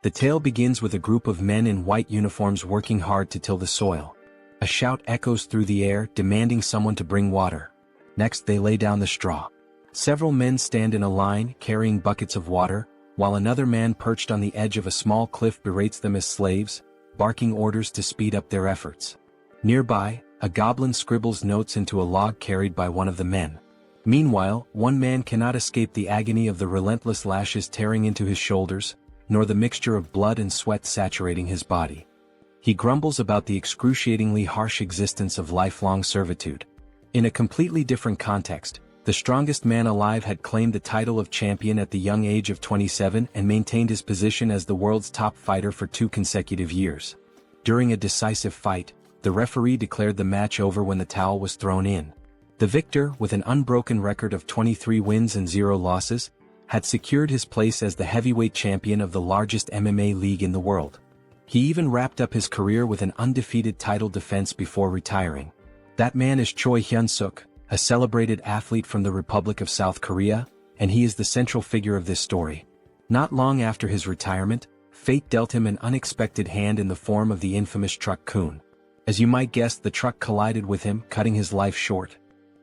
The tale begins with a group of men in white uniforms working hard to till the soil. A shout echoes through the air demanding someone to bring water. Next they lay down the straw. Several men stand in a line carrying buckets of water, while another man perched on the edge of a small cliff berates them as slaves, barking orders to speed up their efforts. Nearby, a goblin scribbles notes into a log carried by one of the men. Meanwhile, one man cannot escape the agony of the relentless lashes tearing into his shoulders, nor the mixture of blood and sweat saturating his body. He grumbles about the excruciatingly harsh existence of lifelong servitude. In a completely different context, the strongest man alive had claimed the title of champion at the young age of 27 and maintained his position as the world's top fighter for 2 consecutive years. During a decisive fight, the referee declared the match over when the towel was thrown in. The victor, with an unbroken record of 23 wins and 0 losses, had secured his place as the heavyweight champion of the largest MMA league in the world. He even wrapped up his career with an undefeated title defense before retiring. That man is Choi Hyunseok, a celebrated athlete from the Republic of South Korea, and he is the central figure of this story. Not long after his retirement, fate dealt him an unexpected hand in the form of the infamous truck Kun. As you might guess, the truck collided with him, cutting his life short.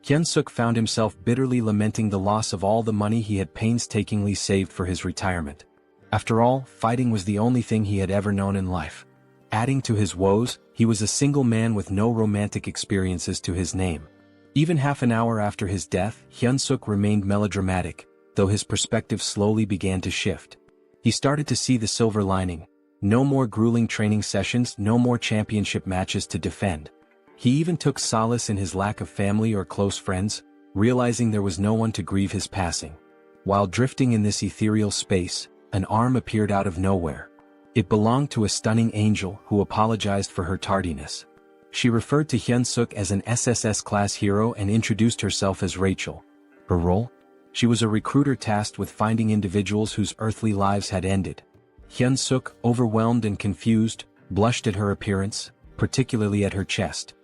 Hyunseok found himself bitterly lamenting the loss of all the money he had painstakingly saved for his retirement. After all, fighting was the only thing he had ever known in life. Adding to his woes, he was a single man with no romantic experiences to his name. Even half an hour after his death, Hyunseok remained melodramatic, though his perspective slowly began to shift. He started to see the silver lining. No more grueling training sessions, no more championship matches to defend. He even took solace in his lack of family or close friends, realizing there was no one to grieve his passing. While drifting in this ethereal space, an arm appeared out of nowhere. It belonged to a stunning angel who apologized for her tardiness. She referred to Hyunseok as an SSS-class hero and introduced herself as Rachel. Her role? She was a recruiter tasked with finding individuals whose earthly lives had ended. Hyunseok, overwhelmed and confused, blushed at her appearance, particularly at her chest.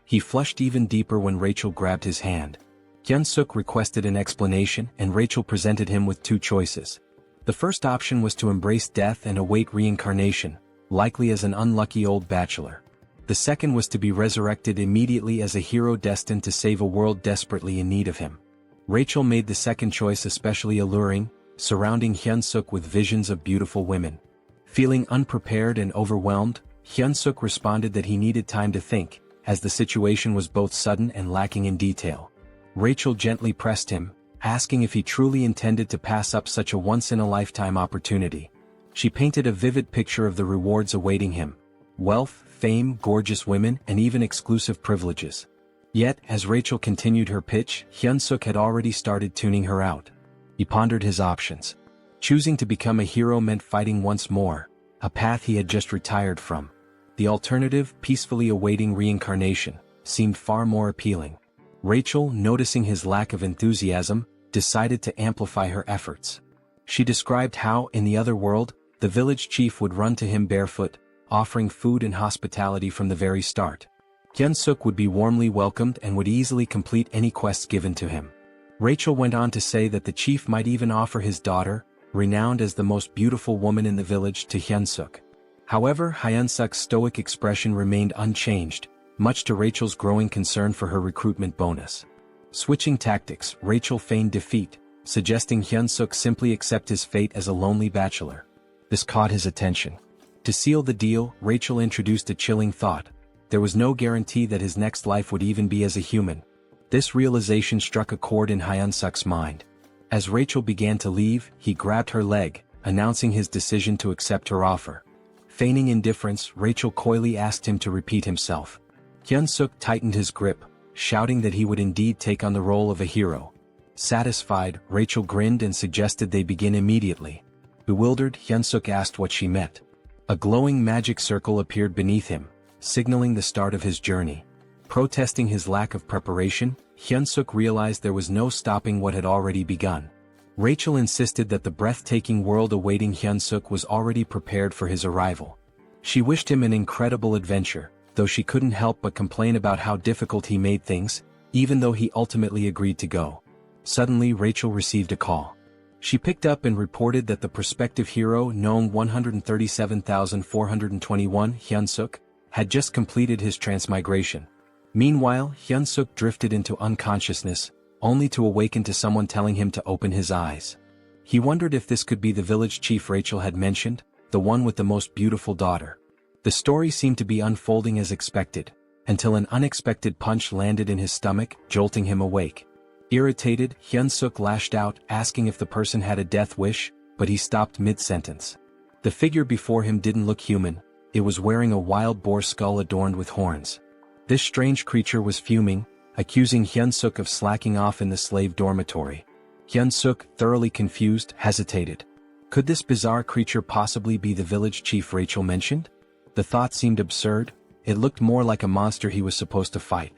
He flushed even deeper when Rachel grabbed his hand. Hyunseok requested an explanation, and Rachel presented him with 2 choices. The first option was to embrace death and await reincarnation, likely as an unlucky old bachelor. The second was to be resurrected immediately as a hero destined to save a world desperately in need of him. Rachel made the second choice especially alluring, surrounding Hyunseok with visions of beautiful women. Feeling unprepared and overwhelmed, Hyunseok responded that he needed time to think, as the situation was both sudden and lacking in detail. Rachel gently pressed him, asking if he truly intended to pass up such a once-in-a-lifetime opportunity. She painted a vivid picture of the rewards awaiting him: wealth, fame, gorgeous women, and even exclusive privileges. Yet, as Rachel continued her pitch, Hyunseok had already started tuning her out. He pondered his options. Choosing to become a hero meant fighting once more, a path he had just retired from. The alternative, peacefully awaiting reincarnation, seemed far more appealing. Rachel, noticing his lack of enthusiasm, decided to amplify her efforts. She described how, in the other world, the village chief would run to him barefoot, offering food and hospitality from the very start. Hyunseok would be warmly welcomed and would easily complete any quests given to him. Rachel went on to say that the chief might even offer his daughter, renowned as the most beautiful woman in the village, to Hyunseok. However, Hyunseok's stoic expression remained unchanged, much to Rachel's growing concern for her recruitment bonus. Switching tactics, Rachel feigned defeat, suggesting Hyunseok simply accept his fate as a lonely bachelor. This caught his attention. To seal the deal, Rachel introduced a chilling thought: there was no guarantee that his next life would even be as a human. This realization struck a chord in Hyunseok's mind. As Rachel began to leave, he grabbed her leg, announcing his decision to accept her offer. Feigning indifference, Rachel coyly asked him to repeat himself. Hyunseok tightened his grip, shouting that he would indeed take on the role of a hero. Satisfied, Rachel grinned and suggested they begin immediately. Bewildered, Hyunseok asked what she meant. A glowing magic circle appeared beneath him, signaling the start of his journey. Protesting his lack of preparation, Hyunseok realized there was no stopping what had already begun. Rachel insisted that the breathtaking world awaiting Hyunseok was already prepared for his arrival. She wished him an incredible adventure, though she couldn't help but complain about how difficult he made things, even though he ultimately agreed to go. Suddenly Rachel received a call. She picked up and reported that the prospective hero, Noam 137,421 Hyunseok, had just completed his transmigration. Meanwhile, Hyunseok drifted into unconsciousness, only to awaken to someone telling him to open his eyes. He wondered if this could be the village chief Rachel had mentioned, the one with the most beautiful daughter. The story seemed to be unfolding as expected, until an unexpected punch landed in his stomach, jolting him awake. Irritated, Hyunseok lashed out, asking if the person had a death wish, but he stopped mid-sentence. The figure before him didn't look human, it was wearing a wild boar skull adorned with horns. This strange creature was fuming, accusing Hyunseok of slacking off in the slave dormitory. Hyunseok, thoroughly confused, hesitated. Could this bizarre creature possibly be the village chief Rachel mentioned? The thought seemed absurd, it looked more like a monster he was supposed to fight.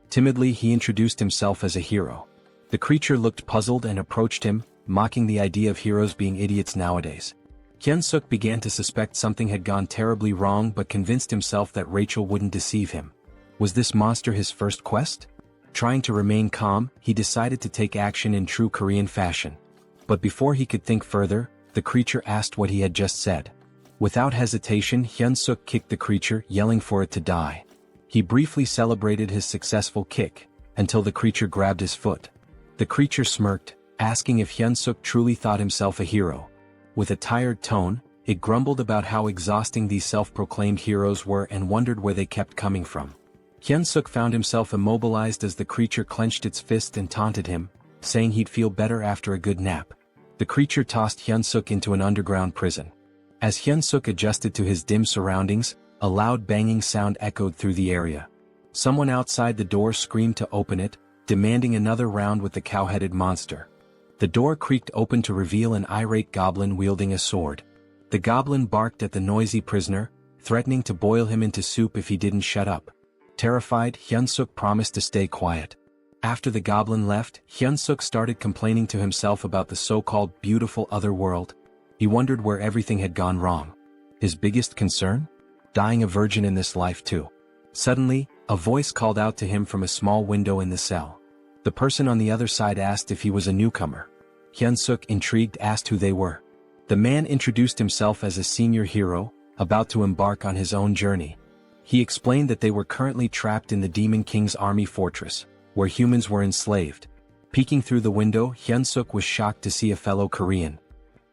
Timidly he introduced himself as a hero. The creature looked puzzled and approached him, mocking the idea of heroes being idiots nowadays. Hyunseok began to suspect something had gone terribly wrong but convinced himself that Rachel wouldn't deceive him. Was this monster his first quest? Trying to remain calm, he decided to take action in true Korean fashion. But before he could think further, the creature asked what he had just said. Without hesitation, Hyunseok kicked the creature, yelling for it to die. He briefly celebrated his successful kick, until the creature grabbed his foot. The creature smirked, asking if Hyunseok truly thought himself a hero. With a tired tone, it grumbled about how exhausting these self-proclaimed heroes were and wondered where they kept coming from. Hyunseok found himself immobilized as the creature clenched its fist and taunted him, saying he'd feel better after a good nap. The creature tossed Hyunseok into an underground prison. As Hyunseok adjusted to his dim surroundings, a loud banging sound echoed through the area. Someone outside the door screamed to open it, demanding another round with the cow-headed monster. The door creaked open to reveal an irate goblin wielding a sword. The goblin barked at the noisy prisoner, threatening to boil him into soup if he didn't shut up. Terrified, Hyunseok promised to stay quiet. After the goblin left, Hyunseok started complaining to himself about the so-called beautiful other world. He wondered where everything had gone wrong. His biggest concern? Dying a virgin in this life too. Suddenly, a voice called out to him from a small window in the cell. The person on the other side asked if he was a newcomer. Hyunseok, intrigued, asked who they were. The man introduced himself as a senior hero, about to embark on his own journey. He explained that they were currently trapped in the Demon King's army fortress, where humans were enslaved. Peeking through the window, Hyunseok was shocked to see a fellow Korean.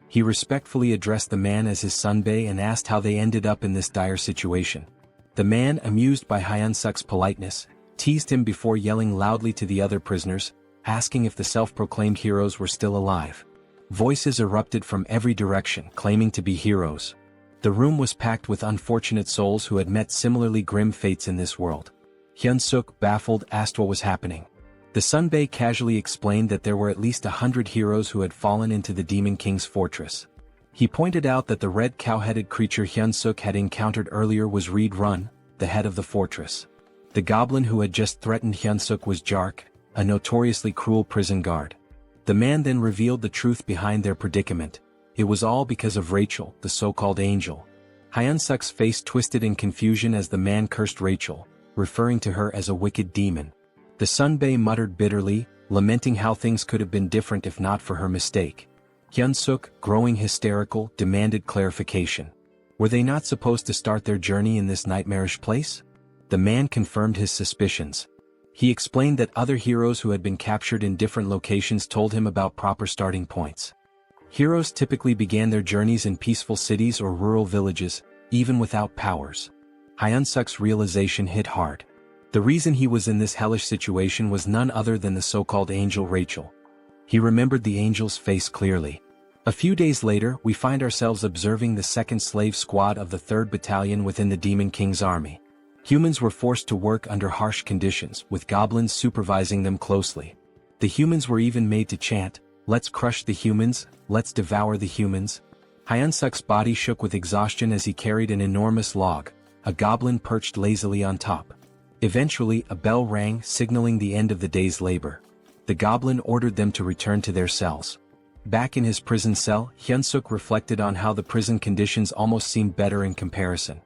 He respectfully addressed the man as his sunbae and asked how they ended up in this dire situation. The man, amused by Hyunseok's politeness, teased him before yelling loudly to the other prisoners, asking if the self-proclaimed heroes were still alive. Voices erupted from every direction, claiming to be heroes. The room was packed with unfortunate souls who had met similarly grim fates in this world. Hyunseok, baffled, asked what was happening. The sunbae casually explained that there were at least 100 heroes who had fallen into the Demon King's fortress. He pointed out that the red cow-headed creature Hyunseok had encountered earlier was Reed Run, the head of the fortress. The goblin who had just threatened Hyunseok was Jark, a notoriously cruel prison guard. The man then revealed the truth behind their predicament. It was all because of Rachel, the so-called angel. Hyunseok's face twisted in confusion as the man cursed Rachel, referring to her as a wicked demon. The sunbae muttered bitterly, lamenting how things could have been different if not for her mistake. Hyunseok, growing hysterical, demanded clarification. Were they not supposed to start their journey in this nightmarish place? The man confirmed his suspicions. He explained that other heroes who had been captured in different locations told him about proper starting points. Heroes typically began their journeys in peaceful cities or rural villages, even without powers. Hyunseok's realization hit hard. The reason he was in this hellish situation was none other than the so-called angel Rachel. He remembered the angel's face clearly. A few days later, we find ourselves observing the 2nd Slave Squad of the 3rd Battalion within the Demon King's army. Humans were forced to work under harsh conditions, with goblins supervising them closely. The humans were even made to chant, "Let's crush the humans, let's devour the humans." Hyunseok's body shook with exhaustion as he carried an enormous log, a goblin perched lazily on top. Eventually, a bell rang, signaling the end of the day's labor. The goblin ordered them to return to their cells. Back in his prison cell, Hyunseok reflected on how the prison conditions almost seemed better in comparison.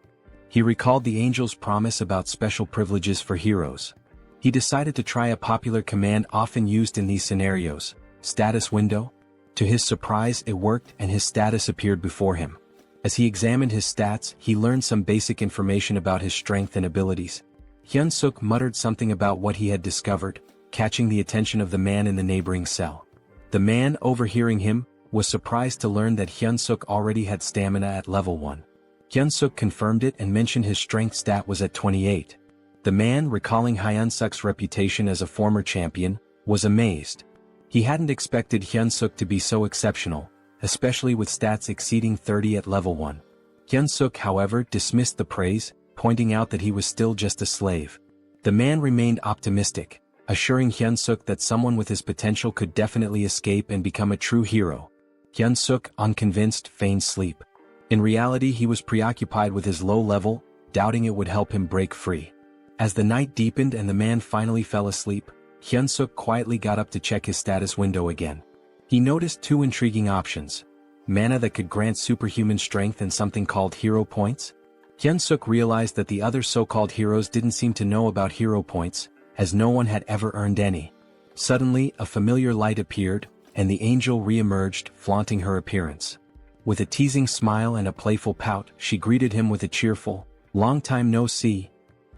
He recalled the angel's promise about special privileges for heroes. He decided to try a popular command often used in these scenarios: status window. To his surprise, it worked and his status appeared before him. As he examined his stats, he learned some basic information about his strength and abilities. Hyunseok muttered something about what he had discovered, catching the attention of the man in the neighboring cell. The man, overhearing him, was surprised to learn that Hyunseok already had stamina at level 1. Hyunseok confirmed it and mentioned his strength stat was at 28. The man, recalling Hyunseok's reputation as a former champion, was amazed. He hadn't expected Hyunseok to be so exceptional, especially with stats exceeding 30 at level 1. Hyunseok, however, dismissed the praise, pointing out that he was still just a slave. The man remained optimistic, assuring Hyunseok that someone with his potential could definitely escape and become a true hero. Hyunseok, unconvinced, feigned sleep. In reality, he was preoccupied with his low level, doubting it would help him break free. As the night deepened and the man finally fell asleep, Hyunseok quietly got up to check his status window again. He noticed 2 intriguing options: mana that could grant superhuman strength and something called hero points. Hyunseok realized that the other so-called heroes didn't seem to know about hero points, as no one had ever earned any. Suddenly, a familiar light appeared, and the angel re-emerged, flaunting her appearance. With a teasing smile and a playful pout, she greeted him with a cheerful, "Long time no see."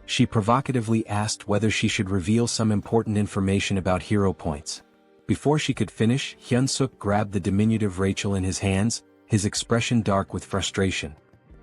She provocatively asked whether she should reveal some important information about hero points. Before she could finish, Hyunseok grabbed the diminutive Rachel in his hands, his expression dark with frustration.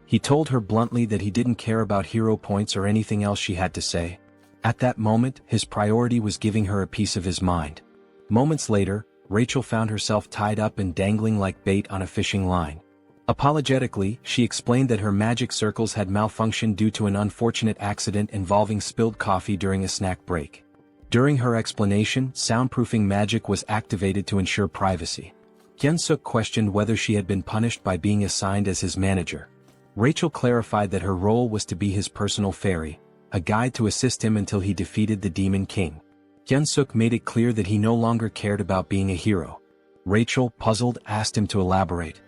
He told her bluntly that he didn't care about hero points or anything else she had to say. At that moment, his priority was giving her a piece of his mind. Moments later, Rachel found herself tied up and dangling like bait on a fishing line. Apologetically, she explained that her magic circles had malfunctioned due to an unfortunate accident involving spilled coffee during a snack break. During her explanation, soundproofing magic was activated to ensure privacy. Hyunseok questioned whether she had been punished by being assigned as his manager. Rachel clarified that her role was to be his personal fairy, a guide to assist him until he defeated the Demon King. Hyunseok made it clear that he no longer cared about being a hero. Rachel, puzzled, asked him to elaborate.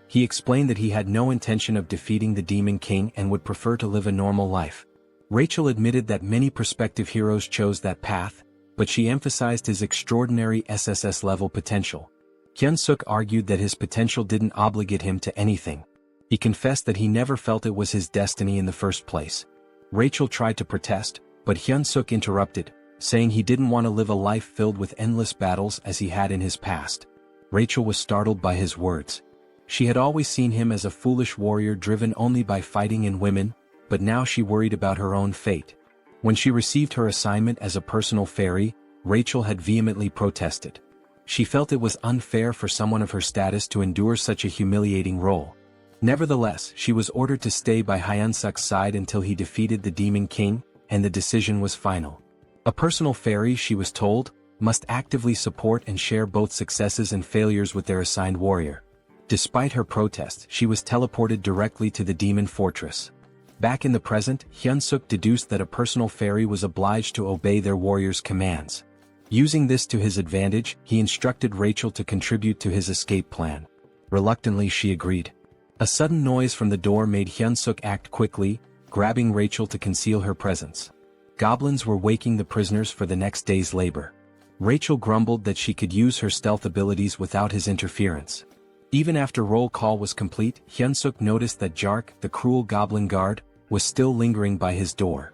He explained that he had no intention of defeating the Demon King and would prefer to live a normal life. Rachel admitted that many prospective heroes chose that path, but she emphasized his extraordinary SSS-level potential. Hyunseok argued that his potential didn't obligate him to anything. He confessed that he never felt it was his destiny in the first place. Rachel tried to protest, but Hyunseok interrupted, saying he didn't want to live a life filled with endless battles as he had in his past. Rachel was startled by his words. She had always seen him as a foolish warrior driven only by fighting in women, but now she worried about her own fate. When she received her assignment as a personal fairy, Rachel had vehemently protested. She felt it was unfair for someone of her status to endure such a humiliating role. Nevertheless, she was ordered to stay by Hyunseok's side until he defeated the Demon King, and the decision was final. A personal fairy, she was told, must actively support and share both successes and failures with their assigned warrior. Despite her protest, she was teleported directly to the Demon Fortress. Back in the present, Hyunseok deduced that a personal fairy was obliged to obey their warrior's commands. Using this to his advantage, he instructed Rachel to contribute to his escape plan. Reluctantly, she agreed. A sudden noise from the door made Hyunseok act quickly, grabbing Rachel to conceal her presence. Goblins were waking the prisoners for the next day's labor. Rachel grumbled that she could use her stealth abilities without his interference. Even after roll call was complete, Hyunseok noticed that Jark, the cruel goblin guard, was still lingering by his door.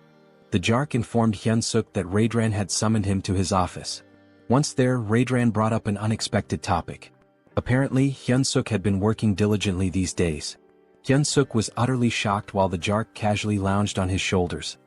The Jark informed Hyunseok that Raidran had summoned him to his office. Once there, Raidran brought up an unexpected topic. Apparently, Hyunseok had been working diligently these days. Hyunseok was utterly shocked while the Jark casually lounged on his shoulders.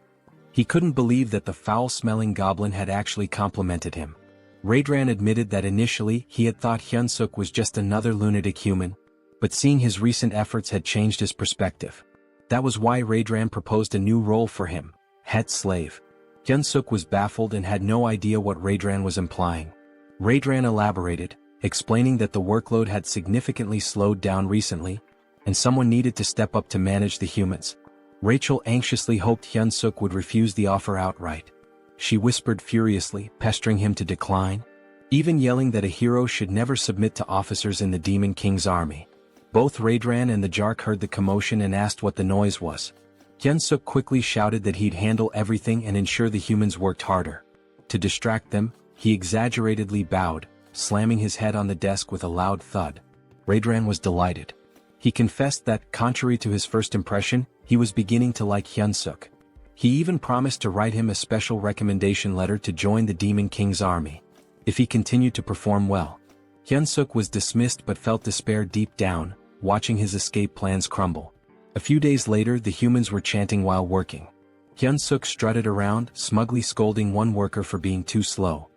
He couldn't believe that the foul-smelling goblin had actually complimented him. Raidran admitted that initially he had thought Hyunseok was just another lunatic human, but seeing his recent efforts had changed his perspective. That was why Raidran proposed a new role for him, head slave. Hyunseok was baffled and had no idea what Raidran was implying. Raidran elaborated, explaining that the workload had significantly slowed down recently, and someone needed to step up to manage the humans. Rachel anxiously hoped Hyunseok would refuse the offer outright. She whispered furiously, pestering him to decline, even yelling that a hero should never submit to officers in the Demon King's army. Both Raidran and the Jark heard the commotion and asked what the noise was. Hyunseok quickly shouted that he'd handle everything and ensure the humans worked harder. To distract them, he exaggeratedly bowed, slamming his head on the desk with a loud thud. Raedran was delighted. He confessed that, contrary to his first impression, he was beginning to like Hyunseok. He even promised to write him a special recommendation letter to join the Demon King's army, if he continued to perform well. Hyunseok was dismissed but felt despair deep down, watching his escape plans crumble. A few days later, the humans were chanting while working. Hyunseok strutted around, smugly scolding one worker for being too slow.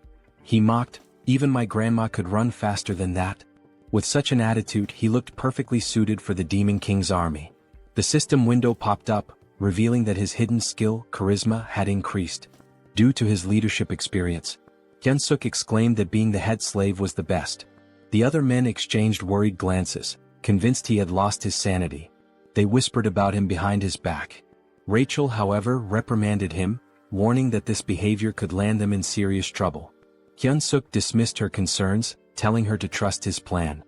He mocked, "Even my grandma could run faster than that." With such an attitude, he looked perfectly suited for the Demon King's army. The system window popped up, revealing that his hidden skill, charisma, had increased. Due to his leadership experience, Hyunseok exclaimed that being the head slave was the best. The other men exchanged worried glances, convinced he had lost his sanity. They whispered about him behind his back. Rachel, however, reprimanded him, warning that this behavior could land them in serious trouble. Hyunseok dismissed her concerns, telling her to trust his plan.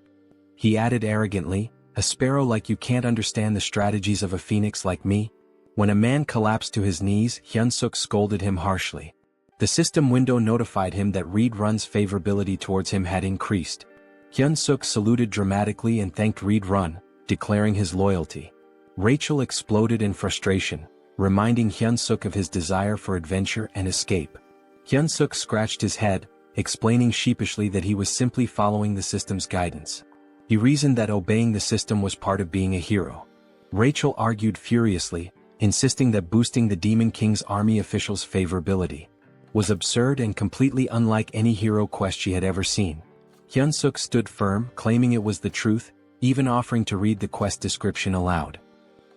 He added arrogantly, "A sparrow like you can't understand the strategies of a phoenix like me?" When a man collapsed to his knees, Hyunseok scolded him harshly. The system window notified him that Reed-Run's favorability towards him had increased. Hyunseok saluted dramatically and thanked Reed-Run, declaring his loyalty. Rachel exploded in frustration, reminding Hyunseok of his desire for adventure and escape. Hyunseok scratched his head, explaining sheepishly that he was simply following the system's guidance. He reasoned that obeying the system was part of being a hero. Rachel argued furiously, insisting that boosting the Demon King's army officials' favorability was absurd and completely unlike any hero quest she had ever seen. Hyunseok stood firm, claiming it was the truth, even offering to read the quest description aloud.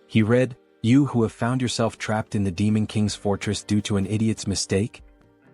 He read, "You who have found yourself trapped in the Demon King's fortress due to an idiot's mistake?"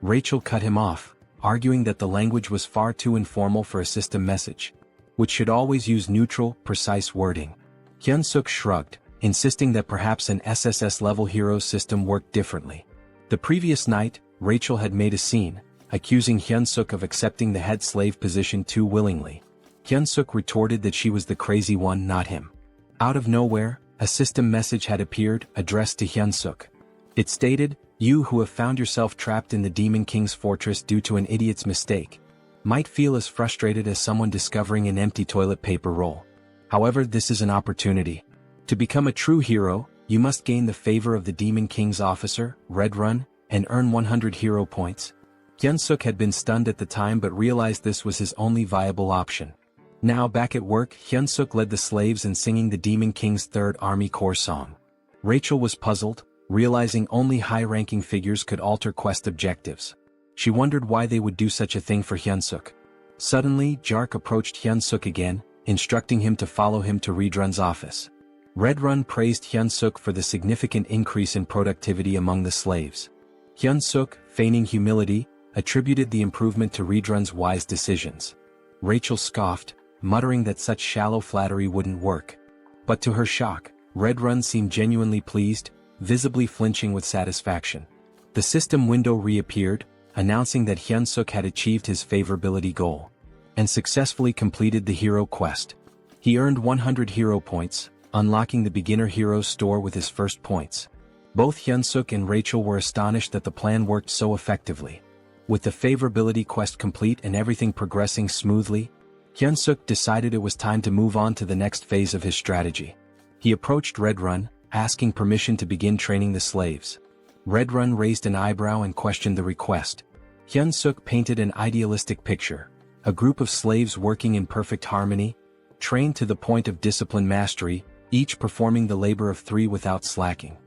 Rachel cut him off, arguing that the language was far too informal for a system message, which should always use neutral, precise wording. Hyunseok shrugged, insisting that perhaps an SSS-level hero system worked differently. The previous night, Rachel had made a scene, accusing Hyunseok of accepting the head slave position too willingly. Hyunseok retorted that she was the crazy one, not him. Out of nowhere, a system message had appeared, addressed to Hyunseok. It stated, "You who have found yourself trapped in the Demon King's fortress due to an idiot's mistake might feel as frustrated as someone discovering an empty toilet paper roll. However, this is an opportunity. To become a true hero, you must gain the favor of the Demon King's officer, Red-Run, and earn 100 hero points." Hyunseok had been stunned at the time but realized this was his only viable option. Now back at work, Hyunseok led the slaves in singing the Demon King's Third Army Corps song. Rachel was puzzled, realizing only high-ranking figures could alter quest objectives. She wondered why they would do such a thing for Hyunseok. Suddenly, Jark approached Hyunseok again, instructing him to follow him to Reed-Run's office. Red-Run praised Hyunseok for the significant increase in productivity among the slaves. Hyunseok, feigning humility, attributed the improvement to Reed-Run's wise decisions. Rachel scoffed, muttering that such shallow flattery wouldn't work. But to her shock, Red-Run seemed genuinely pleased, visibly flinching with satisfaction. The system window reappeared, announcing that Hyunseok had achieved his favorability goal and successfully completed the hero quest. He earned 100 hero points, unlocking the beginner heroes store with his first points. Both Hyunseok and Rachel were astonished that the plan worked so effectively. With the favorability quest complete and everything progressing smoothly, Hyunseok decided it was time to move on to the next phase of his strategy. He approached Red-Run, asking permission to begin training the slaves. Red-Run raised an eyebrow and questioned the request. Hyunseok painted an idealistic picture, a group of slaves working in perfect harmony, trained to the point of discipline mastery, each performing the labor of three without slacking.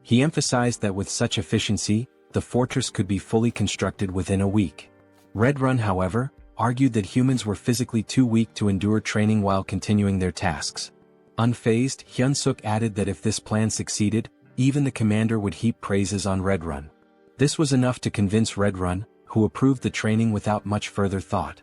He emphasized that with such efficiency, the fortress could be fully constructed within a week. Red-Run, however, argued that humans were physically too weak to endure training while continuing their tasks. Unfazed, Hyunseok added that if this plan succeeded, even the commander would heap praises on Red-Run. This was enough to convince Red-Run, who approved the training without much further thought.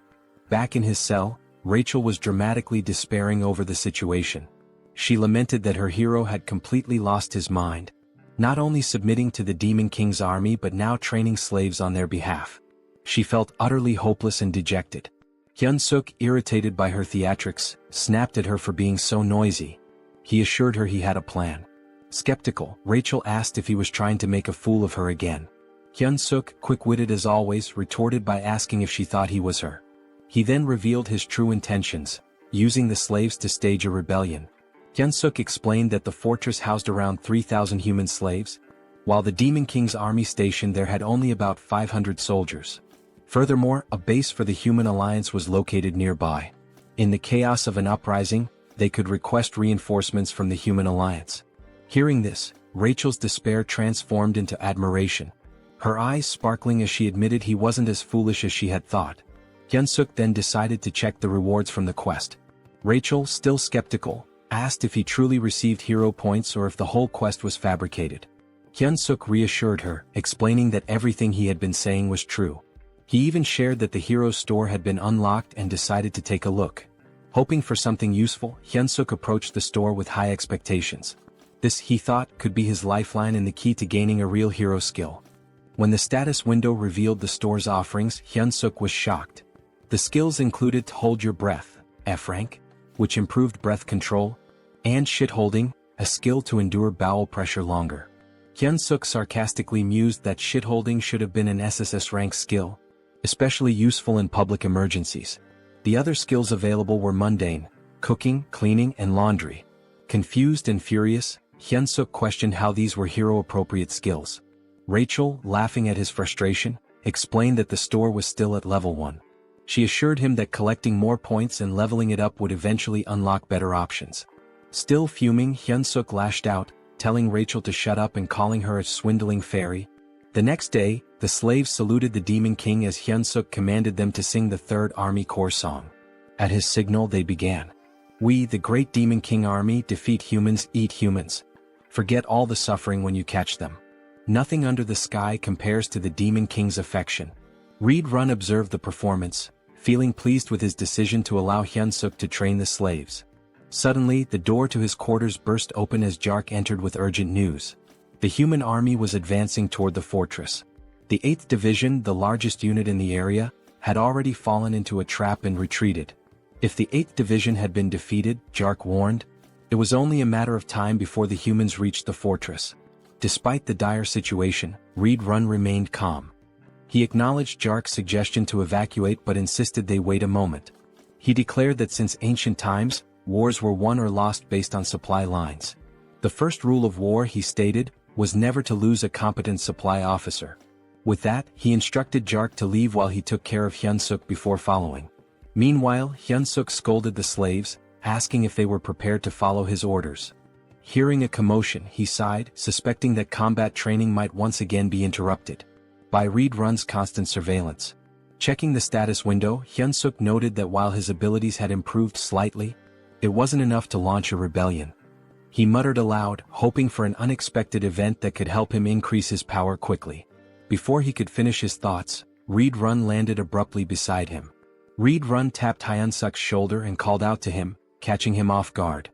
Back in his cell, Rachel was dramatically despairing over the situation. She lamented that her hero had completely lost his mind, not only submitting to the Demon King's army but now training slaves on their behalf. She felt utterly hopeless and dejected. Hyunseok, irritated by her theatrics, snapped at her for being so noisy. He assured her he had a plan. Skeptical, Rachel asked if he was trying to make a fool of her again. Hyunseok, quick-witted as always, retorted by asking if she thought he was her He then revealed his true intentions, using the slaves to stage a rebellion. Hyunseok explained that the fortress housed around 3,000 human slaves, while the Demon King's army station there had only about 500 soldiers. Furthermore, a base for the Human Alliance was located nearby. In the chaos of an uprising, they could request reinforcements from the Human Alliance. Hearing this, Rachel's despair transformed into admiration, her eyes sparkling as she admitted he wasn't as foolish as she had thought. Hyunseok then decided to check the rewards from the quest. Rachel, still skeptical, asked if he truly received hero points or if the whole quest was fabricated. Hyunseok reassured her, explaining that everything he had been saying was true. He even shared that the hero's store had been unlocked and decided to take a look. Hoping for something useful, Hyunseok approached the store with high expectations. This, he thought, could be his lifeline and the key to gaining a real hero skill. When the status window revealed the store's offerings, Hyunseok was shocked. The skills included Hold Your Breath, F rank, which improved breath control, and Shit-Holding, a skill to endure bowel pressure longer. Hyunseok sarcastically mused that shit-holding should have been an SSS rank skill, especially useful in public emergencies. The other skills available were mundane, cooking, cleaning, and laundry. Confused and furious, Hyunseok questioned how these were hero-appropriate skills. Rachel, laughing at his frustration, explained that the store was still at level 1. She assured him that collecting more points and leveling it up would eventually unlock better options. Still fuming, Hyunseok lashed out, telling Rachel to shut up and calling her a swindling fairy. The next day, the slaves saluted the Demon King as Hyunseok commanded them to sing the Third Army Corps song. At his signal they began. We, the great Demon King army, defeat humans, eat humans. Forget all the suffering when you catch them. Nothing under the sky compares to the Demon King's affection. Reed Run observed the performance, feeling pleased with his decision to allow Hyunseok to train the slaves. Suddenly, the door to his quarters burst open as Jark entered with urgent news. The human army was advancing toward the fortress. The 8th Division, the largest unit in the area, had already fallen into a trap and retreated. If the 8th Division had been defeated, Jark warned, it was only a matter of time before the humans reached the fortress. Despite the dire situation, Reed Run remained calm. He acknowledged Jark's suggestion to evacuate but insisted they wait a moment. He declared that since ancient times, wars were won or lost based on supply lines. The first rule of war, he stated, was never to lose a competent supply officer. With that, he instructed Jark to leave while he took care of Hyunseok before following. Meanwhile, Hyunseok scolded the slaves, asking if they were prepared to follow his orders. Hearing a commotion, he sighed, suspecting that combat training might once again be interrupted by Reed Run's constant surveillance. Checking the status window, Hyunseok noted that while his abilities had improved slightly, it wasn't enough to launch a rebellion. He muttered aloud, hoping for an unexpected event that could help him increase his power quickly. Before he could finish his thoughts, Reed Run landed abruptly beside him. Reed Run tapped Hyunseok's shoulder and called out to him, catching him off guard.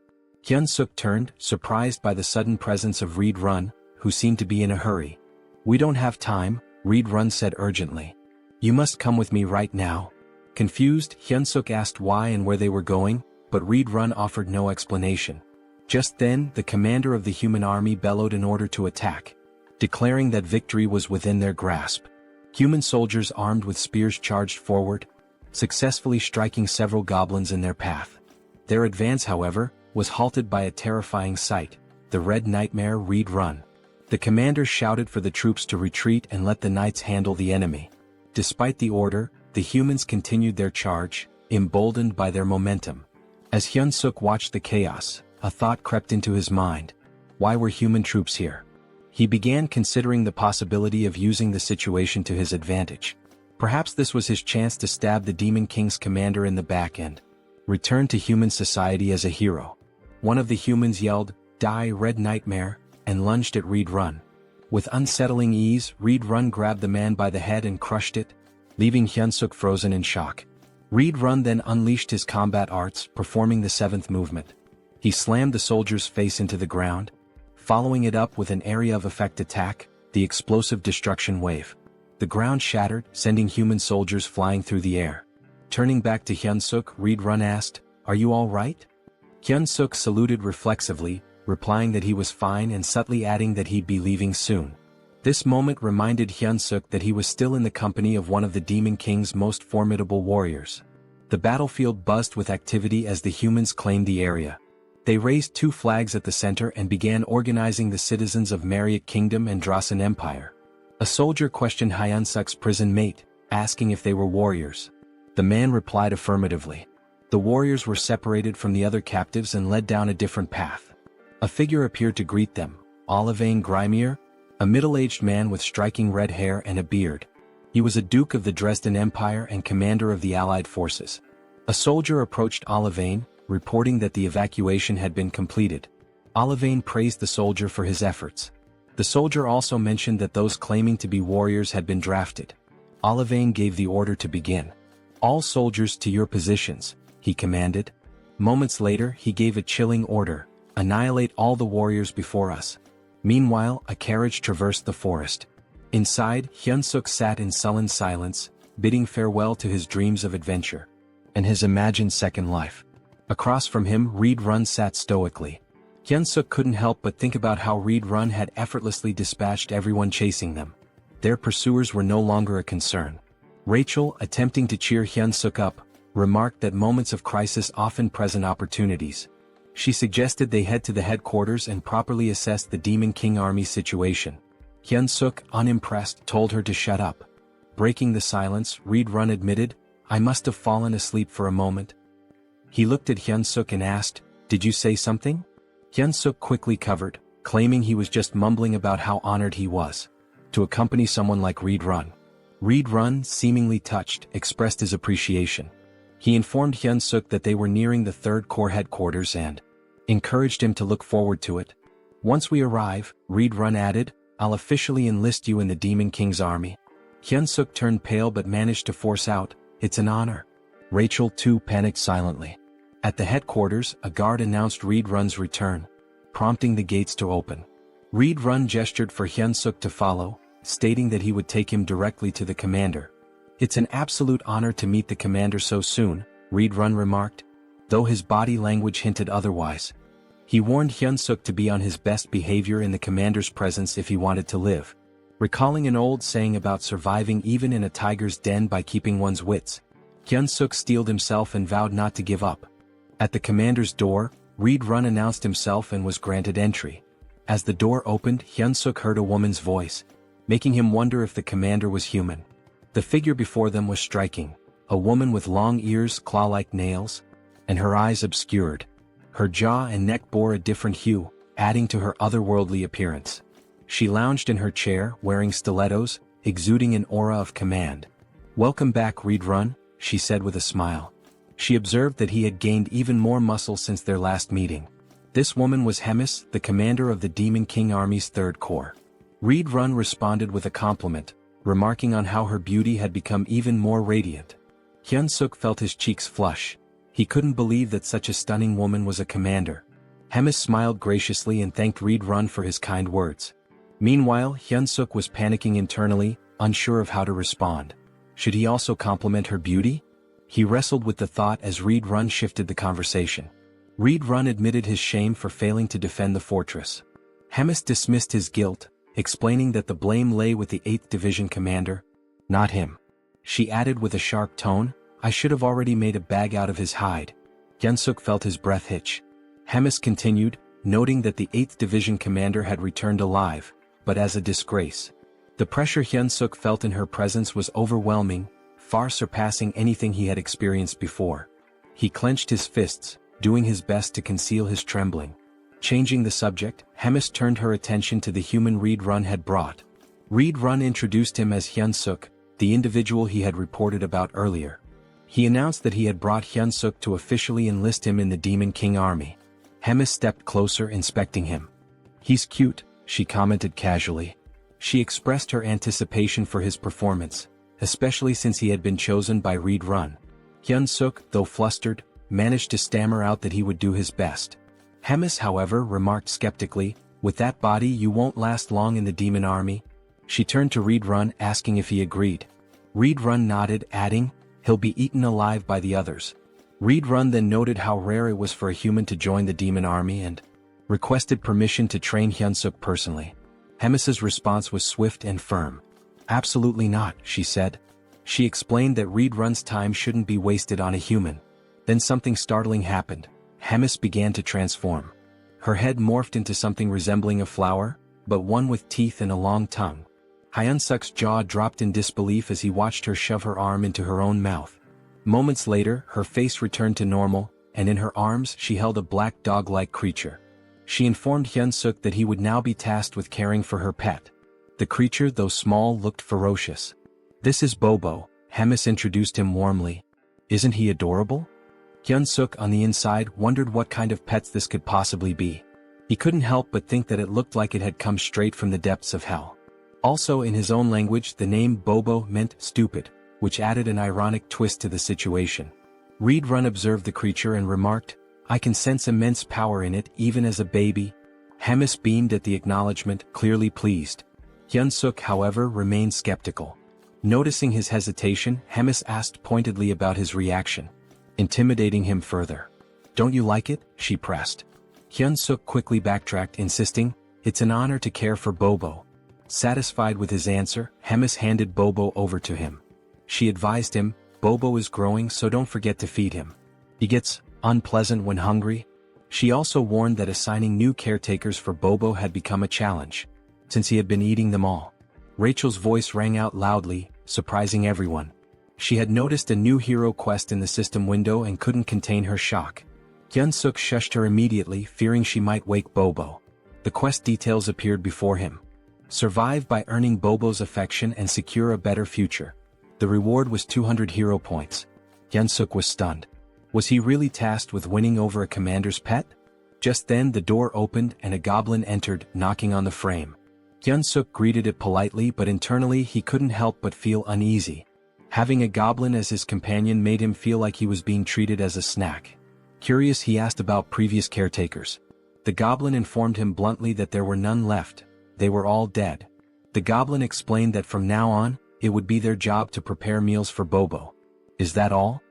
Hyunseok turned, surprised by the sudden presence of Reed Run, who seemed to be in a hurry. We don't have time, Reed Run said urgently. You must come with me right now. Confused, Hyunseok asked why and where they were going, but Reed Run offered no explanation. Just then, the commander of the human army bellowed an order to attack, declaring that victory was within their grasp. Human soldiers armed with spears charged forward, successfully striking several goblins in their path. Their advance, however, was halted by a terrifying sight, the Red Nightmare Reed Run. The commander shouted for the troops to retreat and let the knights handle the enemy. Despite the order, the humans continued their charge, emboldened by their momentum. As Hyunseok watched the chaos, a thought crept into his mind. Why were human troops here? He began considering the possibility of using the situation to his advantage. Perhaps this was his chance to stab the Demon King's commander in the back end. Return to human society as a hero. One of the humans yelled, "Die, Red Nightmare," and lunged at Reed Run. With unsettling ease, Reed Run grabbed the man by the head and crushed it, leaving Hyunseok frozen in shock. Reed Run then unleashed his combat arts, performing the 7th movement. He slammed the soldier's face into the ground, following it up with an area of effect attack, the explosive destruction wave. The ground shattered, sending human soldiers flying through the air. Turning back to Hyunseok, Reed Run asked, "Are you all right?" Hyunseok saluted reflexively, replying that he was fine and subtly adding that he'd be leaving soon. This moment reminded Hyunseok that he was still in the company of one of the Demon King's most formidable warriors. The battlefield buzzed with activity as the humans claimed the area. They raised 2 flags at the center and began organizing the citizens of Mariot Kingdom and Drasan Empire. A soldier questioned Hyunseok's prison mate, asking if they were warriors. The man replied affirmatively. The warriors were separated from the other captives and led down a different path. A figure appeared to greet them, Olivane Grimier, a middle-aged man with striking red hair and a beard. He was a duke of the Dresden Empire and commander of the Allied forces. A soldier approached Olivane, reporting that the evacuation had been completed. Olivane praised the soldier for his efforts. The soldier also mentioned that those claiming to be warriors had been drafted. Olivane gave the order to begin. "All soldiers to your positions," he commanded. Moments later he gave a chilling order, "Annihilate all the warriors before us." Meanwhile, a carriage traversed the forest. Inside, Hyunseok sat in sullen silence, bidding farewell to his dreams of adventure and his imagined second life. Across from him, Reed Run sat stoically. Hyunseok couldn't help but think about how Reed Run had effortlessly dispatched everyone chasing them. Their pursuers were no longer a concern. Rachel, attempting to cheer Hyunseok up, remarked that moments of crisis often present opportunities. She suggested they head to the headquarters and properly assess the Demon King Army situation. Hyunseok, unimpressed, told her to shut up. Breaking the silence, Reed Run admitted, "I must have fallen asleep for a moment." He looked at Hyunseok and asked, "Did you say something?" Hyunseok quickly covered, claiming he was just mumbling about how honored he was to accompany someone like Reed Run. Reed Run, seemingly touched, expressed his appreciation. He informed Hyunseok that they were nearing the 3rd Corps headquarters and encouraged him to look forward to it. "Once we arrive," Reed Run added, "I'll officially enlist you in the Demon King's army." Hyunseok turned pale but managed to force out, "It's an honor." Rachel too panicked silently. At the headquarters, a guard announced Reed Run's return, prompting the gates to open. Reed Run gestured for Hyunseok to follow, stating that he would take him directly to the commander. "It's an absolute honor to meet the commander so soon," Reed Run remarked, though his body language hinted otherwise. He warned Hyunseok to be on his best behavior in the commander's presence if he wanted to live. Recalling an old saying about surviving even in a tiger's den by keeping one's wits, Hyunseok steeled himself and vowed not to give up. At the commander's door, Reed Run announced himself and was granted entry. As the door opened, Hyunseok heard a woman's voice, making him wonder if the commander was human. The figure before them was striking, a woman with long ears, claw-like nails, and her eyes obscured. Her jaw and neck bore a different hue, adding to her otherworldly appearance. She lounged in her chair, wearing stilettos, exuding an aura of command. "Welcome back, Reed Run," she said with a smile. She observed that he had gained even more muscle since their last meeting. This woman was Hemis, the commander of the Demon King Army's 3rd Corps. Reed Run responded with a compliment, remarking on how her beauty had become even more radiant. Hyunseok felt his cheeks flush. He couldn't believe that such a stunning woman was a commander. Hemis smiled graciously and thanked Reed Run for his kind words. Meanwhile, Hyunseok was panicking internally, unsure of how to respond. Should he also compliment her beauty? He wrestled with the thought as Reed Run shifted the conversation. Reed Run admitted his shame for failing to defend the fortress. Hemis dismissed his guilt, explaining that the blame lay with the 8th Division commander, not him. She added with a sharp tone, "I should have already made a bag out of his hide." Hyunseok felt his breath hitch. Hemis continued, noting that the 8th Division commander had returned alive, but as a disgrace. The pressure Hyunseok felt in her presence was overwhelming, far surpassing anything he had experienced before. He clenched his fists, doing his best to conceal his trembling. Changing the subject, Hemis turned her attention to the human Reed Run had brought. Reed Run introduced him as Hyunseok, the individual he had reported about earlier. He announced that he had brought Hyunseok to officially enlist him in the Demon King Army. Hemis stepped closer, inspecting him. "He's cute," she commented casually. She expressed her anticipation for his performance, especially since he had been chosen by Reed Run. Hyunseok, though flustered, managed to stammer out that he would do his best. Hemis, however, remarked skeptically, "With that body you won't last long in the Demon Army." She turned to Reed Run, asking if he agreed. Reed Run nodded, adding, "He'll be eaten alive by the others." Reed Run then noted how rare it was for a human to join the Demon Army and requested permission to train Hyunseok personally. Hemis's response was swift and firm. "Absolutely not," she said. She explained that Reed Run's time shouldn't be wasted on a human. Then something startling happened. Hemis began to transform. Her head morphed into something resembling a flower, but one with teeth and a long tongue. Hyunseok's jaw dropped in disbelief as he watched her shove her arm into her own mouth. Moments later, her face returned to normal, and in her arms she held a black dog-like creature. She informed Hyunseok that he would now be tasked with caring for her pet. The creature, though small, looked ferocious. "This is Bobo," Hemis introduced him warmly. "Isn't he adorable?" Hyunseok on the inside wondered what kind of pets this could possibly be. He couldn't help but think that it looked like it had come straight from the depths of hell. Also in his own language the name Bobo meant stupid, which added an ironic twist to the situation. Reed Run observed the creature and remarked, "I can sense immense power in it even as a baby." Hemis beamed at the acknowledgement, clearly pleased. Hyunseok, however, remained skeptical. Noticing his hesitation, Hemis asked pointedly about his reaction, intimidating him further. "Don't you like it?" she pressed. Hyunseok quickly backtracked, insisting, "It's an honor to care for Bobo." Satisfied with his answer, Hemis handed Bobo over to him. She advised him, "Bobo is growing, so don't forget to feed him. He gets unpleasant when hungry." She also warned that assigning new caretakers for Bobo had become a challenge, since he had been eating them all. Rachel's voice rang out loudly, surprising everyone. She had noticed a new hero quest in the system window and couldn't contain her shock. Hyunseok shushed her immediately, fearing she might wake Bobo. The quest details appeared before him. Survive by earning Bobo's affection and secure a better future. The reward was 200 hero points. Hyunseok was stunned. Was he really tasked with winning over a commander's pet? Just then the door opened and a goblin entered, knocking on the frame. Hyunseok greeted it politely, but internally he couldn't help but feel uneasy. Having a goblin as his companion made him feel like he was being treated as a snack. Curious, he asked about previous caretakers. The goblin informed him bluntly that there were none left. They were all dead. The goblin explained that from now on, it would be their job to prepare meals for Bobo. "Is that all?"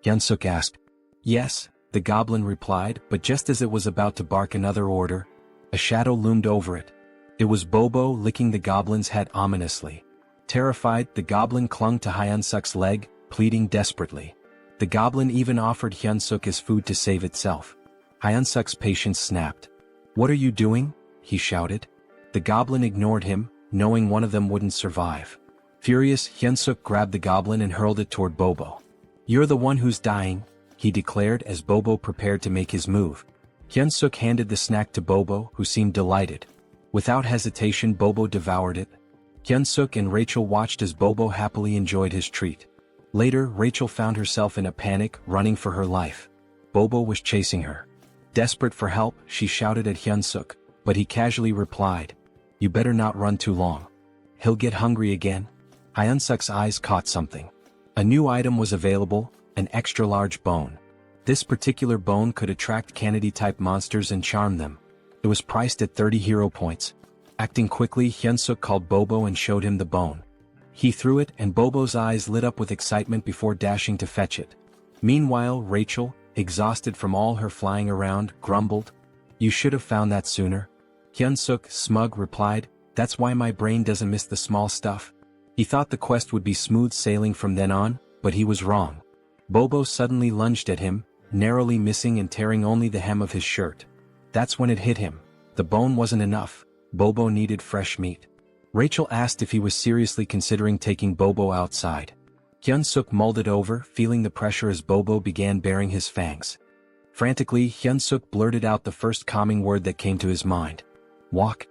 Hyunseok asked. "Yes," the goblin replied, but just as it was about to bark another order, a shadow loomed over it. It was Bobo, licking the goblin's head ominously. Terrified, the goblin clung to Hyunseok's leg, pleading desperately. The goblin even offered Hyunseok his food to save itself. Hyunseok's patience snapped. "What are you doing?" he shouted. The goblin ignored him, knowing one of them wouldn't survive. Furious, Hyunseok grabbed the goblin and hurled it toward Bobo. "You're the one who's dying," he declared as Bobo prepared to make his move. Hyunseok handed the snack to Bobo, who seemed delighted. Without hesitation, Bobo devoured it. Hyunseok and Rachel watched as Bobo happily enjoyed his treat. Later, Rachel found herself in a panic, running for her life. Bobo was chasing her. Desperate for help, she shouted at Hyunseok, but he casually replied, "You better not run too long. He'll get hungry again." Hyunseok's eyes caught something. A new item was available, an extra-large bone. This particular bone could attract Kennedy-type monsters and charm them. It was priced at 30 hero points. Acting quickly, Hyunseok called Bobo and showed him the bone. He threw it and Bobo's eyes lit up with excitement before dashing to fetch it. Meanwhile, Rachel, exhausted from all her flying around, grumbled, "You should have found that sooner." Hyunseok, smug, replied, "That's why my brain doesn't miss the small stuff." He thought the quest would be smooth sailing from then on, but he was wrong. Bobo suddenly lunged at him, narrowly missing and tearing only the hem of his shirt. That's when it hit him. The bone wasn't enough. Bobo needed fresh meat. Rachel asked if he was seriously considering taking Bobo outside. Hyunseok mulled it over, feeling the pressure as Bobo began baring his fangs. Frantically, Hyunseok blurted out the first calming word that came to his mind. "Walk."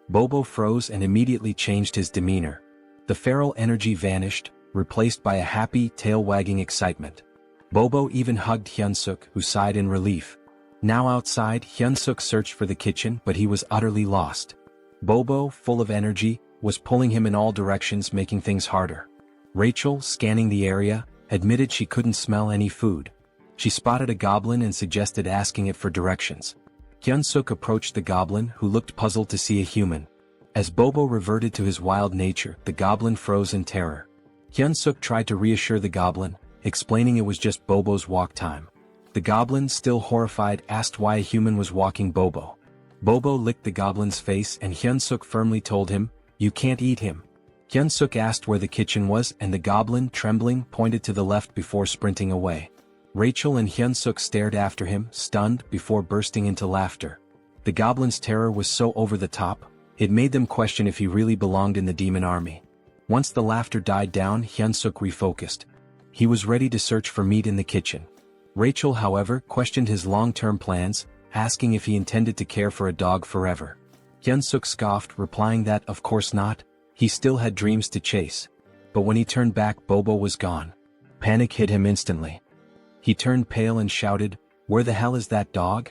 Bobo froze and immediately changed his demeanor. The feral energy vanished, replaced by a happy, tail-wagging excitement. Bobo even hugged Hyunseok, who sighed in relief. Now outside, Hyunseok searched for the kitchen, but he was utterly lost. Bobo, full of energy, was pulling him in all directions, making things harder. Rachel, scanning the area, admitted she couldn't smell any food. She spotted a goblin and suggested asking it for directions. Hyunseok approached the goblin, who looked puzzled to see a human. As Bobo reverted to his wild nature, the goblin froze in terror. Hyunseok tried to reassure the goblin, explaining it was just Bobo's walk time. The goblin, still horrified, asked why a human was walking Bobo. Bobo licked the goblin's face and Hyunseok firmly told him, "You can't eat him." Hyunseok asked where the kitchen was and the goblin, trembling, pointed to the left before sprinting away. Rachel and Hyunseok stared after him, stunned, before bursting into laughter. The goblin's terror was so over the top, it made them question if he really belonged in the demon army. Once the laughter died down, Hyunseok refocused. He was ready to search for meat in the kitchen. Rachel, however, questioned his long-term plans, asking if he intended to care for a dog forever. Hyunseok scoffed, replying that, of course not, he still had dreams to chase. But when he turned back, Bobo was gone. Panic hit him instantly. He turned pale and shouted, "Where the hell is that dog?"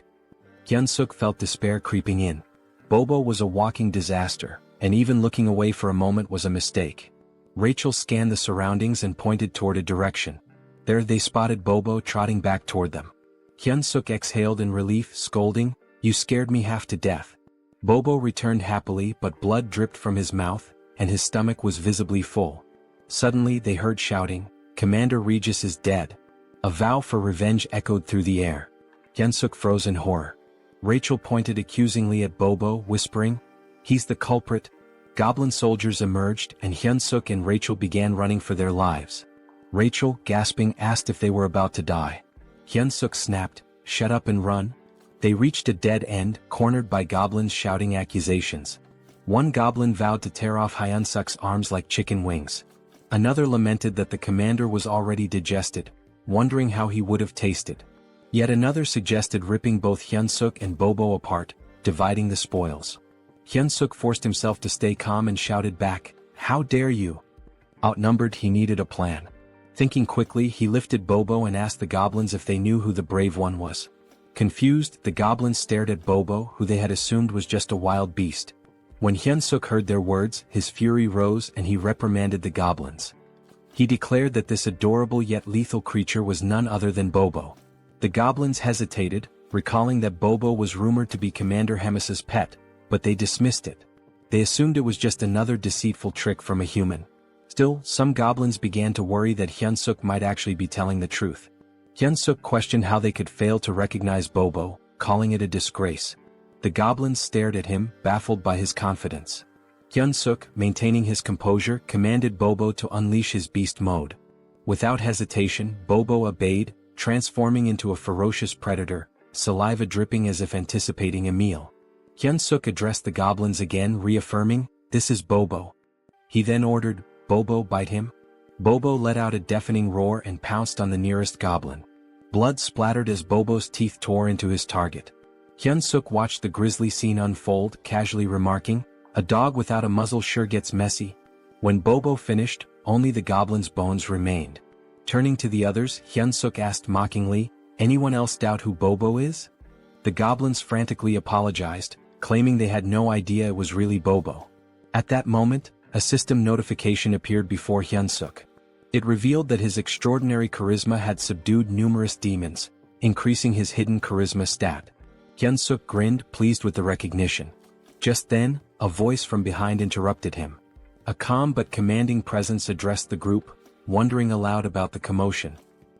Hyunseok felt despair creeping in. Bobo was a walking disaster, and even looking away for a moment was a mistake. Rachel scanned the surroundings and pointed toward a direction. There they spotted Bobo trotting back toward them. Hyunseok exhaled in relief, scolding, "You scared me half to death." Bobo returned happily, but blood dripped from his mouth, and his stomach was visibly full. Suddenly they heard shouting, "Commander Regis is dead." A vow for revenge echoed through the air. Hyunseok froze in horror. Rachel pointed accusingly at Bobo, whispering, "He's the culprit." Goblin soldiers emerged, and Hyunseok and Rachel began running for their lives. Rachel, gasping, asked if they were about to die. Hyunseok snapped, "Shut up and run." They reached a dead end, cornered by goblins shouting accusations. One goblin vowed to tear off Hyunseok's arms like chicken wings. Another lamented that the commander was already digested, wondering how he would have tasted. Yet another suggested ripping both Hyunseok and Bobo apart, dividing the spoils. Hyunseok forced himself to stay calm and shouted back, "How dare you?" Outnumbered, he needed a plan. Thinking quickly, he lifted Bobo and asked the goblins if they knew who the brave one was. Confused, the goblins stared at Bobo, who they had assumed was just a wild beast. When Hyunseok heard their words, his fury rose and he reprimanded the goblins. He declared that this adorable yet lethal creature was none other than Bobo. The goblins hesitated, recalling that Bobo was rumored to be Commander Hemis's pet, but they dismissed it. They assumed it was just another deceitful trick from a human. Still, some goblins began to worry that Hyunseok might actually be telling the truth. Hyunseok questioned how they could fail to recognize Bobo, calling it a disgrace. The goblins stared at him, baffled by his confidence. Hyunseok, maintaining his composure, commanded Bobo to unleash his beast mode. Without hesitation, Bobo obeyed, transforming into a ferocious predator, saliva dripping as if anticipating a meal. Hyunseok addressed the goblins again, reaffirming, "This is Bobo." He then ordered, "Bobo, bite him." Bobo let out a deafening roar and pounced on the nearest goblin. Blood splattered as Bobo's teeth tore into his target. Hyunseok watched the grisly scene unfold, casually remarking, "A dog without a muzzle sure gets messy." When Bobo finished, only the goblin's bones remained. Turning to the others, Hyunseok asked mockingly, "Anyone else doubt who Bobo is?" The goblins frantically apologized, claiming they had no idea it was really Bobo. At that moment, a system notification appeared before Hyunseok. It revealed that his extraordinary charisma had subdued numerous demons, increasing his hidden charisma stat. Hyunseok grinned, pleased with the recognition. Just then, a voice from behind interrupted him. A calm but commanding presence addressed the group, wondering aloud about the commotion.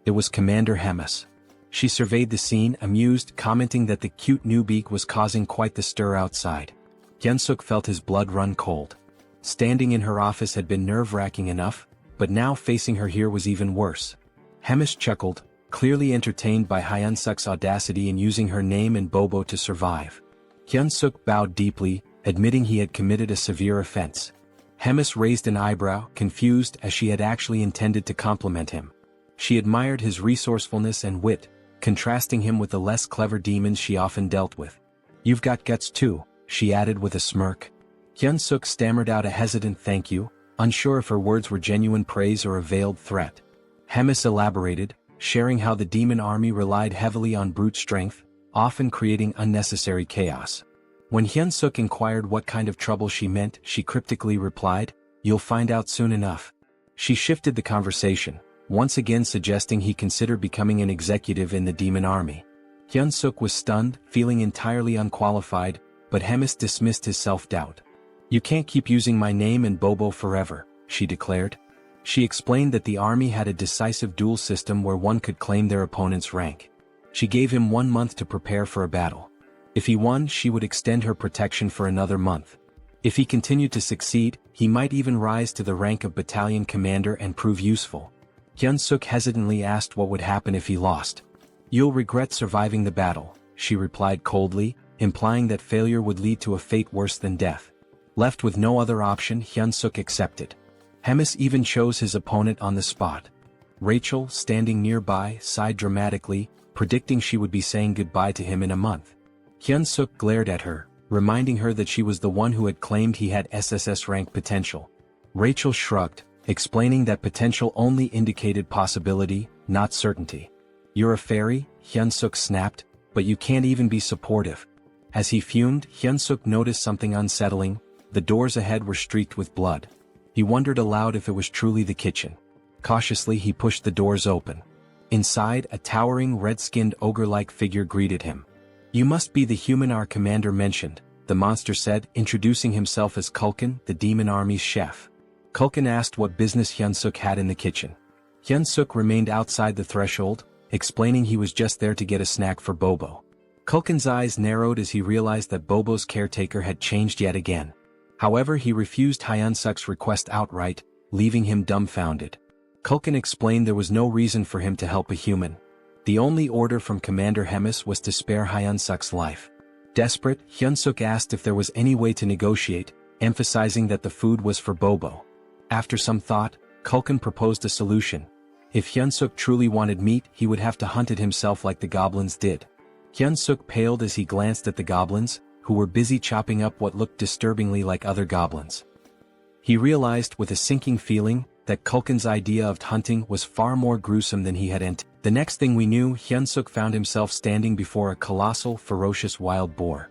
It was Commander Hemis. She surveyed the scene, amused, commenting that the cute newbie was causing quite the stir outside. Hyunseok felt his blood run cold. Standing in her office had been nerve-wracking enough, but now facing her here was even worse. Hemis chuckled, clearly entertained by Hyunseok's audacity in using her name and Bobo to survive. Hyunseok bowed deeply, admitting he had committed a severe offense. Hemis raised an eyebrow, confused, as she had actually intended to compliment him. She admired his resourcefulness and wit, contrasting him with the less clever demons she often dealt with. "You've got guts too," she added with a smirk. Hyunseok stammered out a hesitant thank you, unsure if her words were genuine praise or a veiled threat. Hemis elaborated, sharing how the demon army relied heavily on brute strength, often creating unnecessary chaos. When Hyunseok inquired what kind of trouble she meant, she cryptically replied, "You'll find out soon enough." She shifted the conversation, once again suggesting he consider becoming an executive in the demon army. Hyunseok was stunned, feeling entirely unqualified, but Hemis dismissed his self-doubt. "You can't keep using my name and Bobo forever," she declared. She explained that the army had a decisive duel system where one could claim their opponent's rank. She gave him 1 month to prepare for a battle. If he won, she would extend her protection for another month. If he continued to succeed, he might even rise to the rank of battalion commander and prove useful. Hyunseok hesitantly asked what would happen if he lost. "You'll regret surviving the battle," she replied coldly, implying that failure would lead to a fate worse than death. Left with no other option, Hyunseok accepted. Hemis even chose his opponent on the spot. Rachel, standing nearby, sighed dramatically, predicting she would be saying goodbye to him in a month. Hyunseok glared at her, reminding her that she was the one who had claimed he had SSS rank potential. Rachel shrugged, explaining that potential only indicated possibility, not certainty. "You're a fairy," Hyunseok snapped, "but you can't even be supportive." As he fumed, Hyunseok noticed something unsettling. The doors ahead were streaked with blood. He wondered aloud if it was truly the kitchen. Cautiously he pushed the doors open. Inside, a towering red-skinned ogre-like figure greeted him. "You must be the human our commander mentioned," the monster said, introducing himself as Kulkin, the demon army's chef. Kulkin asked what business Hyunseok had in the kitchen. Hyunseok remained outside the threshold, explaining he was just there to get a snack for Bobo. Kulkin's eyes narrowed as he realized that Bobo's caretaker had changed yet again. However, he refused Hyunseok's request outright, leaving him dumbfounded. Kulkin explained there was no reason for him to help a human. The only order from Commander Hemis was to spare Hyunseok's life. Desperate, Hyunseok asked if there was any way to negotiate, emphasizing that the food was for Bobo. After some thought, Kulkin proposed a solution. If Hyunseok truly wanted meat, he would have to hunt it himself like the goblins did. Hyunseok paled as he glanced at the goblins, who were busy chopping up what looked disturbingly like other goblins. He realized with a sinking feeling that Kulkin's idea of hunting was far more gruesome than he had anticipated. The next thing we knew, Hyunseok found himself standing before a colossal, ferocious wild boar.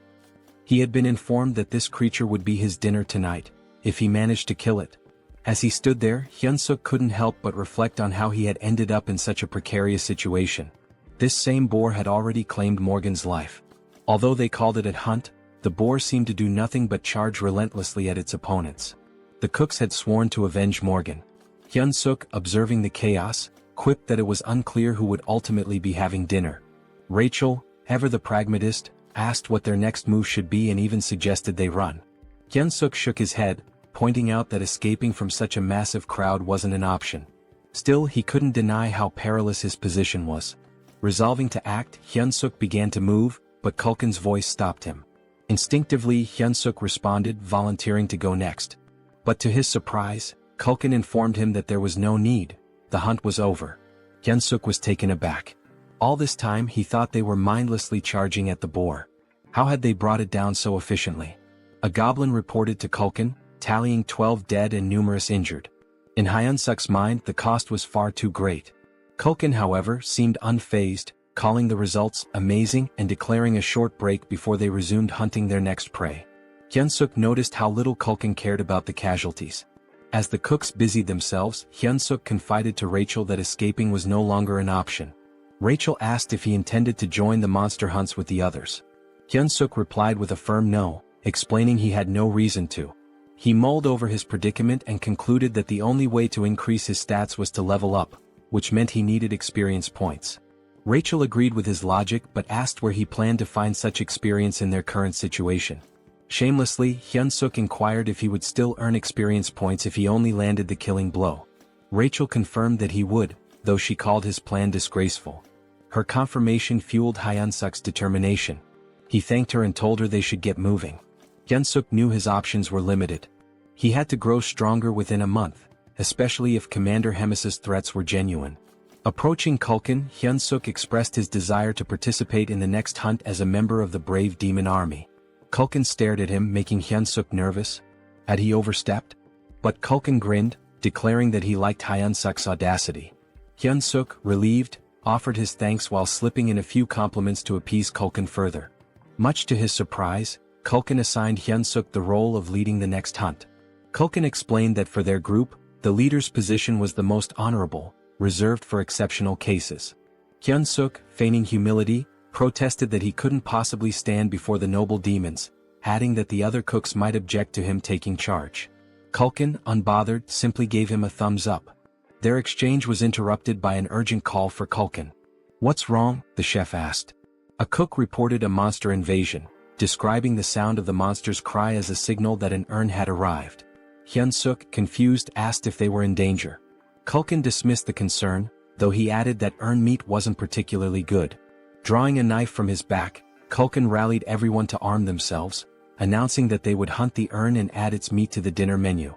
He had been informed that this creature would be his dinner tonight, if he managed to kill it. As he stood there, Hyunseok couldn't help but reflect on how he had ended up in such a precarious situation. This same boar had already claimed Morgan's life. Although they called it a hunt, the boar seemed to do nothing but charge relentlessly at its opponents. The cooks had sworn to avenge Morgan. Hyunseok, observing the chaos, quipped that it was unclear who would ultimately be having dinner. Rachel, ever the pragmatist, asked what their next move should be and even suggested they run. Hyunseok shook his head, pointing out that escaping from such a massive crowd wasn't an option. Still, he couldn't deny how perilous his position was. Resolving to act, Hyunseok began to move, but Kulkin's voice stopped him. Instinctively, Hyunseok responded, volunteering to go next. But to his surprise, Kulkin informed him that there was no need. The hunt was over. Hyunseok was taken aback. All this time he thought they were mindlessly charging at the boar. How had they brought it down so efficiently? A goblin reported to Kulkin, tallying 12 dead and numerous injured. In Hyunseok's mind, the cost was far too great. Kulkin, however, seemed unfazed, calling the results amazing and declaring a short break before they resumed hunting their next prey. Hyunseok noticed how little Kulkin cared about the casualties. As the cooks busied themselves, Hyunseok confided to Rachel that escaping was no longer an option. Rachel asked if he intended to join the monster hunts with the others. Hyunseok replied with a firm no, explaining he had no reason to. He mulled over his predicament and concluded that the only way to increase his stats was to level up, which meant he needed experience points. Rachel agreed with his logic but asked where he planned to find such experience in their current situation. Shamelessly, Hyunseok inquired if he would still earn experience points if he only landed the killing blow. Rachel confirmed that he would, though she called his plan disgraceful. Her confirmation fueled Hyunseok's determination. He thanked her and told her they should get moving. Hyunseok knew his options were limited. He had to grow stronger within a month, especially if Commander Hemis's threats were genuine. Approaching Kulkin, Hyunseok expressed his desire to participate in the next hunt as a member of the brave demon army. Kulkin stared at him, making Hyunseok nervous. Had he overstepped? But Kulkin grinned, declaring that he liked Hyunseok's audacity. Hyunseok, relieved, offered his thanks while slipping in a few compliments to appease Kulkin further. Much to his surprise, Kulkin assigned Hyunseok the role of leading the next hunt. Kulkin explained that for their group, the leader's position was the most honorable, reserved for exceptional cases. Hyunseok, feigning humility, protested that he couldn't possibly stand before the noble demons, adding that the other cooks might object to him taking charge. Kulkin, unbothered, simply gave him a thumbs up. Their exchange was interrupted by an urgent call for Kulkin. "What's wrong?" the chef asked. A cook reported a monster invasion, describing the sound of the monster's cry as a signal that an urn had arrived. Hyunseok, confused, asked if they were in danger. Culkin dismissed the concern, though he added that urn meat wasn't particularly good. Drawing a knife from his back, Culkin rallied everyone to arm themselves, announcing that they would hunt the urn and add its meat to the dinner menu.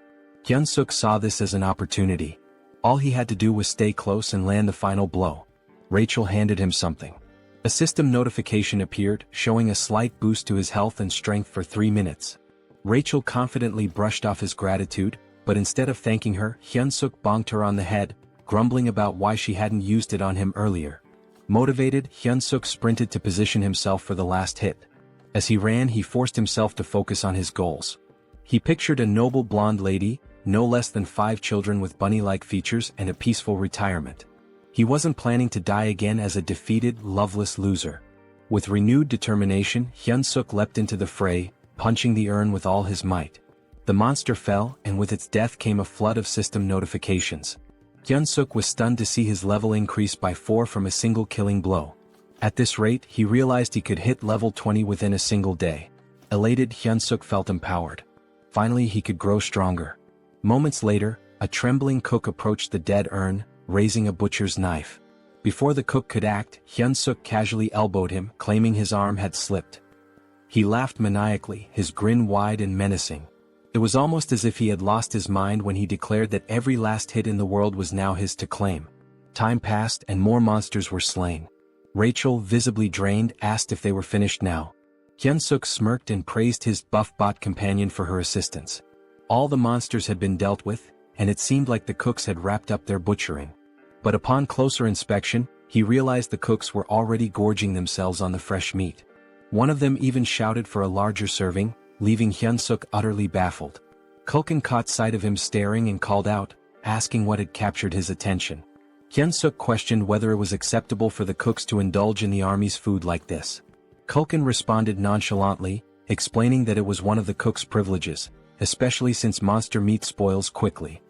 Hyunseok saw this as an opportunity. All he had to do was stay close and land the final blow. Rachel handed him something. A system notification appeared, showing a slight boost to his health and strength for 3 minutes. Rachel confidently brushed off his gratitude, but instead of thanking her, Hyunseok bonked her on the head, grumbling about why she hadn't used it on him earlier. Motivated, Hyunseok sprinted to position himself for the last hit. As he ran, he forced himself to focus on his goals. He pictured a noble blonde lady, no less than 5 children with bunny-like features and a peaceful retirement. He wasn't planning to die again as a defeated, loveless loser. With renewed determination, Hyunseok leapt into the fray, punching the urn with all his might. The monster fell, and with its death came a flood of system notifications. Hyunseok was stunned to see his level increase by 4 from a single killing blow. At this rate, he realized he could hit level 20 within a single day. Elated, Hyunseok felt empowered. Finally, he could grow stronger. Moments later, a trembling cook approached the dead urn, raising a butcher's knife. Before the cook could act, Hyunseok casually elbowed him, claiming his arm had slipped. He laughed maniacally, his grin wide and menacing. It was almost as if he had lost his mind when he declared that every last hit in the world was now his to claim. Time passed and more monsters were slain. Rachel, visibly drained, asked if they were finished now. Hyunseok smirked and praised his buff bot companion for her assistance. All the monsters had been dealt with, and it seemed like the cooks had wrapped up their butchering. But upon closer inspection, he realized the cooks were already gorging themselves on the fresh meat. One of them even shouted for a larger serving, leaving Hyunseok utterly baffled. Culkin caught sight of him staring and called out, asking what had captured his attention. Hyunseok questioned whether it was acceptable for the cooks to indulge in the army's food like this. Culkin responded nonchalantly, explaining that it was one of the cook's privileges, especially since monster meat spoils quickly.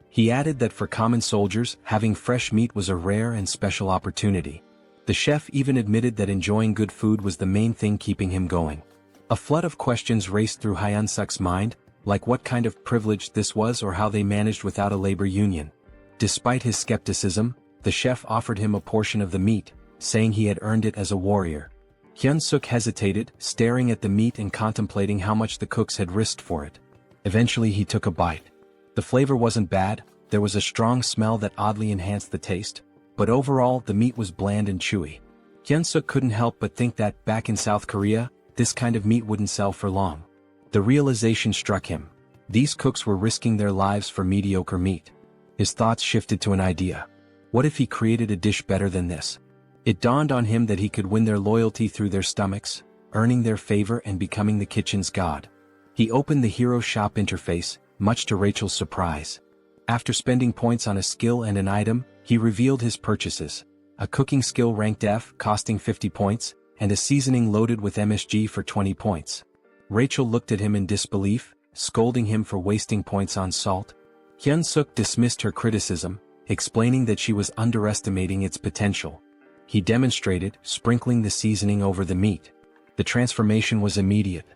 He added that for common soldiers, having fresh meat was a rare and special opportunity. The chef even admitted that enjoying good food was the main thing keeping him going. A flood of questions raced through Hyunseok's mind, like what kind of privilege this was or how they managed without a labor union. Despite his skepticism, the chef offered him a portion of the meat, saying he had earned it as a warrior. Hyunseok hesitated, staring at the meat and contemplating how much the cooks had risked for it. Eventually he took a bite. The flavor wasn't bad, there was a strong smell that oddly enhanced the taste, but overall the meat was bland and chewy. Hyunseok couldn't help but think that, back in South Korea, this kind of meat wouldn't sell for long. The realization struck him. These cooks were risking their lives for mediocre meat. His thoughts shifted to an idea. What if he created a dish better than this? It dawned on him that he could win their loyalty through their stomachs, earning their favor and becoming the kitchen's god. He opened the Hero Shop interface, much to Rachel's surprise. After spending points on a skill and an item, he revealed his purchases. A cooking skill ranked F, costing 50 points, and a seasoning loaded with MSG for 20 points. Rachel looked at him in disbelief, scolding him for wasting points on salt. Hyunseok dismissed her criticism, explaining that she was underestimating its potential. He demonstrated, sprinkling the seasoning over the meat. The transformation was immediate.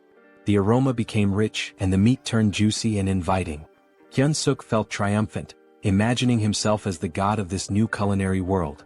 The aroma became rich and the meat turned juicy and inviting. Hyunseok felt triumphant, imagining himself as the god of this new culinary world.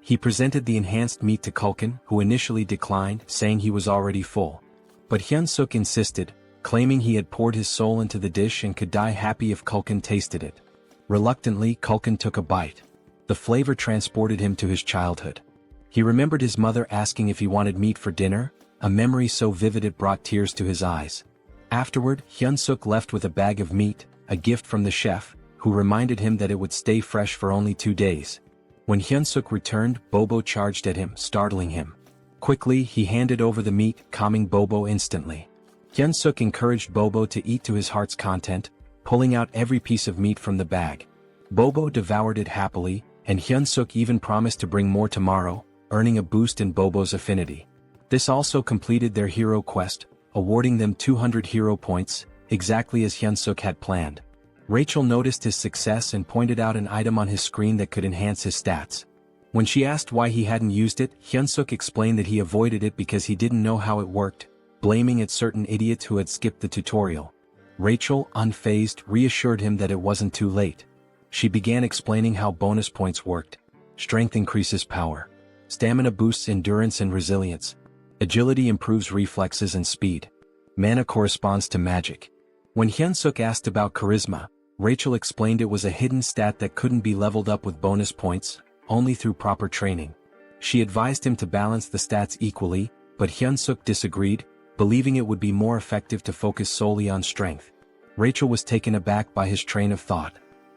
He presented the enhanced meat to Culkin, who initially declined, saying he was already full. But Hyunseok insisted, claiming he had poured his soul into the dish and could die happy if Culkin tasted it. Reluctantly, Culkin took a bite. The flavor transported him to his childhood. He remembered his mother asking if he wanted meat for dinner, a memory so vivid it brought tears to his eyes. Afterward, Hyunseok left with a bag of meat, a gift from the chef, who reminded him that it would stay fresh for only 2 days. When Hyunseok returned, Bobo charged at him, startling him. Quickly, he handed over the meat, calming Bobo instantly. Hyunseok encouraged Bobo to eat to his heart's content, pulling out every piece of meat from the bag. Bobo devoured it happily, and Hyunseok even promised to bring more tomorrow, earning a boost in Bobo's affinity. This also completed their hero quest, awarding them 200 hero points, exactly as Hyunseok had planned. Rachel noticed his success and pointed out an item on his screen that could enhance his stats. When she asked why he hadn't used it, Hyunseok explained that he avoided it because he didn't know how it worked. blaming at certain idiots who had skipped the tutorial. Rachel, unfazed, reassured him that it wasn't too late. She began explaining how bonus points worked. Strength increases power. Stamina boosts endurance and resilience. Agility improves reflexes and speed. Mana corresponds to magic. When Hyunseok asked about charisma, Rachel explained it was a hidden stat that couldn't be leveled up with bonus points, only through proper training. She advised him to balance the stats equally, but Hyunseok disagreed, believing it would be more effective to focus solely on strength. Rachel was taken aback by his train of thought.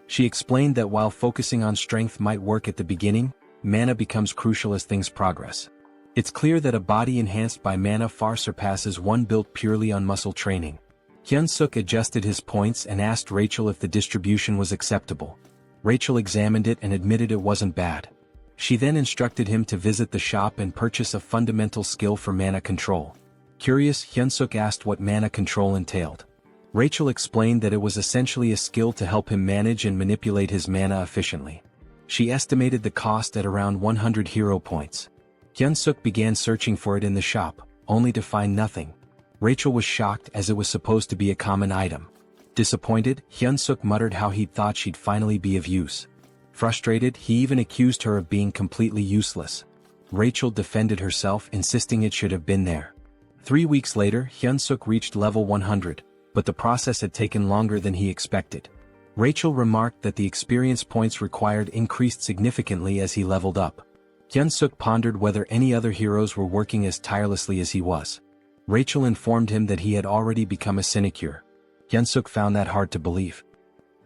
She explained that while focusing on strength might work at the beginning, mana becomes crucial as things progress. It's clear that a body enhanced by mana far surpasses one built purely on muscle training. Hyunseok adjusted his points and asked Rachel if the distribution was acceptable. Rachel examined it and admitted it wasn't bad. She then instructed him to visit the shop and purchase a fundamental skill for mana control. Curious, Hyunseok asked what mana control entailed. Rachel explained that it was essentially a skill to help him manage and manipulate his mana efficiently. She estimated the cost at around 100 hero points. Hyunseok began searching for it in the shop, only to find nothing. Rachel was shocked as it was supposed to be a common item. Disappointed, Hyunseok muttered how he'd thought she'd finally be of use. Frustrated, he even accused her of being completely useless. Rachel defended herself, insisting it should have been there. 3 weeks later, Hyunseok reached level 100. But the process had taken longer than he expected. Rachel remarked that the experience points required increased significantly as he leveled up. Hyunseok pondered whether any other heroes were working as tirelessly as he was. Rachel informed him that he had already become a sinecure. Hyunseok found that hard to believe.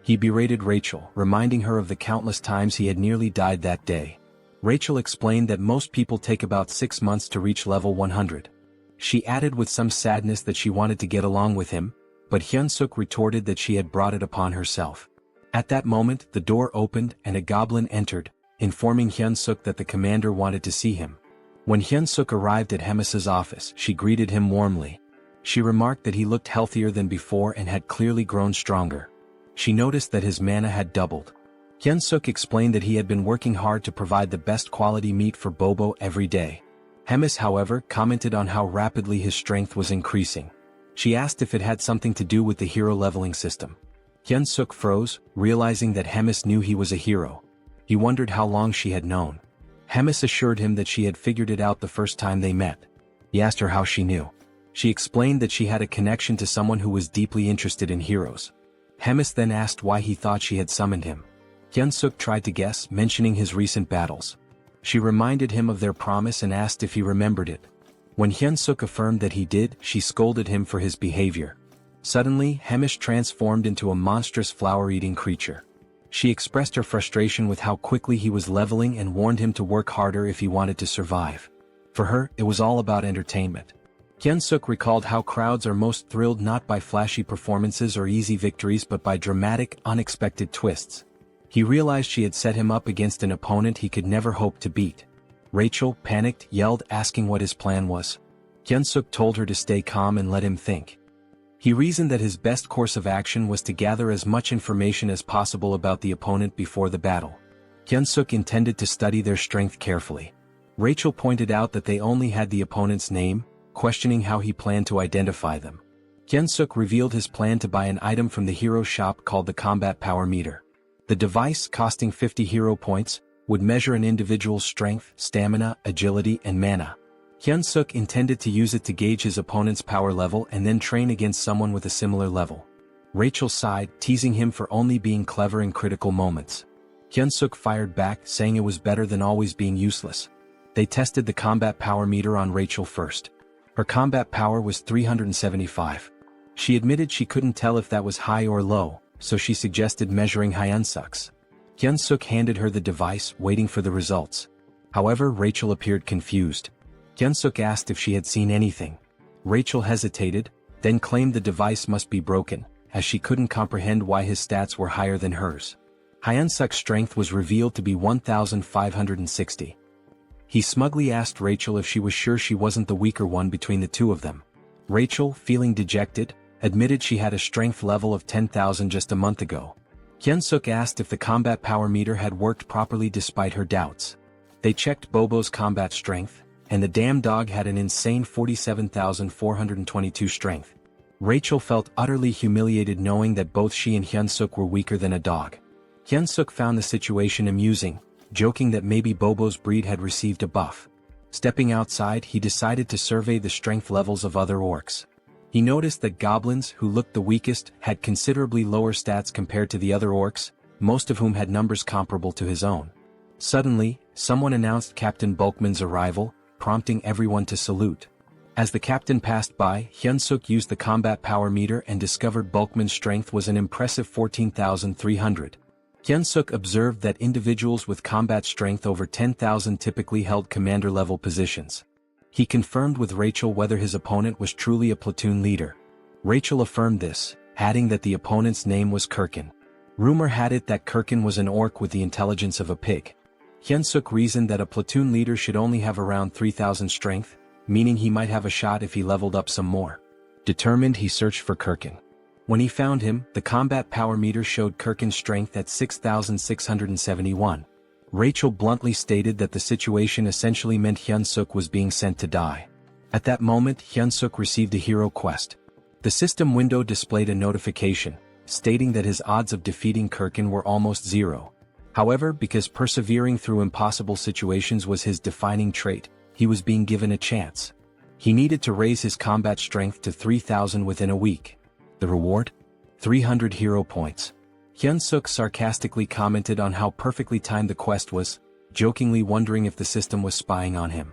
He berated Rachel, reminding her of the countless times he had nearly died that day. Rachel explained that most people take about 6 months to reach level 100. She added with some sadness that she wanted to get along with him, but Hyunseok retorted that she had brought it upon herself. At that moment, the door opened and a goblin entered, informing Hyunseok that the commander wanted to see him. When Hyunseok arrived at Hemis's office, she greeted him warmly. She remarked that he looked healthier than before and had clearly grown stronger. She noticed that his mana had doubled. Hyunseok explained that he had been working hard to provide the best quality meat for Bobo every day. Hemis, however, commented on how rapidly his strength was increasing. She asked if it had something to do with the hero leveling system. Hyunseok froze, realizing that Hemis knew he was a hero. He wondered how long she had known. Hemis assured him that she had figured it out the first time they met. He asked her how she knew. She explained that she had a connection to someone who was deeply interested in heroes. Hemis then asked why he thought she had summoned him. Hyunseok tried to guess, mentioning his recent battles. She reminded him of their promise and asked if he remembered it. When Hyunseok affirmed that he did, she scolded him for his behavior. Suddenly, Hemis transformed into a monstrous flower-eating creature. She expressed her frustration with how quickly he was leveling and warned him to work harder if he wanted to survive. For her, it was all about entertainment. Hyunseok recalled how crowds are most thrilled not by flashy performances or easy victories but by dramatic, unexpected twists. He realized she had set him up against an opponent he could never hope to beat. Rachel, panicked, yelled, asking what his plan was. Hyunseok told her to stay calm and let him think. He reasoned that his best course of action was to gather as much information as possible about the opponent before the battle. Hyunseok intended to study their strength carefully. Rachel pointed out that they only had the opponent's name, questioning how he planned to identify them. Hyunseok revealed his plan to buy an item from the hero shop called the Combat Power Meter. The device, costing 50 hero points, would measure an individual's strength, stamina, agility, and mana. Hyunseok intended to use it to gauge his opponent's power level and then train against someone with a similar level. Rachel sighed, teasing him for only being clever in critical moments. Hyunseok fired back, saying it was better than always being useless. They tested the combat power meter on Rachel first. Her combat power was 375. She admitted she couldn't tell if that was high or low, so she suggested measuring Hyunseok's. Hyunseok handed her the device, waiting for the results. However, Rachel appeared confused. Hyunseok asked if she had seen anything. Rachel hesitated, then claimed the device must be broken, as she couldn't comprehend why his stats were higher than hers. Hyunseok's strength was revealed to be 1,560. He smugly asked Rachel if she was sure she wasn't the weaker one between the two of them. Rachel, feeling dejected, admitted she had a strength level of 10,000 just a month ago. Hyunseok asked if the combat power meter had worked properly despite her doubts. They checked Bobo's combat strength, and the damn dog had an insane 47,422 strength. Rachel felt utterly humiliated knowing that both she and Hyunseok were weaker than a dog. Hyunseok found the situation amusing, joking that maybe Bobo's breed had received a buff. Stepping outside, he decided to survey the strength levels of other orcs. He noticed that goblins, who looked the weakest, had considerably lower stats compared to the other orcs, most of whom had numbers comparable to his own. Suddenly, someone announced Captain Bulkman's arrival, prompting everyone to salute. As the captain passed by, Hyunseok used the combat power meter and discovered Bulkman's strength was an impressive 14,300. Hyunseok observed that individuals with combat strength over 10,000 typically held commander-level positions. He confirmed with Rachel whether his opponent was truly a platoon leader. Rachel affirmed this, adding that the opponent's name was Kirkin. Rumor had it that Kirkin was an orc with the intelligence of a pig. Hyunseok reasoned that a platoon leader should only have around 3,000 strength, meaning he might have a shot if he leveled up some more. Determined, he searched for Kirkin. When he found him, the combat power meter showed Kirkin's strength at 6,671. Rachel bluntly stated that the situation essentially meant Hyunseok was being sent to die. At that moment, Hyunseok received a hero quest. The system window displayed a notification, stating that his odds of defeating Kirkin were almost zero. However, because persevering through impossible situations was his defining trait, he was being given a chance. He needed to raise his combat strength to 3,000 within a week. The reward? 300 hero points. Hyunseok sarcastically commented on how perfectly timed the quest was, jokingly wondering if the system was spying on him.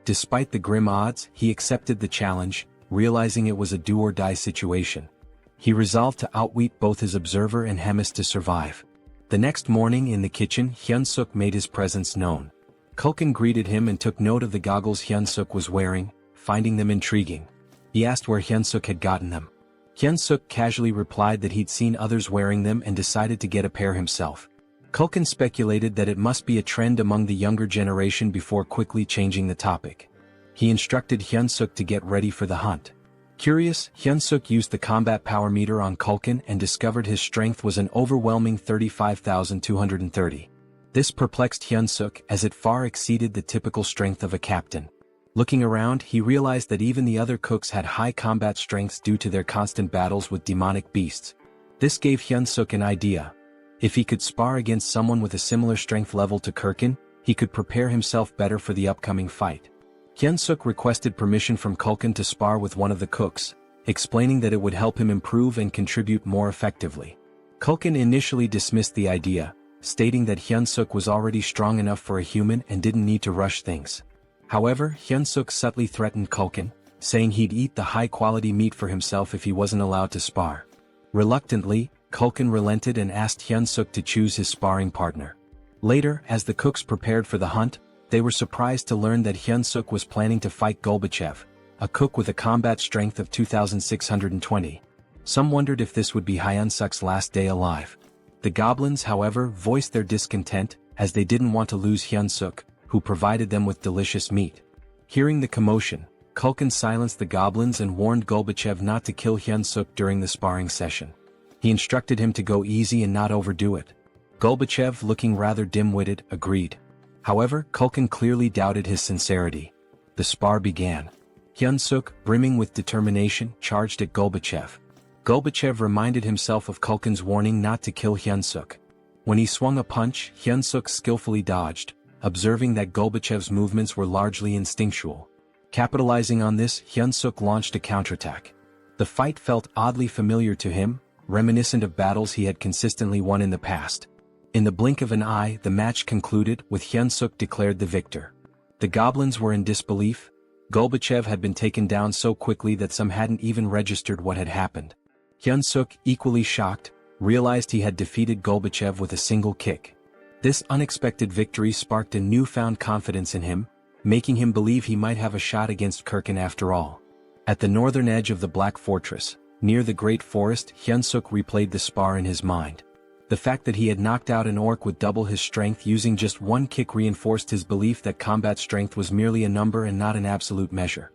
Despite the grim odds, he accepted the challenge, realizing it was a do-or-die situation. He resolved to outwit both his observer and Hemis to survive. The next morning in the kitchen, Hyunseok made his presence known. Kulkin greeted him and took note of the goggles Hyunseok was wearing, finding them intriguing. He asked where Hyunseok had gotten them. Hyunseok casually replied that he'd seen others wearing them and decided to get a pair himself. Kulkin speculated that it must be a trend among the younger generation before quickly changing the topic. He instructed Hyunseok to get ready for the hunt. Curious, Hyunseok used the combat power meter on Kulkin and discovered his strength was an overwhelming 35,230. This perplexed Hyunseok as it far exceeded the typical strength of a captain. Looking around, he realized that even the other cooks had high combat strengths due to their constant battles with demonic beasts. This gave Hyunseok an idea. If he could spar against someone with a similar strength level to Kirkin, he could prepare himself better for the upcoming fight. Hyunseok requested permission from Kulkin to spar with one of the cooks, explaining that it would help him improve and contribute more effectively. Kulkin initially dismissed the idea, stating that Hyunseok was already strong enough for a human and didn't need to rush things. However, Hyunseok subtly threatened Kulkin, saying he'd eat the high-quality meat for himself if he wasn't allowed to spar. Reluctantly, Kulkin relented and asked Hyunseok to choose his sparring partner. Later, as the cooks prepared for the hunt, they were surprised to learn that Hyunseok was planning to fight Golbachev, a cook with a combat strength of 2,620. Some wondered if this would be Hyunseok's last day alive. The goblins, however, voiced their discontent, as they didn't want to lose Hyunseok, who provided them with delicious meat. Hearing the commotion, Kulkin silenced the goblins and warned Golbachev not to kill Hyunseok during the sparring session. He instructed him to go easy and not overdo it. Golbachev, looking rather dim-witted, agreed. However, Kulkin clearly doubted his sincerity. The spar began. Hyunseok, brimming with determination, charged at Golbachev. Golbachev reminded himself of Kulkin's warning not to kill Hyunseok. When he swung a punch, Hyunseok skillfully dodged, observing that Golbachev's movements were largely instinctual. Capitalizing on this, Hyunseok launched a counterattack. The fight felt oddly familiar to him, reminiscent of battles he had consistently won in the past. In the blink of an eye, the match concluded, with Hyunseok declared the victor. The goblins were in disbelief. Golbachev had been taken down so quickly that some hadn't even registered what had happened. Hyunseok, equally shocked, realized he had defeated Golbachev with a single kick. This unexpected victory sparked a newfound confidence in him, making him believe he might have a shot against Kirkin after all. At the northern edge of the Black Fortress, near the Great Forest, Hyunseok replayed the spar in his mind. The fact that he had knocked out an orc with double his strength using just one kick reinforced his belief that combat strength was merely a number and not an absolute measure.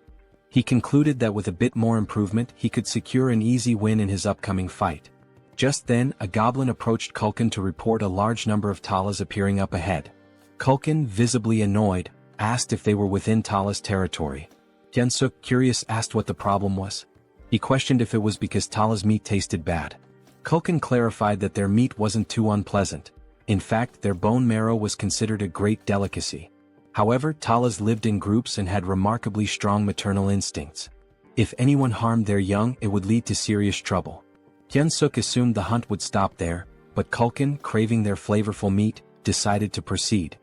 He concluded that with a bit more improvement he could secure an easy win in his upcoming fight. Just then, a goblin approached Kulkin to report a large number of Talas appearing up ahead. Kulkin, visibly annoyed, asked if they were within Tala's territory. Hyunseok, curious, asked what the problem was. He questioned if it was because Tala's meat tasted bad. Culkin clarified that their meat wasn't too unpleasant. In fact, their bone marrow was considered a great delicacy. However, Talas lived in groups and had remarkably strong maternal instincts. If anyone harmed their young, it would lead to serious trouble. Hyunseok assumed the hunt would stop there, but Culkin, craving their flavorful meat, decided to proceed.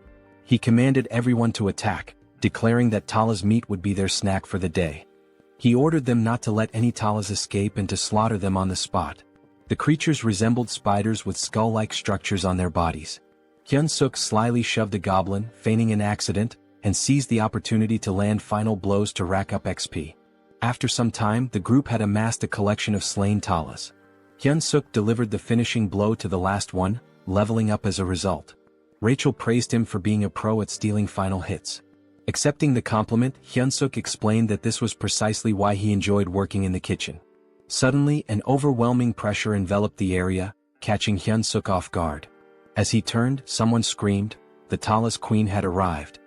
He commanded everyone to attack, declaring that Tala's meat would be their snack for the day. He ordered them not to let any Talas escape and to slaughter them on the spot. The creatures resembled spiders with skull-like structures on their bodies. Hyunseok slyly shoved a goblin, feigning an accident, and seized the opportunity to land final blows to rack up XP. After some time, the group had amassed a collection of slain Talas. Hyunseok delivered the finishing blow to the last one, leveling up as a result. Rachel praised him for being a pro at stealing final hits. Accepting the compliment, Hyunseok explained that this was precisely why he enjoyed working in the kitchen. Suddenly, an overwhelming pressure enveloped the area, catching Hyunseok off guard. As he turned, someone screamed. The Talas queen had arrived.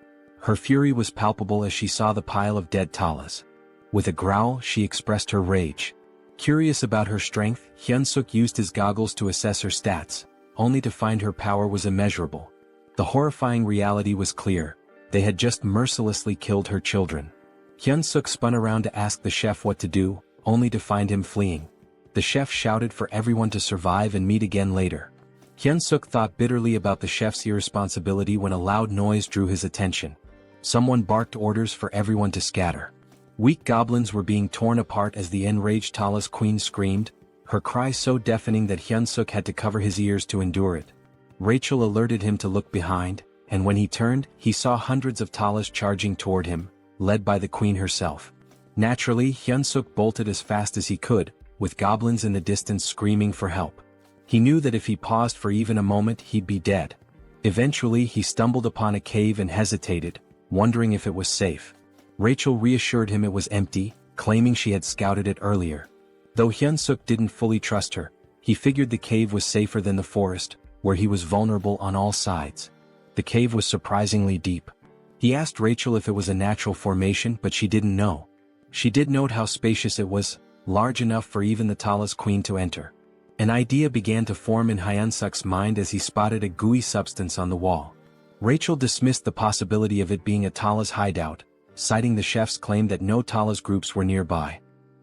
Her fury was palpable as she saw the pile of dead Talas. With a growl, she expressed her rage. Curious about her strength, Hyunseok used his goggles to assess her stats, only to find her power was immeasurable. The horrifying reality was clear. They had just mercilessly killed her children. Hyunseok spun around to ask the chef what to do, only to find him fleeing. The chef shouted for everyone to survive and meet again later. Hyunseok thought bitterly about the chef's irresponsibility when a loud noise drew his attention. Someone barked orders for everyone to scatter. Weak goblins were being torn apart as the enraged Talas queen screamed, her cry so deafening that Hyunseok had to cover his ears to endure it. Rachel alerted him to look behind, and when he turned, he saw hundreds of Talas charging toward him, led by the queen herself. Naturally, Hyunseok bolted as fast as he could, with goblins in the distance screaming for help. He knew that if he paused for even a moment he'd be dead. Eventually he stumbled upon a cave and hesitated, wondering if it was safe. Rachel reassured him it was empty, claiming she had scouted it earlier. Though Hyunseok didn't fully trust her, he figured the cave was safer than the forest, where he was vulnerable on all sides. The cave was surprisingly deep. He asked Rachel if it was a natural formation, but she didn't know. She did note how spacious it was, large enough for even the Talas queen to enter. An idea began to form in Hyunseok's mind as he spotted a gooey substance on the wall. Rachel dismissed the possibility of it being a Talas hideout, citing the chef's claim that no Talas groups were nearby.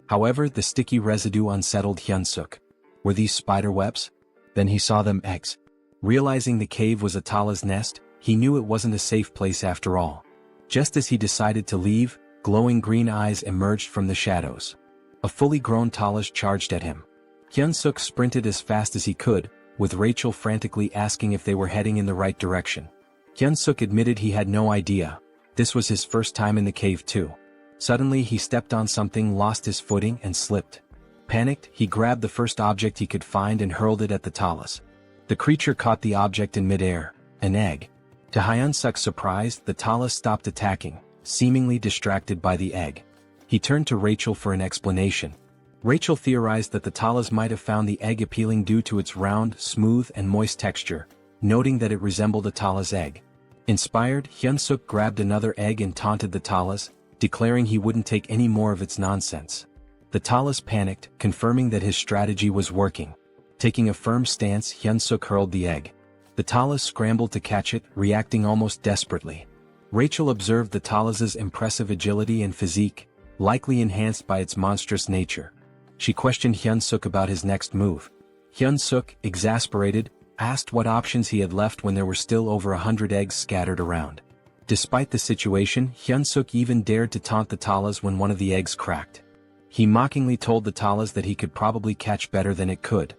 However, the sticky residue unsettled Hyunseok. Were these spider webs? Then he saw them eggs. Realizing the cave was a Talas nest, he knew it wasn't a safe place after all. Just as he decided to leave, glowing green eyes emerged from the shadows. A fully grown Talas charged at him. Hyunseok sprinted as fast as he could, with Rachel frantically asking if they were heading in the right direction. Hyunseok admitted he had no idea. This was his first time in the cave too. Suddenly he stepped on something, lost his footing and slipped. Panicked, he grabbed the first object he could find and hurled it at the Talas. The creature caught the object in midair, an egg. To Hyunseok's surprise, the Talas stopped attacking, seemingly distracted by the egg. He turned to Rachel for an explanation. Rachel theorized that the Talas might have found the egg appealing due to its round, smooth and moist texture, noting that it resembled a Talas egg. Inspired, Hyunseok grabbed another egg and taunted the Talas, declaring he wouldn't take any more of its nonsense. The Talas panicked, confirming that his strategy was working. Taking a firm stance, Hyunseok hurled the egg. The Talas scrambled to catch it, reacting almost desperately. Rachel observed the Talas's impressive agility and physique, likely enhanced by its monstrous nature. She questioned Hyunseok about his next move. Hyunseok, exasperated, asked what options he had left when there were still over 100 eggs scattered around. Despite the situation, Hyunseok even dared to taunt the Talas when one of the eggs cracked. He mockingly told the Talas that he could probably catch better than it could.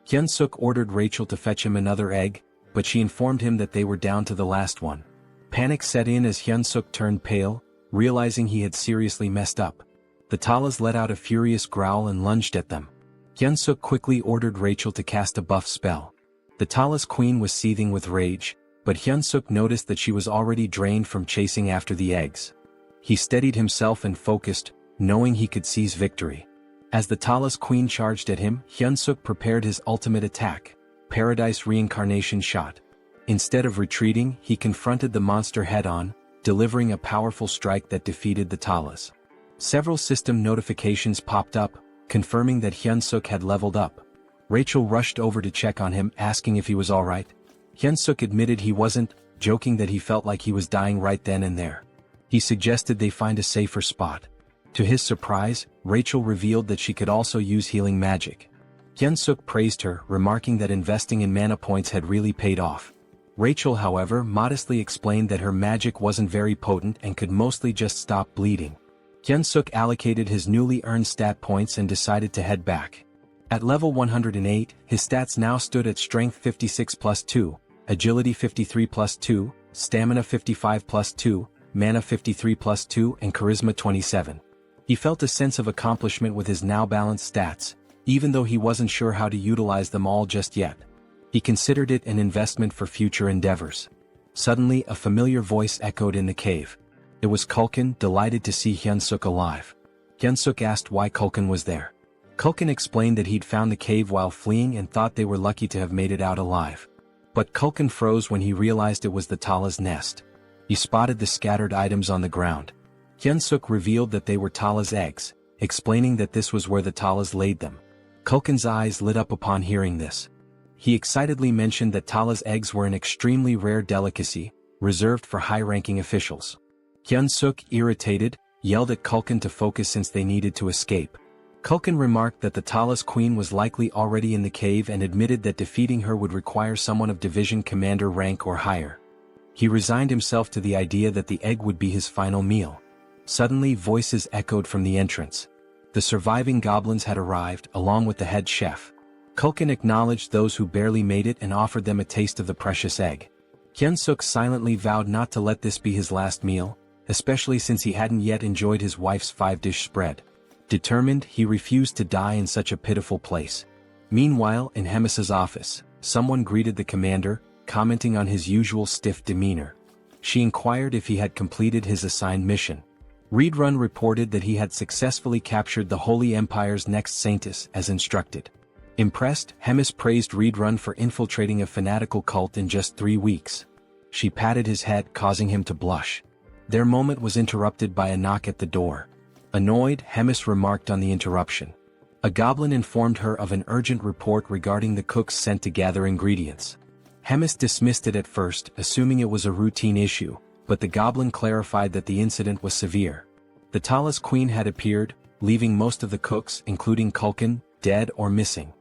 Hyunseok ordered Rachel to fetch him another egg, but she informed him that they were down to the last one. Panic set in as Hyunseok turned pale, realizing he had seriously messed up. The Talas let out a furious growl and lunged at them. Hyunseok quickly ordered Rachel to cast a buff spell. The Talas queen was seething with rage, but Hyunseok noticed that she was already drained from chasing after the eggs. He steadied himself and focused, knowing he could seize victory. As the Talas queen charged at him, Hyunseok prepared his ultimate attack, Paradise Reincarnation shot. Instead of retreating, he confronted the monster head-on, delivering a powerful strike that defeated the Talas. Several system notifications popped up, confirming that Hyunseok had leveled up. Rachel rushed over to check on him, asking if he was alright. Hyunseok admitted he wasn't, joking that he felt like he was dying right then and there. He suggested they find a safer spot. To his surprise, Rachel revealed that she could also use healing magic. Hyunseok praised her, remarking that investing in mana points had really paid off. Rachel, however, modestly explained that her magic wasn't very potent and could mostly just stop bleeding. Hyunseok allocated his newly earned stat points and decided to head back. At level 108, his stats now stood at Strength 56 plus 2, Agility 53 plus 2, Stamina 55 plus 2, Mana 53 plus 2 and Charisma 27. He felt a sense of accomplishment with his now balanced stats, even though he wasn't sure how to utilize them all just yet. He considered it an investment for future endeavors. Suddenly a familiar voice echoed in the cave. It was Kulkin, delighted to see Hyunseok alive. Hyunseok asked why Kulkin was there. Kulkin explained that he'd found the cave while fleeing and thought they were lucky to have made it out alive. But Kulkin froze when he realized it was the Tala's nest. He spotted the scattered items on the ground. Hyunseok revealed that they were Tala's eggs, explaining that this was where the Talas laid them. Kulkin's eyes lit up upon hearing this. He excitedly mentioned that Tala's eggs were an extremely rare delicacy, reserved for high-ranking officials. Hyunseok, irritated, yelled at Kulkin to focus since they needed to escape. Kulkin remarked that the Tala's queen was likely already in the cave and admitted that defeating her would require someone of division commander rank or higher. He resigned himself to the idea that the egg would be his final meal. Suddenly voices echoed from the entrance. The surviving goblins had arrived, along with the head chef. Kulkin acknowledged those who barely made it and offered them a taste of the precious egg. Hyunseok silently vowed not to let this be his last meal, especially since he hadn't yet enjoyed his wife's 5-dish spread. Determined, he refused to die in such a pitiful place. Meanwhile, in Hemis's office, someone greeted the commander, commenting on his usual stiff demeanor. She inquired if he had completed his assigned mission. Readrun reported that he had successfully captured the Holy Empire's next saintess as instructed. Impressed, Hemis praised Readrun for infiltrating a fanatical cult in just 3 weeks. She patted his head, causing him to blush. Their moment was interrupted by a knock at the door. Annoyed, Hemis remarked on the interruption. A goblin informed her of an urgent report regarding the cooks sent to gather ingredients. Hemis dismissed it at first, assuming it was a routine issue, but the goblin clarified that the incident was severe. The Tala's queen had appeared, leaving most of the cooks, including Kulkin, dead or missing.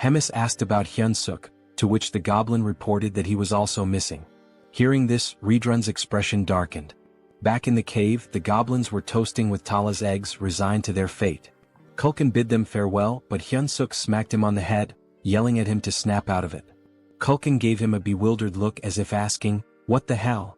Hemis asked about Hyunseok, to which the goblin reported that he was also missing. Hearing this, Readrun's expression darkened. Back in the cave, the goblins were toasting with Tala's eggs, resigned to their fate. Kulkin bid them farewell, but Hyunseok smacked him on the head, yelling at him to snap out of it. Kulkin gave him a bewildered look as if asking, "What the hell?"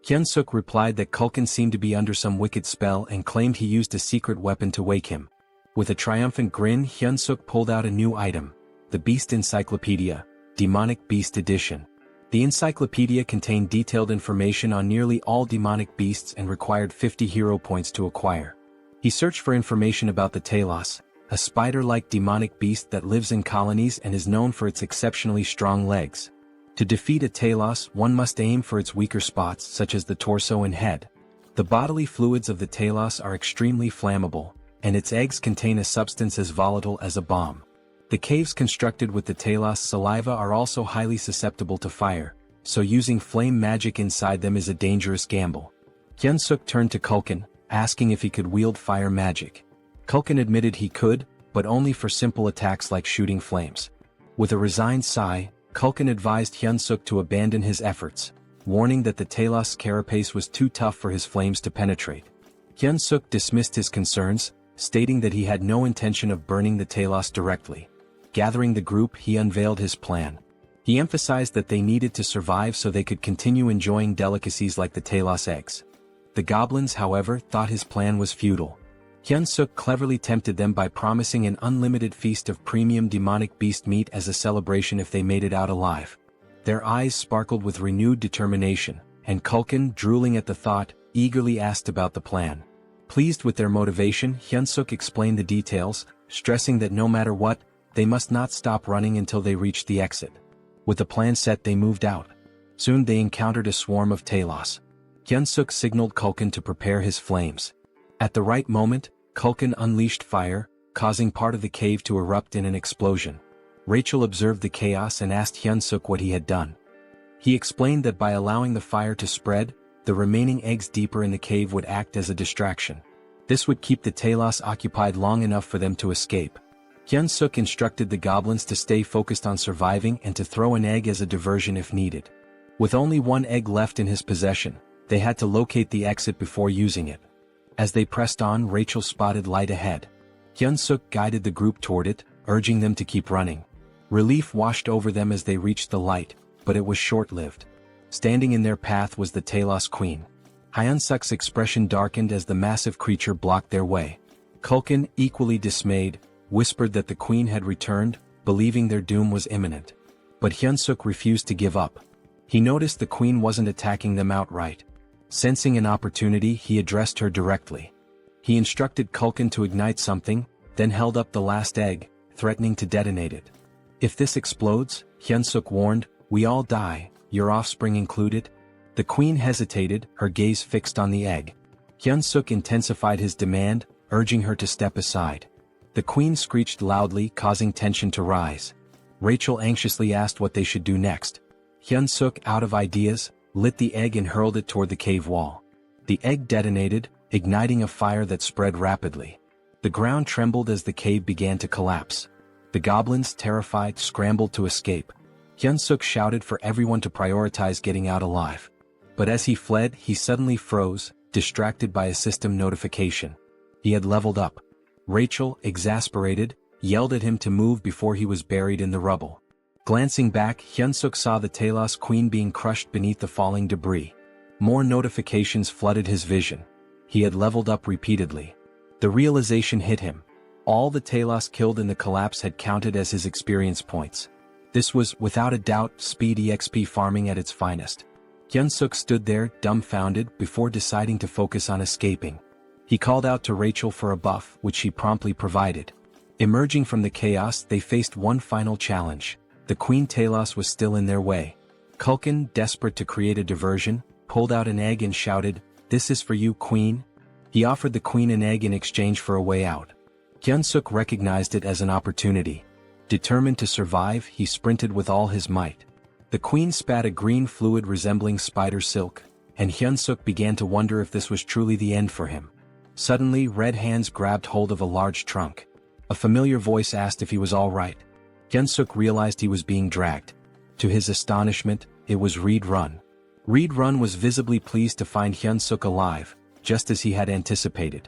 Hyunseok replied that Kulkin seemed to be under some wicked spell and claimed he used a secret weapon to wake him. With a triumphant grin, Hyunseok pulled out a new item, the Beast Encyclopedia, Demonic Beast Edition. The encyclopedia contained detailed information on nearly all demonic beasts and required 50 hero points to acquire. He searched for information about the Talos, a spider-like demonic beast that lives in colonies and is known for its exceptionally strong legs. To defeat a Talos, one must aim for its weaker spots such as the torso and head. The bodily fluids of the Talos are extremely flammable, and its eggs contain a substance as volatile as a bomb. The caves constructed with the Talos saliva are also highly susceptible to fire, so using flame magic inside them is a dangerous gamble. Hyunseok turned to Kulkin, asking if he could wield fire magic. Kulkin admitted he could, but only for simple attacks like shooting flames. With a resigned sigh, Kulkin advised Hyunseok to abandon his efforts, warning that the Talos carapace was too tough for his flames to penetrate. Hyunseok dismissed his concerns, stating that he had no intention of burning the Talos directly. Gathering the group, he unveiled his plan. He emphasized that they needed to survive so they could continue enjoying delicacies like the Talos eggs. The goblins, however, thought his plan was futile. Hyunseok cleverly tempted them by promising an unlimited feast of premium demonic beast meat as a celebration if they made it out alive. Their eyes sparkled with renewed determination, and Kulkin, drooling at the thought, eagerly asked about the plan. Pleased with their motivation, Hyunseok explained the details, stressing that no matter what, they must not stop running until they reached the exit. With the plan set, they moved out. Soon they encountered a swarm of Talos. Hyunsuk signaled Culkin to prepare his flames. At the right moment, Culkin unleashed fire, causing part of the cave to erupt in an explosion. Rachel observed the chaos and asked Hyunsuk what he had done. He explained that by allowing the fire to spread, the remaining eggs deeper in the cave would act as a distraction. This would keep the Talos occupied long enough for them to escape. Hyunsuk instructed the goblins to stay focused on surviving and to throw an egg as a diversion if needed. With only one egg left in his possession, they had to locate the exit before using it. As they pressed on, Rachel spotted light ahead. Hyunsuk guided the group toward it, urging them to keep running. Relief washed over them as they reached the light, but it was short-lived. Standing in their path was the Talos Queen. Hyunsuk's expression darkened as the massive creature blocked their way. Culkin, equally dismayed, whispered that the Queen had returned, believing their doom was imminent. But Hyunsuk refused to give up. He noticed the Queen wasn't attacking them outright. Sensing an opportunity, he addressed her directly. He instructed Culkin to ignite something, then held up the last egg, threatening to detonate it. If this explodes, Hyunsuk warned, we all die, your offspring included. The Queen hesitated, her gaze fixed on the egg. Hyunsuk intensified his demand, urging her to step aside. The Queen screeched loudly, causing tension to rise. Rachel anxiously asked what they should do next. Hyunsuk, out of ideas, lit the egg and hurled it toward the cave wall. The egg detonated, igniting a fire that spread rapidly. The ground trembled as the cave began to collapse. The goblins, terrified, scrambled to escape. Hyunsuk shouted for everyone to prioritize getting out alive. But as he fled, he suddenly froze, distracted by a system notification. He had leveled up. Rachel, exasperated, yelled at him to move before he was buried in the rubble. Glancing back, Hyunsuk saw the Talos Queen being crushed beneath the falling debris. More notifications flooded his vision. He had leveled up repeatedly. The realization hit him. All the Talos killed in the collapse had counted as his experience points. This was, without a doubt, speed EXP farming at its finest. Hyunsuk stood there, dumbfounded, before deciding to focus on escaping. He called out to Rachel for a buff, which she promptly provided. Emerging from the chaos, they faced one final challenge. The Queen Talos was still in their way. Culkin, desperate to create a diversion, pulled out an egg and shouted, "This is for you, Queen." He offered the Queen an egg in exchange for a way out. Hyunsuk recognized it as an opportunity. Determined to survive, he sprinted with all his might. The Queen spat a green fluid resembling spider silk, and Hyunsuk began to wonder if this was truly the end for him. Suddenly, red hands grabbed hold of a large trunk. A familiar voice asked if he was all right. Hyunsuk realized he was being dragged. To his astonishment, it was Reed Run. Reed Run was visibly pleased to find Hyunsuk alive, just as he had anticipated.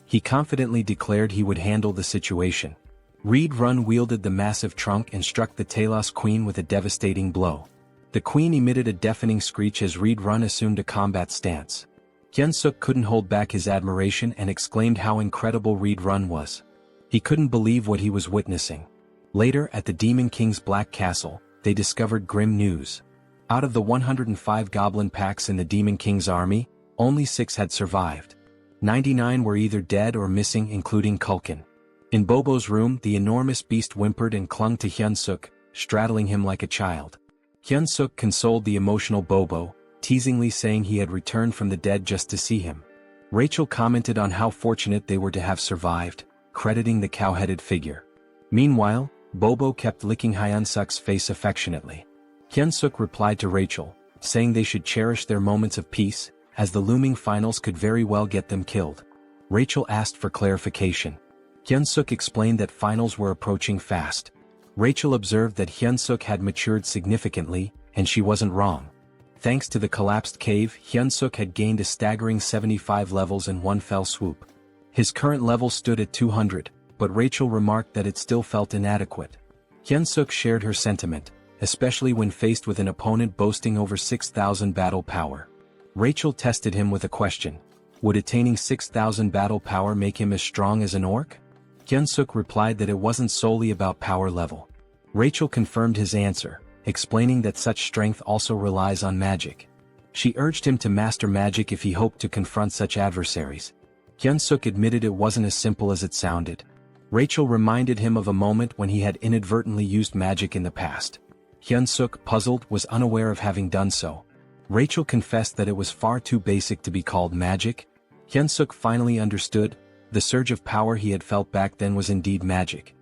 He confidently declared he would handle the situation. Reed Run wielded the massive trunk and struck the Talos Queen with a devastating blow. The Queen emitted a deafening screech as Reed Run assumed a combat stance. Hyunsuk couldn't hold back his admiration and exclaimed how incredible Reed Run was. He couldn't believe what he was witnessing. Later, at the Demon King's Black Castle, they discovered grim news. Out of the 105 goblin packs in the Demon King's army, only 6 had survived. 99 were either dead or missing, including Culkin. In Bobo's room, the enormous beast whimpered and clung to Hyunsuk, straddling him like a child. Hyunsuk consoled the emotional Bobo, teasingly saying he had returned from the dead just to see him. Rachel commented on how fortunate they were to have survived, crediting the cow-headed figure. Meanwhile, Bobo kept licking Hyunsuk's face affectionately. Hyunsuk replied to Rachel, saying they should cherish their moments of peace, as the looming finals could very well get them killed. Rachel asked for clarification. Hyunsuk explained that finals were approaching fast. Rachel observed that Hyunsuk had matured significantly, and she wasn't wrong. Thanks to the collapsed cave, Hyunsuk had gained a staggering 75 levels in one fell swoop. His current level stood at 200, but Rachel remarked that it still felt inadequate. Hyunsuk shared her sentiment, especially when faced with an opponent boasting over 6,000 battle power. Rachel tested him with a question. Would attaining 6,000 battle power make him as strong as an orc? Hyunsuk replied that it wasn't solely about power level. Rachel confirmed his answer, explaining that such strength also relies on magic. She urged him to master magic if he hoped to confront such adversaries. Hyunsuk admitted it wasn't as simple as it sounded. Rachel reminded him of a moment when he had inadvertently used magic in the past. Hyunsuk, puzzled, was unaware of having done so. Rachel confessed that it was far too basic to be called magic. Hyunseok finally understood. The surge of power he had felt back then was indeed magic.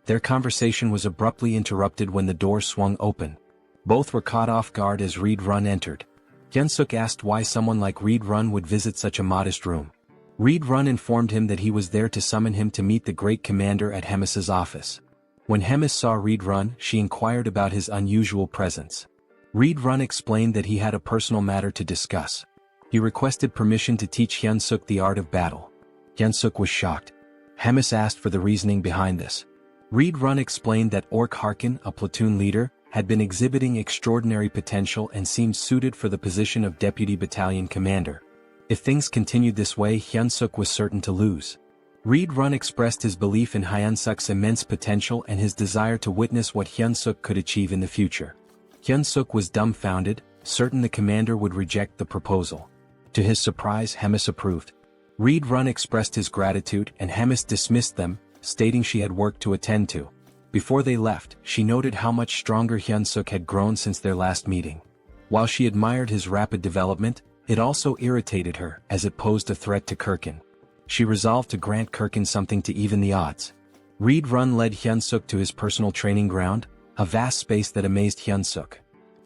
Their conversation was abruptly interrupted when the door swung open. Both were caught off guard as Reed Run entered. Hyunseok asked why someone like Reed Run would visit such a modest room. Reed Run informed him that he was there to summon him to meet the great commander at Hemis's office. When Hemis saw Reed Run, she inquired about his unusual presence. Reed Run explained that he had a personal matter to discuss. He requested permission to teach Hyunseok the art of battle. Hyunseok was shocked. Hemis asked for the reasoning behind this. Reed Run explained that Ork Harkin, a platoon leader, had been exhibiting extraordinary potential and seemed suited for the position of deputy battalion commander. If things continued this way, Hyunseok was certain to lose. Reed Run expressed his belief in Hyunseok's immense potential and his desire to witness what Hyunseok could achieve in the future. Hyunseok was dumbfounded, certain the commander would reject the proposal. To his surprise, Hemis approved. Reed Run expressed his gratitude and Hemis dismissed them, stating she had work to attend to. Before they left, she noted how much stronger Hyunseok had grown since their last meeting. While she admired his rapid development, it also irritated her as it posed a threat to Kirkin. She resolved to grant Kirkin something to even the odds. Reed Run led Hyunseok to his personal training ground, a vast space that amazed Hyunseok.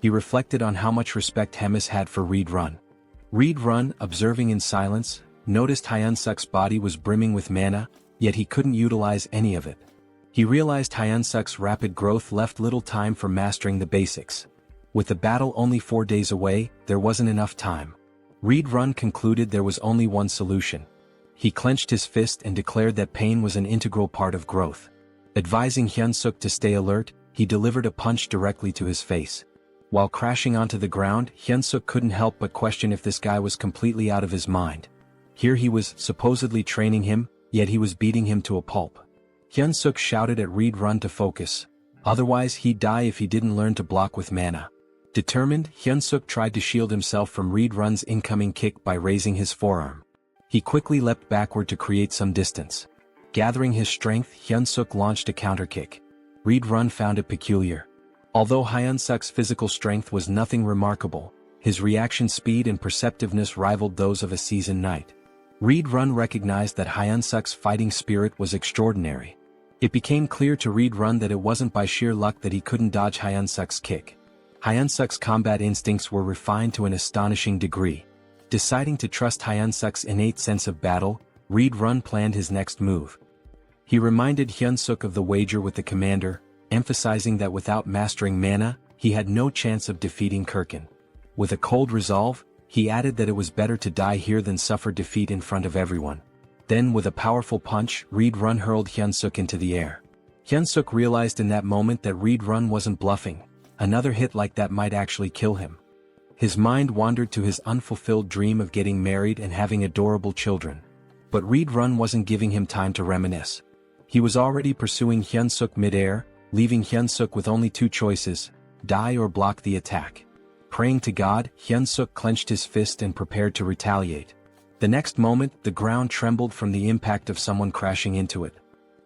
He reflected on how much respect Hemis had for Reed Run. Reed Run, observing in silence, noticed Hyunseok's body was brimming with mana, yet he couldn't utilize any of it. He realized Hyunseok's rapid growth left little time for mastering the basics. With the battle only 4 days away, there wasn't enough time. Reed Run concluded there was only one solution. He clenched his fist and declared that pain was an integral part of growth. Advising Hyunseok to stay alert, he delivered a punch directly to his face. While crashing onto the ground, Hyunseok couldn't help but question if this guy was completely out of his mind. Here he was supposedly training him, yet he was beating him to a pulp. Hyunseok shouted at Reed Run to focus. Otherwise he'd die if he didn't learn to block with mana. Determined, Hyunseok tried to shield himself from Reed Run's incoming kick by raising his forearm. He quickly leapt backward to create some distance. Gathering his strength, Hyunseok launched a counterkick. Reed Run found it peculiar. Although Hyunseok's physical strength was nothing remarkable, his reaction speed and perceptiveness rivaled those of a seasoned knight. Reed Run recognized that Hyunseok's fighting spirit was extraordinary. It became clear to Reed Run that it wasn't by sheer luck that he couldn't dodge Hyunseok's kick. Hyunseok's combat instincts were refined to an astonishing degree. Deciding to trust Hyunseok's innate sense of battle, Reed Run planned his next move. He reminded Hyunseok of the wager with the commander, emphasizing that without mastering mana, he had no chance of defeating Kirkin. With a cold resolve, he added that it was better to die here than suffer defeat in front of everyone. Then with a powerful punch, Reed Run hurled Hyunseok into the air. Hyunseok realized in that moment that Reed Run wasn't bluffing. Another hit like that might actually kill him. His mind wandered to his unfulfilled dream of getting married and having adorable children. But Reed Run wasn't giving him time to reminisce. He was already pursuing Hyunseok mid-air, leaving Hyunseok with only two choices: die or block the attack. Praying to God, Hyunseok clenched his fist and prepared to retaliate. The next moment, the ground trembled from the impact of someone crashing into it.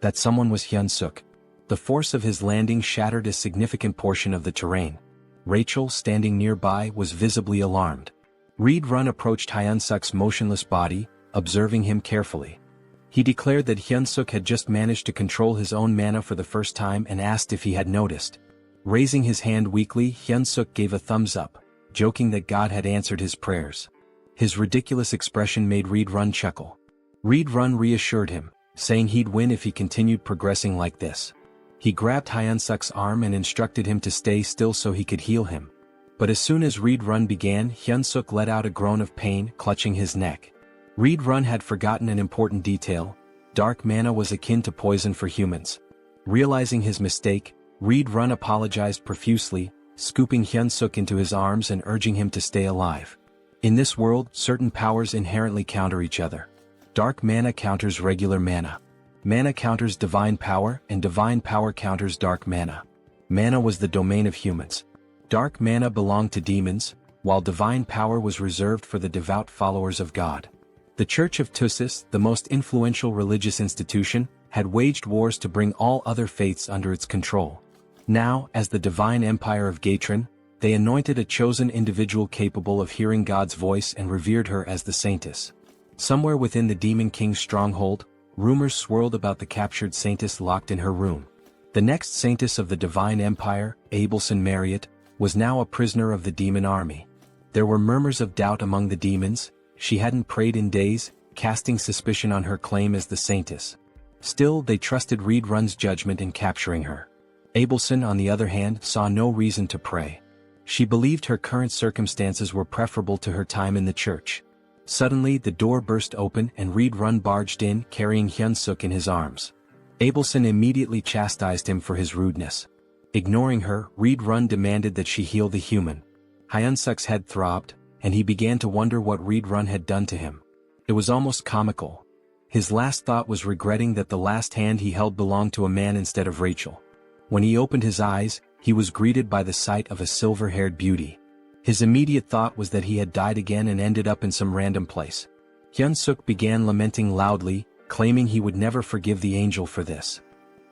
That someone was Hyunseok. The force of his landing shattered a significant portion of the terrain. Rachel, standing nearby, was visibly alarmed. Reed Run approached Hyunseok's motionless body, observing him carefully. He declared that Hyunseok had just managed to control his own mana for the first time and asked if he had noticed. Raising his hand weakly, Hyunseok gave a thumbs up, joking that God had answered his prayers. His ridiculous expression made Reed Run chuckle. Reed Run reassured him, saying he'd win if he continued progressing like this. He grabbed Hyunseok's arm and instructed him to stay still so he could heal him. But as soon as Reed Run began, Hyunseok let out a groan of pain, clutching his neck. Reed Run had forgotten an important detail. Dark mana was akin to poison for humans. Realizing his mistake, Reed Run apologized profusely, scooping Hyunseok into his arms and urging him to stay alive. In this world, certain powers inherently counter each other. Dark mana counters regular mana. Mana counters divine power, and divine power counters dark mana. Mana was the domain of humans. Dark mana belonged to demons, while divine power was reserved for the devout followers of God. The Church of Tussis, the most influential religious institution, had waged wars to bring all other faiths under its control. Now, as the divine empire of Gatron, They anointed a chosen individual capable of hearing God's voice and revered her as the saintess. Somewhere within the Demon King's stronghold, rumors swirled about the captured saintess locked in her room. The next saintess of the Divine Empire, Abelson Marriott, was now a prisoner of the demon army. There were murmurs of doubt among the demons. She hadn't prayed in days, casting suspicion on her claim as the saintess. Still, they trusted Reed Run's judgment in capturing her. Abelson, on the other hand, saw no reason to pray. She believed her current circumstances were preferable to her time in the church. Suddenly, the door burst open and Reed Run barged in, carrying Hyunseok in his arms. Abelson immediately chastised him for his rudeness. Ignoring her, Reed Run demanded that she heal the human. Hyunseok's head throbbed, and he began to wonder what Reed Run had done to him. It was almost comical. His last thought was regretting that the last hand he held belonged to a man instead of Rachel. When he opened his eyes, he was greeted by the sight of a silver-haired beauty. His immediate thought was that he had died again and ended up in some random place. Hyunseok began lamenting loudly, claiming he would never forgive the angel for this.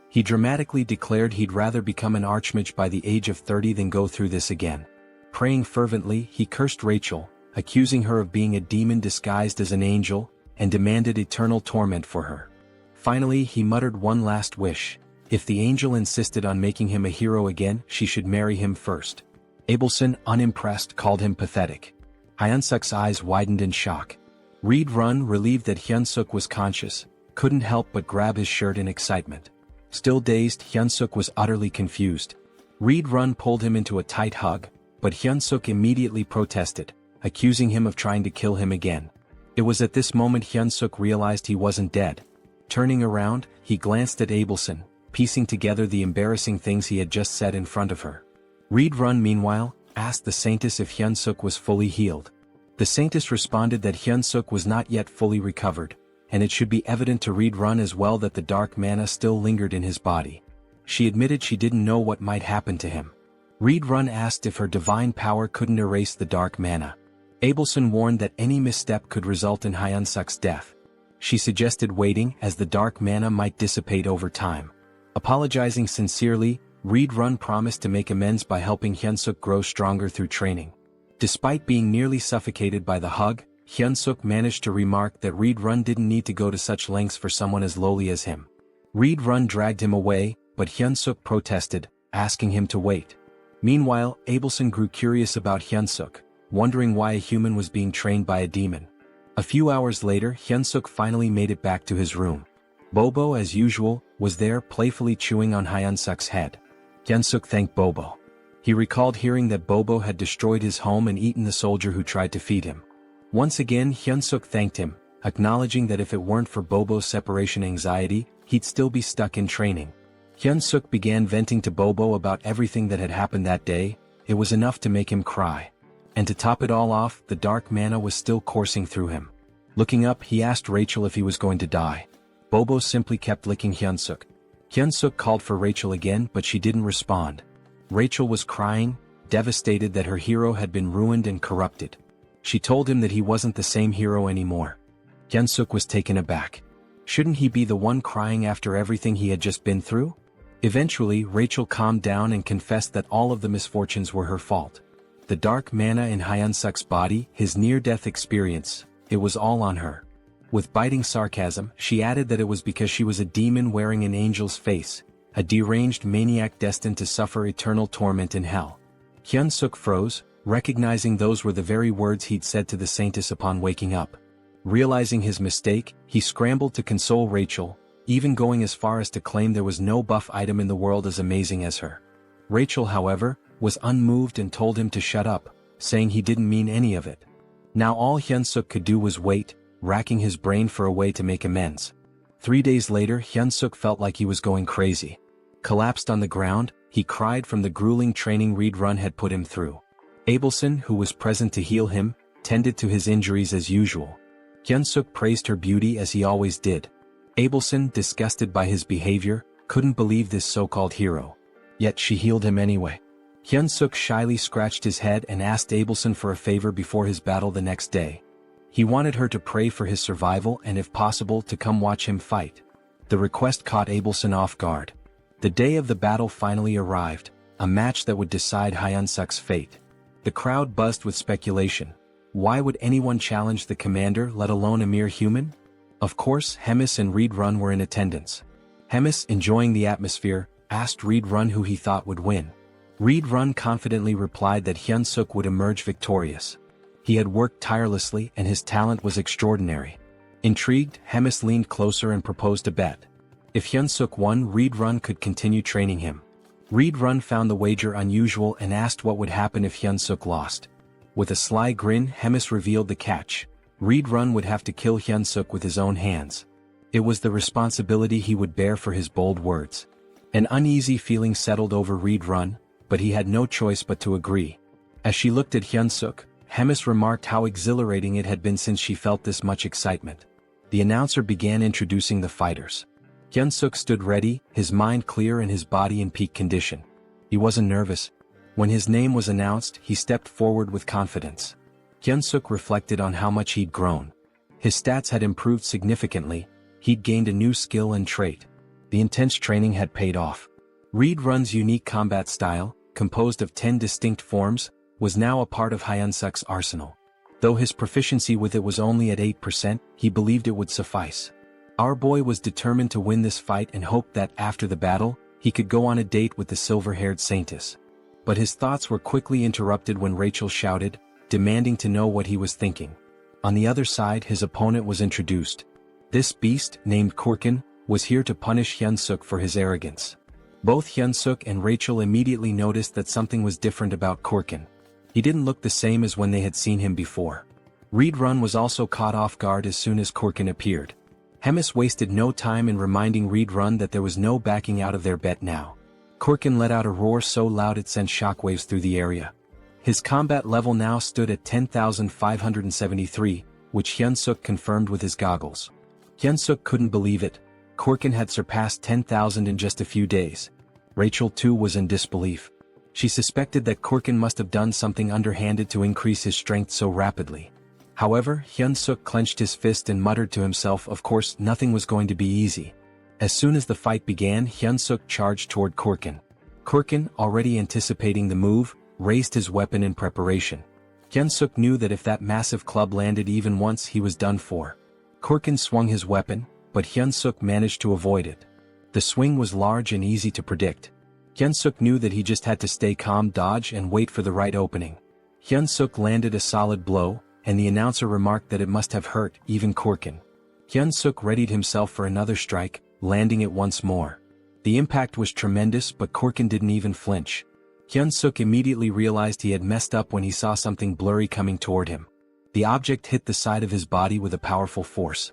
He dramatically declared he'd rather become an archmage by the age of 30 than go through this again. Praying fervently, he cursed Rachel, accusing her of being a demon disguised as an angel, and demanded eternal torment for her. Finally, he muttered one last wish. If the angel insisted on making him a hero again, she should marry him first. Abelson, unimpressed, called him pathetic. Hyunseok's eyes widened in shock. Reed Run, relieved that Hyunseok was conscious, couldn't help but grab his shirt in excitement. Still dazed, Hyunseok was utterly confused. Reed Run pulled him into a tight hug, but Hyunseok immediately protested, accusing him of trying to kill him again. It was at this moment Hyunseok realized he wasn't dead. Turning around, he glanced at Abelson, piecing together the embarrassing things he had just said in front of her. Reed Run, meanwhile, asked the saintess if Hyunseok was fully healed. The saintess responded that Hyunseok was not yet fully recovered, and it should be evident to Reed Run as well that the dark mana still lingered in his body. She admitted she didn't know what might happen to him. Reed Run asked if her divine power couldn't erase the dark mana. Abelson warned that any misstep could result in Hyunseok's death. She suggested waiting, as the dark mana might dissipate over time. Apologizing sincerely, Reed Run promised to make amends by helping Hyunseok grow stronger through training. Despite being nearly suffocated by the hug, Hyunseok managed to remark that Reed Run didn't need to go to such lengths for someone as lowly as him. Reed Run dragged him away, but Hyunseok protested, asking him to wait. Meanwhile, Abelson grew curious about Hyunseok, wondering why a human was being trained by a demon. A few hours later, Hyunseok finally made it back to his room. Bobo, as usual, was there playfully chewing on Hyunseok's head. Hyunseok thanked Bobo. He recalled hearing that Bobo had destroyed his home and eaten the soldier who tried to feed him. Once again, Hyunseok thanked him, acknowledging that if it weren't for Bobo's separation anxiety, he'd still be stuck in training. Hyunseok began venting to Bobo about everything that had happened that day. It was enough to make him cry. And to top it all off, the dark mana was still coursing through him. Looking up, he asked Rachel if he was going to die. Bobo simply kept licking Hyunseok. Hyunseok called for Rachel again, but she didn't respond. Rachel was crying, devastated that her hero had been ruined and corrupted. She told him that he wasn't the same hero anymore. Hyunseok was taken aback. Shouldn't he be the one crying after everything he had just been through? Eventually, Rachel calmed down and confessed that all of the misfortunes were her fault. The dark mana in Hyunseok's body, his near-death experience, it was all on her. With biting sarcasm, she added that it was because she was a demon wearing an angel's face, a deranged maniac destined to suffer eternal torment in hell. Hyunseok froze, recognizing those were the very words he'd said to the saintess upon waking up. Realizing his mistake, he scrambled to console Rachel, even going as far as to claim there was no buff item in the world as amazing as her. Rachel, however, was unmoved and told him to shut up, saying he didn't mean any of it. Now all Hyunseok could do was wait, racking his brain for a way to make amends. 3 days later, Hyunseok felt like he was going crazy. Collapsed on the ground, he cried from the grueling training Reed Run had put him through. Abelson, who was present to heal him, tended to his injuries as usual. Hyunseok praised her beauty as he always did. Abelson, disgusted by his behavior, couldn't believe this so-called hero. Yet she healed him anyway. Hyunseok shyly scratched his head and asked Abelson for a favor before his battle the next day. He wanted her to pray for his survival and if possible to come watch him fight. The request caught Abelson off guard. The day of the battle finally arrived. a match that would decide Hyunseok's fate. The crowd buzzed with speculation. Why would anyone challenge the commander, let alone a mere human? Of course, Hemis and Reed Run were in attendance. Hemis, enjoying the atmosphere, asked Reed Run who he thought would win. Reed Run confidently replied that Hyunseok would emerge victorious. He had worked tirelessly and his talent was extraordinary. Intrigued, Hemis leaned closer and proposed a bet. If Hyunseok won, Reed Run could continue training him. Reed Run found the wager unusual and asked what would happen if Hyunseok lost. With a sly grin, Hemis revealed the catch. Reed Run would have to kill Hyunseok with his own hands. It was the responsibility he would bear for his bold words. An uneasy feeling settled over Reed Run, but he had no choice but to agree. As she looked at Hyunseok, Hemis remarked how exhilarating it had been since she felt this much excitement. The announcer began introducing the fighters. Hyunseok stood ready, his mind clear and his body in peak condition. He wasn't nervous. When his name was announced, he stepped forward with confidence. Hyunseok reflected on how much he'd grown. His stats had improved significantly, he'd gained a new skill and trait. The intense training had paid off. Reed Run's unique combat style, composed of 10 distinct forms, was now a part of Hyunseok's arsenal. Though his proficiency with it was only at 8%, he believed it would suffice. Our boy was determined to win this fight and hoped that, after the battle, he could go on a date with the silver-haired saintess. But his thoughts were quickly interrupted when Rachel shouted, demanding to know what he was thinking. On the other side, his opponent was introduced. This beast, named Korkin, was here to punish Hyunseok for his arrogance. Both Hyunseok and Rachel immediately noticed that something was different about Korkin. He didn't look the same as when they had seen him before. Reed Run was also caught off guard as soon as Korkin appeared. Hemis wasted no time in reminding Reed Run that there was no backing out of their bet now. Korkin let out a roar so loud it sent shockwaves through the area. His combat level now stood at 10,573, which Hyunseok confirmed with his goggles. Hyunseok couldn't believe it. Korkin had surpassed 10,000 in just a few days. Rachel too was in disbelief. She suspected that Korkin must have done something underhanded to increase his strength so rapidly. However, Hyunseok clenched his fist and muttered to himself, of course, nothing was going to be easy. As soon as the fight began, Hyunseok charged toward Korkin. Korkin, already anticipating the move, raised his weapon in preparation. Hyunseok knew that if that massive club landed even once, he was done for. Korkin swung his weapon, but Hyunseok managed to avoid it. The swing was large and easy to predict. Hyunseok knew that he just had to stay calm, dodge and wait for the right opening. Hyunseok landed a solid blow, and the announcer remarked that it must have hurt even Korkin. Hyunseok readied himself for another strike, landing it once more. The impact was tremendous, but Korkin didn't even flinch. Hyunseok immediately realized he had messed up when he saw something blurry coming toward him. The object hit the side of his body with a powerful force.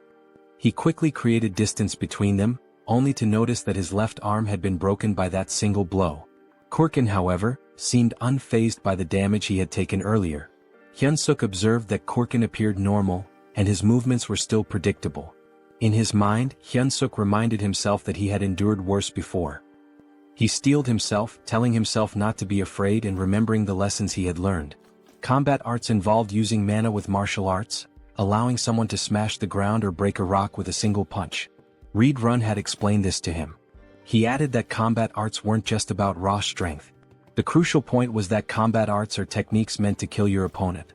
He quickly created distance between them, only to notice that his left arm had been broken by that single blow. Korkin, however, seemed unfazed by the damage he had taken earlier. Hyunseok observed that Korkin appeared normal, and his movements were still predictable. In his mind, Hyunseok reminded himself that he had endured worse before. He steeled himself, telling himself not to be afraid and remembering the lessons he had learned. Combat arts involved using mana with martial arts, allowing someone to smash the ground or break a rock with a single punch. Reed Run had explained this to him. He added that combat arts weren't just about raw strength. The crucial point was that combat arts are techniques meant to kill your opponent.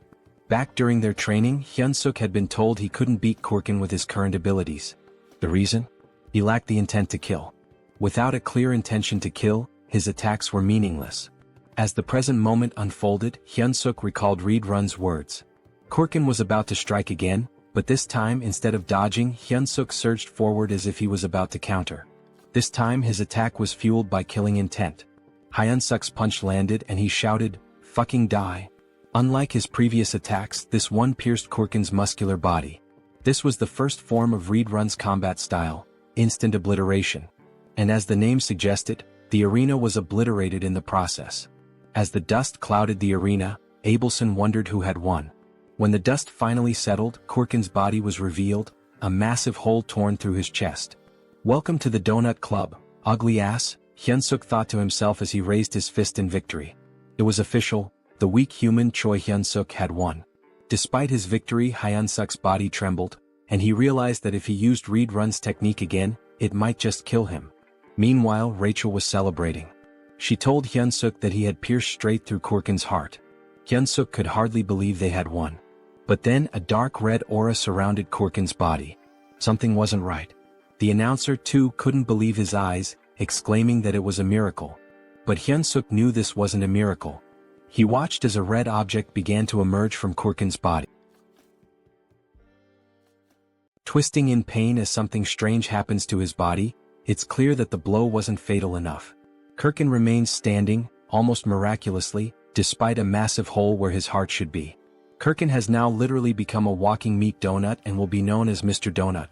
Back during their training, Hyunseok had been told he couldn't beat Korkin with his current abilities. The reason? He lacked the intent to kill. Without a clear intention to kill, his attacks were meaningless. As the present moment unfolded, Hyunseok recalled Reed Run's words. Korkin was about to strike again, but this time instead of dodging, Hyunseok surged forward as if he was about to counter. This time his attack was fueled by killing intent. Hyunseok's punch landed and he shouted, "Fucking die." Unlike his previous attacks, this one pierced Korkin's muscular body. This was the first form of Reed Run's combat style, instant obliteration. And as the name suggested, the arena was obliterated in the process. As the dust clouded the arena, Abelson wondered who had won. When the dust finally settled, Korkin's body was revealed, a massive hole torn through his chest. "Welcome to the Donut Club, ugly ass," Hyunseok thought to himself as he raised his fist in victory. It was official, the weak human Choi Hyunseok had won. Despite his victory, Hyunseok's body trembled, and he realized that if he used Reed Run's technique again, it might just kill him. Meanwhile, Rachel was celebrating. She told Hyunseok that he had pierced straight through Kurkin's heart. Hyunseok could hardly believe they had won. But then a dark red aura surrounded Kurkin's body. Something wasn't right. The announcer too couldn't believe his eyes, exclaiming that it was a miracle. But Hyunseok knew this wasn't a miracle. He watched as a red object began to emerge from Kurkin's body. Twisting in pain as something strange happens to his body, it's clear that the blow wasn't fatal enough. Kurkin remains standing, almost miraculously, despite a massive hole where his heart should be. Kurkin has now literally become a walking meat donut and will be known as Mr. Donut.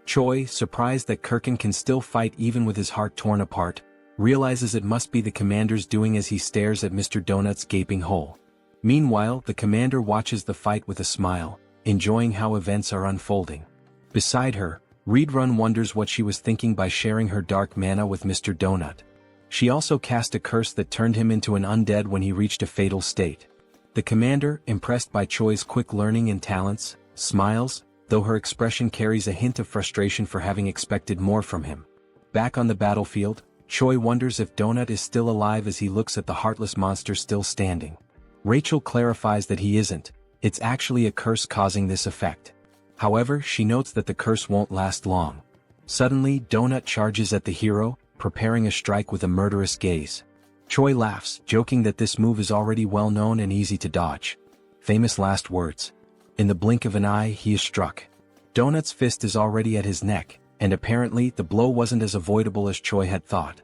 Choi, surprised that Kurkin can still fight even with his heart torn apart, realizes it must be the commander's doing as he stares at Mr. Donut's gaping hole. Meanwhile, the commander watches the fight with a smile, enjoying how events are unfolding. Beside her, Reedrun wonders what she was thinking by sharing her dark mana with Mr. Donut. She also cast a curse that turned him into an undead when he reached a fatal state. The commander, impressed by Choi's quick learning and talents, smiles, though her expression carries a hint of frustration for having expected more from him. Back on the battlefield, Choi wonders if Donut is still alive as he looks at the heartless monster still standing. Rachel clarifies that he isn't, it's actually a curse causing this effect. However, she notes that the curse won't last long. Suddenly, Donut charges at the hero, preparing a strike with a murderous gaze. Choi laughs, joking that this move is already well known and easy to dodge. Famous last words. In the blink of an eye, he is struck. Donut's fist is already at his neck, and apparently the blow wasn't as avoidable as Choi had thought.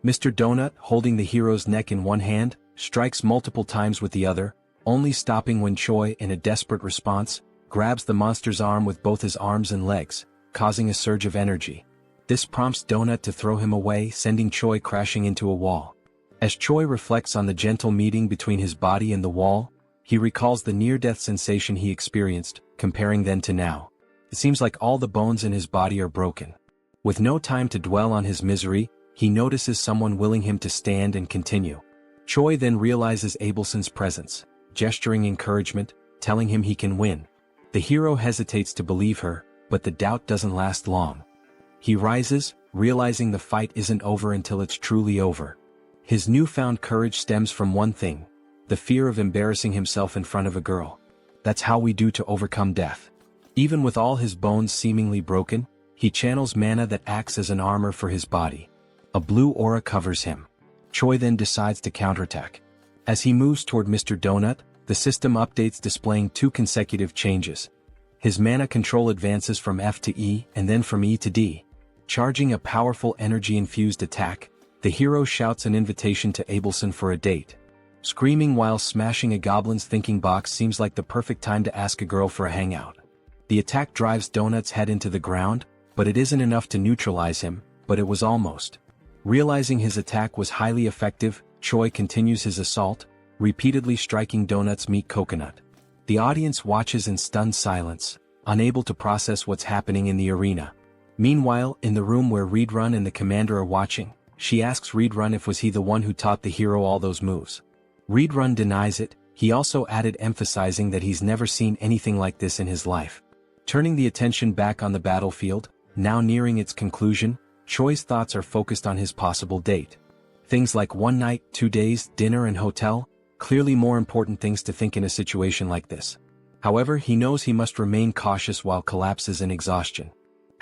Mr. Donut, holding the hero's neck in one hand, strikes multiple times with the other, only stopping when Choi, in a desperate response, grabs the monster's arm with both his arms and legs, causing a surge of energy. This prompts Donut to throw him away, sending Choi crashing into a wall. As Choi reflects on the gentle meeting between his body and the wall, he recalls the near-death sensation he experienced, comparing then to now. It seems like all the bones in his body are broken. With no time to dwell on his misery, he notices someone willing him to stand and continue. Choi then realizes Abelson's presence, gesturing encouragement, telling him he can win. The hero hesitates to believe her, but the doubt doesn't last long. He rises, realizing the fight isn't over until it's truly over. His newfound courage stems from one thing: the fear of embarrassing himself in front of a girl. That's how we do to overcome death. Even with all his bones seemingly broken, he channels mana that acts as an armor for his body. A blue aura covers him. Choi then decides to counterattack. As he moves toward Mr. Donut, the system updates displaying 2 consecutive changes. His mana control advances from F to E and then from E to D. Charging a powerful energy-infused attack, the hero shouts an invitation to Abelson for a date. Screaming while smashing a goblin's thinking box seems like the perfect time to ask a girl for a hangout. The attack drives Donut's head into the ground, but it isn't enough to neutralize him, but it was almost. Realizing his attack was highly effective, Choi continues his assault, repeatedly striking Donut's meat coconut. The audience watches in stunned silence, unable to process what's happening in the arena. Meanwhile, in the room where Reedrun and the commander are watching, she asks Reedrun if was he the one who taught the hero all those moves. Reedrun denies it. He also added, emphasizing that he's never seen anything like this in his life. Turning the attention back on the battlefield, now nearing its conclusion, Choi's thoughts are focused on his possible date. Things like 1 night, 2 days, dinner and hotel, clearly more important things to think in a situation like this. However, he knows he must remain cautious while collapses in exhaustion.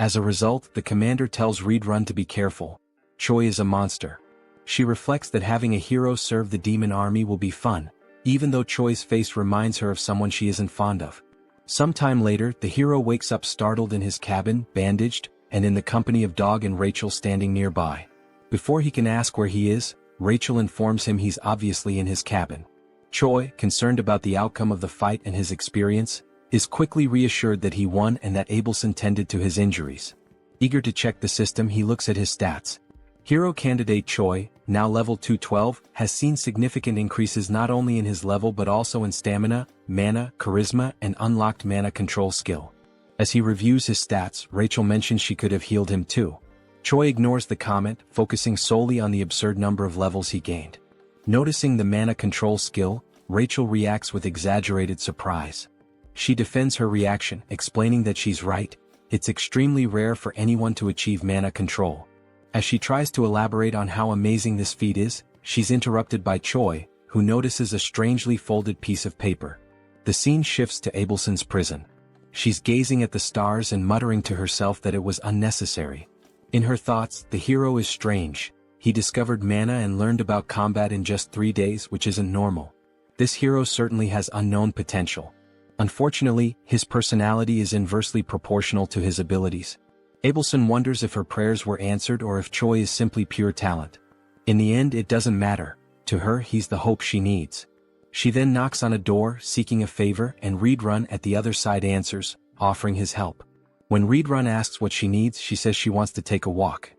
As a result, the commander tells Reedrun to be careful. Choi is a monster. She reflects that having a hero serve the demon army will be fun, even though Choi's face reminds her of someone she isn't fond of. Sometime later, the hero wakes up startled in his cabin, bandaged, and in the company of Dog and Rachel standing nearby. Before he can ask where he is, Rachel informs him he's obviously in his cabin. Choi, concerned about the outcome of the fight and his experience, is quickly reassured that he won and that Abelson tended to his injuries. Eager to check the system, he looks at his stats. Hero candidate Choi, now level 212, has seen significant increases not only in his level but also in stamina, mana, charisma, and unlocked mana control skill. As he reviews his stats, Rachel mentions she could have healed him too. Choi ignores the comment, focusing solely on the absurd number of levels he gained. Noticing the mana control skill, Rachel reacts with exaggerated surprise. She defends her reaction, explaining that she's right, it's extremely rare for anyone to achieve mana control. As she tries to elaborate on how amazing this feat is, she's interrupted by Choi, who notices a strangely folded piece of paper. The scene shifts to Abelson's prison. She's gazing at the stars and muttering to herself that it was unnecessary. In her thoughts, the hero is strange. He discovered mana and learned about combat in just 3 days, which isn't normal. This hero certainly has unknown potential. Unfortunately, his personality is inversely proportional to his abilities. Abelson wonders if her prayers were answered or if Choi is simply pure talent. In the end, it doesn't matter. To her, he's the hope she needs. She then knocks on a door, seeking a favor, and Reedrun at the other side answers, offering his help. When Reedrun asks what she needs, she says she wants to take a walk.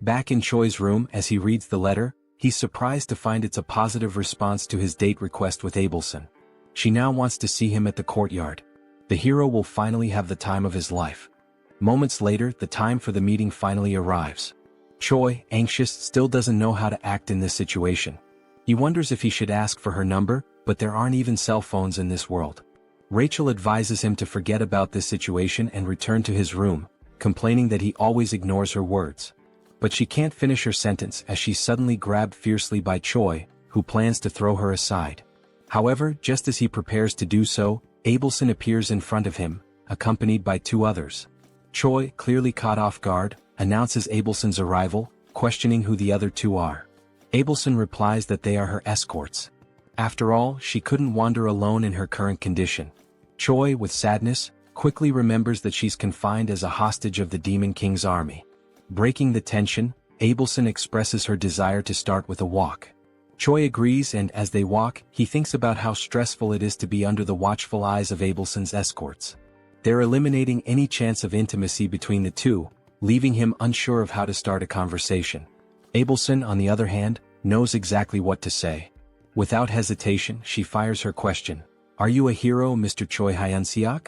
Back in Choi's room, as he reads the letter, he's surprised to find it's a positive response to his date request with Abelson. She now wants to see him at the courtyard. The hero will finally have the time of his life. Moments later, the time for the meeting finally arrives. Choi, anxious, still doesn't know how to act in this situation. He wonders if he should ask for her number, but there aren't even cell phones in this world. Rachel advises him to forget about this situation and return to his room, complaining that he always ignores her words. But she can't finish her sentence as she's suddenly grabbed fiercely by Choi, who plans to throw her aside. However, just as he prepares to do so, Abelson appears in front of him, accompanied by 2 others. Choi, clearly caught off guard, announces Abelson's arrival, questioning who the other 2 are. Abelson replies that they are her escorts. After all, she couldn't wander alone in her current condition. Choi, with sadness, quickly remembers that she's confined as a hostage of the Demon King's army. Breaking the tension, Abelson expresses her desire to start with a walk. Choi agrees, and as they walk, he thinks about how stressful it is to be under the watchful eyes of Abelson's escorts. They're eliminating any chance of intimacy between the 2, leaving him unsure of how to start a conversation. Abelson, on the other hand, knows exactly what to say. Without hesitation, she fires her question. "Are you a hero, Mr. Choi Hyunseok?"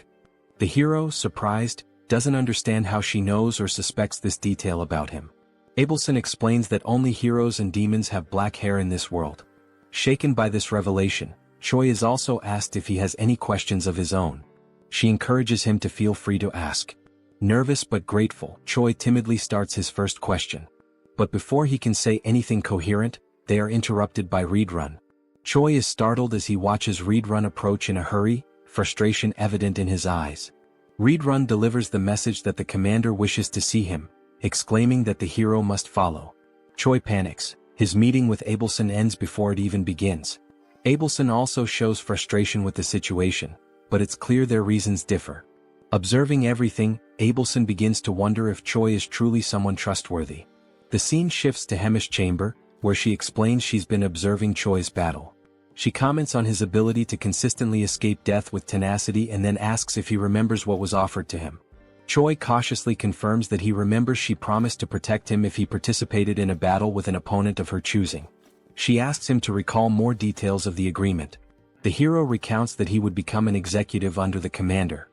The hero, surprised, doesn't understand how she knows or suspects this detail about him. Abelson explains that only heroes and demons have black hair in this world. Shaken by this revelation, Choi is also asked if he has any questions of his own. She encourages him to feel free to ask. Nervous but grateful, Choi timidly starts his first question. But before he can say anything coherent, they are interrupted by Reedrun. Choi is startled as he watches Reedrun approach in a hurry, frustration evident in his eyes. Reedrun delivers the message that the commander wishes to see him, exclaiming that the hero must follow. Choi panics. His meeting with Abelson ends before it even begins. Abelson also shows frustration with the situation, but it's clear their reasons differ. Observing everything, Abelson begins to wonder if Choi is truly someone trustworthy. The scene shifts to Hemi's chamber, where she explains she's been observing Choi's battle. She comments on his ability to consistently escape death with tenacity and then asks if he remembers what was offered to him. Choi cautiously confirms that he remembers she promised to protect him if he participated in a battle with an opponent of her choosing. She asks him to recall more details of the agreement. The hero recounts that he would become an executive under the commander.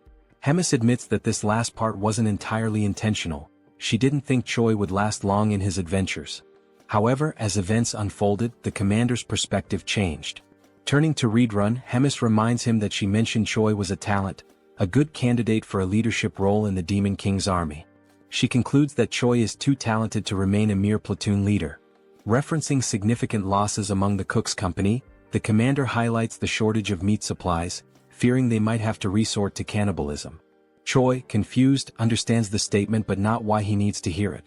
Hemis admits that this last part wasn't entirely intentional. She didn't think Choi would last long in his adventures. However, as events unfolded, the commander's perspective changed. Turning to Reedrun, Hemis reminds him that she mentioned Choi was a talent, a good candidate for a leadership role in the Demon King's army. She concludes that Choi is too talented to remain a mere platoon leader. Referencing significant losses among the Cook's company, the commander highlights the shortage of meat supplies, fearing they might have to resort to cannibalism. Choi, confused, understands the statement but not why he needs to hear it.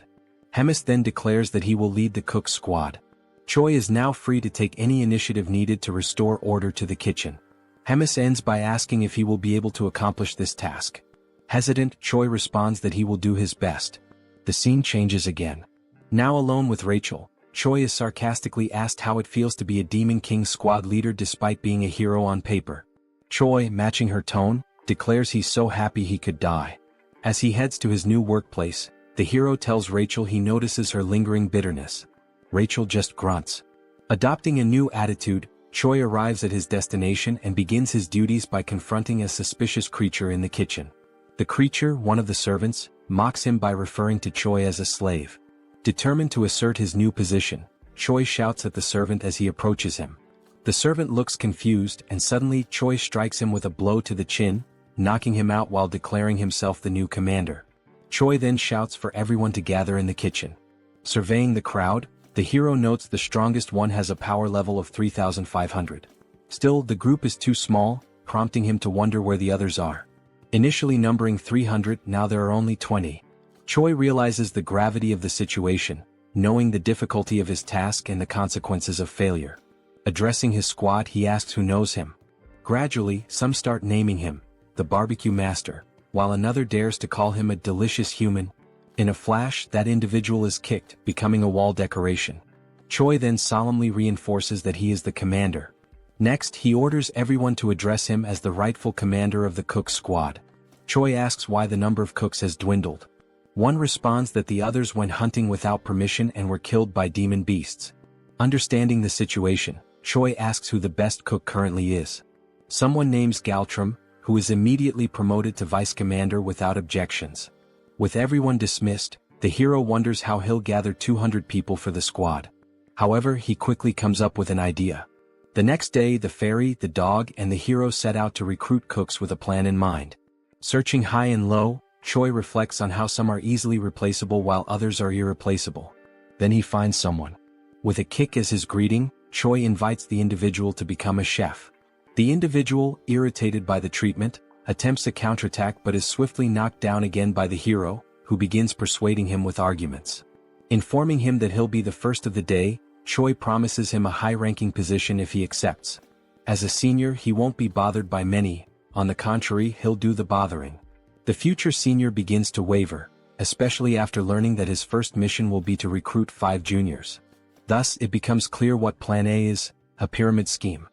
Hemis then declares that he will lead the Cook's squad. Choi is now free to take any initiative needed to restore order to the kitchen. Hemis ends by asking if he will be able to accomplish this task. Hesitant, Choi responds that he will do his best. The scene changes again. Now alone with Rachel, Choi is sarcastically asked how it feels to be a Demon King squad leader despite being a hero on paper. Choi, matching her tone, declares he's so happy he could die. As he heads to his new workplace, the hero tells Rachel he notices her lingering bitterness. Rachel just grunts. Adopting a new attitude, Choi arrives at his destination and begins his duties by confronting a suspicious creature in the kitchen. The creature, one of the servants, mocks him by referring to Choi as a slave. Determined to assert his new position, Choi shouts at the servant as he approaches him. The servant looks confused and suddenly Choi strikes him with a blow to the chin, knocking him out while declaring himself the new commander. Choi then shouts for everyone to gather in the kitchen. Surveying the crowd, The hero notes the strongest one has a power level of 3,500. Still, the group is too small, prompting him to wonder where the others are. Initially numbering 300, now there are only 20. Choi realizes the gravity of the situation, knowing the difficulty of his task and the consequences of failure. Addressing his squad, he asks who knows him. Gradually, some start naming him, the barbecue master, while another dares to call him a delicious human. In a flash, that individual is kicked, becoming a wall decoration. Choi then solemnly reinforces that he is the commander. Next, he orders everyone to address him as the rightful commander of the cook squad. Choi asks why the number of cooks has dwindled. One responds that the others went hunting without permission and were killed by demon beasts. Understanding the situation, Choi asks who the best cook currently is. Someone names Galtram, who is immediately promoted to vice commander without objections. With everyone dismissed, the hero wonders how he'll gather 200 people for the squad. However, he quickly comes up with an idea. The next day, the fairy, the dog, and the hero set out to recruit cooks with a plan in mind. Searching high and low, Choi reflects on how some are easily replaceable while others are irreplaceable. Then he finds someone. With a kick as his greeting, Choi invites the individual to become a chef. The individual, irritated by the treatment, attempts a counterattack but is swiftly knocked down again by the hero, who begins persuading him with arguments. Informing him that he'll be the first of the day, Choi promises him a high-ranking position if he accepts. As a senior, he won't be bothered by many, on the contrary, he'll do the bothering. The future senior begins to waver, especially after learning that his first mission will be to recruit 5 juniors. Thus, it becomes clear what Plan A is, a pyramid scheme.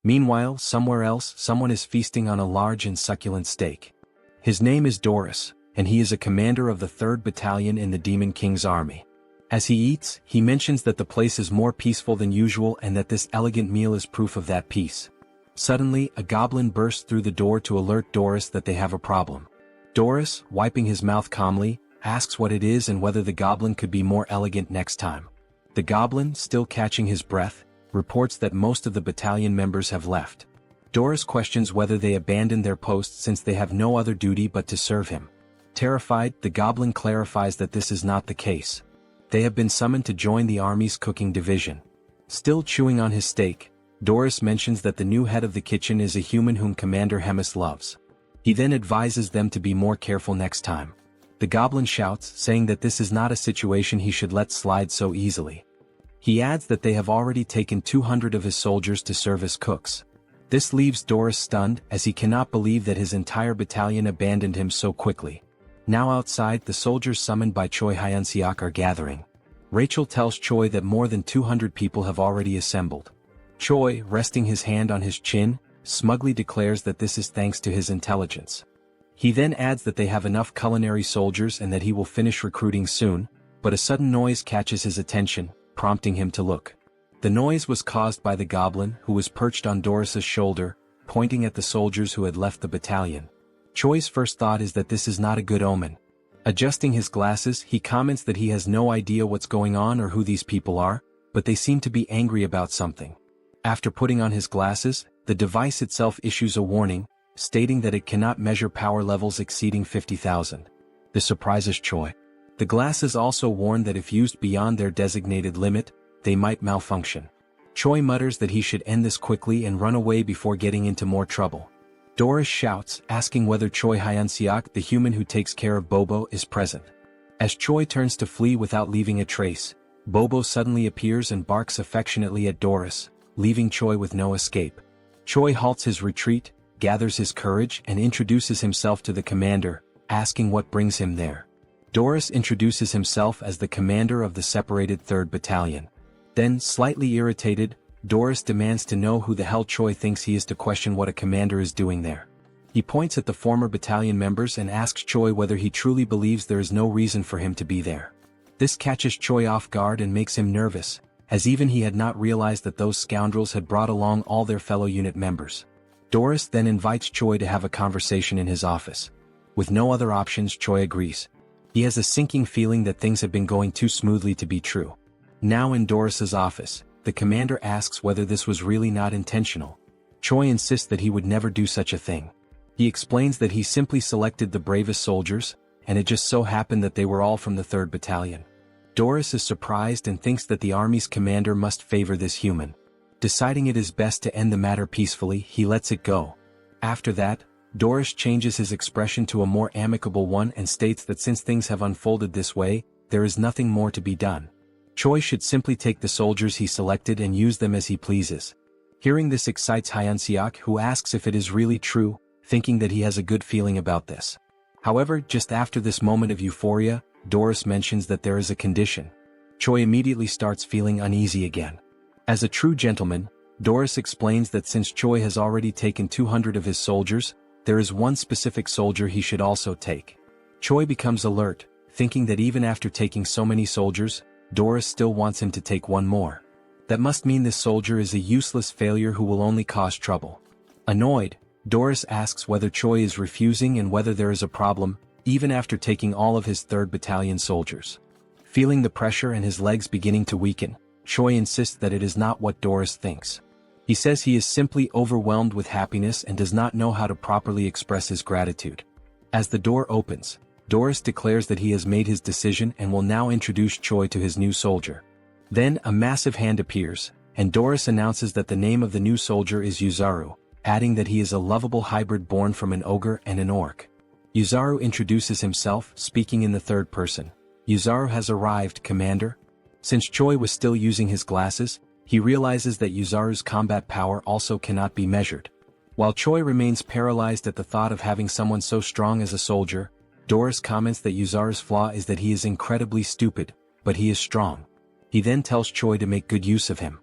Meanwhile, somewhere else, someone is feasting on a large and succulent steak. His name is Doris, and he is a commander of the 3rd Battalion in the Demon King's army. As he eats, he mentions that the place is more peaceful than usual and that this elegant meal is proof of that peace. Suddenly, a goblin bursts through the door to alert Doris that they have a problem. Doris, wiping his mouth calmly, asks what it is and whether the goblin could be more elegant next time. The goblin, still catching his breath, reports that most of the battalion members have left. Doris questions whether they abandoned their posts since they have no other duty but to serve him. Terrified, the goblin clarifies that this is not the case. They have been summoned to join the army's cooking division. Still chewing on his steak, Doris mentions that the new head of the kitchen is a human whom Commander Hemis loves. He then advises them to be more careful next time. The goblin shouts, saying that this is not a situation he should let slide so easily. He adds that they have already taken 200 of his soldiers to serve as cooks. This leaves Doris stunned, as he cannot believe that his entire battalion abandoned him so quickly. Now outside, the soldiers summoned by Choi Hyunseok are gathering. Rachel tells Choi that more than 200 people have already assembled. Choi, resting his hand on his chin, smugly declares that this is thanks to his intelligence. He then adds that they have enough culinary soldiers and that he will finish recruiting soon, but a sudden noise catches his attention, prompting him to look. The noise was caused by the goblin, who was perched on Doris's shoulder, pointing at the soldiers who had left the battalion. Choi's first thought is that this is not a good omen. Adjusting his glasses, he comments that he has no idea what's going on or who these people are, but they seem to be angry about something. After putting on his glasses, the device itself issues a warning, stating that it cannot measure power levels exceeding 50,000. This surprises Choi. The glasses also warn that if used beyond their designated limit, they might malfunction. Choi mutters that he should end this quickly and run away before getting into more trouble. Doris shouts, asking whether Choi Hyunseok, the human who takes care of Bobo, is present. As Choi turns to flee without leaving a trace, Bobo suddenly appears and barks affectionately at Doris, leaving Choi with no escape. Choi halts his retreat, gathers his courage and introduces himself to the commander, asking what brings him there. Doris introduces himself as the commander of the separated 3rd Battalion. Then, slightly irritated, Doris demands to know who the hell Choi thinks he is to question what a commander is doing there. He points at the former battalion members and asks Choi whether he truly believes there is no reason for him to be there. This catches Choi off guard and makes him nervous, as even he had not realized that those scoundrels had brought along all their fellow unit members. Doris then invites Choi to have a conversation in his office. With no other options, Choi agrees. He has a sinking feeling that things have been going too smoothly to be true. Now in Doris's office, the commander asks whether this was really not intentional. Choi insists that he would never do such a thing. He explains that he simply selected the bravest soldiers, and it just so happened that they were all from the 3rd Battalion. Doris is surprised and thinks that the army's commander must favor this human. Deciding it is best to end the matter peacefully, he lets it go. After that, Doris changes his expression to a more amicable one and states that since things have unfolded this way, there is nothing more to be done. Choi should simply take the soldiers he selected and use them as he pleases. Hearing this excites Hyunseok, who asks if it is really true, thinking that he has a good feeling about this. However, just after this moment of euphoria, Doris mentions that there is a condition. Choi immediately starts feeling uneasy again. As a true gentleman, Doris explains that since Choi has already taken 200 of his soldiers, there is one specific soldier he should also take. Choi becomes alert, thinking that even after taking so many soldiers, Doris still wants him to take one more. That must mean this soldier is a useless failure who will only cause trouble. Annoyed, Doris asks whether Choi is refusing and whether there is a problem, even after taking all of his 3rd Battalion soldiers. Feeling the pressure and his legs beginning to weaken, Choi insists that it is not what Doris thinks. He says he is simply overwhelmed with happiness and does not know how to properly express his gratitude. As the door opens, Doris declares that he has made his decision and will now introduce Choi to his new soldier. Then a massive hand appears, and Doris announces that the name of the new soldier is Yuzaru, adding that he is a lovable hybrid born from an ogre and an orc. Yuzaru introduces himself, speaking in the 3rd person. Yuzaru has arrived, Commander. Since Choi was still using his glasses, he realizes that Yuzaru's combat power also cannot be measured. While Choi remains paralyzed at the thought of having someone so strong as a soldier, Doris comments that Yuzaru's flaw is that he is incredibly stupid, but he is strong. He then tells Choi to make good use of him.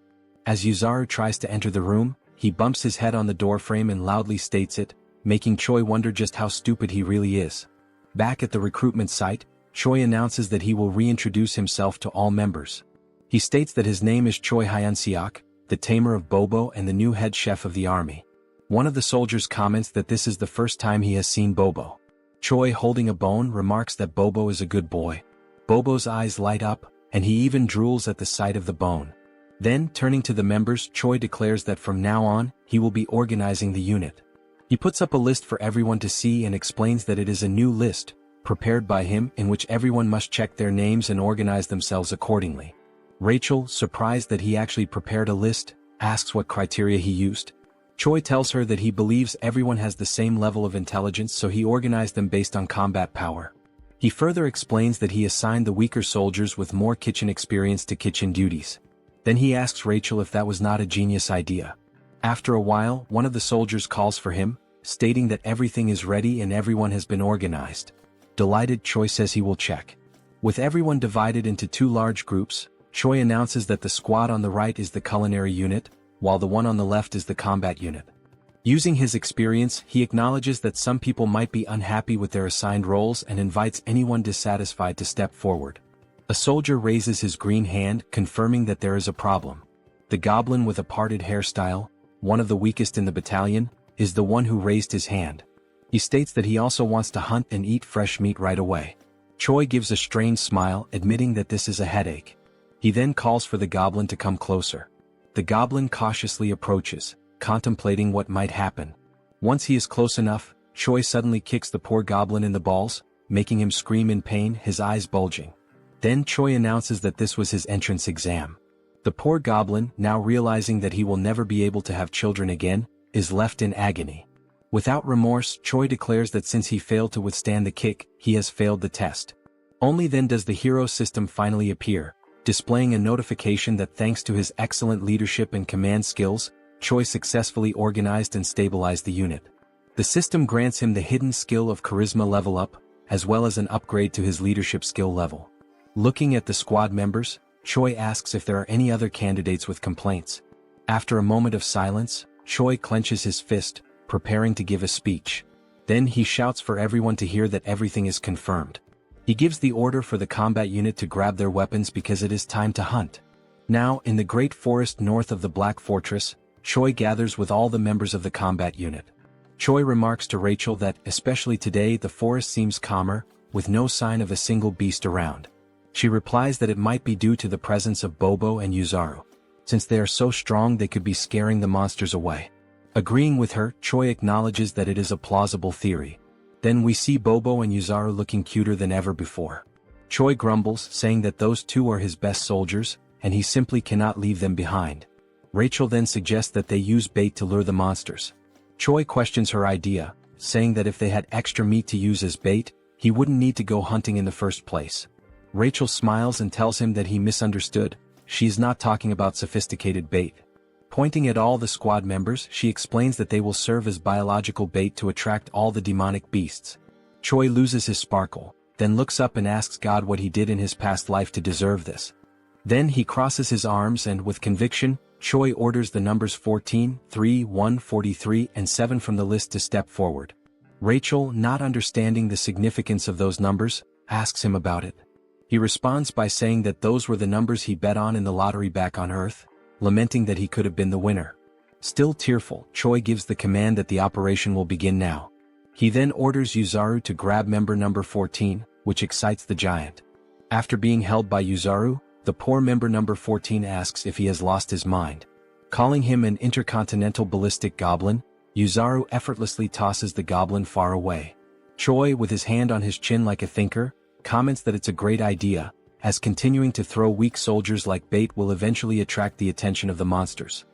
As Yuzaru tries to enter the room, he bumps his head on the doorframe and loudly states it, making Choi wonder just how stupid he really is. Back at the recruitment site, Choi announces that he will reintroduce himself to all members. He states that his name is Choi Hyunseok, the tamer of Bobo and the new head chef of the army. One of the soldiers comments that this is the first time he has seen Bobo. Choi, holding a bone, remarks that Bobo is a good boy. Bobo's eyes light up, and he even drools at the sight of the bone. Then, turning to the members, Choi declares that from now on, he will be organizing the unit. He puts up a list for everyone to see and explains that it is a new list, prepared by him, in which everyone must check their names and organize themselves accordingly. Rachel, surprised that he actually prepared a list, asks what criteria he used. Choi tells her that he believes everyone has the same level of intelligence, so he organized them based on combat power. He further explains that he assigned the weaker soldiers with more kitchen experience to kitchen duties. Then he asks Rachel if that was not a genius idea. After a while, one of the soldiers calls for him, stating that everything is ready and everyone has been organized. Delighted, Choi says he will check. With everyone divided into 2 large groups, Choi announces that the squad on the right is the culinary unit, while the one on the left is the combat unit. Using his experience, he acknowledges that some people might be unhappy with their assigned roles and invites anyone dissatisfied to step forward. A soldier raises his green hand, confirming that there is a problem. The goblin with a parted hairstyle, one of the weakest in the battalion, is the one who raised his hand. He states that he also wants to hunt and eat fresh meat right away. Choi gives a strained smile, admitting that this is a headache. He then calls for the goblin to come closer. The goblin cautiously approaches, contemplating what might happen. Once he is close enough, Choi suddenly kicks the poor goblin in the balls, making him scream in pain, his eyes bulging. Then Choi announces that this was his entrance exam. The poor goblin, now realizing that he will never be able to have children again, is left in agony. Without remorse, Choi declares that since he failed to withstand the kick, he has failed the test. Only then does the hero system finally appear, displaying a notification that thanks to his excellent leadership and command skills, Choi successfully organized and stabilized the unit. The system grants him the hidden skill of charisma level up, as well as an upgrade to his leadership skill level. Looking at the squad members, Choi asks if there are any other candidates with complaints. After a moment of silence, Choi clenches his fist, preparing to give a speech. Then he shouts for everyone to hear that everything is confirmed. He gives the order for the combat unit to grab their weapons because it is time to hunt. Now, in the great forest north of the Black Fortress, Choi gathers with all the members of the combat unit. Choi remarks to Rachel that, especially today, the forest seems calmer, with no sign of a single beast around. She replies that it might be due to the presence of Bobo and Yuzaru. Since they are so strong, they could be scaring the monsters away. Agreeing with her, Choi acknowledges that it is a plausible theory. Then we see Bobo and Yuzaru looking cuter than ever before. Choi grumbles, saying that those two are his best soldiers, and he simply cannot leave them behind. Rachel then suggests that they use bait to lure the monsters. Choi questions her idea, saying that if they had extra meat to use as bait, he wouldn't need to go hunting in the first place. Rachel smiles and tells him that he misunderstood. She is not talking about sophisticated bait. Pointing at all the squad members, she explains that they will serve as biological bait to attract all the demonic beasts. Choi loses his sparkle, then looks up and asks God what he did in his past life to deserve this. Then he crosses his arms and, with conviction, Choi orders the numbers 14, 3, 1, 43, and 7 from the list to step forward. Rachel, not understanding the significance of those numbers, asks him about it. He responds by saying that those were the numbers he bet on in the lottery back on Earth, lamenting that he could have been the winner. Still tearful, Choi gives the command that the operation will begin now. He then orders Yuzaru to grab member number 14, which excites the giant. After being held by Yuzaru, the poor member number 14 asks if he has lost his mind. Calling him an intercontinental ballistic goblin, Yuzaru effortlessly tosses the goblin far away. Choi, with his hand on his chin like a thinker, comments that it's a great idea, as continuing to throw weak soldiers like bait will eventually attract the attention of the monsters.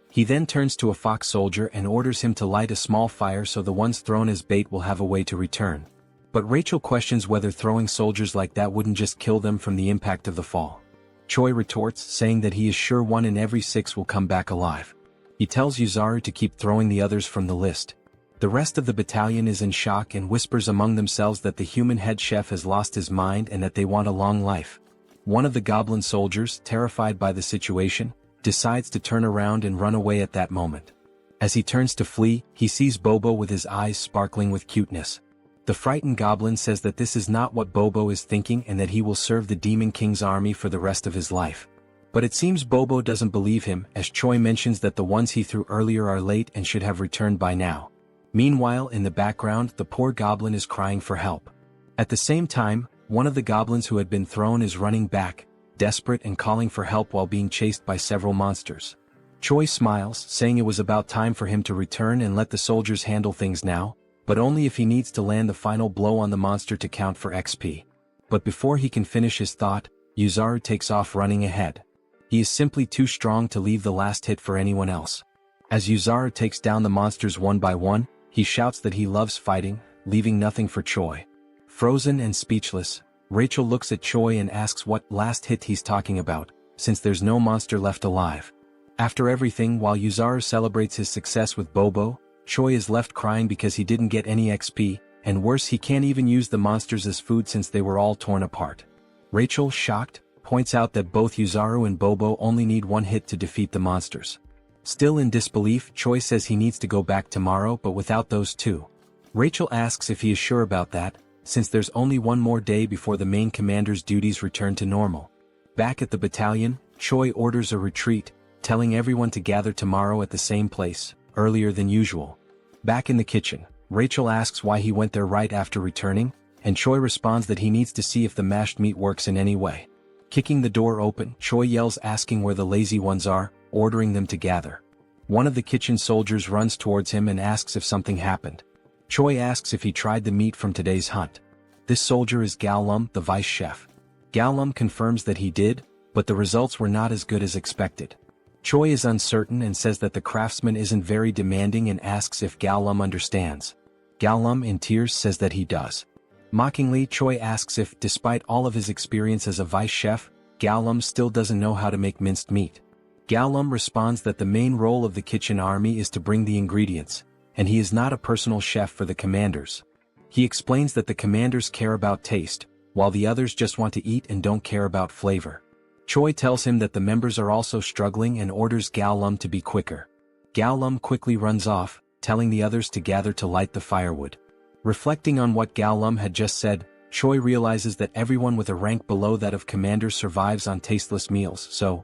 He then turns to a fox soldier and orders him to light a small fire so the ones thrown as bait will have a way to return. But Rachel questions whether throwing soldiers like that wouldn't just kill them from the impact of the fall. Choi retorts, saying that he is sure 1 in every 6 will come back alive. He tells Yuzaru to keep throwing the others from the list. The rest of the battalion is in shock and whispers among themselves that the human head chef has lost his mind and that they want a long life. One of the goblin soldiers, terrified by the situation, decides to turn around and run away at that moment. As he turns to flee, he sees Bobo with his eyes sparkling with cuteness. The frightened goblin says that this is not what Bobo is thinking and that he will serve the Demon King's army for the rest of his life. But it seems Bobo doesn't believe him, as Choi mentions that the ones he threw earlier are late and should have returned by now. Meanwhile, in the background, the poor goblin is crying for help. At the same time, one of the goblins who had been thrown is running back, desperate and calling for help while being chased by several monsters. Choi smiles, saying it was about time for him to return and let the soldiers handle things now, but only if he needs to land the final blow on the monster to count for XP. But before he can finish his thought, Yuzaru takes off running ahead. He is simply too strong to leave the last hit for anyone else. As Yuzaru takes down the monsters one by one, he shouts that he loves fighting, leaving nothing for Choi. Frozen and speechless, Rachel looks at Choi and asks what last hit he's talking about, since there's no monster left alive. After everything, while Yuzaru celebrates his success with Bobo, Choi is left crying because he didn't get any XP, and worse, he can't even use the monsters as food since they were all torn apart. Rachel, shocked, points out that both Yuzaru and Bobo only need 1 hit to defeat the monsters. Still in disbelief, Choi says he needs to go back tomorrow but without those two. Rachel asks if he is sure about that, since there's only 1 more day before the main commander's duties return to normal. Back at the battalion, Choi orders a retreat, telling everyone to gather tomorrow at the same place, earlier than usual. Back in the kitchen, Rachel asks why he went there right after returning, and Choi responds that he needs to see if the mashed meat works in any way. Kicking the door open, Choi yells asking where the lazy ones are, ordering them to gather. One of the kitchen soldiers runs towards him and asks if something happened. Choi asks if he tried the meat from today's hunt. This soldier is Galum, the vice chef. Galum confirms that he did, but the results were not as good as expected. Choi is uncertain and says that the craftsman isn't very demanding and asks if Galum understands. Galum, in tears, says that he does. Mockingly, Choi asks if, despite all of his experience as a vice chef, Galum still doesn't know how to make minced meat. Galum responds that the main role of the kitchen army is to bring the ingredients, and he is not a personal chef for the commanders. He explains that the commanders care about taste, while the others just want to eat and don't care about flavor. Choi tells him that the members are also struggling and orders Galum to be quicker. Galum quickly runs off, telling the others to gather to light the firewood. Reflecting on what Galum had just said, Choi realizes that everyone with a rank below that of commander survives on tasteless meals, so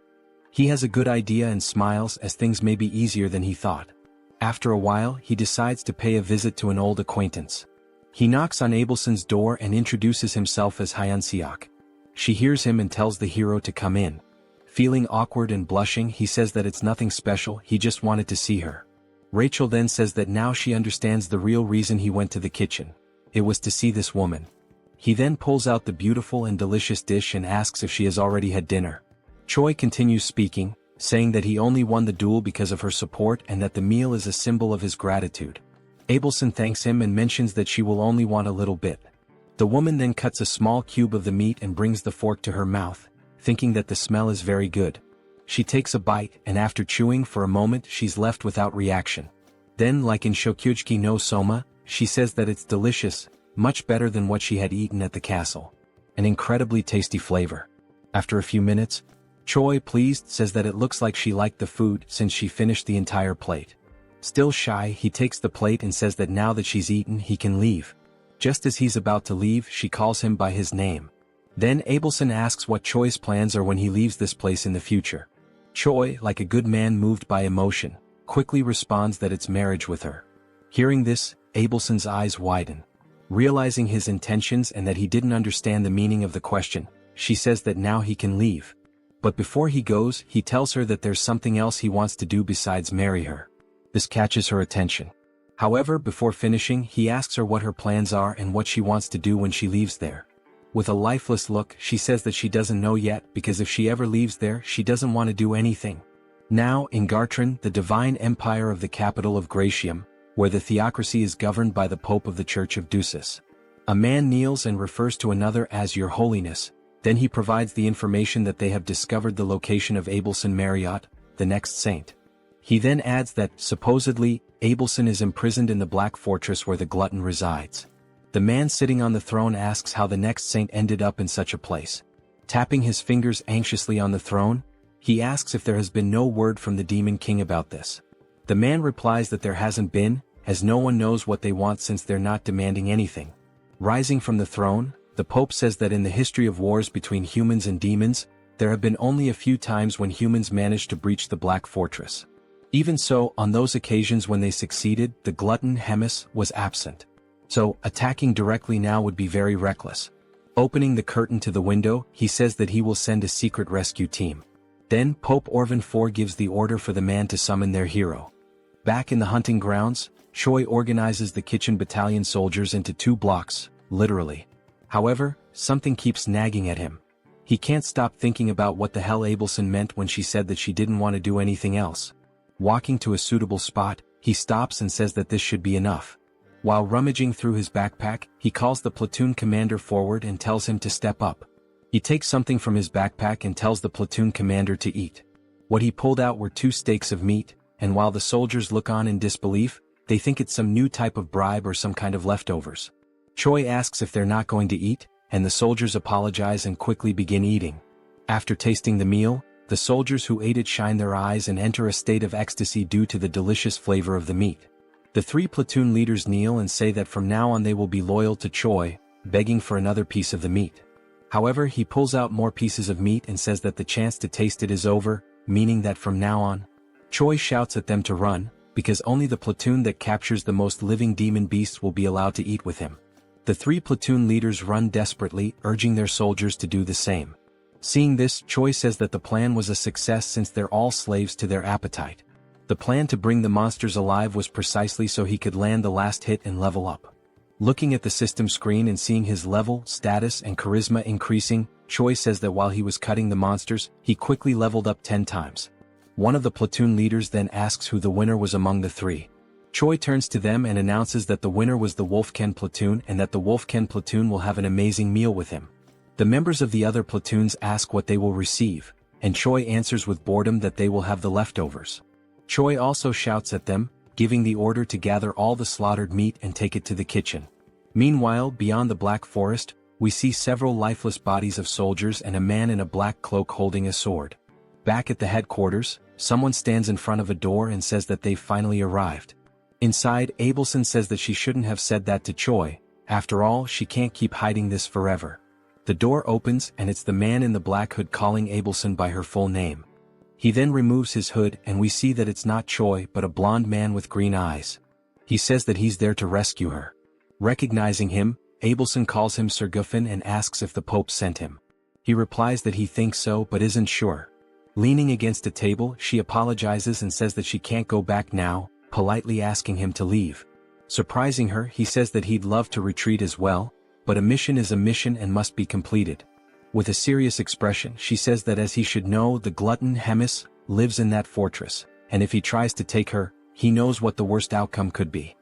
he has a good idea and smiles as things may be easier than he thought. After a while, he decides to pay a visit to an old acquaintance. He knocks on Abelson's door and introduces himself as Hyunseok. She hears him and tells the hero to come in. Feeling awkward and blushing, he says that it's nothing special, he just wanted to see her. Rachel then says that now she understands the real reason he went to the kitchen. It was to see this woman. He then pulls out the beautiful and delicious dish and asks if she has already had dinner. Choi continues speaking, saying that he only won the duel because of her support and that the meal is a symbol of his gratitude. Abelson thanks him and mentions that she will only want a little bit. The woman then cuts a small cube of the meat and brings the fork to her mouth, thinking that the smell is very good. She takes a bite and after chewing for a moment she's left without reaction. Then, like in Shokyuji no Soma, she says that it's delicious, much better than what she had eaten at the castle. An incredibly tasty flavor. After a few minutes, Choi, pleased, says that it looks like she liked the food since she finished the entire plate. Still shy, he takes the plate and says that now that she's eaten he can leave. Just as he's about to leave, she calls him by his name. Then Abelson asks what Choi's plans are when he leaves this place in the future. Choi, like a good man moved by emotion, quickly responds that it's marriage with her. Hearing this, Abelson's eyes widen. Realizing his intentions and that he didn't understand the meaning of the question, she says that now he can leave. But before he goes, he tells her that there's something else he wants to do besides marry her. This catches her attention. However, before finishing, he asks her what her plans are and what she wants to do when she leaves there. With a lifeless look, she says that she doesn't know yet because if she ever leaves there, she doesn't want to do anything. Now, in Gartran, the divine empire of the capital of Gratium, where the theocracy is governed by the Pope of the Church of Ducis. A man kneels and refers to another as Your Holiness, then he provides the information that they have discovered the location of Abelson Marriott, the next saint. He then adds that, supposedly, Abelson is imprisoned in the Black Fortress where the glutton resides. The man sitting on the throne asks how the next saint ended up in such a place. Tapping his fingers anxiously on the throne, he asks if there has been no word from the Demon King about this. The man replies that there hasn't been, as no one knows what they want since they're not demanding anything. Rising from the throne, the Pope says that in the history of wars between humans and demons, there have been only a few times when humans managed to breach the Black Fortress. Even so, on those occasions when they succeeded, the glutton Hemis was absent. So, attacking directly now would be very reckless. Opening the curtain to the window, he says that he will send a secret rescue team. Then, Pope Orvan IV gives the order for the man to summon their hero. Back in the hunting grounds, Choi organizes the kitchen battalion soldiers into 2 blocks, literally. However, something keeps nagging at him. He can't stop thinking about what the hell Abelson meant when she said that she didn't want to do anything else. Walking to a suitable spot, he stops and says that this should be enough. While rummaging through his backpack, he calls the platoon commander forward and tells him to step up. He takes something from his backpack and tells the platoon commander to eat. What he pulled out were 2 steaks of meat, and while the soldiers look on in disbelief, they think it's some new type of bribe or some kind of leftovers. Choi asks if they're not going to eat, and the soldiers apologize and quickly begin eating. After tasting the meal, the soldiers who ate it shine their eyes and enter a state of ecstasy due to the delicious flavor of the meat. The 3 platoon leaders kneel and say that from now on they will be loyal to Choi, begging for another piece of the meat. However, he pulls out more pieces of meat and says that the chance to taste it is over, meaning that from now on, Choi shouts at them to run, because only the platoon that captures the most living demon beasts will be allowed to eat with him. The 3 platoon leaders run desperately, urging their soldiers to do the same. Seeing this, Choi says that the plan was a success since they're all slaves to their appetite. The plan to bring the monsters alive was precisely so he could land the last hit and level up. Looking at the system screen and seeing his level, status and charisma increasing, Choi says that while he was cutting the monsters, he quickly leveled up 10 times. One of the platoon leaders then asks who the winner was among the 3. Choi turns to them and announces that the winner was the Wolfken platoon and that the Wolfken platoon will have an amazing meal with him. The members of the other platoons ask what they will receive, and Choi answers with boredom that they will have the leftovers. Choi also shouts at them, giving the order to gather all the slaughtered meat and take it to the kitchen. Meanwhile, beyond the Black Forest, we see several lifeless bodies of soldiers and a man in a black cloak holding a sword. Back at the headquarters, someone stands in front of a door and says that they've finally arrived. Inside, Abelson says that she shouldn't have said that to Choi. After all, she can't keep hiding this forever. The door opens and it's the man in the black hood calling Abelson by her full name. He then removes his hood and we see that it's not Choi but a blonde man with green eyes. He says that he's there to rescue her. Recognizing him, Abelson calls him Sir Guffin and asks if the Pope sent him. He replies that he thinks so but isn't sure. Leaning against a table, she apologizes and says that she can't go back now, politely asking him to leave. Surprising her, he says that he'd love to retreat as well, but a mission is a mission and must be completed. With a serious expression, she says that as he should know, the glutton Hemis lives in that fortress, and if he tries to take her, he knows what the worst outcome could be.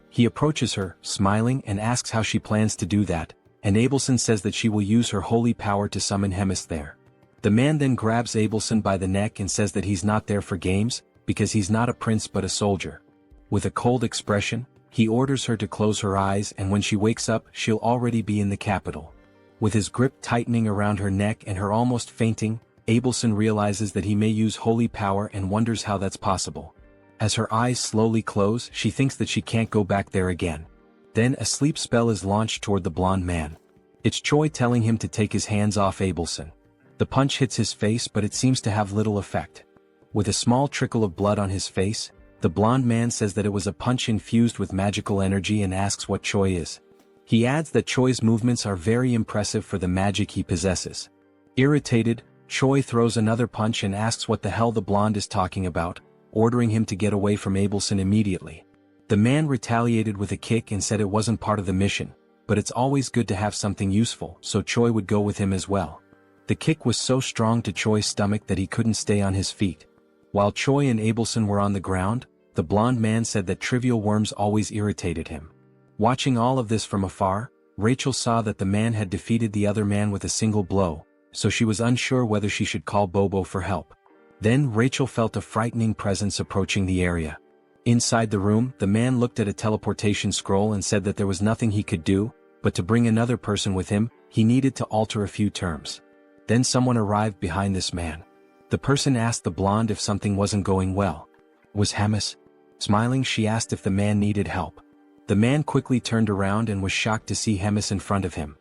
He approaches her, smiling, and asks how she plans to do that, and Abelson says that she will use her holy power to summon Hemis there. The man then grabs Abelson by the neck and says that he's not there for games, because he's not a prince but a soldier. With a cold expression, he orders her to close her eyes, and when she wakes up, she'll already be in the capital. With his grip tightening around her neck and her almost fainting, Abelson realizes that he may use holy power and wonders how that's possible. As her eyes slowly close, she thinks that she can't go back there again. Then a sleep spell is launched toward the blonde man. It's Choi telling him to take his hands off Abelson. The punch hits his face, but it seems to have little effect. With a small trickle of blood on his face, the blonde man says that it was a punch infused with magical energy and asks what Choi is. He adds that Choi's movements are very impressive for the magic he possesses. Irritated, Choi throws another punch and asks what the hell the blonde is talking about, ordering him to get away from Abelson immediately. The man retaliated with a kick and said it wasn't part of the mission, but it's always good to have something useful, so Choi would go with him as well. The kick was so strong to Choi's stomach that he couldn't stay on his feet. While Choi and Abelson were on the ground, the blonde man said that trivial worms always irritated him. Watching all of this from afar, Rachel saw that the man had defeated the other man with a single blow, so she was unsure whether she should call Bobo for help. Then Rachel felt a frightening presence approaching the area. Inside the room, the man looked at a teleportation scroll and said that there was nothing he could do, but to bring another person with him, he needed to alter a few terms. Then someone arrived behind this man. The person asked the blonde if something wasn't going well. Was Hemis? Smiling, she asked if the man needed help. The man quickly turned around and was shocked to see Hemis in front of him.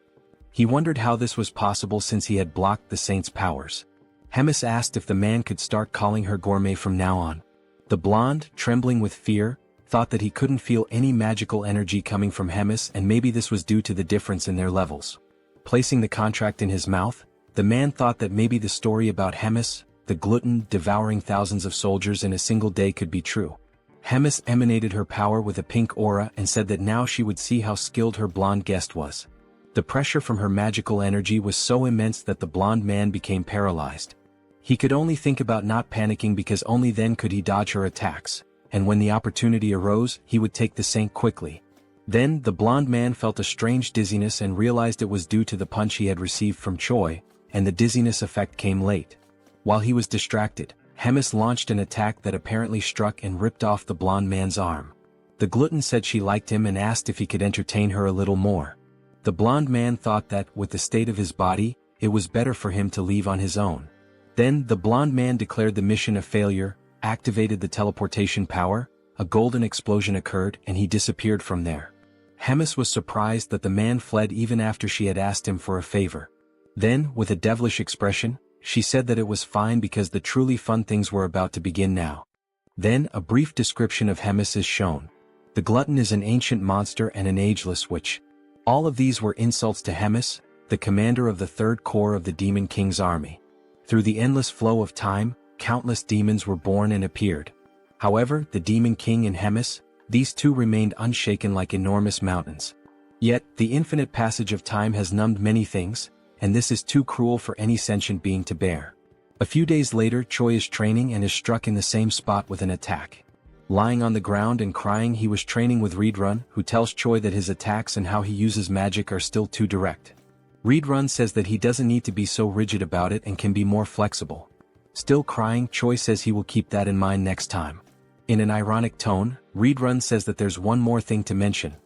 He wondered how this was possible since he had blocked the saint's powers. Hemis asked if the man could start calling her gourmet from now on. The blonde, trembling with fear, thought that he couldn't feel any magical energy coming from Hemis, and maybe this was due to the difference in their levels. Placing the contract in his mouth, the man thought that maybe the story about Hemis, the glutton devouring thousands of soldiers in a single day, could be true. Hemis emanated her power with a pink aura and said that now she would see how skilled her blonde guest was. The pressure from her magical energy was so immense that the blonde man became paralyzed. He could only think about not panicking because only then could he dodge her attacks, and when the opportunity arose, he would take the saint quickly. Then the blonde man felt a strange dizziness and realized it was due to the punch he had received from Choi, and the dizziness effect came late. While he was distracted, Hemis launched an attack that apparently struck and ripped off the blonde man's arm. The glutton said she liked him and asked if he could entertain her a little more. The blonde man thought that, with the state of his body, it was better for him to leave on his own. Then the blonde man declared the mission a failure, activated the teleportation power, a golden explosion occurred, and he disappeared from there. Hemis was surprised that the man fled even after she had asked him for a favor. Then, with a devilish expression, she said that it was fine because the truly fun things were about to begin now. Then a brief description of Hemis is shown. The glutton is an ancient monster and an ageless witch. All of these were insults to Hemis, the commander of the third corps of the Demon King's army. Through the endless flow of time, countless demons were born and appeared. However, the Demon King and Hemis, these two remained unshaken like enormous mountains. Yet, the infinite passage of time has numbed many things, and this is too cruel for any sentient being to bear. A few days later, Choi is training and is struck in the same spot with an attack. Lying on the ground and crying, he was training with Readrun, who tells Choi that his attacks and how he uses magic are still too direct. Readrun says that he doesn't need to be so rigid about it and can be more flexible. Still crying, Choi says he will keep that in mind next time. In an ironic tone, Readrun says that there's one more thing to mention.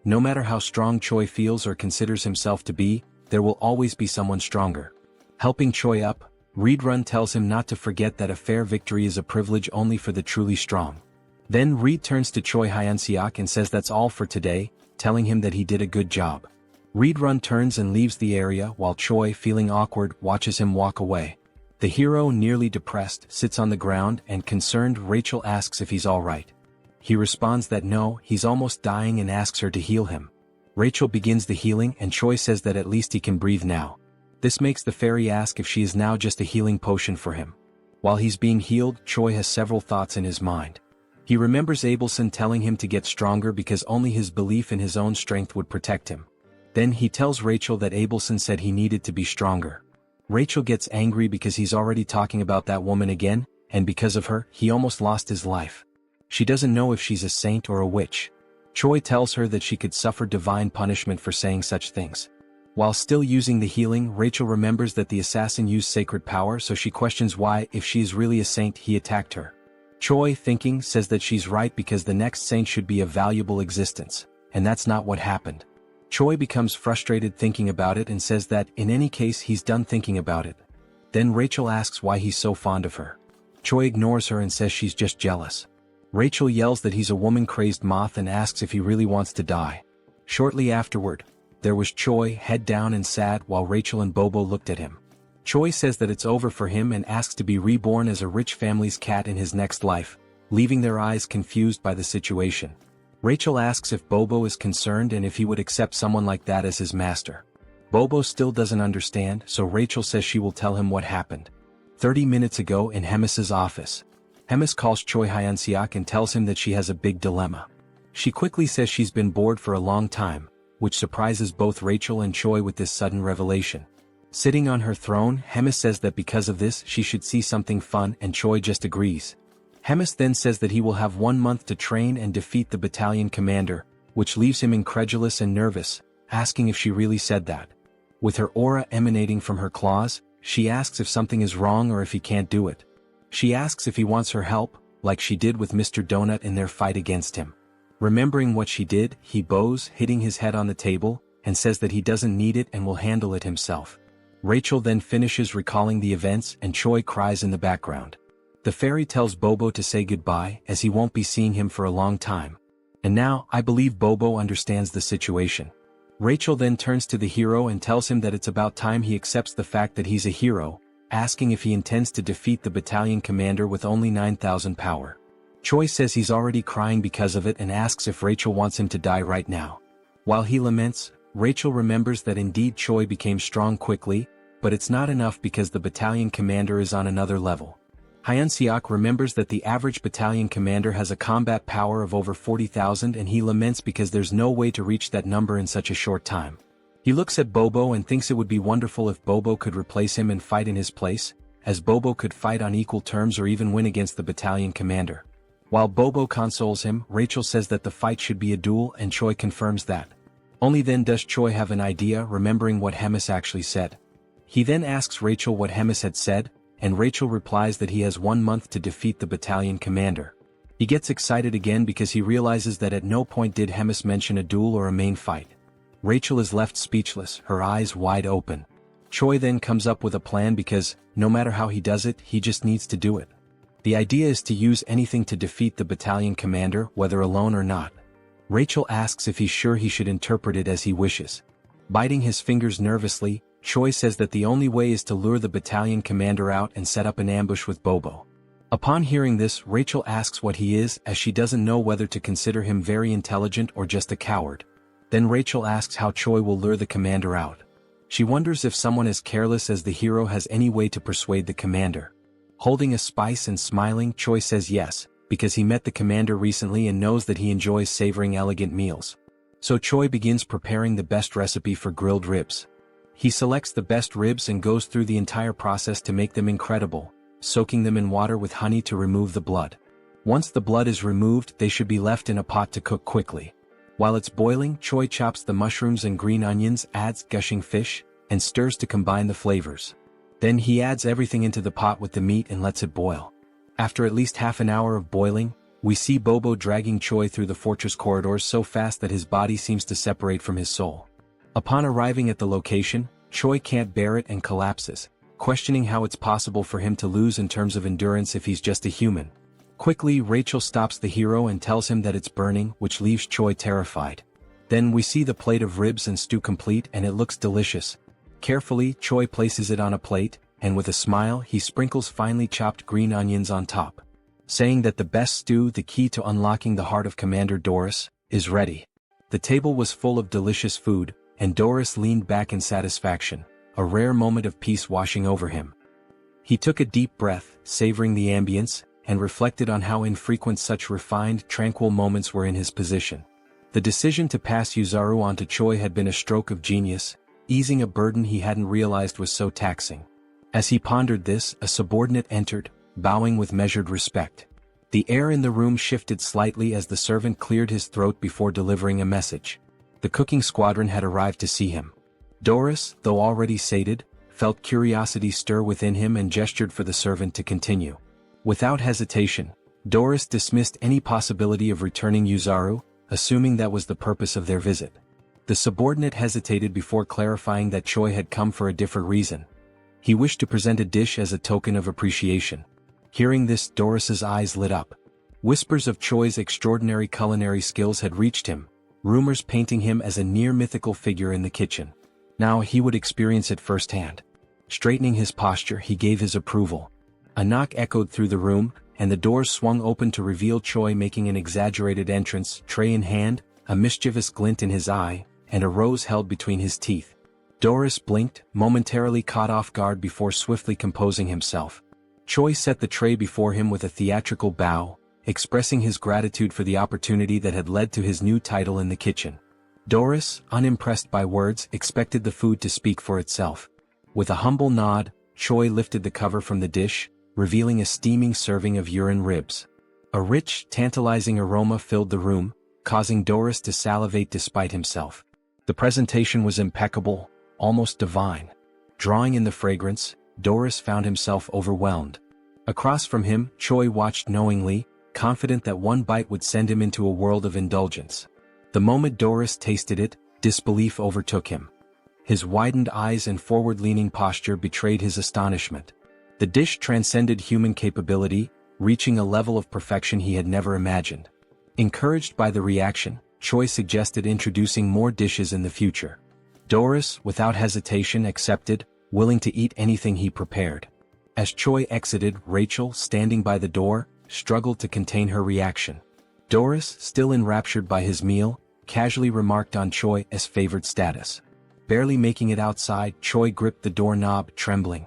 No matter how strong Choi feels or considers himself to be, there will always be someone stronger. Helping Choi up, Readrun tells him not to forget that a fair victory is a privilege only for the truly strong. Then Reed turns to Choi Hyunseok and says that's all for today, telling him that he did a good job. Readrun turns and leaves the area while Choi, feeling awkward, watches him walk away. The hero, nearly depressed, sits on the ground and concerned Rachel asks if he's alright. He responds that no, he's almost dying and asks her to heal him. Rachel begins the healing and Choi says that at least he can breathe now. This makes the fairy ask if she is now just a healing potion for him. While he's being healed, Choi has several thoughts in his mind. He remembers Abelson telling him to get stronger because only his belief in his own strength would protect him. Then he tells Rachel that Abelson said he needed to be stronger. Rachel gets angry because he's already talking about that woman again, and because of her, he almost lost his life. She doesn't know if she's a saint or a witch. Choi tells her that she could suffer divine punishment for saying such things. While still using the healing, Rachel remembers that the assassin used sacred power, so she questions why, if she is really a saint, he attacked her. Choi, thinking, says that she's right because the next saint should be a valuable existence, and that's not what happened. Choi becomes frustrated thinking about it and says that, in any case, he's done thinking about it. Then Rachel asks why he's so fond of her. Choi ignores her and says she's just jealous. Rachel yells that he's a woman-crazed moth and asks if he really wants to die. Shortly afterward, there was Choi, head down and sad, while Rachel and Bobo looked at him. Choi says that it's over for him and asks to be reborn as a rich family's cat in his next life, leaving their eyes confused by the situation. Rachel asks if Bobo is concerned and if he would accept someone like that as his master. Bobo still doesn't understand, so Rachel says she will tell him what happened. 30 minutes ago in Hemis's office. Hemis calls Choi Hyunseok and tells him that she has a big dilemma. She quickly says she's been bored for a long time, which surprises both Rachel and Choi with this sudden revelation. Sitting on her throne, Hemis says that because of this she should see something fun, and Choi just agrees. Hemis then says that he will have 1 month to train and defeat the battalion commander, which leaves him incredulous and nervous, asking if she really said that. With her aura emanating from her claws, she asks if something is wrong or if he can't do it. She asks if he wants her help, like she did with Mr. Donut in their fight against him. Remembering what she did, he bows, hitting his head on the table, and says that he doesn't need it and will handle it himself. Rachel then finishes recalling the events and Choi cries in the background. The fairy tells Bobo to say goodbye as he won't be seeing him for a long time. And now, I believe Bobo understands the situation. Rachel then turns to the hero and tells him that it's about time he accepts the fact that he's a hero, asking if he intends to defeat the battalion commander with only 9,000 power. Choi says he's already crying because of it and asks if Rachel wants him to die right now. While he laments, Rachel remembers that indeed Choi became strong quickly, but it's not enough because the battalion commander is on another level. Hyunseok remembers that the average battalion commander has a combat power of over 40,000 and he laments because there's no way to reach that number in such a short time. He looks at Bobo and thinks it would be wonderful if Bobo could replace him and fight in his place, as Bobo could fight on equal terms or even win against the battalion commander. While Bobo consoles him, Rachel says that the fight should be a duel and Choi confirms that. Only then does Choi have an idea, remembering what Hemis actually said. He then asks Rachel what Hemis had said, and Rachel replies that he has 1 month to defeat the battalion commander. He gets excited again because he realizes that at no point did Hemis mention a duel or a main fight. Rachel is left speechless, her eyes wide open. Choi then comes up with a plan because, no matter how he does it, he just needs to do it. The idea is to use anything to defeat the battalion commander, whether alone or not. Rachel asks if he's sure he should interpret it as he wishes. Biting his fingers nervously, Choi says that the only way is to lure the battalion commander out and set up an ambush with Bobo. Upon hearing this, Rachel asks what he is, as she doesn't know whether to consider him very intelligent or just a coward. Then Rachel asks how Choi will lure the commander out. She wonders if someone as careless as the hero has any way to persuade the commander. Holding a spice and smiling, Choi says yes, because he met the commander recently and knows that he enjoys savoring elegant meals. So Choi begins preparing the best recipe for grilled ribs. He selects the best ribs and goes through the entire process to make them incredible, soaking them in water with honey to remove the blood. Once the blood is removed, they should be left in a pot to cook quickly. While it's boiling, Choi chops the mushrooms and green onions, adds gushing fish, and stirs to combine the flavors. Then he adds everything into the pot with the meat and lets it boil. After at least half an hour of boiling, we see Bobo dragging Choi through the fortress corridors so fast that his body seems to separate from his soul. Upon arriving at the location, Choi can't bear it and collapses, questioning how it's possible for him to lose in terms of endurance if he's just a human. Quickly, Rachel stops the hero and tells him that it's burning, which leaves Choi terrified. Then we see the plate of ribs and stew complete and it looks delicious. Carefully, Choi places it on a plate, and with a smile he sprinkles finely chopped green onions on top, saying that the best stew, the key to unlocking the heart of Commander Doris, is ready. The table was full of delicious food, and Doris leaned back in satisfaction, a rare moment of peace washing over him. He took a deep breath, savoring the ambience, and reflected on how infrequent such refined, tranquil moments were in his position. The decision to pass Yuzaru on to Choi had been a stroke of genius, easing a burden he hadn't realized was so taxing. As he pondered this, a subordinate entered, bowing with measured respect. The air in the room shifted slightly as the servant cleared his throat before delivering a message. The cooking squadron had arrived to see him. Doris, though already sated, felt curiosity stir within him and gestured for the servant to continue. Without hesitation, Doris dismissed any possibility of returning Yuzaru, assuming that was the purpose of their visit. The subordinate hesitated before clarifying that Choi had come for a different reason. He wished to present a dish as a token of appreciation. Hearing this, Doris's eyes lit up. Whispers of Choi's extraordinary culinary skills had reached him, rumors painting him as a near-mythical figure in the kitchen. Now he would experience it firsthand. Straightening his posture, he gave his approval. A knock echoed through the room, and the doors swung open to reveal Choi making an exaggerated entrance, tray in hand, a mischievous glint in his eye, and a rose held between his teeth. Doris blinked, momentarily caught off guard before swiftly composing himself. Choi set the tray before him with a theatrical bow, expressing his gratitude for the opportunity that had led to his new title in the kitchen. Doris, unimpressed by words, expected the food to speak for itself. With a humble nod, Choi lifted the cover from the dish, revealing a steaming serving of urine ribs. A rich, tantalizing aroma filled the room, causing Doris to salivate despite himself. The presentation was impeccable, almost divine. Drawing in the fragrance, Doris found himself overwhelmed. Across from him, Choi watched knowingly, confident that one bite would send him into a world of indulgence. The moment Doris tasted it, disbelief overtook him. His widened eyes and forward-leaning posture betrayed his astonishment. The dish transcended human capability, reaching a level of perfection he had never imagined. Encouraged by the reaction, Choi suggested introducing more dishes in the future. Doris, without hesitation, accepted, willing to eat anything he prepared. As Choi exited, Rachel, standing by the door, struggled to contain her reaction. Doris, still enraptured by his meal, casually remarked on Choi's favored status. Barely making it outside, Choi gripped the doorknob, trembling.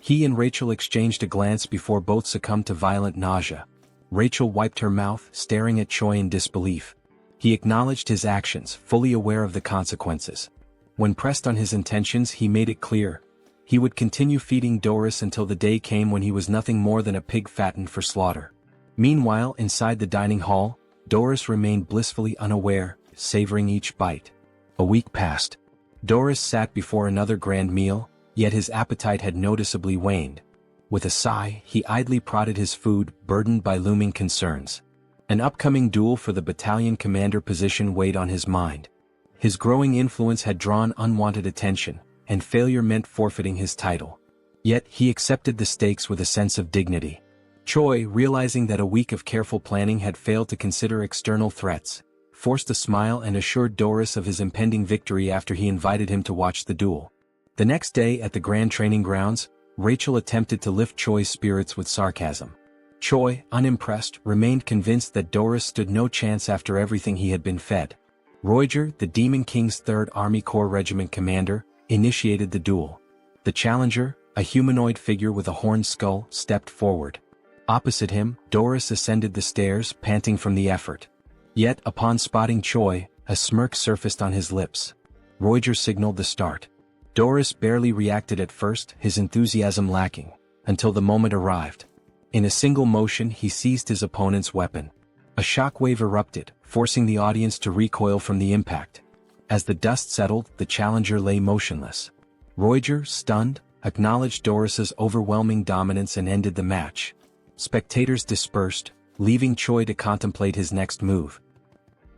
He and Rachel exchanged a glance before both succumbed to violent nausea. Rachel wiped her mouth, staring at Choi in disbelief. He acknowledged his actions, fully aware of the consequences. When pressed on his intentions, he made it clear. He would continue feeding Doris until the day came when he was nothing more than a pig fattened for slaughter. Meanwhile, inside the dining hall, Doris remained blissfully unaware, savoring each bite. A week passed. Doris sat before another grand meal, yet his appetite had noticeably waned. With a sigh, he idly prodded his food, burdened by looming concerns. An upcoming duel for the battalion commander position weighed on his mind. His growing influence had drawn unwanted attention, and failure meant forfeiting his title. Yet he accepted the stakes with a sense of dignity. Choi, realizing that a week of careful planning had failed to consider external threats, forced a smile and assured Doris of his impending victory after he invited him to watch the duel. The next day at the Grand Training Grounds, Rachel attempted to lift Choi's spirits with sarcasm. Choi, unimpressed, remained convinced that Doris stood no chance after everything he had been fed. Roiger, the Demon King's 3rd Army Corps Regiment commander, initiated the duel. The challenger, a humanoid figure with a horned skull, stepped forward. Opposite him, Doris ascended the stairs, panting from the effort. Yet, upon spotting Choi, a smirk surfaced on his lips. Roiger signaled the start. Doris barely reacted at first, his enthusiasm lacking, until the moment arrived. In a single motion, he seized his opponent's weapon. A shockwave erupted, forcing the audience to recoil from the impact. As the dust settled, the challenger lay motionless. Roiger, stunned, acknowledged Doris's overwhelming dominance and ended the match. Spectators dispersed, leaving Choi to contemplate his next move.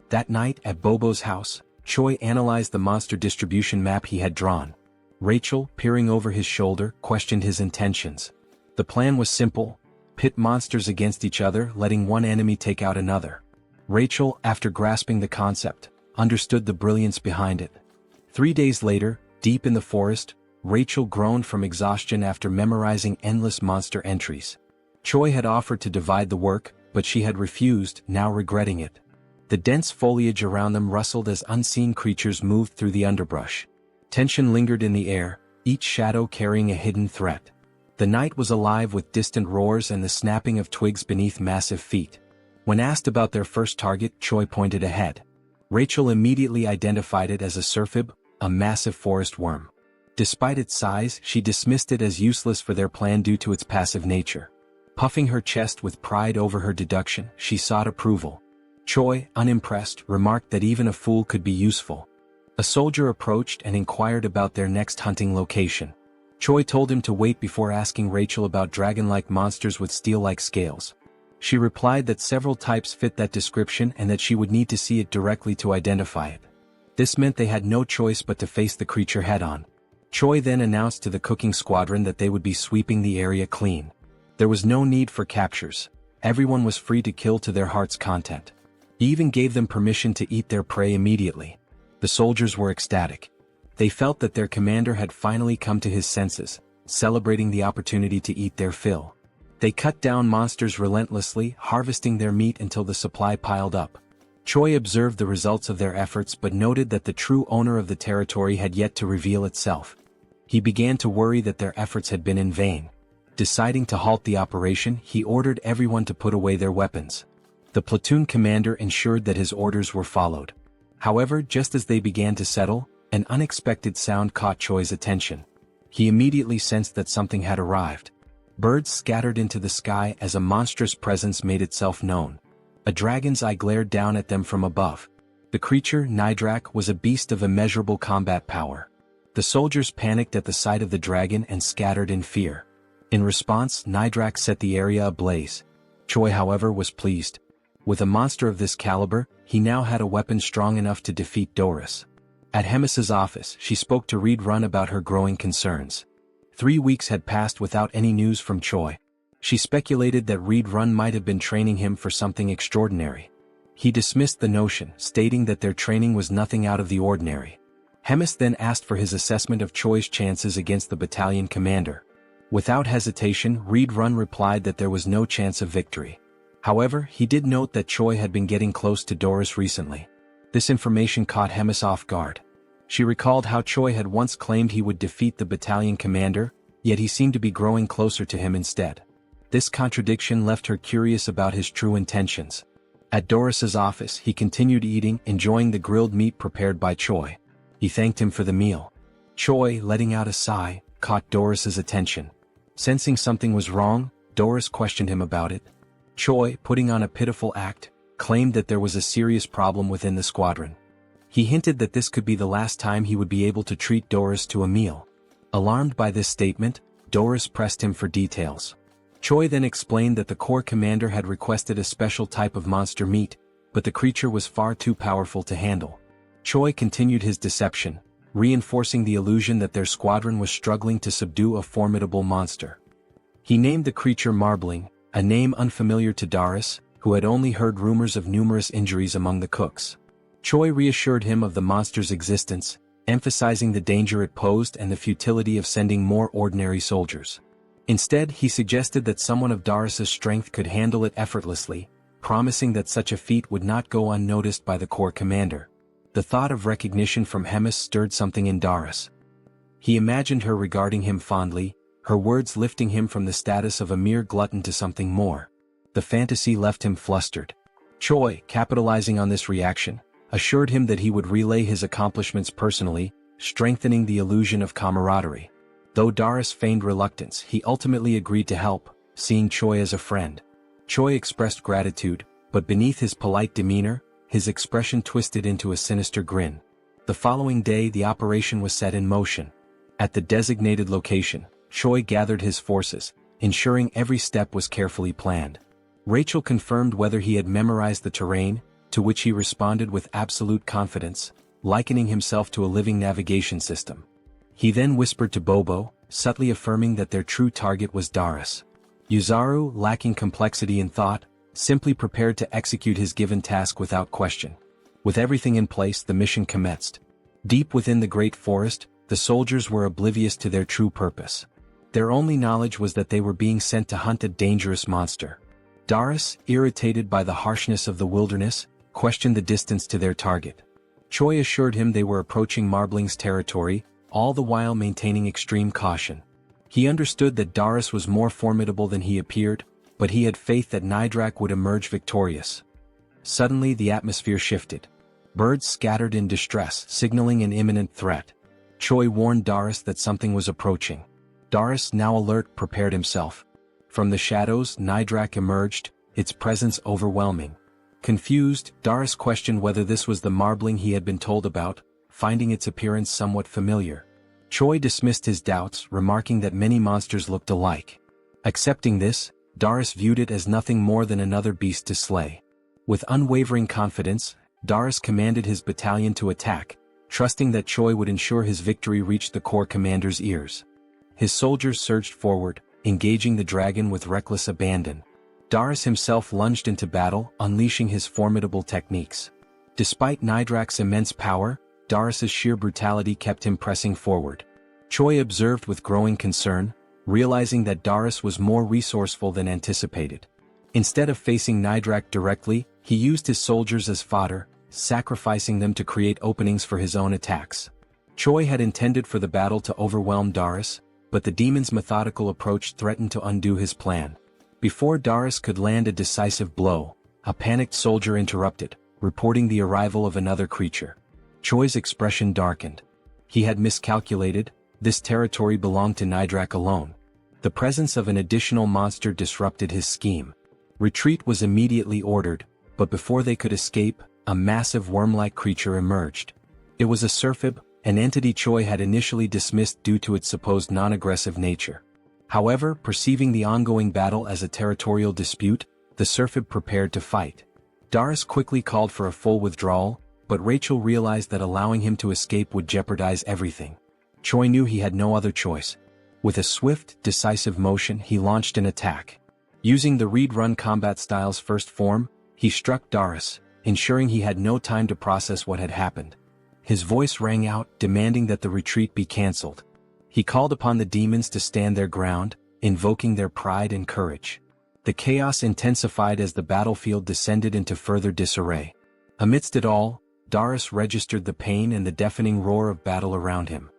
That night, at Bobo's house, Choi analyzed the monster distribution map he had drawn. Rachel, peering over his shoulder, questioned his intentions. The plan was simple: pit monsters against each other, letting one enemy take out another. Rachel, after grasping the concept, understood the brilliance behind it. 3 days later, deep in the forest, Rachel groaned from exhaustion after memorizing endless monster entries. Choi had offered to divide the work, but she had refused, now regretting it. The dense foliage around them rustled as unseen creatures moved through the underbrush. Tension lingered in the air, each shadow carrying a hidden threat. The night was alive with distant roars and the snapping of twigs beneath massive feet. When asked about their first target, Choi pointed ahead. Rachel immediately identified it as a surfib, a massive forest worm. Despite its size, she dismissed it as useless for their plan due to its passive nature. Puffing her chest with pride over her deduction, she sought approval. Choi, unimpressed, remarked that even a fool could be useful. A soldier approached and inquired about their next hunting location. Choi told him to wait before asking Rachel about dragon-like monsters with steel-like scales. She replied that several types fit that description and that she would need to see it directly to identify it. This meant they had no choice but to face the creature head-on. Choi then announced to the cooking squadron that they would be sweeping the area clean. There was no need for captures. Everyone was free to kill to their heart's content. He even gave them permission to eat their prey immediately. The soldiers were ecstatic. They felt that their commander had finally come to his senses, celebrating the opportunity to eat their fill. They cut down monsters relentlessly, harvesting their meat until the supply piled up. Choi observed the results of their efforts but noted that the true owner of the territory had yet to reveal itself. He began to worry that their efforts had been in vain. Deciding to halt the operation, he ordered everyone to put away their weapons. The platoon commander ensured that his orders were followed. However, just as they began to settle, an unexpected sound caught Choi's attention. He immediately sensed that something had arrived. Birds scattered into the sky as a monstrous presence made itself known. A dragon's eye glared down at them from above. The creature, Nidrak, was a beast of immeasurable combat power. The soldiers panicked at the sight of the dragon and scattered in fear. In response, Nidrak set the area ablaze. Choi, however, was pleased. With a monster of this caliber, he now had a weapon strong enough to defeat Doris. At Hemis's office, she spoke to Reed Run about her growing concerns. 3 weeks had passed without any news from Choi. She speculated that Reed Run might have been training him for something extraordinary. He dismissed the notion, stating that their training was nothing out of the ordinary. Hemis then asked for his assessment of Choi's chances against the battalion commander. Without hesitation, Reed Run replied that there was no chance of victory. However, he did note that Choi had been getting close to Doris recently. This information caught Hemis off guard. She recalled how Choi had once claimed he would defeat the battalion commander, yet he seemed to be growing closer to him instead. This contradiction left her curious about his true intentions. At Doris's office, he continued eating, enjoying the grilled meat prepared by Choi. He thanked him for the meal. Choi, letting out a sigh, caught Doris's attention. Sensing something was wrong, Doris questioned him about it. Choi, putting on a pitiful act, claimed that there was a serious problem within the squadron. He hinted that this could be the last time he would be able to treat Doris to a meal. Alarmed by this statement, Doris pressed him for details. Choi then explained that the corps commander had requested a special type of monster meat, but the creature was far too powerful to handle. Choi continued his deception, reinforcing the illusion that their squadron was struggling to subdue a formidable monster. He named the creature Marbling, a name unfamiliar to Doris, who had only heard rumors of numerous injuries among the cooks. Choi reassured him of the monster's existence, emphasizing the danger it posed and the futility of sending more ordinary soldiers. Instead, he suggested that someone of Doris's strength could handle it effortlessly, promising that such a feat would not go unnoticed by the corps commander. The thought of recognition from Hemis stirred something in Doris. He imagined her regarding him fondly, her words lifting him from the status of a mere glutton to something more. The fantasy left him flustered. Choi, capitalizing on this reaction, assured him that he would relay his accomplishments personally, strengthening the illusion of camaraderie. Though Doris feigned reluctance, he ultimately agreed to help, seeing Choi as a friend. Choi expressed gratitude, but beneath his polite demeanor, his expression twisted into a sinister grin. The following day, the operation was set in motion. At the designated location, Choi gathered his forces, ensuring every step was carefully planned. Rachel confirmed whether he had memorized the terrain, to which he responded with absolute confidence, likening himself to a living navigation system. He then whispered to Bobo, subtly affirming that their true target was Doris. Yuzaru, lacking complexity in thought, simply prepared to execute his given task without question. With everything in place, the mission commenced. Deep within the great forest, the soldiers were oblivious to their true purpose. Their only knowledge was that they were being sent to hunt a dangerous monster. Doris, irritated by the harshness of the wilderness, questioned the distance to their target. Choi assured him they were approaching Marbling's territory, all the while maintaining extreme caution. He understood that Doris was more formidable than he appeared, but he had faith that Nidrak would emerge victorious. Suddenly the atmosphere shifted. Birds scattered in distress, signaling an imminent threat. Choi warned Darius that something was approaching. Darius, now alert, prepared himself. From the shadows, Nidrak emerged, its presence overwhelming. Confused, Darius questioned whether this was the marbling he had been told about, finding its appearance somewhat familiar. Choi dismissed his doubts, remarking that many monsters looked alike. Accepting this, Darius viewed it as nothing more than another beast to slay. With unwavering confidence, Darius commanded his battalion to attack, trusting that Choi would ensure his victory reached the corps commander's ears. His soldiers surged forward, engaging the dragon with reckless abandon. Darius himself lunged into battle, unleashing his formidable techniques. Despite Nidrak's immense power, Darius's sheer brutality kept him pressing forward. Choi observed with growing concern, realizing that Darius was more resourceful than anticipated. Instead of facing Nidrak directly, he used his soldiers as fodder, sacrificing them to create openings for his own attacks. Choi had intended for the battle to overwhelm Darius, but the demon's methodical approach threatened to undo his plan. Before Darius could land a decisive blow, a panicked soldier interrupted, reporting the arrival of another creature. Choi's expression darkened. He had miscalculated, this territory belonged to Nidrak alone. The presence of an additional monster disrupted his scheme. Retreat was immediately ordered, but before they could escape, a massive worm-like creature emerged. It was a Surfib, an entity Choi had initially dismissed due to its supposed non-aggressive nature. However, perceiving the ongoing battle as a territorial dispute, the Surfib prepared to fight. Darius quickly called for a full withdrawal, but Rachel realized that allowing him to escape would jeopardize everything. Choi knew he had no other choice. With a swift, decisive motion, he launched an attack. Using the read-run combat style's first form, he struck Darius, ensuring he had no time to process what had happened. His voice rang out, demanding that the retreat be cancelled. He called upon the demons to stand their ground, invoking their pride and courage. The chaos intensified as the battlefield descended into further disarray. Amidst it all, Darius registered the pain and the deafening roar of battle around him.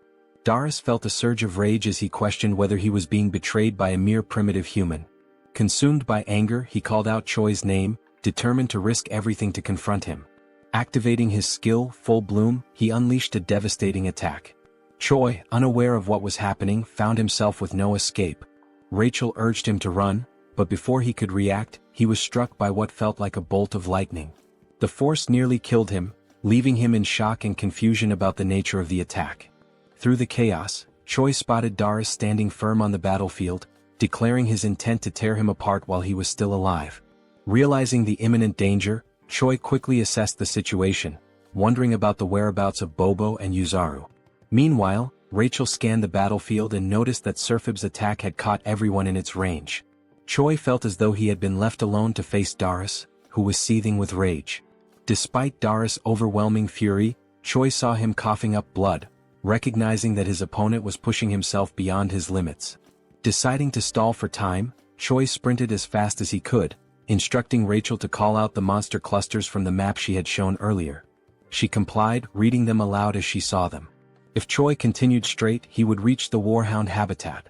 Darius felt a surge of rage as he questioned whether he was being betrayed by a mere primitive human. Consumed by anger, he called out Choi's name, determined to risk everything to confront him. Activating his skill, Full Bloom, he unleashed a devastating attack. Choi, unaware of what was happening, found himself with no escape. Rachel urged him to run, but before he could react, he was struck by what felt like a bolt of lightning. The force nearly killed him, leaving him in shock and confusion about the nature of the attack. Through the chaos, Choi spotted Darius standing firm on the battlefield, declaring his intent to tear him apart while he was still alive. Realizing the imminent danger, Choi quickly assessed the situation, wondering about the whereabouts of Bobo and Yuzaru. Meanwhile, Rachel scanned the battlefield and noticed that Surfib's attack had caught everyone in its range. Choi felt as though he had been left alone to face Darius, who was seething with rage. Despite Darius' overwhelming fury, Choi saw him coughing up blood, recognizing that his opponent was pushing himself beyond his limits. Deciding to stall for time, Choi sprinted as fast as he could, instructing Rachel to call out the monster clusters from the map she had shown earlier. She complied, reading them aloud as she saw them. If Choi continued straight, he would reach the Warhound habitat.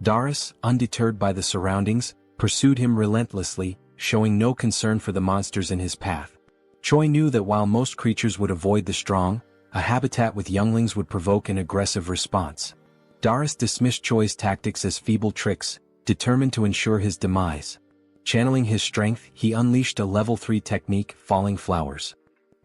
Darius, undeterred by the surroundings, pursued him relentlessly, showing no concern for the monsters in his path. Choi knew that while most creatures would avoid the strong, a habitat with younglings would provoke an aggressive response. Darius dismissed Choi's tactics as feeble tricks, determined to ensure his demise. Channeling his strength, he unleashed a level 3 technique, Falling Flowers.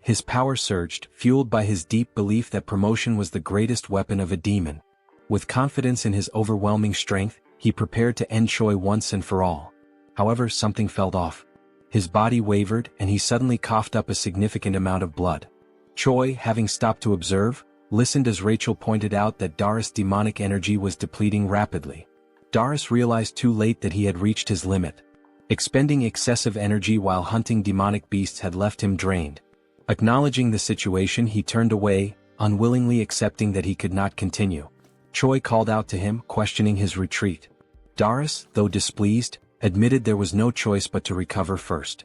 His power surged, fueled by his deep belief that promotion was the greatest weapon of a demon. With confidence in his overwhelming strength, he prepared to end Choi once and for all. However, something felt off. His body wavered, and he suddenly coughed up a significant amount of blood. Choi, having stopped to observe, listened as Rachel pointed out that Darius' demonic energy was depleting rapidly. Darius realized too late that he had reached his limit. Expending excessive energy while hunting demonic beasts had left him drained. Acknowledging the situation, he turned away, unwillingly accepting that he could not continue. Choi called out to him, questioning his retreat. Darius, though displeased, admitted there was no choice but to recover first.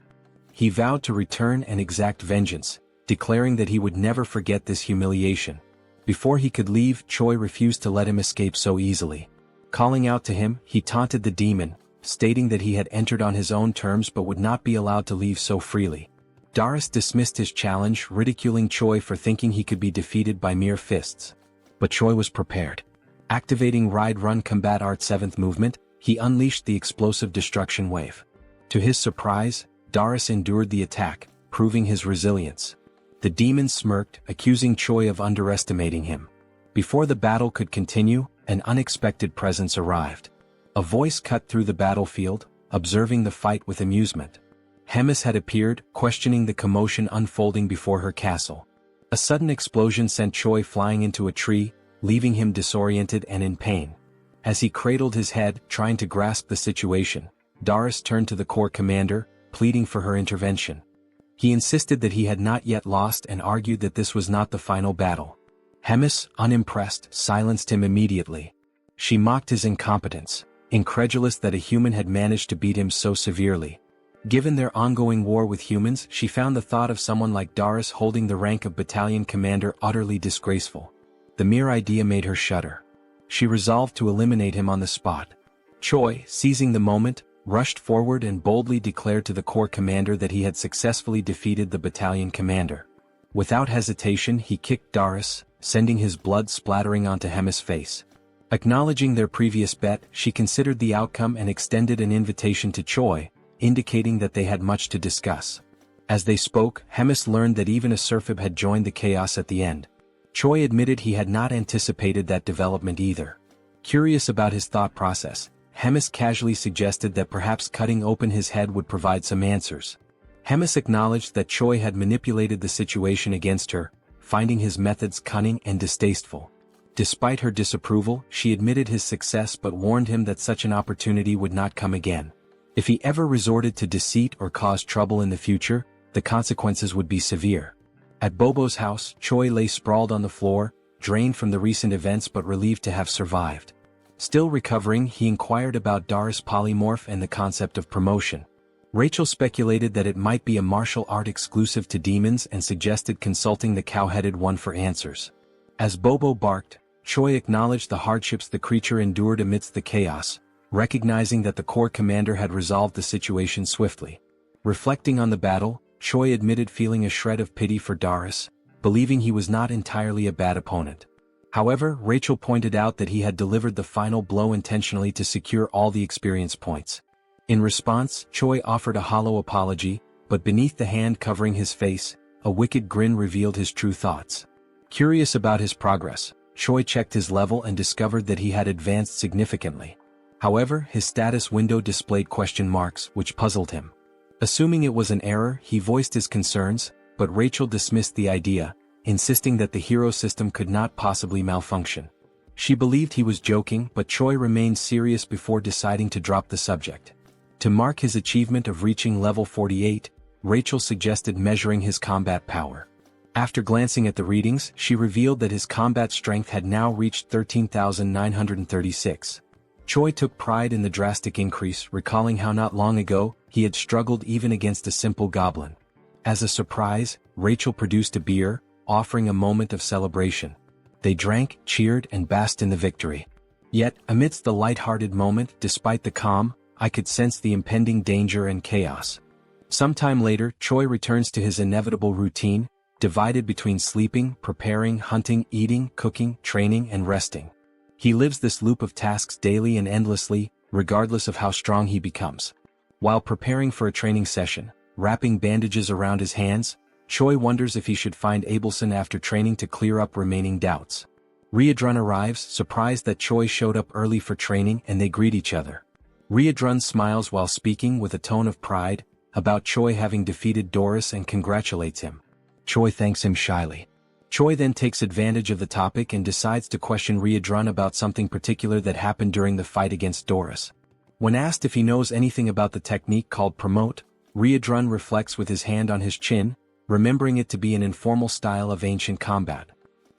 He vowed to return and exact vengeance, declaring that he would never forget this humiliation. Before he could leave, Choi refused to let him escape so easily. Calling out to him, he taunted the demon, stating that he had entered on his own terms but would not be allowed to leave so freely. Doris dismissed his challenge, ridiculing Choi for thinking he could be defeated by mere fists. But Choi was prepared. Activating Ride Run Combat Art 7th movement, he unleashed the explosive destruction wave. To his surprise, Doris endured the attack, proving his resilience. The demon smirked, accusing Choi of underestimating him. Before the battle could continue, an unexpected presence arrived. A voice cut through the battlefield, observing the fight with amusement. Hemis had appeared, questioning the commotion unfolding before her castle. A sudden explosion sent Choi flying into a tree, leaving him disoriented and in pain. As he cradled his head, trying to grasp the situation, Doris turned to the Corps commander, pleading for her intervention. He insisted that he had not yet lost and argued that this was not the final battle. Hemis, unimpressed, silenced him immediately. She mocked his incompetence, incredulous that a human had managed to beat him so severely. Given their ongoing war with humans, she found the thought of someone like Doris holding the rank of battalion commander utterly disgraceful. The mere idea made her shudder. She resolved to eliminate him on the spot. Choi, seizing the moment, rushed forward and boldly declared to the Corps commander that he had successfully defeated the battalion commander. Without hesitation, he kicked Doris, sending his blood splattering onto Hemis' face. Acknowledging their previous bet, she considered the outcome and extended an invitation to Choi, indicating that they had much to discuss. As they spoke, Hemis learned that even a Serphib had joined the chaos at the end. Choi admitted he had not anticipated that development either. Curious about his thought process, Hemis casually suggested that perhaps cutting open his head would provide some answers. Hemis acknowledged that Choi had manipulated the situation against her, finding his methods cunning and distasteful. Despite her disapproval, she admitted his success but warned him that such an opportunity would not come again. If he ever resorted to deceit or caused trouble in the future, the consequences would be severe. At Bobo's house, Choi lay sprawled on the floor, drained from the recent events but relieved to have survived. Still recovering, he inquired about Doris' polymorph and the concept of promotion. Rachel speculated that it might be a martial art exclusive to demons and suggested consulting the cow-headed one for answers. As Bobo barked, Choi acknowledged the hardships the creature endured amidst the chaos, recognizing that the Corps commander had resolved the situation swiftly. Reflecting on the battle, Choi admitted feeling a shred of pity for Doris, believing he was not entirely a bad opponent. However, Rachel pointed out that he had delivered the final blow intentionally to secure all the experience points. In response, Choi offered a hollow apology, but beneath the hand covering his face, a wicked grin revealed his true thoughts. Curious about his progress, Choi checked his level and discovered that he had advanced significantly. However, his status window displayed question marks, which puzzled him. Assuming it was an error, he voiced his concerns, but Rachel dismissed the idea, insisting that the hero system could not possibly malfunction. She believed he was joking, but Choi remained serious before deciding to drop the subject. To mark his achievement of reaching level 48, Rachel suggested measuring his combat power. After glancing at the readings, she revealed that his combat strength had now reached 13,936. Choi took pride in the drastic increase, recalling how not long ago, he had struggled even against a simple goblin. As a surprise, Rachel produced a beer, offering a moment of celebration. They drank, cheered, and basked in the victory. Yet, amidst the light-hearted moment, despite the calm, I could sense the impending danger and chaos. Sometime later, Choi returns to his inevitable routine, divided between sleeping, preparing, hunting, eating, cooking, training, and resting. He lives this loop of tasks daily and endlessly, regardless of how strong he becomes. While preparing for a training session, wrapping bandages around his hands, Choi wonders if he should find Abelson after training to clear up remaining doubts. Riadrun arrives, surprised that Choi showed up early for training, and they greet each other. Riadrun smiles while speaking with a tone of pride about Choi having defeated Doris and congratulates him. Choi thanks him shyly. Choi then takes advantage of the topic and decides to question Riadrun about something particular that happened during the fight against Doris. When asked if he knows anything about the technique called promote, Riadrun reflects with his hand on his chin, remembering it to be an informal style of ancient combat.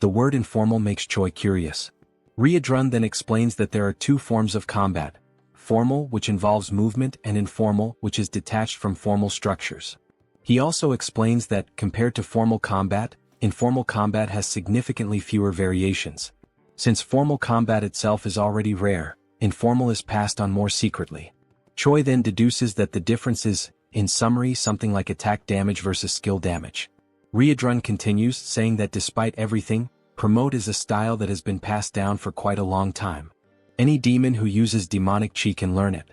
The word informal makes Choi curious. Riadrun then explains that there are two forms of combat: formal, which involves movement, and informal, which is detached from formal structures. He also explains that, compared to formal combat, informal combat has significantly fewer variations. Since formal combat itself is already rare, informal is passed on more secretly. Choi then deduces that the difference is in summary something like attack damage versus skill damage. Riadrun continues, saying that despite everything, promote is a style that has been passed down for quite a long time. Any demon who uses demonic chi can learn it.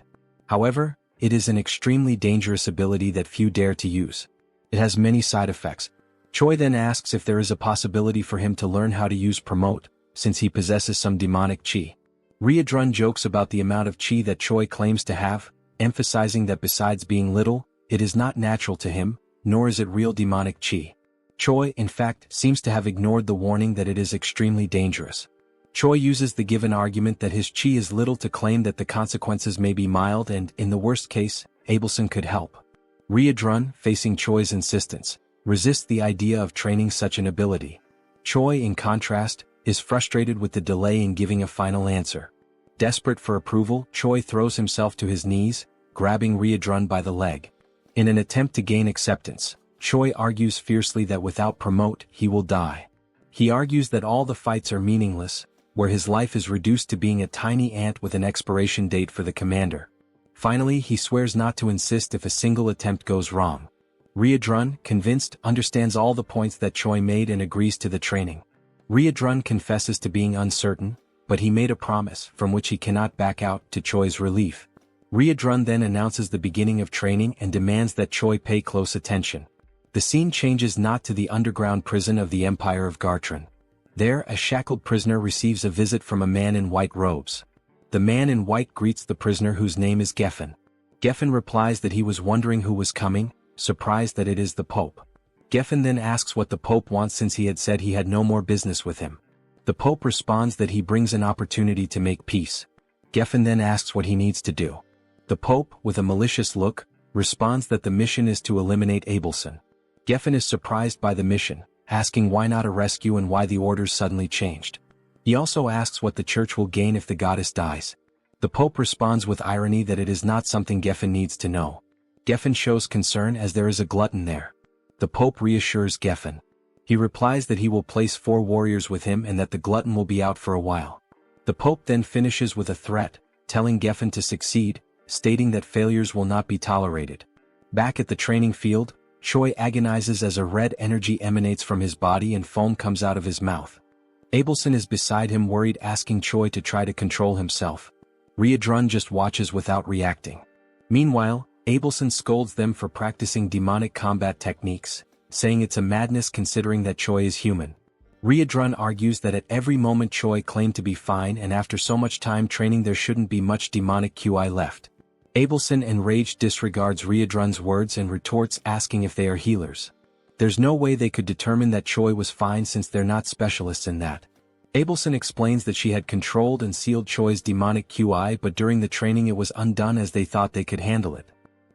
However, it is an extremely dangerous ability that few dare to use. It has many side effects. Choi then asks if there is a possibility for him to learn how to use promote, since he possesses some demonic chi. Riadrun jokes about the amount of chi that Choi claims to have, emphasizing that besides being little, it is not natural to him, nor is it real demonic chi. Choi, in fact, seems to have ignored the warning that it is extremely dangerous. Choi uses the given argument that his chi is little to claim that the consequences may be mild and, in the worst case, Abelson could help. Riadrun, facing Choi's insistence, resists the idea of training such an ability. Choi, in contrast, is frustrated with the delay in giving a final answer. Desperate for approval, Choi throws himself to his knees, grabbing Riadrun by the leg. In an attempt to gain acceptance, Choi argues fiercely that without promote, he will die. He argues that all the fights are meaningless, where his life is reduced to being a tiny ant with an expiration date for the commander. Finally, he swears not to insist if a single attempt goes wrong. Riadrun, convinced, understands all the points that Choi made and agrees to the training. Riadrun confesses to being uncertain, but he made a promise, from which he cannot back out, to Choi's relief. Riadrun then announces the beginning of training and demands that Choi pay close attention. The scene changes not to the underground prison of the Empire of Gartran. There, a shackled prisoner receives a visit from a man in white robes. The man in white greets the prisoner, whose name is Geffen. Geffen replies that he was wondering who was coming, surprised that it is the Pope. Geffen then asks what the Pope wants, since he had said he had no more business with him. The Pope responds that he brings an opportunity to make peace. Geffen then asks what he needs to do. The Pope, with a malicious look, responds that the mission is to eliminate Abelson. Geffen is surprised by the mission, asking why not a rescue and why the orders suddenly changed. He also asks what the church will gain if the goddess dies. The Pope responds with irony that it is not something Geffen needs to know. Geffen shows concern as there is a glutton there. The Pope reassures Geffen. He replies that he will place 4 warriors with him and that the glutton will be out for a while. The Pope then finishes with a threat, telling Geffen to succeed, stating that failures will not be tolerated. Back at the training field, Choi agonizes as a red energy emanates from his body and foam comes out of his mouth. Abelson is beside him, worried, asking Choi to try to control himself. Riadrun just watches without reacting. Meanwhile, Abelson scolds them for practicing demonic combat techniques, saying it's a madness considering that Choi is human. Riadrun argues that at every moment Choi claimed to be fine, and after so much time training there shouldn't be much demonic QI left. Abelson, enraged, disregards Riadrun's words and retorts, asking if they are healers. There's no way they could determine that Choi was fine since they're not specialists in that. Abelson explains that she had controlled and sealed Choi's demonic QI, but during the training it was undone as they thought they could handle it.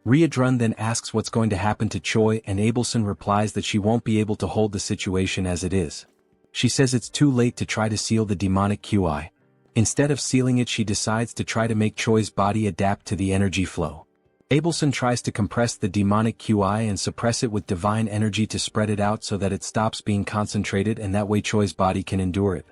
Riadrun then asks what's going to happen to Choi, and Abelson replies that she won't be able to hold the situation as it is. She says it's too late to try to seal the demonic QI. Instead of sealing it, she decides to try to make Choi's body adapt to the energy flow. Abelson tries to compress the demonic QI and suppress it with divine energy to spread it out so that it stops being concentrated, and that way Choi's body can endure it.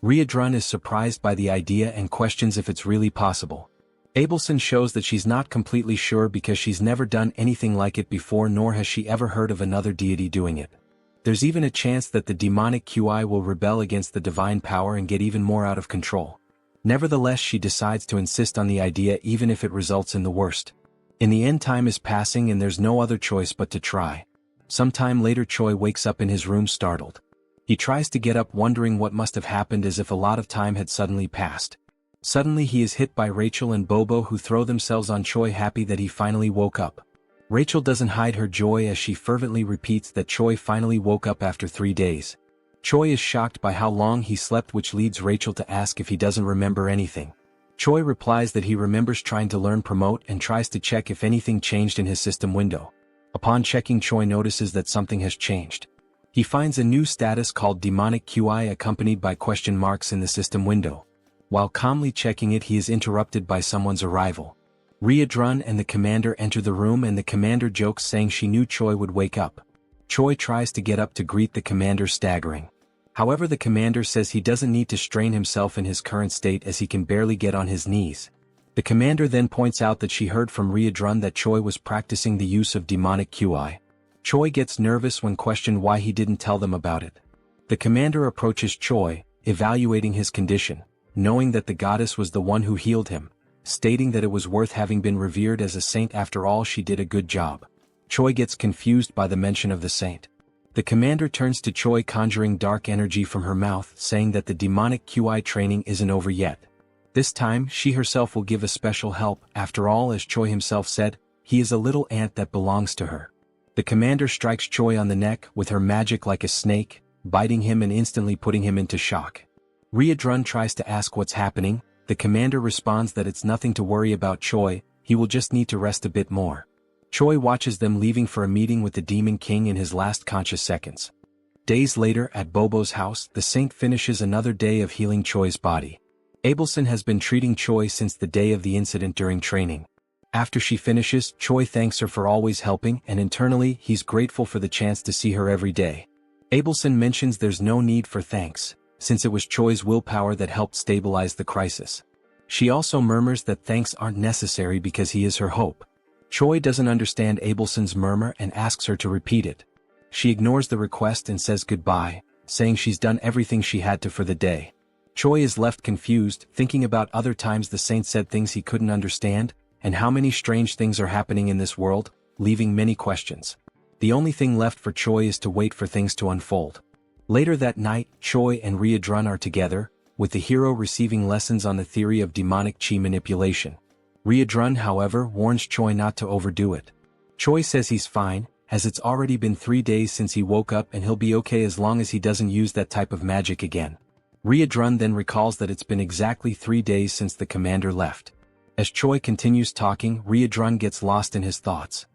Riadrun is surprised by the idea and questions if it's really possible. Abelson shows that she's not completely sure because she's never done anything like it before, nor has she ever heard of another deity doing it. There's even a chance that the demonic QI will rebel against the divine power and get even more out of control. Nevertheless, she decides to insist on the idea even if it results in the worst. In the end, time is passing and there's no other choice but to try. Sometime later, Choi wakes up in his room startled. He tries to get up, wondering what must have happened, as if a lot of time had suddenly passed. Suddenly he is hit by Rachel and Bobo, who throw themselves on Choi, happy that he finally woke up. Rachel doesn't hide her joy as she fervently repeats that Choi finally woke up after 3 days. Choi is shocked by how long he slept, which leads Rachel to ask if he doesn't remember anything. Choi replies that he remembers trying to learn promote and tries to check if anything changed in his system window. Upon checking, Choi notices that something has changed. He finds a new status called demonic QI accompanied by question marks in the system window. While calmly checking it, he is interrupted by someone's arrival. Riadrun and the commander enter the room, and the commander jokes, saying she knew Choi would wake up. Choi tries to get up to greet the commander, staggering. However, the commander says he doesn't need to strain himself in his current state as he can barely get on his knees. The commander then points out that she heard from Riadrun that Choi was practicing the use of demonic QI. Choi gets nervous when questioned why he didn't tell them about it. The commander approaches Choi, evaluating his condition, knowing that the goddess was the one who healed him, stating that it was worth having been revered as a saint. After all, she did a good job. Choi gets confused by the mention of the saint. The commander turns to Choi, conjuring dark energy from her mouth, saying that the demonic QI training isn't over yet. This time, she herself will give a special help. After all, as Choi himself said, he is a little ant that belongs to her. The commander strikes Choi on the neck with her magic like a snake, biting him and instantly putting him into shock. Riadrun tries to ask what's happening. The commander responds that it's nothing to worry about Choi, he will just need to rest a bit more. Choi watches them leaving for a meeting with the Demon King in his last conscious seconds. Days later, at Bobo's house, the saint finishes another day of healing Choi's body. Abelson has been treating Choi since the day of the incident during training. After she finishes, Choi thanks her for always helping, and internally, he's grateful for the chance to see her every day. Abelson mentions there's no need for thanks, since it was Choi's willpower that helped stabilize the crisis. She also murmurs that thanks aren't necessary because he is her hope. Choi doesn't understand Abelson's murmur and asks her to repeat it. She ignores the request and says goodbye, saying she's done everything she had to for the day. Choi is left confused, thinking about other times the saint said things he couldn't understand, and how many strange things are happening in this world, leaving many questions. The only thing left for Choi is to wait for things to unfold. Later that night, Choi and Riadrun are together, with the hero receiving lessons on the theory of demonic chi manipulation. Riadrun, however, warns Choi not to overdo it. Choi says he's fine, as it's already been 3 days since he woke up and he'll be okay as long as he doesn't use that type of magic again. Riadrun then recalls that it's been exactly 3 days since the commander left. As Choi continues talking, Riadrun gets lost in his thoughts.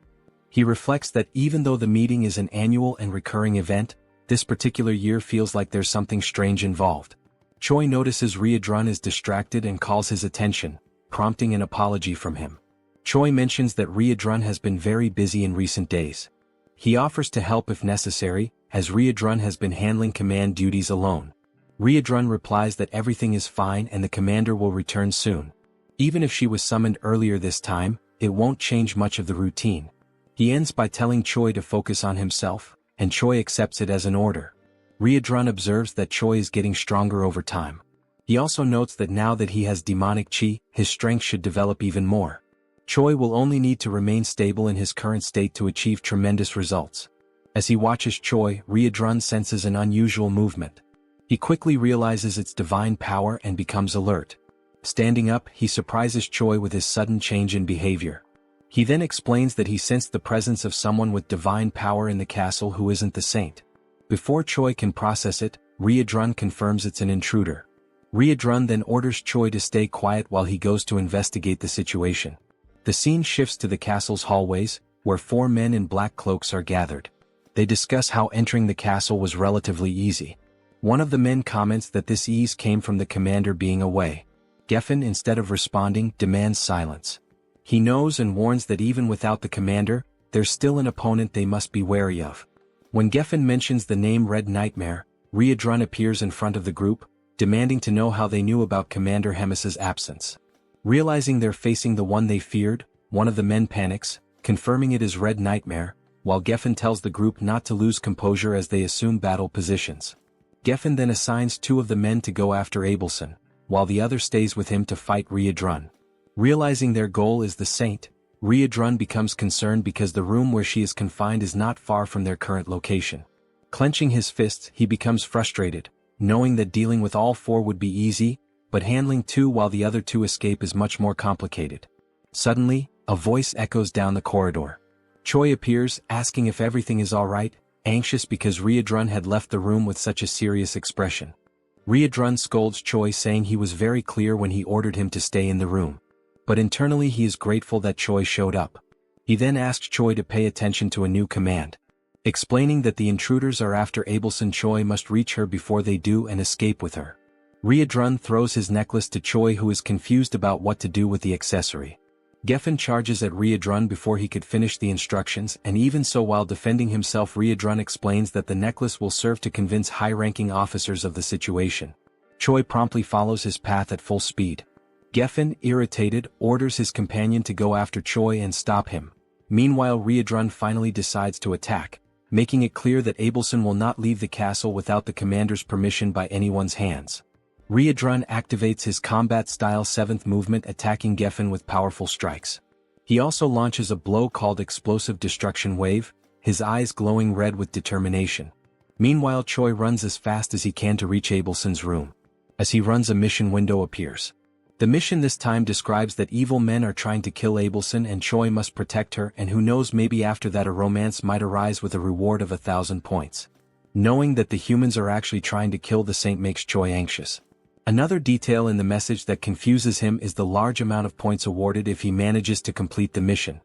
He reflects that even though the meeting is an annual and recurring event, this particular year feels like there's something strange involved. Choi notices Riadrun is distracted and calls his attention, prompting an apology from him. Choi mentions that Riadrun has been very busy in recent days. He offers to help if necessary, as Riadrun has been handling command duties alone. Riadrun replies that everything is fine and the commander will return soon. Even if she was summoned earlier this time, it won't change much of the routine. He ends by telling Choi to focus on himself, and Choi accepts it as an order. Riadrun observes that Choi is getting stronger over time. He also notes that now that he has demonic chi, his strength should develop even more. Choi will only need to remain stable in his current state to achieve tremendous results. As he watches Choi, Riadrun senses an unusual movement. He quickly realizes its divine power and becomes alert. Standing up, he surprises Choi with his sudden change in behavior. He then explains that he sensed the presence of someone with divine power in the castle who isn't the saint. Before Choi can process it, Riadrun confirms it's an intruder. Riadrun then orders Choi to stay quiet while he goes to investigate the situation. The scene shifts to the castle's hallways, where 4 men in black cloaks are gathered. They discuss how entering the castle was relatively easy. One of the men comments that this ease came from the commander being away. Geffen, instead of responding, demands silence. He knows and warns that even without the commander, there's still an opponent they must be wary of. When Geffen mentions the name Red Nightmare, Riadrun appears in front of the group, demanding to know how they knew about Commander Hemis's absence. Realizing they're facing the one they feared, one of the men panics, confirming it is Red Nightmare, while Geffen tells the group not to lose composure as they assume battle positions. Geffen then assigns 2 of the men to go after Abelson, while the other stays with him to fight Riadrun. Realizing their goal is the saint, Riadrun becomes concerned because the room where she is confined is not far from their current location. Clenching his fists, he becomes frustrated, knowing that dealing with all 4 would be easy, but handling 2 while the other 2 escape is much more complicated. Suddenly, a voice echoes down the corridor. Choi appears, asking if everything is alright, anxious because Riadrun had left the room with such a serious expression. Riadrun scolds Choi, saying he was very clear when he ordered him to stay in the room. But internally he is grateful that Choi showed up. He then asks Choi to pay attention to a new command. Explaining that the intruders are after Abelson, Choi must reach her before they do and escape with her. Riadrun throws his necklace to Choi, who is confused about what to do with the accessory. Geffen charges at Riadrun before he could finish the instructions, and even so, while defending himself, Riadrun explains that the necklace will serve to convince high-ranking officers of the situation. Choi promptly follows his path at full speed. Geffen, irritated, orders his companion to go after Choi and stop him. Meanwhile, Riedrun finally decides to attack, making it clear that Abelson will not leave the castle without the commander's permission by anyone's hands. Riedrun activates his combat-style 7th movement, attacking Geffen with powerful strikes. He also launches a blow called Explosive Destruction Wave, his eyes glowing red with determination. Meanwhile, Choi runs as fast as he can to reach Abelson's room. As he runs, a mission window appears. The mission this time describes that evil men are trying to kill Abelson and Choi must protect her, and who knows, maybe after that a romance might arise with a reward of 1,000 points. Knowing that the humans are actually trying to kill the saint makes Choi anxious. Another detail in the message that confuses him is the large amount of points awarded if he manages to complete the mission.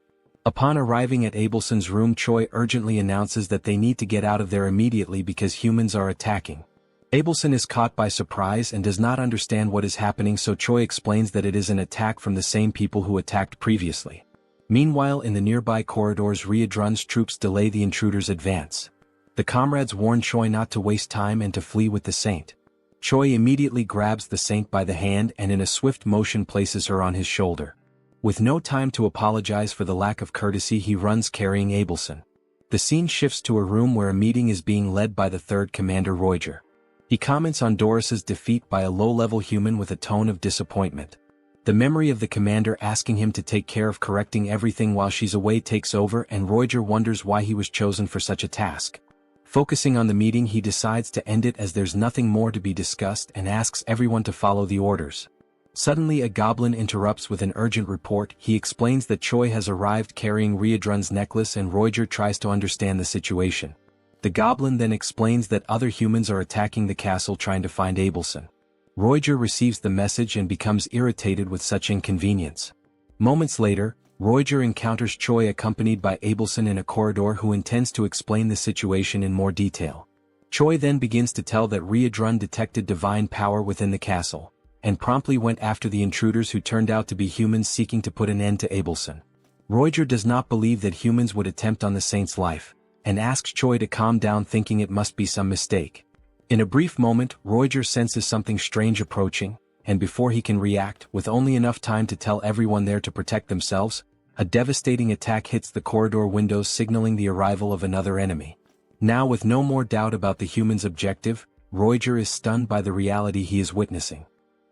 Upon arriving at Abelson's room, Choi urgently announces that they need to get out of there immediately because humans are attacking. Abelson is caught by surprise and does not understand what is happening, so Choi explains that it is an attack from the same people who attacked previously. Meanwhile, in the nearby corridors, Riedrun's troops delay the intruders' advance. The comrades warn Choi not to waste time and to flee with the saint. Choi immediately grabs the saint by the hand and in a swift motion places her on his shoulder. With no time to apologize for the lack of courtesy, he runs carrying Abelson. The scene shifts to a room where a meeting is being led by the 3rd Commander Roiger. He comments on Doris's defeat by a low-level human with a tone of disappointment. The memory of the commander asking him to take care of correcting everything while she's away takes over, and Roiger wonders why he was chosen for such a task. Focusing on the meeting, he decides to end it as there's nothing more to be discussed and asks everyone to follow the orders. Suddenly, a goblin interrupts with an urgent report. He explains that Choi has arrived carrying Riedrun's necklace, and Roiger tries to understand the situation. The goblin then explains that other humans are attacking the castle trying to find Abelson. Roiger receives the message and becomes irritated with such inconvenience. Moments later, Roiger encounters Choi accompanied by Abelson in a corridor, who intends to explain the situation in more detail. Choi then begins to tell that Riedrun detected divine power within the castle, and promptly went after the intruders who turned out to be humans seeking to put an end to Abelson. Roiger does not believe that humans would attempt on the saint's life, and asks Choi to calm down, thinking it must be some mistake. In a brief moment, Roiger senses something strange approaching, and before he can react, with only enough time to tell everyone there to protect themselves, a devastating attack hits the corridor windows, signaling the arrival of another enemy. Now, with no more doubt about the human's objective, Roiger is stunned by the reality he is witnessing.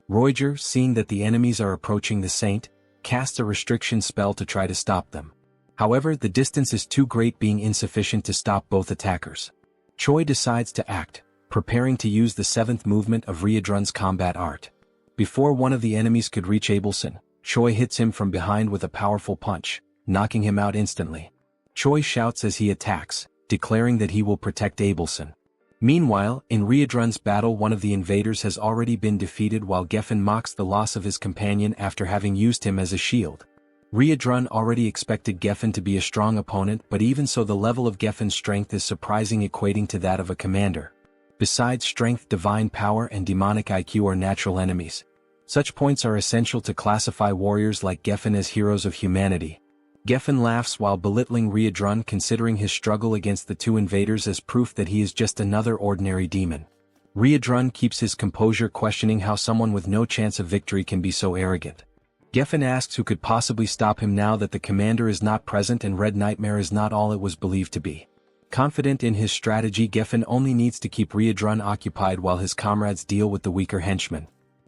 Roiger, seeing that the enemies are approaching the saint, casts a restriction spell to try to stop them. However, the distance is too great, being insufficient to stop both attackers. Choi decides to act, preparing to use the 7th movement of Riedrun's combat art. Before one of the enemies could reach Abelson, Choi hits him from behind with a powerful punch, knocking him out instantly. Choi shouts as he attacks, declaring that he will protect Abelson. Meanwhile, in Riedrun's battle, one of the invaders has already been defeated, while Geffen mocks the loss of his companion after having used him as a shield. Riedrun already expected Geffen to be a strong opponent, but even so, the level of Geffen's strength is surprising, equating to that of a commander. Besides strength, divine power and demonic IQ are natural enemies. Such points are essential to classify warriors like Geffen as heroes of humanity. Geffen laughs while belittling Riedrun, considering his struggle against the 2 invaders as proof that he is just another ordinary demon. Riedrun keeps his composure, questioning how someone with no chance of victory can be so arrogant. Geffen asks who could possibly stop him now that the commander is not present and Red Nightmare is not all it was believed to be. Confident in his strategy, Geffen only needs to keep Riedrun occupied while his comrades deal with the weaker henchmen.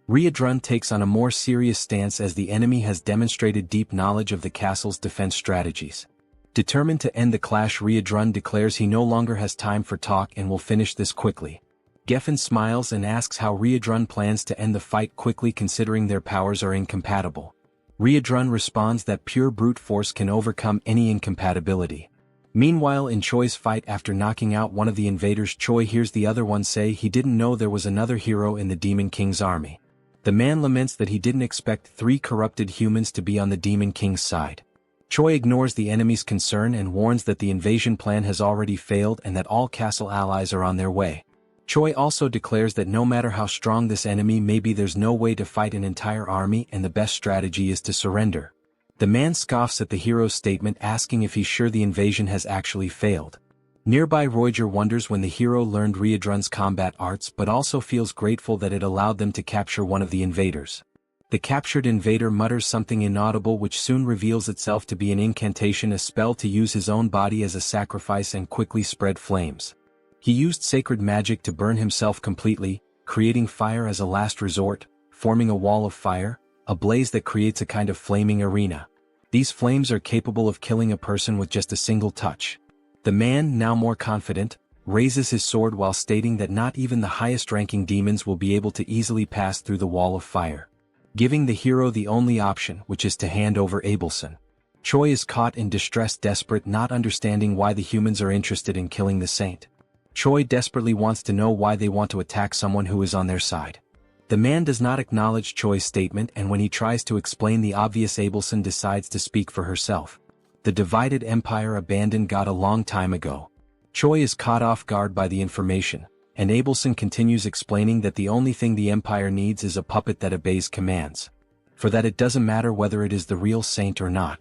Riedrun takes on a more serious stance as the enemy has demonstrated deep knowledge of the castle's defense strategies. Determined to end the clash, Riedrun declares he no longer has time for talk and will finish this quickly. Geffen smiles and asks how Riedrun plans to end the fight quickly, considering their powers are incompatible. Riedrun responds that pure brute force can overcome any incompatibility. Meanwhile, in Choi's fight, after knocking out one of the invaders, Choi hears the other one say he didn't know there was another hero in the Demon King's army. The man laments that he didn't expect 3 corrupted humans to be on the Demon King's side. Choi ignores the enemy's concern and warns that the invasion plan has already failed and that all castle allies are on their way. Choi also declares that no matter how strong this enemy may be, there's no way to fight an entire army and the best strategy is to surrender. The man scoffs at the hero's statement, asking if he's sure the invasion has actually failed. Nearby, Roiger wonders when the hero learned Riedrun's combat arts, but also feels grateful that it allowed them to capture one of the invaders. The captured invader mutters something inaudible which soon reveals itself to be an incantation, a spell to use his own body as a sacrifice and quickly spread flames. He used sacred magic to burn himself completely, creating fire as a last resort, forming a wall of fire, a blaze that creates a kind of flaming arena. These flames are capable of killing a person with just a single touch. The man, now more confident, raises his sword while stating that not even the highest-ranking demons will be able to easily pass through the wall of fire, giving the hero the only option, which is to hand over Abelson. Choi is caught in distress, desperate, not understanding why the humans are interested in killing the saint. Choi desperately wants to know why they want to attack someone who is on their side. The man does not acknowledge Choi's statement, and when he tries to explain the obvious, Abelson decides to speak for herself. The divided empire abandoned God a long time ago. Choi is caught off guard by the information, and Abelson continues explaining that the only thing the empire needs is a puppet that obeys commands. For that it doesn't matter whether it is the real saint or not.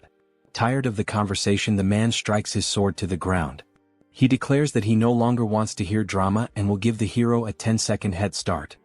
Tired of the conversation, the man strikes his sword to the ground. He declares that he no longer wants to hear drama and will give the hero a 10-second head start.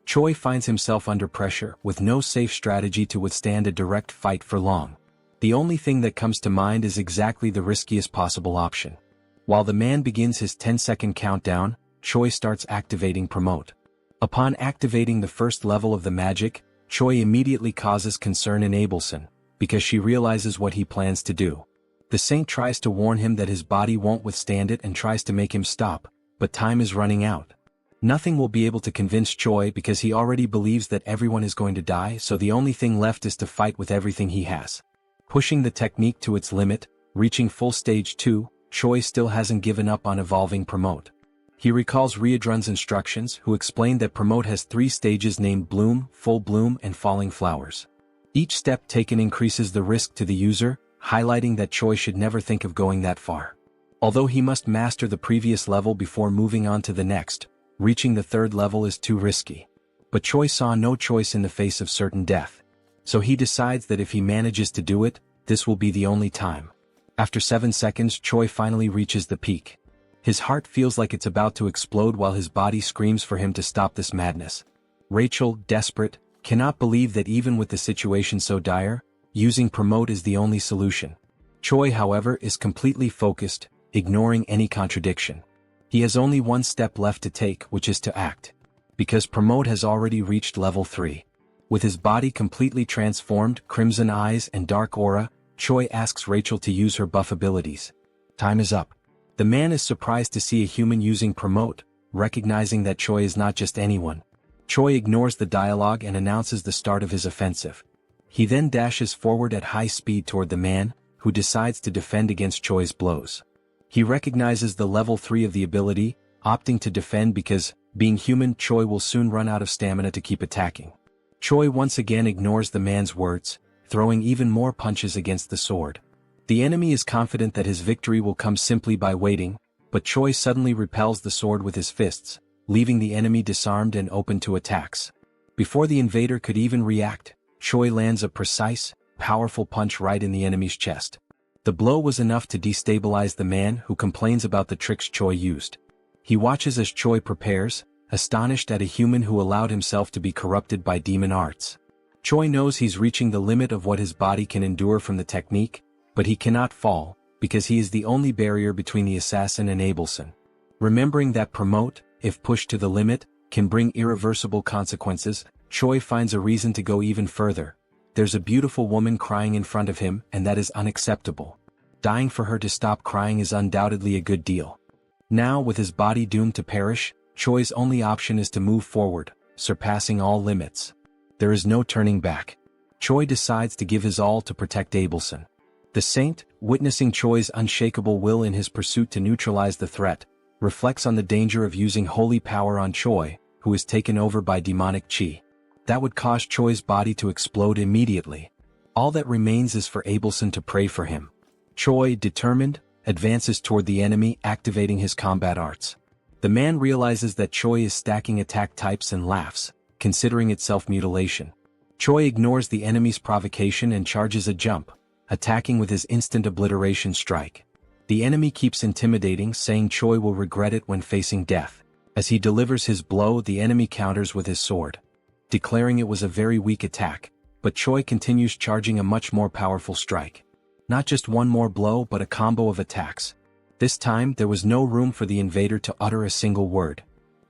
Choi finds himself under pressure, with no safe strategy to withstand a direct fight for long. The only thing that comes to mind is exactly the riskiest possible option. While the man begins his 10-second countdown, Choi starts activating Promote. Upon activating the first level of the magic, Choi immediately causes concern in Abelson, because she realizes what he plans to do. The saint tries to warn him that his body won't withstand it and tries to make him stop, but time is running out. Nothing will be able to convince Choi because he already believes that everyone is going to die, so the only thing left is to fight with everything he has. Pushing the technique to its limit, reaching full stage 2, Choi still hasn't given up on evolving Promote. He recalls Riedrun's instructions, who explained that Promote has 3 stages named Bloom, Full Bloom, and Falling Flowers. Each step taken increases the risk to the user, highlighting that Choi should never think of going that far. Although he must master the previous level before moving on to the next, reaching the 3rd level is too risky. But Choi saw no choice in the face of certain death. So he decides that if he manages to do it, this will be the only time. After 7 seconds, Choi finally reaches the peak. His heart feels like it's about to explode while his body screams for him to stop this madness. Rachel, desperate, cannot believe that even with the situation so dire, using Promote is the only solution. Choi, however, is completely focused, ignoring any contradiction. He has only one step left to take, which is to act. Because Promote has already reached level 3. With his body completely transformed, crimson eyes and dark aura, Choi asks Rachel to use her buff abilities. Time is up. The man is surprised to see a human using Promote, recognizing that Choi is not just anyone. Choi ignores the dialogue and announces the start of his offensive. He then dashes forward at high speed toward the man, who decides to defend against Choi's blows. He recognizes the level 3 of the ability, opting to defend because, being human, Choi will soon run out of stamina to keep attacking. Choi once again ignores the man's words, throwing even more punches against the sword. The enemy is confident that his victory will come simply by waiting, but Choi suddenly repels the sword with his fists, leaving the enemy disarmed and open to attacks. Before the invader could even react, Choi lands a precise, powerful punch right in the enemy's chest. The blow was enough to destabilize the man, who complains about the tricks Choi used. He watches as Choi prepares, astonished at a human who allowed himself to be corrupted by demon arts. Choi knows he's reaching the limit of what his body can endure from the technique, but he cannot fall, because he is the only barrier between the assassin and Abelson. Remembering that Promote, if pushed to the limit, can bring irreversible consequences, Choi finds a reason to go even further. There's a beautiful woman crying in front of him, and that is unacceptable. Dying for her to stop crying is undoubtedly a good deal. Now, with his body doomed to perish, Choi's only option is to move forward, surpassing all limits. There is no turning back. Choi decides to give his all to protect Abelson. The saint, witnessing Choi's unshakable will in his pursuit to neutralize the threat, reflects on the danger of using holy power on Choi, who is taken over by demonic chi. That would cause Choi's body to explode immediately. All that remains is for Abelson to pray for him. Choi, determined, advances toward the enemy, activating his combat arts. The man realizes that Choi is stacking attack types and laughs, considering it self-mutilation. Choi ignores the enemy's provocation and charges a jump, attacking with his instant obliteration strike. The enemy keeps intimidating, saying Choi will regret it when facing death. As he delivers his blow, the enemy counters with his sword, declaring it was a very weak attack, but Choi continues charging a much more powerful strike. Not just one more blow but a combo of attacks. This time there was no room for the invader to utter a single word.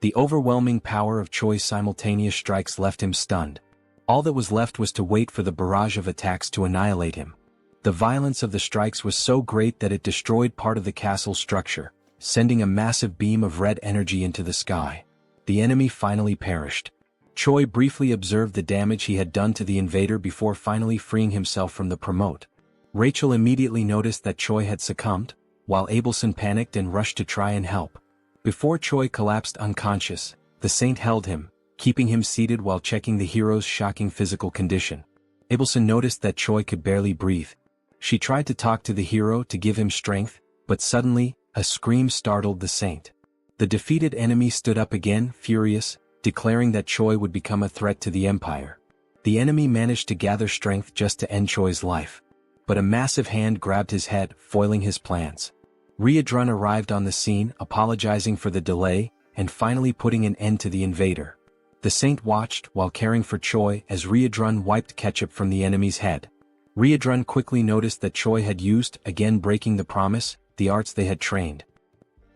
The overwhelming power of Choi's simultaneous strikes left him stunned. All that was left was to wait for the barrage of attacks to annihilate him. The violence of the strikes was so great that it destroyed part of the castle's structure, sending a massive beam of red energy into the sky. The enemy finally perished. Choi briefly observed the damage he had done to the invader before finally freeing himself from the promote. Rachel immediately noticed that Choi had succumbed, while Abelson panicked and rushed to try and help. Before Choi collapsed unconscious, the saint held him, keeping him seated while checking the hero's shocking physical condition. Abelson noticed that Choi could barely breathe. She tried to talk to the hero to give him strength, but suddenly, a scream startled the saint. The defeated enemy stood up again, furious, declaring that Choi would become a threat to the empire. The enemy managed to gather strength just to end Choi's life. But a massive hand grabbed his head, foiling his plans. Riadrun arrived on the scene, apologizing for the delay, and finally putting an end to the invader. The saint watched while caring for Choi as Riadrun wiped ketchup from the enemy's head. Riadrun quickly noticed that Choi had used, again breaking the promise, the arts they had trained.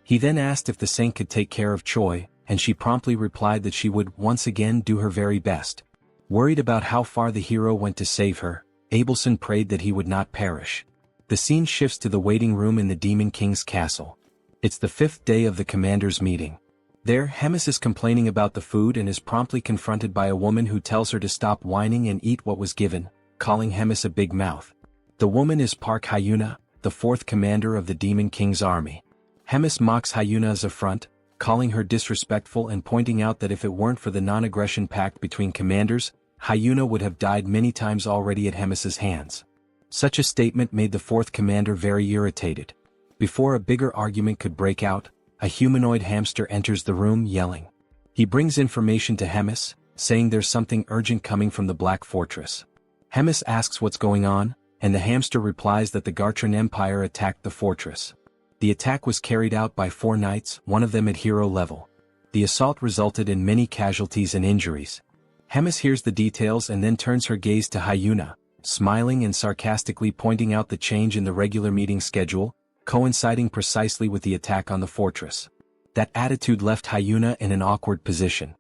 He then asked if the saint could take care of Choi, and she promptly replied that she would once again do her very best. Worried about how far the hero went to save her, Abelson prayed that he would not perish. The scene shifts to the waiting room in the Demon King's castle. It's the 5th day of the commander's meeting. There, Hemis is complaining about the food and is promptly confronted by a woman who tells her to stop whining and eat what was given, calling Hemis a big mouth. The woman is Park Hyuna, the 4th commander of the Demon King's army. Hemis mocks Hyuna's affront, calling her disrespectful and pointing out that if it weren't for the non-aggression pact between commanders, Hyuna would have died many times already at Hemis's hands. Such a statement made the 4th commander very irritated. Before a bigger argument could break out, a humanoid hamster enters the room yelling. He brings information to Hemis, saying there's something urgent coming from the Black Fortress. Hemis asks what's going on, and the hamster replies that the Gartran Empire attacked the fortress. The attack was carried out by 4 knights, one of them at hero level. The assault resulted in many casualties and injuries. Hemis hears the details and then turns her gaze to Hyuna, smiling and sarcastically pointing out the change in the regular meeting schedule, coinciding precisely with the attack on the fortress. That attitude left Hyuna in an awkward position.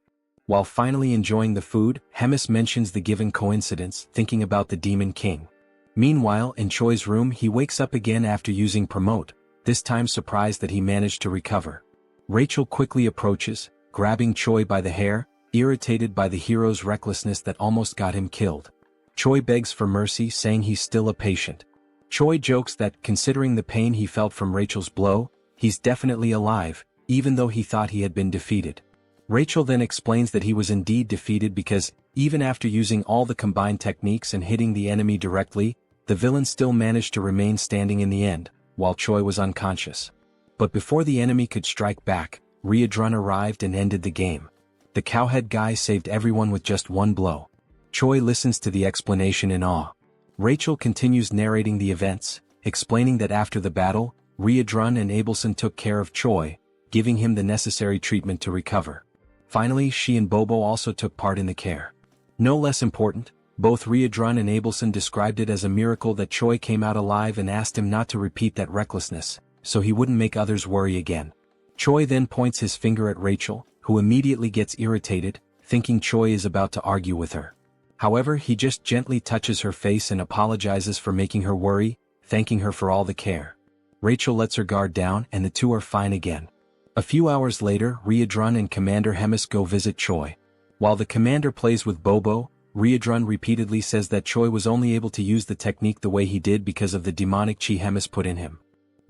While finally enjoying the food, Hemis mentions the given coincidence, thinking about the Demon King. Meanwhile, in Choi's room he wakes up again after using promote, this time surprised that he managed to recover. Rachel quickly approaches, grabbing Choi by the hair, irritated by the hero's recklessness that almost got him killed. Choi begs for mercy, saying he's still a patient. Choi jokes that, considering the pain he felt from Rachel's blow, he's definitely alive, even though he thought he had been defeated. Rachel then explains that he was indeed defeated because, even after using all the combined techniques and hitting the enemy directly, the villain still managed to remain standing in the end, while Choi was unconscious. But before the enemy could strike back, Riadrun arrived and ended the game. The cowhead guy saved everyone with just one blow. Choi listens to the explanation in awe. Rachel continues narrating the events, explaining that after the battle, Riadrun and Abelson took care of Choi, giving him the necessary treatment to recover. Finally, she and Bobo also took part in the care. No less important, both Riadrun and Abelson described it as a miracle that Choi came out alive and asked him not to repeat that recklessness, so he wouldn't make others worry again. Choi then points his finger at Rachel, who immediately gets irritated, thinking Choi is about to argue with her. However, he just gently touches her face and apologizes for making her worry, thanking her for all the care. Rachel lets her guard down and the two are fine again. A few hours later, Riadrun and Commander Hemis go visit Choi. While the commander plays with Bobo, Riadrun repeatedly says that Choi was only able to use the technique the way he did because of the demonic chi Hemis put in him.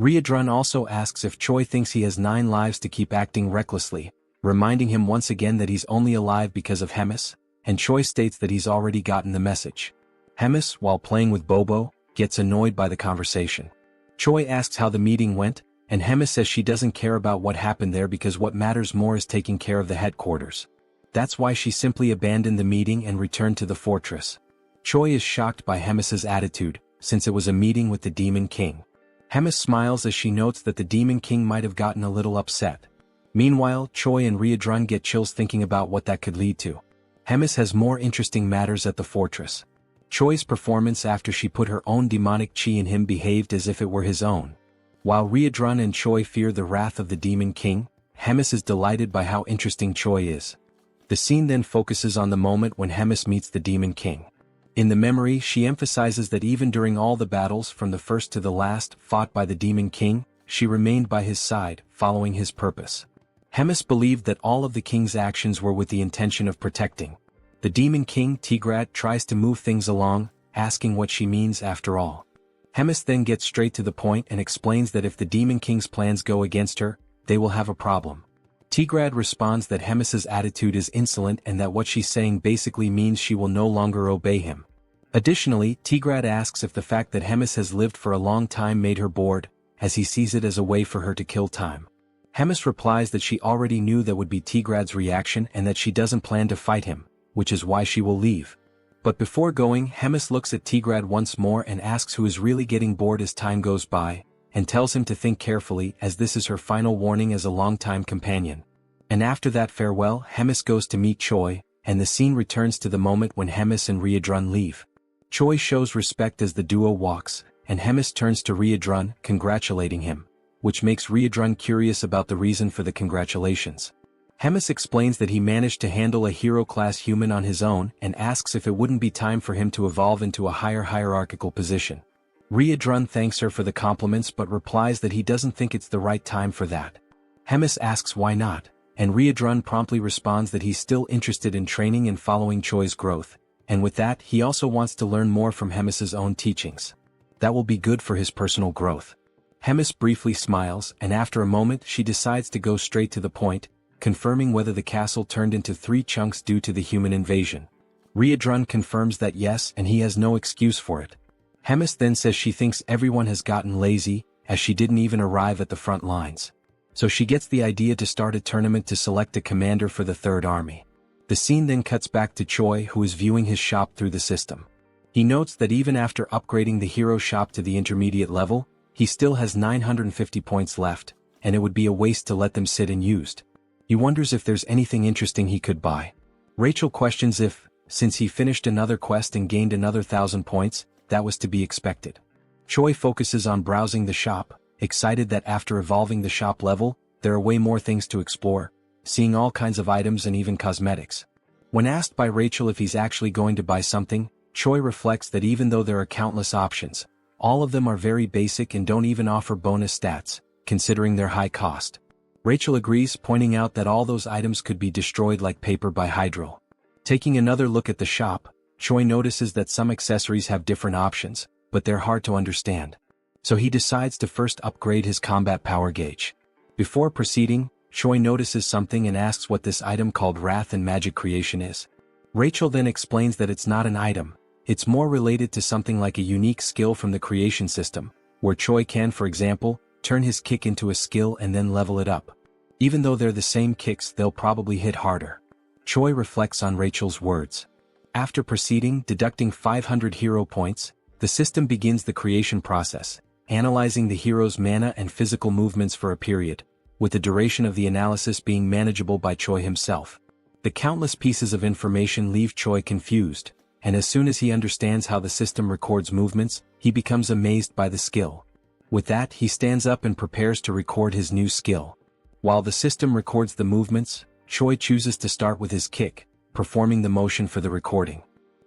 Riadrun also asks if Choi thinks he has 9 lives to keep acting recklessly, reminding him once again that he's only alive because of Hemis, and Choi states that he's already gotten the message. Hemis, while playing with Bobo, gets annoyed by the conversation. Choi asks how the meeting went, and Hemis says she doesn't care about what happened there because what matters more is taking care of the headquarters. That's why she simply abandoned the meeting and returned to the fortress. Choi is shocked by Hemis's attitude, since it was a meeting with the Demon King. Hemis smiles as she notes that the Demon King might have gotten a little upset. Meanwhile, Choi and Riadrun get chills thinking about what that could lead to. Hemis has more interesting matters at the fortress. Choi's performance after she put her own demonic chi in him behaved as if it were his own. While Riedrun and Choi fear the wrath of the Demon King, Hemis is delighted by how interesting Choi is. The scene then focuses on the moment when Hemis meets the Demon King. In the memory, she emphasizes that even during all the battles from the first to the last fought by the Demon King, she remained by his side, following his purpose. Hemis believed that all of the king's actions were with the intention of protecting. The Demon King Tigrad tries to move things along, asking what she means after all. Hemis then gets straight to the point and explains that if the Demon King's plans go against her, they will have a problem. Tigrad responds that Hemis's attitude is insolent and that what she's saying basically means she will no longer obey him. Additionally, Tigrad asks if the fact that Hemis has lived for a long time made her bored, as he sees it as a way for her to kill time. Hemis replies that she already knew that would be Tigrad's reaction and that she doesn't plan to fight him, which is why she will leave. But before going, Hemis looks at Tigrad once more and asks who is really getting bored as time goes by, and tells him to think carefully as this is her final warning as a longtime companion. And after that farewell, Hemis goes to meet Choi, and the scene returns to the moment when Hemis and Riedrun leave. Choi shows respect as the duo walks, and Hemis turns to Riedrun, congratulating him, which makes Riedrun curious about the reason for the congratulations. Hemis explains that he managed to handle a hero-class human on his own and asks if it wouldn't be time for him to evolve into a higher hierarchical position. Riedrun thanks her for the compliments but replies that he doesn't think it's the right time for that. Hemis asks why not, and Riedrun promptly responds that he's still interested in training and following Choi's growth, and with that he also wants to learn more from Hemis's own teachings. That will be good for his personal growth. Hemis briefly smiles, and after a moment she decides to go straight to the point, confirming whether the castle turned into 3 chunks due to the human invasion. Riedrun confirms that yes, and he has no excuse for it. Hemis then says she thinks everyone has gotten lazy, as she didn't even arrive at the front lines. So she gets the idea to start a tournament to select a commander for the Third Army. The scene then cuts back to Choi, who is viewing his shop through the system. He notes that even after upgrading the hero shop to the intermediate level, he still has 950 points left, and it would be a waste to let them sit unused. He wonders if there's anything interesting he could buy. Rachel questions if, since he finished another quest and gained another 1,000 points, that was to be expected. Choi focuses on browsing the shop, excited that after evolving the shop level, there are way more things to explore, seeing all kinds of items and even cosmetics. When asked by Rachel if he's actually going to buy something, Choi reflects that even though there are countless options, all of them are very basic and don't even offer bonus stats, considering their high cost. Rachel agrees, pointing out that all those items could be destroyed like paper by Hydro. Taking another look at the shop, Choi notices that some accessories have different options, but they're hard to understand. So he decides to first upgrade his combat power gauge. Before proceeding, Choi notices something and asks what this item called Wrath and Magic Creation is. Rachel then explains that it's not an item, it's more related to something like a unique skill from the creation system, where Choi can, for example, turn his kick into a skill and then level it up. Even though they're the same kicks, they'll probably hit harder. Choi reflects on Rachel's words. After proceeding, deducting 500 hero points, the system begins the creation process, analyzing the hero's mana and physical movements for a period, with the duration of the analysis being manageable by Choi himself. The countless pieces of information leave Choi confused, and as soon as he understands how the system records movements, he becomes amazed by the skill. With that, he stands up and prepares to record his new skill. While the system records the movements, Choi chooses to start with his kick, performing the motion for the recording.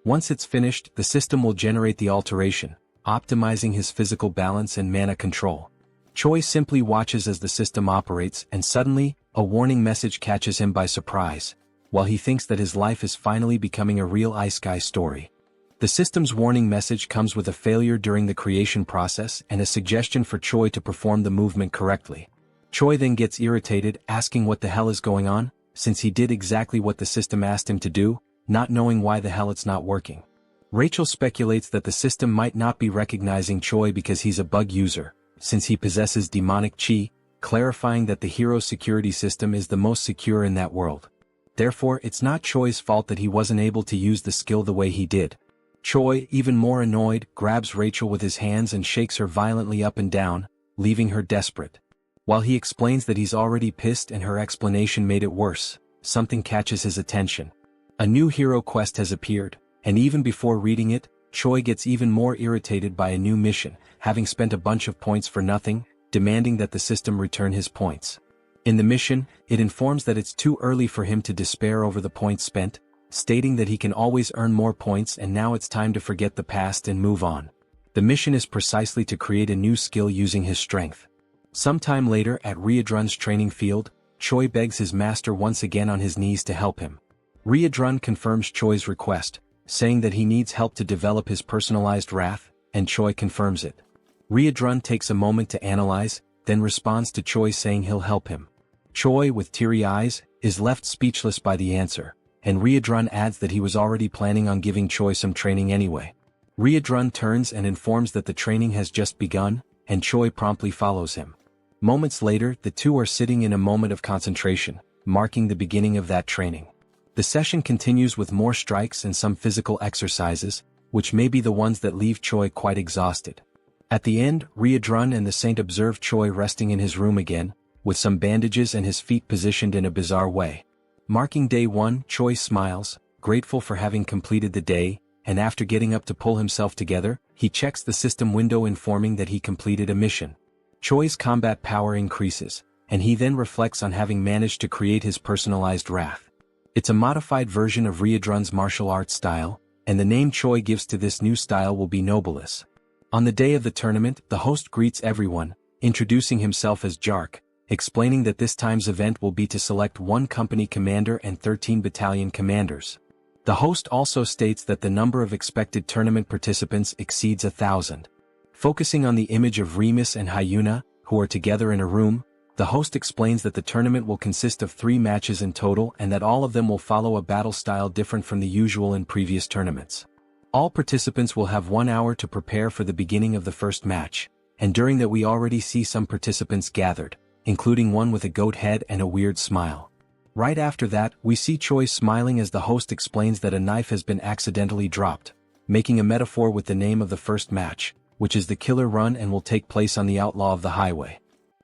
Once it's finished, the system will generate the alteration, optimizing his physical balance and mana control. Choi simply watches as the system operates, and suddenly, a warning message catches him by surprise, while he thinks that his life is finally becoming a real Isekai story. The system's warning message comes with a failure during the creation process and a suggestion for Choi to perform the movement correctly. Choi then gets irritated, asking what the hell is going on, since he did exactly what the system asked him to do, not knowing why the hell it's not working. Rachel speculates that the system might not be recognizing Choi because he's a bug user, since he possesses demonic chi, clarifying that the hero's security system is the most secure in that world. Therefore, it's not Choi's fault that he wasn't able to use the skill the way he did. Choi, even more annoyed, grabs Rachel with his hands and shakes her violently up and down, leaving her desperate. While he explains that he's already pissed and her explanation made it worse, something catches his attention. A new hero quest has appeared, and even before reading it, Choi gets even more irritated by a new mission, having spent a bunch of points for nothing, demanding that the system return his points. In the mission, it informs that it's too early for him to despair over the points spent, stating that he can always earn more points and now it's time to forget the past and move on. The mission is precisely to create a new skill using his strength. Sometime later at Riedrun's training field, Choi begs his master once again on his knees to help him. Riedrun confirms Choi's request, saying that he needs help to develop his personalized wrath, and Choi confirms it. Riedrun takes a moment to analyze, then responds to Choi saying he'll help him. Choi, with teary eyes, is left speechless by the answer, and Riedrun adds that he was already planning on giving Choi some training anyway. Riedrun turns and informs that the training has just begun, and Choi promptly follows him. Moments later, the two are sitting in a moment of concentration, marking the beginning of that training. The session continues with more strikes and some physical exercises, which may be the ones that leave Choi quite exhausted. At the end, Riedrun and the saint observe Choi resting in his room again, with some bandages and his feet positioned in a bizarre way. Marking day 1, Choi smiles, grateful for having completed the day, and after getting up to pull himself together, he checks the system window informing that he completed a mission. Choi's combat power increases, and he then reflects on having managed to create his personalized wrath. It's a modified version of Riedrun's martial arts style, and the name Choi gives to this new style will be Nobilis. On the day of the tournament, the host greets everyone, introducing himself as Jark, explaining that this time's event will be to select 1 company commander and 13 battalion commanders. The host also states that the number of expected tournament participants exceeds 1,000. Focusing on the image of Remus and Hyuna, who are together in a room, the host explains that the tournament will consist of 3 matches in total and that all of them will follow a battle style different from the usual in previous tournaments. All participants will have 1 hour to prepare for the beginning of the first match, and during that we already see some participants gathered, including one with a goat head and a weird smile. Right after that, we see Choi smiling as the host explains that a knife has been accidentally dropped, making a metaphor with the name of the first match, which is the Killer Run and will take place on the Outlaw of the Highway.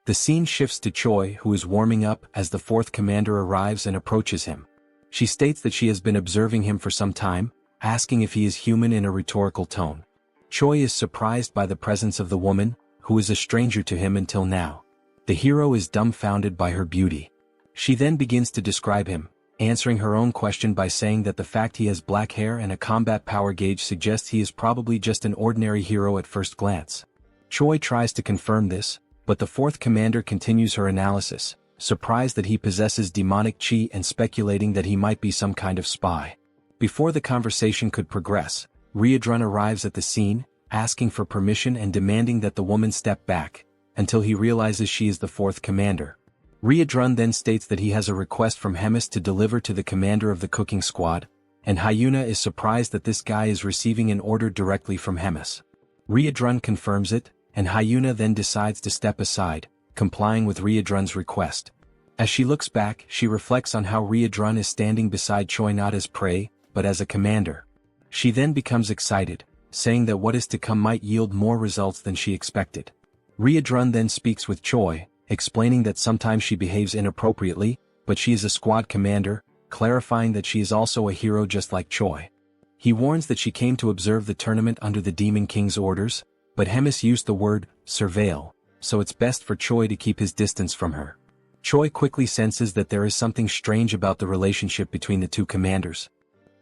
The scene shifts to Choi, who is warming up as the 4th commander arrives and approaches him. She states that she has been observing him for some time, asking if he is human in a rhetorical tone. Choi is surprised by the presence of the woman, who is a stranger to him until now. The hero is dumbfounded by her beauty. She then begins to describe him, answering her own question by saying that the fact he has black hair and a combat power gauge suggests he is probably just an ordinary hero at first glance. Choi tries to confirm this, but the 4th commander continues her analysis, surprised that he possesses demonic chi and speculating that he might be some kind of spy. Before the conversation could progress, Riedrun arrives at the scene, asking for permission and demanding that the woman step back, until he realizes she is the 4th commander. Riedrun then states that he has a request from Hemis to deliver to the commander of the cooking squad, and Hyuna is surprised that this guy is receiving an order directly from Hemis. Riedrun confirms it, and Hyuna then decides to step aside, complying with Riedrun's request. As she looks back, she reflects on how Riedrun is standing beside Choi not as prey, but as a commander. She then becomes excited, saying that what is to come might yield more results than she expected. Riedrun then speaks with Choi, explaining that sometimes she behaves inappropriately, but she is a squad commander, clarifying that she is also a hero just like Choi. He warns that she came to observe the tournament under the Demon King's orders, but Hemis used the word surveil, so it's best for Choi to keep his distance from her. Choi quickly senses that there is something strange about the relationship between the 2 commanders.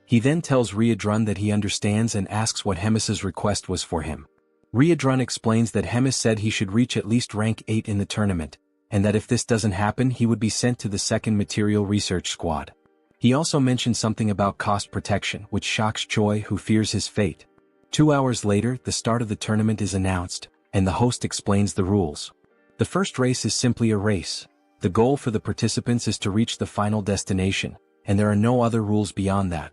He then tells Riedrun that he understands and asks what Hemis's request was for him. Riedrun explains that Hemis said he should reach at least rank 8 in the tournament, and that if this doesn't happen he would be sent to the 2nd Material Research Squad. He also mentioned something about cost protection, which shocks Choi, who fears his fate. 2 hours later, the start of the tournament is announced, and the host explains the rules. The first race is simply a race. The goal for the participants is to reach the final destination, and there are no other rules beyond that.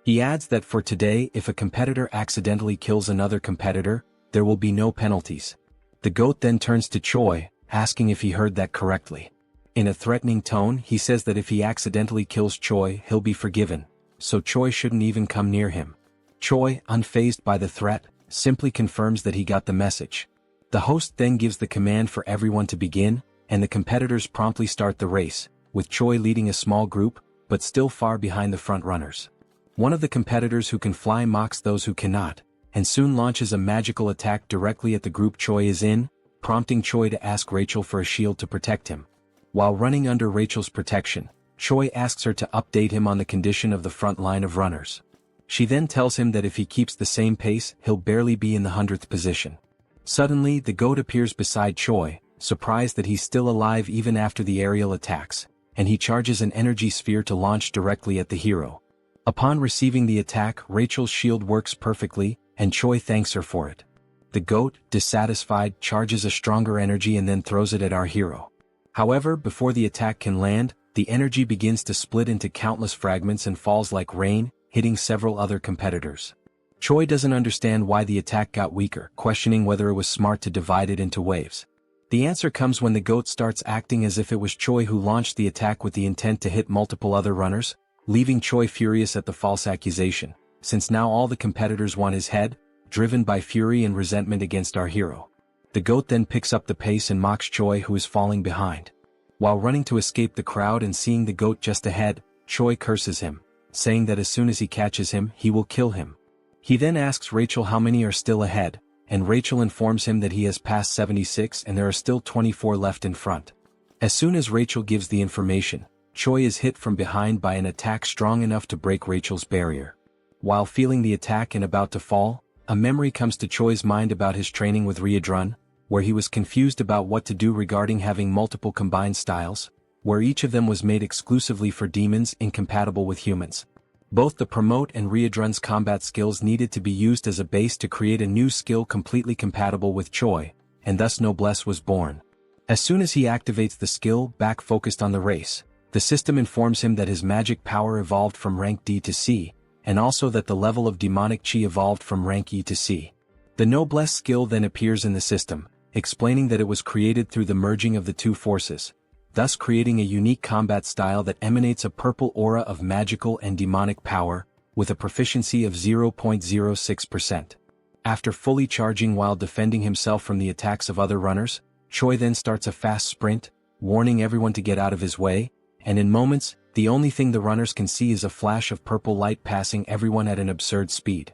He adds that for today, if a competitor accidentally kills another competitor, there will be no penalties. The goat then turns to Choi, asking if he heard that correctly. In a threatening tone, he says that if he accidentally kills Choi, he'll be forgiven, so Choi shouldn't even come near him. Choi, unfazed by the threat, simply confirms that he got the message. The host then gives the command for everyone to begin, and the competitors promptly start the race, with Choi leading a small group, but still far behind the front runners. One of the competitors who can fly mocks those who cannot, and soon launches a magical attack directly at the group Choi is in, prompting Choi to ask Rachel for a shield to protect him. While running under Rachel's protection, Choi asks her to update him on the condition of the front line of runners. She then tells him that if he keeps the same pace, he'll barely be in the 100th position. Suddenly, the goat appears beside Choi, surprised that he's still alive even after the aerial attacks, and he charges an energy sphere to launch directly at the hero. Upon receiving the attack, Rachel's shield works perfectly, and Choi thanks her for it. The goat, dissatisfied, charges a stronger energy and then throws it at our hero. However, before the attack can land, the energy begins to split into countless fragments and falls like rain, hitting several other competitors. Choi doesn't understand why the attack got weaker, questioning whether it was smart to divide it into waves. The answer comes when the goat starts acting as if it was Choi who launched the attack with the intent to hit multiple other runners, leaving Choi furious at the false accusation, since now all the competitors want his head, driven by fury and resentment against our hero. The goat then picks up the pace and mocks Choi, who is falling behind. While running to escape the crowd and seeing the goat just ahead, Choi curses him, saying that as soon as he catches him, he will kill him. He then asks Rachel how many are still ahead, and Rachel informs him that he has passed 76 and there are still 24 left in front. As soon as Rachel gives the information, Choi is hit from behind by an attack strong enough to break Rachel's barrier. While feeling the attack and about to fall, a memory comes to Choi's mind about his training with Ryudrun, where he was confused about what to do regarding having multiple combined styles, where each of them was made exclusively for demons incompatible with humans. Both the Promote and Ryudrun's combat skills needed to be used as a base to create a new skill completely compatible with Choi, and thus Noblesse was born. As soon as he activates the skill back focused on the race, the system informs him that his magic power evolved from rank D to C, and also that the level of demonic chi evolved from rank E to C. The Noblesse skill then appears in the system, explaining that it was created through the merging of the two forces, thus creating a unique combat style that emanates a purple aura of magical and demonic power, with a proficiency of 0.06%. After fully charging while defending himself from the attacks of other runners, Choi then starts a fast sprint, warning everyone to get out of his way, and in moments, the only thing the runners can see is a flash of purple light passing everyone at an absurd speed.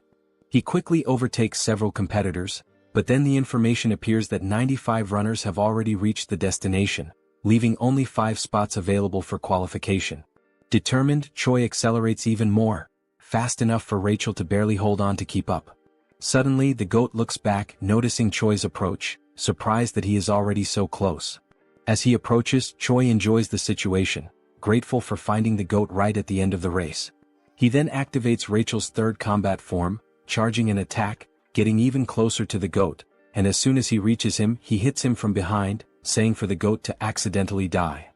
He quickly overtakes several competitors, but then the information appears that 95 runners have already reached the destination, leaving only 5 spots available for qualification. Determined, Choi accelerates even more, fast enough for Rachel to barely hold on to keep up. Suddenly, the goat looks back, noticing Choi's approach, surprised that he is already so close. As he approaches, Choi enjoys the situation, grateful for finding the goat right at the end of the race. He then activates Rachel's third combat form, charging an attack, getting even closer to the goat, and as soon as he reaches him, he hits him from behind, saying for the goat to accidentally die.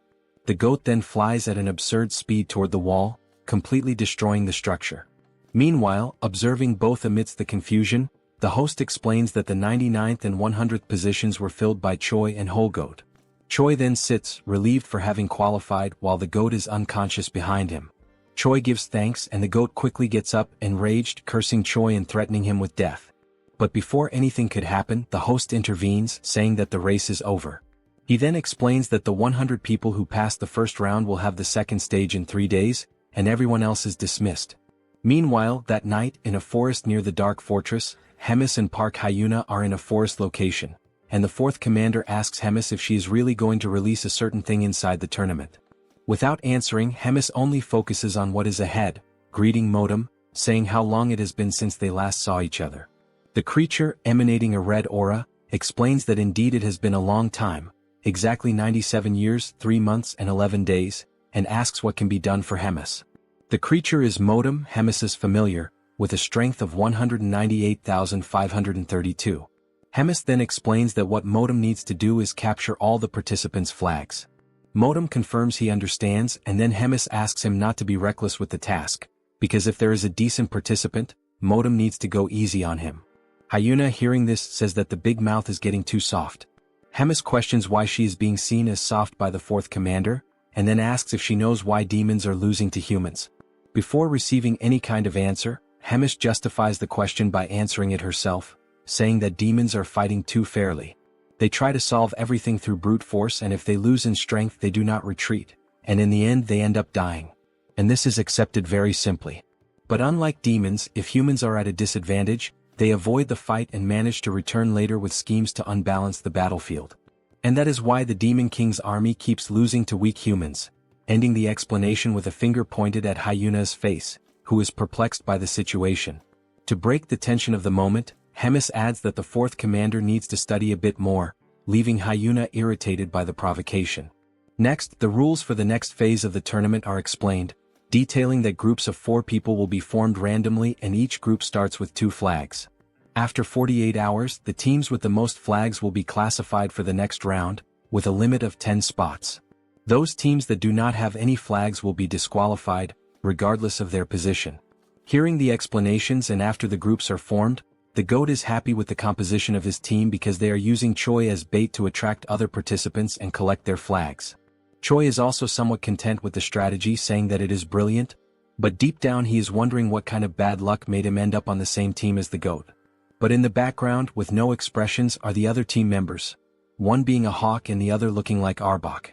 The goat then flies at an absurd speed toward the wall, completely destroying the structure. Meanwhile, observing both amidst the confusion, the host explains that the 99th and 100th positions were filled by Choi and Whole Goat. Choi then sits, relieved for having qualified, while the goat is unconscious behind him. Choi gives thanks and the goat quickly gets up, enraged, cursing Choi and threatening him with death. But before anything could happen, the host intervenes, saying that the race is over. He then explains that the 100 people who passed the first round will have the second stage in 3 days, and everyone else is dismissed. Meanwhile, that night, in a forest near the Dark Fortress, Hemis and Park Hyuna are in a forest location, and the fourth commander asks Hemis if she is really going to release a certain thing inside the tournament. Without answering, Hemis only focuses on what is ahead, greeting Modem, saying how long it has been since they last saw each other. The creature, emanating a red aura, explains that indeed it has been a long time, exactly 97 years, 3 months and 11 days, and asks what can be done for Hemis. The creature is Modem, Hemis's familiar, with a strength of 198,532. Hemis then explains that what Modem needs to do is capture all the participants' flags. Modem confirms he understands, and then Hemis asks him not to be reckless with the task, because if there is a decent participant, Modem needs to go easy on him. Hyuna, hearing this, says that the big mouth is getting too soft. Hemis questions why she is being seen as soft by the fourth commander, and then asks if she knows why demons are losing to humans. Before receiving any kind of answer, Hemis justifies the question by answering it herself, saying that demons are fighting too fairly. They try to solve everything through brute force, and if they lose in strength they do not retreat, and in the end they end up dying. And this is accepted very simply. But unlike demons, if humans are at a disadvantage, They avoid the fight and manage to return later with schemes to unbalance the battlefield. And that is why the Demon King's army keeps losing to weak humans, ending the explanation with a finger pointed at Hyuna's face, who is perplexed by the situation. To break the tension of the moment, Hemis adds that the fourth commander needs to study a bit more, leaving Hyuna irritated by the provocation. Next, the rules for the next phase of the tournament are explained, detailing that groups of 4 people will be formed randomly and each group starts with 2 flags. After 48 hours, the teams with the most flags will be classified for the next round, with a limit of 10 spots. Those teams that do not have any flags will be disqualified, regardless of their position. Hearing the explanations and after the groups are formed, the GOAT is happy with the composition of his team because they are using Choi as bait to attract other participants and collect their flags. Choi is also somewhat content with the strategy, saying that it is brilliant, but deep down he is wondering what kind of bad luck made him end up on the same team as the GOAT. But in the background, with no expressions, are the other team members, one being a hawk and the other looking like Arbok.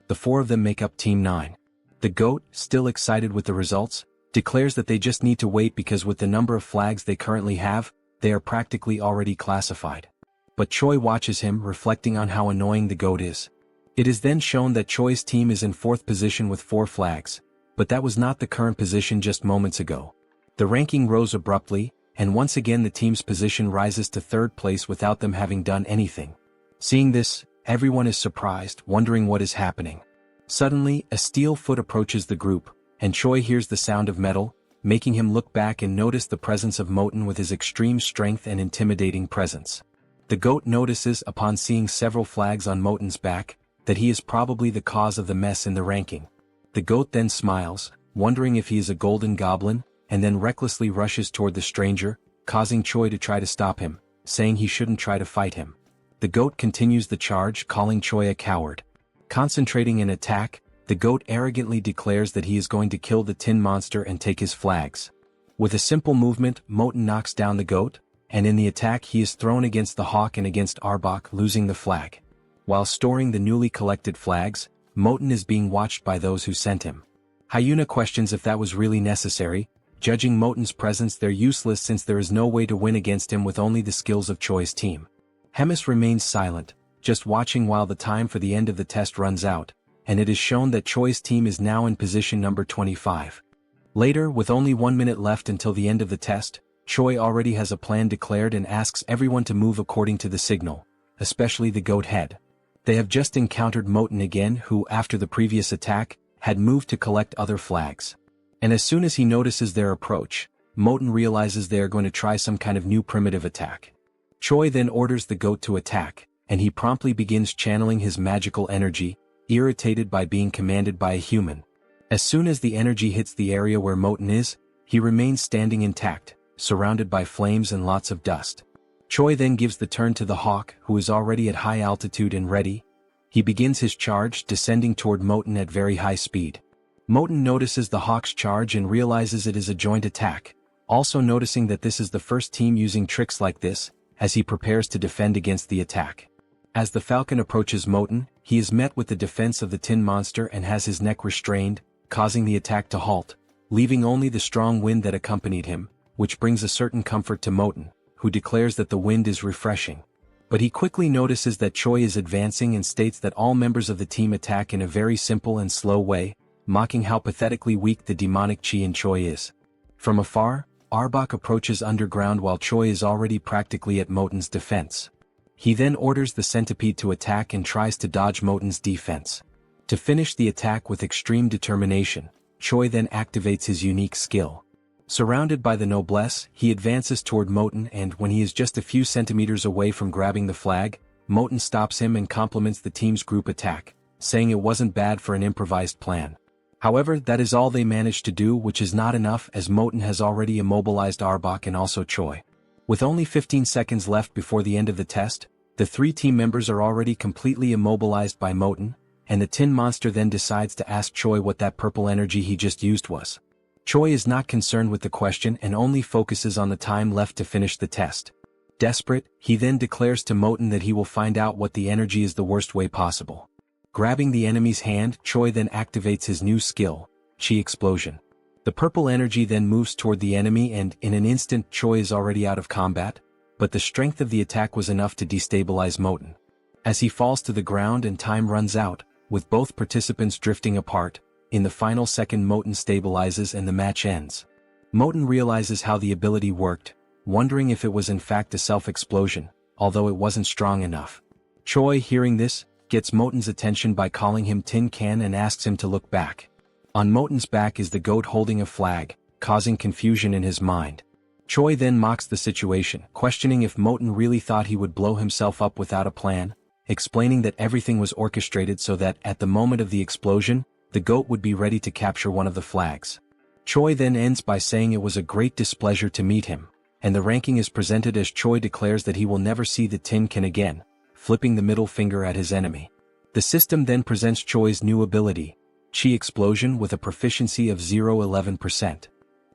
The 4 of them make up Team 9. The GOAT, still excited with the results, declares that they just need to wait because with the number of flags they currently have, they are practically already classified. But Choi watches him, reflecting on how annoying the GOAT is. It is then shown that Choi's team is in 4th position with 4 flags, but that was not the current position just moments ago. The ranking rose abruptly, and once again the team's position rises to 3rd place without them having done anything. Seeing this, everyone is surprised, wondering what is happening. Suddenly, a steel foot approaches the group, and Choi hears the sound of metal, making him look back and notice the presence of Moten with his extreme strength and intimidating presence. The GOAT notices upon seeing several flags on Moten's back, that he is probably the cause of the mess in the ranking. The GOAT then smiles, wondering if he is a golden goblin, and then recklessly rushes toward the stranger, causing Choi to try to stop him, saying he shouldn't try to fight him. The GOAT continues the charge, calling Choi a coward. Concentrating an attack, the GOAT arrogantly declares that he is going to kill the tin monster and take his flags. With a simple movement, Moten knocks down the GOAT, and in the attack he is thrown against the hawk and against Arbok, losing the flag. While storing the newly collected flags, Moten is being watched by those who sent him. Hyuna questions if that was really necessary. Judging Moten's presence, they're useless since there is no way to win against him with only the skills of Choi's team. Hemis remains silent, just watching while the time for the end of the test runs out, and it is shown that Choi's team is now in position number 25. Later, with only 1 minute left until the end of the test, Choi already has a plan declared and asks everyone to move according to the signal, especially the GOAT head. They have just encountered Moten again, who, after the previous attack, had moved to collect other flags. And as soon as he notices their approach, Moten realizes they are going to try some kind of new primitive attack. Choi then orders the GOAT to attack, and he promptly begins channeling his magical energy, irritated by being commanded by a human. As soon as the energy hits the area where Moten is, he remains standing intact, surrounded by flames and lots of dust. Choi then gives the turn to the hawk, who is already at high altitude and ready. He begins his charge, descending toward Moten at very high speed. Moten notices the hawk's charge and realizes it is a joint attack, also noticing that this is the first team using tricks like this, as he prepares to defend against the attack. As the falcon approaches Moten, he is met with the defense of the tin monster and has his neck restrained, causing the attack to halt, leaving only the strong wind that accompanied him, which brings a certain comfort to Moten, who declares that the wind is refreshing. But he quickly notices that Choi is advancing and states that all members of the team attack in a very simple and slow way, mocking how pathetically weak the demonic chi in Choi is. From afar, Arbok approaches underground while Choi is already practically at Moten's defense. He then orders the centipede to attack and tries to dodge Moten's defense. To finish the attack with extreme determination, Choi then activates his unique skill. Surrounded by the noblesse, he advances toward Moten, and when he is just a few centimeters away from grabbing the flag, Moten stops him and compliments the team's group attack, saying it wasn't bad for an improvised plan. However, that is all they managed to do, which is not enough as Moten has already immobilized Arbok and also Choi. With only 15 seconds left before the end of the test, the 3 team members are already completely immobilized by Moten, and the tin monster then decides to ask Choi what that purple energy he just used was. Choi is not concerned with the question and only focuses on the time left to finish the test. Desperate, he then declares to Moten that he will find out what the energy is the worst way possible. Grabbing the enemy's hand, Choi then activates his new skill, Chi Explosion. The purple energy then moves toward the enemy and in an instant Choi is already out of combat, but the strength of the attack was enough to destabilize Moten. As he falls to the ground and time runs out, with both participants drifting apart, in the final second Moten stabilizes and the match ends. Moten realizes how the ability worked, wondering if it was in fact a self-explosion, although it wasn't strong enough. Choi, hearing this, gets Moten's attention by calling him Tin Can and asks him to look back. On Moten's back is the goat holding a flag, causing confusion in his mind. Choi then mocks the situation, questioning if Moten really thought he would blow himself up without a plan, explaining that everything was orchestrated so that at the moment of the explosion, the goat would be ready to capture one of the flags. Choi then ends by saying it was a great displeasure to meet him, and the ranking is presented as Choi declares that he will never see the Tin Can again, flipping the middle finger at his enemy. The system then presents Choi's new ability, Chi Explosion, with a proficiency of 0.11%.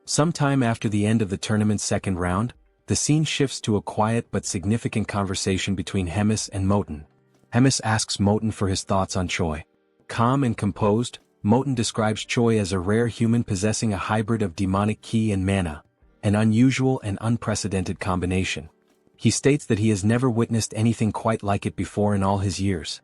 Sometime after the end of the tournament's second round, the scene shifts to a quiet but significant conversation between Hemis and Moten. Hemis asks Moten for his thoughts on Choi. Calm and composed, Moten describes Choi as a rare human possessing a hybrid of demonic ki and mana, an unusual and unprecedented combination. He states that he has never witnessed anything quite like it before in all his years.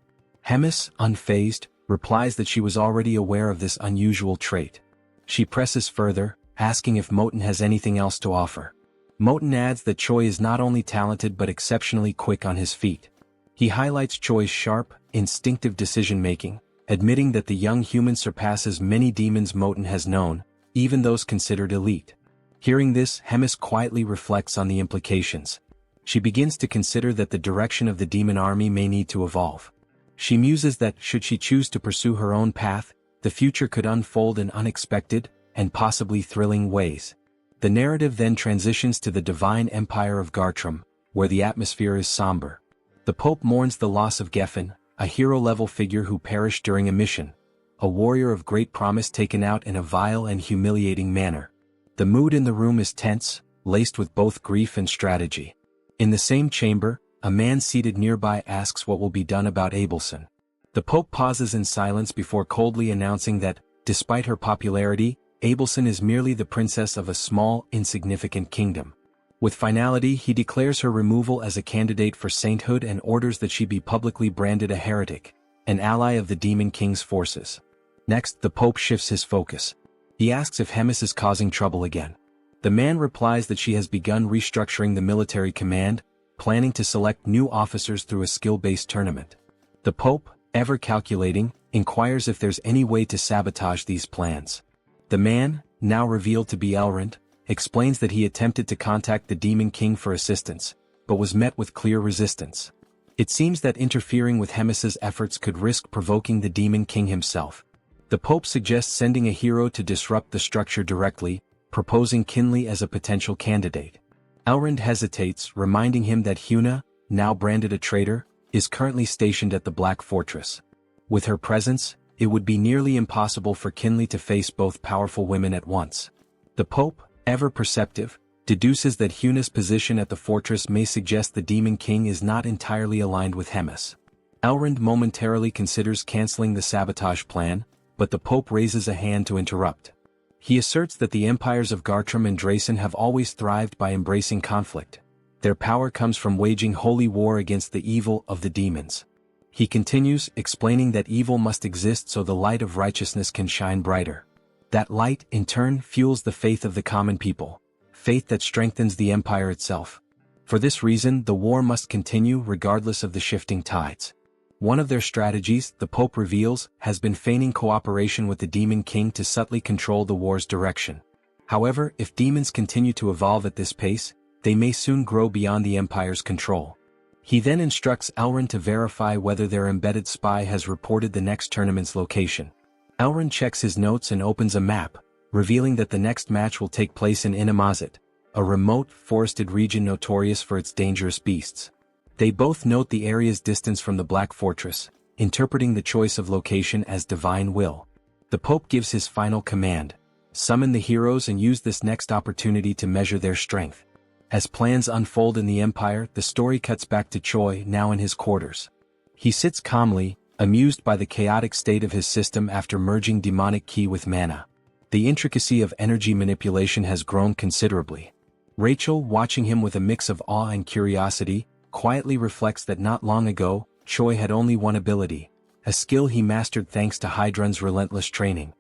Hemis, unfazed, replies that she was already aware of this unusual trait. She presses further, asking if Moten has anything else to offer. Moten adds that Choi is not only talented but exceptionally quick on his feet. He highlights Choi's sharp, instinctive decision-making, admitting that the young human surpasses many demons Moten has known, even those considered elite. Hearing this, Hemis quietly reflects on the implications. She begins to consider that the direction of the demon army may need to evolve. She muses that, should she choose to pursue her own path, the future could unfold in unexpected, and possibly thrilling ways. The narrative then transitions to the divine empire of Gartrum, where the atmosphere is somber. The Pope mourns the loss of Geffen, a hero-level figure who perished during a mission, a warrior of great promise taken out in a vile and humiliating manner. The mood in the room is tense, laced with both grief and strategy. In the same chamber, a man seated nearby asks what will be done about Abelson. The Pope pauses in silence before coldly announcing that, despite her popularity, Abelson is merely the princess of a small, insignificant kingdom. With finality, he declares her removal as a candidate for sainthood and orders that she be publicly branded a heretic, an ally of the Demon King's forces. Next, the Pope shifts his focus. He asks if Hemis is causing trouble again. The man replies that she has begun restructuring the military command, planning to select new officers through a skill-based tournament. The Pope, ever calculating, inquires if there's any way to sabotage these plans. The man, now revealed to be Elrond, explains that he attempted to contact the Demon King for assistance, but was met with clear resistance. It seems that interfering with Hemis's efforts could risk provoking the Demon King himself. The Pope suggests sending a hero to disrupt the structure directly, proposing Kinley as a potential candidate. Elrond hesitates, reminding him that Huna, now branded a traitor, is currently stationed at the Black Fortress. With her presence, it would be nearly impossible for Kinley to face both powerful women at once. The Pope, ever perceptive, deduces that Huna's position at the fortress may suggest the Demon King is not entirely aligned with Hemis. Elrond momentarily considers canceling the sabotage plan, but the Pope raises a hand to interrupt. He asserts that the empires of Gartrum and Drasen have always thrived by embracing conflict. Their power comes from waging holy war against the evil of the demons. He continues, explaining that evil must exist so the light of righteousness can shine brighter. That light, in turn, fuels the faith of the common people, faith that strengthens the empire itself. For this reason, the war must continue regardless of the shifting tides. One of their strategies, the Pope reveals, has been feigning cooperation with the Demon King to subtly control the war's direction. However, if demons continue to evolve at this pace, they may soon grow beyond the Empire's control. He then instructs Elrond to verify whether their embedded spy has reported the next tournament's location. Elrond checks his notes and opens a map, revealing that the next match will take place in Inamazet, a remote, forested region notorious for its dangerous beasts. They both note the area's distance from the Black Fortress, interpreting the choice of location as divine will. The Pope gives his final command: summon the heroes and use this next opportunity to measure their strength. As plans unfold in the Empire, the story cuts back to Choi, now in his quarters. He sits calmly, amused by the chaotic state of his system after merging demonic ki with mana. The intricacy of energy manipulation has grown considerably. Rachel, watching him with a mix of awe and curiosity, quietly reflects that not long ago, Choi had only one ability, a skill he mastered thanks to Hydrun's relentless training.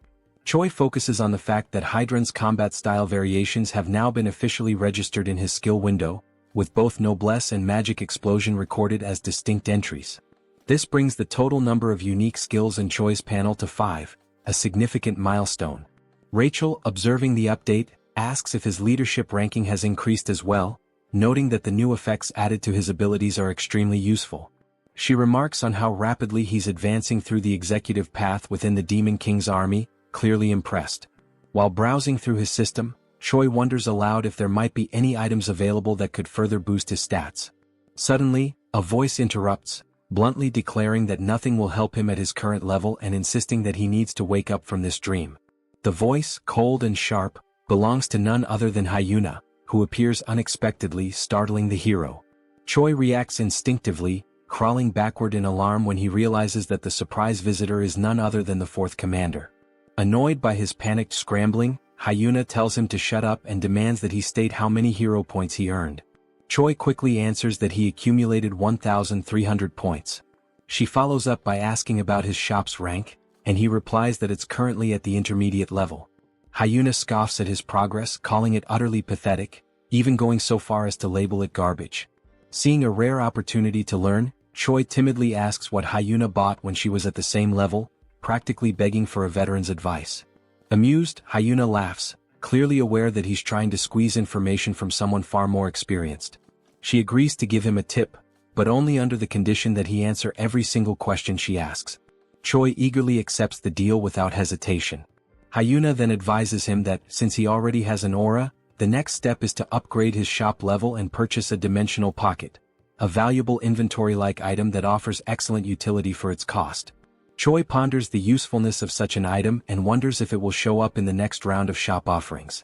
Choi focuses on the fact that Hydrun's combat style variations have now been officially registered in his skill window, with both Noblesse and Magic Explosion recorded as distinct entries. This brings the total number of unique skills in Choi's panel to 5, a significant milestone. Rachel, observing the update, asks if his leadership ranking has increased as well, noting that the new effects added to his abilities are extremely useful. She remarks on how rapidly he's advancing through the executive path within the Demon King's army, clearly impressed. While browsing through his system, Choi wonders aloud if there might be any items available that could further boost his stats. Suddenly, a voice interrupts, bluntly declaring that nothing will help him at his current level and insisting that he needs to wake up from this dream. The voice, cold and sharp, belongs to none other than Hyuna, who appears unexpectedly, startling the hero. Choi reacts instinctively, crawling backward in alarm when he realizes that the surprise visitor is none other than the fourth commander. Annoyed by his panicked scrambling, Hyuna tells him to shut up and demands that he state how many hero points he earned. Choi quickly answers that he accumulated 1,300 points. She follows up by asking about his shop's rank, and he replies that it's currently at the intermediate level. Hyuna scoffs at his progress, calling it utterly pathetic, even going so far as to label it garbage. Seeing a rare opportunity to learn, Choi timidly asks what Hyuna bought when she was at the same level, practically begging for a veteran's advice. Amused, Hyuna laughs, clearly aware that he's trying to squeeze information from someone far more experienced. She agrees to give him a tip, but only under the condition that he answer every single question she asks. Choi eagerly accepts the deal without hesitation. Hyuna then advises him that, since he already has an aura, the next step is to upgrade his shop level and purchase a dimensional pocket, a valuable inventory-like item that offers excellent utility for its cost. Choi ponders the usefulness of such an item and wonders if it will show up in the next round of shop offerings.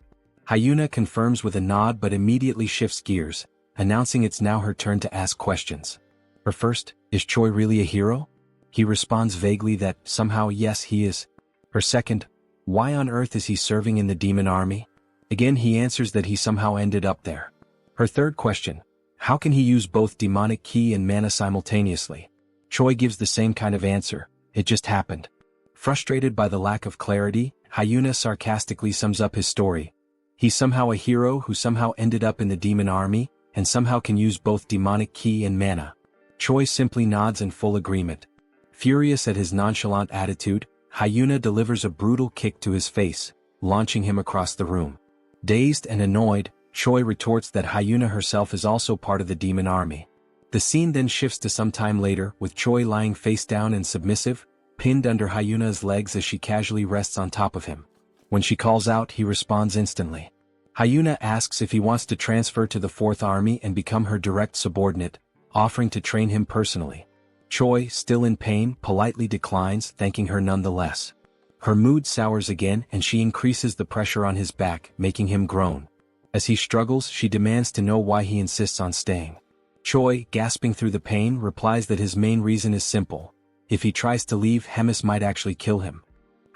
Hyuna confirms with a nod but immediately shifts gears, announcing it's now her turn to ask questions. Her first, is Choi really a hero? He responds vaguely that, somehow yes he is. Her second, why on earth is he serving in the demon army? Again he answers that he somehow ended up there. Her third question, how can he use both demonic ki and mana simultaneously? Choi gives the same kind of answer, it just happened. Frustrated by the lack of clarity, Hyuna sarcastically sums up his story. He's somehow a hero who somehow ended up in the demon army, and somehow can use both demonic ki and mana. Choi simply nods in full agreement. Furious at his nonchalant attitude, Hyuna delivers a brutal kick to his face, launching him across the room. Dazed and annoyed, Choi retorts that Hyuna herself is also part of the demon army. The scene then shifts to some time later, with Choi lying face down and submissive, pinned under Hyuna's legs as she casually rests on top of him. When she calls out, he responds instantly. Hyuna asks if he wants to transfer to the Fourth Army and become her direct subordinate, offering to train him personally. Choi, still in pain, politely declines, thanking her nonetheless. Her mood sours again and she increases the pressure on his back, making him groan. As he struggles, she demands to know why he insists on staying. Choi, gasping through the pain, replies that his main reason is simple. If he tries to leave, Hemis might actually kill him.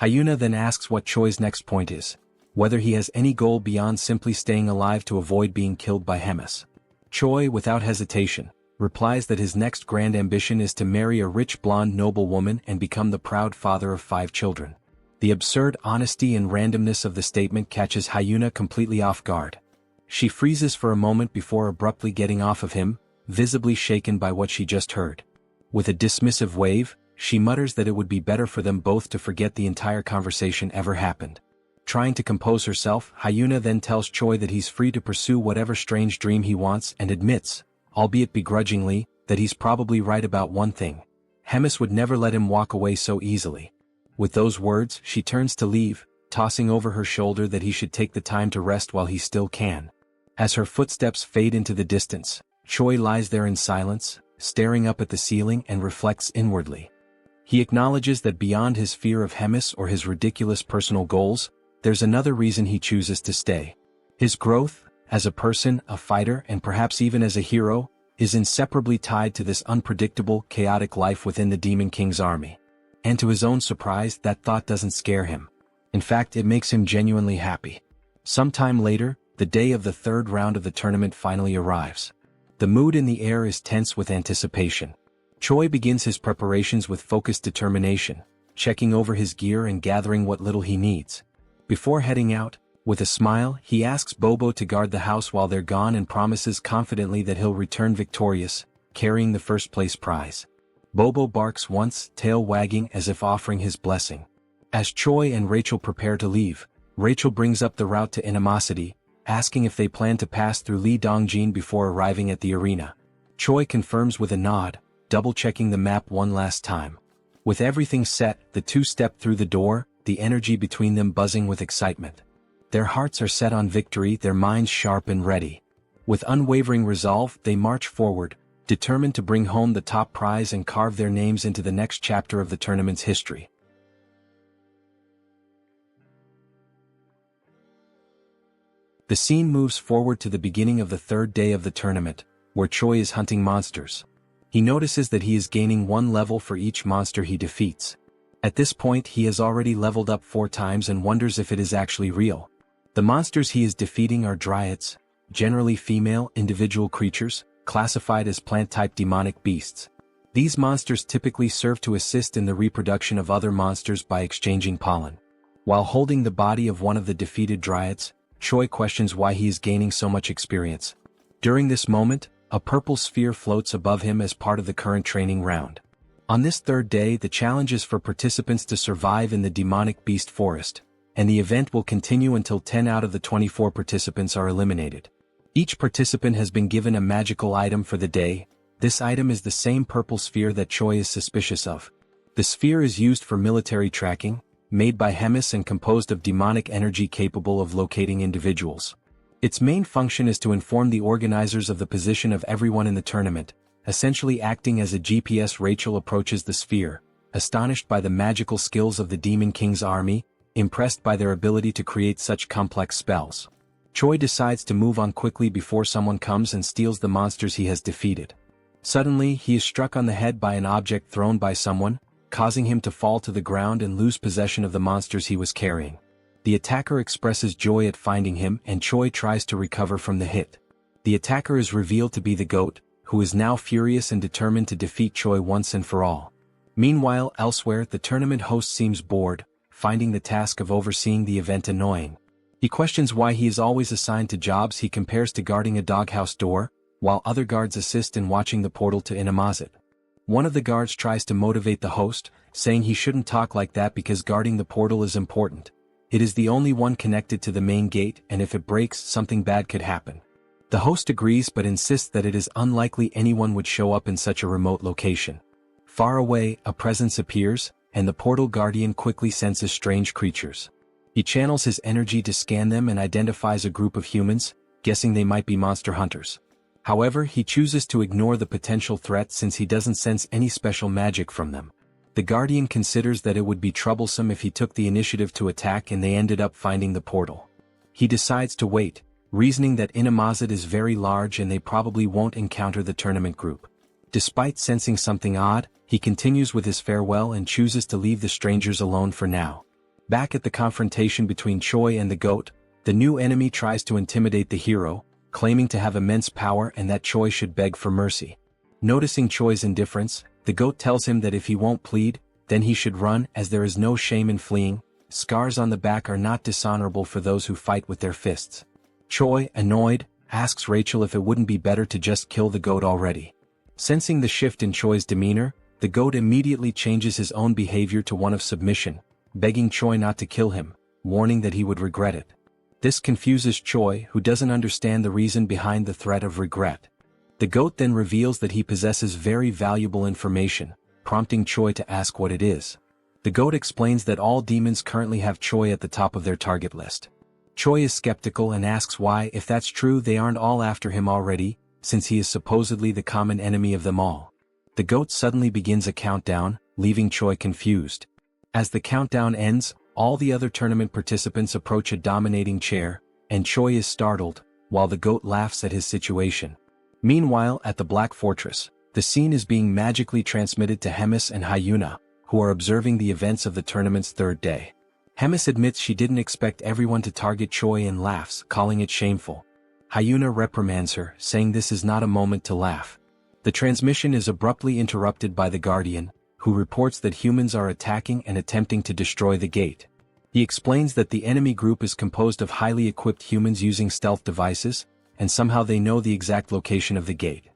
Hyuna then asks what Choi's next point is, whether he has any goal beyond simply staying alive to avoid being killed by Hemis. Choi, without hesitation, replies that his next grand ambition is to marry a rich blonde noblewoman and become the proud father of 5 children. The absurd honesty and randomness of the statement catches Hyuna completely off guard. She freezes for a moment before abruptly getting off of him, visibly shaken by what she just heard. With a dismissive wave, she mutters that it would be better for them both to forget the entire conversation ever happened. Trying to compose herself, Hyuna then tells Choi that he's free to pursue whatever strange dream he wants and admits, albeit begrudgingly, that he's probably right about one thing. Hemis would never let him walk away so easily. With those words, she turns to leave, tossing over her shoulder that he should take the time to rest while he still can. As her footsteps fade into the distance, Choi lies there in silence, staring up at the ceiling and reflects inwardly. He acknowledges that beyond his fear of Hemis or his ridiculous personal goals, there's another reason he chooses to stay. His growth, as a person, a fighter, and perhaps even as a hero, is inseparably tied to this unpredictable, chaotic life within the Demon King's army. And to his own surprise, that thought doesn't scare him. In fact, it makes him genuinely happy. Sometime later, the day of the third round of the tournament finally arrives. The mood in the air is tense with anticipation. Choi begins his preparations with focused determination, checking over his gear and gathering what little he needs. Before heading out, with a smile, he asks Bobo to guard the house while they're gone and promises confidently that he'll return victorious, carrying the first-place prize. Bobo barks once, tail wagging as if offering his blessing. As Choi and Rachel prepare to leave, Rachel brings up the route to Animosity, asking if they plan to pass through Lee Dongjin before arriving at the arena. Choi confirms with a nod, double-checking the map one last time. With everything set, the two step through the door, the energy between them buzzing with excitement. Their hearts are set on victory, their minds sharp and ready. With unwavering resolve, they march forward, determined to bring home the top prize and carve their names into the next chapter of the tournament's history. The scene moves forward to the beginning of the third day of the tournament, where Choi is hunting monsters. He notices that he is gaining 1 level for each monster he defeats. At this point he has already leveled up 4 times and wonders if it is actually real. The monsters he is defeating are dryads, generally female individual creatures, classified as plant-type demonic beasts. These monsters typically serve to assist in the reproduction of other monsters by exchanging pollen. While holding the body of one of the defeated dryads, Choi questions why he is gaining so much experience. During this moment, a purple sphere floats above him as part of the current training round. On this third day, the challenge is for participants to survive in the demonic beast forest, and the event will continue until 10 out of the 24 participants are eliminated. Each participant has been given a magical item for the day. This item is the same purple sphere that Choi is suspicious of. The sphere is used for military tracking, made by Hemis and composed of demonic energy capable of locating individuals. Its main function is to inform the organizers of the position of everyone in the tournament, essentially acting as a GPS. Rachel approaches the sphere, astonished by the magical skills of the Demon King's army, impressed by their ability to create such complex spells. Choi decides to move on quickly before someone comes and steals the monsters he has defeated. Suddenly, he is struck on the head by an object thrown by someone, causing him to fall to the ground and lose possession of the monsters he was carrying. The attacker expresses joy at finding him and Choi tries to recover from the hit. The attacker is revealed to be the goat, who is now furious and determined to defeat Choi once and for all. Meanwhile, elsewhere, the tournament host seems bored, finding the task of overseeing the event annoying. He questions why he is always assigned to jobs he compares to guarding a doghouse door, while other guards assist in watching the portal to Inamazet. One of the guards tries to motivate the host, saying he shouldn't talk like that because guarding the portal is important. It is the only one connected to the main gate, and if it breaks, something bad could happen. The host agrees but insists that it is unlikely anyone would show up in such a remote location. Far away, a presence appears, and the portal guardian quickly senses strange creatures. He channels his energy to scan them and identifies a group of humans, guessing they might be monster hunters. However, he chooses to ignore the potential threat since he doesn't sense any special magic from them. The Guardian considers that it would be troublesome if he took the initiative to attack and they ended up finding the portal. He decides to wait, reasoning that Inamazet is very large and they probably won't encounter the tournament group. Despite sensing something odd, he continues with his farewell and chooses to leave the strangers alone for now. Back at the confrontation between Choi and the goat, the new enemy tries to intimidate the hero, claiming to have immense power and that Choi should beg for mercy. Noticing Choi's indifference, the goat tells him that if he won't plead, then he should run as there is no shame in fleeing. Scars on the back are not dishonorable for those who fight with their fists. Choi, annoyed, asks Rachel if it wouldn't be better to just kill the goat already. Sensing the shift in Choi's demeanor, the goat immediately changes his own behavior to one of submission, begging Choi not to kill him, warning that he would regret it. This confuses Choi, who doesn't understand the reason behind the threat of regret. The goat then reveals that he possesses very valuable information, prompting Choi to ask what it is. The goat explains that all demons currently have Choi at the top of their target list. Choi is skeptical and asks why, if that's true, they aren't all after him already, since he is supposedly the common enemy of them all. The goat suddenly begins a countdown, leaving Choi confused. As the countdown ends, all the other tournament participants approach a dominating chair, and Choi is startled, while the goat laughs at his situation. Meanwhile, at the Black Fortress, the scene is being magically transmitted to Hemis and Hyuna, who are observing the events of the tournament's third day. Hemis admits she didn't expect everyone to target Choi and laughs, calling it shameful. Hyuna reprimands her, saying this is not a moment to laugh. The transmission is abruptly interrupted by the Guardian, who reports that humans are attacking and attempting to destroy the gate. He explains that the enemy group is composed of highly equipped humans using stealth devices, and somehow they know the exact location of the gate.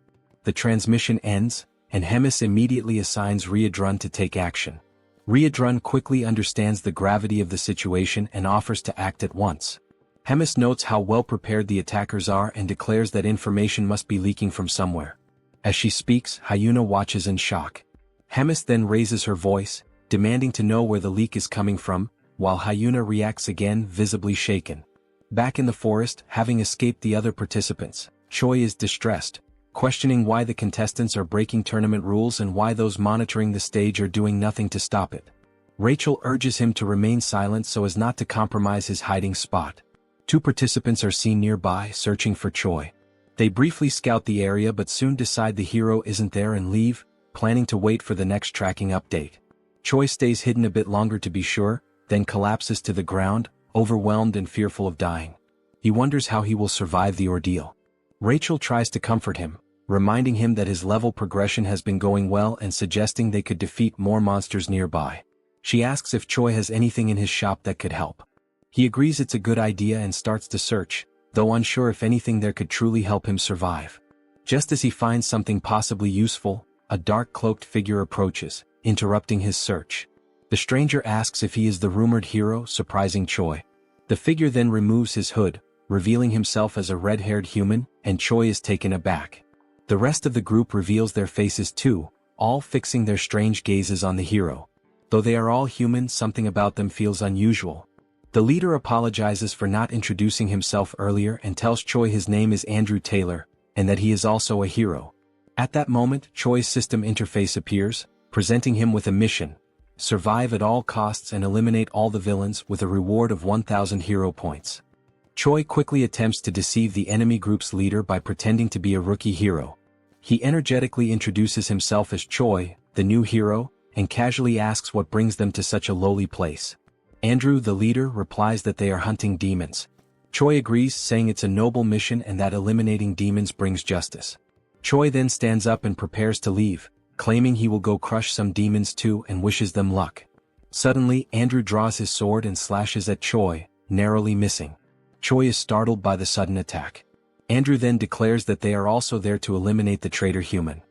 The transmission ends, and Hemis immediately assigns Riadrun to take action. Riadrun quickly understands the gravity of the situation and offers to act at once. Hemis notes how well prepared the attackers are and declares that information must be leaking from somewhere. As she speaks, Hyuna watches in shock. Hemis then raises her voice, demanding to know where the leak is coming from, while Hyuna reacts again, visibly shaken. Back in the forest, having escaped the other participants, Choi is distressed, questioning why the contestants are breaking tournament rules and why those monitoring the stage are doing nothing to stop it. Rachel urges him to remain silent so as not to compromise his hiding spot. 2 participants are seen nearby, searching for Choi. They briefly scout the area but soon decide the hero isn't there and leave, planning to wait for the next tracking update. Choi stays hidden a bit longer to be sure, then collapses to the ground, overwhelmed and fearful of dying. He wonders how he will survive the ordeal. Rachel tries to comfort him, reminding him that his level progression has been going well and suggesting they could defeat more monsters nearby. She asks if Choi has anything in his shop that could help. He agrees it's a good idea and starts to search, though unsure if anything there could truly help him survive. Just as he finds something possibly useful, a dark cloaked figure approaches, interrupting his search. The stranger asks if he is the rumored hero, surprising Choi. The figure then removes his hood, revealing himself as a red-haired human, and Choi is taken aback. The rest of the group reveals their faces too, all fixing their strange gazes on the hero. Though they are all human, something about them feels unusual. The leader apologizes for not introducing himself earlier and tells Choi his name is Andrew Taylor, and that he is also a hero. At that moment, Choi's system interface appears, presenting him with a mission: survive at all costs and eliminate all the villains with a reward of 1,000 hero points. Choi quickly attempts to deceive the enemy group's leader by pretending to be a rookie hero. He energetically introduces himself as Choi, the new hero, and casually asks what brings them to such a lowly place. Andrew, the leader, replies that they are hunting demons. Choi agrees, saying it's a noble mission and that eliminating demons brings justice. Choi then stands up and prepares to leave, claiming he will go crush some demons too and wishes them luck. Suddenly, Andrew draws his sword and slashes at Choi, narrowly missing. Choi is startled by the sudden attack. Andrew then declares that they are also there to eliminate the traitor human.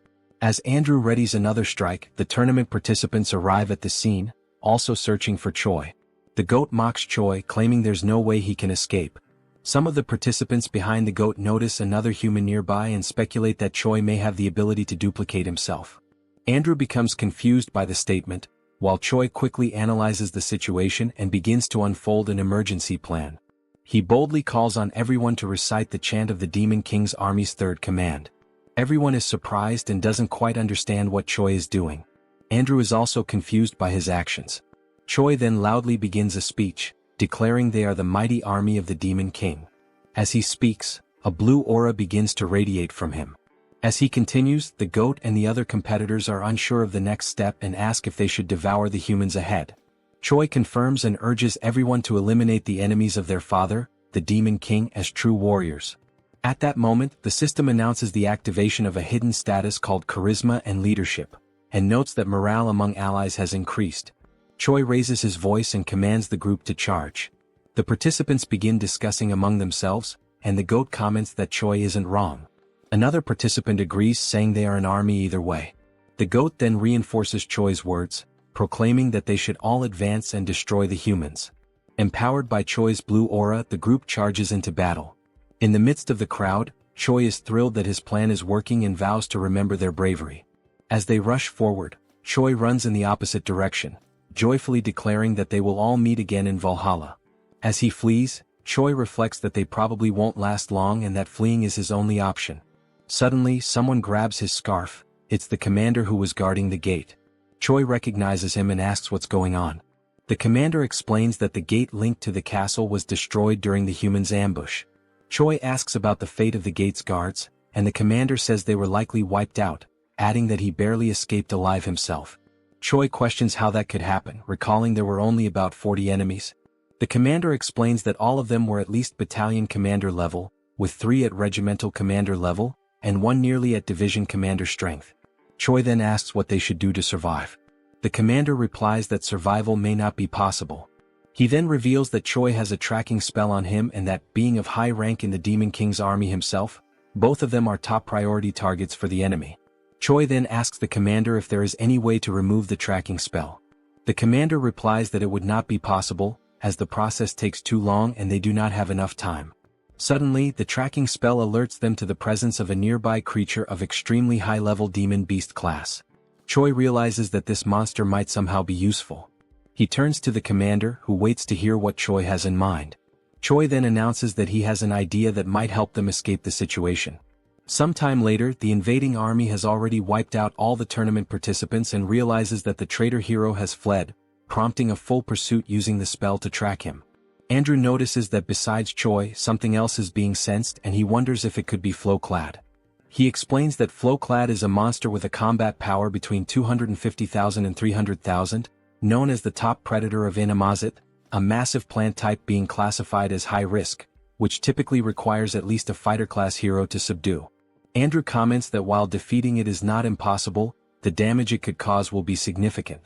As Andrew readies another strike, the tournament participants arrive at the scene, also searching for Choi. The goat mocks Choi, claiming there's no way he can escape. Some of the participants behind the goat notice another human nearby and speculate that Choi may have the ability to duplicate himself. Andrew becomes confused by the statement, while Choi quickly analyzes the situation and begins to unfold an emergency plan. He boldly calls on everyone to recite the chant of the Demon King's army's third command. Everyone is surprised and doesn't quite understand what Choi is doing. Andrew is also confused by his actions. Choi then loudly begins a speech, declaring they are the mighty army of the Demon King. As he speaks, a blue aura begins to radiate from him. As he continues, the goat and the other competitors are unsure of the next step and ask if they should devour the humans ahead. Choi confirms and urges everyone to eliminate the enemies of their father, the Demon King, as true warriors. At that moment, the system announces the activation of a hidden status called Charisma and Leadership, and notes that morale among allies has increased. Choi raises his voice and commands the group to charge. The participants begin discussing among themselves, and the goat comments that Choi isn't wrong. Another participant agrees, saying they are an army either way. The goat then reinforces Choi's words, proclaiming that they should all advance and destroy the humans. Empowered by Choi's blue aura, the group charges into battle. In the midst of the crowd, Choi is thrilled that his plan is working and vows to remember their bravery. As they rush forward, Choi runs in the opposite direction, joyfully declaring that they will all meet again in Valhalla. As he flees, Choi reflects that they probably won't last long and that fleeing is his only option. Suddenly, someone grabs his scarf. It's the commander who was guarding the gate. Choi recognizes him and asks what's going on. The commander explains that the gate linked to the castle was destroyed during the humans' ambush. Choi asks about the fate of the gate's guards, and the commander says they were likely wiped out, adding that he barely escaped alive himself. Choi questions how that could happen, recalling there were only about 40 enemies, The commander explains that all of them were at least battalion commander level, with 3 at regimental commander level, and 1 nearly at division commander strength. Choi then asks what they should do to survive. The commander replies that survival may not be possible. He then reveals that Choi has a tracking spell on him and that, being of high rank in the Demon King's army himself, both of them are top priority targets for the enemy. Choi then asks the commander if there is any way to remove the tracking spell. The commander replies that it would not be possible, as the process takes too long and they do not have enough time. Suddenly, the tracking spell alerts them to the presence of a nearby creature of extremely high-level demon beast class. Choi realizes that this monster might somehow be useful. He turns to the commander, who waits to hear what Choi has in mind. Choi then announces that he has an idea that might help them escape the situation. Sometime later, the invading army has already wiped out all the tournament participants and realizes that the traitor hero has fled, prompting a full pursuit using the spell to track him. Andrew notices that besides Choi, something else is being sensed and he wonders if it could be Flowclad. He explains that Flowclad is a monster with a combat power between 250,000 and 300,000, known as the top predator of Inamazet, a massive plant type being classified as high risk, which typically requires at least a fighter-class hero to subdue. Andrew comments that while defeating it is not impossible, the damage it could cause will be significant.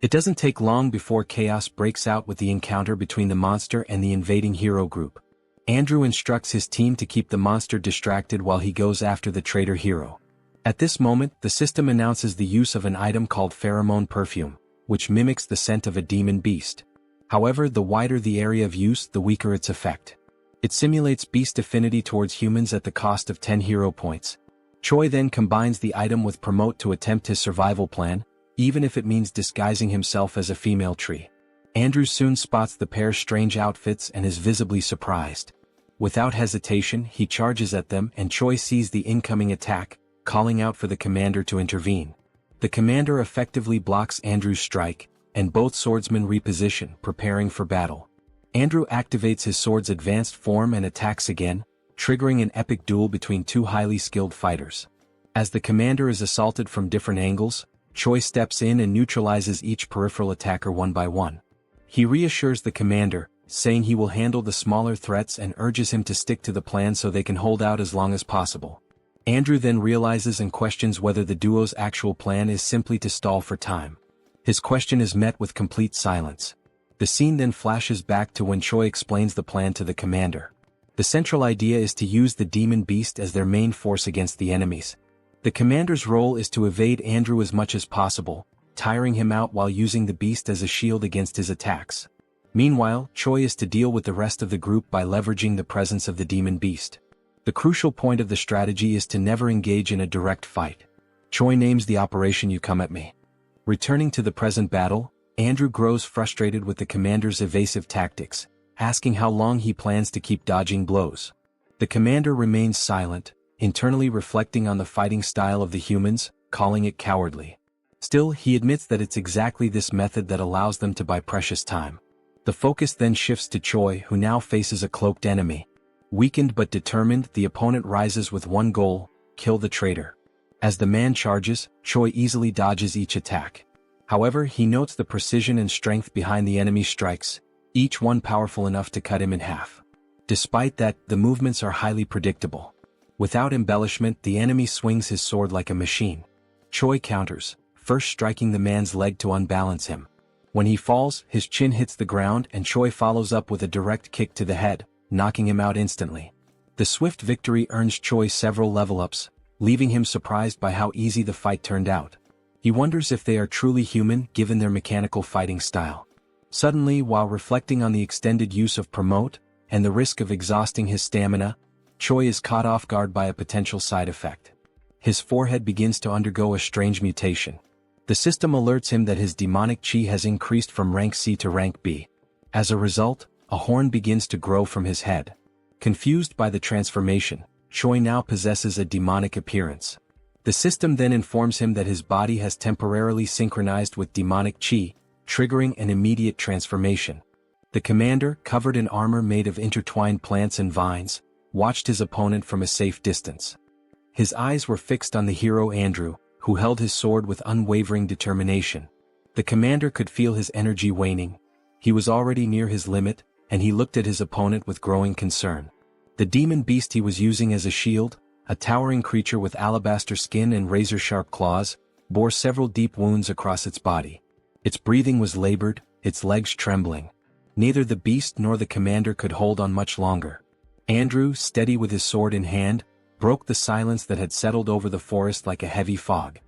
It doesn't take long before chaos breaks out with the encounter between the monster and the invading hero group. Andrew instructs his team to keep the monster distracted while he goes after the traitor hero. At this moment, the system announces the use of an item called pheromone perfume, which mimics the scent of a demon beast. However, the wider the area of use, the weaker its effect. It simulates beast affinity towards humans at the cost of 10 hero points. Choi then combines the item with Promote to attempt his survival plan, even if it means disguising himself as a female tree. Andrew soon spots the pair's strange outfits and is visibly surprised. Without hesitation, he charges at them and Choi sees the incoming attack, calling out for the commander to intervene. The commander effectively blocks Andrew's strike, and both swordsmen reposition, preparing for battle. Andrew activates his sword's advanced form and attacks again, triggering an epic duel between 2 highly skilled fighters. As the commander is assaulted from different angles, Choi steps in and neutralizes each peripheral attacker one by one. He reassures the commander, saying he will handle the smaller threats and urges him to stick to the plan so they can hold out as long as possible. Andrew then realizes and questions whether the duo's actual plan is simply to stall for time. His question is met with complete silence. The scene then flashes back to when Choi explains the plan to the commander. The central idea is to use the demon beast as their main force against the enemies. The commander's role is to evade Andrew as much as possible, tiring him out while using the beast as a shield against his attacks. Meanwhile, Choi is to deal with the rest of the group by leveraging the presence of the demon beast. The crucial point of the strategy is to never engage in a direct fight. Choi names the operation "You Come at Me." Returning to the present battle, Andrew grows frustrated with the commander's evasive tactics, asking how long he plans to keep dodging blows. The commander remains silent, internally reflecting on the fighting style of the humans, calling it cowardly. Still, he admits that it's exactly this method that allows them to buy precious time. The focus then shifts to Choi, who now faces a cloaked enemy. Weakened but determined, the opponent rises with one goal: kill the traitor. As the man charges, Choi easily dodges each attack. However, he notes the precision and strength behind the enemy's strikes, each one powerful enough to cut him in half. Despite that, the movements are highly predictable. Without embellishment, the enemy swings his sword like a machine. Choi counters, first striking the man's leg to unbalance him. When he falls, his chin hits the ground and Choi follows up with a direct kick to the head, knocking him out instantly. The swift victory earns Choi several level-ups, leaving him surprised by how easy the fight turned out. He wonders if they are truly human given their mechanical fighting style. Suddenly, while reflecting on the extended use of Promote, and the risk of exhausting his stamina, Choi is caught off guard by a potential side effect. His forehead begins to undergo a strange mutation. The system alerts him that his demonic chi has increased from rank C to rank B. As a result, a horn begins to grow from his head. Confused by the transformation, Choi now possesses a demonic appearance. The system then informs him that his body has temporarily synchronized with demonic chi, triggering an immediate transformation. The commander, covered in armor made of intertwined plants and vines, watched his opponent from a safe distance. His eyes were fixed on the hero Andrew, who held his sword with unwavering determination. The commander could feel his energy waning. He was already near his limit, and he looked at his opponent with growing concern. The demon beast he was using as a shield, a towering creature with alabaster skin and razor-sharp claws, bore several deep wounds across its body. Its breathing was labored, its legs trembling. Neither the beast nor the commander could hold on much longer. Andrew, steady with his sword in hand, broke the silence that had settled over the forest like a heavy fog.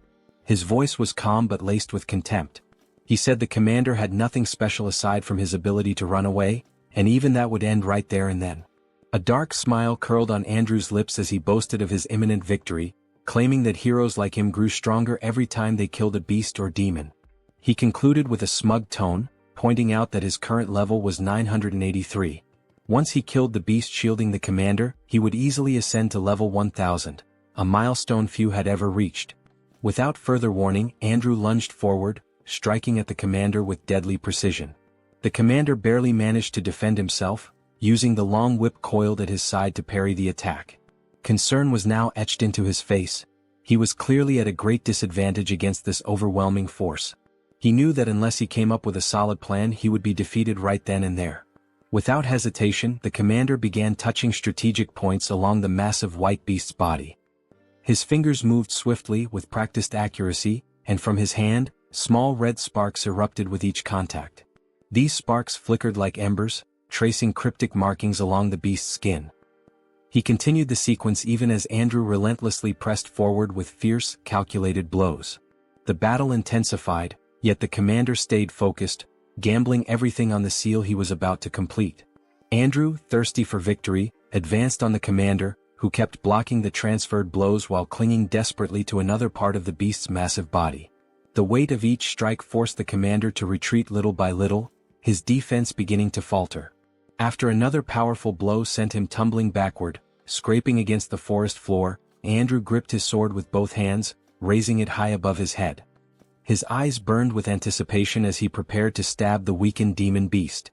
His voice was calm but laced with contempt. He said the commander had nothing special aside from his ability to run away, and even that would end right there and then. A dark smile curled on Andrew's lips as he boasted of his imminent victory, claiming that heroes like him grew stronger every time they killed a beast or demon. He concluded with a smug tone, pointing out that his current level was 983. Once he killed the beast shielding the commander, he would easily ascend to level 1000, a milestone few had ever reached. Without further warning, Andrew lunged forward, striking at the commander with deadly precision. The commander barely managed to defend himself, using the long whip coiled at his side to parry the attack. Concern was now etched into his face. He was clearly at a great disadvantage against this overwhelming force. He knew that unless he came up with a solid plan he would be defeated right then and there. Without hesitation, the commander began touching strategic points along the massive white beast's body. His fingers moved swiftly with practiced accuracy, and from his hand, small red sparks erupted with each contact. These sparks flickered like embers, tracing cryptic markings along the beast's skin. He continued the sequence even as Andrew relentlessly pressed forward with fierce, calculated blows. The battle intensified, yet the commander stayed focused, gambling everything on the seal he was about to complete. Andrew, thirsty for victory, advanced on the commander, who kept blocking the transferred blows while clinging desperately to another part of the beast's massive body. The weight of each strike forced the commander to retreat little by little, his defense beginning to falter. After another powerful blow sent him tumbling backward, scraping against the forest floor, Andrew gripped his sword with both hands, raising it high above his head. His eyes burned with anticipation as he prepared to stab the weakened demon beast.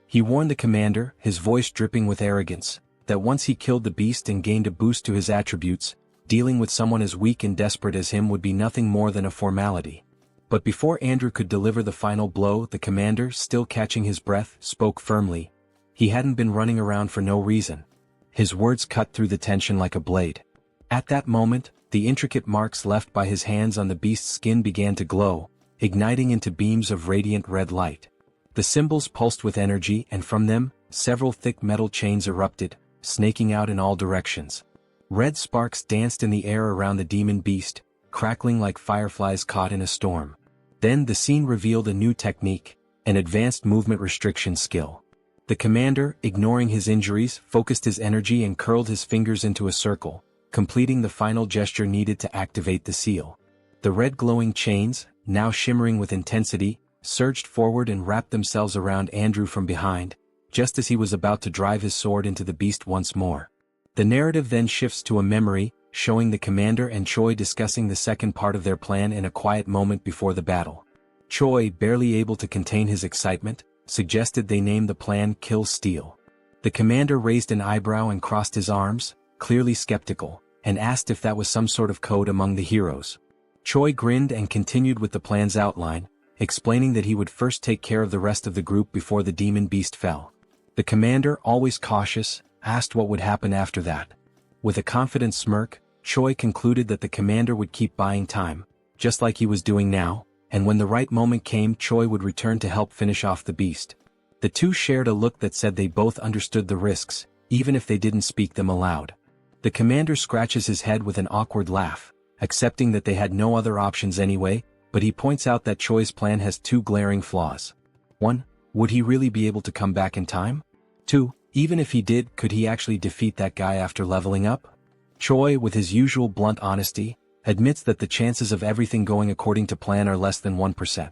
He warned the commander, his voice dripping with arrogance, that once he killed the beast and gained a boost to his attributes, dealing with someone as weak and desperate as him would be nothing more than a formality. But before Andrew could deliver the final blow, the commander, still catching his breath, spoke firmly. He hadn't been running around for no reason. His words cut through the tension like a blade. At that moment, the intricate marks left by his hands on the beast's skin began to glow, igniting into beams of radiant red light. The symbols pulsed with energy, and from them, several thick metal chains erupted, snaking out in all directions. Red sparks danced in the air around the demon beast, crackling like fireflies caught in a storm. Then the scene revealed a new technique, an advanced movement restriction skill. The commander, ignoring his injuries, focused his energy and curled his fingers into a circle, completing the final gesture needed to activate the seal. The red glowing chains, now shimmering with intensity, surged forward and wrapped themselves around Andrew from behind, just as he was about to drive his sword into the beast once more. The narrative then shifts to a memory, showing the commander and Choi discussing the second part of their plan in a quiet moment before the battle. Choi, barely able to contain his excitement, suggested they name the plan Kill Steel. The commander raised an eyebrow and crossed his arms, clearly skeptical, and asked if that was some sort of code among the heroes. Choi grinned and continued with the plan's outline, explaining that he would first take care of the rest of the group before the demon beast fell. The commander, always cautious, asked what would happen after that. With a confident smirk, Choi concluded that the commander would keep buying time, just like he was doing now, and when the right moment came Choi would return to help finish off the beast. The two shared a look that said they both understood the risks, even if they didn't speak them aloud. The commander scratches his head with an awkward laugh, accepting that they had no other options anyway, but he points out that Choi's plan has two glaring flaws. 1. Would he really be able to come back in time? 2. Even if he did, could he actually defeat that guy after leveling up? Choi, with his usual blunt honesty, admits that the chances of everything going according to plan are less than 1%.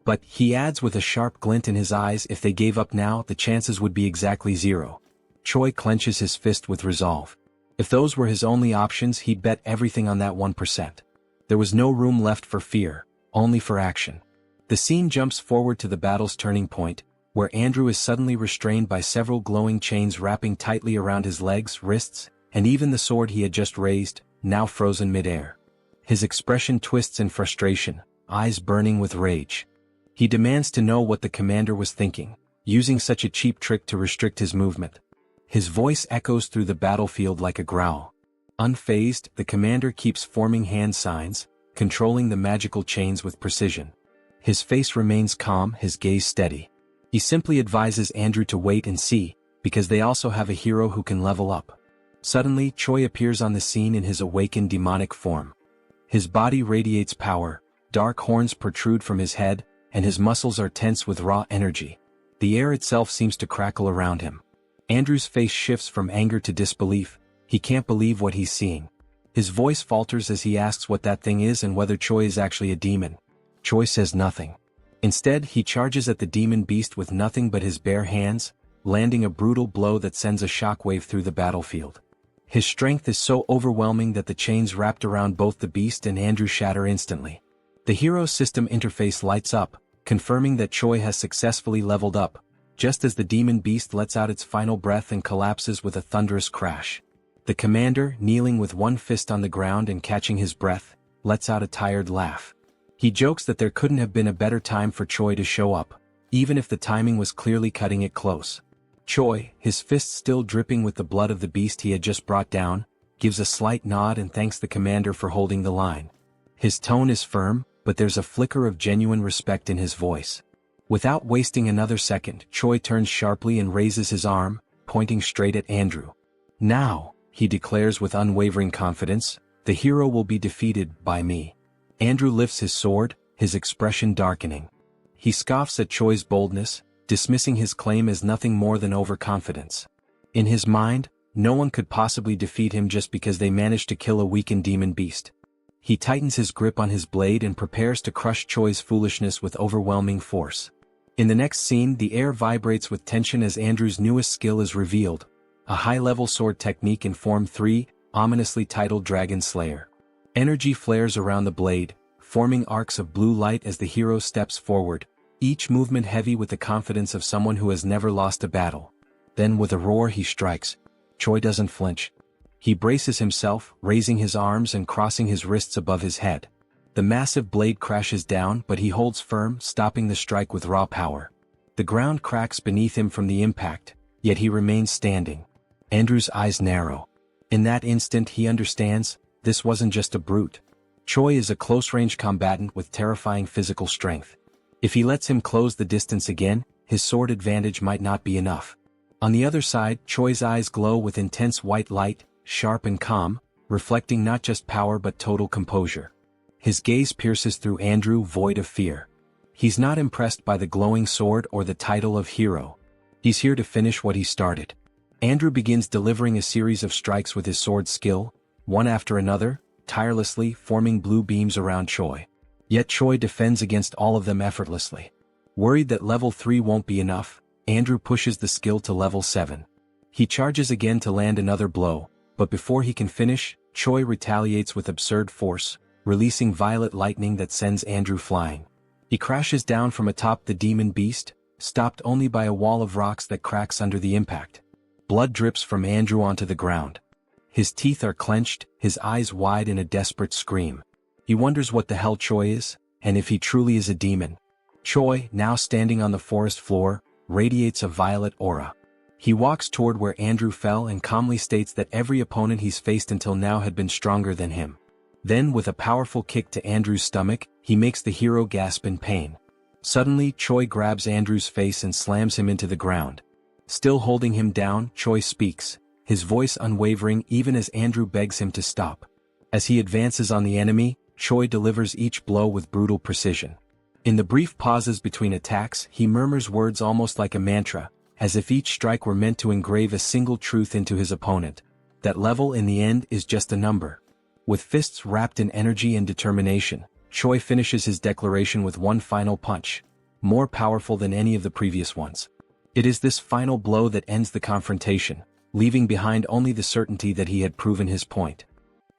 But, he adds with a sharp glint in his eyes, if they gave up now, the chances would be exactly 0. Choi clenches his fist with resolve. If those were his only options, he'd bet everything on that 1%. There was no room left for fear, only for action. The scene jumps forward to the battle's turning point, where Andrew is suddenly restrained by several glowing chains wrapping tightly around his legs, wrists, and even the sword he had just raised, now frozen mid-air. His expression twists in frustration, eyes burning with rage. He demands to know what the commander was thinking. using such a cheap trick to restrict his movement. His voice echoes through the battlefield like a growl. Unfazed, the commander keeps forming hand signs, controlling the magical chains with precision. His face remains calm, his gaze steady. He simply advises Andrew to wait and see, because they also have a hero who can level up. Suddenly, Choi appears on the scene in his awakened demonic form. His body radiates power, dark horns protrude from his head, and his muscles are tense with raw energy. The air itself seems to crackle around him. Andrew's face shifts from anger to disbelief. He can't believe what he's seeing. His voice falters as he asks what that thing is and whether Choi is actually a demon. Choi says nothing. Instead, he charges at the demon beast with nothing but his bare hands, landing a brutal blow that sends a shockwave through the battlefield. His strength is so overwhelming that the chains wrapped around both the beast and Andrew shatter instantly. The hero system interface lights up, confirming that Choi has successfully leveled up, just as the demon beast lets out its final breath and collapses with a thunderous crash. The commander, kneeling with one fist on the ground and catching his breath, lets out a tired laugh. He jokes that there couldn't have been a better time for Choi to show up, even if the timing was clearly cutting it close. Choi, his fist still dripping with the blood of the beast he had just brought down, gives a slight nod and thanks the commander for holding the line. His tone is firm, but there's a flicker of genuine respect in his voice. Without wasting another second, Choi turns sharply and raises his arm, pointing straight at Andrew. Now, he declares with unwavering confidence, the hero will be defeated by me. Andrew lifts his sword, his expression darkening. He scoffs at Choi's boldness, dismissing his claim as nothing more than overconfidence. In his mind, no one could possibly defeat him just because they managed to kill a weakened demon beast. He tightens his grip on his blade and prepares to crush Choi's foolishness with overwhelming force. In the next scene, the air vibrates with tension as Andrew's newest skill is revealed, a high-level sword technique in Form 3, ominously titled Dragon Slayer. Energy flares around the blade, forming arcs of blue light as the hero steps forward, each movement heavy with the confidence of someone who has never lost a battle. Then with a roar he strikes. Choi doesn't flinch. He braces himself, raising his arms and crossing his wrists above his head. The massive blade crashes down, but he holds firm, stopping the strike with raw power. The ground cracks beneath him from the impact, yet he remains standing. Andrew's eyes narrow. In that instant he understands, this wasn't just a brute. Choi is a close-range combatant with terrifying physical strength. If he lets him close the distance again, his sword advantage might not be enough. On the other side, Choi's eyes glow with intense white light, sharp and calm, reflecting not just power but total composure. His gaze pierces through Andrew, void of fear. He's not impressed by the glowing sword or the title of hero. He's here to finish what he started. Andrew begins delivering a series of strikes with his sword skill, one after another, tirelessly forming blue beams around Choi. Yet Choi defends against all of them effortlessly. Worried that level 3 won't be enough, Andrew pushes the skill to level 7. He charges again to land another blow, but before he can finish, Choi retaliates with absurd force, releasing violet lightning that sends Andrew flying. He crashes down from atop the demon beast, stopped only by a wall of rocks that cracks under the impact. Blood drips from Andrew onto the ground. His teeth are clenched, his eyes wide in a desperate scream. He wonders what the hell Choi is, and if he truly is a demon. Choi, now standing on the forest floor, radiates a violet aura. He walks toward where Andrew fell and calmly states that every opponent he's faced until now had been stronger than him. Then, with a powerful kick to Andrew's stomach, he makes the hero gasp in pain. Suddenly, Choi grabs Andrew's face and slams him into the ground. Still holding him down, Choi speaks, his voice unwavering even as Andrew begs him to stop. As he advances on the enemy, Choi delivers each blow with brutal precision. In the brief pauses between attacks, he murmurs words almost like a mantra, as if each strike were meant to engrave a single truth into his opponent. That level in the end is just a number. With fists wrapped in energy and determination, Choi finishes his declaration with one final punch, more powerful than any of the previous ones. It is this final blow that ends the confrontation, leaving behind only the certainty that he had proven his point.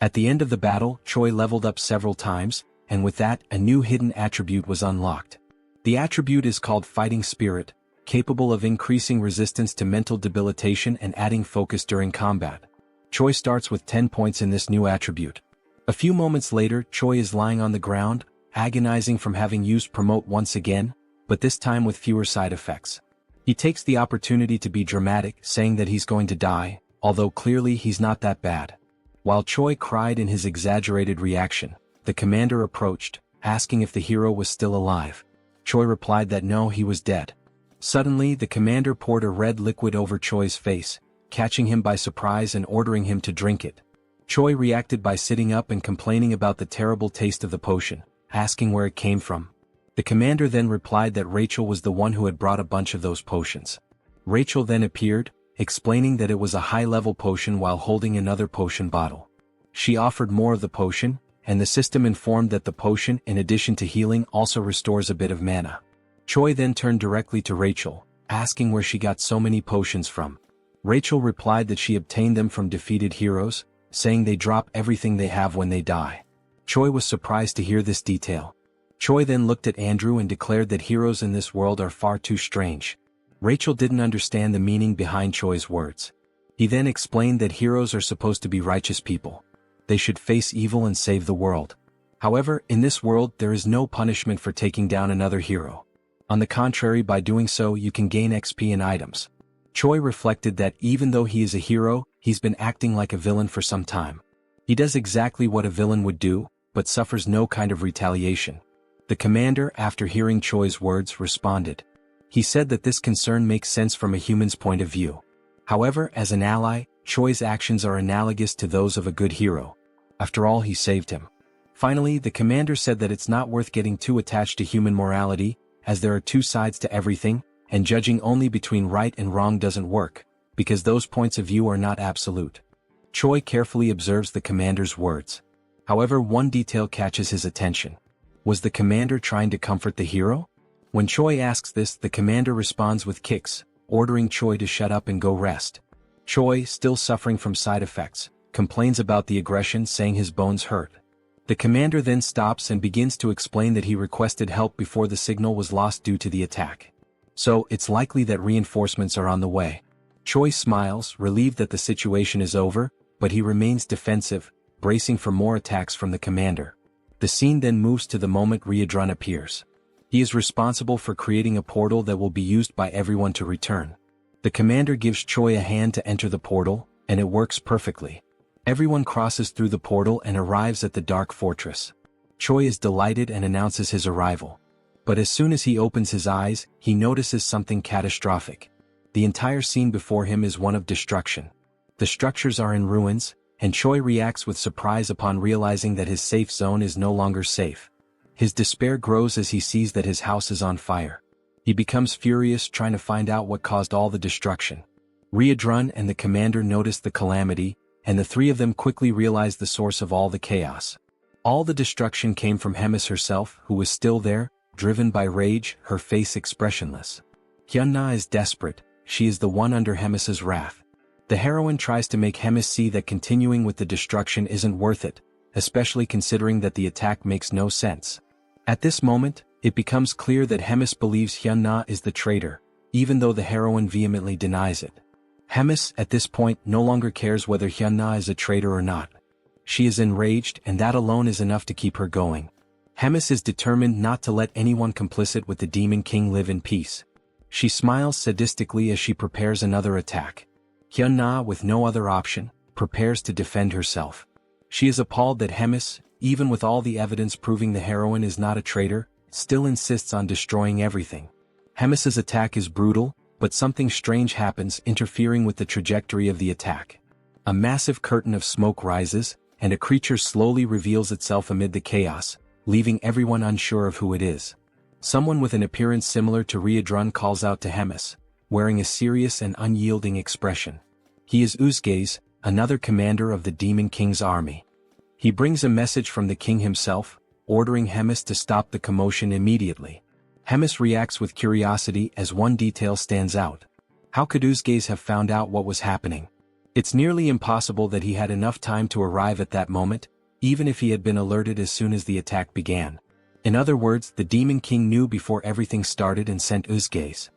At the end of the battle, Choi leveled up several times, and with that, a new hidden attribute was unlocked. The attribute is called Fighting Spirit, capable of increasing resistance to mental debilitation and adding focus during combat. Choi starts with 10 points in this new attribute. A few moments later, Choi is lying on the ground, agonizing from having used Promote once again, but this time with fewer side effects. He takes the opportunity to be dramatic, saying that he's going to die, although clearly he's not that bad. While Choi cried in his exaggerated reaction, the commander approached, asking if the hero was still alive. Choi replied that no, he was dead. Suddenly, the commander poured a red liquid over Choi's face, catching him by surprise and ordering him to drink it. Choi reacted by sitting up and complaining about the terrible taste of the potion, asking where it came from. The commander then replied that Rachel was the one who had brought a bunch of those potions. Rachel then appeared, explaining that it was a high-level potion while holding another potion bottle. She offered more of the potion, and the system informed that the potion, in addition to healing, also restores a bit of mana. Choi then turned directly to Rachel, asking where she got so many potions from. Rachel replied that she obtained them from defeated heroes, saying they drop everything they have when they die. Choi was surprised to hear this detail. Choi then looked at Andrew and declared that heroes in this world are far too strange. Rachel didn't understand the meaning behind Choi's words. He then explained that heroes are supposed to be righteous people. They should face evil and save the world. However, in this world there is no punishment for taking down another hero. On the contrary, by doing so you can gain XP and items. Choi reflected that even though he is a hero, he's been acting like a villain for some time. He does exactly what a villain would do, but suffers no kind of retaliation. The commander, after hearing Choi's words, responded. He said that this concern makes sense from a human's point of view. However, as an ally, Choi's actions are analogous to those of a good hero. After all, he saved him. Finally, the commander said that it's not worth getting too attached to human morality, as there are two sides to everything, and judging only between right and wrong doesn't work, because those points of view are not absolute. Choi carefully observes the commander's words. However, one detail catches his attention. Was the commander trying to comfort the hero? When Choi asks this, the commander responds with kicks, ordering Choi to shut up and go rest. Choi, still suffering from side effects, complains about the aggression, saying his bones hurt. The commander then stops and begins to explain that he requested help before the signal was lost due to the attack. So, it's likely that reinforcements are on the way. Choi smiles, relieved that the situation is over, but he remains defensive, bracing for more attacks from the commander. The scene then moves to the moment Riadrun appears. He is responsible for creating a portal that will be used by everyone to return. The commander gives Choi a hand to enter the portal, and it works perfectly. Everyone crosses through the portal and arrives at the Dark Fortress. Choi is delighted and announces his arrival. But as soon as he opens his eyes, he notices something catastrophic. The entire scene before him is one of destruction. The structures are in ruins, and Choi reacts with surprise upon realizing that his safe zone is no longer safe. His despair grows as he sees that his house is on fire. He becomes furious, trying to find out what caused all the destruction. Riadrun and the commander notice the calamity, and the three of them quickly realize the source of all the chaos. All the destruction came from Hemis herself, who was still there, driven by rage, her face expressionless. Hyunna is desperate, she is the one under Hemis's wrath. The heroine tries to make Hemis see that continuing with the destruction isn't worth it, especially considering that the attack makes no sense. At this moment, it becomes clear that Hemis believes Hyunna is the traitor, even though the heroine vehemently denies it. Hemis, at this point, no longer cares whether Hyunna is a traitor or not. She is enraged, and that alone is enough to keep her going. Hemis is determined not to let anyone complicit with the Demon King live in peace. She smiles sadistically as she prepares another attack. Hyunna, with no other option, prepares to defend herself. She is appalled that Hemis, even with all the evidence proving the heroine is not a traitor, still insists on destroying everything. Hemis's attack is brutal, but something strange happens, interfering with the trajectory of the attack. A massive curtain of smoke rises, and a creature slowly reveals itself amid the chaos, leaving everyone unsure of who it is. Someone with an appearance similar to Riadrun calls out to Hemis, wearing a serious and unyielding expression. He is Uzgaze, another commander of the Demon King's army. He brings a message from the king himself, ordering Hemis to stop the commotion immediately. Hemis reacts with curiosity as one detail stands out. How could Uzgaze have found out what was happening? It's nearly impossible that he had enough time to arrive at that moment, even if he had been alerted as soon as the attack began. In other words, the Demon King knew before everything started and sent Uzgaze.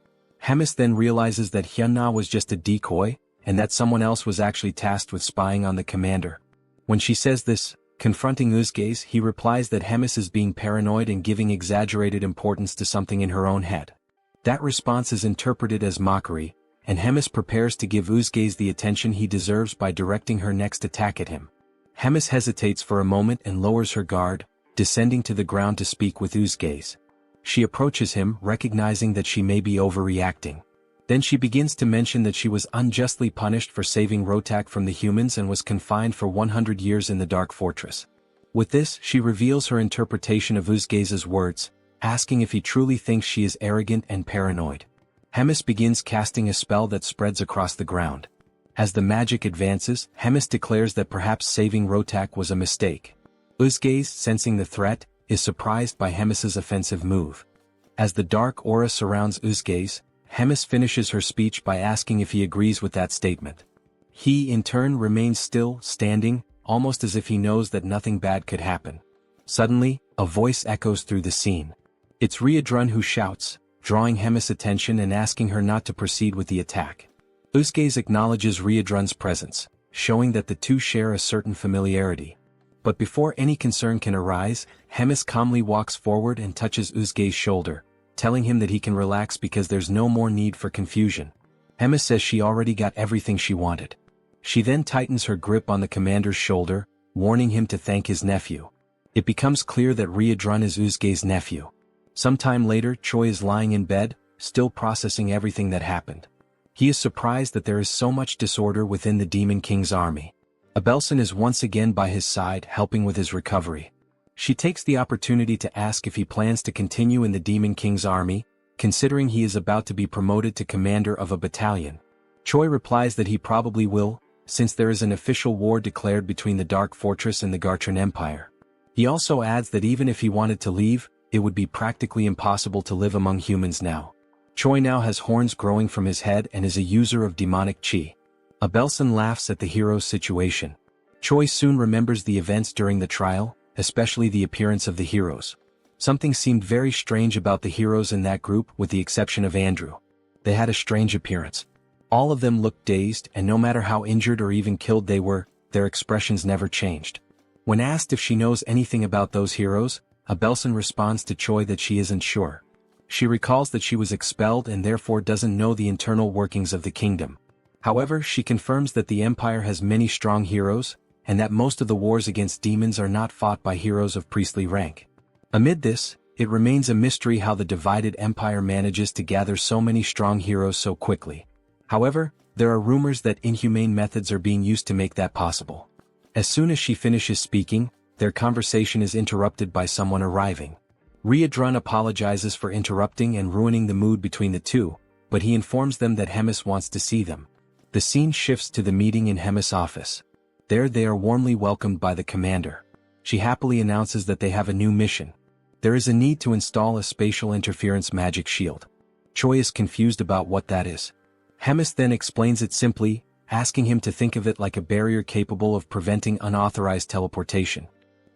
Hemis then realizes that Hyunna was just a decoy, and that someone else was actually tasked with spying on the commander. When she says this, confronting Uzgaze, he replies that Hemis is being paranoid and giving exaggerated importance to something in her own head. That response is interpreted as mockery, and Hemis prepares to give Uzgaze the attention he deserves by directing her next attack at him. Hemis hesitates for a moment and lowers her guard, descending to the ground to speak with Uzgaze. She approaches him, recognizing that she may be overreacting. Then she begins to mention that she was unjustly punished for saving Rotak from the humans and was confined for 100 years in the Dark Fortress. With this, she reveals her interpretation of Uzgaze's words, asking if he truly thinks she is arrogant and paranoid. Hemis begins casting a spell that spreads across the ground. As the magic advances, Hemis declares that perhaps saving Rotak was a mistake. Uzgaze, sensing the threat, is surprised by Hemis's offensive move. As the dark aura surrounds Uzgaze, Hemis finishes her speech by asking if he agrees with that statement. He, in turn, remains still, standing, almost as if he knows that nothing bad could happen. Suddenly, a voice echoes through the scene. It's Riadrun who shouts, drawing Hemis' attention and asking her not to proceed with the attack. Uzgaze acknowledges Riadrun's presence, showing that the two share a certain familiarity. But before any concern can arise, Hemis calmly walks forward and touches Uzgaze's shoulder, telling him that he can relax because there's no more need for confusion. Hemis says she already got everything she wanted. She then tightens her grip on the commander's shoulder, warning him to thank his nephew. It becomes clear that Riadrun is Uzgaze's nephew. Sometime later, Choi is lying in bed, still processing everything that happened. He is surprised that there is so much disorder within the Demon King's army. Abelson is once again by his side, helping with his recovery. She takes the opportunity to ask if he plans to continue in the Demon King's army, considering he is about to be promoted to commander of a battalion. Choi replies that he probably will, since there is an official war declared between the Dark Fortress and the Gartran Empire. He also adds that even if he wanted to leave, it would be practically impossible to live among humans now. Choi now has horns growing from his head and is a user of demonic chi. Abelson laughs at the hero's situation. Choi soon remembers the events during the trial, especially the appearance of the heroes. Something seemed very strange about the heroes in that group, with the exception of Andrew. They had a strange appearance. All of them looked dazed, and no matter how injured or even killed they were, their expressions never changed. When asked if she knows anything about those heroes, Abelson responds to Choi that she isn't sure. She recalls that she was expelled and therefore doesn't know the internal workings of the kingdom. However, she confirms that the Empire has many strong heroes, and that most of the wars against demons are not fought by heroes of priestly rank. Amid this, it remains a mystery how the divided Empire manages to gather so many strong heroes so quickly. However, there are rumors that inhumane methods are being used to make that possible. As soon as she finishes speaking, their conversation is interrupted by someone arriving. Riadrun apologizes for interrupting and ruining the mood between the two, but he informs them that Hemis wants to see them. The scene shifts to the meeting in Hemis' office. There they are warmly welcomed by the commander. She happily announces that they have a new mission. There is a need to install a spatial interference magic shield. Choi is confused about what that is. Hemis then explains it simply, asking him to think of it like a barrier capable of preventing unauthorized teleportation.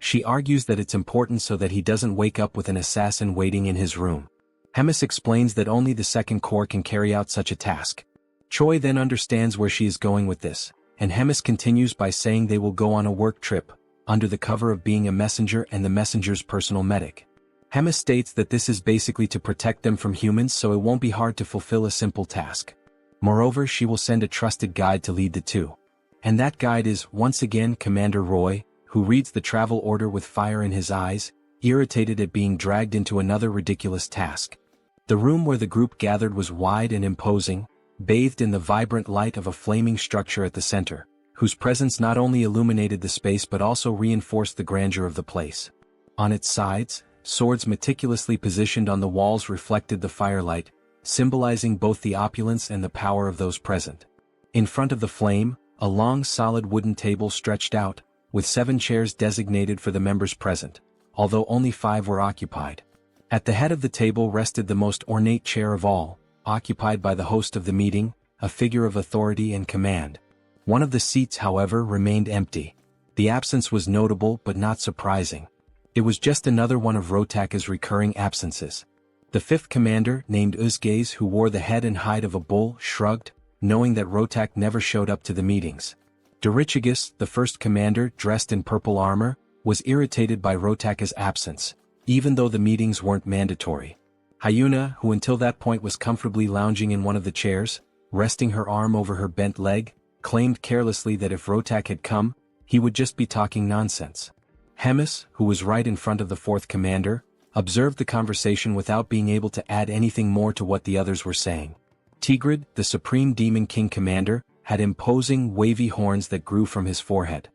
She argues that it's important so that he doesn't wake up with an assassin waiting in his room. Hemis explains that only the Second Corps can carry out such a task. Choi then understands where she is going with this, and Hemis continues by saying they will go on a work trip, under the cover of being a messenger and the messenger's personal medic. Hemis states that this is basically to protect them from humans so it won't be hard to fulfill a simple task. Moreover, she will send a trusted guide to lead the two. And that guide is, once again, Commander Roy, who reads the travel order with fire in his eyes, irritated at being dragged into another ridiculous task. The room where the group gathered was wide and imposing, bathed in the vibrant light of a flaming structure at the center, whose presence not only illuminated the space but also reinforced the grandeur of the place. On its sides, swords meticulously positioned on the walls reflected the firelight, symbolizing both the opulence and the power of those present. In front of the flame, a long solid wooden table stretched out, with 7 chairs designated for the members present, although only 5 were occupied. At the head of the table rested the most ornate chair of all, occupied by the host of the meeting, a figure of authority and command. One of the seats, however, remained empty. The absence was notable but not surprising. It was just another one of Rotaka's recurring absences. The 5th commander, named Uzgaze, who wore the head and hide of a bull, shrugged, knowing that Rotak never showed up to the meetings. Dorichigus, the 1st commander, dressed in purple armor, was irritated by Rotaka's absence, even though the meetings weren't mandatory. Hyuna, who until that point was comfortably lounging in one of the chairs, resting her arm over her bent leg, claimed carelessly that if Rotak had come, he would just be talking nonsense. Hemis, who was right in front of the fourth commander, observed the conversation without being able to add anything more to what the others were saying. Tigrid, the Supreme Demon King commander, had imposing, wavy horns that grew from his forehead.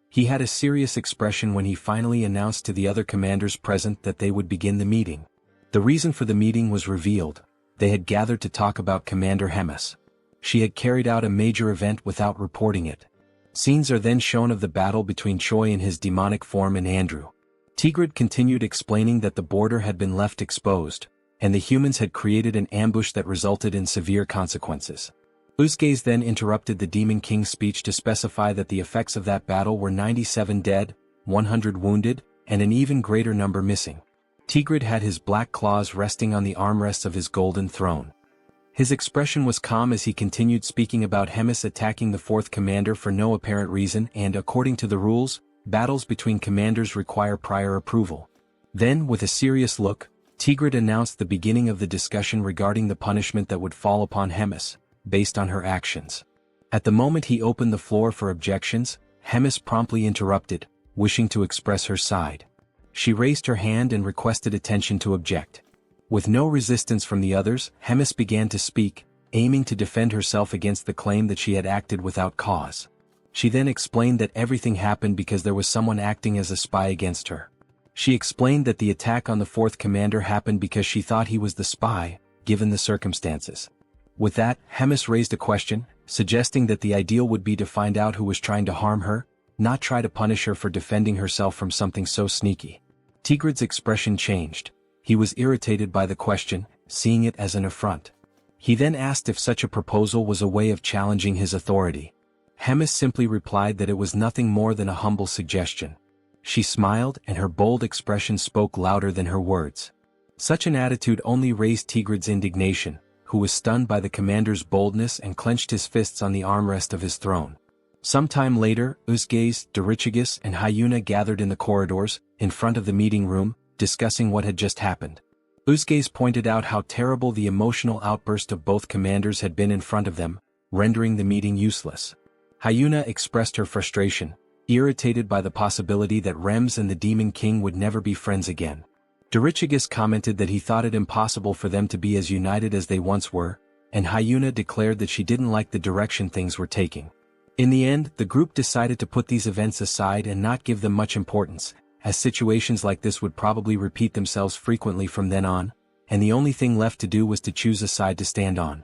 He had a serious expression when he finally announced to the other commanders present that they would begin the meeting. The reason for the meeting was revealed. They had gathered to talk about Commander Hemis. She had carried out a major event without reporting it. Scenes are then shown of the battle between Choi in his demonic form and Andrew. Tigrid continued explaining that the border had been left exposed, and the humans had created an ambush that resulted in severe consequences. Uzgaze then interrupted the Demon King's speech to specify that the effects of that battle were 97 dead, 100 wounded, and an even greater number missing. Tigrid had his black claws resting on the armrests of his golden throne. His expression was calm as he continued speaking about Hemis attacking the fourth commander for no apparent reason and, according to the rules, battles between commanders require prior approval. Then, with a serious look, Tigrid announced the beginning of the discussion regarding the punishment that would fall upon Hemis, based on her actions. At the moment he opened the floor for objections, Hemis promptly interrupted, wishing to express her side. She raised her hand and requested attention to object. With no resistance from the others, Hemis began to speak, aiming to defend herself against the claim that she had acted without cause. She then explained that everything happened because there was someone acting as a spy against her. She explained that the attack on the fourth commander happened because she thought he was the spy, given the circumstances. With that, Hemis raised a question, suggesting that the ideal would be to find out who was trying to harm her, not try to punish her for defending herself from something so sneaky. Tigrid's expression changed. He was irritated by the question, seeing it as an affront. He then asked if such a proposal was a way of challenging his authority. Hemis simply replied that it was nothing more than a humble suggestion. She smiled, and her bold expression spoke louder than her words. Such an attitude only raised Tigrid's indignation, who was stunned by the commander's boldness and clenched his fists on the armrest of his throne. Some time later, Uzgaze, Dorichigus, and Hyuna gathered in the corridors, in front of the meeting room, discussing what had just happened. Uzgaze pointed out how terrible the emotional outburst of both commanders had been in front of them, rendering the meeting useless. Hyuna expressed her frustration, irritated by the possibility that Rems and the Demon King would never be friends again. Dorichigus commented that he thought it impossible for them to be as united as they once were, and Hyuna declared that she didn't like the direction things were taking. In the end, the group decided to put these events aside and not give them much importance, as situations like this would probably repeat themselves frequently from then on, and the only thing left to do was to choose a side to stand on.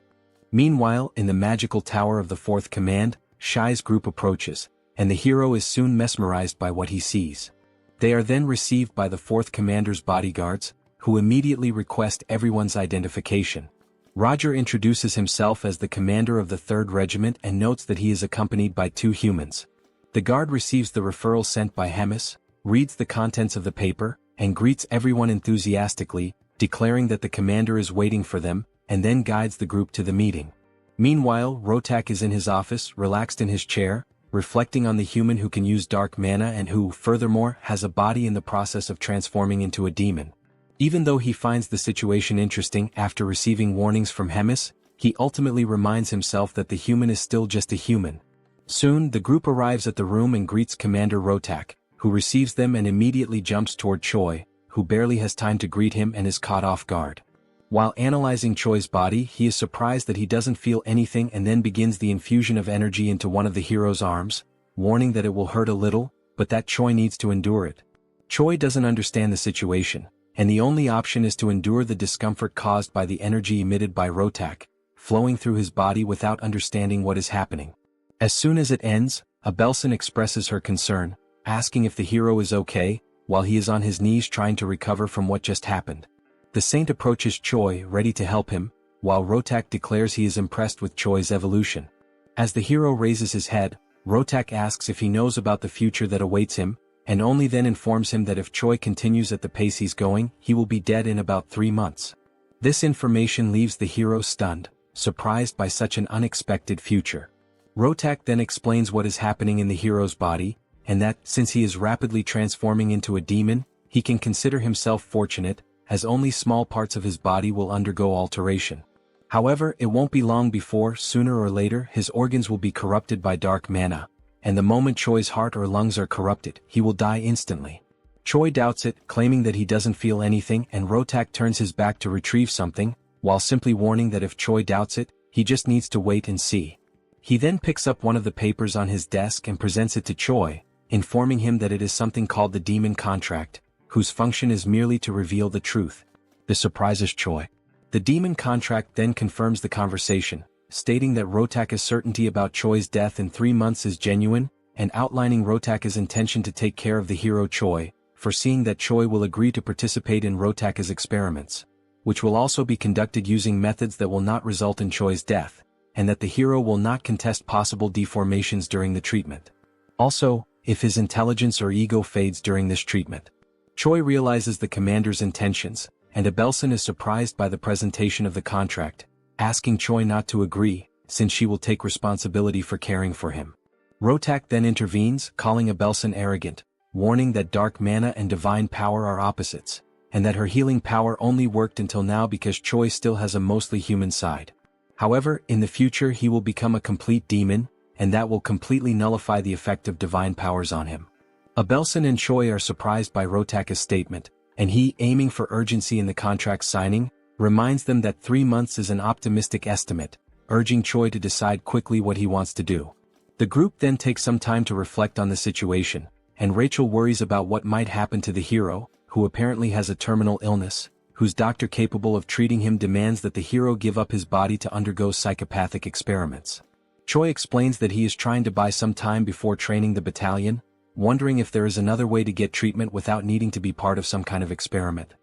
Meanwhile, in the magical tower of the fourth command, Shai's group approaches, and the hero is soon mesmerized by what he sees. They are then received by the fourth commander's bodyguards, who immediately request everyone's identification. Roger introduces himself as the commander of the 3rd Regiment and notes that he is accompanied by 2 humans. The guard receives the referral sent by Hemis, reads the contents of the paper, and greets everyone enthusiastically, declaring that the commander is waiting for them, and then guides the group to the meeting. Meanwhile, Rotak is in his office, relaxed in his chair, reflecting on the human who can use dark mana and who, furthermore, has a body in the process of transforming into a demon. Even though he finds the situation interesting after receiving warnings from Hemis, he ultimately reminds himself that the human is still just a human. Soon, the group arrives at the room and greets Commander Rotak, who receives them and immediately jumps toward Choi, who barely has time to greet him and is caught off guard. While analyzing Choi's body, he is surprised that he doesn't feel anything and then begins the infusion of energy into one of the hero's arms, warning that it will hurt a little, but that Choi needs to endure it. Choi doesn't understand the situation, and the only option is to endure the discomfort caused by the energy emitted by Rotak, flowing through his body without understanding what is happening. As soon as it ends, Abelson expresses her concern, asking if the hero is okay, while he is on his knees trying to recover from what just happened. The saint approaches Choi, ready to help him, while Rotak declares he is impressed with Choi's evolution. As the hero raises his head, Rotak asks if he knows about the future that awaits him, and only then informs him that if Choi continues at the pace he's going, he will be dead in about 3 months. This information leaves the hero stunned, surprised by such an unexpected future. Rotak then explains what is happening in the hero's body, and that, since he is rapidly transforming into a demon, he can consider himself fortunate, as only small parts of his body will undergo alteration. However, it won't be long before, sooner or later, his organs will be corrupted by dark mana, and the moment Choi's heart or lungs are corrupted, he will die instantly. Choi doubts it, claiming that he doesn't feel anything, and Rotak turns his back to retrieve something, while simply warning that if Choi doubts it, he just needs to wait and see. He then picks up one of the papers on his desk and presents it to Choi, informing him that it is something called the Demon Contract, whose function is merely to reveal the truth. This surprises Choi. The Demon Contract then confirms the conversation, stating that Rotaka's certainty about Choi's death in 3 months is genuine, and outlining Rotaka's intention to take care of the hero Choi, foreseeing that Choi will agree to participate in Rotaka's experiments, which will also be conducted using methods that will not result in Choi's death, and that the hero will not contest possible deformations during the treatment. Also, if his intelligence or ego fades during this treatment. Choi realizes the commander's intentions, and Abelson is surprised by the presentation of the contract, asking Choi not to agree, since she will take responsibility for caring for him. Rotak then intervenes, calling Abelson arrogant, warning that dark mana and divine power are opposites, and that her healing power only worked until now because Choi still has a mostly human side. However, in the future he will become a complete demon, and that will completely nullify the effect of divine powers on him. Abelson and Choi are surprised by Rotaka's statement, and he, aiming for urgency in the contract signing, reminds them that 3 months is an optimistic estimate, urging Choi to decide quickly what he wants to do. The group then takes some time to reflect on the situation, and Rachel worries about what might happen to the hero, who apparently has a terminal illness, whose doctor capable of treating him demands that the hero give up his body to undergo psychopathic experiments. Choi explains that he is trying to buy some time before training the battalion, wondering if there is another way to get treatment without needing to be part of some kind of experiment.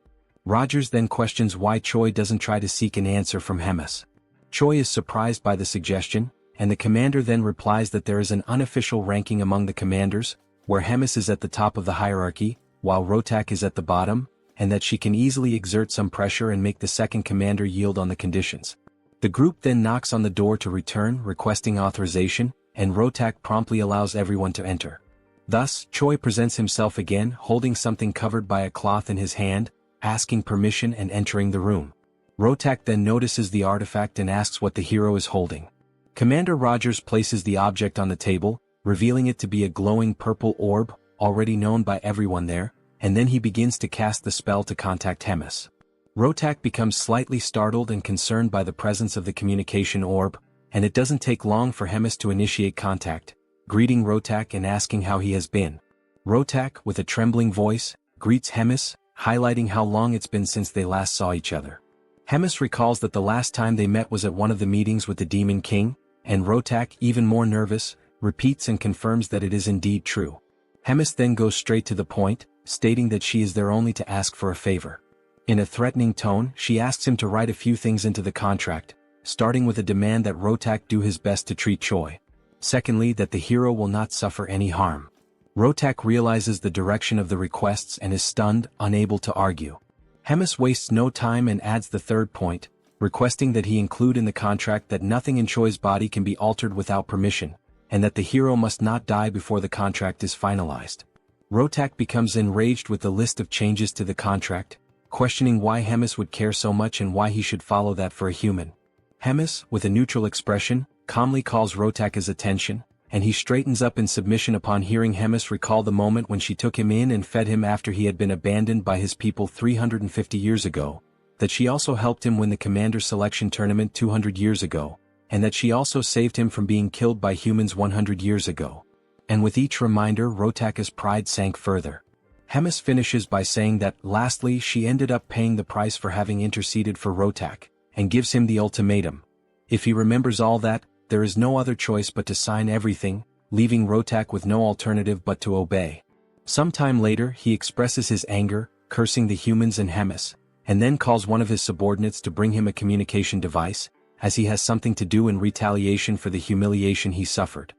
Rogers then questions why Choi doesn't try to seek an answer from Hemis. Choi is surprised by the suggestion, and the commander then replies that there is an unofficial ranking among the commanders, where Hemis is at the top of the hierarchy, while Rotak is at the bottom, and that she can easily exert some pressure and make the second commander yield on the conditions. The group then knocks on the door to return, requesting authorization, and Rotak promptly allows everyone to enter. Thus, Choi presents himself again, holding something covered by a cloth in his hand, asking permission and entering the room. Rotak then notices the artifact and asks what the hero is holding. Commander Rogers places the object on the table, revealing it to be a glowing purple orb, already known by everyone there, and then he begins to cast the spell to contact Hemis. Rotak becomes slightly startled and concerned by the presence of the communication orb, and it doesn't take long for Hemis to initiate contact, greeting Rotak and asking how he has been. Rotak, with a trembling voice, greets Hemis, highlighting how long it's been since they last saw each other. Hemis recalls that the last time they met was at one of the meetings with the Demon King, and Rotak, even more nervous, repeats and confirms that it is indeed true. Hemis then goes straight to the point, stating that she is there only to ask for a favor. In a threatening tone, she asks him to write a few things into the contract, starting with a demand that Rotak do his best to treat Choi. Secondly, that the hero will not suffer any harm. Rotak realizes the direction of the requests and is stunned, unable to argue. Hemis wastes no time and adds the third point, requesting that he include in the contract that nothing in Choi's body can be altered without permission, and that the hero must not die before the contract is finalized. Rotak becomes enraged with the list of changes to the contract, questioning why Hemis would care so much and why he should follow that for a human. Hemis, with a neutral expression, calmly calls Rotak's attention, and he straightens up in submission upon hearing Hemis recall the moment when she took him in and fed him after he had been abandoned by his people 350 years ago, that she also helped him win the commander selection tournament 200 years ago, and that she also saved him from being killed by humans 100 years ago. And with each reminder, Rotak's pride sank further. Hemis finishes by saying that, lastly, she ended up paying the price for having interceded for Rotak, and gives him the ultimatum. If he remembers all that, there is no other choice but to sign everything, leaving Rotak with no alternative but to obey. Sometime later, he expresses his anger, cursing the humans and Hemis, and then calls one of his subordinates to bring him a communication device, as he has something to do in retaliation for the humiliation he suffered.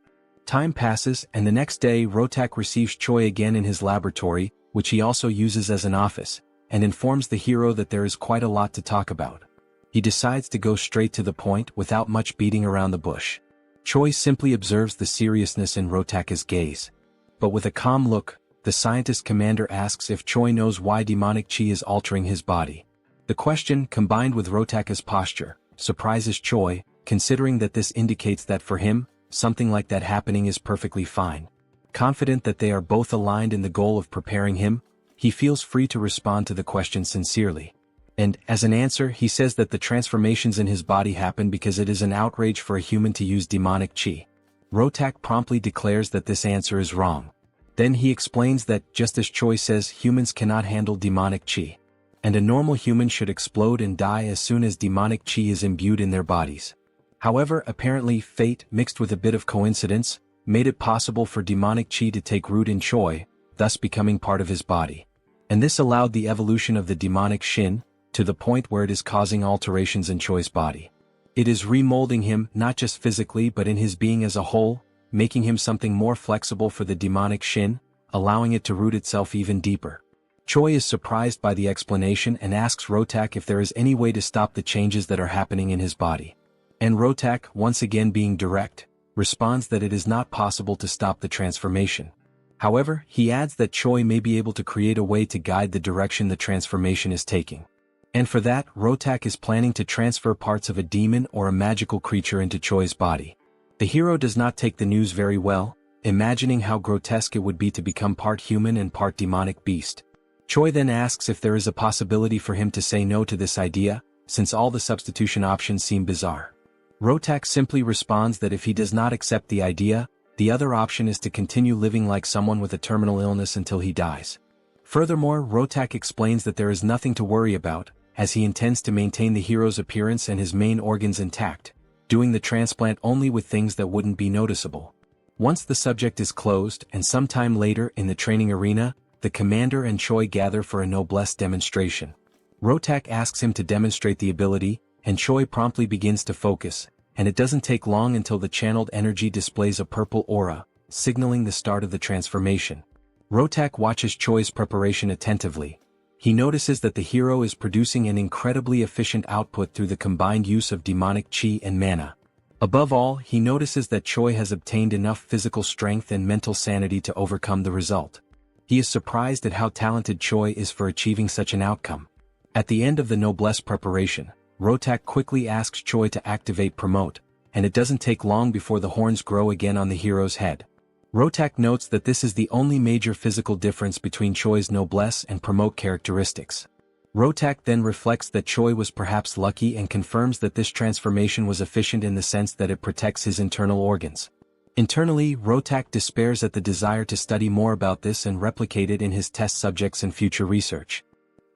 Time passes, and the next day Rotak receives Choi again in his laboratory, which he also uses as an office, and informs the hero that there is quite a lot to talk about. He decides to go straight to the point without much beating around the bush. Choi simply observes the seriousness in Rotak's gaze. But with a calm look, the scientist commander asks if Choi knows why demonic chi is altering his body. The question, combined with Rotaka's posture, surprises Choi, considering that this indicates that for him, something like that happening is perfectly fine. Confident that they are both aligned in the goal of preparing him, he feels free to respond to the question sincerely. And, as an answer, he says that the transformations in his body happen because it is an outrage for a human to use demonic chi. Rotak promptly declares that this answer is wrong. Then he explains that, just as Choi says, humans cannot handle demonic chi, and a normal human should explode and die as soon as demonic chi is imbued in their bodies. However, apparently fate, mixed with a bit of coincidence, made it possible for demonic chi to take root in Choi, thus becoming part of his body. And this allowed the evolution of the demonic Shin, to the point where it is causing alterations in Choi's body. It is remolding him not just physically but in his being as a whole, making him something more flexible for the demonic Shin, allowing it to root itself even deeper. Choi is surprised by the explanation and asks Rotak if there is any way to stop the changes that are happening in his body. And Rotak, once again being direct, responds that it is not possible to stop the transformation. However, he adds that Choi may be able to create a way to guide the direction the transformation is taking. And for that, Rotak is planning to transfer parts of a demon or a magical creature into Choi's body. The hero does not take the news very well, imagining how grotesque it would be to become part human and part demonic beast. Choi then asks if there is a possibility for him to say no to this idea, since all the substitution options seem bizarre. Rotak simply responds that if he does not accept the idea, the other option is to continue living like someone with a terminal illness until he dies. Furthermore, Rotak explains that there is nothing to worry about, as he intends to maintain the hero's appearance and his main organs intact, doing the transplant only with things that wouldn't be noticeable. Once the subject is closed and sometime later in the training arena, the commander and Choi gather for a noblesse demonstration. Rotak asks him to demonstrate the ability, and Choi promptly begins to focus, and it doesn't take long until the channeled energy displays a purple aura, signaling the start of the transformation. Rotak watches Choi's preparation attentively. He notices that the hero is producing an incredibly efficient output through the combined use of demonic chi and mana. Above all, he notices that Choi has obtained enough physical strength and mental sanity to overcome the result. He is surprised at how talented Choi is for achieving such an outcome. At the end of the noblesse preparation, Rotak quickly asks Choi to activate Promote, and it doesn't take long before the horns grow again on the hero's head. Rotak notes that this is the only major physical difference between Choi's noblesse and Promote characteristics. Rotak then reflects that Choi was perhaps lucky and confirms that this transformation was efficient in the sense that it protects his internal organs. Internally, Rotak despairs at the desire to study more about this and replicate it in his test subjects and future research.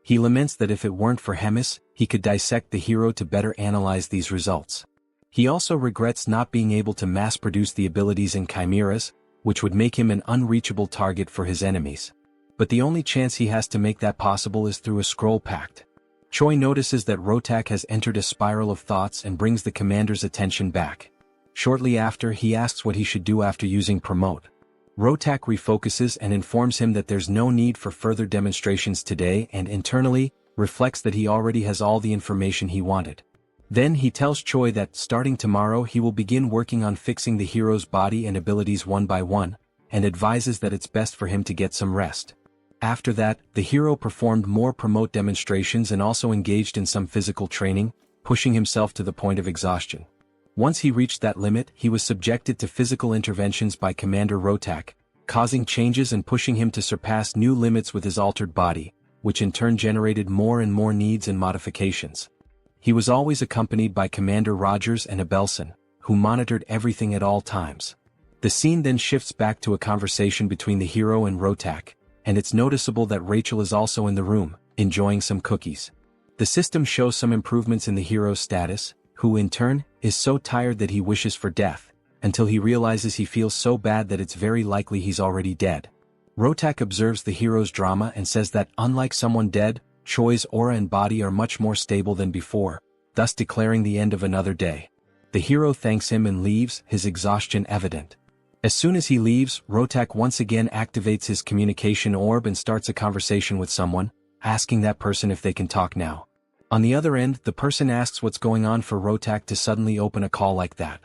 He laments that if it weren't for Hemis, he could dissect the hero to better analyze these results. He also regrets not being able to mass-produce the abilities in chimeras, which would make him an unreachable target for his enemies. But the only chance he has to make that possible is through a scroll pact. Choi notices that Rotak has entered a spiral of thoughts and brings the commander's attention back. Shortly after, he asks what he should do after using Promote. Rotak refocuses and informs him that there's no need for further demonstrations today and internally, reflects that he already has all the information he wanted. Then he tells Choi that starting tomorrow he will begin working on fixing the hero's body and abilities one by one, and advises that it's best for him to get some rest. After that, the hero performed more Promote demonstrations and also engaged in some physical training, pushing himself to the point of exhaustion. Once he reached that limit, he was subjected to physical interventions by Commander Rotak, causing changes and pushing him to surpass new limits with his altered body, which in turn generated more and more needs and modifications. He was always accompanied by Commander Rogers and Abelson, who monitored everything at all times. The scene then shifts back to a conversation between the hero and Rotak, and it's noticeable that Rachel is also in the room, enjoying some cookies. The system shows some improvements in the hero's status, who in turn, is so tired that he wishes for death, until he realizes he feels so bad that it's very likely he's already dead. Rotak observes the hero's drama and says that unlike someone dead, Choi's aura and body are much more stable than before, thus declaring the end of another day. The hero thanks him and leaves, his exhaustion evident. As soon as he leaves, Rotak once again activates his communication orb and starts a conversation with someone, asking that person if they can talk now. On the other end, the person asks what's going on for Rotak to suddenly open a call like that.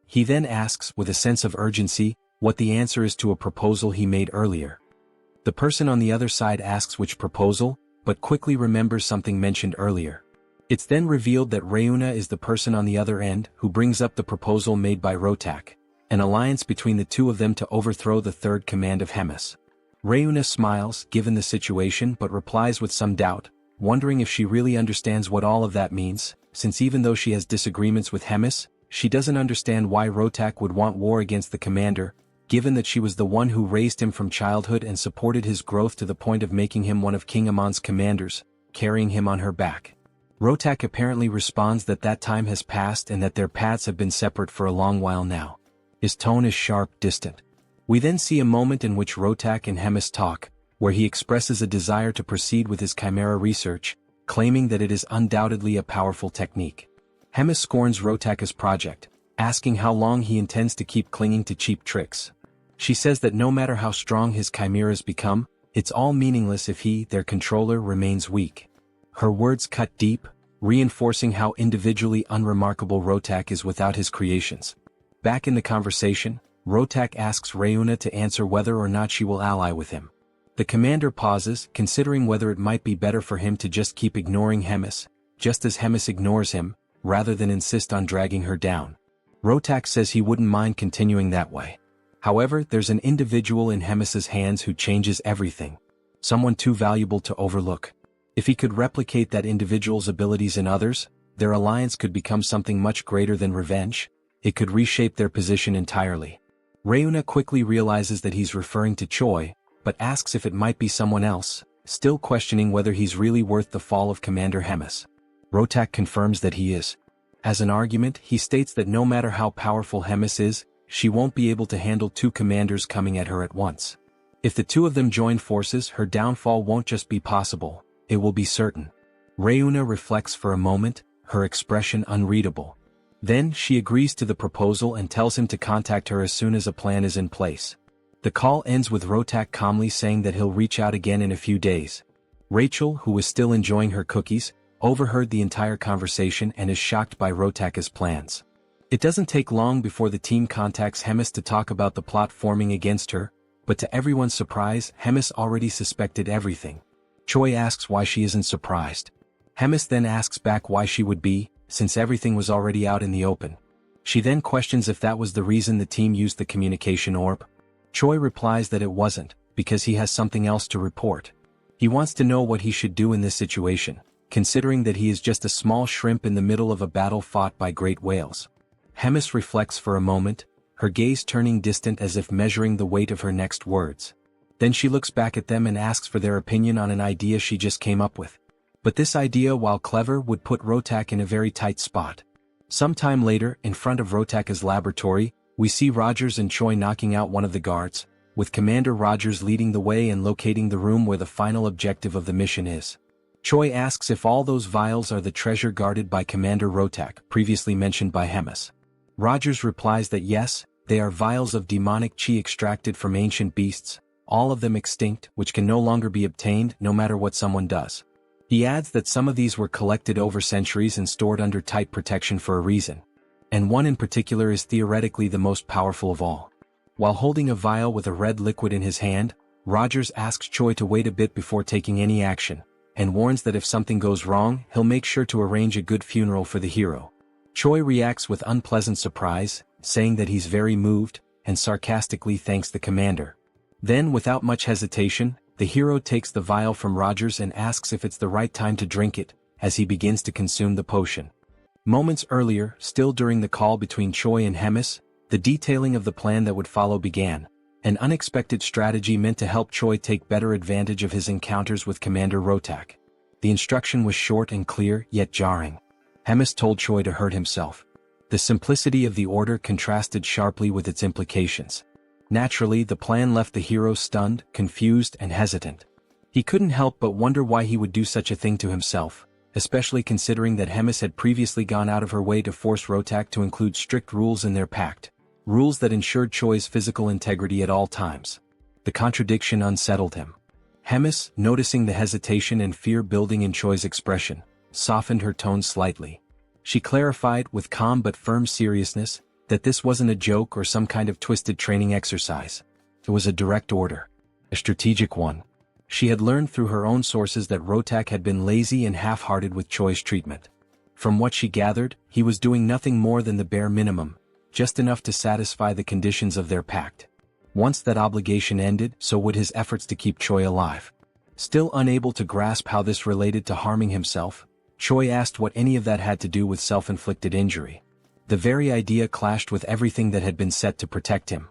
He then asks, with a sense of urgency, what the answer is to a proposal he made earlier. The person on the other side asks which proposal, but quickly remembers something mentioned earlier. It's then revealed that Reuna is the person on the other end who brings up the proposal made by Rotak, an alliance between the two of them to overthrow the third command of Hemis. Reuna smiles, given the situation, but replies with some doubt, wondering if she really understands what all of that means, since even though she has disagreements with Hemis, she doesn't understand why Rotak would want war against the commander, given that she was the one who raised him from childhood and supported his growth to the point of making him one of King Amon's commanders, carrying him on her back. Rotak apparently responds that that time has passed and that their paths have been separate for a long while now. His tone is sharp, distant. We then see a moment in which Rotak and Hemis talk, where he expresses a desire to proceed with his chimera research, claiming that it is undoubtedly a powerful technique. Hemis scorns Rotak's project, asking how long he intends to keep clinging to cheap tricks. She says that no matter how strong his chimeras become, it's all meaningless if he, their controller, remains weak. Her words cut deep, reinforcing how individually unremarkable Rotak is without his creations. Back in the conversation, Rotak asks Reuna to answer whether or not she will ally with him. The commander pauses, considering whether it might be better for him to just keep ignoring Hemis, just as Hemis ignores him, rather than insist on dragging her down. Rotak says he wouldn't mind continuing that way. However, there's an individual in Hemis's hands who changes everything. Someone too valuable to overlook. If he could replicate that individual's abilities in others, their alliance could become something much greater than revenge. It could reshape their position entirely. Reuna quickly realizes that he's referring to Choi, but asks if it might be someone else, still questioning whether he's really worth the fall of Commander Hemis. Rotak confirms that he is. As an argument, he states that no matter how powerful Hemis is, she won't be able to handle two commanders coming at her at once. If the two of them join forces, her downfall won't just be possible, it will be certain. Reuna reflects for a moment, her expression unreadable. Then, she agrees to the proposal and tells him to contact her as soon as a plan is in place. The call ends with Rotak calmly saying that he'll reach out again in a few days. Rachel, who was still enjoying her cookies, overheard the entire conversation and is shocked by Rotak's plans. It doesn't take long before the team contacts Hemis to talk about the plot forming against her, but to everyone's surprise, Hemis already suspected everything. Choi asks why she isn't surprised. Hemis then asks back why she would be, since everything was already out in the open. She then questions if that was the reason the team used the communication orb. Choi replies that it wasn't, because he has something else to report. He wants to know what he should do in this situation, considering that he is just a small shrimp in the middle of a battle fought by great whales. Hemis reflects for a moment, her gaze turning distant as if measuring the weight of her next words. Then she looks back at them and asks for their opinion on an idea she just came up with. But this idea, while clever, would put Rotak in a very tight spot. Sometime later, in front of Rotak's laboratory, we see Rogers and Choi knocking out one of the guards, with Commander Rogers leading the way and locating the room where the final objective of the mission is. Choi asks if all those vials are the treasure guarded by Commander Rotak, previously mentioned by Hemis. Rogers replies that yes, they are vials of demonic chi extracted from ancient beasts, all of them extinct, which can no longer be obtained no matter what someone does. He adds that some of these were collected over centuries and stored under tight protection for a reason. And one in particular is theoretically the most powerful of all. While holding a vial with a red liquid in his hand, Rogers asks Choi to wait a bit before taking any action, and warns that if something goes wrong, he'll make sure to arrange a good funeral for the hero. Choi reacts with unpleasant surprise, saying that he's very moved, and sarcastically thanks the commander. Then, without much hesitation, the hero takes the vial from Rogers and asks if it's the right time to drink it, as he begins to consume the potion. Moments earlier, still during the call between Choi and Hemis, the detailing of the plan that would follow began, an unexpected strategy meant to help Choi take better advantage of his encounters with Commander Rotak. The instruction was short and clear, yet jarring. Hemis told Choi to hurt himself. The simplicity of the order contrasted sharply with its implications. Naturally, the plan left the hero stunned, confused, and hesitant. He couldn't help but wonder why he would do such a thing to himself, especially considering that Hemis had previously gone out of her way to force Rotak to include strict rules in their pact, rules that ensured Choi's physical integrity at all times. The contradiction unsettled him. Hemis, noticing the hesitation and fear building in Choi's expression, softened her tone slightly. She clarified, with calm but firm seriousness, that this wasn't a joke or some kind of twisted training exercise. It was a direct order. A strategic one. She had learned through her own sources that Rotak had been lazy and half-hearted with Choi's treatment. From what she gathered, he was doing nothing more than the bare minimum, just enough to satisfy the conditions of their pact. Once that obligation ended, so would his efforts to keep Choi alive. Still unable to grasp how this related to harming himself, Choi asked what any of that had to do with self-inflicted injury. The very idea clashed with everything that had been set to protect him.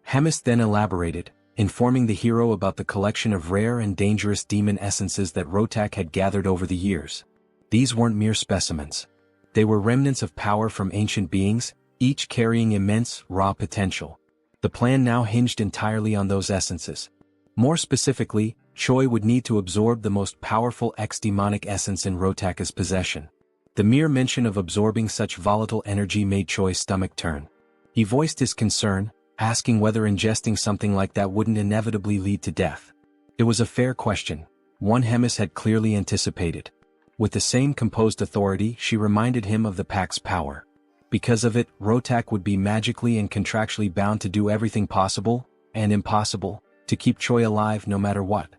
Hemis then elaborated, informing the hero about the collection of rare and dangerous demon essences that Rotak had gathered over the years. These weren't mere specimens. They were remnants of power from ancient beings, each carrying immense, raw potential. The plan now hinged entirely on those essences. More specifically, Choi would need to absorb the most powerful ex-demonic essence in Rotaka's possession. The mere mention of absorbing such volatile energy made Choi's stomach turn. He voiced his concern, asking whether ingesting something like that wouldn't inevitably lead to death. It was a fair question, one Hemis had clearly anticipated. With the same composed authority, she reminded him of the Pact's power. Because of it, Rotak would be magically and contractually bound to do everything possible, and impossible, to keep Choi alive no matter what.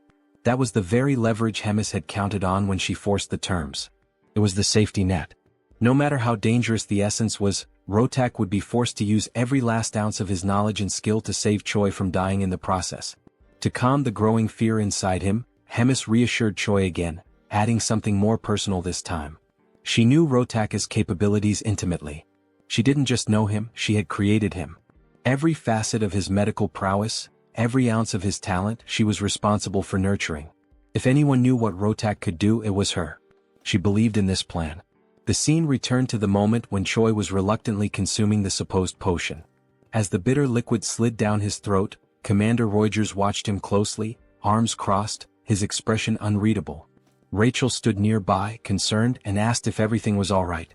That was the very leverage Hemis had counted on when she forced the terms. It was the safety net. No matter how dangerous the essence was, Rotak would be forced to use every last ounce of his knowledge and skill to save Choi from dying in the process. To calm the growing fear inside him, Hemis reassured Choi again, adding something more personal this time. She knew Rotaka's capabilities intimately. She didn't just know him, she had created him. Every facet of his medical prowess, every ounce of his talent, she was responsible for nurturing. If anyone knew what Rotak could do, it was her. She believed in this plan. The scene returned to the moment when Choi was reluctantly consuming the supposed potion. As the bitter liquid slid down his throat, Commander Reuters watched him closely, arms crossed, his expression unreadable. Rachel stood nearby, concerned, and asked if everything was all right.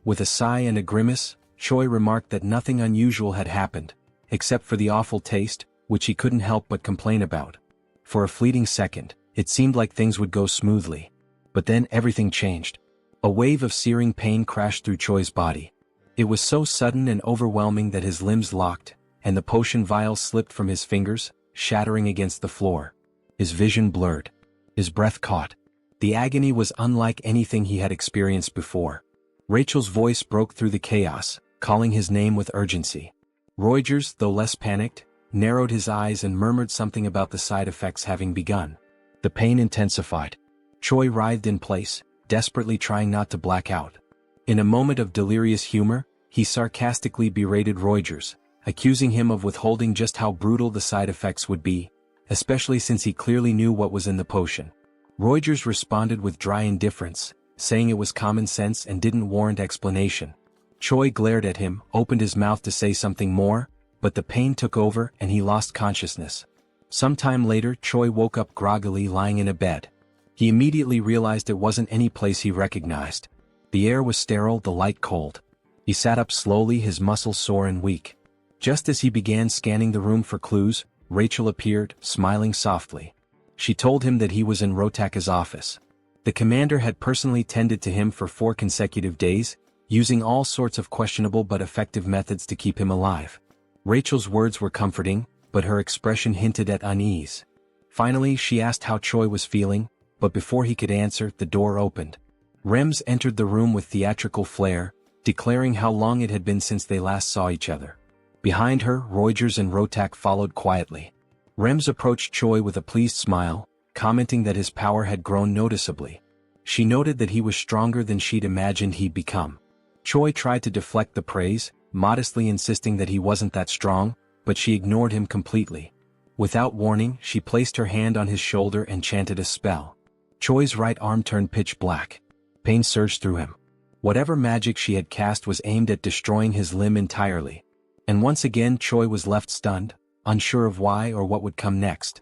With a sigh and a grimace, Choi remarked that nothing unusual had happened, except for the awful taste, which he couldn't help but complain about. For a fleeting second, it seemed like things would go smoothly. But then everything changed. A wave of searing pain crashed through Choi's body. It was so sudden and overwhelming that his limbs locked, and the potion vial slipped from his fingers, shattering against the floor. His vision blurred. His breath caught. The agony was unlike anything he had experienced before. Rachel's voice broke through the chaos, calling his name with urgency. Reuters, though less panicked, narrowed his eyes and murmured something about the side effects having begun. The pain intensified. Choi writhed in place, desperately trying not to black out. In a moment of delirious humor, he sarcastically berated Reuters, accusing him of withholding just how brutal the side effects would be, especially since he clearly knew what was in the potion. Reuters responded with dry indifference, saying it was common sense and didn't warrant explanation. Choi glared at him, opened his mouth to say something more, but the pain took over and he lost consciousness. Sometime later, Choi woke up groggily lying in a bed. He immediately realized it wasn't any place he recognized. The air was sterile, the light cold. He sat up slowly, his muscles sore and weak. Just as he began scanning the room for clues, Rachel appeared, smiling softly. She told him that he was in Rotaka's office. The commander had personally tended to him for 4 consecutive days, using all sorts of questionable but effective methods to keep him alive. Rachel's words were comforting, but her expression hinted at unease. Finally, she asked how Choi was feeling, but before he could answer, the door opened. Rems entered the room with theatrical flair, declaring how long it had been since they last saw each other. Behind her, Reuters and Rotak followed quietly. Rems approached Choi with a pleased smile, commenting that his power had grown noticeably. She noted that he was stronger than she'd imagined he'd become. Choi tried to deflect the praise, modestly insisting that he wasn't that strong, but she ignored him completely. Without warning, she placed her hand on his shoulder and chanted a spell. Choi's right arm turned pitch black. Pain surged through him. Whatever magic she had cast was aimed at destroying his limb entirely. And once again Choi was left stunned, unsure of why or what would come next.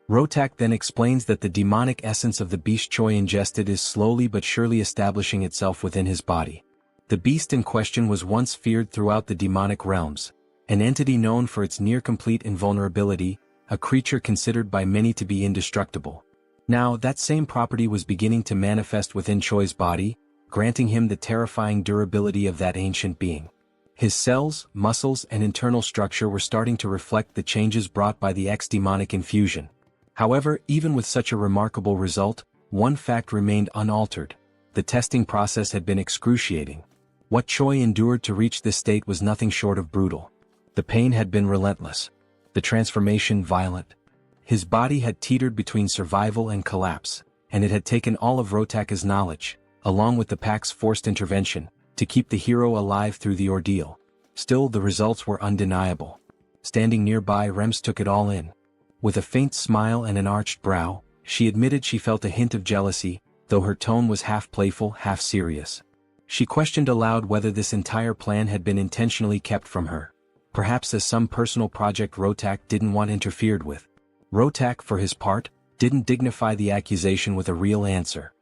Rotak then explains that the demonic essence of the beast Choi ingested is slowly but surely establishing itself within his body. The beast in question was once feared throughout the demonic realms, an entity known for its near-complete invulnerability, a creature considered by many to be indestructible. Now, that same property was beginning to manifest within Choi's body, granting him the terrifying durability of that ancient being. His cells, muscles, and internal structure were starting to reflect the changes brought by the ex-demonic infusion. However, even with such a remarkable result, one fact remained unaltered. The testing process had been excruciating. What Choi endured to reach this state was nothing short of brutal. The pain had been relentless. The transformation violent. His body had teetered between survival and collapse, and it had taken all of Rotaka's knowledge, along with the pack's forced intervention, to keep the hero alive through the ordeal. Still, the results were undeniable. Standing nearby, Rems took it all in. With a faint smile and an arched brow, she admitted she felt a hint of jealousy, though her tone was half playful, half serious. She questioned aloud whether this entire plan had been intentionally kept from her. Perhaps as some personal project Rotak didn't want interfered with. Rotak, for his part, didn't dignify the accusation with a real answer.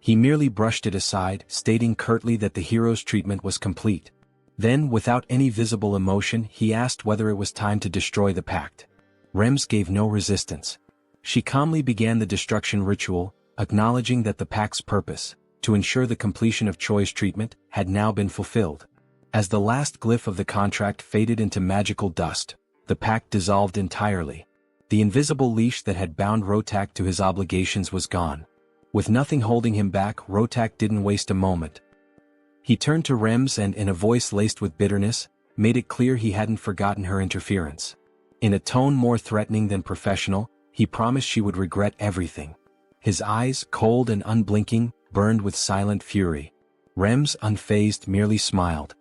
He merely brushed it aside, stating curtly that the hero's treatment was complete. Then, without any visible emotion, he asked whether it was time to destroy the pact. Rems gave no resistance. She calmly began the destruction ritual, acknowledging that the pact's purpose, to ensure the completion of Choi's treatment, had now been fulfilled. As the last glyph of the contract faded into magical dust, the pact dissolved entirely. The invisible leash that had bound Rotak to his obligations was gone. With nothing holding him back, Rotak didn't waste a moment. He turned to Rems and, in a voice laced with bitterness, made it clear he hadn't forgotten her interference. In a tone more threatening than professional, he promised she would regret everything. His eyes, cold and unblinking, burned with silent fury. Rems, unfazed, merely smiled.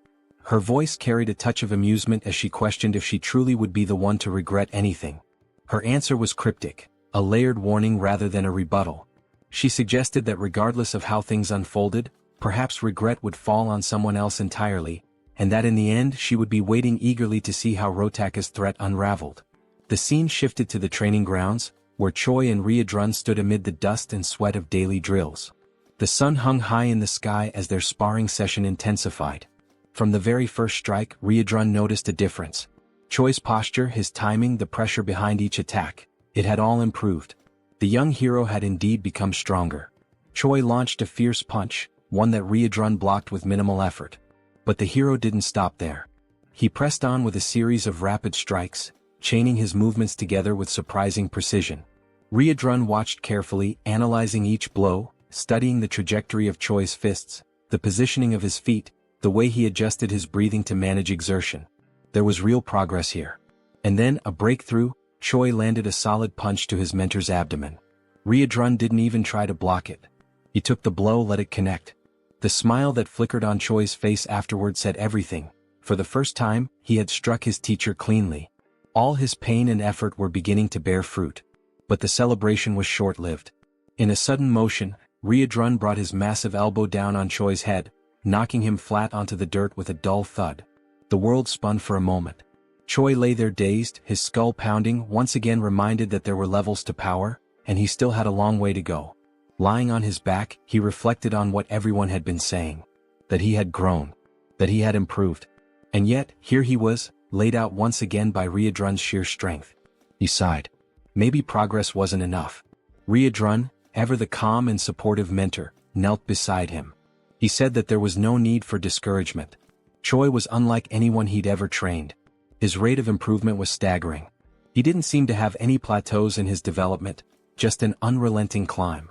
Her voice carried a touch of amusement as she questioned if she truly would be the one to regret anything. Her answer was cryptic, a layered warning rather than a rebuttal. She suggested that regardless of how things unfolded, perhaps regret would fall on someone else entirely, and that in the end she would be waiting eagerly to see how Rotaka's threat unraveled. The scene shifted to the training grounds, where Choi and Ryodrun stood amid the dust and sweat of daily drills. The sun hung high in the sky as their sparring session intensified. From the very first strike, Ryodrun noticed a difference. Choi's posture, his timing, the pressure behind each attack, it had all improved. The young hero had indeed become stronger. Choi launched a fierce punch, one that Ryodrun blocked with minimal effort. But the hero didn't stop there. He pressed on with a series of rapid strikes, chaining his movements together with surprising precision. Ryodrun watched carefully, analyzing each blow, studying the trajectory of Choi's fists, the positioning of his feet, the way he adjusted his breathing to manage exertion. There was real progress here. And then, a breakthrough, Choi landed a solid punch to his mentor's abdomen. Ryodrun didn't even try to block it. He took the blow, let it connect. The smile that flickered on Choi's face afterward said everything. For the first time, he had struck his teacher cleanly. All his pain and effort were beginning to bear fruit. But the celebration was short-lived. In a sudden motion, Ryodrun brought his massive elbow down on Choi's head, knocking him flat onto the dirt with a dull thud. The world spun for a moment. Choi lay there dazed, his skull pounding, once again reminded that there were levels to power, and he still had a long way to go. Lying on his back, he reflected on what everyone had been saying. That he had grown. That he had improved. And yet, here he was, laid out once again by Ryodrun's sheer strength. He sighed. Maybe progress wasn't enough. Ryodrun, ever the calm and supportive mentor, knelt beside him. He said that there was no need for discouragement. Choi was unlike anyone he'd ever trained. His rate of improvement was staggering. He didn't seem to have any plateaus in his development, just an unrelenting climb.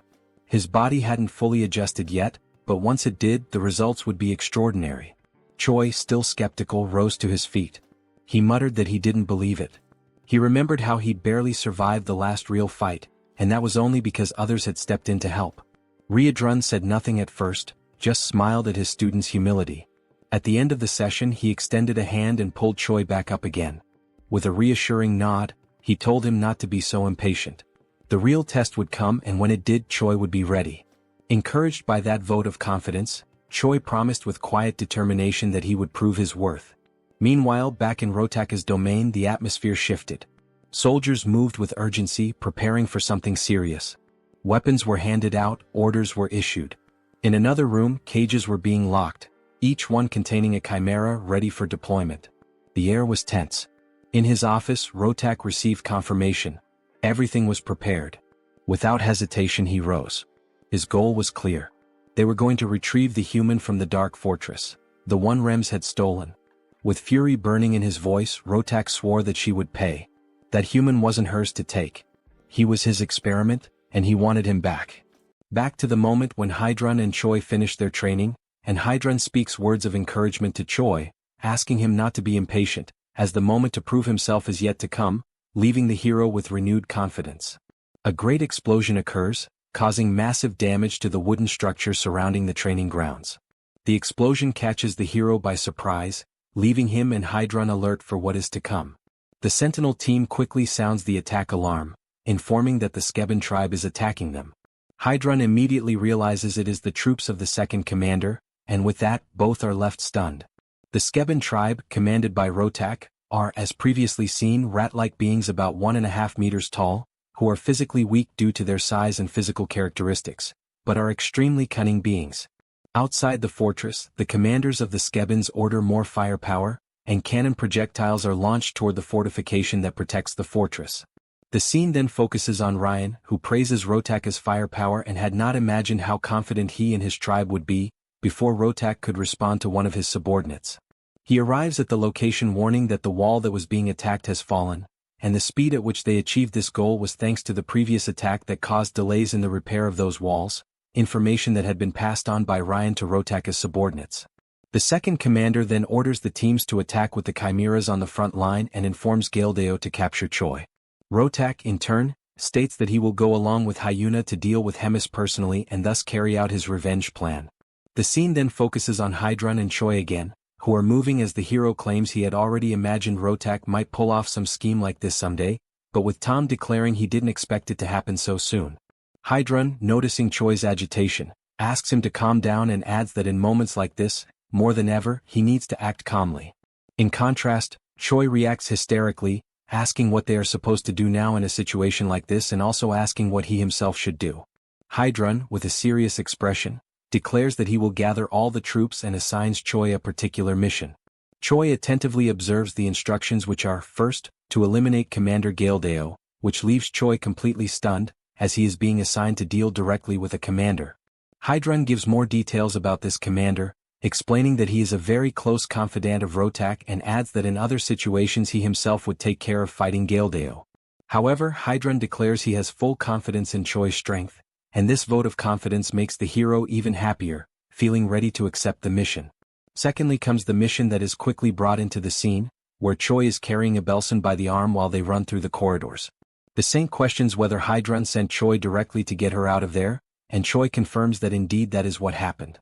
His body hadn't fully adjusted yet, but once it did, the results would be extraordinary. Choi, still skeptical, rose to his feet. He muttered that he didn't believe it. He remembered how he'd barely survived the last real fight, and that was only because others had stepped in to help. Ryodrun said nothing at first, just smiled at his student's humility. At the end of the session, he extended a hand and pulled Choi back up again. With a reassuring nod, he told him not to be so impatient. The real test would come, and when it did, Choi would be ready. Encouraged by that vote of confidence, Choi promised with quiet determination that he would prove his worth. Meanwhile, back in Rotaka's domain, the atmosphere shifted. Soldiers moved with urgency, preparing for something serious. Weapons were handed out, orders were issued. In another room, cages were being locked, each one containing a chimera ready for deployment. The air was tense. In his office, Rotak received confirmation. Everything was prepared. Without hesitation, he rose. His goal was clear. They were going to retrieve the human from the dark fortress, the one Rems had stolen. With fury burning in his voice, Rotak swore that she would pay. That human wasn't hers to take. He was his experiment, and he wanted him back. Back to the moment when Hydrun and Choi finished their training, and Hydrun speaks words of encouragement to Choi, asking him not to be impatient, as the moment to prove himself is yet to come, leaving the hero with renewed confidence. A great explosion occurs, causing massive damage to the wooden structure surrounding the training grounds. The explosion catches the hero by surprise, leaving him and Hydrun alert for what is to come. The Sentinel team quickly sounds the attack alarm, informing that the Skeben tribe is attacking them. Hydrun immediately realizes it is the troops of the second commander, and with that, both are left stunned. The Skeben tribe, commanded by Rotak, are, as previously seen, rat-like beings about 1.5 meters tall, who are physically weak due to their size and physical characteristics, but are extremely cunning beings. Outside the fortress, the commanders of the Skebens order more firepower, and cannon projectiles are launched toward the fortification that protects the fortress. The scene then focuses on Ryan, who praises Rotak's firepower and had not imagined how confident he and his tribe would be, before Rotak could respond to one of his subordinates. He arrives at the location warning that the wall that was being attacked has fallen, and the speed at which they achieved this goal was thanks to the previous attack that caused delays in the repair of those walls, information that had been passed on by Ryan to Rotak's subordinates. The second commander then orders the teams to attack with the chimeras on the front line and informs Galdeo to capture Choi. Rotak, in turn, states that he will go along with Hyuna to deal with Hemis personally and thus carry out his revenge plan. The scene then focuses on Hydrun and Choi again, who are moving as the hero claims he had already imagined Rotak might pull off some scheme like this someday, but with Tom declaring he didn't expect it to happen so soon. Hydrun, noticing Choi's agitation, asks him to calm down and adds that in moments like this, more than ever, he needs to act calmly. In contrast, Choi reacts hysterically, asking what they are supposed to do now in a situation like this and also asking what he himself should do. Hydrun, with a serious expression, declares that he will gather all the troops and assigns Choi a particular mission. Choi attentively observes the instructions, which are, first, to eliminate Commander Galdeo, which leaves Choi completely stunned, as he is being assigned to deal directly with a commander. Hydrun gives more details about this commander, explaining that he is a very close confidant of Rotak and adds that in other situations he himself would take care of fighting Galdeo. However, Hydrun declares he has full confidence in Choi's strength, and this vote of confidence makes the hero even happier, feeling ready to accept the mission. Secondly comes the mission that is quickly brought into the scene, where Choi is carrying Abelson by the arm while they run through the corridors. The Saint questions whether Hydrun sent Choi directly to get her out of there, and Choi confirms that indeed that is what happened.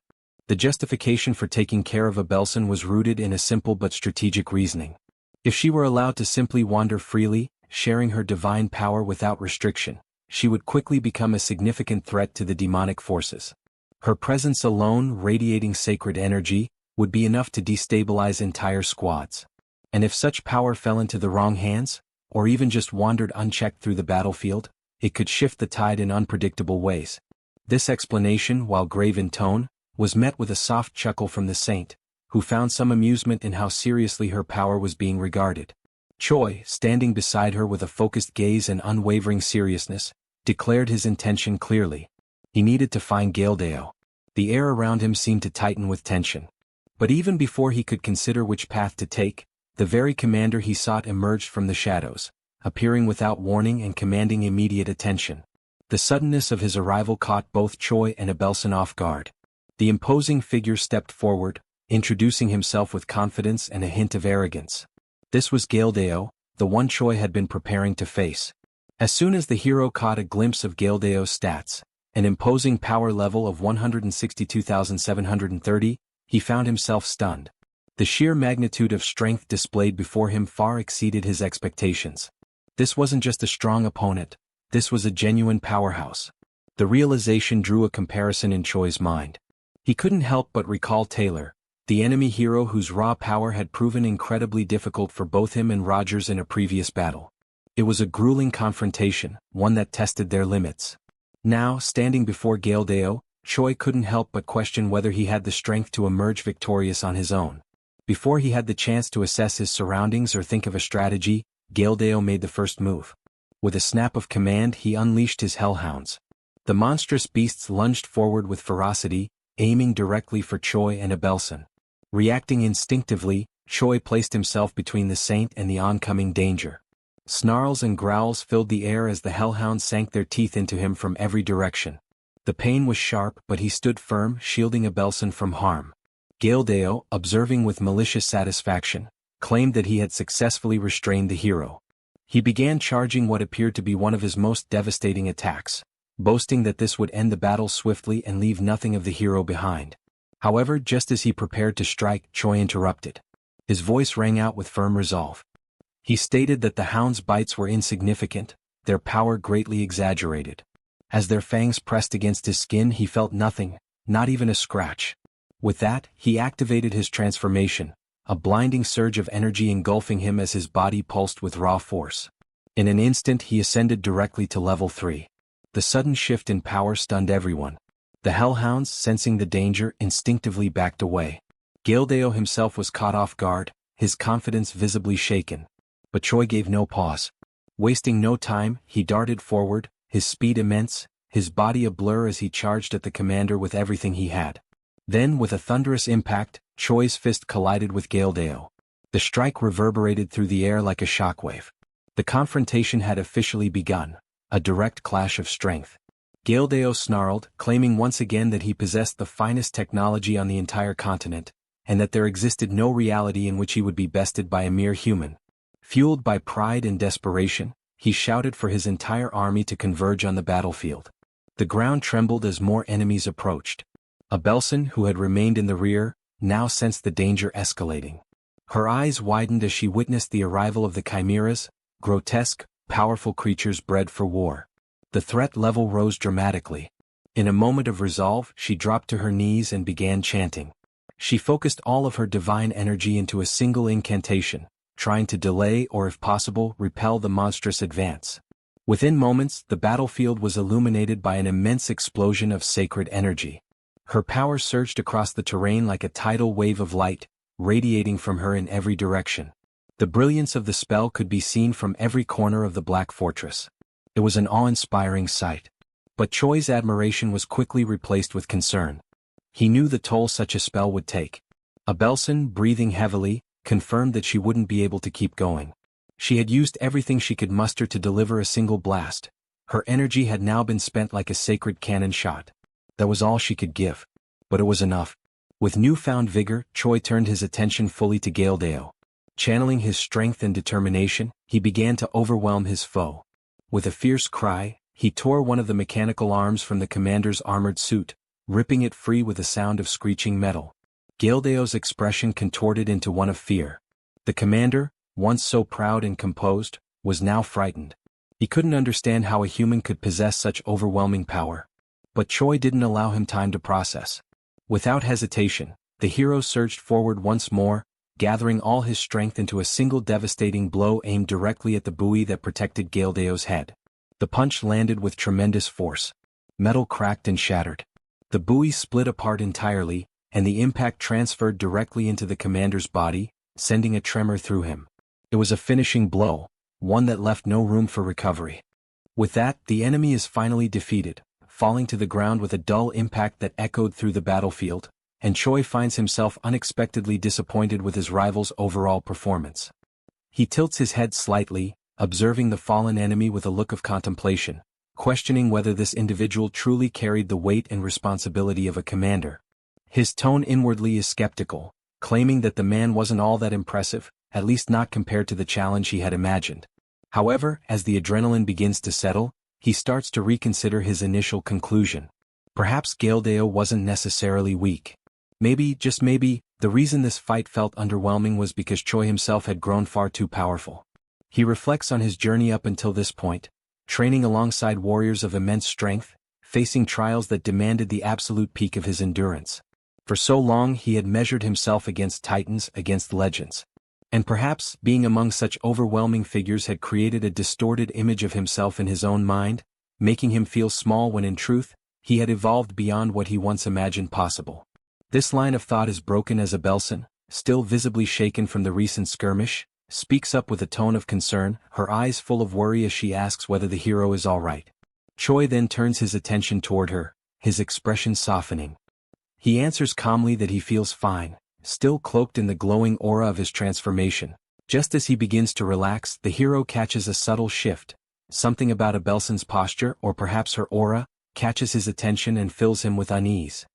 The justification for taking care of Abelson was rooted in a simple but strategic reasoning. If she were allowed to simply wander freely, sharing her divine power without restriction, she would quickly become a significant threat to the demonic forces. Her presence alone, radiating sacred energy, would be enough to destabilize entire squads. And if such power fell into the wrong hands, or even just wandered unchecked through the battlefield, it could shift the tide in unpredictable ways. This explanation, while grave in tone, was met with a soft chuckle from the Saint, who found some amusement in how seriously her power was being regarded. Choi, standing beside her with a focused gaze and unwavering seriousness, declared his intention clearly. He needed to find Galdeo. The air around him seemed to tighten with tension. But even before he could consider which path to take, the very commander he sought emerged from the shadows, appearing without warning and commanding immediate attention. The suddenness of his arrival caught both Choi and Abelson off guard. The imposing figure stepped forward, introducing himself with confidence and a hint of arrogance. This was Galdeo, the one Choi had been preparing to face. As soon as the hero caught a glimpse of Galdeo's stats, an imposing power level of 162,730, he found himself stunned. The sheer magnitude of strength displayed before him far exceeded his expectations. This wasn't just a strong opponent, this was a genuine powerhouse. The realization drew a comparison in Choi's mind. He couldn't help but recall Taylor, the enemy hero whose raw power had proven incredibly difficult for both him and Rogers in a previous battle. It was a grueling confrontation, one that tested their limits. Now, standing before Galdeo, Choi couldn't help but question whether he had the strength to emerge victorious on his own. Before he had the chance to assess his surroundings or think of a strategy, Galdeo made the first move. With a snap of command, he unleashed his hellhounds. The monstrous beasts lunged forward with ferocity, aiming directly for Choi and Abelson. Reacting instinctively, Choi placed himself between the Saint and the oncoming danger. Snarls and growls filled the air as the hellhounds sank their teeth into him from every direction. The pain was sharp, but he stood firm, shielding Abelson from harm. Gildeo, observing with malicious satisfaction, claimed that he had successfully restrained the hero. He began charging what appeared to be one of his most devastating attacks, boasting that this would end the battle swiftly and leave nothing of the hero behind. However, just as he prepared to strike, Choi interrupted. His voice rang out with firm resolve. He stated that the hound's bites were insignificant, their power greatly exaggerated. As their fangs pressed against his skin, he felt nothing, not even a scratch. With that, he activated his transformation, a blinding surge of energy engulfing him as his body pulsed with raw force. In an instant he ascended directly to level 3. The sudden shift in power stunned everyone. The hellhounds, sensing the danger, instinctively backed away. Gildeo himself was caught off guard, his confidence visibly shaken. But Choi gave no pause. Wasting no time, he darted forward, his speed immense, his body a blur as he charged at the commander with everything he had. Then, with a thunderous impact, Choi's fist collided with Gildeo. The strike reverberated through the air like a shockwave. The confrontation had officially begun, a direct clash of strength. Gildeo snarled, claiming once again that he possessed the finest technology on the entire continent, and that there existed no reality in which he would be bested by a mere human. Fueled by pride and desperation, he shouted for his entire army to converge on the battlefield. The ground trembled as more enemies approached. Abelson, who had remained in the rear, now sensed the danger escalating. Her eyes widened as she witnessed the arrival of the chimeras, grotesque, powerful creatures bred for war. The threat level rose dramatically. In a moment of resolve, she dropped to her knees and began chanting. She focused all of her divine energy into a single incantation, trying to delay or, if possible, repel the monstrous advance. Within moments, the battlefield was illuminated by an immense explosion of sacred energy. Her power surged across the terrain like a tidal wave of light, radiating from her in every direction. The brilliance of the spell could be seen from every corner of the Black Fortress. It was an awe-inspiring sight. But Choi's admiration was quickly replaced with concern. He knew the toll such a spell would take. Abelson, breathing heavily, confirmed that she wouldn't be able to keep going. She had used everything she could muster to deliver a single blast. Her energy had now been spent like a sacred cannon shot. That was all she could give. But it was enough. With newfound vigor, Choi turned his attention fully to Gildeo. Channeling his strength and determination, he began to overwhelm his foe. With a fierce cry, he tore one of the mechanical arms from the commander's armored suit, ripping it free with a sound of screeching metal. Gildeo's expression contorted into one of fear. The commander, once so proud and composed, was now frightened. He couldn't understand how a human could possess such overwhelming power. But Choi didn't allow him time to process. Without hesitation, the hero surged forward once more, gathering all his strength into a single devastating blow aimed directly at the buoy that protected Gildeo's head. The punch landed with tremendous force. Metal cracked and shattered. The buoy split apart entirely, and the impact transferred directly into the commander's body, sending a tremor through him. It was a finishing blow, one that left no room for recovery. With that, the enemy is finally defeated, falling to the ground with a dull impact that echoed through the battlefield, and Choi finds himself unexpectedly disappointed with his rival's overall performance. He tilts his head slightly, observing the fallen enemy with a look of contemplation, questioning whether this individual truly carried the weight and responsibility of a commander. His tone inwardly is skeptical, claiming that the man wasn't all that impressive, at least not compared to the challenge he had imagined. However, as the adrenaline begins to settle, he starts to reconsider his initial conclusion. Perhaps Gildeo wasn't necessarily weak. Maybe, just maybe, the reason this fight felt underwhelming was because Choi himself had grown far too powerful. He reflects on his journey up until this point, training alongside warriors of immense strength, facing trials that demanded the absolute peak of his endurance. For so long he had measured himself against titans, against legends. And perhaps, being among such overwhelming figures had created a distorted image of himself in his own mind, making him feel small when in truth, he had evolved beyond what he once imagined possible. This line of thought is broken as Abelson, still visibly shaken from the recent skirmish, speaks up with a tone of concern, her eyes full of worry as she asks whether the hero is all right. Choi then turns his attention toward her, his expression softening. He answers calmly that he feels fine, still cloaked in the glowing aura of his transformation, Just as he begins to relax, the hero catches a subtle shift. Something about Abelson's posture, or perhaps her aura, catches his attention and fills him with unease.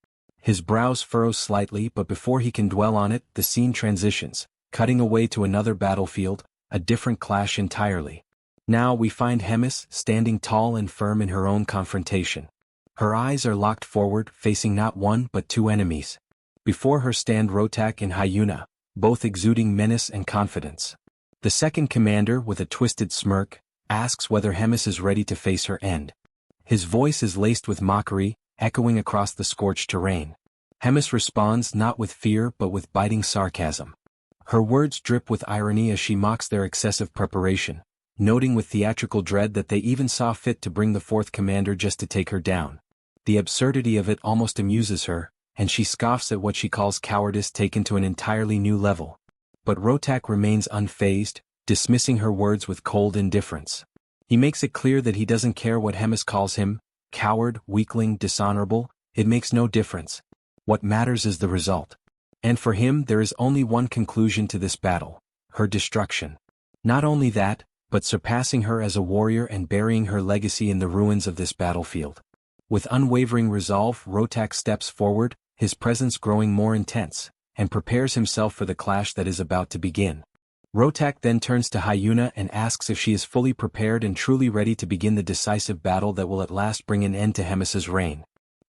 His brows furrow slightly, but before he can dwell on it, the scene transitions, cutting away to another battlefield, a different clash entirely. Now we find Hemis standing tall and firm in her own confrontation. Her eyes are locked forward, facing not one but two enemies. Before her stand Rotak and Hyuna, both exuding menace and confidence. The second commander, with a twisted smirk, asks whether Hemis is ready to face her end. His voice is laced with mockery, echoing across the scorched terrain. Hemis responds not with fear but with biting sarcasm. Her words drip with irony as she mocks their excessive preparation, noting with theatrical dread that they even saw fit to bring the fourth commander just to take her down. The absurdity of it almost amuses her, and she scoffs at what she calls cowardice taken to an entirely new level. But Rotak remains unfazed, dismissing her words with cold indifference. He makes it clear that he doesn't care what Hemis calls him, coward, weakling, dishonorable, it makes no difference. What matters is the result. And for him there is only one conclusion to this battle: her destruction. Not only that, but surpassing her as a warrior and burying her legacy in the ruins of this battlefield. With unwavering resolve, Rotak steps forward, his presence growing more intense, and prepares himself for the clash that is about to begin. Rotak then turns to Hyuna and asks if she is fully prepared and truly ready to begin the decisive battle that will at last bring an end to Hemis's reign.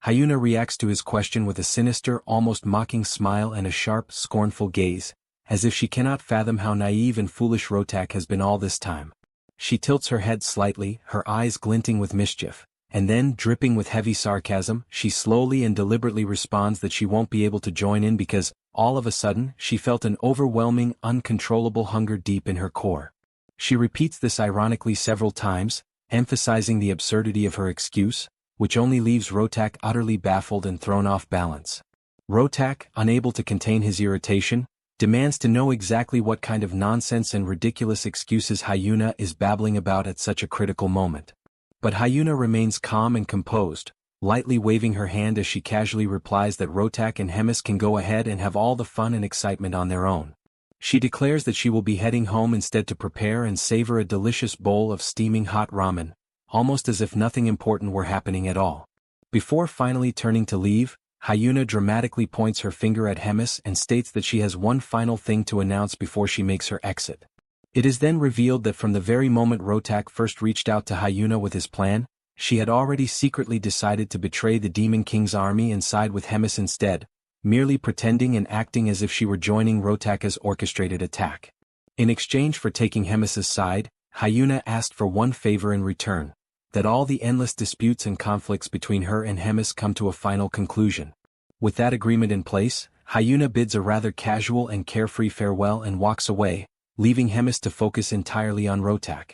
Hyuna reacts to his question with a sinister, almost mocking smile and a sharp, scornful gaze, as if she cannot fathom how naive and foolish Rotak has been all this time. She tilts her head slightly, her eyes glinting with mischief. And then, dripping with heavy sarcasm, she slowly and deliberately responds that she won't be able to join in because, all of a sudden, she felt an overwhelming, uncontrollable hunger deep in her core. She repeats this ironically several times, emphasizing the absurdity of her excuse, which only leaves Rotak utterly baffled and thrown off balance. Rotak, unable to contain his irritation, demands to know exactly what kind of nonsense and ridiculous excuses Hyuna is babbling about at such a critical moment. But Hyuna remains calm and composed, lightly waving her hand as she casually replies that Rotak and Hemis can go ahead and have all the fun and excitement on their own. She declares that she will be heading home instead to prepare and savor a delicious bowl of steaming hot ramen, almost as if nothing important were happening at all. Before finally turning to leave, Hyuna dramatically points her finger at Hemis and states that she has one final thing to announce before she makes her exit. It is then revealed that from the very moment Rotak first reached out to Hyuna with his plan, she had already secretly decided to betray the Demon King's army and side with Hemis instead, merely pretending and acting as if she were joining Rotaka's orchestrated attack. In exchange for taking Hemis's side, Hyuna asked for one favor in return: that all the endless disputes and conflicts between her and Hemis come to a final conclusion. With that agreement in place, Hyuna bids a rather casual and carefree farewell and walks away, leaving Hemis to focus entirely on Rotak.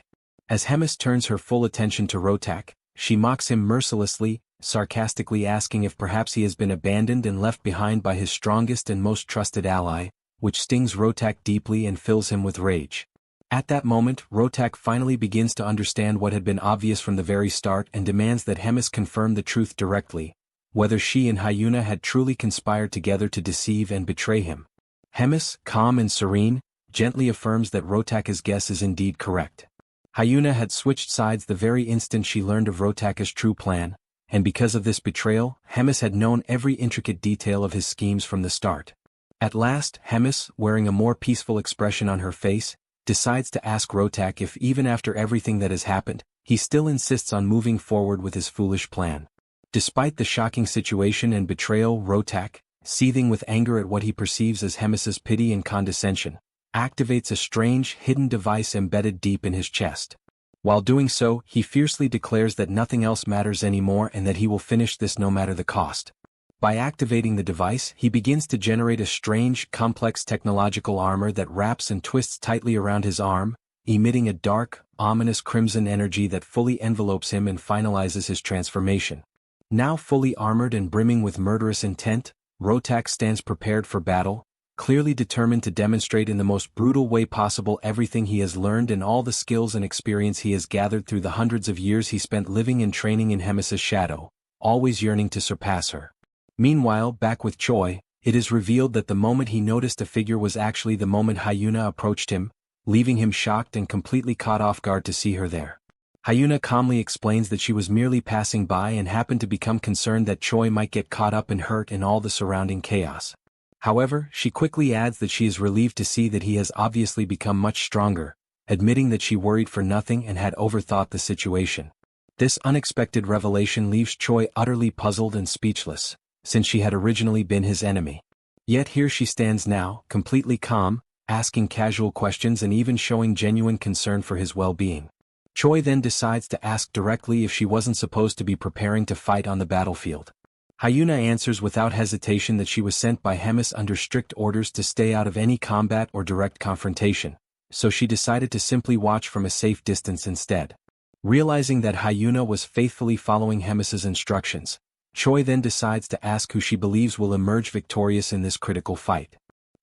As Hemis turns her full attention to Rotak, she mocks him mercilessly, sarcastically asking if perhaps he has been abandoned and left behind by his strongest and most trusted ally, which stings Rotak deeply and fills him with rage. At that moment, Rotak finally begins to understand what had been obvious from the very start and demands that Hemis confirm the truth directly, whether she and Hyuna had truly conspired together to deceive and betray him. Hemis, calm and serene, gently affirms that Rotaka's guess is indeed correct. Hyuna had switched sides the very instant she learned of Rotaka's true plan, and because of this betrayal, Hemis had known every intricate detail of his schemes from the start. At last, Hemis, wearing a more peaceful expression on her face, decides to ask Rotak if even after everything that has happened, he still insists on moving forward with his foolish plan. Despite the shocking situation and betrayal, Rotak, seething with anger at what he perceives as Hemis's pity and condescension, activates a strange, hidden device embedded deep in his chest. While doing so, he fiercely declares that nothing else matters anymore and that he will finish this no matter the cost. By activating the device, he begins to generate a strange, complex technological armor that wraps and twists tightly around his arm, emitting a dark, ominous crimson energy that fully envelopes him and finalizes his transformation. Now fully armored and brimming with murderous intent, Rotak stands prepared for battle, clearly determined to demonstrate in the most brutal way possible everything he has learned and all the skills and experience he has gathered through the hundreds of years he spent living and training in Hemis's shadow, always yearning to surpass her. Meanwhile, back with Choi, it is revealed that the moment he noticed a figure was actually the moment Hyuna approached him, leaving him shocked and completely caught off guard to see her there. Hyuna calmly explains that she was merely passing by and happened to become concerned that Choi might get caught up and hurt in all the surrounding chaos. However, she quickly adds that she is relieved to see that he has obviously become much stronger, admitting that she worried for nothing and had overthought the situation. This unexpected revelation leaves Choi utterly puzzled and speechless, since she had originally been his enemy. Yet here she stands now, completely calm, asking casual questions and even showing genuine concern for his well-being. Choi then decides to ask directly if she wasn't supposed to be preparing to fight on the battlefield. Hyuna answers without hesitation that she was sent by Hemis under strict orders to stay out of any combat or direct confrontation, so she decided to simply watch from a safe distance instead. Realizing that Hyuna was faithfully following Hemis's instructions, Choi then decides to ask who she believes will emerge victorious in this critical fight.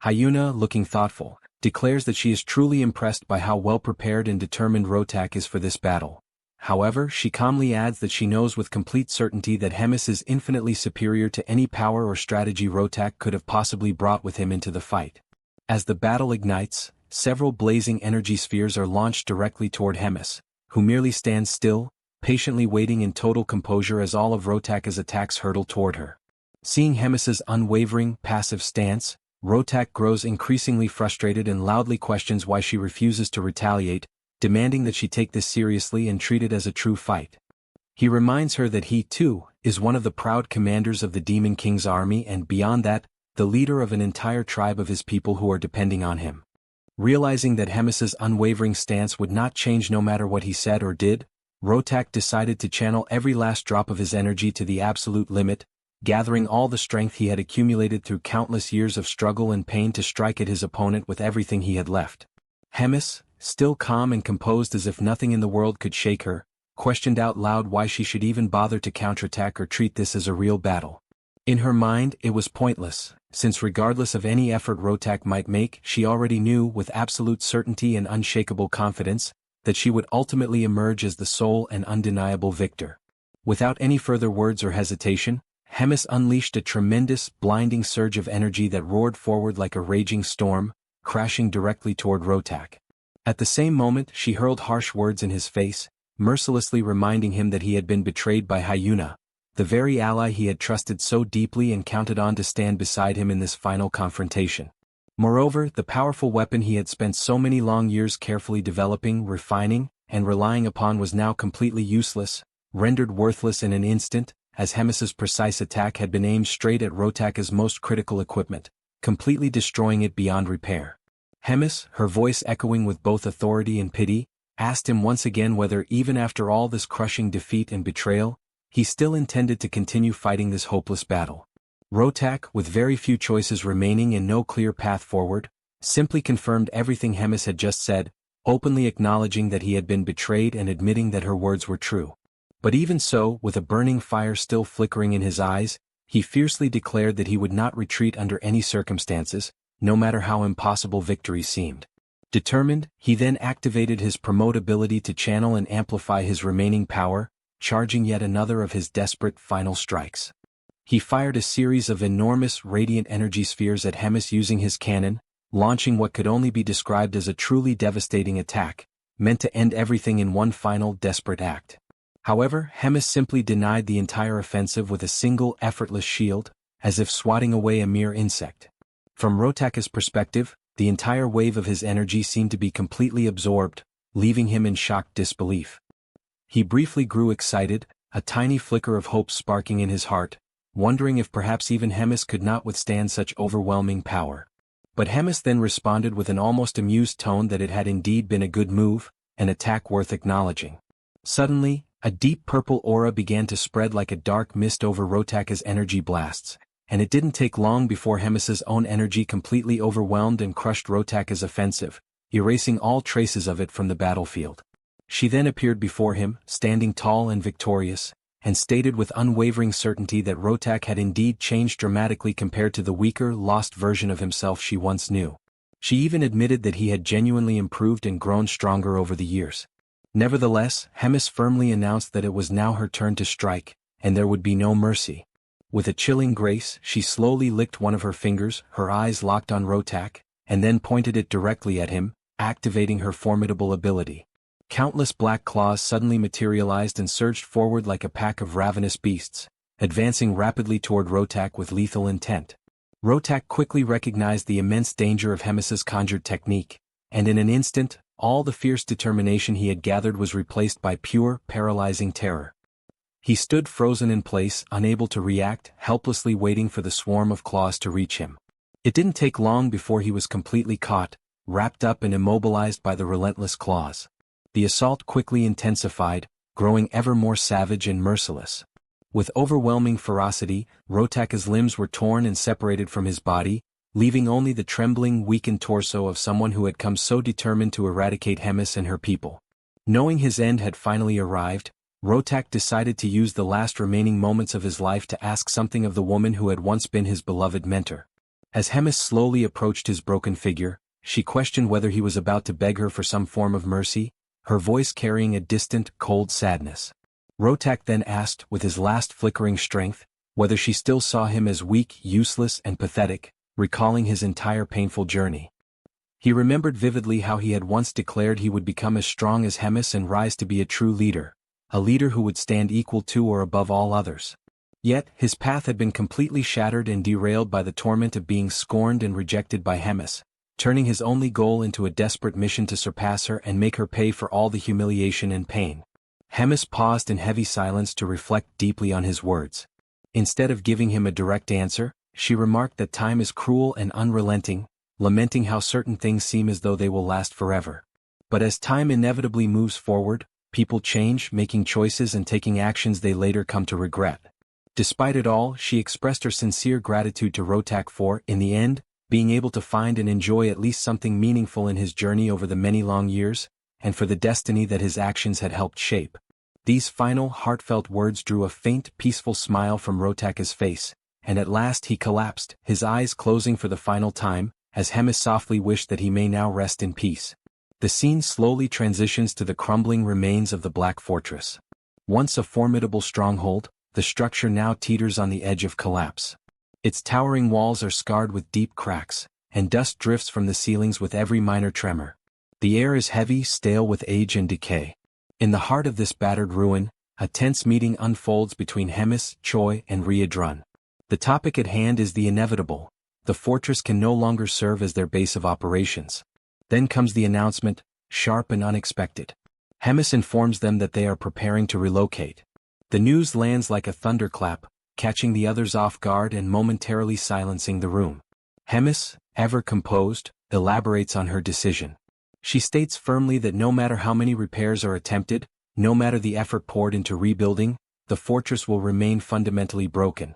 Hyuna, looking thoughtful, declares that she is truly impressed by how well-prepared and determined Rotak is for this battle. However, she calmly adds that she knows with complete certainty that Hemis is infinitely superior to any power or strategy Rotak could have possibly brought with him into the fight. As the battle ignites, several blazing energy spheres are launched directly toward Hemis, who merely stands still, patiently waiting in total composure as all of Rotak's attacks hurtle toward her. Seeing Hemis's unwavering, passive stance, Rotak grows increasingly frustrated and loudly questions why she refuses to retaliate, demanding that she take this seriously and treat it as a true fight. He reminds her that he, too, is one of the proud commanders of the Demon King's army and, beyond that, the leader of an entire tribe of his people who are depending on him. Realizing that Hemis's unwavering stance would not change no matter what he said or did, Rotak decided to channel every last drop of his energy to the absolute limit, gathering all the strength he had accumulated through countless years of struggle and pain to strike at his opponent with everything he had left. Hemis, still calm and composed as if nothing in the world could shake her, questioned out loud why she should even bother to counterattack or treat this as a real battle. In her mind, it was pointless, since regardless of any effort Rotak might make, she already knew with absolute certainty and unshakable confidence that she would ultimately emerge as the sole and undeniable victor. Without any further words or hesitation, Hemis unleashed a tremendous, blinding surge of energy that roared forward like a raging storm, crashing directly toward Rotak. At the same moment, she hurled harsh words in his face, mercilessly reminding him that he had been betrayed by Hyuna, the very ally he had trusted so deeply and counted on to stand beside him in this final confrontation. Moreover, the powerful weapon he had spent so many long years carefully developing, refining, and relying upon was now completely useless, rendered worthless in an instant, as Hemis's precise attack had been aimed straight at Rotak's most critical equipment, completely destroying it beyond repair. Hemis, her voice echoing with both authority and pity, asked him once again whether even after all this crushing defeat and betrayal, he still intended to continue fighting this hopeless battle. Rotak, with very few choices remaining and no clear path forward, simply confirmed everything Hemis had just said, openly acknowledging that he had been betrayed and admitting that her words were true. But even so, with a burning fire still flickering in his eyes, he fiercely declared that he would not retreat under any circumstances, no matter how impossible victory seemed. Determined, he then activated his promote ability to channel and amplify his remaining power, charging yet another of his desperate final strikes. He fired a series of enormous radiant energy spheres at Hemis using his cannon, launching what could only be described as a truly devastating attack, meant to end everything in one final desperate act. However, Hemis simply denied the entire offensive with a single effortless shield, as if swatting away a mere insect. From Rotak's perspective, the entire wave of his energy seemed to be completely absorbed, leaving him in shocked disbelief. He briefly grew excited, a tiny flicker of hope sparking in his heart, wondering if perhaps even Hemis could not withstand such overwhelming power. But Hemis then responded with an almost amused tone that it had indeed been a good move, an attack worth acknowledging. Suddenly, a deep purple aura began to spread like a dark mist over Rotak's energy blasts, and it didn't take long before Hemis's own energy completely overwhelmed and crushed Rotak's offensive, erasing all traces of it from the battlefield. She then appeared before him, standing tall and victorious, and stated with unwavering certainty that Rotak had indeed changed dramatically compared to the weaker, lost version of himself she once knew. She even admitted that he had genuinely improved and grown stronger over the years. Nevertheless, Hemis firmly announced that it was now her turn to strike, and there would be no mercy. With a chilling grace, she slowly licked one of her fingers, her eyes locked on Rotak, and then pointed it directly at him, activating her formidable ability. Countless black claws suddenly materialized and surged forward like a pack of ravenous beasts, advancing rapidly toward Rotak with lethal intent. Rotak quickly recognized the immense danger of Hemis's conjured technique, and in an instant, all the fierce determination he had gathered was replaced by pure, paralyzing terror. He stood frozen in place, unable to react, helplessly waiting for the swarm of claws to reach him. It didn't take long before he was completely caught, wrapped up and immobilized by the relentless claws. The assault quickly intensified, growing ever more savage and merciless. With overwhelming ferocity, Rotaka's limbs were torn and separated from his body, leaving only the trembling, weakened torso of someone who had come so determined to eradicate Hemis and her people. Knowing his end had finally arrived, Rotak decided to use the last remaining moments of his life to ask something of the woman who had once been his beloved mentor. As Hemis slowly approached his broken figure, she questioned whether he was about to beg her for some form of mercy, her voice carrying a distant, cold sadness. Rotak then asked, with his last flickering strength, whether she still saw him as weak, useless, and pathetic, recalling his entire painful journey. He remembered vividly how he had once declared he would become as strong as Hemis and rise to be a true leader, a leader who would stand equal to or above all others. Yet, his path had been completely shattered and derailed by the torment of being scorned and rejected by Hemis, turning his only goal into a desperate mission to surpass her and make her pay for all the humiliation and pain. Hemis paused in heavy silence to reflect deeply on his words. Instead of giving him a direct answer, she remarked that time is cruel and unrelenting, lamenting how certain things seem as though they will last forever. But as time inevitably moves forward, people change, making choices and taking actions they later come to regret. Despite it all, she expressed her sincere gratitude to Rotak for, in the end, being able to find and enjoy at least something meaningful in his journey over the many long years, and for the destiny that his actions had helped shape. These final, heartfelt words drew a faint, peaceful smile from Rotaka's face, and at last he collapsed, his eyes closing for the final time, as Hemis softly wished that he may now rest in peace. The scene slowly transitions to the crumbling remains of the Black Fortress. Once a formidable stronghold, the structure now teeters on the edge of collapse. Its towering walls are scarred with deep cracks, and dust drifts from the ceilings with every minor tremor. The air is heavy, stale with age and decay. In the heart of this battered ruin, a tense meeting unfolds between Hemis, Choi, and Riedrun. The topic at hand is the inevitable. The fortress can no longer serve as their base of operations. Then comes the announcement, sharp and unexpected. Hemis informs them that they are preparing to relocate. The news lands like a thunderclap, catching the others off guard and momentarily silencing the room. Hemis, ever composed, elaborates on her decision. She states firmly that no matter how many repairs are attempted, no matter the effort poured into rebuilding, the fortress will remain fundamentally broken.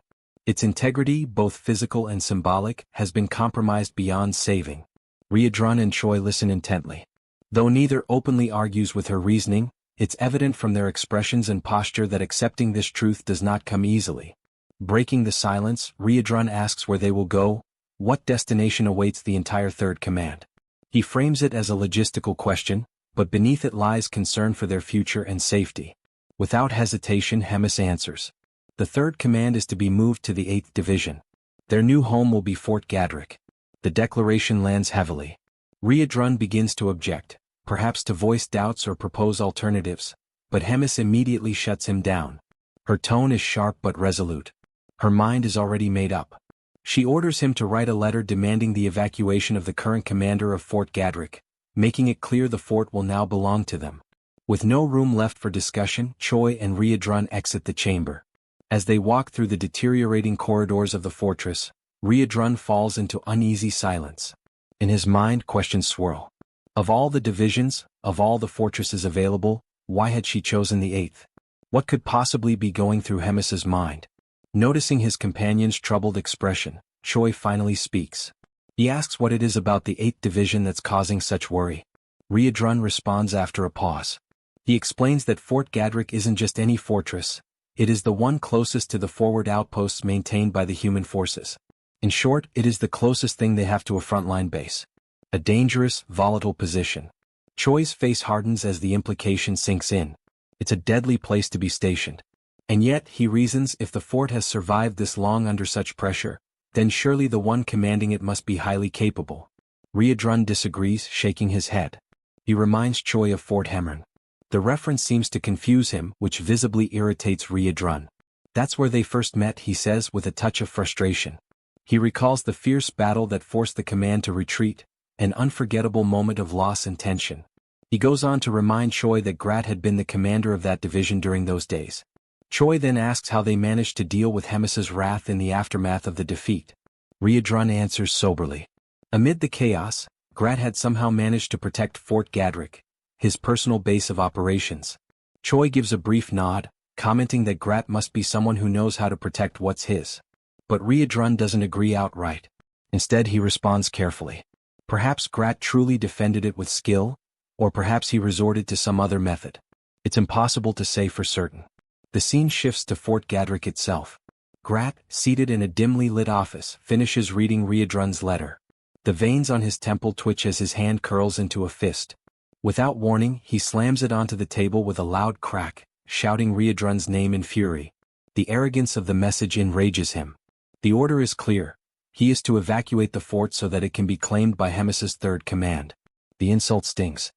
Its integrity, both physical and symbolic, has been compromised beyond saving. Riedrun and Choi listen intently. Though neither openly argues with her reasoning, it's evident from their expressions and posture that accepting this truth does not come easily. Breaking the silence, Riedrun asks where they will go, what destination awaits the entire Third Command. He frames it as a logistical question, but beneath it lies concern for their future and safety. Without hesitation, Hemis answers. The Third Command is to be moved to the 8th Division. Their new home will be Fort Gadrick. The declaration lands heavily. Riedrun begins to object, perhaps to voice doubts or propose alternatives, but Hemis immediately shuts him down. Her tone is sharp but resolute. Her mind is already made up. She orders him to write a letter demanding the evacuation of the current commander of Fort Gadrick, making it clear the fort will now belong to them. With no room left for discussion, Choi and Riedrun exit the chamber. As they walk through the deteriorating corridors of the fortress, Riedrun falls into uneasy silence. In his mind, questions swirl. Of all the divisions, of all the fortresses available, why had she chosen the 8th? What could possibly be going through Hemis's mind? Noticing his companion's troubled expression, Choi finally speaks. He asks what it is about the 8th Division that's causing such worry. Riedrun responds after a pause. He explains that Fort Gadrick isn't just any fortress, it is the one closest to the forward outposts maintained by the human forces. In short, it is the closest thing they have to a frontline base. A dangerous, volatile position. Choi's face hardens as the implication sinks in. It's a deadly place to be stationed. And yet, he reasons, if the fort has survived this long under such pressure, then surely the one commanding it must be highly capable. Riedrun disagrees, shaking his head. He reminds Choi of Fort Hemron. The reference seems to confuse him, which visibly irritates Riedrun. That's where they first met, he says with a touch of frustration. He recalls the fierce battle that forced the command to retreat, an unforgettable moment of loss and tension. He goes on to remind Choi that Grat had been the commander of that division during those days. Choi then asks how they managed to deal with Hemis's wrath in the aftermath of the defeat. Riedrun answers soberly. Amid the chaos, Grat had somehow managed to protect Fort Gadrick, his personal base of operations. Choi gives a brief nod, commenting that Grat must be someone who knows how to protect what's his. But Riedrun doesn't agree outright. Instead he responds carefully. Perhaps Grat truly defended it with skill, or perhaps he resorted to some other method. It's impossible to say for certain. The scene shifts to Fort Gadrick itself. Grat, seated in a dimly lit office, finishes reading Riedrun's letter. The veins on his temple twitch as his hand curls into a fist. Without warning, he slams it onto the table with a loud crack, shouting Riedrun's name in fury. The arrogance of the message enrages him. The order is clear. He is to evacuate the fort so that it can be claimed by Hemis's third command. The insult stings.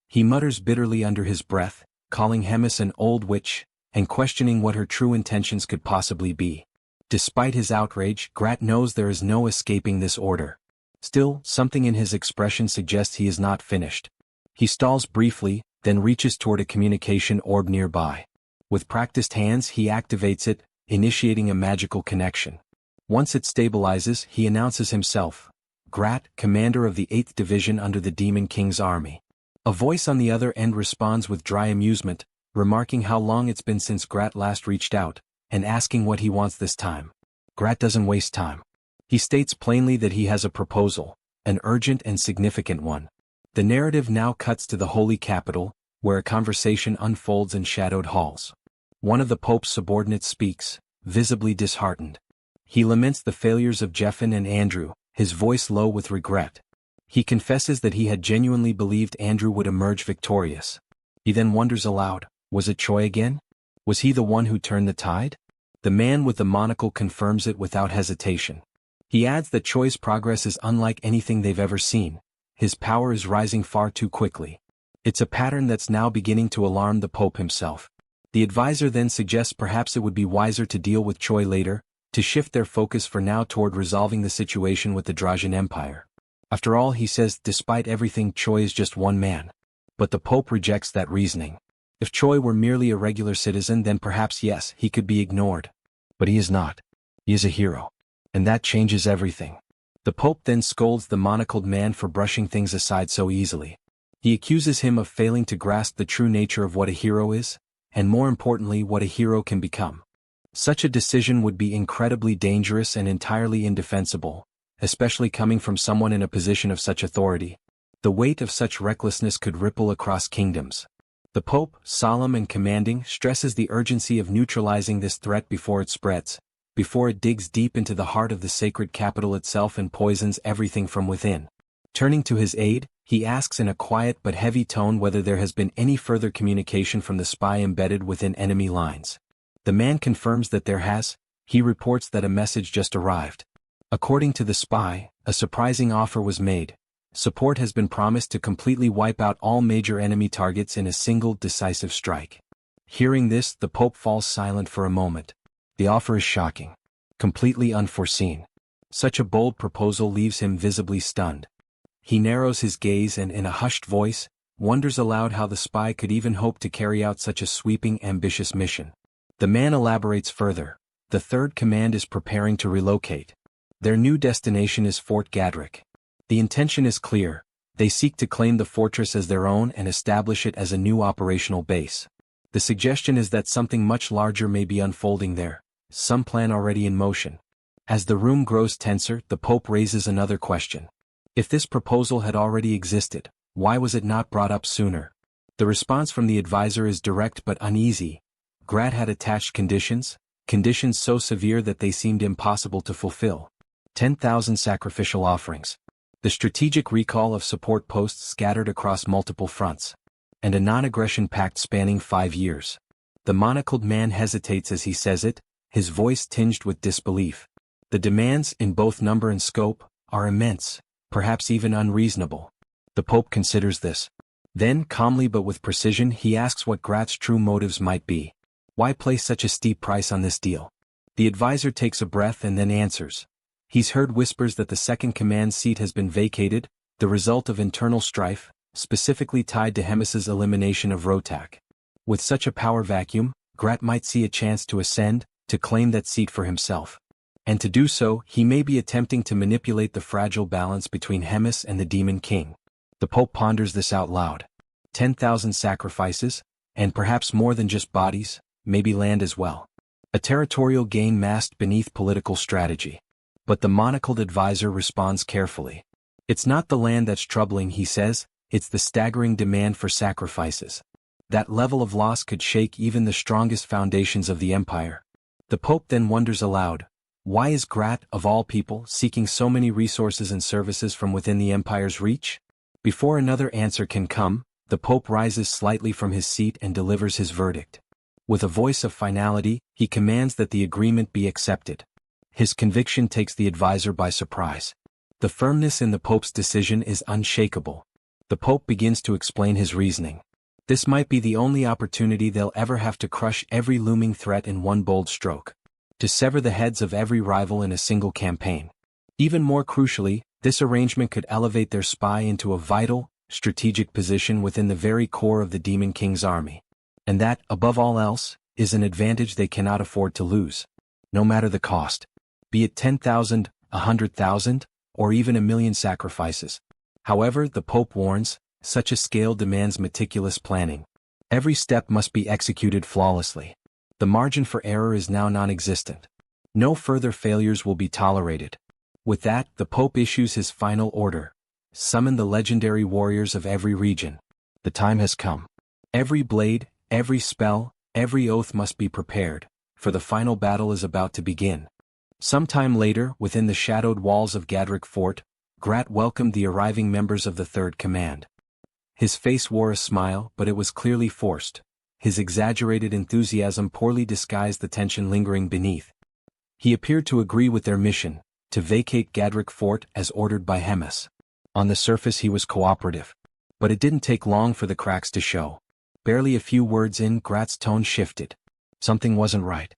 He mutters bitterly under his breath, calling Hemis an old witch, and questioning what her true intentions could possibly be. Despite his outrage, Grat knows there is no escaping this order. Still, something in his expression suggests he is not finished. He stalls briefly, then reaches toward a communication orb nearby. With practiced hands he activates it, initiating a magical connection. Once it stabilizes, he announces himself. Grat, commander of the 8th Division under the Demon King's army. A voice on the other end responds with dry amusement, remarking how long it's been since Grat last reached out, and asking what he wants this time. Grat doesn't waste time. He states plainly that he has a proposal, an urgent and significant one. The narrative now cuts to the Holy Capital, where a conversation unfolds in shadowed halls. One of the Pope's subordinates speaks, visibly disheartened. He laments the failures of Jeffin and Andrew, his voice low with regret. He confesses that he had genuinely believed Andrew would emerge victorious. He then wonders aloud, was it Choi again? Was he the one who turned the tide? The man with the monocle confirms it without hesitation. He adds that Choi's progress is unlike anything they've ever seen. His power is rising far too quickly. It's a pattern that's now beginning to alarm the Pope himself. The advisor then suggests perhaps it would be wiser to deal with Choi later, to shift their focus for now toward resolving the situation with the Drajan Empire. After all, he says, despite everything, Choi is just one man. But the Pope rejects that reasoning. If Choi were merely a regular citizen, then perhaps yes, he could be ignored. But he is not. He is a hero. And that changes everything. The Pope then scolds the monocled man for brushing things aside so easily. He accuses him of failing to grasp the true nature of what a hero is, and more importantly what a hero can become. Such a decision would be incredibly dangerous and entirely indefensible, especially coming from someone in a position of such authority. The weight of such recklessness could ripple across kingdoms. The Pope, solemn and commanding, stresses the urgency of neutralizing this threat before it spreads, before it digs deep into the heart of the sacred capital itself and poisons everything from within. Turning to his aide, he asks in a quiet but heavy tone whether there has been any further communication from the spy embedded within enemy lines. The man confirms that there has. He reports that a message just arrived. According to the spy, a surprising offer was made. Support has been promised to completely wipe out all major enemy targets in a single decisive strike. Hearing this, the Pope falls silent for a moment. The offer is shocking. Completely unforeseen. Such a bold proposal leaves him visibly stunned. He narrows his gaze and, in a hushed voice, wonders aloud how the spy could even hope to carry out such a sweeping, ambitious mission. The man elaborates further. The 3rd Command is preparing to relocate. Their new destination is Fort Gadrick. The intention is clear. They seek to claim the fortress as their own and establish it as a new operational base. The suggestion is that something much larger may be unfolding there, some plan already in motion. As the room grows tenser, the Pope raises another question. If this proposal had already existed, why was it not brought up sooner? The response from the advisor is direct but uneasy. Grat had attached conditions so severe that they seemed impossible to fulfill. 10,000 sacrificial offerings. The strategic recall of support posts scattered across multiple fronts. And a non-aggression pact spanning 5 years. The monocled man hesitates as he says it, his voice tinged with disbelief. The demands, in both number and scope, are immense. perhaps even unreasonable. The Pope considers this. Then, calmly but with precision, he asks what Grat's true motives might be. Why place such a steep price on this deal? The advisor takes a breath and then answers. He's heard whispers that the second command seat has been vacated, the result of internal strife, specifically tied to Hemis's elimination of Rotak. With such a power vacuum, Grat might see a chance to ascend, to claim that seat for himself. And to do so, he may be attempting to manipulate the fragile balance between Hemis and the Demon King. The Pope ponders this out loud. 10,000 sacrifices, and perhaps more than just bodies, maybe land as well. A territorial gain masked beneath political strategy. But the monocled advisor responds carefully. It's not the land that's troubling, he says, it's the staggering demand for sacrifices. That level of loss could shake even the strongest foundations of the empire. The Pope then wonders aloud, why is Grat, of all people, seeking so many resources and services from within the empire's reach? Before another answer can come, the Pope rises slightly from his seat and delivers his verdict. With a voice of finality, he commands that the agreement be accepted. His conviction takes the advisor by surprise. The firmness in the Pope's decision is unshakable. The Pope begins to explain his reasoning. This might be the only opportunity they'll ever have to crush every looming threat in one bold stroke. To sever the heads of every rival in a single campaign. Even more crucially, this arrangement could elevate their spy into a vital, strategic position within the very core of the Demon King's army. And that, above all else, is an advantage they cannot afford to lose. No matter the cost. Be it 10,000, 100,000, or even 1,000,000 sacrifices. However, the Pope warns, such a scale demands meticulous planning. Every step must be executed flawlessly. The margin for error is now non-existent. No further failures will be tolerated. With that, the Pope issues his final order. Summon the legendary warriors of every region. The time has come. Every blade, every spell, every oath must be prepared, for the final battle is about to begin. Sometime later, within the shadowed walls of Gadrick Fort, Grat welcomed the arriving members of the Third Command. His face wore a smile, but it was clearly forced. His exaggerated enthusiasm poorly disguised the tension lingering beneath. He appeared to agree with their mission, to vacate Gadrick Fort as ordered by Hemis. On the surface he was cooperative. But it didn't take long for the cracks to show. Barely a few words in, Grat's tone shifted. Something wasn't right.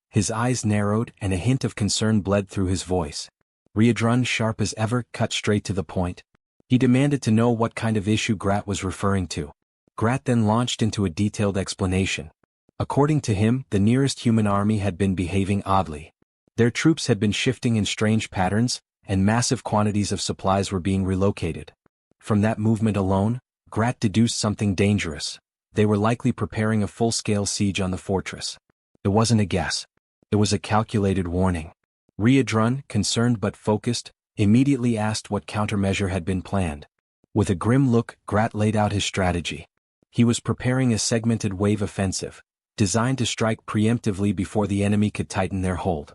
His eyes narrowed and a hint of concern bled through his voice. Riadrun, sharp as ever, cut straight to the point. He demanded to know what kind of issue Grat was referring to. Grat then launched into a detailed explanation. According to him, the nearest human army had been behaving oddly. Their troops had been shifting in strange patterns, and massive quantities of supplies were being relocated. From that movement alone, Grat deduced something dangerous. They were likely preparing a full-scale siege on the fortress. It wasn't a guess. It was a calculated warning. Riadrun, concerned but focused, immediately asked what countermeasure had been planned. With a grim look, Grat laid out his strategy. He was preparing a segmented wave offensive, designed to strike preemptively before the enemy could tighten their hold.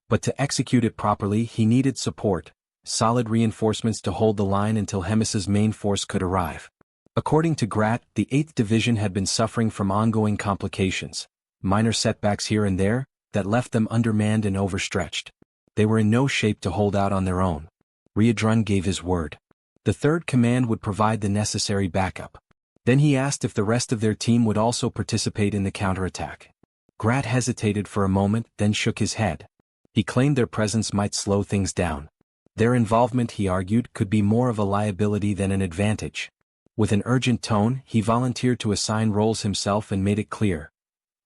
But to execute it properly, he needed support, solid reinforcements to hold the line until Hemis's main force could arrive. According to Grat, the 8th Division had been suffering from ongoing complications, minor setbacks here and there, that left them undermanned and overstretched. They were in no shape to hold out on their own. Riadrun gave his word. The Third Command would provide the necessary backup. Then he asked if the rest of their team would also participate in the counterattack. Grat hesitated for a moment, then shook his head. He claimed their presence might slow things down. Their involvement, he argued, could be more of a liability than an advantage. With an urgent tone, he volunteered to assign roles himself and made it clear.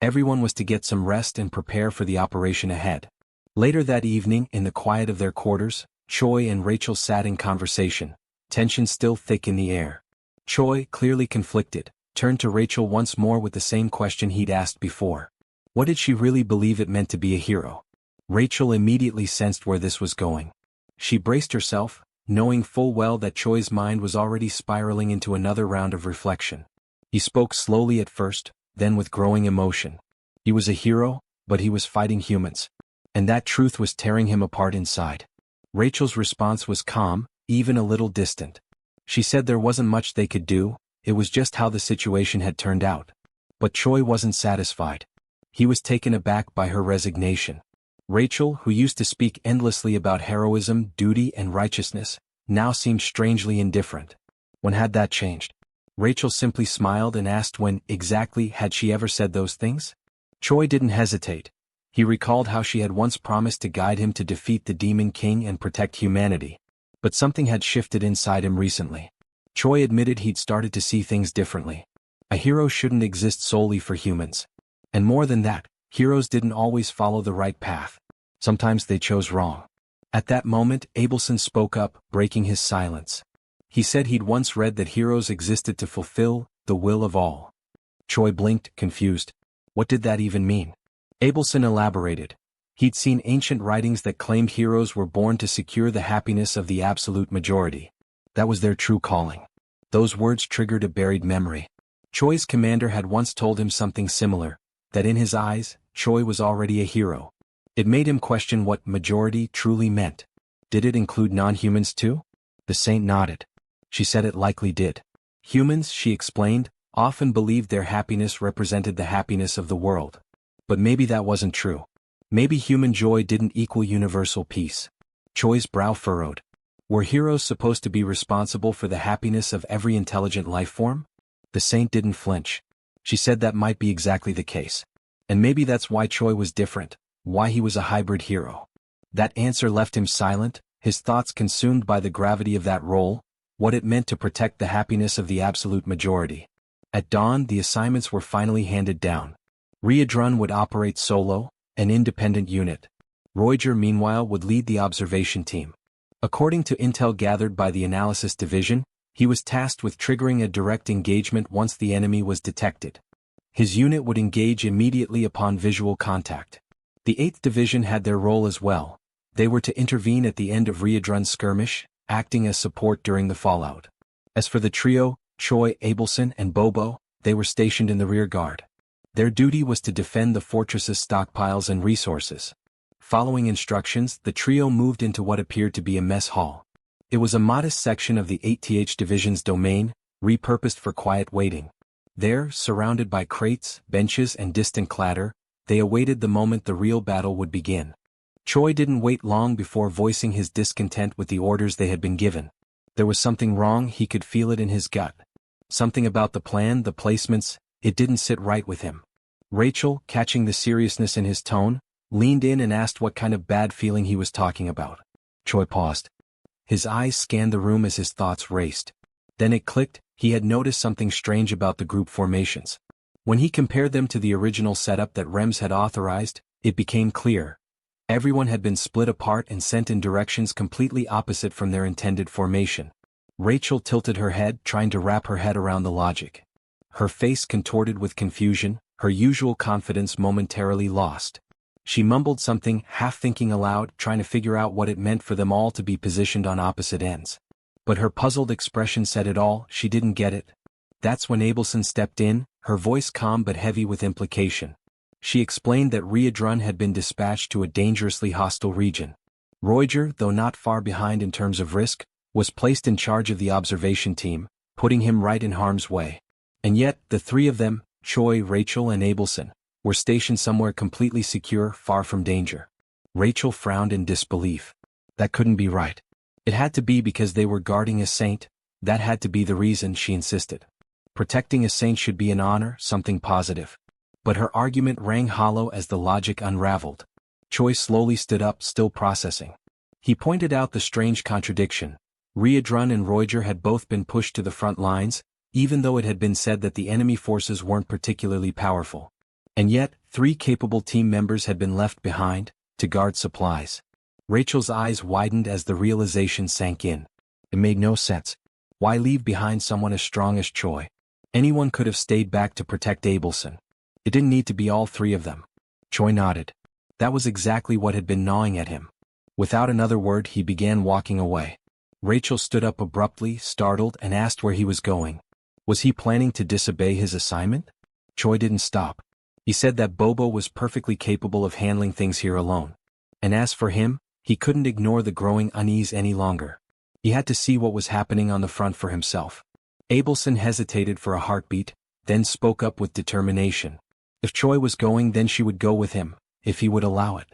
Everyone was to get some rest and prepare for the operation ahead. Later that evening, in the quiet of their quarters, Choi and Rachel sat in conversation, tension still thick in the air. Choi, clearly conflicted, turned to Rachel once more with the same question he'd asked before. What did she really believe it meant to be a hero? Rachel immediately sensed where this was going. She braced herself, knowing full well that Choi's mind was already spiraling into another round of reflection. He spoke slowly at first, then with growing emotion. He was a hero, but he was fighting humans. And that truth was tearing him apart inside. Rachel's response was calm, even a little distant. She said there wasn't much they could do, it was just how the situation had turned out. But Choi wasn't satisfied. He was taken aback by her resignation. Rachel, who used to speak endlessly about heroism, duty, and righteousness, now seemed strangely indifferent. When had that changed? Rachel simply smiled and asked when, exactly, had she ever said those things? Choi didn't hesitate. He recalled how she had once promised to guide him to defeat the Demon King and protect humanity. But something had shifted inside him recently. Choi admitted he'd started to see things differently. A hero shouldn't exist solely for humans. And more than that, heroes didn't always follow the right path. Sometimes they chose wrong. At that moment, Abelson spoke up, breaking his silence. He said he'd once read that heroes existed to fulfill the will of all. Choi blinked, confused. What did that even mean? Abelson elaborated. He'd seen ancient writings that claimed heroes were born to secure the happiness of the absolute majority. That was their true calling. Those words triggered a buried memory. Choi's commander had once told him something similar, that in his eyes, Choi was already a hero. It made him question what majority truly meant. Did it include non-humans too? The saint nodded. She said it likely did. Humans, she explained, often believed their happiness represented the happiness of the world. But maybe that wasn't true. Maybe human joy didn't equal universal peace. Choi's brow furrowed. Were heroes supposed to be responsible for the happiness of every intelligent life form? The saint didn't flinch. She said that might be exactly the case. And maybe that's why Choi was different, why he was a hybrid hero. That answer left him silent, his thoughts consumed by the gravity of that role, what it meant to protect the happiness of the absolute majority. At dawn, the assignments were finally handed down. Riedrun would operate solo, an independent unit. Roiger, meanwhile, would lead the observation team. According to intel gathered by the analysis division, he was tasked with triggering a direct engagement once the enemy was detected. His unit would engage immediately upon visual contact. The 8th Division had their role as well. They were to intervene at the end of Riedrun's skirmish, acting as support during the fallout. As for the trio, Choi, Abelson, and Bobo, they were stationed in the rear guard. Their duty was to defend the fortress's stockpiles and resources. Following instructions, the trio moved into what appeared to be a mess hall. It was a modest section of the 8th Division's domain, repurposed for quiet waiting. There, surrounded by crates, benches, and distant clatter, they awaited the moment the real battle would begin. Choi didn't wait long before voicing his discontent with the orders they had been given. There was something wrong, he could feel it in his gut. Something about the plan, the placements, it didn't sit right with him. Rachel, catching the seriousness in his tone, leaned in and asked what kind of bad feeling he was talking about. Choi paused. His eyes scanned the room as his thoughts raced. Then it clicked, he had noticed something strange about the group formations. When he compared them to the original setup that Rems had authorized, it became clear. Everyone had been split apart and sent in directions completely opposite from their intended formation. Rachel tilted her head, trying to wrap her head around the logic. Her face contorted with confusion, her usual confidence momentarily lost. She mumbled something, half thinking aloud, trying to figure out what it meant for them all to be positioned on opposite ends. But her puzzled expression said it all, she didn't get it. That's when Abelson stepped in, her voice calm but heavy with implication. She explained that Riedrun had been dispatched to a dangerously hostile region. Roiger, though not far behind in terms of risk, was placed in charge of the observation team, putting him right in harm's way. And yet, the three of them, Choi, Rachel, and Abelson, were stationed somewhere completely secure, far from danger. Rachel frowned in disbelief. That couldn't be right. It had to be because they were guarding a saint, that had to be the reason, she insisted. Protecting a saint should be an honor, something positive. But her argument rang hollow as the logic unraveled. Choi slowly stood up, still processing. He pointed out the strange contradiction. Riedrun and Roiger had both been pushed to the front lines, even though it had been said that the enemy forces weren't particularly powerful. And yet, 3 capable team members had been left behind, to guard supplies. Rachel's eyes widened as the realization sank in. It made no sense. Why leave behind someone as strong as Choi? Anyone could have stayed back to protect Abelson. It didn't need to be all 3 of them. Choi nodded. That was exactly what had been gnawing at him. Without another word, he began walking away. Rachel stood up abruptly, startled, and asked where he was going. Was he planning to disobey his assignment? Choi didn't stop. He said that Bobo was perfectly capable of handling things here alone. And as for him, he couldn't ignore the growing unease any longer. He had to see what was happening on the front for himself. Abelson hesitated for a heartbeat, then spoke up with determination. If Choi was going, then she would go with him, if he would allow it.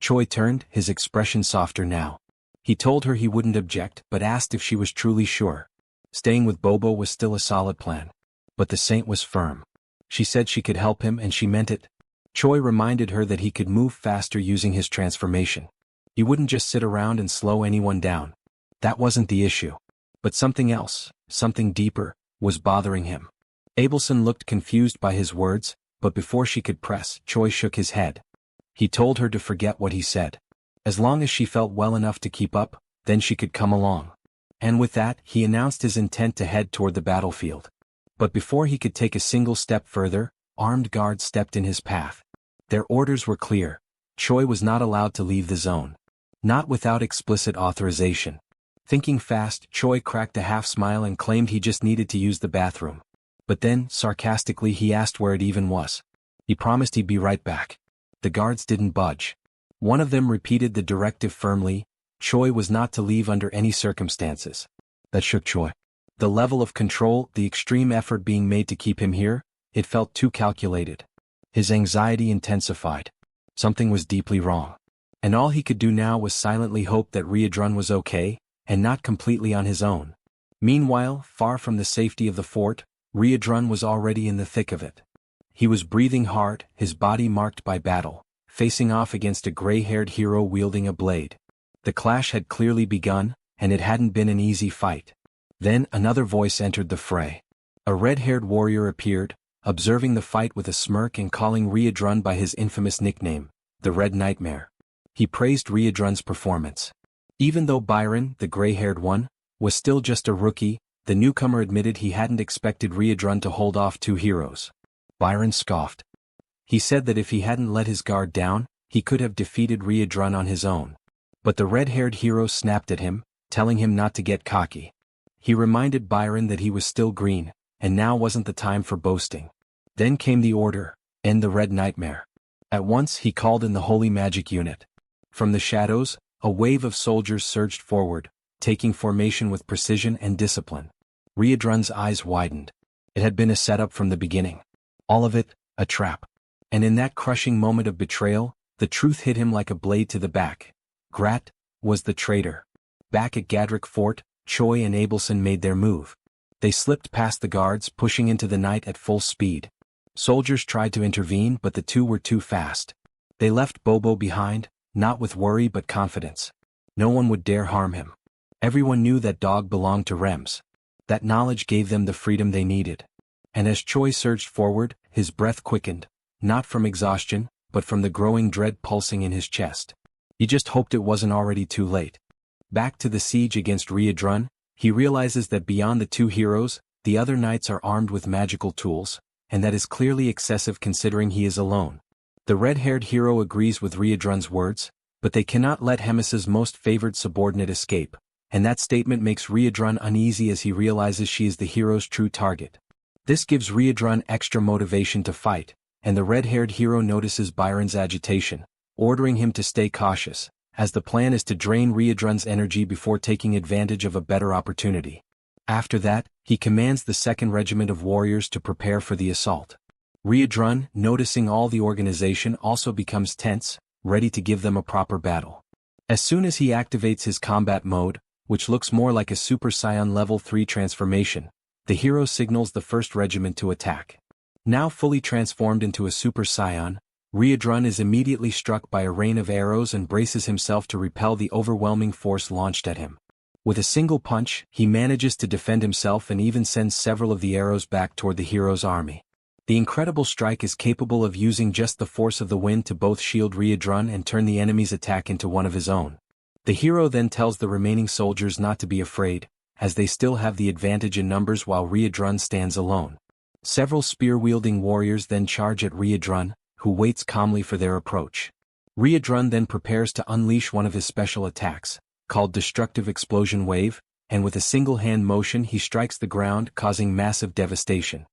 Choi turned, his expression softer now. He told her he wouldn't object but asked if she was truly sure. Staying with Bobo was still a solid plan. But the saint was firm. She said she could help him and she meant it. Choi reminded her that he could move faster using his transformation. He wouldn't just sit around and slow anyone down. That wasn't the issue. But something else, something deeper, was bothering him. Abelson looked confused by his words, but before she could press, Choi shook his head. He told her to forget what he said. As long as she felt well enough to keep up, then she could come along. And with that, he announced his intent to head toward the battlefield. But before he could take a single step further, armed guards stepped in his path. Their orders were clear. Choi was not allowed to leave the zone. Not without explicit authorization. Thinking fast, Choi cracked a half smile and claimed he just needed to use the bathroom. But then, sarcastically, he asked where it even was. He promised he'd be right back. The guards didn't budge. One of them repeated the directive firmly. Choi was not to leave under any circumstances. That shook Choi. The level of control, the extreme effort being made to keep him here, it felt too calculated. His anxiety intensified. Something was deeply wrong. And all he could do now was silently hope that Riedrun was okay, and not completely on his own. Meanwhile, far from the safety of the fort, Riedrun was already in the thick of it. He was breathing hard, his body marked by battle, facing off against a gray-haired hero wielding a blade. The clash had clearly begun, and it hadn't been an easy fight. Then another voice entered the fray. A red-haired warrior appeared, observing the fight with a smirk and calling Riedrun by his infamous nickname, the Red Nightmare. He praised Riedrun's performance. Even though Byron, the gray-haired one, was still just a rookie, the newcomer admitted he hadn't expected Riedrun to hold off two heroes. Byron scoffed. He said that if he hadn't let his guard down, he could have defeated Riedrun on his own. But the red-haired hero snapped at him, telling him not to get cocky. He reminded Byron that he was still green, and now wasn't the time for boasting. Then came the order, end the Red Nightmare. At once he called in the Holy Magic Unit. From the shadows, a wave of soldiers surged forward, taking formation with precision and discipline. Riedrun's eyes widened. It had been a setup from the beginning. All of it, a trap. And in that crushing moment of betrayal, the truth hit him like a blade to the back. Grat was the traitor. Back at Gadrick Fort, Choi and Abelson made their move. They slipped past the guards, pushing into the night at full speed. Soldiers tried to intervene, but the two were too fast. They left Bobo behind, not with worry but confidence. No one would dare harm him. Everyone knew that dog belonged to Rems. That knowledge gave them the freedom they needed. And as Choi surged forward, his breath quickened, not from exhaustion, but from the growing dread pulsing in his chest. He just hoped it wasn't already too late. Back to the siege against Riedrun, he realizes that beyond the two heroes, the other knights are armed with magical tools, and that is clearly excessive considering he is alone. The red-haired hero agrees with Riedrun's words, but they cannot let Hemis's most favored subordinate escape, and that statement makes Riedrun uneasy as he realizes she is the hero's true target. This gives Riedrun extra motivation to fight, and the red-haired hero notices Byron's agitation, ordering him to stay cautious, as the plan is to drain Riedrun's energy before taking advantage of a better opportunity. After that, he commands the 2nd Regiment of Warriors to prepare for the assault. Riedrun, noticing all the organization, also becomes tense, ready to give them a proper battle. As soon as he activates his combat mode, which looks more like a Super Saiyan Level 3 transformation, the hero signals the 1st Regiment to attack. Now fully transformed into a Super Saiyan, Riedrun is immediately struck by a rain of arrows and braces himself to repel the overwhelming force launched at him. With a single punch, he manages to defend himself and even sends several of the arrows back toward the hero's army. The incredible strike is capable of using just the force of the wind to both shield Riedrun and turn the enemy's attack into one of his own. The hero then tells the remaining soldiers not to be afraid, as they still have the advantage in numbers while Riedrun stands alone. Several spear-wielding warriors then charge at Riedrun, who waits calmly for their approach. Riedrun then prepares to unleash one of his special attacks, called Destructive Explosion Wave, and with a single-hand motion he strikes the ground, causing massive devastation.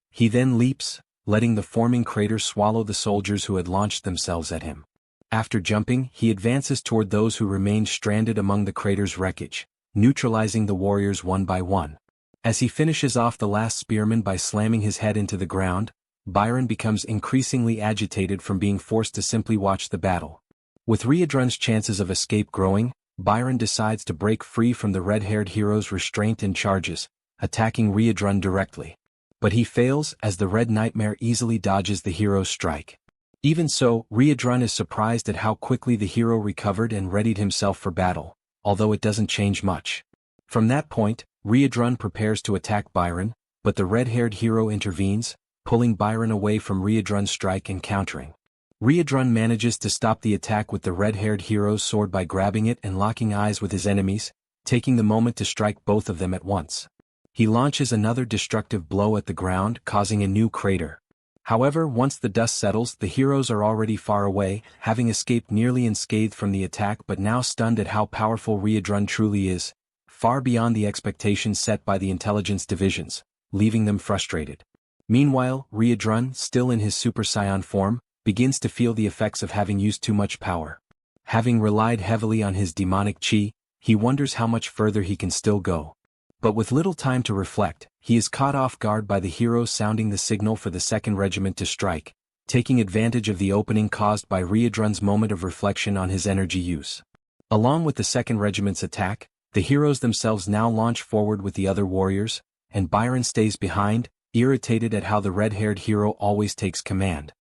He then leaps, letting the forming crater swallow the soldiers who had launched themselves at him. After jumping, he advances toward those who remained stranded among the crater's wreckage, neutralizing the warriors one by one. As he finishes off the last spearman by slamming his head into the ground, Byron becomes increasingly agitated from being forced to simply watch the battle. With Riedrun's chances of escape growing, Byron decides to break free from the red-haired hero's restraint and charges, attacking Riadrun directly. But he fails as the Red Nightmare easily dodges the hero's strike. Even so, Riadrun is surprised at how quickly the hero recovered and readied himself for battle, although it doesn't change much. From that point, Riadrun prepares to attack Byron, but the red-haired hero intervenes, pulling Byron away from Riadrun's strike and countering. Riadrun manages to stop the attack with the red-haired hero's sword by grabbing it and locking eyes with his enemies, taking the moment to strike both of them at once. He launches another destructive blow at the ground, causing a new crater. However, once the dust settles, the heroes are already far away, having escaped nearly unscathed from the attack but now stunned at how powerful Riadrun truly is, far beyond the expectations set by the intelligence divisions, leaving them frustrated. Meanwhile, Riadrun, still in his Super Saiyan form, begins to feel the effects of having used too much power. Having relied heavily on his demonic chi, he wonders how much further he can still go. But with little time to reflect, he is caught off guard by the heroes sounding the signal for the 2nd Regiment to strike, taking advantage of the opening caused by Riadrun's moment of reflection on his energy use. Along with the 2nd Regiment's attack, the heroes themselves now launch forward with the other warriors, and Byron stays behind, irritated at how the red-haired hero always takes command.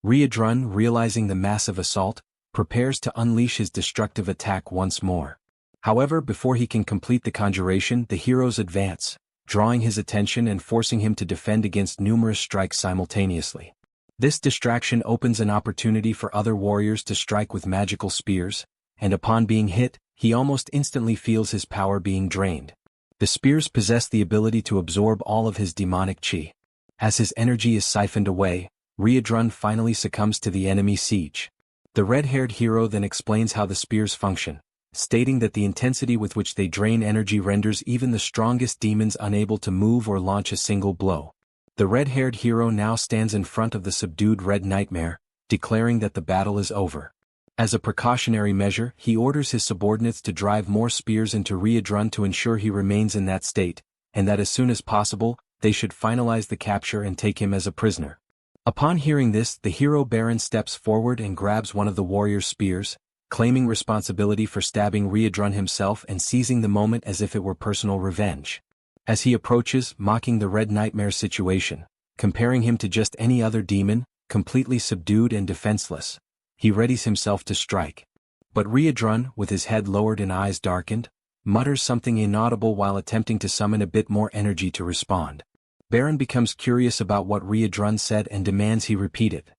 Riadrun, realizing the massive assault, prepares to unleash his destructive attack once more. However, before he can complete the conjuration, the heroes advance, drawing his attention and forcing him to defend against numerous strikes simultaneously. This distraction opens an opportunity for other warriors to strike with magical spears, and upon being hit, he almost instantly feels his power being drained. The spears possess the ability to absorb all of his demonic chi. As his energy is siphoned away, Riadrun finally succumbs to the enemy siege. The red-haired hero then explains how the spears function, stating that the intensity with which they drain energy renders even the strongest demons unable to move or launch a single blow. The red-haired hero now stands in front of the subdued Red Nightmare, declaring that the battle is over. As a precautionary measure, he orders his subordinates to drive more spears into Riadrun to ensure he remains in that state, and that as soon as possible, they should finalize the capture and take him as a prisoner. Upon hearing this, the hero Baron steps forward and grabs one of the warrior's spears, claiming responsibility for stabbing Riadrun himself and seizing the moment as if it were personal revenge. As he approaches, mocking the Red Nightmare's situation, comparing him to just any other demon, completely subdued and defenseless, he readies himself to strike. But Riadrun, with his head lowered and eyes darkened, mutters something inaudible while attempting to summon a bit more energy to respond. Baron becomes curious about what Riadrun said and demands he repeat it.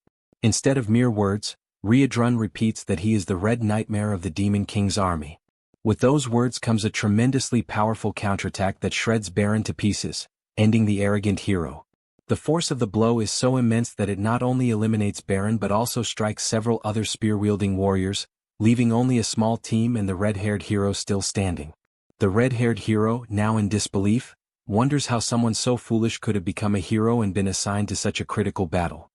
Instead of mere words, Riadrun repeats that he is the Red Nightmare of the Demon King's army. With those words comes a tremendously powerful counterattack that shreds Baron to pieces, ending the arrogant hero. The force of the blow is so immense that it not only eliminates Baron but also strikes several other spear-wielding warriors, leaving only a small team and the red-haired hero still standing. The red-haired hero, now in disbelief, wonders how someone so foolish could have become a hero and been assigned to such a critical battle.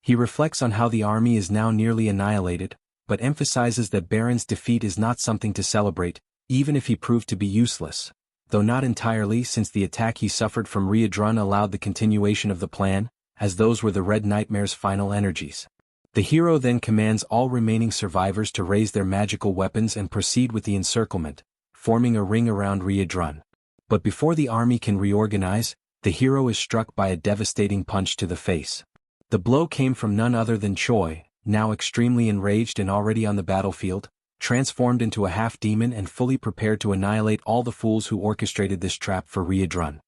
He reflects on how the army is now nearly annihilated, but emphasizes that Baron's defeat is not something to celebrate, even if he proved to be useless, though not entirely since the attack he suffered from Riadrun allowed the continuation of the plan, as those were the Red Nightmare's final energies. The hero then commands all remaining survivors to raise their magical weapons and proceed with the encirclement, forming a ring around Riadrun. But before the army can reorganize, the hero is struck by a devastating punch to the face. The blow came from none other than Choi, now extremely enraged and already on the battlefield, transformed into a half-demon and fully prepared to annihilate all the fools who orchestrated this trap for Riadrun.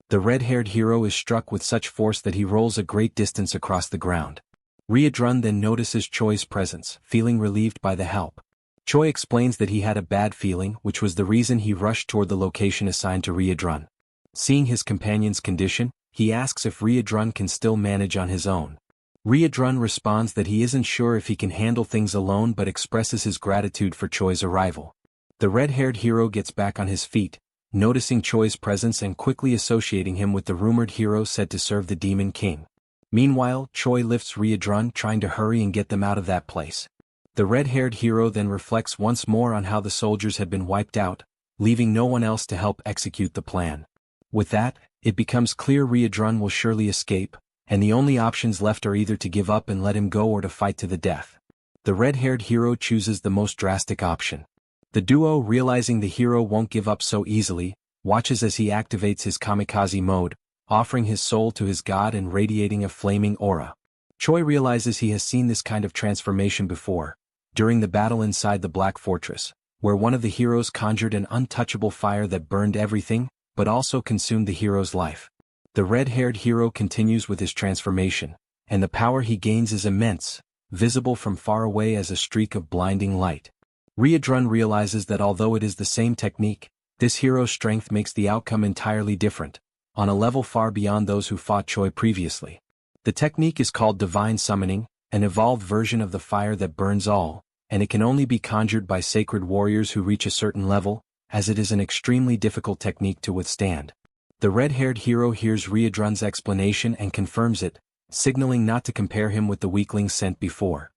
The red-haired hero is struck with such force that he rolls a great distance across the ground. Riadrun then notices Choi's presence, feeling relieved by the help. Choi explains that he had a bad feeling, which was the reason he rushed toward the location assigned to Riadrun. Seeing his companion's condition, he asks if Riadrun can still manage on his own. Riadrun responds that he isn't sure if he can handle things alone but expresses his gratitude for Choi's arrival. The red-haired hero gets back on his feet, noticing Choi's presence and quickly associating him with the rumored hero said to serve the Demon King. Meanwhile, Choi lifts Riadrun, trying to hurry and get them out of that place. The red-haired hero then reflects once more on how the soldiers had been wiped out, leaving no one else to help execute the plan. With that, it becomes clear Riadrun will surely escape, and the only options left are either to give up and let him go or to fight to the death. The red-haired hero chooses the most drastic option. The duo, realizing the hero won't give up so easily, watches as he activates his kamikaze mode, offering his soul to his god and radiating a flaming aura. Choi realizes he has seen this kind of transformation before, during the battle inside the Black Fortress, where one of the heroes conjured an untouchable fire that burned everything, but also consumed the hero's life. The red-haired hero continues with his transformation, and the power he gains is immense, visible from far away as a streak of blinding light. Ryudrun realizes that although it is the same technique, this hero's strength makes the outcome entirely different, on a level far beyond those who fought Choi previously. The technique is called Divine Summoning, an evolved version of the fire that burns all, and it can only be conjured by sacred warriors who reach a certain level, as it is an extremely difficult technique to withstand. The red-haired hero hears Ryudrun's explanation and confirms it, signaling not to compare him with the weaklings sent before.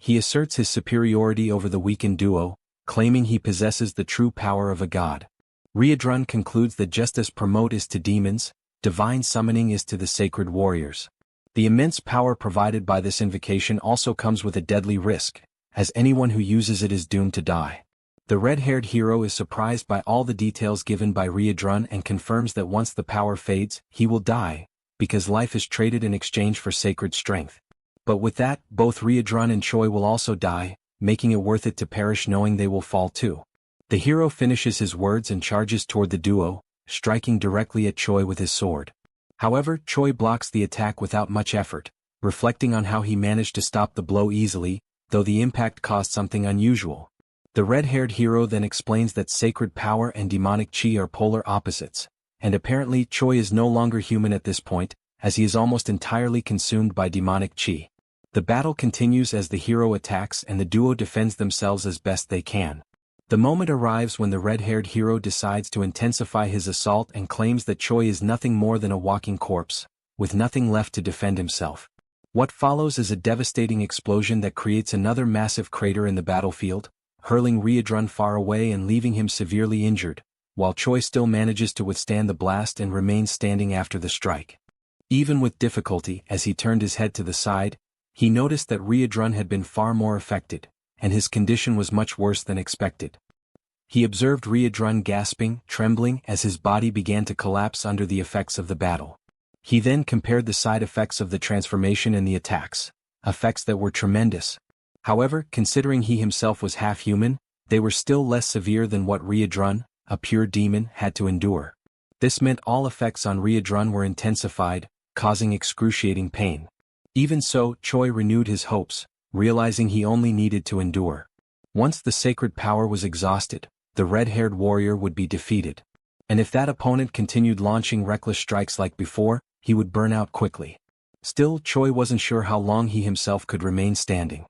He asserts his superiority over the weakened duo, claiming he possesses the true power of a god. Ryudrun concludes that just as promote is to demons, divine summoning is to the sacred warriors. The immense power provided by this invocation also comes with a deadly risk, as anyone who uses it is doomed to die. The red-haired hero is surprised by all the details given by Ryudrun and confirms that once the power fades, he will die, because life is traded in exchange for sacred strength. But with that, both Ryudrun and Choi will also die, making it worth it to perish knowing they will fall too. The hero finishes his words and charges toward the duo, striking directly at Choi with his sword. However, Choi blocks the attack without much effort, reflecting on how he managed to stop the blow easily, though the impact caused something unusual. The red-haired hero then explains that sacred power and demonic chi are polar opposites, and apparently Choi is no longer human at this point, as he is almost entirely consumed by demonic chi. The battle continues as the hero attacks and the duo defends themselves as best they can. The moment arrives when the red-haired hero decides to intensify his assault and claims that Choi is nothing more than a walking corpse, with nothing left to defend himself. What follows is a devastating explosion that creates another massive crater in the battlefield, hurling Ryudrun far away and leaving him severely injured, while Choi still manages to withstand the blast and remains standing after the strike. Even with difficulty, as he turned his head to the side, he noticed that Ryudrun had been far more affected, and his condition was much worse than expected. He observed Ryudrun gasping, trembling as his body began to collapse under the effects of the battle. He then compared the side effects of the transformation and the attacks, effects that were tremendous. However, considering he himself was half-human, they were still less severe than what Ryudrun, a pure demon, had to endure. This meant all effects on Ryudrun were intensified, causing excruciating pain. Even so, Choi renewed his hopes, realizing he only needed to endure. Once the sacred power was exhausted, the red-haired warrior would be defeated. And if that opponent continued launching reckless strikes like before, he would burn out quickly. Still, Choi wasn't sure how long he himself could remain standing.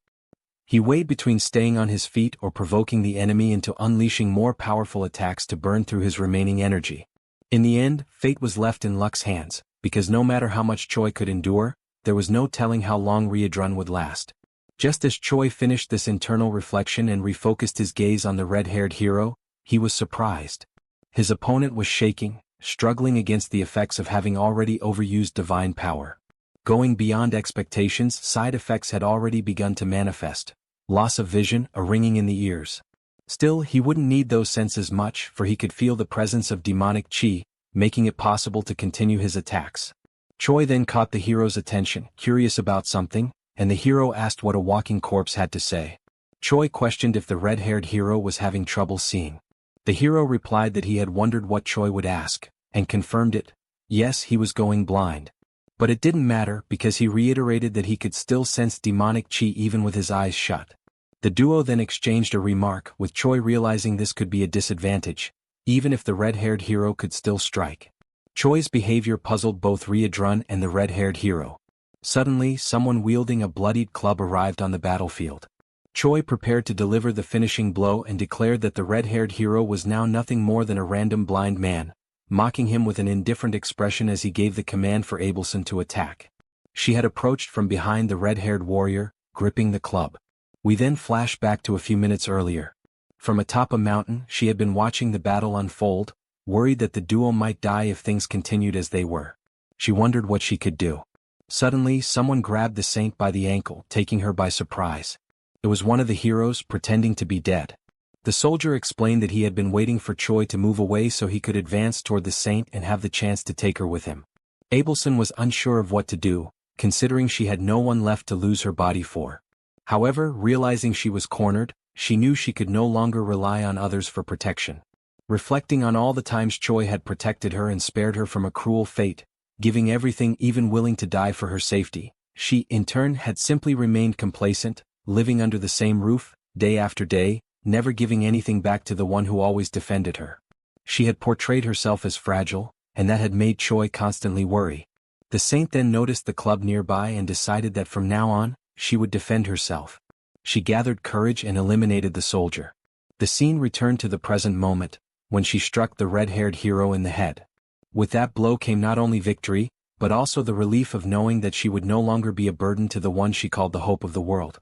He weighed between staying on his feet or provoking the enemy into unleashing more powerful attacks to burn through his remaining energy. In the end, fate was left in luck's hands, because no matter how much Choi could endure, there was no telling how long Ryudrun would last. Just as Choi finished this internal reflection and refocused his gaze on the red-haired hero, he was surprised. His opponent was shaking, struggling against the effects of having already overused divine power. Going beyond expectations, side effects had already begun to manifest. Loss of vision, a ringing in the ears. Still, he wouldn't need those senses much, for he could feel the presence of demonic chi, making it possible to continue his attacks. Choi then caught the hero's attention, curious about something, and the hero asked what a walking corpse had to say. Choi questioned if the red-haired hero was having trouble seeing. The hero replied that he had wondered what Choi would ask, and confirmed it. Yes, he was going blind. But it didn't matter because he reiterated that he could still sense demonic chi even with his eyes shut. The duo then exchanged a remark, with Choi realizing this could be a disadvantage, even if the red-haired hero could still strike. Choi's behavior puzzled both Ryudrun and the red-haired hero. Suddenly, someone wielding a bloodied club arrived on the battlefield. Choi prepared to deliver the finishing blow and declared that the red-haired hero was now nothing more than a random blind man, mocking him with an indifferent expression as he gave the command for Abelson to attack. She had approached from behind the red-haired warrior, gripping the club. We then flash back to a few minutes earlier. From atop a mountain, she had been watching the battle unfold, worried that the duo might die if things continued as they were. She wondered what she could do. Suddenly, someone grabbed the saint by the ankle, taking her by surprise. It was one of the heroes, pretending to be dead. The soldier explained that he had been waiting for Choi to move away so he could advance toward the saint and have the chance to take her with him. Abelson was unsure of what to do, considering she had no one left to lose her body for. However, realizing she was cornered, she knew she could no longer rely on others for protection. Reflecting on all the times Choi had protected her and spared her from a cruel fate, giving everything, even willing to die for her safety, she, in turn, had simply remained complacent, living under the same roof, day after day, never giving anything back to the one who always defended her. She had portrayed herself as fragile, and that had made Choi constantly worry. The saint then noticed the club nearby and decided that from now on, she would defend herself. She gathered courage and eliminated the soldier. The scene returned to the present moment, when she struck the red-haired hero in the head. With that blow came not only victory, but also the relief of knowing that she would no longer be a burden to the one she called the hope of the world.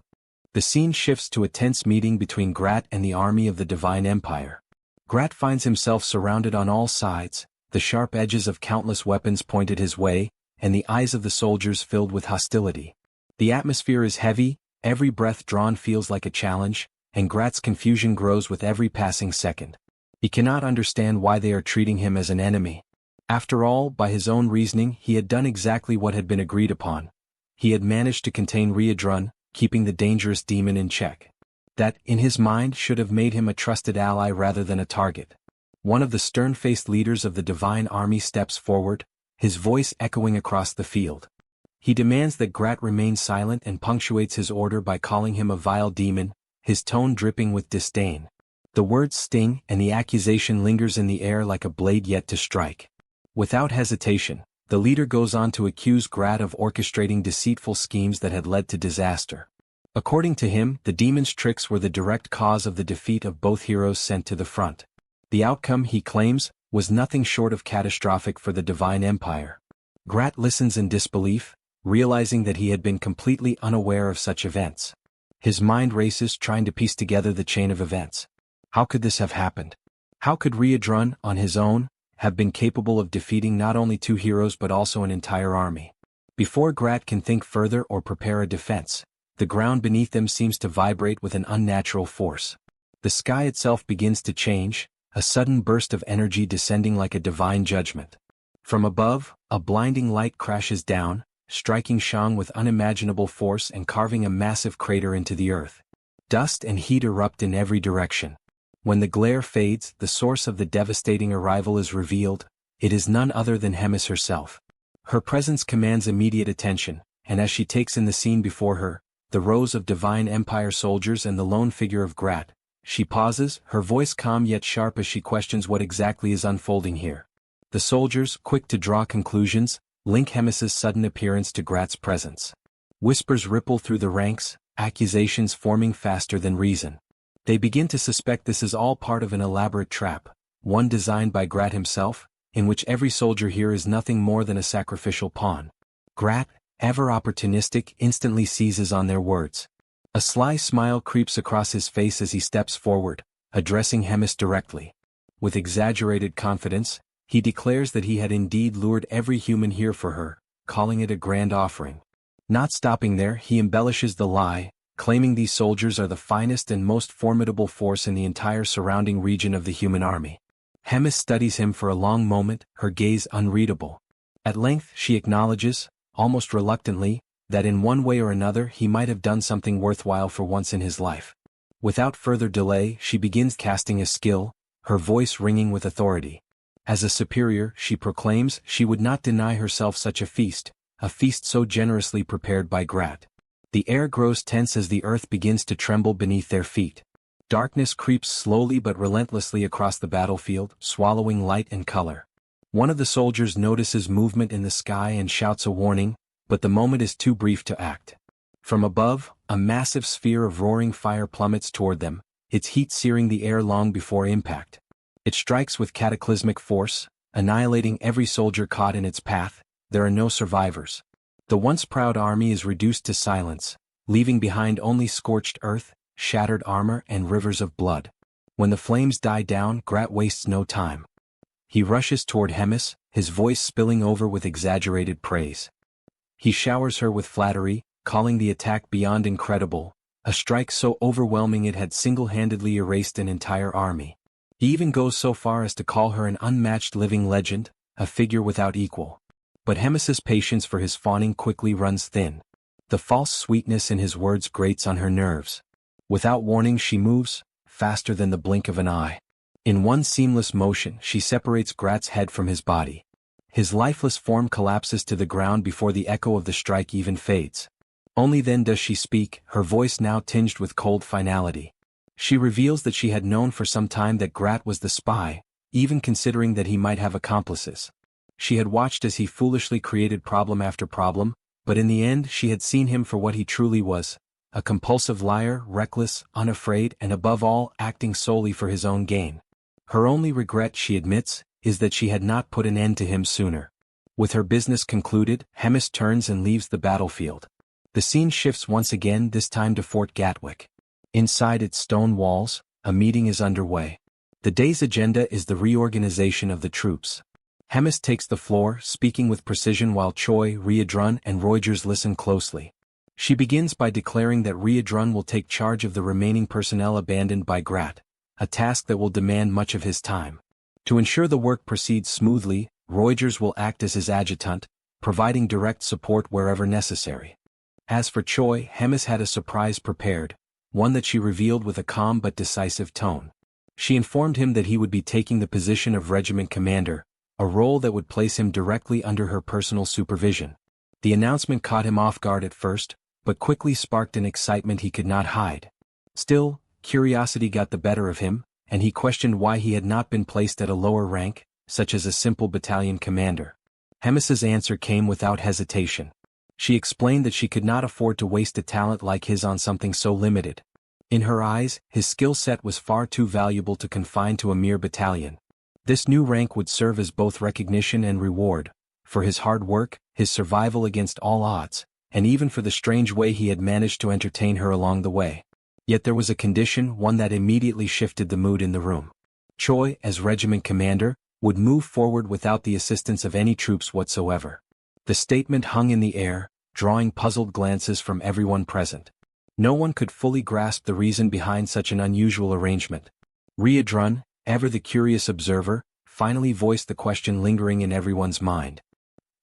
The scene shifts to a tense meeting between Grat and the army of the Divine Empire. Grat finds himself surrounded on all sides, the sharp edges of countless weapons pointed his way, and the eyes of the soldiers filled with hostility. The atmosphere is heavy, every breath drawn feels like a challenge, and Grat's confusion grows with every passing second. He cannot understand why they are treating him as an enemy. After all, by his own reasoning, he had done exactly what had been agreed upon. He had managed to contain Riadrun, keeping the dangerous demon in check. That, in his mind, should have made him a trusted ally rather than a target. One of the stern-faced leaders of the Divine Army steps forward, his voice echoing across the field. He demands that Grat remain silent and punctuates his order by calling him a vile demon, his tone dripping with disdain. The words sting, and the accusation lingers in the air like a blade yet to strike. Without hesitation, the leader goes on to accuse Grat of orchestrating deceitful schemes that had led to disaster. According to him, the demon's tricks were the direct cause of the defeat of both heroes sent to the front. The outcome, he claims, was nothing short of catastrophic for the Divine Empire. Grat listens in disbelief, realizing that he had been completely unaware of such events. His mind races trying to piece together the chain of events. How could this have happened? How could Riadrun, on his own, have been capable of defeating not only two heroes but also an entire army? Before Grat can think further or prepare a defense, the ground beneath them seems to vibrate with an unnatural force. The sky itself begins to change, a sudden burst of energy descending like a divine judgment. From above, a blinding light crashes down, striking Shang with unimaginable force and carving a massive crater into the earth. Dust and heat erupt in every direction. When the glare fades, the source of the devastating arrival is revealed. It is none other than Hemis herself. Her presence commands immediate attention, and as she takes in the scene before her, the rows of Divine Empire soldiers and the lone figure of Grat, she pauses, her voice calm yet sharp as she questions what exactly is unfolding here. The soldiers, quick to draw conclusions, link Hemis's sudden appearance to Grat's presence. Whispers ripple through the ranks, accusations forming faster than reason. They begin to suspect this is all part of an elaborate trap, one designed by Grat himself, in which every soldier here is nothing more than a sacrificial pawn. Grat, ever opportunistic, instantly seizes on their words. A sly smile creeps across his face as he steps forward, addressing Hemis directly. With exaggerated confidence, he declares that he had indeed lured every human here for her, calling it a grand offering. Not stopping there, he embellishes the lie, claiming these soldiers are the finest and most formidable force in the entire surrounding region of the human army. Hemis studies him for a long moment, her gaze unreadable. At length she acknowledges, almost reluctantly, that in one way or another he might have done something worthwhile for once in his life. Without further delay, she begins casting a skill, her voice ringing with authority. As a superior, she proclaims she would not deny herself such a feast so generously prepared by Grat. The air grows tense as the earth begins to tremble beneath their feet. Darkness creeps slowly but relentlessly across the battlefield, swallowing light and color. One of the soldiers notices movement in the sky and shouts a warning, but the moment is too brief to act. From above, a massive sphere of roaring fire plummets toward them, its heat searing the air long before impact. It strikes with cataclysmic force, annihilating every soldier caught in its path. There are no survivors. The once proud army is reduced to silence, leaving behind only scorched earth, shattered armor and rivers of blood. When the flames die down, Grat wastes no time. He rushes toward Hemis, his voice spilling over with exaggerated praise. He showers her with flattery, calling the attack beyond incredible, a strike so overwhelming it had single-handedly erased an entire army. He even goes so far as to call her an unmatched living legend, a figure without equal. But Hemis's patience for his fawning quickly runs thin. The false sweetness in his words grates on her nerves. Without warning she moves, faster than the blink of an eye. In one seamless motion she separates Grat's head from his body. His lifeless form collapses to the ground before the echo of the strike even fades. Only then does she speak, her voice now tinged with cold finality. She reveals that she had known for some time that Grat was the spy, even considering that he might have accomplices. She had watched as he foolishly created problem after problem, but in the end she had seen him for what he truly was, a compulsive liar, reckless, unafraid, and above all, acting solely for his own gain. Her only regret, she admits, is that she had not put an end to him sooner. With her business concluded, Hemis turns and leaves the battlefield. The scene shifts once again, this time to Fort Gatwick. Inside its stone walls, a meeting is underway. The day's agenda is the reorganization of the troops. Hemis takes the floor, speaking with precision while Choi, Ryedrun, and Reuters listen closely. She begins by declaring that Ryedrun will take charge of the remaining personnel abandoned by Grat, a task that will demand much of his time. To ensure the work proceeds smoothly, Reuters will act as his adjutant, providing direct support wherever necessary. As for Choi, Hemis had a surprise prepared, one that she revealed with a calm but decisive tone. She informed him that he would be taking the position of regiment commander, a role that would place him directly under her personal supervision. The announcement caught him off guard at first, but quickly sparked an excitement he could not hide. Still, curiosity got the better of him, and he questioned why he had not been placed at a lower rank, such as a simple battalion commander. Hemis's answer came without hesitation. She explained that she could not afford to waste a talent like his on something so limited. In her eyes, his skill set was far too valuable to confine to a mere battalion. This new rank would serve as both recognition and reward, for his hard work, his survival against all odds, and even for the strange way he had managed to entertain her along the way. Yet there was a condition, one that immediately shifted the mood in the room. Choi, as regiment commander, would move forward without the assistance of any troops whatsoever. The statement hung in the air, drawing puzzled glances from everyone present. No one could fully grasp the reason behind such an unusual arrangement. Ryedrun, ever the curious observer, finally voiced the question lingering in everyone's mind.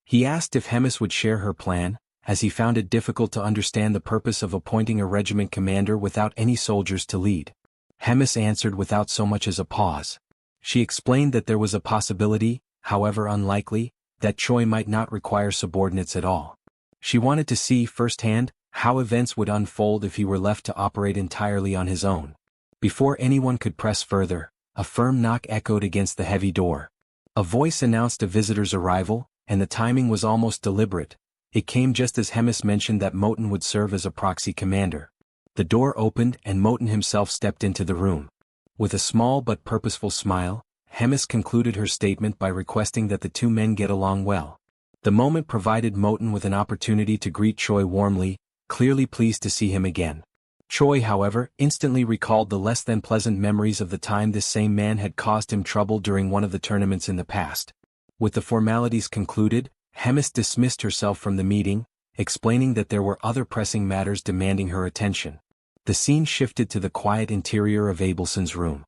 He asked if Hemis would share her plan, as he found it difficult to understand the purpose of appointing a regiment commander without any soldiers to lead. Hemis answered without so much as a pause. She explained that there was a possibility, however unlikely, that Choi might not require subordinates at all. She wanted to see firsthand how events would unfold if he were left to operate entirely on his own. Before anyone could press further, a firm knock echoed against the heavy door. A voice announced a visitor's arrival, and the timing was almost deliberate. It came just as Hemis mentioned that Moten would serve as a proxy commander. The door opened and Moten himself stepped into the room. With a small but purposeful smile, Hemis concluded her statement by requesting that the two men get along well. The moment provided Moten with an opportunity to greet Choi warmly, clearly pleased to see him again. Choi, however, instantly recalled the less than pleasant memories of the time this same man had caused him trouble during one of the tournaments in the past. With the formalities concluded, Hemis dismissed herself from the meeting, explaining that there were other pressing matters demanding her attention. The scene shifted to the quiet interior of Abelson's room.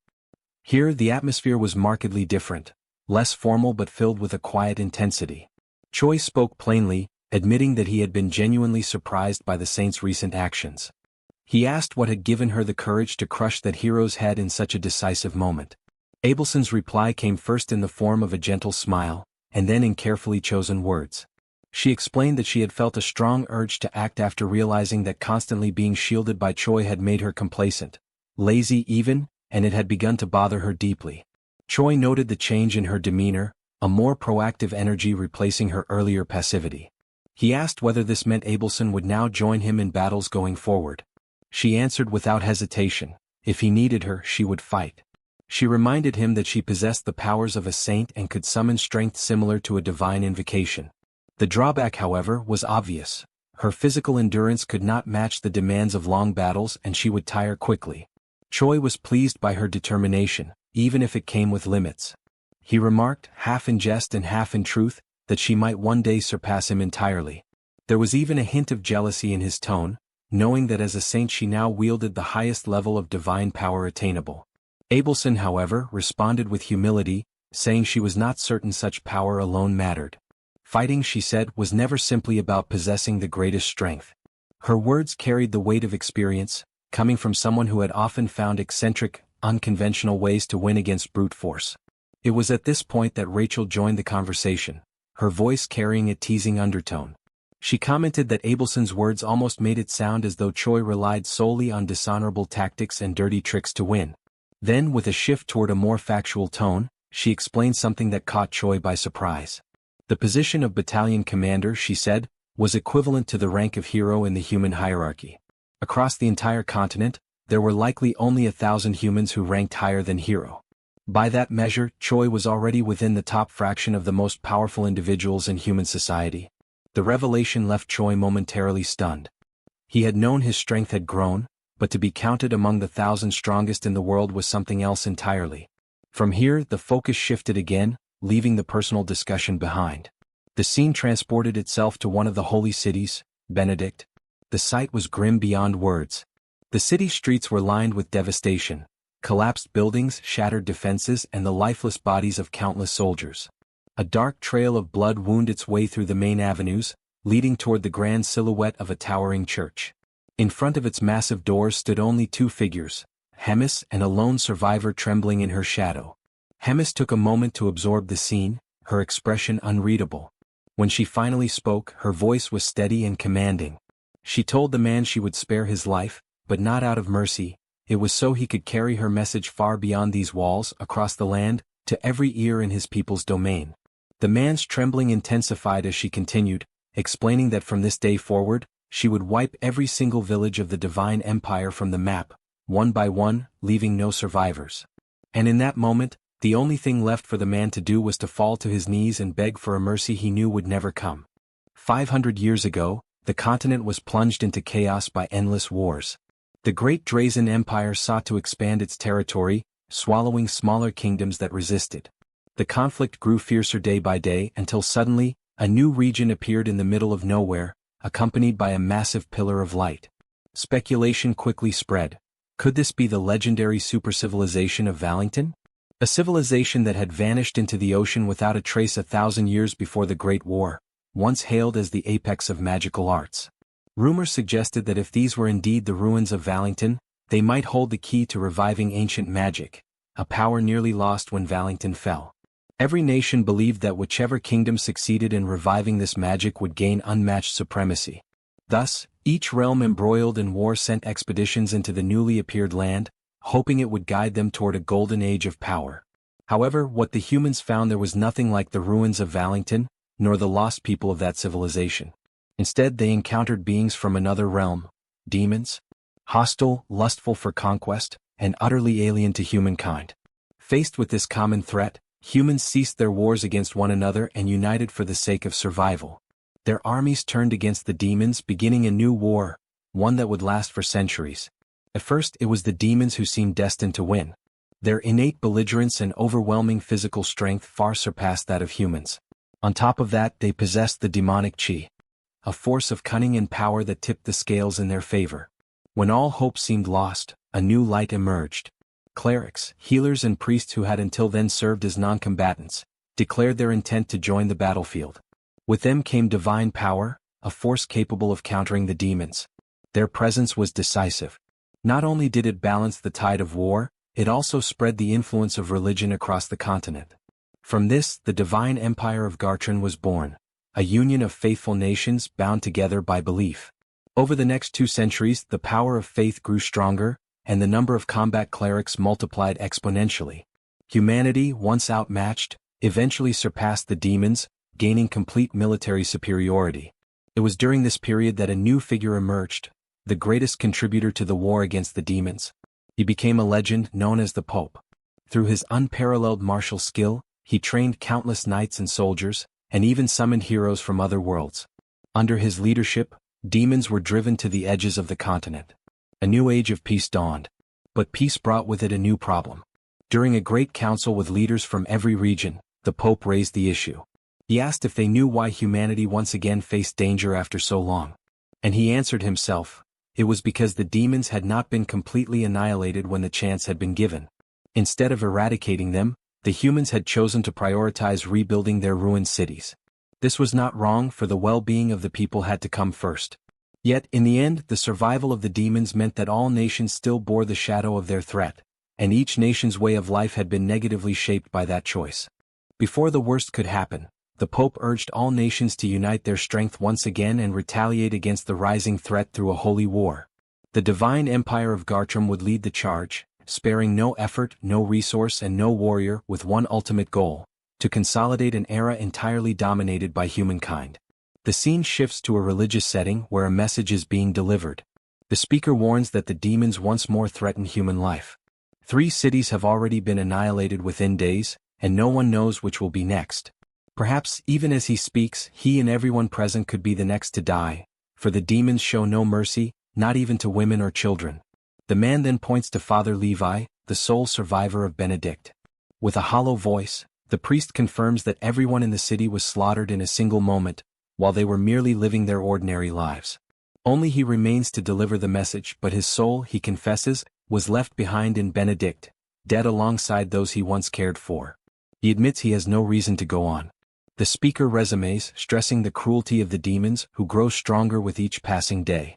Here the atmosphere was markedly different, less formal but filled with a quiet intensity. Choi spoke plainly, admitting that he had been genuinely surprised by the saint's recent actions. He asked what had given her the courage to crush that hero's head in such a decisive moment. Abelson's reply came first in the form of a gentle smile, and then in carefully chosen words. She explained that she had felt a strong urge to act after realizing that constantly being shielded by Choi had made her complacent, lazy even, and it had begun to bother her deeply. Choi noted the change in her demeanor, a more proactive energy replacing her earlier passivity. He asked whether this meant Abelson would now join him in battles going forward. She answered without hesitation, if he needed her, she would fight. She reminded him that she possessed the powers of a saint and could summon strength similar to a divine invocation. The drawback, however, was obvious. Her physical endurance could not match the demands of long battles and she would tire quickly. Choi was pleased by her determination, even if it came with limits. He remarked, half in jest and half in truth, that she might one day surpass him entirely. There was even a hint of jealousy in his tone, knowing that as a saint she now wielded the highest level of divine power attainable. Abelson, however, responded with humility, saying she was not certain such power alone mattered. Fighting, she said, was never simply about possessing the greatest strength. Her words carried the weight of experience, coming from someone who had often found eccentric, unconventional ways to win against brute force. It was at this point that Rachel joined the conversation, her voice carrying a teasing undertone. She commented that Abelson's words almost made it sound as though Choi relied solely on dishonorable tactics and dirty tricks to win. Then, with a shift toward a more factual tone, she explained something that caught Choi by surprise. The position of battalion commander, she said, was equivalent to the rank of hero in the human hierarchy. Across the entire continent, there were likely only 1,000 humans who ranked higher than hero. By that measure, Choi was already within the top fraction of the most powerful individuals in human society. The revelation left Choi momentarily stunned. He had known his strength had grown, but to be counted among the 1,000 strongest in the world was something else entirely. From here, the focus shifted again, leaving the personal discussion behind. The scene transported itself to one of the holy cities, Benedict. The sight was grim beyond words. The city streets were lined with devastation, collapsed buildings, shattered defenses, and the lifeless bodies of countless soldiers. A dark trail of blood wound its way through the main avenues, leading toward the grand silhouette of a towering church. In front of its massive doors stood only two figures, Hemis and a lone survivor trembling in her shadow. Hemis took a moment to absorb the scene, her expression unreadable. When she finally spoke, her voice was steady and commanding. She told the man she would spare his life, but not out of mercy. It was so he could carry her message far beyond these walls, across the land, to every ear in his people's domain. The man's trembling intensified as she continued, explaining that from this day forward, she would wipe every single village of the Divine Empire from the map, one by one, leaving no survivors. And in that moment, the only thing left for the man to do was to fall to his knees and beg for a mercy he knew would never come. 500 years ago, the continent was plunged into chaos by endless wars. The Great Drazen Empire sought to expand its territory, swallowing smaller kingdoms that resisted. The conflict grew fiercer day by day until suddenly, a new region appeared in the middle of nowhere, accompanied by a massive pillar of light. Speculation quickly spread. Could this be the legendary supercivilization of Valington? A civilization that had vanished into the ocean without a trace 1,000 years before the Great War, once hailed as the apex of magical arts. Rumors suggested that if these were indeed the ruins of Valington, they might hold the key to reviving ancient magic, a power nearly lost when Valington fell. Every nation believed that whichever kingdom succeeded in reviving this magic would gain unmatched supremacy. Thus, each realm embroiled in war sent expeditions into the newly appeared land, hoping it would guide them toward a golden age of power. However, what the humans found there was nothing like the ruins of Valington, nor the lost people of that civilization. Instead, they encountered beings from another realm, demons, hostile, lustful for conquest, and utterly alien to humankind. Faced with this common threat, humans ceased their wars against one another and united for the sake of survival. Their armies turned against the demons, beginning a new war, one that would last for centuries. At first, it was the demons who seemed destined to win. Their innate belligerence and overwhelming physical strength far surpassed that of humans. On top of that, they possessed the demonic chi, a force of cunning and power that tipped the scales in their favor. When all hope seemed lost, a new light emerged. Clerics, healers and priests who had until then served as non-combatants, declared their intent to join the battlefield. With them came divine power, a force capable of countering the demons. Their presence was decisive. Not only did it balance the tide of war, it also spread the influence of religion across the continent. From this, the divine empire of Gartran was born, a union of faithful nations bound together by belief. Over the next 2 centuries, the power of faith grew stronger, and the number of combat clerics multiplied exponentially. Humanity, once outmatched, eventually surpassed the demons, gaining complete military superiority. It was during this period that a new figure emerged, the greatest contributor to the war against the demons. He became a legend known as the Pope. Through his unparalleled martial skill, he trained countless knights and soldiers, and even summoned heroes from other worlds. Under his leadership, demons were driven to the edges of the continent. A new age of peace dawned. But peace brought with it a new problem. During a great council with leaders from every region, the Pope raised the issue. He asked if they knew why humanity once again faced danger after so long. And he answered himself, It was because the demons had not been completely annihilated when the chance had been given. Instead of eradicating them, the humans had chosen to prioritize rebuilding their ruined cities. This was not wrong, for the well-being of the people had to come first. Yet, in the end, the survival of the demons meant that all nations still bore the shadow of their threat, and each nation's way of life had been negatively shaped by that choice. Before the worst could happen, the Pope urged all nations to unite their strength once again and retaliate against the rising threat through a holy war. The divine empire of Gartrum would lead the charge, sparing no effort, no resource and no warrior, with one ultimate goal: to consolidate an era entirely dominated by humankind. The scene shifts to a religious setting where a message is being delivered. The speaker warns that the demons once more threaten human life. 3 cities have already been annihilated within days, and no one knows which will be next. Perhaps, even as he speaks, he and everyone present could be the next to die, for the demons show no mercy, not even to women or children. The man then points to Father Levi, the sole survivor of Benedict. With a hollow voice, the priest confirms that everyone in the city was slaughtered in a single moment, while they were merely living their ordinary lives. Only he remains to deliver the message, but his soul, he confesses, was left behind in Benedict, dead alongside those he once cared for. He admits he has no reason to go on. The speaker resumes, stressing the cruelty of the demons, who grow stronger with each passing day.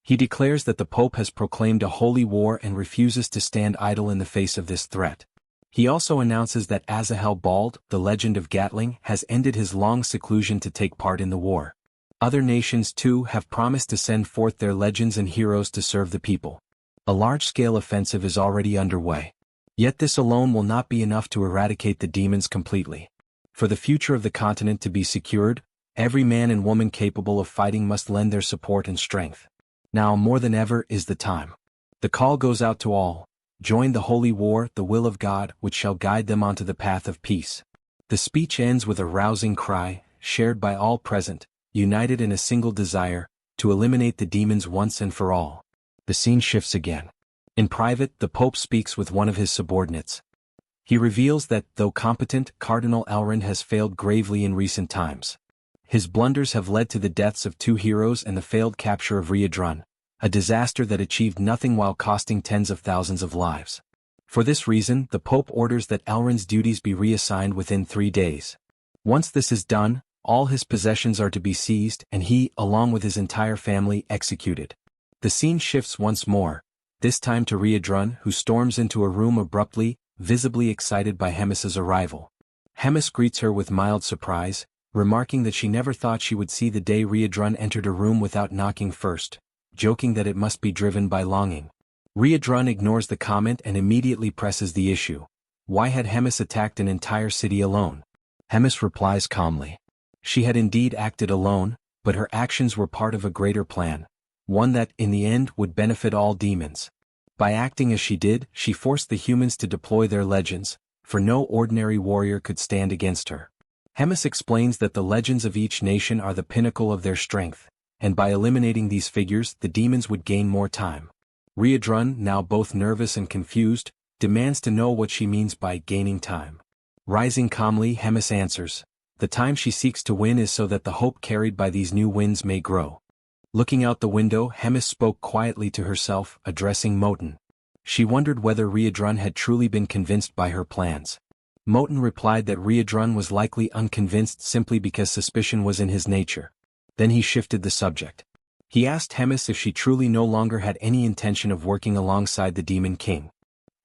He declares that the Pope has proclaimed a holy war and refuses to stand idle in the face of this threat. He also announces that Azahel Bald, the legend of Gatling, has ended his long seclusion to take part in the war. Other nations too have promised to send forth their legends and heroes to serve the people. A large-scale offensive is already underway. Yet this alone will not be enough to eradicate the demons completely. For the future of the continent to be secured, every man and woman capable of fighting must lend their support and strength. Now more than ever is the time. The call goes out to all: join the holy war, the will of God, which shall guide them onto the path of peace. The speech ends with a rousing cry, shared by all present, united in a single desire: to eliminate the demons once and for all. The scene shifts again. In private, the Pope speaks with one of his subordinates. He reveals that, though competent, Cardinal Elrond has failed gravely in recent times. His blunders have led to the deaths of 2 heroes and the failed capture of Riadrun, a disaster that achieved nothing while costing tens of thousands of lives. For this reason, the Pope orders that Elrond's duties be reassigned within 3 days. Once this is done, all his possessions are to be seized and he, along with his entire family, executed. The scene shifts once more, this time to Riadrun, who storms into a room abruptly, visibly excited by Hemis's arrival. Hemis greets her with mild surprise, remarking that she never thought she would see the day Riadrun entered a room without knocking first, joking that it must be driven by longing. Riadrun ignores the comment and immediately presses the issue. Why had Hemis attacked an entire city alone? Hemis replies calmly. She had indeed acted alone, but her actions were part of a greater plan, one that, in the end, would benefit all demons. By acting as she did, she forced the humans to deploy their legends, for no ordinary warrior could stand against her. Hemis explains that the legends of each nation are the pinnacle of their strength, and by eliminating these figures, the demons would gain more time. Riadrun, now both nervous and confused, demands to know what she means by gaining time. Rising calmly, Hemis answers, the time she seeks to win is so that the hope carried by these new winds may grow. Looking out the window, Hemis spoke quietly to herself, addressing Moten. She wondered whether Riadrun had truly been convinced by her plans. Moten replied that Riadrun was likely unconvinced simply because suspicion was in his nature. Then he shifted the subject. He asked Hemis if she truly no longer had any intention of working alongside the Demon King.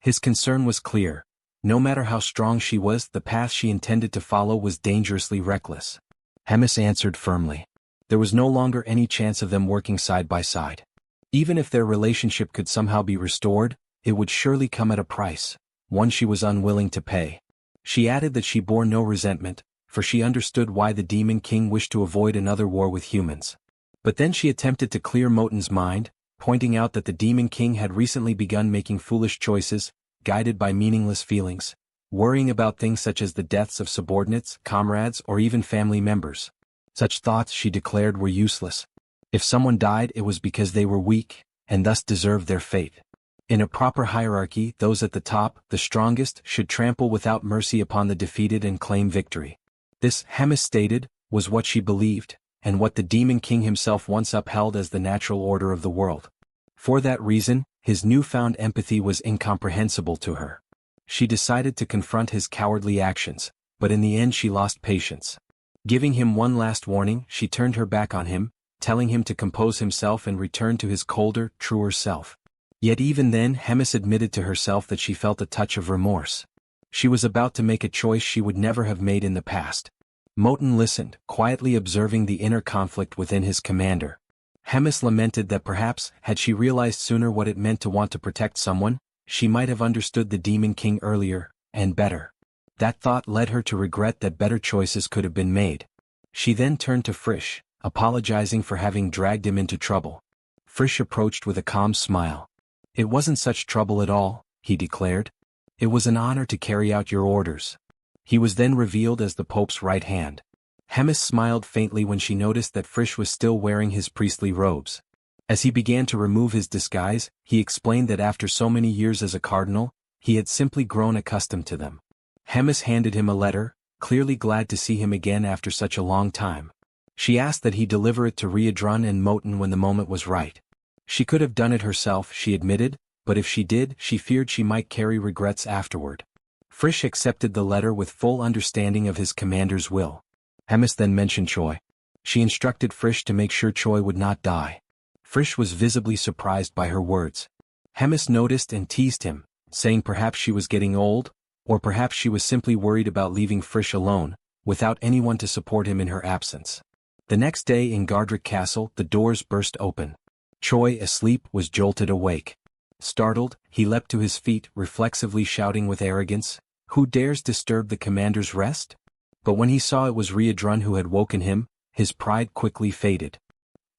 His concern was clear. No matter how strong she was, the path she intended to follow was dangerously reckless. Hemis answered firmly. There was no longer any chance of them working side by side. Even if their relationship could somehow be restored, it would surely come at a price, one she was unwilling to pay. She added that she bore no resentment, for she understood why the Demon King wished to avoid another war with humans. But then she attempted to clear Moten's mind, pointing out that the Demon King had recently begun making foolish choices, guided by meaningless feelings, worrying about things such as the deaths of subordinates, comrades, or even family members. Such thoughts, she declared, were useless. If someone died, it was because they were weak, and thus deserved their fate. In a proper hierarchy, those at the top, the strongest, should trample without mercy upon the defeated and claim victory. This, Hemis stated, was what she believed, and what the Demon King himself once upheld as the natural order of the world. For that reason, his newfound empathy was incomprehensible to her. She decided to confront his cowardly actions, but in the end she lost patience. Giving him one last warning, she turned her back on him, telling him to compose himself and return to his colder, truer self. Yet even then Hemis admitted to herself that she felt a touch of remorse. She was about to make a choice she would never have made in the past. Moten listened, quietly observing the inner conflict within his commander. Hemis lamented that perhaps, had she realized sooner what it meant to want to protect someone, she might have understood the Demon King earlier, and better. That thought led her to regret that better choices could have been made. She then turned to Frisch, apologizing for having dragged him into trouble. Frisch approached with a calm smile. "It wasn't such trouble at all," he declared. "It was an honor to carry out your orders." He was then revealed as the Pope's right hand. Hemis smiled faintly when she noticed that Frisch was still wearing his priestly robes. As he began to remove his disguise, he explained that after so many years as a cardinal, he had simply grown accustomed to them. Hemis handed him a letter, clearly glad to see him again after such a long time. She asked that he deliver it to Riedrun and Moten when the moment was right. She could have done it herself, she admitted, but if she did, she feared she might carry regrets afterward. Frisch accepted the letter with full understanding of his commander's will. Hemis then mentioned Choi. She instructed Frisch to make sure Choi would not die. Frisch was visibly surprised by her words. Hemis noticed and teased him, saying perhaps she was getting old, or perhaps she was simply worried about leaving Frisch alone, without anyone to support him in her absence. The next day in Gardrick Castle, the doors burst open. Choi, asleep, was jolted awake. Startled, he leapt to his feet, reflexively shouting with arrogance, "Who dares disturb the commander's rest?" But when he saw it was Riedrun who had woken him, his pride quickly faded.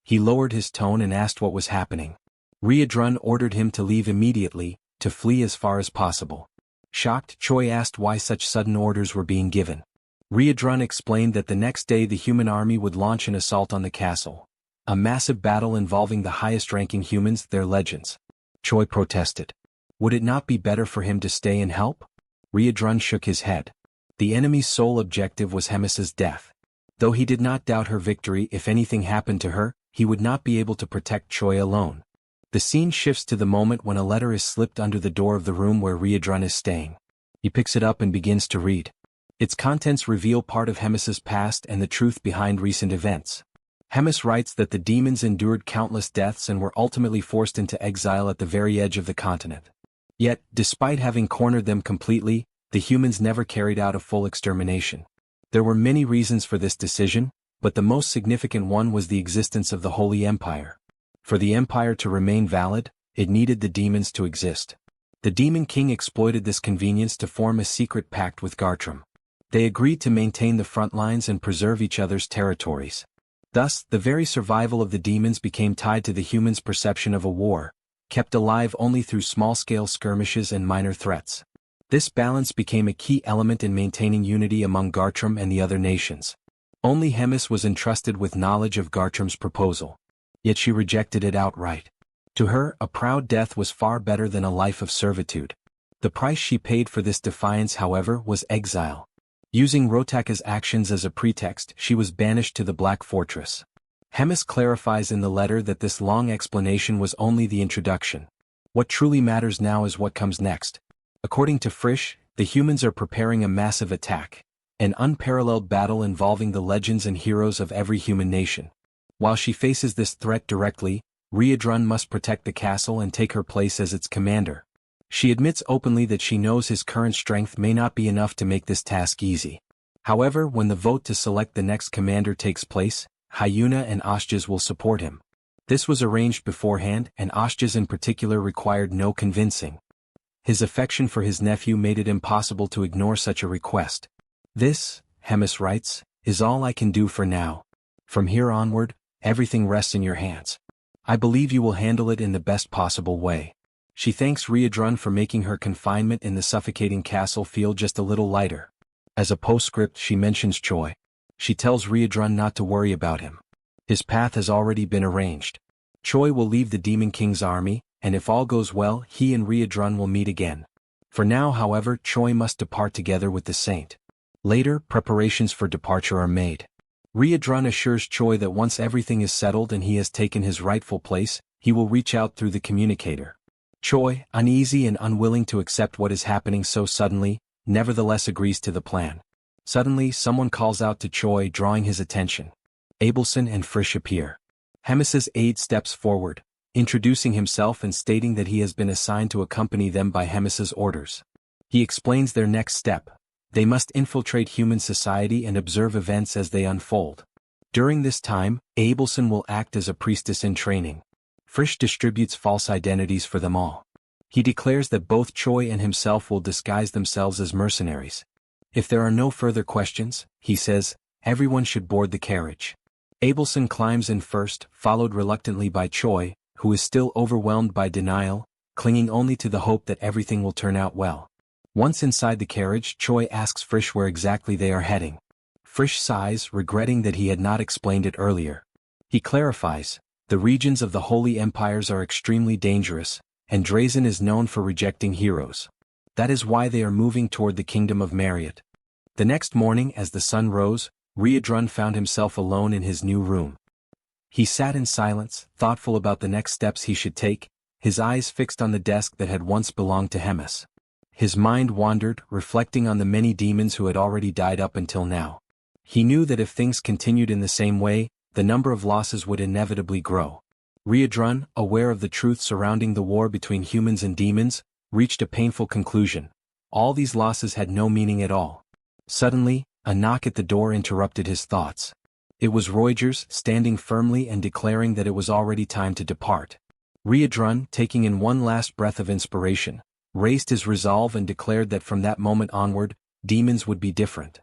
He lowered his tone and asked what was happening. Riedrun ordered him to leave immediately, to flee as far as possible. Shocked, Choi asked why such sudden orders were being given. Riedrun explained that the next day the human army would launch an assault on the castle. A massive battle involving the highest-ranking humans, their legends. Choi protested. Would it not be better for him to stay and help? Riedrun shook his head. The enemy's sole objective was Hemis's death. Though he did not doubt her victory, if anything happened to her, he would not be able to protect Choi alone. The scene shifts to the moment when a letter is slipped under the door of the room where Riedrun is staying. He picks it up and begins to read. Its contents reveal part of Hemis's past and the truth behind recent events. Hemis writes that the demons endured countless deaths and were ultimately forced into exile at the very edge of the continent. Yet, despite having cornered them completely, the humans never carried out a full extermination. There were many reasons for this decision, but the most significant one was the existence of the Holy Empire. For the empire to remain valid, it needed the demons to exist. The Demon King exploited this convenience to form a secret pact with Gartrum. They agreed to maintain the front lines and preserve each other's territories. Thus, the very survival of the demons became tied to the humans' perception of a war, kept alive only through small-scale skirmishes and minor threats. This balance became a key element in maintaining unity among Gartrum and the other nations. Only Hemis was entrusted with knowledge of Gartrum's proposal. Yet she rejected it outright. To her, a proud death was far better than a life of servitude. The price she paid for this defiance, however, was exile. Using Rotaka's actions as a pretext, she was banished to the Black Fortress. Hemis clarifies in the letter that this long explanation was only the introduction. What truly matters now is what comes next. According to Frisch, the humans are preparing a massive attack, an unparalleled battle involving the legends and heroes of every human nation. While she faces this threat directly, Riedrun must protect the castle and take her place as its commander. She admits openly that she knows his current strength may not be enough to make this task easy. However, when the vote to select the next commander takes place, Hyuna and Ashjas will support him. This was arranged beforehand, and Ashjas in particular required no convincing. His affection for his nephew made it impossible to ignore such a request. "This," Hemis writes, "is all I can do for now. From here onward, everything rests in your hands. I believe you will handle it in the best possible way." She thanks Riedrun for making her confinement in the suffocating castle feel just a little lighter. As a postscript, she mentions Choi. She tells Riedrun not to worry about him. His path has already been arranged. Choi will leave the Demon King's army, and if all goes well, he and Riedrun will meet again. For now, however, Choi must depart together with the saint. Later, preparations for departure are made. Riedrun assures Choi that once everything is settled and he has taken his rightful place, he will reach out through the communicator. Choi, uneasy and unwilling to accept what is happening so suddenly, nevertheless agrees to the plan. Suddenly someone calls out to Choi, drawing his attention. Abelson and Frisch appear. Hemis's aide steps forward, introducing himself and stating that he has been assigned to accompany them by Hemis's orders. He explains their next step. They must infiltrate human society and observe events as they unfold. During this time, Abelson will act as a priestess in training. Frisch distributes false identities for them all. He declares that both Choi and himself will disguise themselves as mercenaries. If there are no further questions, he says, everyone should board the carriage. Abelson climbs in first, followed reluctantly by Choi, who is still overwhelmed by denial, clinging only to the hope that everything will turn out well. Once inside the carriage, Choi asks Frisch where exactly they are heading. Frisch sighs, regretting that he had not explained it earlier. He clarifies, the regions of the Holy Empires are extremely dangerous, and Drazen is known for rejecting heroes. That is why they are moving toward the kingdom of Marriott. The next morning as the sun rose, Riedrun found himself alone in his new room. He sat in silence, thoughtful about the next steps he should take, his eyes fixed on the desk that had once belonged to Hemis. His mind wandered, reflecting on the many demons who had already died up until now. He knew that if things continued in the same way, the number of losses would inevitably grow. Riedrun, aware of the truth surrounding the war between humans and demons, reached a painful conclusion. All these losses had no meaning at all. Suddenly, a knock at the door interrupted his thoughts. It was Reuters, standing firmly and declaring that it was already time to depart. Riedrun, taking in one last breath of inspiration, raised his resolve and declared that from that moment onward, demons would be different.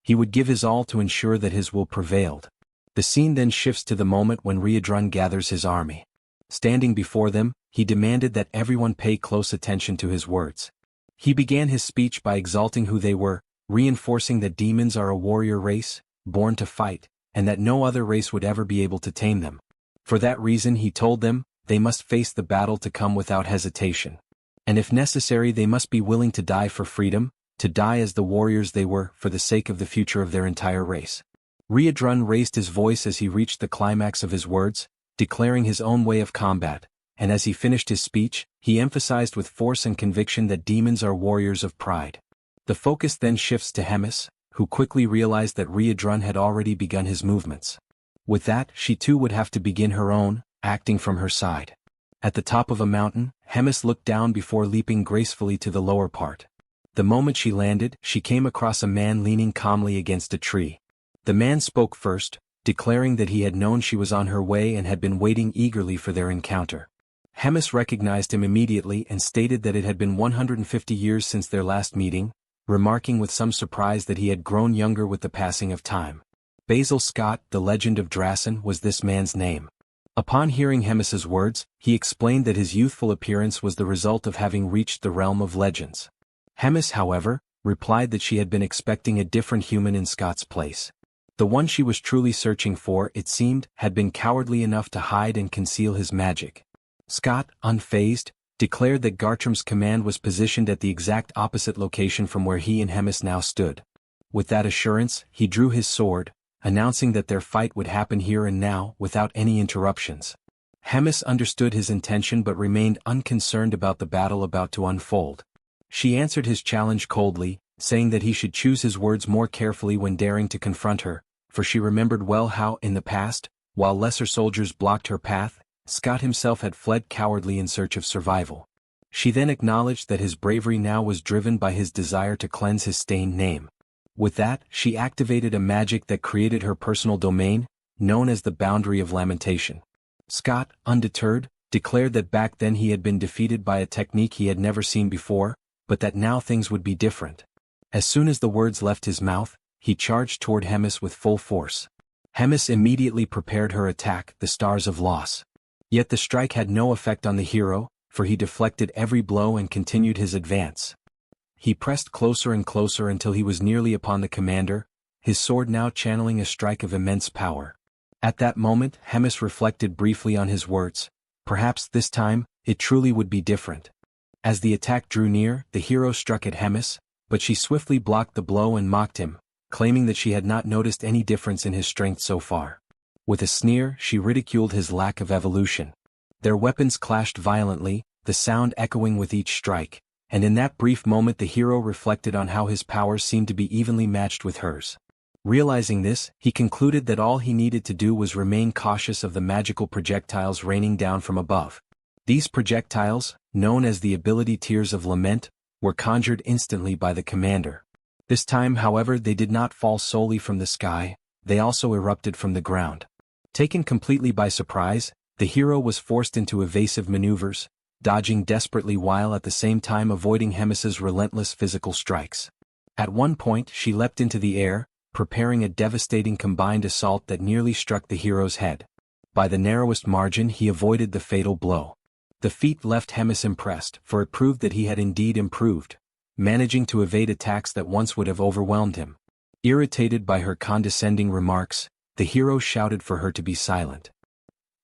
He would give his all to ensure that his will prevailed. The scene then shifts to the moment when Riedrun gathers his army. Standing before them, he demanded that everyone pay close attention to his words. He began his speech by exalting who they were, reinforcing that demons are a warrior race, born to fight, and that no other race would ever be able to tame them. For that reason, he told them, they must face the battle to come without hesitation. And if necessary, they must be willing to die for freedom, to die as the warriors they were, for the sake of the future of their entire race. Riedrun raised his voice as he reached the climax of his words, declaring his own way of combat, and as he finished his speech, he emphasized with force and conviction that demons are warriors of pride. The focus then shifts to Hemis, who quickly realized that Riedrun had already begun his movements. With that, she too would have to begin her own, acting from her side. At the top of a mountain, Hemis looked down before leaping gracefully to the lower part. The moment she landed, she came across a man leaning calmly against a tree. The man spoke first, declaring that he had known she was on her way and had been waiting eagerly for their encounter. Hemis recognized him immediately and stated that it had been 150 years since their last meeting, remarking with some surprise that he had grown younger with the passing of time. Basil Scott, the Legend of Drazen, was this man's name. Upon hearing Hemis's words, he explained that his youthful appearance was the result of having reached the realm of legends. Hemis, however, replied that she had been expecting a different human in Scott's place. The one she was truly searching for, it seemed, had been cowardly enough to hide and conceal his magic. Scott, unfazed, declared that Gartram's command was positioned at the exact opposite location from where he and Hemis now stood. With that assurance, he drew his sword, announcing that their fight would happen here and now, without any interruptions. Hemis understood his intention but remained unconcerned about the battle about to unfold. She answered his challenge coldly, saying that he should choose his words more carefully when daring to confront her, for she remembered well how, in the past, while lesser soldiers blocked her path, Scott himself had fled cowardly in search of survival. She then acknowledged that his bravery now was driven by his desire to cleanse his stained name. With that, she activated a magic that created her personal domain, known as the Boundary of Lamentation. Scott, undeterred, declared that back then he had been defeated by a technique he had never seen before, but that now things would be different. As soon as the words left his mouth, he charged toward Hemis with full force. Hemis immediately prepared her attack, the Stars of Loss. Yet the strike had no effect on the hero, for he deflected every blow and continued his advance. He pressed closer and closer until he was nearly upon the commander, his sword now channeling a strike of immense power. At that moment, Hemis reflected briefly on his words. Perhaps this time, it truly would be different. As the attack drew near, the hero struck at Hemis, but she swiftly blocked the blow and mocked him, claiming that she had not noticed any difference in his strength so far. With a sneer, she ridiculed his lack of evolution. Their weapons clashed violently, the sound echoing with each strike, and in that brief moment the hero reflected on how his powers seemed to be evenly matched with hers. Realizing this, he concluded that all he needed to do was remain cautious of the magical projectiles raining down from above. These projectiles, known as the ability Tears of Lament, were conjured instantly by the commander. This time, however, they did not fall solely from the sky, they also erupted from the ground. Taken completely by surprise, the hero was forced into evasive maneuvers, dodging desperately while at the same time avoiding Hemis's relentless physical strikes. At one point she leapt into the air, preparing a devastating combined assault that nearly struck the hero's head. By the narrowest margin he avoided the fatal blow. The feat left Hemis impressed, for it proved that he had indeed improved, managing to evade attacks that once would have overwhelmed him. Irritated by her condescending remarks, the hero shouted for her to be silent.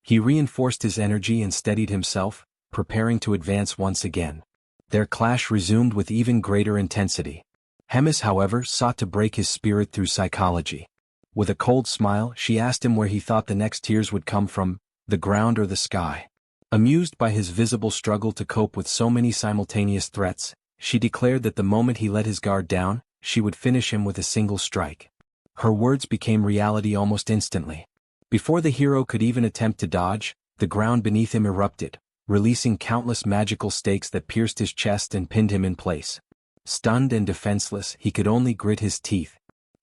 He reinforced his energy and steadied himself, preparing to advance once again. Their clash resumed with even greater intensity. Hemis, however, sought to break his spirit through psychology. With a cold smile, she asked him where he thought the next tears would come from, the ground or the sky. Amused by his visible struggle to cope with so many simultaneous threats, she declared that the moment he let his guard down, she would finish him with a single strike. Her words became reality almost instantly. Before the hero could even attempt to dodge, the ground beneath him erupted, releasing countless magical stakes that pierced his chest and pinned him in place. Stunned and defenseless, he could only grit his teeth.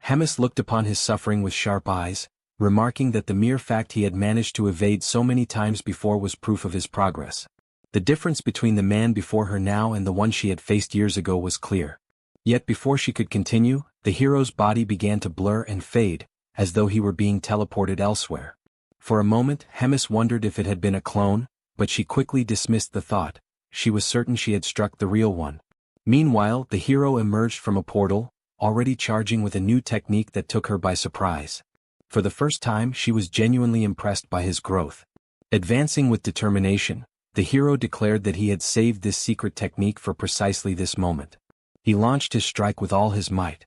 Hemis looked upon his suffering with sharp eyes, remarking that the mere fact he had managed to evade so many times before was proof of his progress. The difference between the man before her now and the one she had faced years ago was clear. Yet before she could continue, the hero's body began to blur and fade, as though he were being teleported elsewhere. For a moment, Hemis wondered if it had been a clone, but she quickly dismissed the thought. She was certain she had struck the real one. Meanwhile, the hero emerged from a portal, already charging with a new technique that took her by surprise. For the first time, she was genuinely impressed by his growth. Advancing with determination, the hero declared that he had saved this secret technique for precisely this moment. He launched his strike with all his might.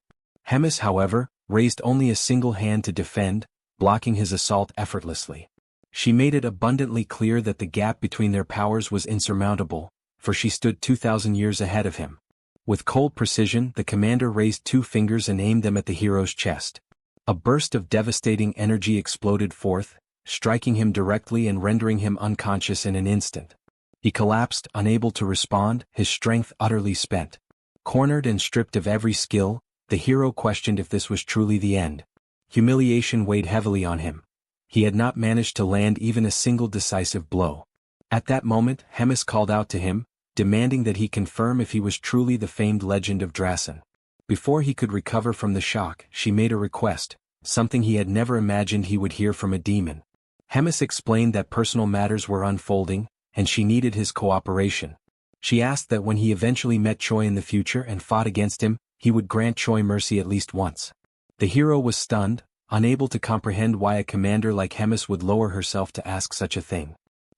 Hemis, however, raised only a single hand to defend, blocking his assault effortlessly. She made it abundantly clear that the gap between their powers was insurmountable, for she stood 2,000 years ahead of him. With cold precision, the commander raised 2 fingers and aimed them at the hero's chest. A burst of devastating energy exploded forth, striking him directly and rendering him unconscious in an instant. He collapsed, unable to respond, his strength utterly spent. Cornered and stripped of every skill, the hero questioned if this was truly the end. Humiliation weighed heavily on him. He had not managed to land even a single decisive blow. At that moment, Hemis called out to him, demanding that he confirm if he was truly the famed legend of Drasen. Before he could recover from the shock, she made a request, something he had never imagined he would hear from a demon. Hemis explained that personal matters were unfolding, and she needed his cooperation. She asked that when he eventually met Choi in the future and fought against him, he would grant Choi mercy at least once. The hero was stunned, unable to comprehend why a commander like Hemis would lower herself to ask such a thing.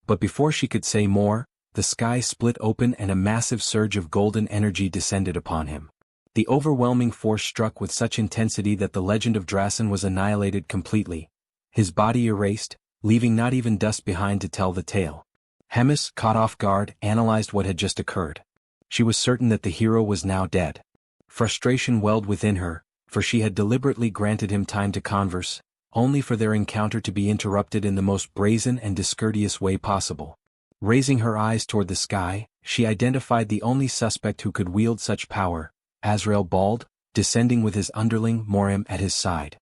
But before she could say more, the sky split open and a massive surge of golden energy descended upon him. The overwhelming force struck with such intensity that the legend of Drasen was annihilated completely, his body erased, leaving not even dust behind to tell the tale. Hemis, caught off guard, analyzed what had just occurred. She was certain that the hero was now dead. Frustration welled within her, for she had deliberately granted him time to converse, only for their encounter to be interrupted in the most brazen and discourteous way possible. Raising her eyes toward the sky, she identified the only suspect who could wield such power, Azrael Bald, descending with his underling Morim at his side.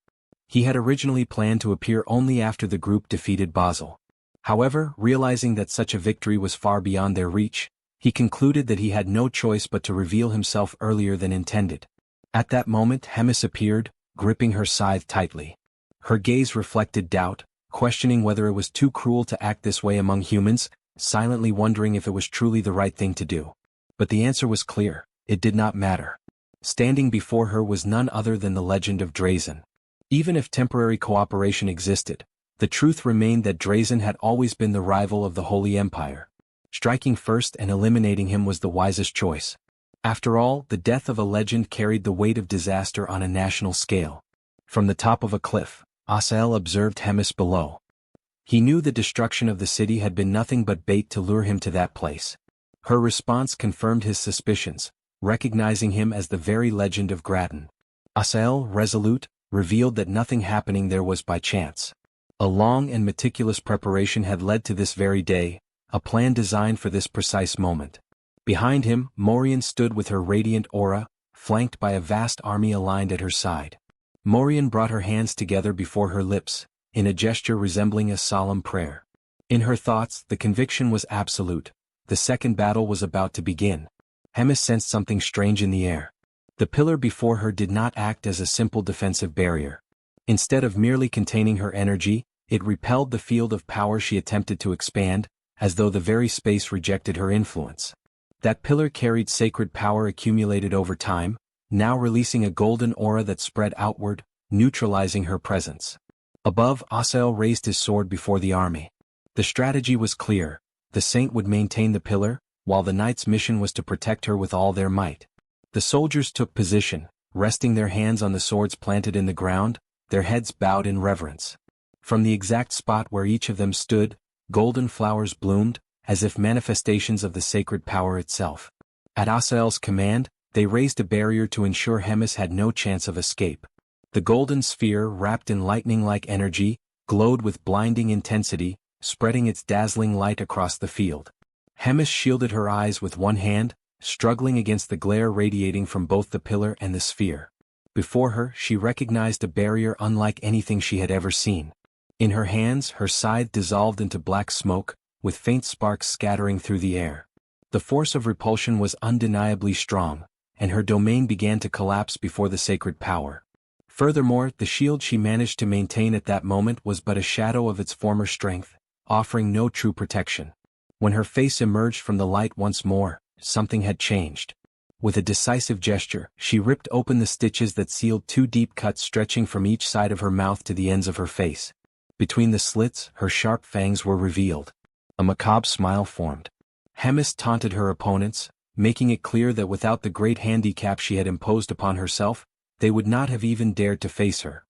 He had originally planned to appear only after the group defeated Basel. However, realizing that such a victory was far beyond their reach, he concluded that he had no choice but to reveal himself earlier than intended. At that moment Hemis appeared, gripping her scythe tightly. Her gaze reflected doubt, questioning whether it was too cruel to act this way among humans, silently wondering if it was truly the right thing to do. But the answer was clear, it did not matter. Standing before her was none other than the legend of Drasen. Even if temporary cooperation existed, the truth remained that Drasen had always been the rival of the Holy Empire. Striking first and eliminating him was the wisest choice. After all, the death of a legend carried the weight of disaster on a national scale. From the top of a cliff, Asael observed Hemis below. He knew the destruction of the city had been nothing but bait to lure him to that place. Her response confirmed his suspicions, recognizing him as the very legend of Grattan. Asael, resolute, revealed that nothing happening there was by chance. A long and meticulous preparation had led to this very day, a plan designed for this precise moment. Behind him, Morian stood with her radiant aura, flanked by a vast army aligned at her side. Morian brought her hands together before her lips, in a gesture resembling a solemn prayer. In her thoughts, the conviction was absolute. The second battle was about to begin. Hemis sensed something strange in the air. The pillar before her did not act as a simple defensive barrier. Instead of merely containing her energy, it repelled the field of power she attempted to expand, as though the very space rejected her influence. That pillar carried sacred power accumulated over time, now releasing a golden aura that spread outward, neutralizing her presence. Above, Asael raised his sword before the army. The strategy was clear. The saint would maintain the pillar, while the knight's mission was to protect her with all their might. The soldiers took position, resting their hands on the swords planted in the ground, their heads bowed in reverence. From the exact spot where each of them stood, golden flowers bloomed, as if manifestations of the sacred power itself. At Asael's command, they raised a barrier to ensure Hemis had no chance of escape. The golden sphere, wrapped in lightning-like energy, glowed with blinding intensity, spreading its dazzling light across the field. Hemis shielded her eyes with one hand, struggling against the glare radiating from both the pillar and the sphere. Before her, she recognized a barrier unlike anything she had ever seen. In her hands, her scythe dissolved into black smoke, with faint sparks scattering through the air. The force of repulsion was undeniably strong, and her domain began to collapse before the sacred power. Furthermore, the shield she managed to maintain at that moment was but a shadow of its former strength, offering no true protection. When her face emerged from the light once more, something had changed. With a decisive gesture, she ripped open the stitches that sealed two deep cuts stretching from each side of her mouth to the ends of her face. Between the slits, her sharp fangs were revealed. A macabre smile formed. Hemis taunted her opponents, making it clear that without the great handicap she had imposed upon herself, they would not have even dared to face her.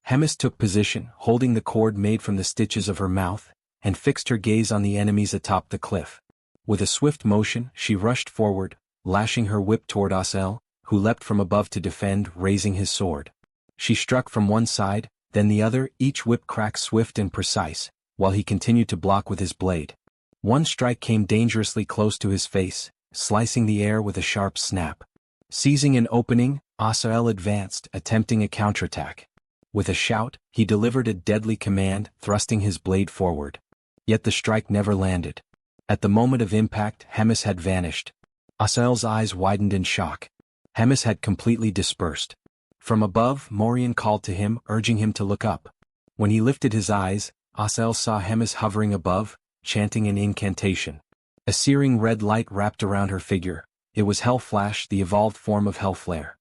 Hemis took position, holding the cord made from the stitches of her mouth, and fixed her gaze on the enemies atop the cliff. With a swift motion, she rushed forward, lashing her whip toward Asael, who leapt from above to defend, raising his sword. She struck from one side, then the other, each whip crack swift and precise, while he continued to block with his blade. One strike came dangerously close to his face, slicing the air with a sharp snap. Seizing an opening, Asael advanced, attempting a counterattack. With a shout, he delivered a deadly command, thrusting his blade forward. Yet the strike never landed. At the moment of impact, Hemis had vanished. Asael's eyes widened in shock. Hemis had completely dispersed. From above, Morian called to him, urging him to look up. When he lifted his eyes, Asael saw Hemis hovering above, chanting an incantation. A searing red light wrapped around her figure. It was Hellflash, the evolved form of Hellflare.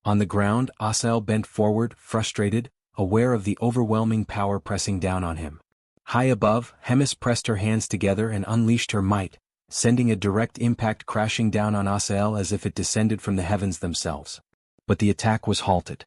On the ground, Asael bent forward, frustrated, aware of the overwhelming power pressing down on him. High above, Hemis pressed her hands together and unleashed her might, sending a direct impact crashing down on Asael as if it descended from the heavens themselves. But the attack was halted.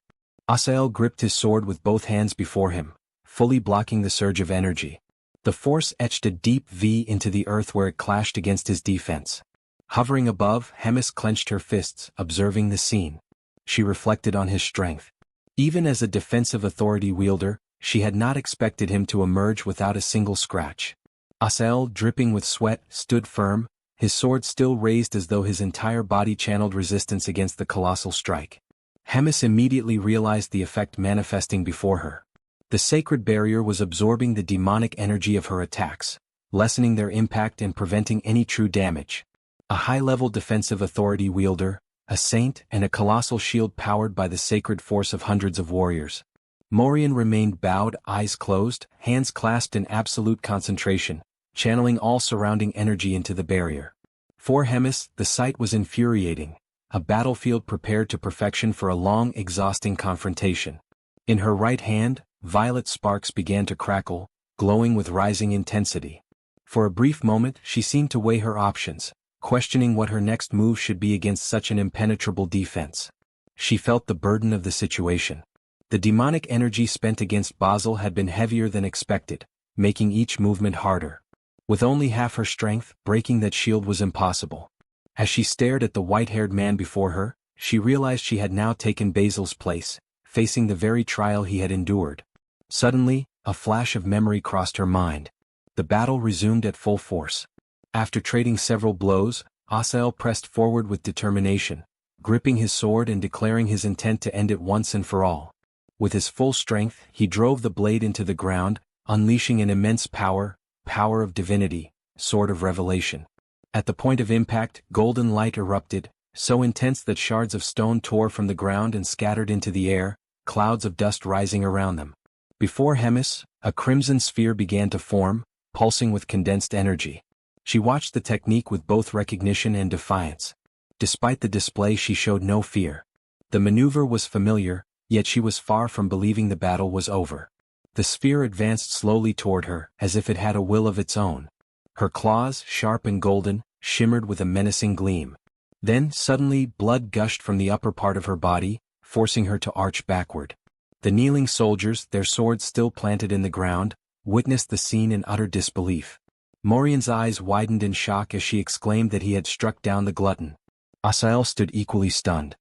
Asael gripped his sword with both hands before him, fully blocking the surge of energy. The force etched a deep V into the earth where it clashed against his defense. Hovering above, Hemis clenched her fists, observing the scene. She reflected on his strength. Even as a defensive authority wielder, she had not expected him to emerge without a single scratch. Asael, dripping with sweat, stood firm, his sword still raised as though his entire body channeled resistance against the colossal strike. Hemis immediately realized the effect manifesting before her. The sacred barrier was absorbing the demonic energy of her attacks, lessening their impact and preventing any true damage. A high-level defensive authority wielder, a saint, and a colossal shield powered by the sacred force of hundreds of warriors. Morian remained bowed, eyes closed, hands clasped in absolute concentration, channeling all surrounding energy into the barrier. For Hemis, the sight was infuriating, a battlefield prepared to perfection for a long, exhausting confrontation. In her right hand, violet sparks began to crackle, glowing with rising intensity. For a brief moment, she seemed to weigh her options, questioning what her next move should be against such an impenetrable defense. She felt the burden of the situation. The demonic energy spent against Basel had been heavier than expected, making each movement harder. With only half her strength, breaking that shield was impossible. As she stared at the white-haired man before her, she realized she had now taken Basil's place, facing the very trial he had endured. Suddenly, a flash of memory crossed her mind. The battle resumed at full force. After trading several blows, Asael pressed forward with determination, gripping his sword and declaring his intent to end it once and for all. With his full strength, he drove the blade into the ground, unleashing an immense power of divinity, sword of revelation. At the point of impact, golden light erupted, so intense that shards of stone tore from the ground and scattered into the air, clouds of dust rising around them. Before Hemis, a crimson sphere began to form, pulsing with condensed energy. She watched the technique with both recognition and defiance. Despite the display, she showed no fear. The maneuver was familiar, yet she was far from believing the battle was over. The sphere advanced slowly toward her, as if it had a will of its own. Her claws, sharp and golden, shimmered with a menacing gleam. Then, suddenly, blood gushed from the upper part of her body, forcing her to arch backward. The kneeling soldiers, their swords still planted in the ground, witnessed the scene in utter disbelief. Morian's eyes widened in shock as she exclaimed that he had struck down the glutton. Asael stood equally stunned.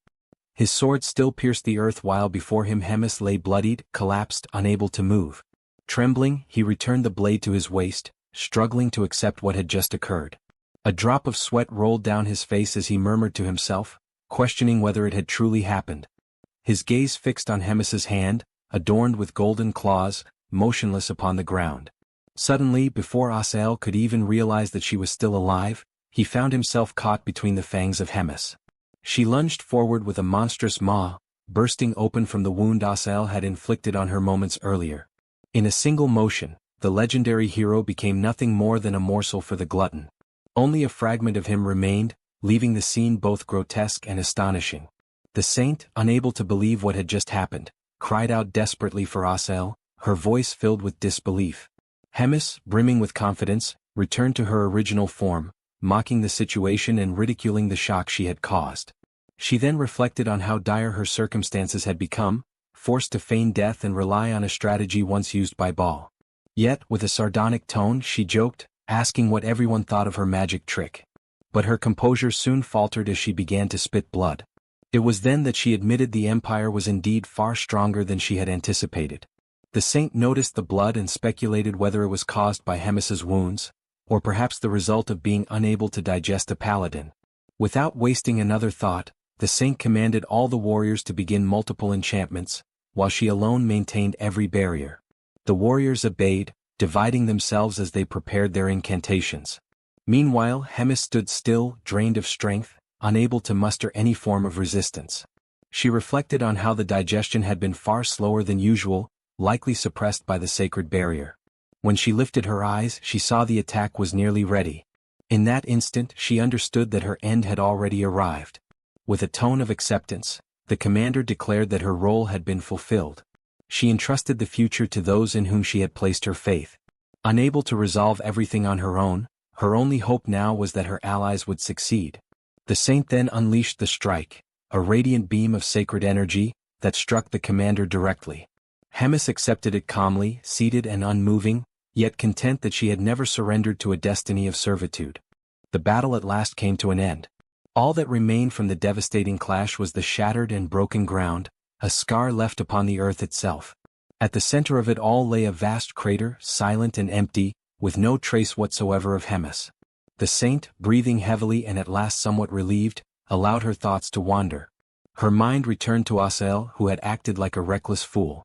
His sword still pierced the earth while before him Hemis lay bloodied, collapsed, unable to move. Trembling, he returned the blade to his waist, struggling to accept what had just occurred. A drop of sweat rolled down his face as he murmured to himself, questioning whether it had truly happened. His gaze fixed on Hemis's hand, adorned with golden claws, motionless upon the ground. Suddenly, before Asael could even realize that she was still alive, he found himself caught between the fangs of Hemis. She lunged forward with a monstrous maw, bursting open from the wound Asael had inflicted on her moments earlier. In a single motion, the legendary hero became nothing more than a morsel for the glutton. Only a fragment of him remained, leaving the scene both grotesque and astonishing. The saint, unable to believe what had just happened, cried out desperately for Asael, her voice filled with disbelief. Hemis, brimming with confidence, returned to her original form, mocking the situation and ridiculing the shock she had caused. She then reflected on how dire her circumstances had become, forced to feign death and rely on a strategy once used by Baal. Yet, with a sardonic tone, she joked, asking what everyone thought of her magic trick. But her composure soon faltered as she began to spit blood. It was then that she admitted the Empire was indeed far stronger than she had anticipated. The saint noticed the blood and speculated whether it was caused by Hemis's wounds, or perhaps the result of being unable to digest a paladin. Without wasting another thought, the saint commanded all the warriors to begin multiple enchantments, while she alone maintained every barrier. The warriors obeyed, dividing themselves as they prepared their incantations. Meanwhile, Hemis stood still, drained of strength, unable to muster any form of resistance. She reflected on how the digestion had been far slower than usual, likely suppressed by the sacred barrier. When she lifted her eyes, she saw the attack was nearly ready. In that instant, she understood that her end had already arrived. With a tone of acceptance, the commander declared that her role had been fulfilled. She entrusted the future to those in whom she had placed her faith. Unable to resolve everything on her own, her only hope now was that her allies would succeed. The saint then unleashed the strike, a radiant beam of sacred energy, that struck the commander directly. Hemis accepted it calmly, seated and unmoving, yet content that she had never surrendered to a destiny of servitude. The battle at last came to an end. All that remained from the devastating clash was the shattered and broken ground, a scar left upon the earth itself. At the center of it all lay a vast crater, silent and empty, with no trace whatsoever of Hemis. The saint, breathing heavily and at last somewhat relieved, allowed her thoughts to wander. Her mind returned to Asael, who had acted like a reckless fool.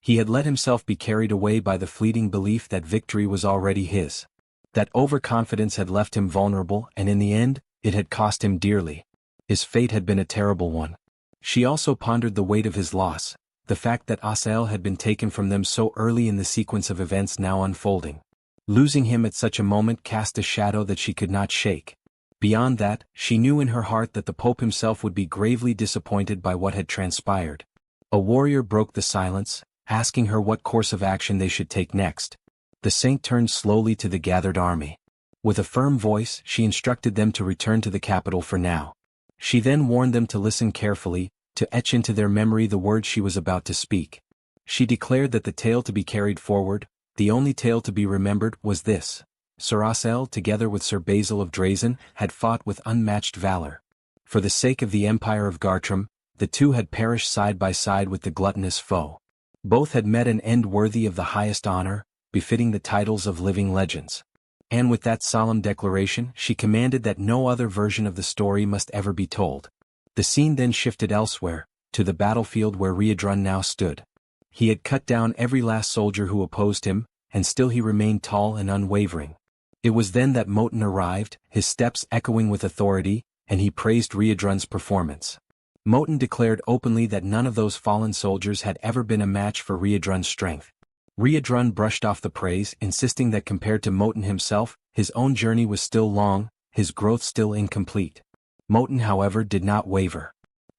He had let himself be carried away by the fleeting belief that victory was already his. That overconfidence had left him vulnerable, and in the end, it had cost him dearly. His fate had been a terrible one. She also pondered the weight of his loss, the fact that Asael had been taken from them so early in the sequence of events now unfolding. Losing him at such a moment cast a shadow that she could not shake. Beyond that, she knew in her heart that the Pope himself would be gravely disappointed by what had transpired. A warrior broke the silence, asking her what course of action they should take next. The saint turned slowly to the gathered army. With a firm voice, she instructed them to return to the capital for now. She then warned them to listen carefully, to etch into their memory the words she was about to speak. She declared that the tale to be carried forward, The only tale to be remembered was this. Sir Asel, together with Sir Basil of Drazen, had fought with unmatched valor. For the sake of the Empire of Gartram, the two had perished side by side with the gluttonous foe. Both had met an end worthy of the highest honor, befitting the titles of living legends. And with that solemn declaration, she commanded that no other version of the story must ever be told. The scene then shifted elsewhere, to the battlefield where Riadrun now stood. He had cut down every last soldier who opposed him, and still he remained tall and unwavering. It was then that Moten arrived, his steps echoing with authority, and he praised Riadrun's performance. Moten declared openly that none of those fallen soldiers had ever been a match for Riadrun's strength. Riadrun brushed off the praise, insisting that compared to Moten himself, his own journey was still long, his growth still incomplete. Moten, however, did not waver.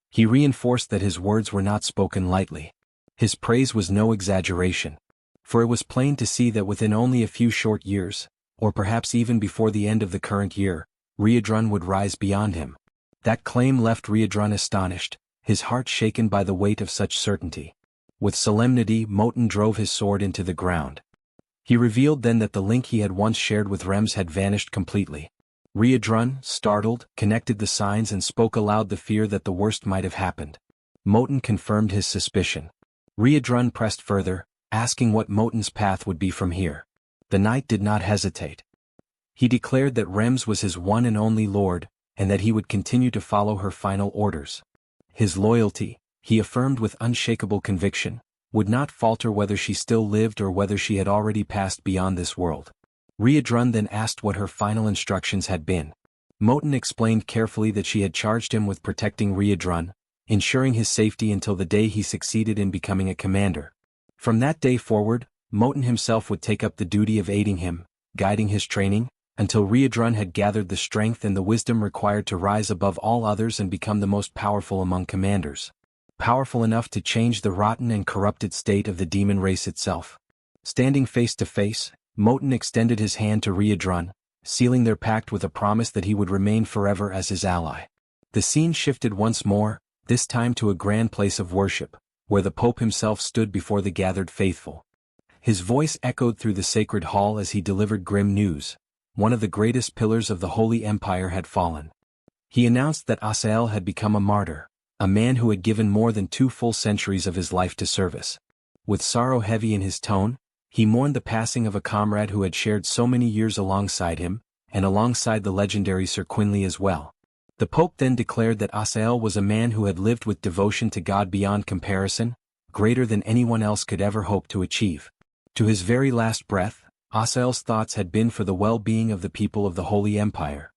He reinforced that his words were not spoken lightly. His praise was no exaggeration. For it was plain to see that within only a few short years, or perhaps even before the end of the current year, Riadrun would rise beyond him. That claim left Riadrun astonished, his heart shaken by the weight of such certainty. With solemnity, Moten drove his sword into the ground. He revealed then that the link he had once shared with Rems had vanished completely. Riadrun, startled, connected the signs and spoke aloud the fear that the worst might have happened. Moten confirmed his suspicion. Riadrun pressed further, asking what Moten's path would be from here. The knight did not hesitate. He declared that Rems was his one and only lord, and that he would continue to follow her final orders. His loyalty, he affirmed with unshakable conviction, would not falter whether she still lived or whether she had already passed beyond this world. Riadrun then asked what her final instructions had been. Moten explained carefully that she had charged him with protecting Riadrun, ensuring his safety until the day he succeeded in becoming a commander. From that day forward, Moten himself would take up the duty of aiding him, guiding his training, until Riadrun had gathered the strength and the wisdom required to rise above all others and become the most powerful among commanders. Powerful enough to change the rotten and corrupted state of the demon race itself. Standing face to face, Moten extended his hand to Riadrun, sealing their pact with a promise that he would remain forever as his ally. The scene shifted once more, this time to a grand place of worship, where the Pope himself stood before the gathered faithful. His voice echoed through the sacred hall as he delivered grim news. One of the greatest pillars of the Holy Empire had fallen. He announced that Asael had become a martyr, a man who had given more than 2 full centuries of his life to service. With sorrow heavy in his tone, he mourned the passing of a comrade who had shared so many years alongside him, and alongside the legendary Sir Quinley as well. The Pope then declared that Asael was a man who had lived with devotion to God beyond comparison, greater than anyone else could ever hope to achieve. To his very last breath, Asael's thoughts had been for the well-being of the people of the Holy Empire.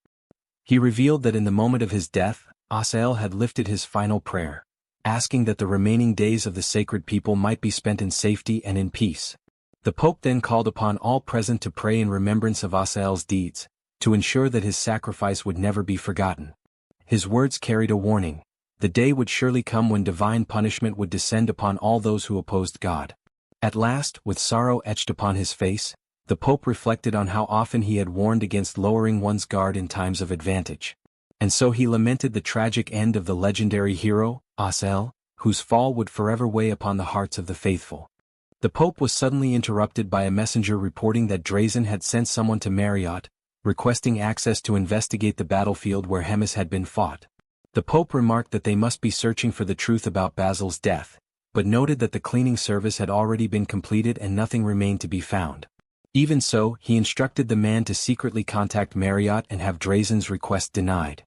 He revealed that in the moment of his death, Asael had lifted his final prayer, asking that the remaining days of the sacred people might be spent in safety and in peace. The Pope then called upon all present to pray in remembrance of Asael's deeds, to ensure that his sacrifice would never be forgotten. His words carried a warning. The day would surely come when divine punishment would descend upon all those who opposed God. At last, with sorrow etched upon his face, the Pope reflected on how often he had warned against lowering one's guard in times of advantage. And so he lamented the tragic end of the legendary hero, Asael, whose fall would forever weigh upon the hearts of the faithful. The Pope was suddenly interrupted by a messenger reporting that Drazen had sent someone to Marriott, requesting access to investigate the battlefield where Hemis had been fought. The Pope remarked that they must be searching for the truth about Basil's death, but noted that the cleaning service had already been completed and nothing remained to be found. Even so, he instructed the man to secretly contact Marriott and have Drazen's request denied.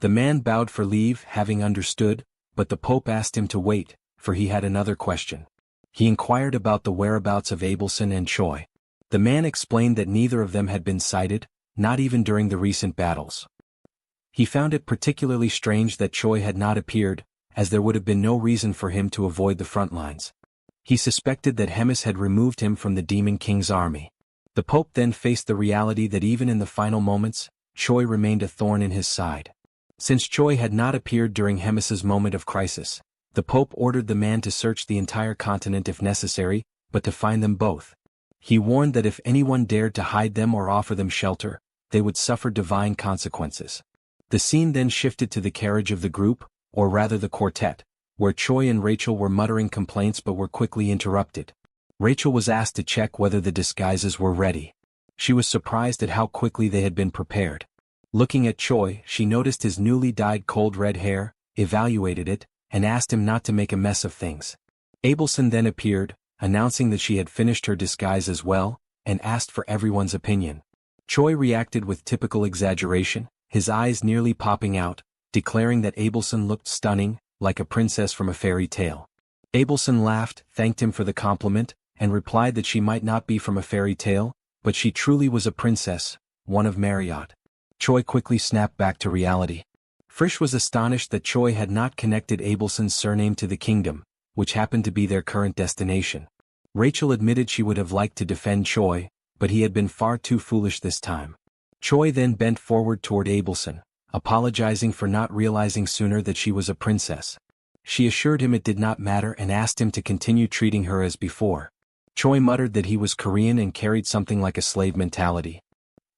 The man bowed for leave, having understood, but the Pope asked him to wait, for he had another question. He inquired about the whereabouts of Abelson and Choi. The man explained that neither of them had been sighted, not even during the recent battles. He found it particularly strange that Choi had not appeared, as there would have been no reason for him to avoid the front lines. He suspected that Hemis had removed him from the Demon King's army. The Pope then faced the reality that even in the final moments, Choi remained a thorn in his side. Since Choi had not appeared during Hemis's moment of crisis, the Pope ordered the man to search the entire continent if necessary, but to find them both. He warned that if anyone dared to hide them or offer them shelter, they would suffer divine consequences. The scene then shifted to the carriage of the group, or rather the quartet, where Choi and Rachel were muttering complaints but were quickly interrupted. Rachel was asked to check whether the disguises were ready. She was surprised at how quickly they had been prepared. Looking at Choi, she noticed his newly dyed cold red hair, evaluated it, and asked him not to make a mess of things. Abelson then appeared, announcing that she had finished her disguise as well, and asked for everyone's opinion. Choi reacted with typical exaggeration, his eyes nearly popping out, declaring that Abelson looked stunning, like a princess from a fairy tale. Abelson laughed, thanked him for the compliment, and replied that she might not be from a fairy tale, but she truly was a princess, one of Marriott. Choi quickly snapped back to reality. Frisch was astonished that Choi had not connected Abelson's surname to the kingdom, which happened to be their current destination. Rachel admitted she would have liked to defend Choi, but he had been far too foolish this time. Choi then bent forward toward Abelson, apologizing for not realizing sooner that she was a princess. She assured him it did not matter and asked him to continue treating her as before. Choi muttered that he was Korean and carried something like a slave mentality.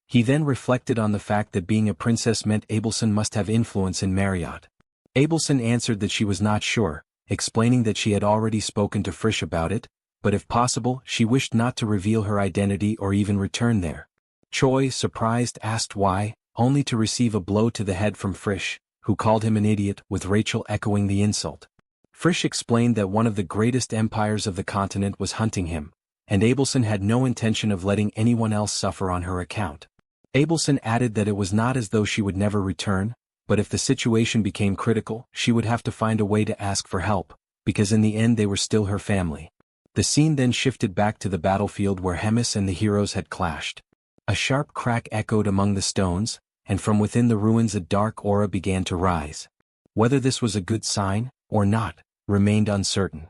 He then reflected on the fact that being a princess meant Abelson must have influence in Marriott. Abelson answered that she was not sure, explaining that she had already spoken to Frisch about it, but if possible she wished not to reveal her identity or even return there. Choi, surprised, asked why, only to receive a blow to the head from Frisch, who called him an idiot, with Rachel echoing the insult. Frisch explained that one of the greatest empires of the continent was hunting him, and Abelson had no intention of letting anyone else suffer on her account. Abelson added that it was not as though she would never return, but if the situation became critical, she would have to find a way to ask for help, because in the end they were still her family. The scene then shifted back to the battlefield where Hemis and the heroes had clashed. A sharp crack echoed among the stones, and from within the ruins a dark aura began to rise. Whether this was a good sign, or not, remained uncertain.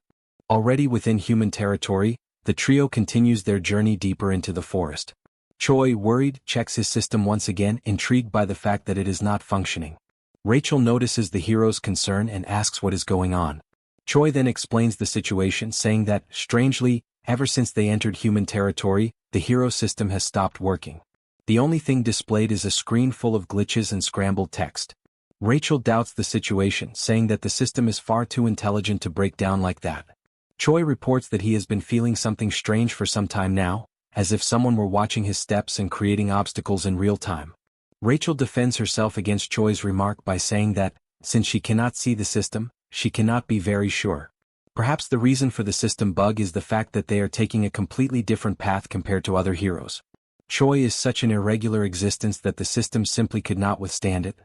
Already within human territory, the trio continues their journey deeper into the forest. Choi, worried, checks his system once again, intrigued by the fact that it is not functioning. Rachel notices the hero's concern and asks what is going on. Choi then explains the situation, saying that, strangely, ever since they entered human territory, the hero system has stopped working. The only thing displayed is a screen full of glitches and scrambled text. Rachel doubts the situation, saying that the system is far too intelligent to break down like that. Choi reports that he has been feeling something strange for some time now, as if someone were watching his steps and creating obstacles in real time. Rachel defends herself against Choi's remark by saying that, since she cannot see the system, she cannot be very sure. Perhaps the reason for the system bug is the fact that they are taking a completely different path compared to other heroes. Choi is such an irregular existence that the system simply could not withstand it.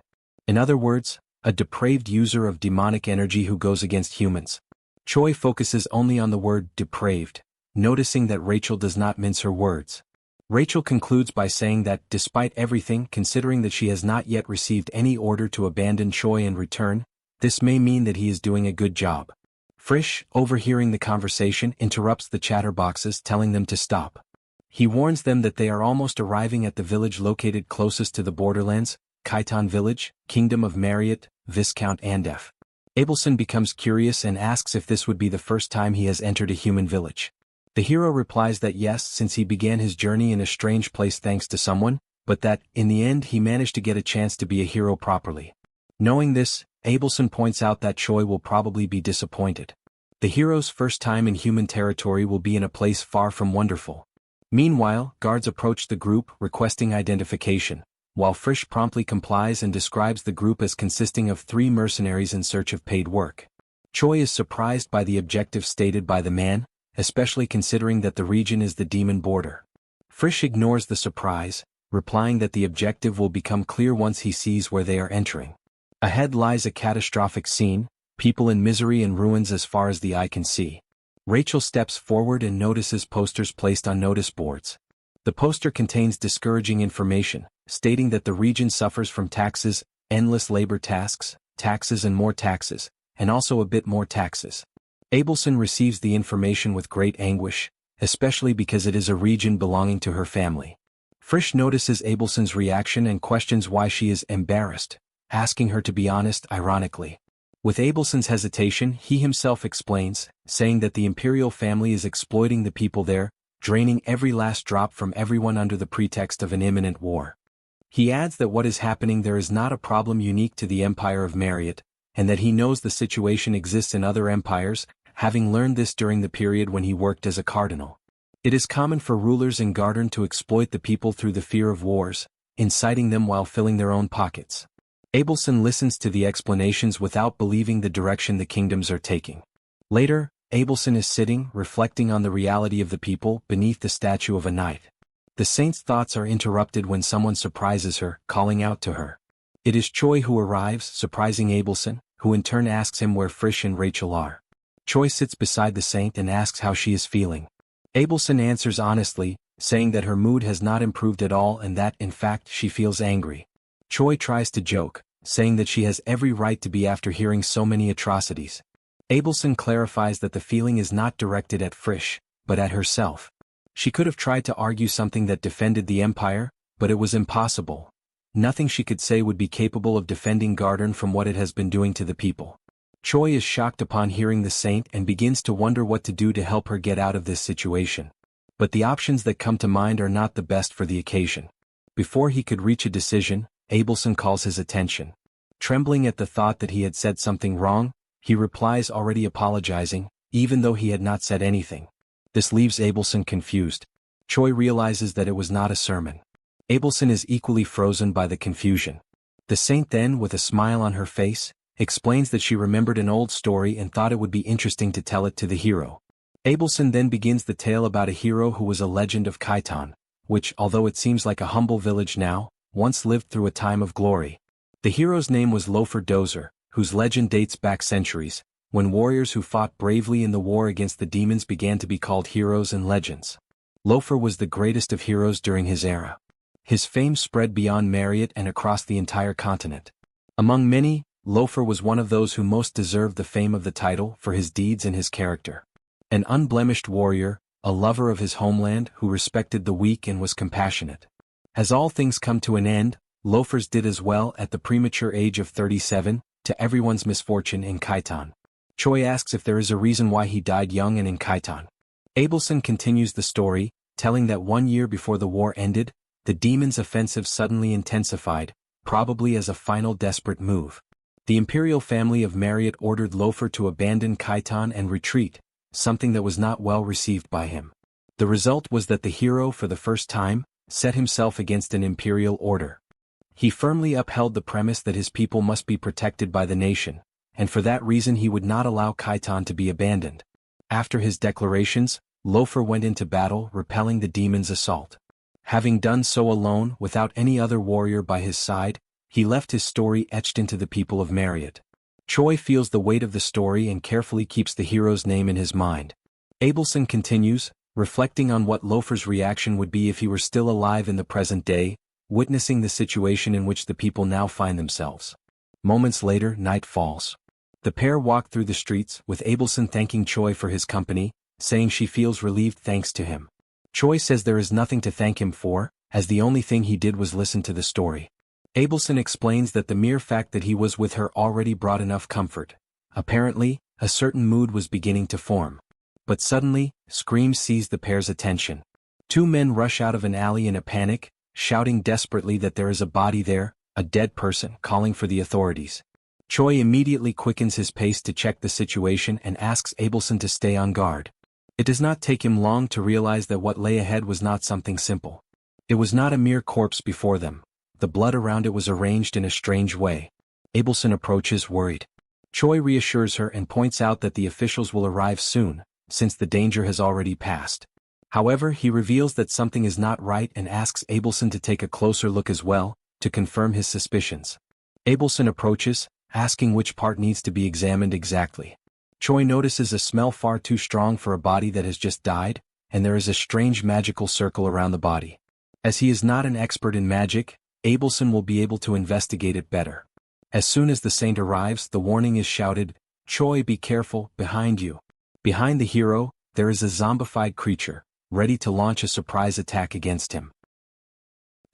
In other words, a depraved user of demonic energy who goes against humans. Choi focuses only on the word depraved, noticing that Rachel does not mince her words. Rachel concludes by saying that, despite everything, considering that she has not yet received any order to abandon Choi and return, this may mean that he is doing a good job. Frisch, overhearing the conversation, interrupts the chatterboxes, telling them to stop. He warns them that they are almost arriving at the village located closest to the borderlands, Khitan Village, Kingdom of Marriott, Viscount Andef. Abelson becomes curious and asks if this would be the first time he has entered a human village. The hero replies that yes, since he began his journey in a strange place thanks to someone, but that, in the end, he managed to get a chance to be a hero properly. Knowing this, Abelson points out that Choi will probably be disappointed. The hero's first time in human territory will be in a place far from wonderful. Meanwhile, guards approach the group, requesting identification, while Frisch promptly complies and describes the group as consisting of 3 mercenaries in search of paid work. Choi is surprised by the objective stated by the man, especially considering that the region is the demon border. Frisch ignores the surprise, replying that the objective will become clear once he sees where they are entering. Ahead lies a catastrophic scene, people in misery and ruins as far as the eye can see. Rachel steps forward and notices posters placed on notice boards. The poster contains discouraging information, stating that the region suffers from taxes, endless labor tasks, taxes and more taxes, and also a bit more taxes. Abelson receives the information with great anguish, especially because it is a region belonging to her family. Frisch notices Abelson's reaction and questions why she is embarrassed, asking her to be honest ironically. With Abelson's hesitation, he himself explains, saying that the imperial family is exploiting the people there, draining every last drop from everyone under the pretext of an imminent war. He adds that what is happening there is not a problem unique to the Empire of Marriott, and that he knows the situation exists in other empires, having learned this during the period when he worked as a cardinal. It is common for rulers in Garden to exploit the people through the fear of wars, inciting them while filling their own pockets. Abelson listens to the explanations without believing the direction the kingdoms are taking. Later, Abelson is sitting, reflecting on the reality of the people, beneath the statue of a knight. The saint's thoughts are interrupted when someone surprises her, calling out to her. It is Choi who arrives, surprising Abelson, who in turn asks him where Frisch and Rachel are. Choi sits beside the saint and asks how she is feeling. Abelson answers honestly, saying that her mood has not improved at all and that, in fact, she feels angry. Choi tries to joke, saying that she has every right to be after hearing so many atrocities. Abelson clarifies that the feeling is not directed at Frisch, but at herself. She could have tried to argue something that defended the empire, but it was impossible. Nothing she could say would be capable of defending Garden from what it has been doing to the people. Choi is shocked upon hearing the saint and begins to wonder what to do to help her get out of this situation. But the options that come to mind are not the best for the occasion. Before he could reach a decision, Abelson calls his attention. Trembling at the thought that he had said something wrong, he replies already apologizing, even though he had not said anything. This leaves Abelson confused. Choi realizes that it was not a sermon. Abelson is equally frozen by the confusion. The saint then, with a smile on her face, explains that she remembered an old story and thought it would be interesting to tell it to the hero. Abelson then begins the tale about a hero who was a legend of Khitan, which, although it seems like a humble village now, once lived through a time of glory. The hero's name was Lofer Dozer, whose legend dates back centuries, when warriors who fought bravely in the war against the demons began to be called heroes and legends. Lofer was the greatest of heroes during his era. His fame spread beyond Marriott and across the entire continent. Among many, Lofer was one of those who most deserved the fame of the title for his deeds and his character. An unblemished warrior, a lover of his homeland who respected the weak and was compassionate. As all things come to an end, Lofer's did as well at the premature age of 37, to everyone's misfortune in Khitan. Choi asks if there is a reason why he died young and in Khitan. Abelson continues the story, telling that 1 year before the war ended, the demons' offensive suddenly intensified, probably as a final desperate move. The imperial family of Marriott ordered Lofer to abandon Khitan and retreat, something that was not well received by him. The result was that the hero, for the first time, set himself against an imperial order. He firmly upheld the premise that his people must be protected by the nation, and for that reason he would not allow Khitan to be abandoned. After his declarations, Lofer went into battle, repelling the demons' assault. Having done so alone, without any other warrior by his side, he left his story etched into the people of Marriott. Choi feels the weight of the story and carefully keeps the hero's name in his mind. Abelson continues, reflecting on what Lofer's reaction would be if he were still alive in the present day, witnessing the situation in which the people now find themselves. Moments later, night falls. The pair walk through the streets, with Abelson thanking Choi for his company, saying she feels relieved thanks to him. Choi says there is nothing to thank him for, as the only thing he did was listen to the story. Abelson explains that the mere fact that he was with her already brought enough comfort. Apparently, a certain mood was beginning to form. But suddenly, screams seize the pair's attention. Two men rush out of an alley in a panic, shouting desperately that there is a body there, a dead person, calling for the authorities. Choi immediately quickens his pace to check the situation and asks Abelson to stay on guard. It does not take him long to realize that what lay ahead was not something simple. It was not a mere corpse before them. The blood around it was arranged in a strange way. Abelson approaches, worried. Choi reassures her and points out that the officials will arrive soon, since the danger has already passed. However, he reveals that something is not right and asks Abelson to take a closer look as well, to confirm his suspicions. Abelson approaches, asking which part needs to be examined exactly. Choi notices a smell far too strong for a body that has just died, and there is a strange magical circle around the body. As he is not an expert in magic, Abelson will be able to investigate it better. As soon as the saint arrives, the warning is shouted, "Choi, be careful, behind you." Behind the hero, there is a zombified creature, ready to launch a surprise attack against him.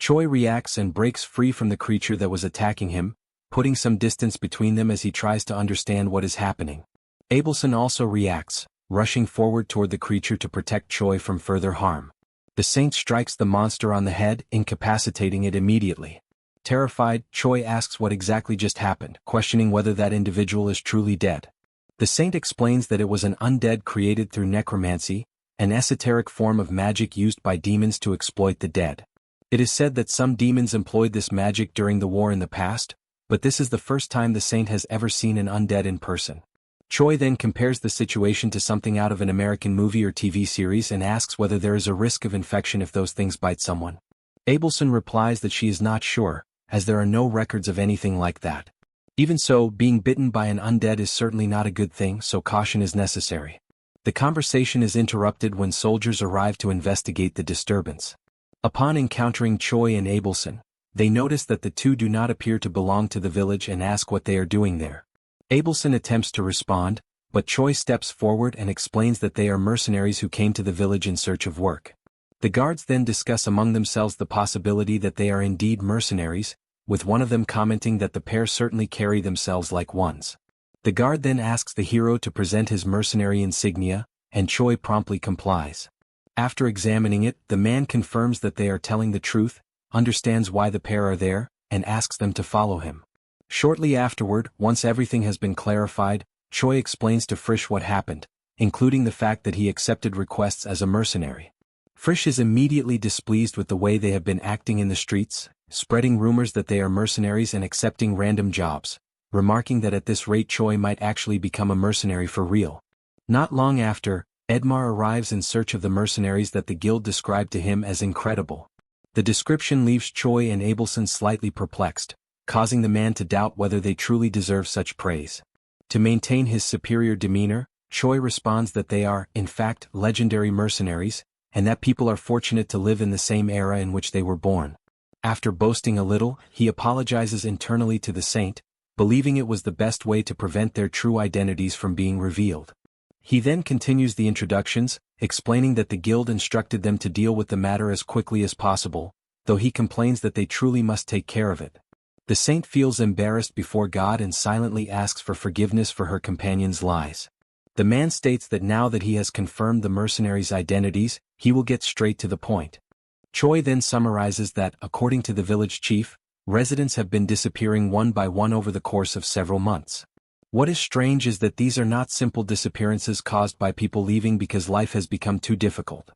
Choi reacts and breaks free from the creature that was attacking him, putting some distance between them as he tries to understand what is happening. Abelson also reacts, rushing forward toward the creature to protect Choi from further harm. The saint strikes the monster on the head, incapacitating it immediately. Terrified, Choi asks what exactly just happened, questioning whether that individual is truly dead. The saint explains that it was an undead created through necromancy, an esoteric form of magic used by demons to exploit the dead. It is said that some demons employed this magic during the war in the past, but this is the first time the saint has ever seen an undead in person. Choi then compares the situation to something out of an American movie or TV series and asks whether there is a risk of infection if those things bite someone. Abelson replies that she is not sure, as there are no records of anything like that. Even so, being bitten by an undead is certainly not a good thing, so caution is necessary. The conversation is interrupted when soldiers arrive to investigate the disturbance. Upon encountering Choi and Abelson, they notice that the two do not appear to belong to the village and ask what they are doing there. Abelson attempts to respond, but Choi steps forward and explains that they are mercenaries who came to the village in search of work. The guards then discuss among themselves the possibility that they are indeed mercenaries, with one of them commenting that the pair certainly carry themselves like ones. The guard then asks the hero to present his mercenary insignia, and Choi promptly complies. After examining it, the man confirms that they are telling the truth, understands why the pair are there, and asks them to follow him. Shortly afterward, once everything has been clarified, Choi explains to Frisch what happened, including the fact that he accepted requests as a mercenary. Frisch is immediately displeased with the way they have been acting in the streets, spreading rumors that they are mercenaries and accepting random jobs, remarking that at this rate Choi might actually become a mercenary for real. Not long after, Edmar arrives in search of the mercenaries that the guild described to him as incredible. The description leaves Choi and Abelson slightly perplexed, causing the man to doubt whether they truly deserve such praise. To maintain his superior demeanor, Choi responds that they are, in fact, legendary mercenaries, and that people are fortunate to live in the same era in which they were born. After boasting a little, he apologizes internally to the saint, believing it was the best way to prevent their true identities from being revealed. He then continues the introductions, explaining that the guild instructed them to deal with the matter as quickly as possible, though he complains that they truly must take care of it. The saint feels embarrassed before God and silently asks for forgiveness for her companion's lies. The man states that now that he has confirmed the mercenaries' identities, he will get straight to the point. Choi then summarizes that, according to the village chief, residents have been disappearing one by one over the course of several months. What is strange is that these are not simple disappearances caused by people leaving because life has become too difficult.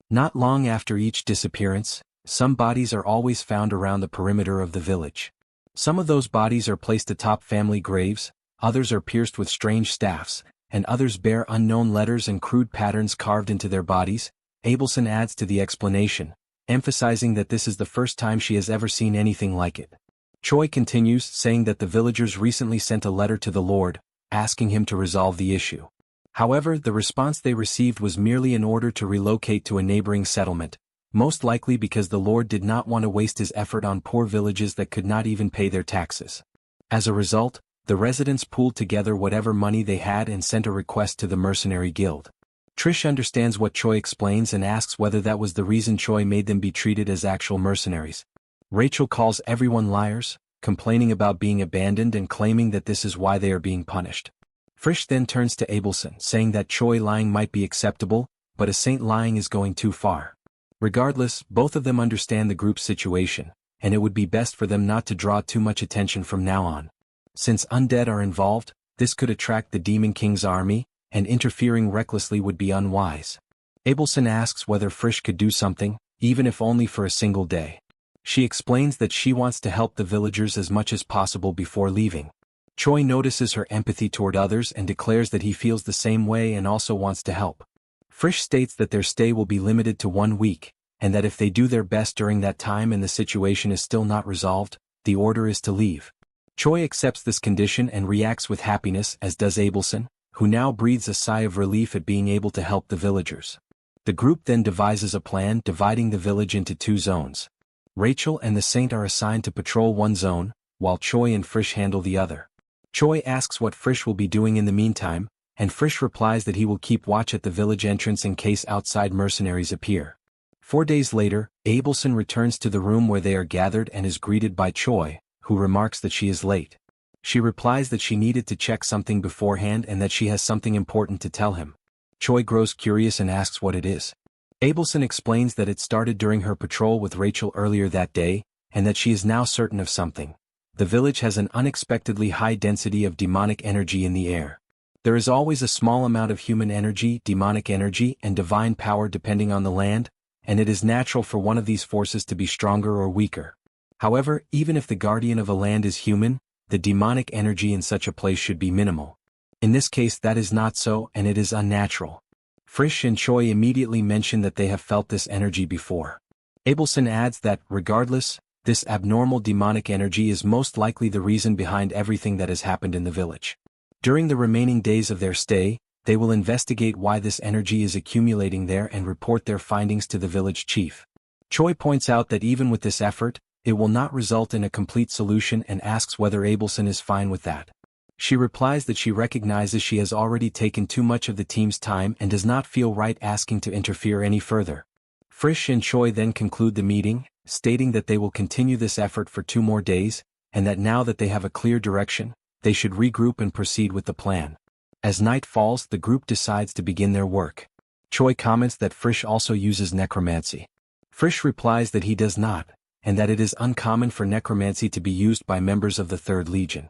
Not long after each disappearance, some bodies are always found around the perimeter of the village. Some of those bodies are placed atop family graves, others are pierced with strange staffs, and others bear unknown letters and crude patterns carved into their bodies. Abelson adds to the explanation, emphasizing that this is the first time she has ever seen anything like it. Choi continues, saying that the villagers recently sent a letter to the Lord, asking him to resolve the issue. However, the response they received was merely an order to relocate to a neighboring settlement, most likely because the Lord did not want to waste his effort on poor villages that could not even pay their taxes. As a result, the residents pooled together whatever money they had and sent a request to the mercenary guild. Trish understands what Choi explains and asks whether that was the reason Choi made them be treated as actual mercenaries. Rachel calls everyone liars, complaining about being abandoned and claiming that this is why they are being punished. Frisch then turns to Abelson, saying that Choi lying might be acceptable, but a saint lying is going too far. Regardless, both of them understand the group's situation, and it would be best for them not to draw too much attention from now on. Since undead are involved, this could attract the Demon King's army, and interfering recklessly would be unwise. Abelson asks whether Frisch could do something, even if only for a single day. She explains that she wants to help the villagers as much as possible before leaving. Choi notices her empathy toward others and declares that he feels the same way and also wants to help. Frisch states that their stay will be limited to 1 week, and that if they do their best during that time and the situation is still not resolved, the order is to leave. Choi accepts this condition and reacts with happiness, as does Abelson, who now breathes a sigh of relief at being able to help the villagers. The group then devises a plan dividing the village into 2 zones. Rachel and the saint are assigned to patrol one zone, while Choi and Frisch handle the other. Choi asks what Frisch will be doing in the meantime, and Frisch replies that he will keep watch at the village entrance in case outside mercenaries appear. 4 days later, Abelson returns to the room where they are gathered and is greeted by Choi, who remarks that she is late. She replies that she needed to check something beforehand and that she has something important to tell him. Choi grows curious and asks what it is. Abelson explains that it started during her patrol with Rachel earlier that day, and that she is now certain of something. The village has an unexpectedly high density of demonic energy in the air. There is always a small amount of human energy, demonic energy, and divine power depending on the land, and it is natural for one of these forces to be stronger or weaker. However, even if the guardian of a land is human, the demonic energy in such a place should be minimal. In this case that is not so, and it is unnatural. Frisch and Choi immediately mention that they have felt this energy before. Abelson adds that, regardless, this abnormal demonic energy is most likely the reason behind everything that has happened in the village. During the remaining days of their stay, they will investigate why this energy is accumulating there and report their findings to the village chief. Choi points out that even with this effort, it will not result in a complete solution and asks whether Abelson is fine with that. She replies that she recognizes she has already taken too much of the team's time and does not feel right asking to interfere any further. Frisch and Choi then conclude the meeting, stating that they will continue this effort for 2 more days, and that now that they have a clear direction, they should regroup and proceed with the plan. As night falls, the group decides to begin their work. Choi comments that Frisch also uses necromancy. Frisch replies that he does not, and that it is uncommon for necromancy to be used by members of the Third Legion.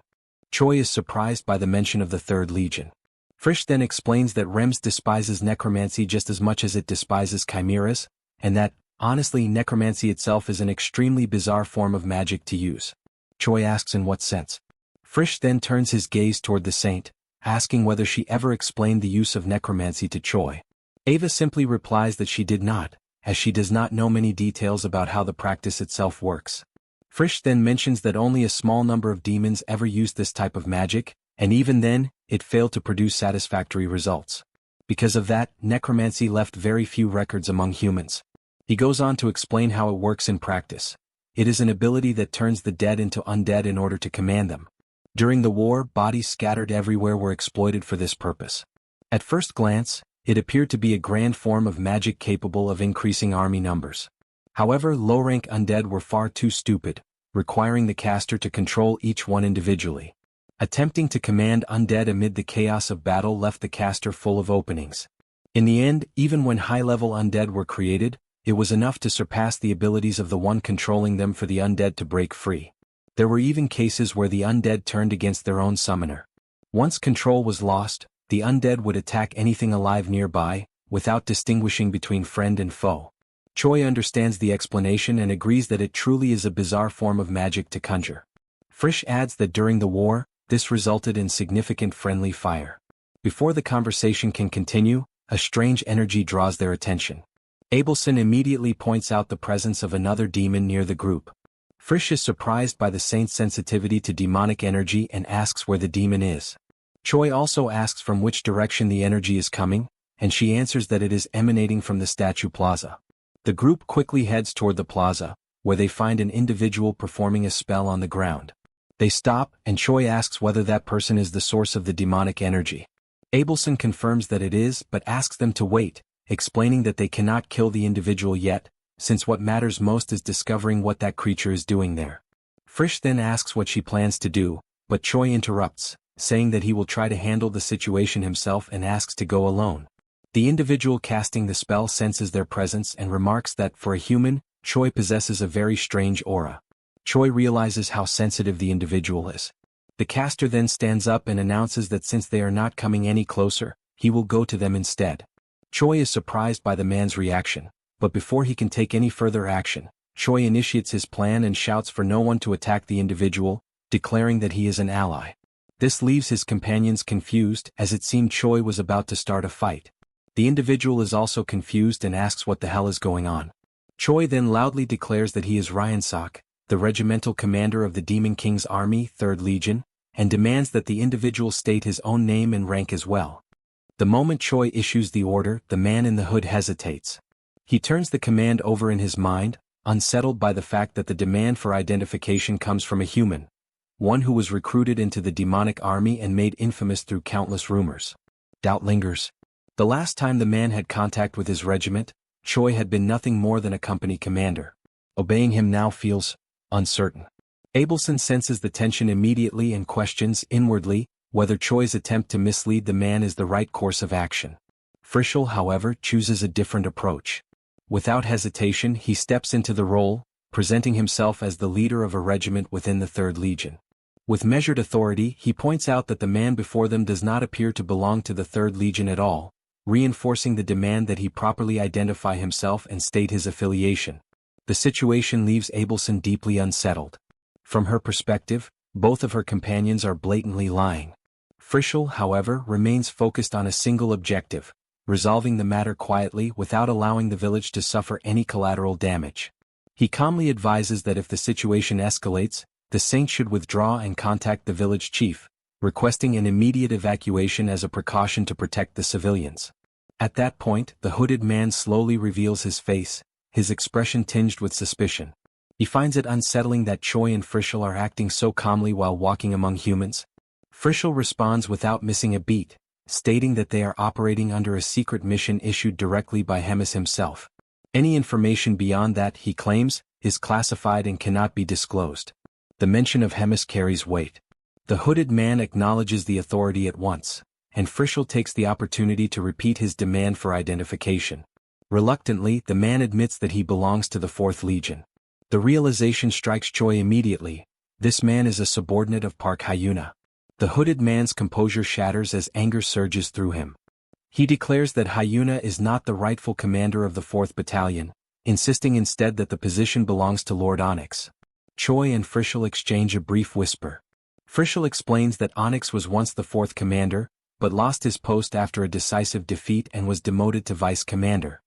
Choi is surprised by the mention of the Third Legion. Frisch then explains that Rems despises necromancy just as much as it despises chimeras, and that, honestly, necromancy itself is an extremely bizarre form of magic to use. Choi asks in what sense. Frisch then turns his gaze toward the saint, asking whether she ever explained the use of necromancy to Choi. Ava simply replies that she did not, as she does not know many details about how the practice itself works. Frisch then mentions that only a small number of demons ever used this type of magic, and even then, it failed to produce satisfactory results. Because of that, necromancy left very few records among humans. He goes on to explain how it works in practice. It is an ability that turns the dead into undead in order to command them. During the war, bodies scattered everywhere were exploited for this purpose. At first glance, it appeared to be a grand form of magic capable of increasing army numbers. However, low-rank undead were far too stupid, requiring the caster to control each one individually. Attempting to command undead amid the chaos of battle left the caster full of openings. In the end, even when high-level undead were created, it was enough to surpass the abilities of the one controlling them for the undead to break free. There were even cases where the undead turned against their own summoner. Once control was lost, the undead would attack anything alive nearby, without distinguishing between friend and foe. Choi understands the explanation and agrees that it truly is a bizarre form of magic to conjure. Frisch adds that during the war, this resulted in significant friendly fire. Before the conversation can continue, a strange energy draws their attention. Abelson immediately points out the presence of another demon near the group. Frisch is surprised by the saint's sensitivity to demonic energy and asks where the demon is. Choi also asks from which direction the energy is coming, and she answers that it is emanating from the statue plaza. The group quickly heads toward the plaza, where they find an individual performing a spell on the ground. They stop, and Choi asks whether that person is the source of the demonic energy. Abelson confirms that it is, but asks them to wait, explaining that they cannot kill the individual yet, since what matters most is discovering what that creature is doing there. Frisch then asks what she plans to do, but Choi interrupts, saying that he will try to handle the situation himself and asks to go alone. The individual casting the spell senses their presence and remarks that for a human, Choi possesses a very strange aura. Choi realizes how sensitive the individual is. The caster then stands up and announces that since they are not coming any closer, he will go to them instead. Choi is surprised by the man's reaction, but before he can take any further action, Choi initiates his plan and shouts for no one to attack the individual, declaring that he is an ally. This leaves his companions confused, as it seemed Choi was about to start a fight. The individual is also confused and asks what the hell is going on. Choi then loudly declares that he is Hyunseok, the regimental commander of the Demon King's army, 3rd Legion, and demands that the individual state his own name and rank as well. The moment Choi issues the order, the man in the hood hesitates. He turns the command over in his mind, unsettled by the fact that the demand for identification comes from a human, one who was recruited into the demonic army and made infamous through countless rumors. Doubt lingers. The last time the man had contact with his regiment, Choi had been nothing more than a company commander. Obeying him now feels uncertain. Abelson senses the tension immediately and questions inwardly whether Choi's attempt to mislead the man is the right course of action. Frischl, however, chooses a different approach. Without hesitation, he steps into the role, presenting himself as the leader of a regiment within the 3rd Legion. With measured authority, he points out that the man before them does not appear to belong to the Third Legion at all, reinforcing the demand that he properly identify himself and state his affiliation. The situation leaves Abelson deeply unsettled. From her perspective, both of her companions are blatantly lying. Frischel, however, remains focused on a single objective: resolving the matter quietly without allowing the village to suffer any collateral damage. He calmly advises that if the situation escalates, the saint should withdraw and contact the village chief, requesting an immediate evacuation as a precaution to protect the civilians. At that point, the hooded man slowly reveals his face, his expression tinged with suspicion. He finds it unsettling that Choi and Frischel are acting so calmly while walking among humans. Frischel responds without missing a beat, stating that they are operating under a secret mission issued directly by Hemis himself. Any information beyond that, he claims, is classified and cannot be disclosed. The mention of Hemis carries weight. The hooded man acknowledges the authority at once, and Frischel takes the opportunity to repeat his demand for identification. Reluctantly, the man admits that he belongs to the Fourth Legion. The realization strikes Choi immediately: this man is a subordinate of Park Hyuna. The hooded man's composure shatters as anger surges through him. He declares that Hyuna is not the rightful commander of the 4th Battalion, insisting instead that the position belongs to Lord Onyx. Choi and Frischel exchange a brief whisper. Frischel explains that Onyx was once the 4th commander, but lost his post after a decisive defeat and was demoted to vice commander.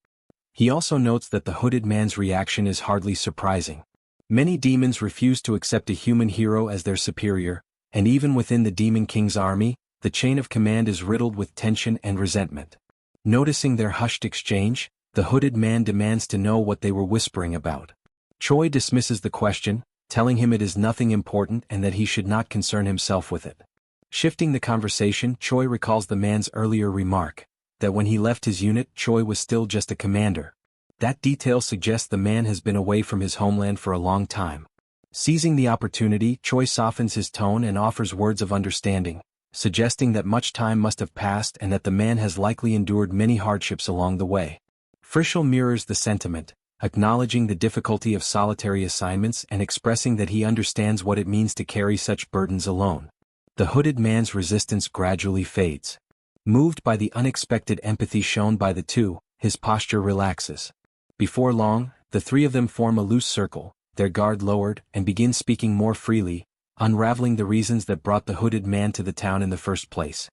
He also notes that the hooded man's reaction is hardly surprising. Many demons refuse to accept a human hero as their superior, and even within the Demon King's army, the chain of command is riddled with tension and resentment. Noticing their hushed exchange, the hooded man demands to know what they were whispering about. Choi dismisses the question, telling him it is nothing important and that he should not concern himself with it. Shifting the conversation, Choi recalls the man's earlier remark, that when he left his unit, Choi was still just a commander. That detail suggests the man has been away from his homeland for a long time. Seizing the opportunity, Choi softens his tone and offers words of understanding, suggesting that much time must have passed and that the man has likely endured many hardships along the way. Frischel mirrors the sentiment, acknowledging the difficulty of solitary assignments and expressing that he understands what it means to carry such burdens alone. The hooded man's resistance gradually fades. Moved by the unexpected empathy shown by the two, his posture relaxes. Before long, the three of them form a loose circle, their guard lowered, and begin speaking more freely, unraveling the reasons that brought the hooded man to the town in the first place.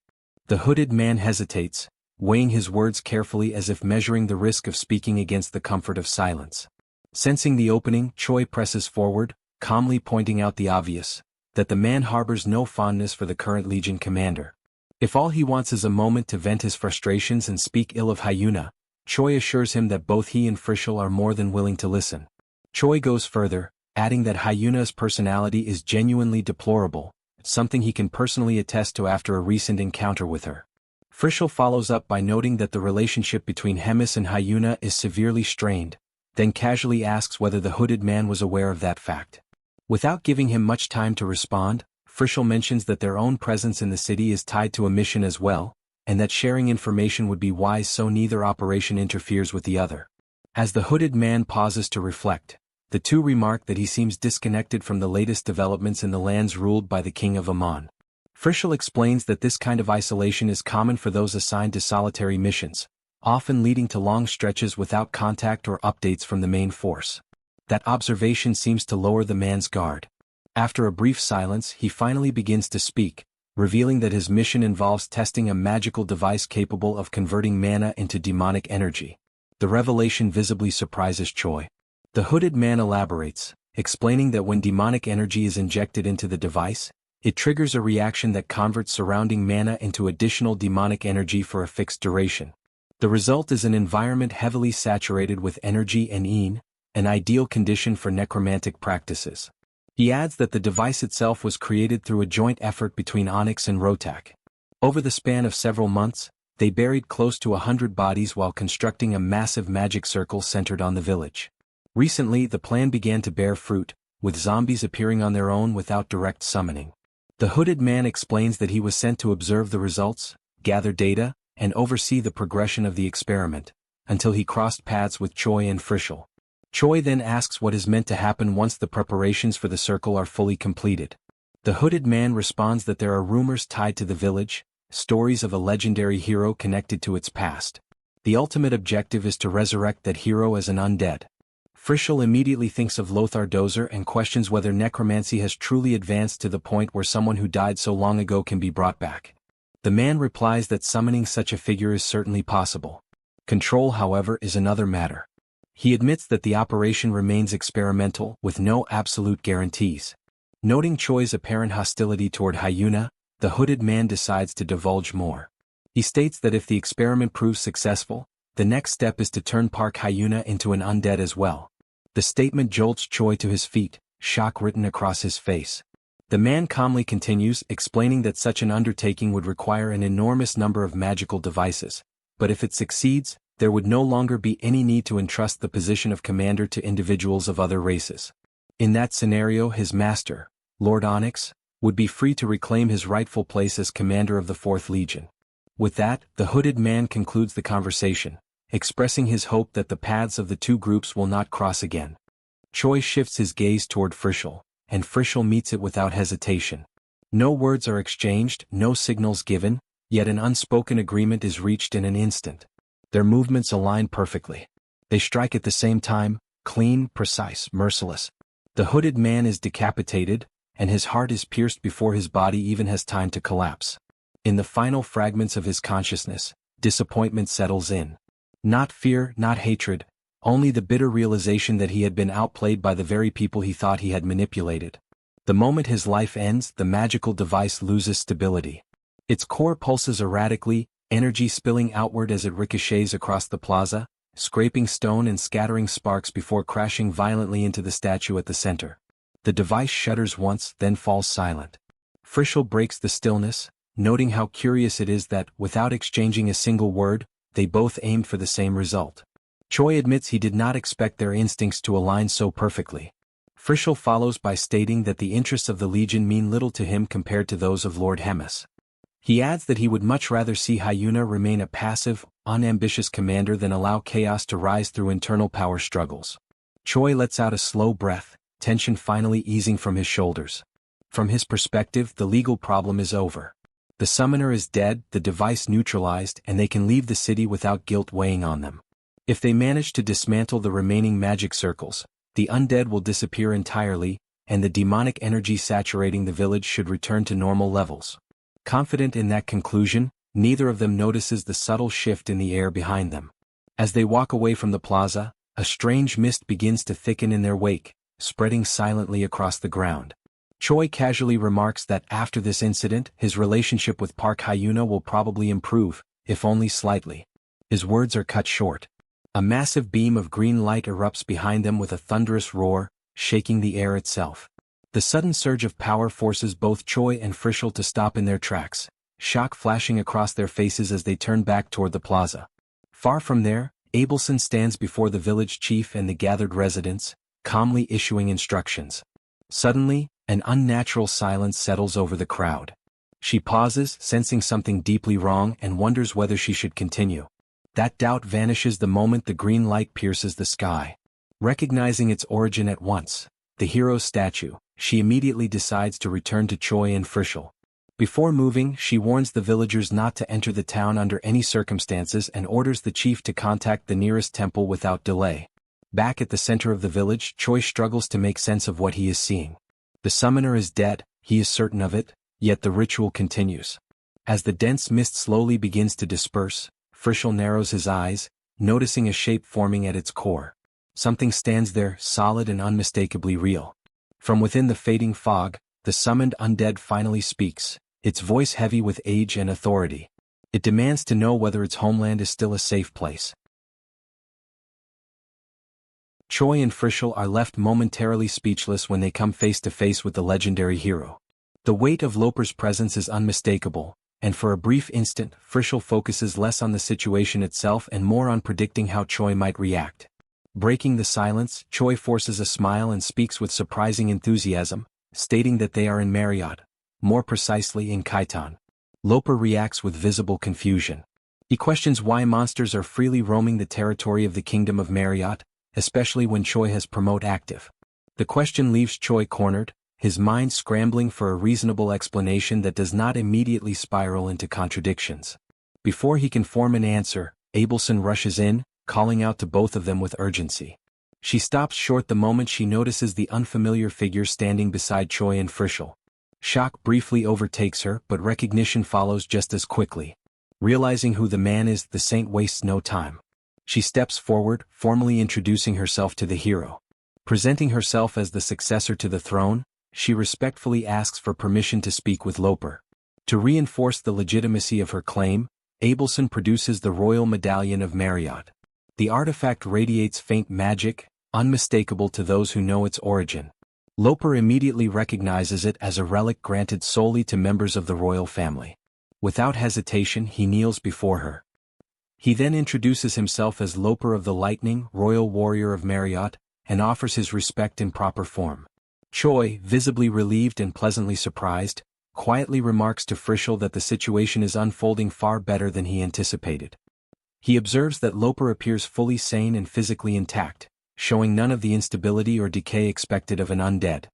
The hooded man hesitates, weighing his words carefully as if measuring the risk of speaking against the comfort of silence. Sensing the opening, Choi presses forward, calmly pointing out the obvious, that the man harbors no fondness for the current Legion commander. If all he wants is a moment to vent his frustrations and speak ill of Hyuna, Choi assures him that both he and Frischel are more than willing to listen. Choi goes further, adding that Hyuna's personality is genuinely deplorable, something he can personally attest to after a recent encounter with her. Frischel follows up by noting that the relationship between Hemis and Hyuna is severely strained, then casually asks whether the hooded man was aware of that fact. Without giving him much time to respond, Frischel mentions that their own presence in the city is tied to a mission as well, and that sharing information would be wise so neither operation interferes with the other. As the hooded man pauses to reflect, the two remark that he seems disconnected from the latest developments in the lands ruled by the King of Amon. Frischel explains that this kind of isolation is common for those assigned to solitary missions, often leading to long stretches without contact or updates from the main force. That observation seems to lower the man's guard. After a brief silence, he finally begins to speak, revealing that his mission involves testing a magical device capable of converting mana into demonic energy. The revelation visibly surprises Choi. The hooded man elaborates, explaining that when demonic energy is injected into the device, it triggers a reaction that converts surrounding mana into additional demonic energy for a fixed duration. The result is an environment heavily saturated with energy and een, an ideal condition for necromantic practices. He adds that the device itself was created through a joint effort between Onyx and Rotak. Over the span of several months, they buried close to 100 bodies while constructing a massive magic circle centered on the village. Recently, the plan began to bear fruit, with zombies appearing on their own without direct summoning. The hooded man explains that he was sent to observe the results, gather data, and oversee the progression of the experiment, until he crossed paths with Choi and Frischel. Choi then asks what is meant to happen once the preparations for the circle are fully completed. The hooded man responds that there are rumors tied to the village, stories of a legendary hero connected to its past. The ultimate objective is to resurrect that hero as an undead. Frischel immediately thinks of Lothar Dozer and questions whether necromancy has truly advanced to the point where someone who died so long ago can be brought back. The man replies that summoning such a figure is certainly possible. Control, however, is another matter. He admits that the operation remains experimental, with no absolute guarantees. Noting Choi's apparent hostility toward Hyuna, the hooded man decides to divulge more. He states that if the experiment proves successful, the next step is to turn Park Hyuna into an undead as well. The statement jolts Choi to his feet, shock written across his face. The man calmly continues, explaining that such an undertaking would require an enormous number of magical devices, but if it succeeds, there would no longer be any need to entrust the position of commander to individuals of other races. In that scenario, his master, Lord Onyx, would be free to reclaim his rightful place as commander of the 4th Legion. With that, the hooded man concludes the conversation, expressing his hope that the paths of the two groups will not cross again. Choi shifts his gaze toward Frischel, and Frischel meets it without hesitation. No words are exchanged, no signals given, yet an unspoken agreement is reached in an instant. Their movements align perfectly. They strike at the same time, clean, precise, merciless. The hooded man is decapitated, and his heart is pierced before his body even has time to collapse. In the final fragments of his consciousness, disappointment settles in. Not fear, not hatred, only the bitter realization that he had been outplayed by the very people he thought he had manipulated. The moment his life ends, the magical device loses stability. Its core pulses erratically, energy spilling outward as it ricochets across the plaza, scraping stone and scattering sparks before crashing violently into the statue at the center. The device shudders once, then falls silent. Frischel breaks the stillness, noting how curious it is that, without exchanging a single word, they both aimed for the same result. Choi admits he did not expect their instincts to align so perfectly. Frischel follows by stating that the interests of the Legion mean little to him compared to those of Lord Hemis. He adds that he would much rather see Hyuna remain a passive, unambitious commander than allow chaos to rise through internal power struggles. Choi lets out a slow breath, tension finally easing from his shoulders. From his perspective, the legal problem is over. The summoner is dead, the device neutralized, and they can leave the city without guilt weighing on them. If they manage to dismantle the remaining magic circles, the undead will disappear entirely, and the demonic energy saturating the village should return to normal levels. Confident in that conclusion, neither of them notices the subtle shift in the air behind them. As they walk away from the plaza, a strange mist begins to thicken in their wake, spreading silently across the ground. Choi casually remarks that after this incident, his relationship with Park Hyuna will probably improve, if only slightly. His words are cut short. A massive beam of green light erupts behind them with a thunderous roar, shaking the air itself. The sudden surge of power forces both Choi and Frischel to stop in their tracks, shock flashing across their faces as they turn back toward the plaza. Far from there, Abelson stands before the village chief and the gathered residents, calmly issuing instructions. Suddenly, an unnatural silence settles over the crowd. She pauses, sensing something deeply wrong, and wonders whether she should continue. That doubt vanishes the moment the green light pierces the sky. Recognizing its origin at once, the hero's statue, she immediately decides to return to Choi and Frischel. Before moving, she warns the villagers not to enter the town under any circumstances and orders the chief to contact the nearest temple without delay. Back at the center of the village, Choi struggles to make sense of what he is seeing. The summoner is dead, he is certain of it, yet the ritual continues. As the dense mist slowly begins to disperse, Frischel narrows his eyes, noticing a shape forming at its core. Something stands there, solid and unmistakably real. From within the fading fog, the summoned undead finally speaks, its voice heavy with age and authority. It demands to know whether its homeland is still a safe place. Choi and Frischel are left momentarily speechless when they come face to face with the legendary hero. The weight of Loper's presence is unmistakable, and for a brief instant, Frischel focuses less on the situation itself and more on predicting how Choi might react. Breaking the silence, Choi forces a smile and speaks with surprising enthusiasm, stating that they are in Marriott, more precisely in Kaitan. Loper reacts with visible confusion. He questions why monsters are freely roaming the territory of the Kingdom of Marriott, especially when Choi has promote active. The question leaves Choi cornered, his mind scrambling for a reasonable explanation that does not immediately spiral into contradictions. Before he can form an answer, Abelson rushes in, calling out to both of them with urgency. She stops short the moment she notices the unfamiliar figure standing beside Choi and Frischl. Shock briefly overtakes her, but recognition follows just as quickly. Realizing who the man is, the saint wastes no time. She steps forward, formally introducing herself to the hero. Presenting herself as the successor to the throne, she respectfully asks for permission to speak with Loper. To reinforce the legitimacy of her claim, Abelson produces the Royal Medallion of Marriott. The artifact radiates faint magic, unmistakable to those who know its origin. Loper immediately recognizes it as a relic granted solely to members of the royal family. Without hesitation, he kneels before her. He then introduces himself as Loper of the Lightning, Royal Warrior of Marriott, and offers his respect in proper form. Choi, visibly relieved and pleasantly surprised, quietly remarks to Frischl that the situation is unfolding far better than he anticipated. He observes that Loper appears fully sane and physically intact, showing none of the instability or decay expected of an undead.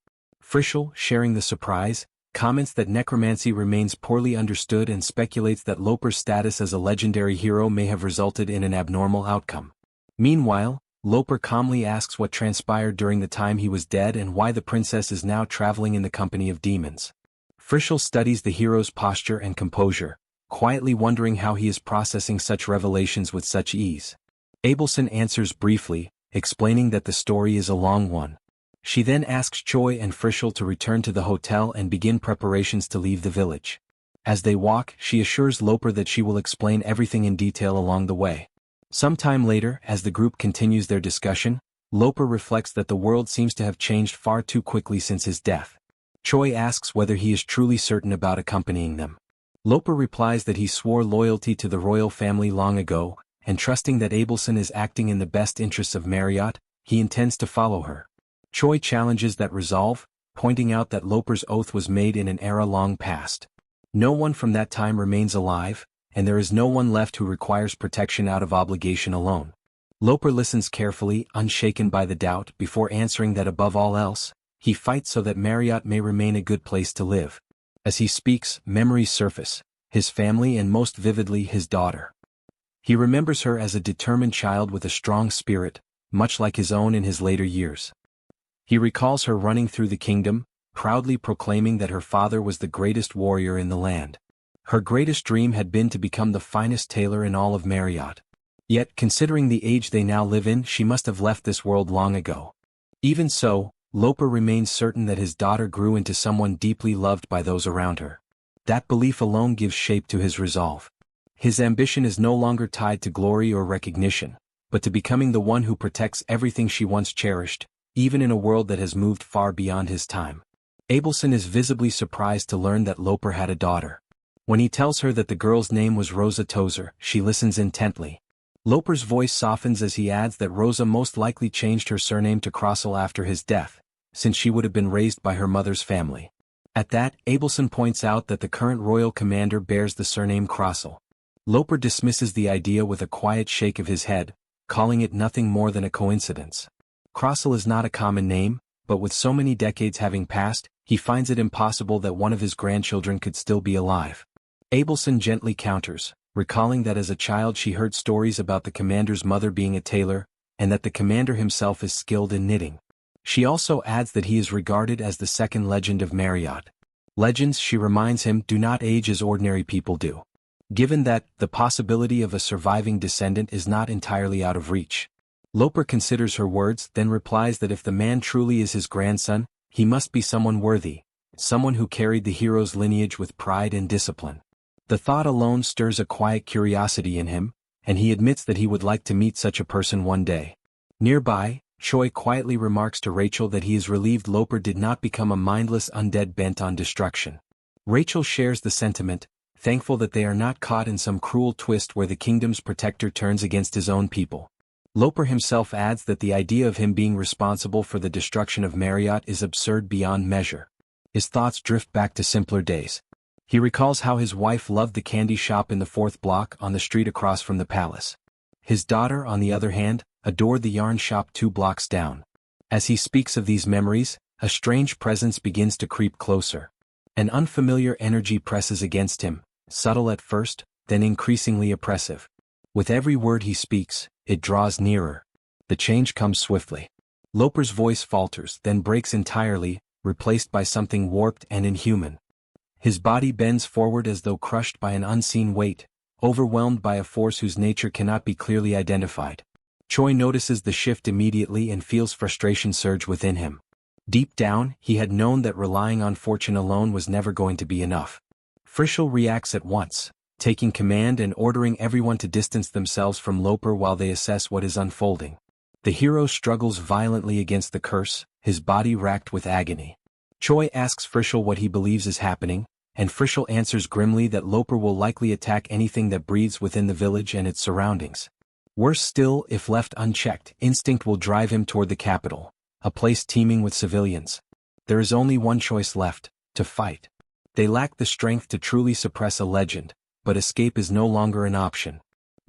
Frischl, sharing the surprise, comments that necromancy remains poorly understood and speculates that Loper's status as a legendary hero may have resulted in an abnormal outcome. Meanwhile, Loper calmly asks what transpired during the time he was dead and why the princess is now traveling in the company of demons. Frischl studies the hero's posture and composure, quietly wondering how he is processing such revelations with such ease. Abelson answers briefly, explaining that the story is a long one. She then asks Choi and Frischl to return to the hotel and begin preparations to leave the village. As they walk, she assures Loper that she will explain everything in detail along the way. Sometime later, as the group continues their discussion, Loper reflects that the world seems to have changed far too quickly since his death. Choi asks whether he is truly certain about accompanying them. Loper replies that he swore loyalty to the royal family long ago, and trusting that Abelson is acting in the best interests of Marriott, he intends to follow her. Choi challenges that resolve, pointing out that Loper's oath was made in an era long past. No one from that time remains alive, and there is no one left who requires protection out of obligation alone. Loper listens carefully, unshaken by the doubt, before answering that above all else, he fights so that Marriott may remain a good place to live. As he speaks, memories surface, his family and most vividly his daughter. He remembers her as a determined child with a strong spirit, much like his own in his later years. He recalls her running through the kingdom, proudly proclaiming that her father was the greatest warrior in the land. Her greatest dream had been to become the finest tailor in all of Marriott. Yet, considering the age they now live in, she must have left this world long ago. Even so, Loper remains certain that his daughter grew into someone deeply loved by those around her. That belief alone gives shape to his resolve. His ambition is no longer tied to glory or recognition, but to becoming the one who protects everything she once cherished, even in a world that has moved far beyond his time. Abelson is visibly surprised to learn that Loper had a daughter. When he tells her that the girl's name was Rosa Tozer, she listens intently. Loper's voice softens as he adds that Rosa most likely changed her surname to Crossel after his death, since she would have been raised by her mother's family. At that, Abelson points out that the current royal commander bears the surname Crossel. Loper dismisses the idea with a quiet shake of his head, calling it nothing more than a coincidence. Crossel is not a common name, but with so many decades having passed, he finds it impossible that one of his grandchildren could still be alive. Abelson gently counters, recalling that as a child she heard stories about the commander's mother being a tailor, and that the commander himself is skilled in knitting. She also adds that he is regarded as the second legend of Marriott. Legends, she reminds him, do not age as ordinary people do. Given that, the possibility of a surviving descendant is not entirely out of reach. Loper considers her words, then replies that if the man truly is his grandson, he must be someone worthy, someone who carried the hero's lineage with pride and discipline. The thought alone stirs a quiet curiosity in him, and he admits that he would like to meet such a person one day. Nearby, Choi quietly remarks to Rachel that he is relieved Loper did not become a mindless undead bent on destruction. Rachel shares the sentiment, thankful that they are not caught in some cruel twist where the kingdom's protector turns against his own people. Loper himself adds that the idea of him being responsible for the destruction of Marriott is absurd beyond measure. His thoughts drift back to simpler days. He recalls how his wife loved the candy shop in the 4th block on the street across from the palace. His daughter, on the other hand, adored the yarn shop 2 blocks down. As he speaks of these memories, A strange presence begins to creep closer. An unfamiliar energy presses against him, subtle at first, then increasingly oppressive. With every word he speaks, it draws nearer. The change comes swiftly. Loper's voice falters, then breaks entirely, replaced by something warped and inhuman. His body bends forward as though crushed by an unseen weight, overwhelmed by a force whose nature cannot be clearly identified. Choi notices the shift immediately and feels frustration surge within him. Deep down, he had known that relying on fortune alone was never going to be enough. Frischl reacts at once, taking command and ordering everyone to distance themselves from Loper while they assess what is unfolding. The hero struggles violently against the curse, his body racked with agony. Choi asks Frischl what he believes is happening, and Frischl answers grimly that Loper will likely attack anything that breathes within the village and its surroundings. Worse still, if left unchecked, instinct will drive him toward the capital, a place teeming with civilians. There is only one choice left: to fight. They lack the strength to truly suppress a legend, but escape is no longer an option.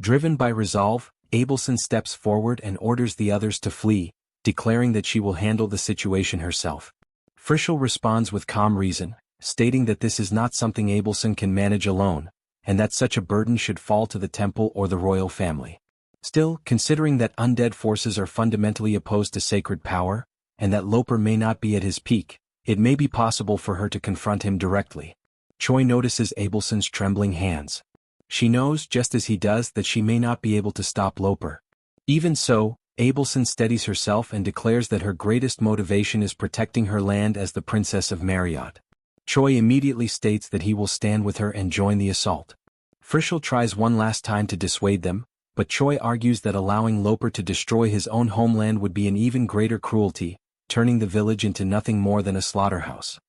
Driven by resolve, Abelson steps forward and orders the others to flee, declaring that she will handle the situation herself. Frischl responds with calm reason, stating that this is not something Abelson can manage alone, and that such a burden should fall to the temple or the royal family. Still, considering that undead forces are fundamentally opposed to sacred power, and that Loper may not be at his peak, it may be possible for her to confront him directly. Choi notices Abelson's trembling hands. She knows, just as he does, that she may not be able to stop Loper. Even so, Abelson steadies herself and declares that her greatest motivation is protecting her land as the Princess of Marriott. Choi immediately states that he will stand with her and join the assault. Frischl tries one last time to dissuade them, but Choi argues that allowing Loper to destroy his own homeland would be an even greater cruelty, turning the village into nothing more than a slaughterhouse.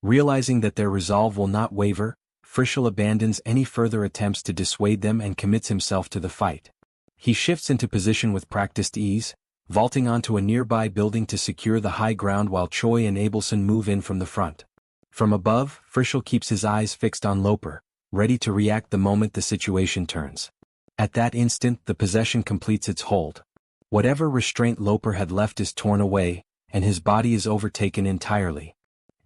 Realizing that their resolve will not waver, Frischl abandons any further attempts to dissuade them and commits himself to the fight. He shifts into position with practiced ease, vaulting onto a nearby building to secure the high ground while Choi and Abelson move in from the front. From above, Frischl keeps his eyes fixed on Loper, ready to react the moment the situation turns. At that instant, the possession completes its hold. Whatever restraint Loper had left is torn away, and his body is overtaken entirely.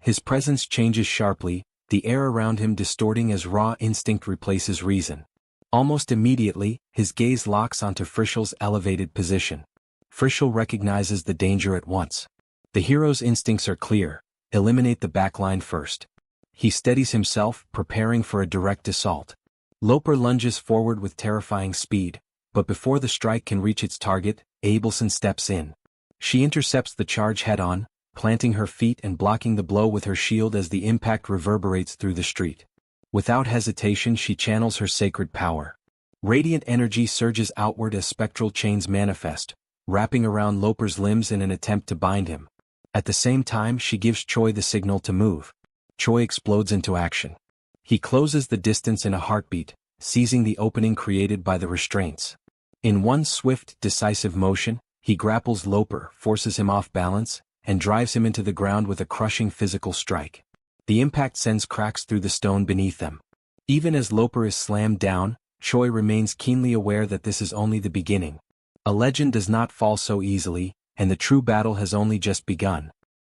His presence changes sharply, the air around him distorting as raw instinct replaces reason. Almost immediately, his gaze locks onto Frischl's elevated position. Frischl recognizes the danger at once. The hero's instincts are clear: eliminate the backline first. He steadies himself, preparing for a direct assault. Loper lunges forward with terrifying speed, but before the strike can reach its target, Abelson steps in. She intercepts the charge head-on, planting her feet and blocking the blow with her shield as the impact reverberates through the street. Without hesitation, she channels her sacred power. Radiant energy surges outward as spectral chains manifest, wrapping around Loper's limbs in an attempt to bind him. At the same time, she gives Choi the signal to move. Choi explodes into action. He closes the distance in a heartbeat, seizing the opening created by the restraints. In one swift, decisive motion, he grapples Loper, forces him off balance, and drives him into the ground with a crushing physical strike. The impact sends cracks through the stone beneath them. Even as Loper is slammed down, Choi remains keenly aware that this is only the beginning. A legend does not fall so easily, and the true battle has only just begun.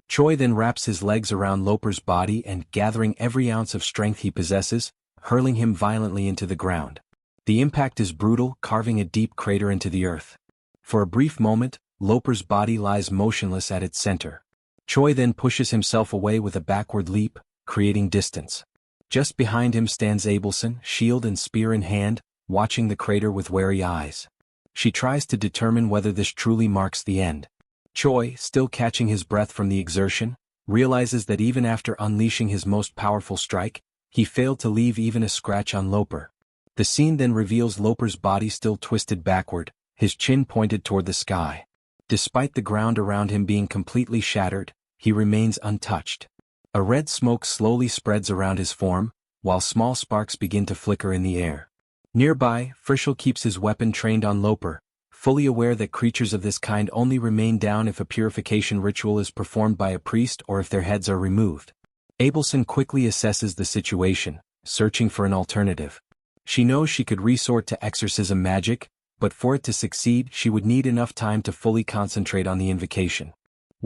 Choi then wraps his legs around Loper's body and, gathering every ounce of strength he possesses, hurling him violently into the ground. The impact is brutal, carving a deep crater into the earth. For a brief moment, Loper's body lies motionless at its center. Choi then pushes himself away with a backward leap, creating distance. Just behind him stands Abelson, shield and spear in hand, watching the crater with wary eyes. She tries to determine whether this truly marks the end. Choi, still catching his breath from the exertion, realizes that even after unleashing his most powerful strike, he failed to leave even a scratch on Loper. The scene then reveals Loper's body still twisted backward, his chin pointed toward the sky. Despite the ground around him being completely shattered, he remains untouched. A red smoke slowly spreads around his form, while small sparks begin to flicker in the air. Nearby, Frischl keeps his weapon trained on Loper, fully aware that creatures of this kind only remain down if a purification ritual is performed by a priest or if their heads are removed. Abelson quickly assesses the situation, searching for an alternative. She knows she could resort to exorcism magic, but for it to succeed she would need enough time to fully concentrate on the invocation.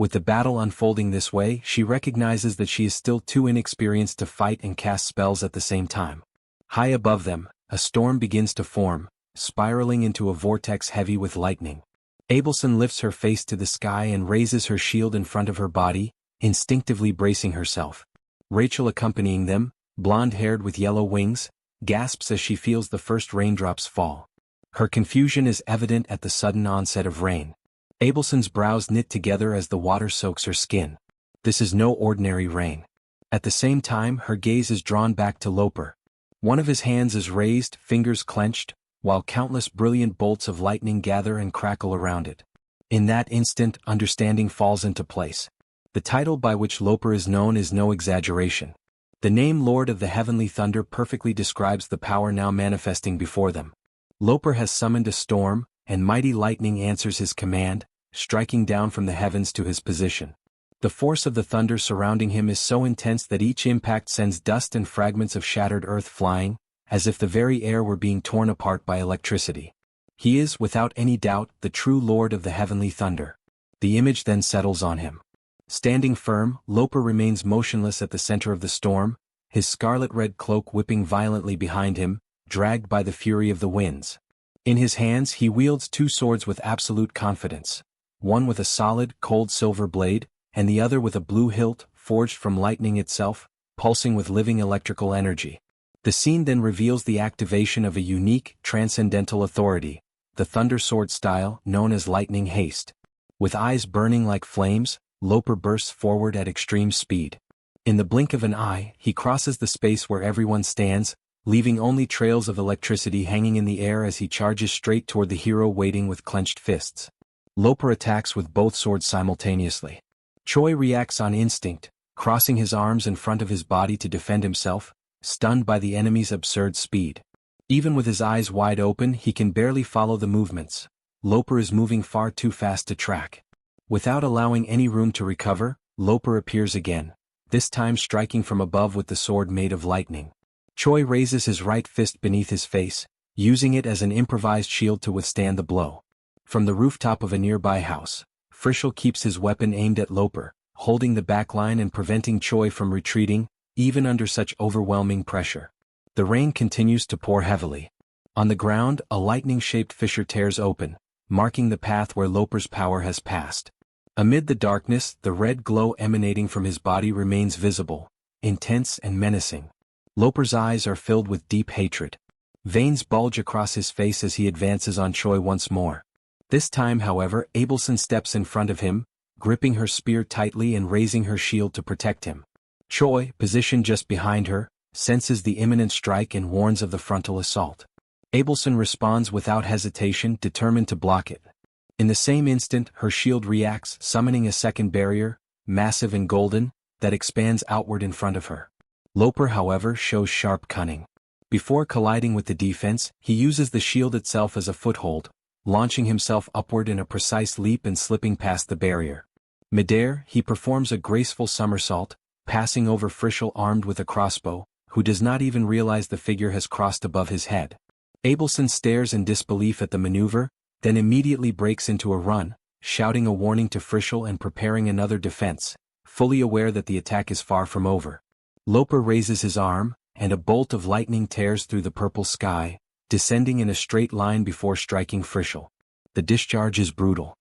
With the battle unfolding this way, she recognizes that she is still too inexperienced to fight and cast spells at the same time. High above them, a storm begins to form, spiraling into a vortex heavy with lightning. Abelson lifts her face to the sky and raises her shield in front of her body, instinctively bracing herself. Rachel, accompanying them, blonde-haired with yellow wings, gasps as she feels the first raindrops fall. Her confusion is evident at the sudden onset of rain. Abelson's brows knit together as the water soaks her skin. This is no ordinary rain. At the same time, her gaze is drawn back to Loper. One of his hands is raised, fingers clenched, while countless brilliant bolts of lightning gather and crackle around it. In that instant, understanding falls into place. The title by which Loper is known is no exaggeration. The name Lord of the Heavenly Thunder perfectly describes the power now manifesting before them. Loper has summoned a storm, and mighty lightning answers his command, striking down from the heavens to his position. The force of the thunder surrounding him is so intense that each impact sends dust and fragments of shattered earth flying, as if the very air were being torn apart by electricity. He is, without any doubt, the true Lord of the Heavenly Thunder. The image then settles on him. Standing firm, Loper remains motionless at the center of the storm, his scarlet-red cloak whipping violently behind him, dragged by the fury of the winds. In his hands he wields two swords with absolute confidence, one with a solid, cold silver blade, and the other with a blue hilt, forged from lightning itself, pulsing with living electrical energy. The scene then reveals the activation of a unique, transcendental authority, the Thunder Sword style, known as Lightning Haste. With eyes burning like flames, Loper bursts forward at extreme speed. In the blink of an eye, he crosses the space where everyone stands, leaving only trails of electricity hanging in the air as he charges straight toward the hero waiting with clenched fists. Loper attacks with both swords simultaneously. Choi reacts on instinct, crossing his arms in front of his body to defend himself, stunned by the enemy's absurd speed. Even with his eyes wide open, he can barely follow the movements. Loper is moving far too fast to track. Without allowing any room to recover, Loper appears again, this time striking from above with the sword made of lightning. Choi raises his right fist beneath his face, using it as an improvised shield to withstand the blow. From the rooftop of a nearby house, Frischl keeps his weapon aimed at Loper, holding the backline and preventing Choi from retreating, even under such overwhelming pressure. The rain continues to pour heavily. On the ground, a lightning-shaped fissure tears open, marking the path where Loper's power has passed. Amid the darkness, the red glow emanating from his body remains visible, intense and menacing. Loper's eyes are filled with deep hatred. Veins bulge across his face as he advances on Choi once more. This time, however, Abelson steps in front of him, gripping her spear tightly and raising her shield to protect him. Choi, positioned just behind her, senses the imminent strike and warns of the frontal assault. Abelson responds without hesitation, determined to block it. In the same instant, her shield reacts, summoning a second barrier, massive and golden, that expands outward in front of her. Loper, however, shows sharp cunning. Before colliding with the defense, he uses the shield itself as a foothold, launching himself upward in a precise leap and slipping past the barrier. Midair, he performs a graceful somersault, passing over Frischl armed with a crossbow, who does not even realize the figure has crossed above his head. Abelson stares in disbelief at the maneuver, then immediately breaks into a run, shouting a warning to Frischl and preparing another defense, fully aware that the attack is far from over. Loper raises his arm, and a bolt of lightning tears through the purple sky, descending in a straight line before striking Frischl. The discharge is brutal.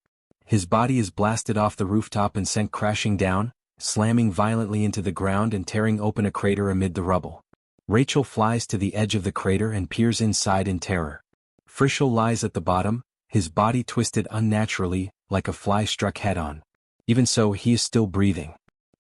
His body is blasted off the rooftop and sent crashing down, slamming violently into the ground and tearing open a crater amid the rubble. Rachel flies to the edge of the crater and peers inside in terror. Frischl lies at the bottom, his body twisted unnaturally, like a fly struck head-on. Even so, he is still breathing.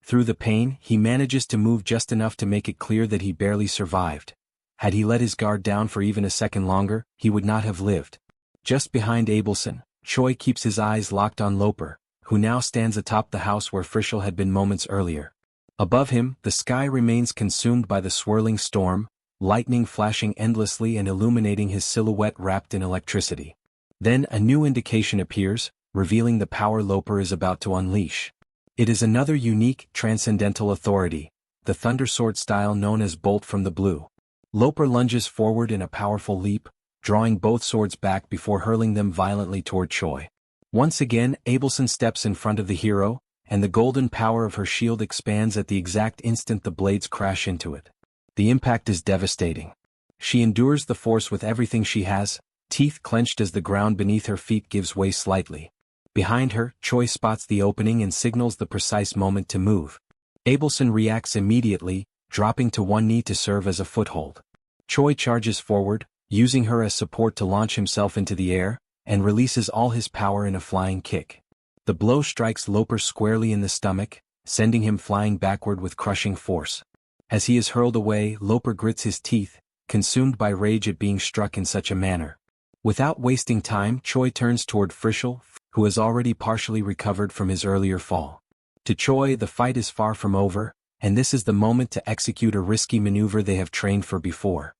Through the pain, he manages to move just enough to make it clear that he barely survived. Had he let his guard down for even a second longer, he would not have lived. Just behind Abelson, Choi keeps his eyes locked on Loper, who now stands atop the house where Frischl had been moments earlier. Above him, the sky remains consumed by the swirling storm, lightning flashing endlessly and illuminating his silhouette wrapped in electricity. Then a new indication appears, revealing the power Loper is about to unleash. It is another unique, transcendental authority, the Thunder Sword style known as Bolt from the Blue. Loper lunges forward in a powerful leap, drawing both swords back before hurling them violently toward Choi. Once again, Abelson steps in front of the hero, and the golden power of her shield expands at the exact instant the blades crash into it. The impact is devastating. She endures the force with everything she has, teeth clenched as the ground beneath her feet gives way slightly. Behind her, Choi spots the opening and signals the precise moment to move. Abelson reacts immediately, dropping to one knee to serve as a foothold. Choi charges forward, using her as support to launch himself into the air, and releases all his power in a flying kick. The blow strikes Loper squarely in the stomach, sending him flying backward with crushing force. As he is hurled away, Loper grits his teeth, consumed by rage at being struck in such a manner. Without wasting time, Choi turns toward Frischl, who has already partially recovered from his earlier fall. To Choi, the fight is far from over, and this is the moment to execute a risky maneuver they have trained for before.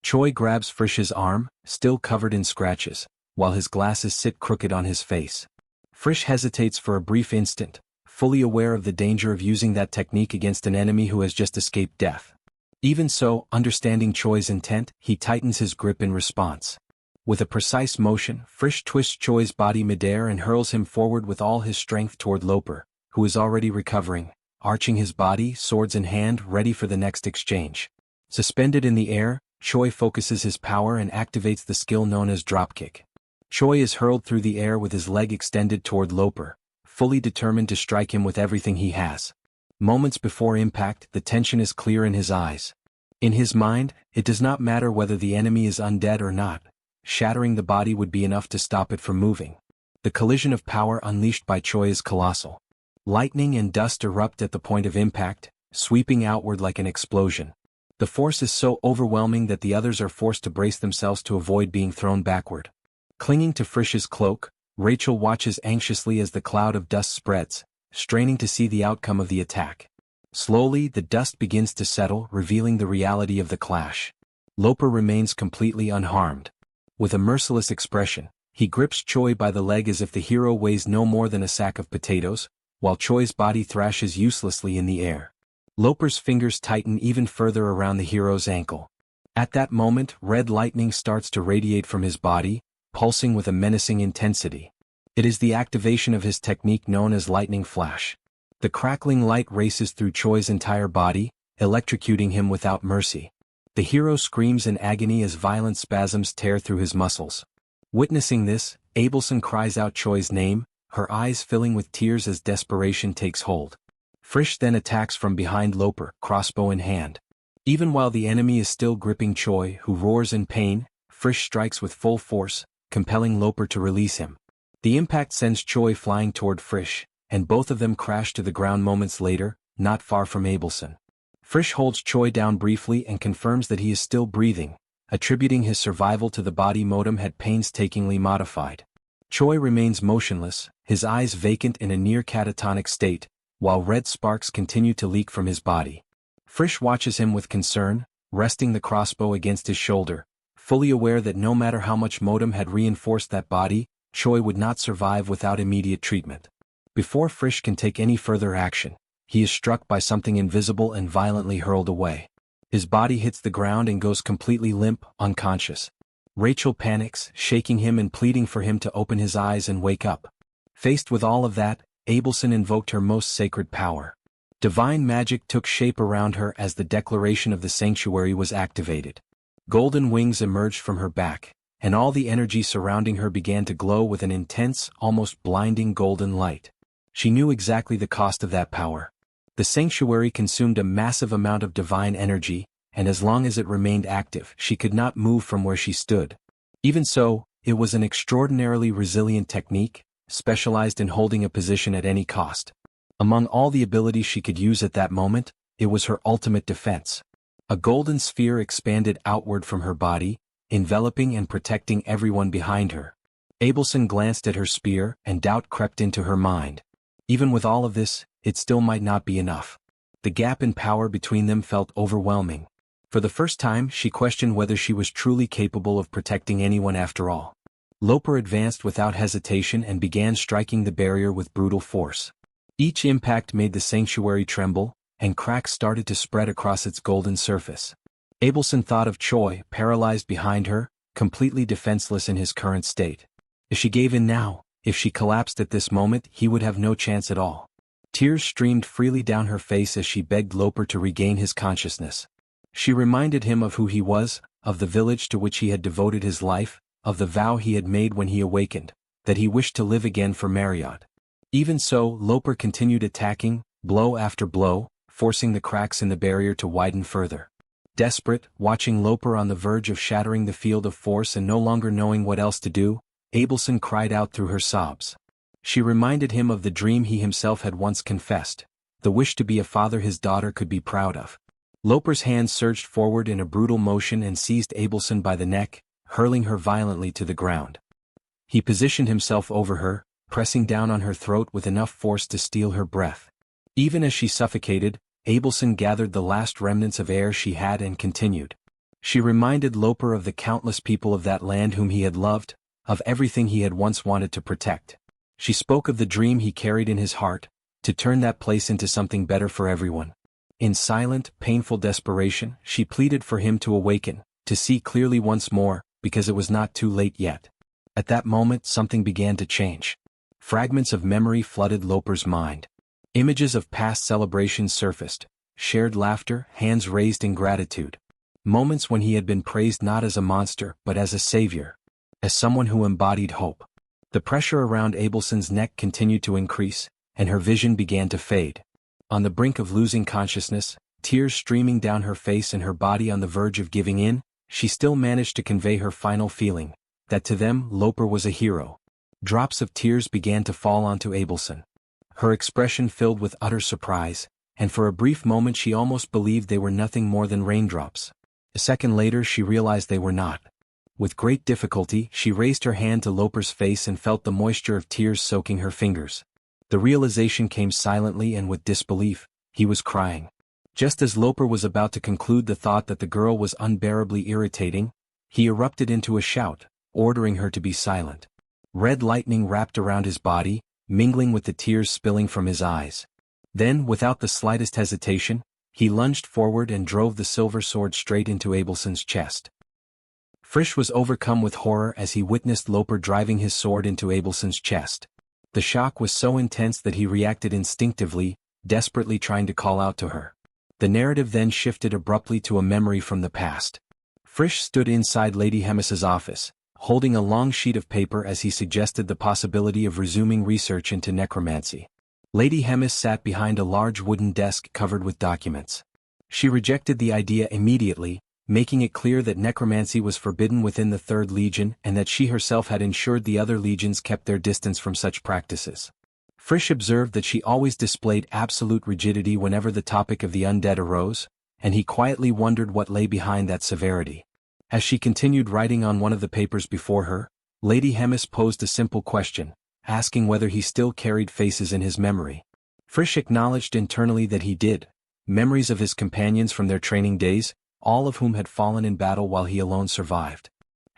Choi grabs Frisch's arm, still covered in scratches, while his glasses sit crooked on his face. Frisch hesitates for a brief instant, fully aware of the danger of using that technique against an enemy who has just escaped death. Even so, understanding Choi's intent, he tightens his grip in response. With a precise motion, Frisch twists Choi's body midair and hurls him forward with all his strength toward Loper, who is already recovering, arching his body, swords in hand, ready for the next exchange. Suspended in the air, Choi focuses his power and activates the skill known as dropkick. Choi is hurled through the air with his leg extended toward Loper, fully determined to strike him with everything he has. Moments before impact, the tension is clear in his eyes. In his mind, it does not matter whether the enemy is undead or not. Shattering the body would be enough to stop it from moving. The collision of power unleashed by Choi is colossal. Lightning and dust erupt at the point of impact, sweeping outward like an explosion. The force is so overwhelming that the others are forced to brace themselves to avoid being thrown backward. Clinging to Frisch's cloak, Rachel watches anxiously as the cloud of dust spreads, straining to see the outcome of the attack. Slowly, the dust begins to settle, revealing the reality of the clash. Loper remains completely unharmed. With a merciless expression, he grips Choi by the leg as if the hero weighs no more than a sack of potatoes, while Choi's body thrashes uselessly in the air. Loper's fingers tighten even further around the hero's ankle. At that moment, red lightning starts to radiate from his body, pulsing with a menacing intensity. It is the activation of his technique known as lightning flash. The crackling light races through Choi's entire body, electrocuting him without mercy. The hero screams in agony as violent spasms tear through his muscles. Witnessing this, Abelson cries out Choi's name, her eyes filling with tears as desperation takes hold. Frisch then attacks from behind Loper, crossbow in hand. Even while the enemy is still gripping Choi, who roars in pain, Frisch strikes with full force, compelling Loper to release him. The impact sends Choi flying toward Frisch, and both of them crash to the ground moments later, not far from Abelson. Frisch holds Choi down briefly and confirms that he is still breathing, attributing his survival to the body Modem had painstakingly modified. Choi remains motionless, his eyes vacant in a near catatonic state, while red sparks continue to leak from his body. Frisch watches him with concern, resting the crossbow against his shoulder, fully aware that no matter how much Modem had reinforced that body, Choi would not survive without immediate treatment. Before Frisch can take any further action, he is struck by something invisible and violently hurled away. His body hits the ground and goes completely limp, unconscious. Rachel panics, shaking him and pleading for him to open his eyes and wake up. Faced with all of that, Abelson invoked her most sacred power. Divine magic took shape around her as the declaration of the sanctuary was activated. Golden wings emerged from her back, and all the energy surrounding her began to glow with an intense, almost blinding golden light. She knew exactly the cost of that power. The sanctuary consumed a massive amount of divine energy, and as long as it remained active, she could not move from where she stood. Even so, it was an extraordinarily resilient technique, specialized in holding a position at any cost. Among all the abilities she could use at that moment, it was her ultimate defense. A golden sphere expanded outward from her body, enveloping and protecting everyone behind her. Abelson glanced at her spear, and doubt crept into her mind. Even with all of this, it still might not be enough. The gap in power between them felt overwhelming. For the first time, she questioned whether she was truly capable of protecting anyone after all. Loper advanced without hesitation and began striking the barrier with brutal force. Each impact made the sanctuary tremble, and cracks started to spread across its golden surface. Abelson thought of Choi, paralyzed behind her, completely defenseless in his current state. If she gave in now, if she collapsed at this moment, he would have no chance at all. Tears streamed freely down her face as she begged Loper to regain his consciousness. She reminded him of who he was, of the village to which he had devoted his life, of the vow he had made when he awakened, that he wished to live again for Marriott. Even so, Loper continued attacking, blow after blow, forcing the cracks in the barrier to widen further. Desperate, watching Loper on the verge of shattering the field of force and no longer knowing what else to do, Abelson cried out through her sobs. She reminded him of the dream he himself had once confessed, the wish to be a father his daughter could be proud of. Loper's hand surged forward in a brutal motion and seized Abelson by the neck, hurling her violently to the ground. He positioned himself over her, pressing down on her throat with enough force to steal her breath. Even as she suffocated, Abelson gathered the last remnants of air she had and continued. She reminded Loper of the countless people of that land whom he had loved, of everything he had once wanted to protect. She spoke of the dream he carried in his heart, to turn that place into something better for everyone. In silent, painful desperation, she pleaded for him to awaken, to see clearly once more, because it was not too late yet. At that moment something began to change. Fragments of memory flooded Loper's mind. Images of past celebrations surfaced, shared laughter, hands raised in gratitude. Moments when he had been praised not as a monster but as a savior, as someone who embodied hope. The pressure around Abelson's neck continued to increase, and her vision began to fade. On the brink of losing consciousness, tears streaming down her face and her body on the verge of giving in, she still managed to convey her final feeling, that to them Loper was a hero. Drops of tears began to fall onto Abelson. Her expression filled with utter surprise, and for a brief moment she almost believed they were nothing more than raindrops. A second later she realized they were not. With great difficulty she raised her hand to Loper's face and felt the moisture of tears soaking her fingers. The realization came silently and with disbelief: he was crying. Just as Loper was about to conclude the thought that the girl was unbearably irritating, he erupted into a shout, ordering her to be silent. Red lightning wrapped around his body, mingling with the tears spilling from his eyes. Then, without the slightest hesitation, he lunged forward and drove the silver sword straight into Abelson's chest. Frisch was overcome with horror as he witnessed Loper driving his sword into Abelson's chest. The shock was so intense that he reacted instinctively, desperately trying to call out to her. The narrative then shifted abruptly to a memory from the past. Frisch stood inside Lady Hemis's office, holding a long sheet of paper as he suggested the possibility of resuming research into necromancy. Lady Hemis sat behind a large wooden desk covered with documents. She rejected the idea immediately, making it clear that necromancy was forbidden within the Third Legion and that she herself had ensured the other legions kept their distance from such practices. Frisch observed that she always displayed absolute rigidity whenever the topic of the undead arose, and he quietly wondered what lay behind that severity. As she continued writing on one of the papers before her, Lady Hemis posed a simple question, asking whether he still carried faces in his memory. Frisch acknowledged internally that he did, memories of his companions from their training days, all of whom had fallen in battle while he alone survived.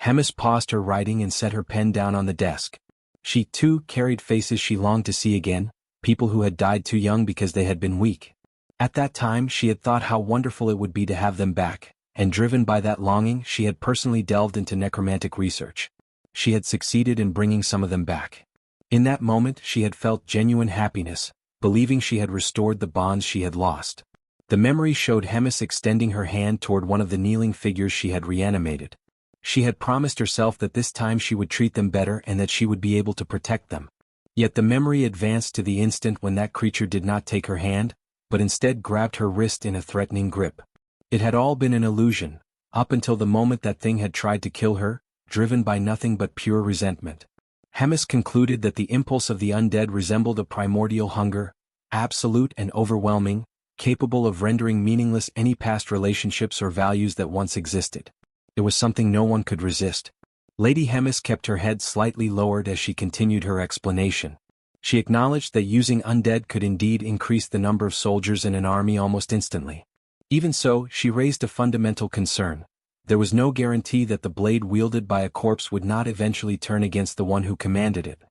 Hemis paused her writing and set her pen down on the desk. She, too, carried faces she longed to see again, people who had died too young because they had been weak. At that time she had thought how wonderful it would be to have them back, and driven by that longing she had personally delved into necromantic research. She had succeeded in bringing some of them back. In that moment she had felt genuine happiness, believing she had restored the bonds she had lost. The memory showed Hemis extending her hand toward one of the kneeling figures she had reanimated. She had promised herself that this time she would treat them better and that she would be able to protect them. Yet the memory advanced to the instant when that creature did not take her hand, but instead grabbed her wrist in a threatening grip. It had all been an illusion, up until the moment that thing had tried to kill her, driven by nothing but pure resentment. Hemis concluded that the impulse of the undead resembled a primordial hunger, absolute and overwhelming, capable of rendering meaningless any past relationships or values that once existed. It was something no one could resist. Lady Hemis kept her head slightly lowered as she continued her explanation. She acknowledged that using undead could indeed increase the number of soldiers in an army almost instantly. Even so, she raised a fundamental concern. There was no guarantee that the blade wielded by a corpse would not eventually turn against the one who commanded it.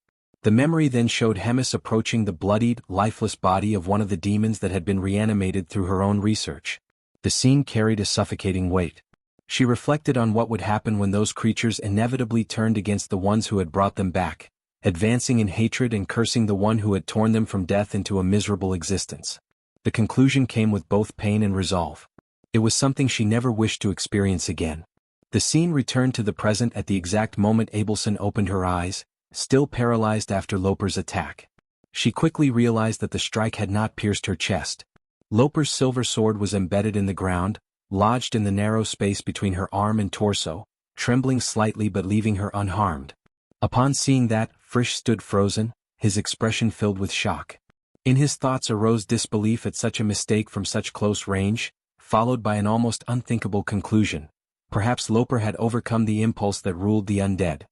The memory then showed Hemis approaching the bloodied, lifeless body of one of the demons that had been reanimated through her own research. The scene carried a suffocating weight. She reflected on what would happen when those creatures inevitably turned against the ones who had brought them back, advancing in hatred and cursing the one who had torn them from death into a miserable existence. The conclusion came with both pain and resolve. It was something she never wished to experience again. The scene returned to the present at the exact moment Abelson opened her eyes, still paralyzed after Loper's attack. She quickly realized that the strike had not pierced her chest. Loper's silver sword was embedded in the ground, lodged in the narrow space between her arm and torso, trembling slightly but leaving her unharmed. Upon seeing that, Frisch stood frozen, his expression filled with shock. In his thoughts arose disbelief at such a mistake from such close range, followed by an almost unthinkable conclusion. Perhaps Loper had overcome the impulse that ruled the undead.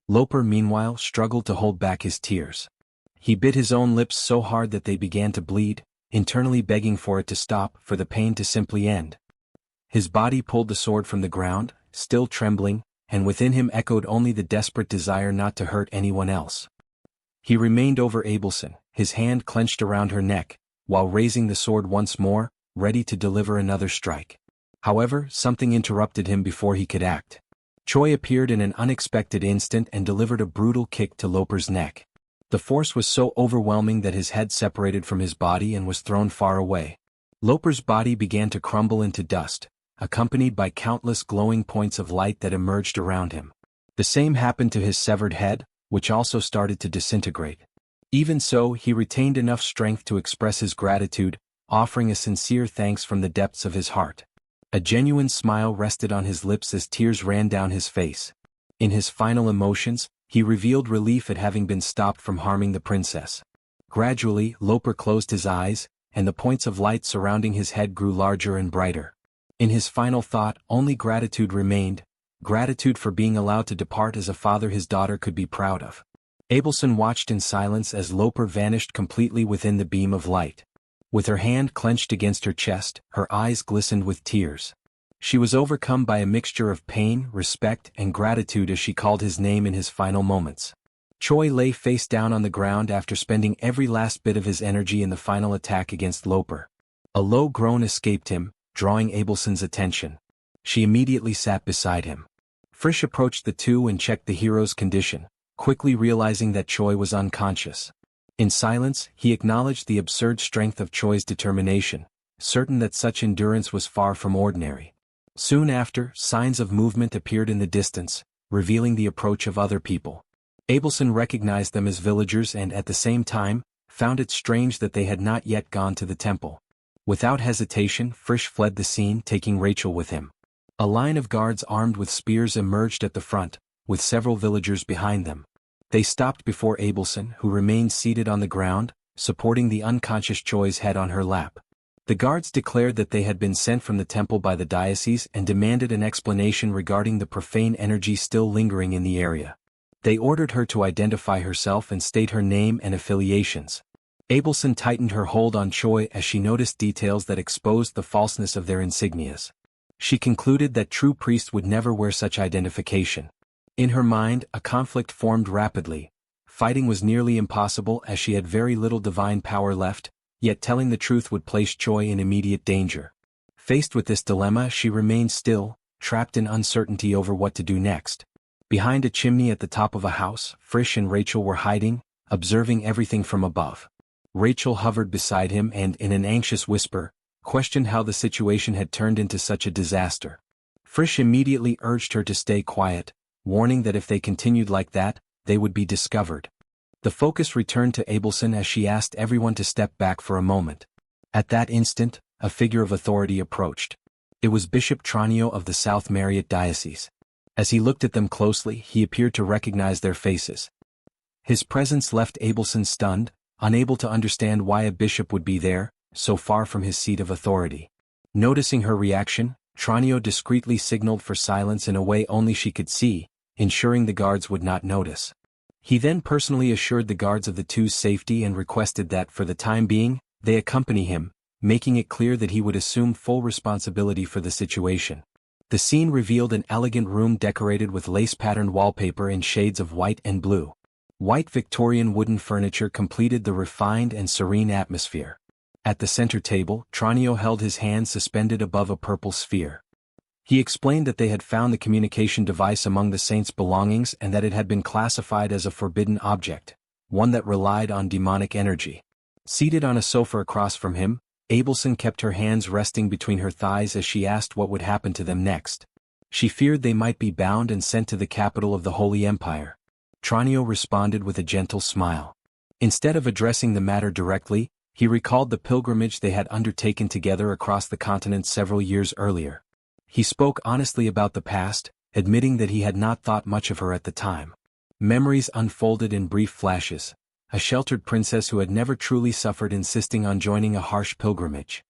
Loper, meanwhile, struggled to hold back his tears. He bit his own lips so hard that they began to bleed, internally begging for it to stop, for the pain to simply end. His body pulled the sword from the ground, still trembling, and within him echoed only the desperate desire not to hurt anyone else. He remained over Abelson, his hand clenched around her neck, while raising the sword once more, ready to deliver another strike. However, something interrupted him before he could act. Choi appeared in an unexpected instant and delivered a brutal kick to Loper's neck. The force was so overwhelming that his head separated from his body and was thrown far away. Loper's body began to crumble into dust, accompanied by countless glowing points of light that emerged around him. The same happened to his severed head, which also started to disintegrate. Even so, he retained enough strength to express his gratitude, offering a sincere thanks from the depths of his heart. A genuine smile rested on his lips as tears ran down his face. In his final emotions, he revealed relief at having been stopped from harming the princess. Gradually, Loper closed his eyes, and the points of light surrounding his head grew larger and brighter. In his final thought, only gratitude remained, gratitude for being allowed to depart as a father his daughter could be proud of. Abelson watched in silence as Loper vanished completely within the beam of light. With her hand clenched against her chest, her eyes glistened with tears. She was overcome by a mixture of pain, respect, and gratitude as she called his name in his final moments. Choi lay face down on the ground after spending every last bit of his energy in the final attack against Loper. A low groan escaped him, drawing Abelson's attention. She immediately sat beside him. Frisch approached the two and checked the hero's condition, quickly realizing that Choi was unconscious. In silence, he acknowledged the absurd strength of Choi's determination, certain that such endurance was far from ordinary. Soon after, signs of movement appeared in the distance, revealing the approach of other people. Abelson recognized them as villagers and at the same time, found it strange that they had not yet gone to the temple. Without hesitation, Frisch fled the scene, taking Rachel with him. A line of guards armed with spears emerged at the front, with several villagers behind them. They stopped before Abelson, who remained seated on the ground, supporting the unconscious Choi's head on her lap. The guards declared that they had been sent from the temple by the diocese and demanded an explanation regarding the profane energy still lingering in the area. They ordered her to identify herself and state her name and affiliations. Abelson tightened her hold on Choi as she noticed details that exposed the falseness of their insignias. She concluded that true priests would never wear such identification. In her mind, a conflict formed rapidly. Fighting was nearly impossible as she had very little divine power left, yet telling the truth would place Choi in immediate danger. Faced with this dilemma, she remained still, trapped in uncertainty over what to do next. Behind a chimney at the top of a house, Frisch and Rachel were hiding, observing everything from above. Rachel hovered beside him and, in an anxious whisper, questioned how the situation had turned into such a disaster. Frisch immediately urged her to stay quiet, warning that if they continued like that, they would be discovered. The focus returned to Abelson as she asked everyone to step back for a moment. At that instant, a figure of authority approached. It was Bishop Tranio of the South Marriott Diocese. As he looked at them closely, he appeared to recognize their faces. His presence left Abelson stunned, unable to understand why a bishop would be there, so far from his seat of authority. Noticing her reaction, Tranio discreetly signaled for silence in a way only she could see, ensuring the guards would not notice. He then personally assured the guards of the two's safety and requested that, for the time being, they accompany him, making it clear that he would assume full responsibility for the situation. The scene revealed an elegant room decorated with lace-patterned wallpaper in shades of white and blue. White Victorian wooden furniture completed the refined and serene atmosphere. At the center table, Tranio held his hand suspended above a purple sphere. He explained that they had found the communication device among the saint's belongings and that it had been classified as a forbidden object, one that relied on demonic energy. Seated on a sofa across from him, Abelson kept her hands resting between her thighs as she asked what would happen to them next. She feared they might be bound and sent to the capital of the Holy Empire. Tranio responded with a gentle smile. Instead of addressing the matter directly, he recalled the pilgrimage they had undertaken together across the continent several years earlier. He spoke honestly about the past, admitting that he had not thought much of her at the time. Memories unfolded in brief flashes, a sheltered princess who had never truly suffered insisting on joining a harsh pilgrimage.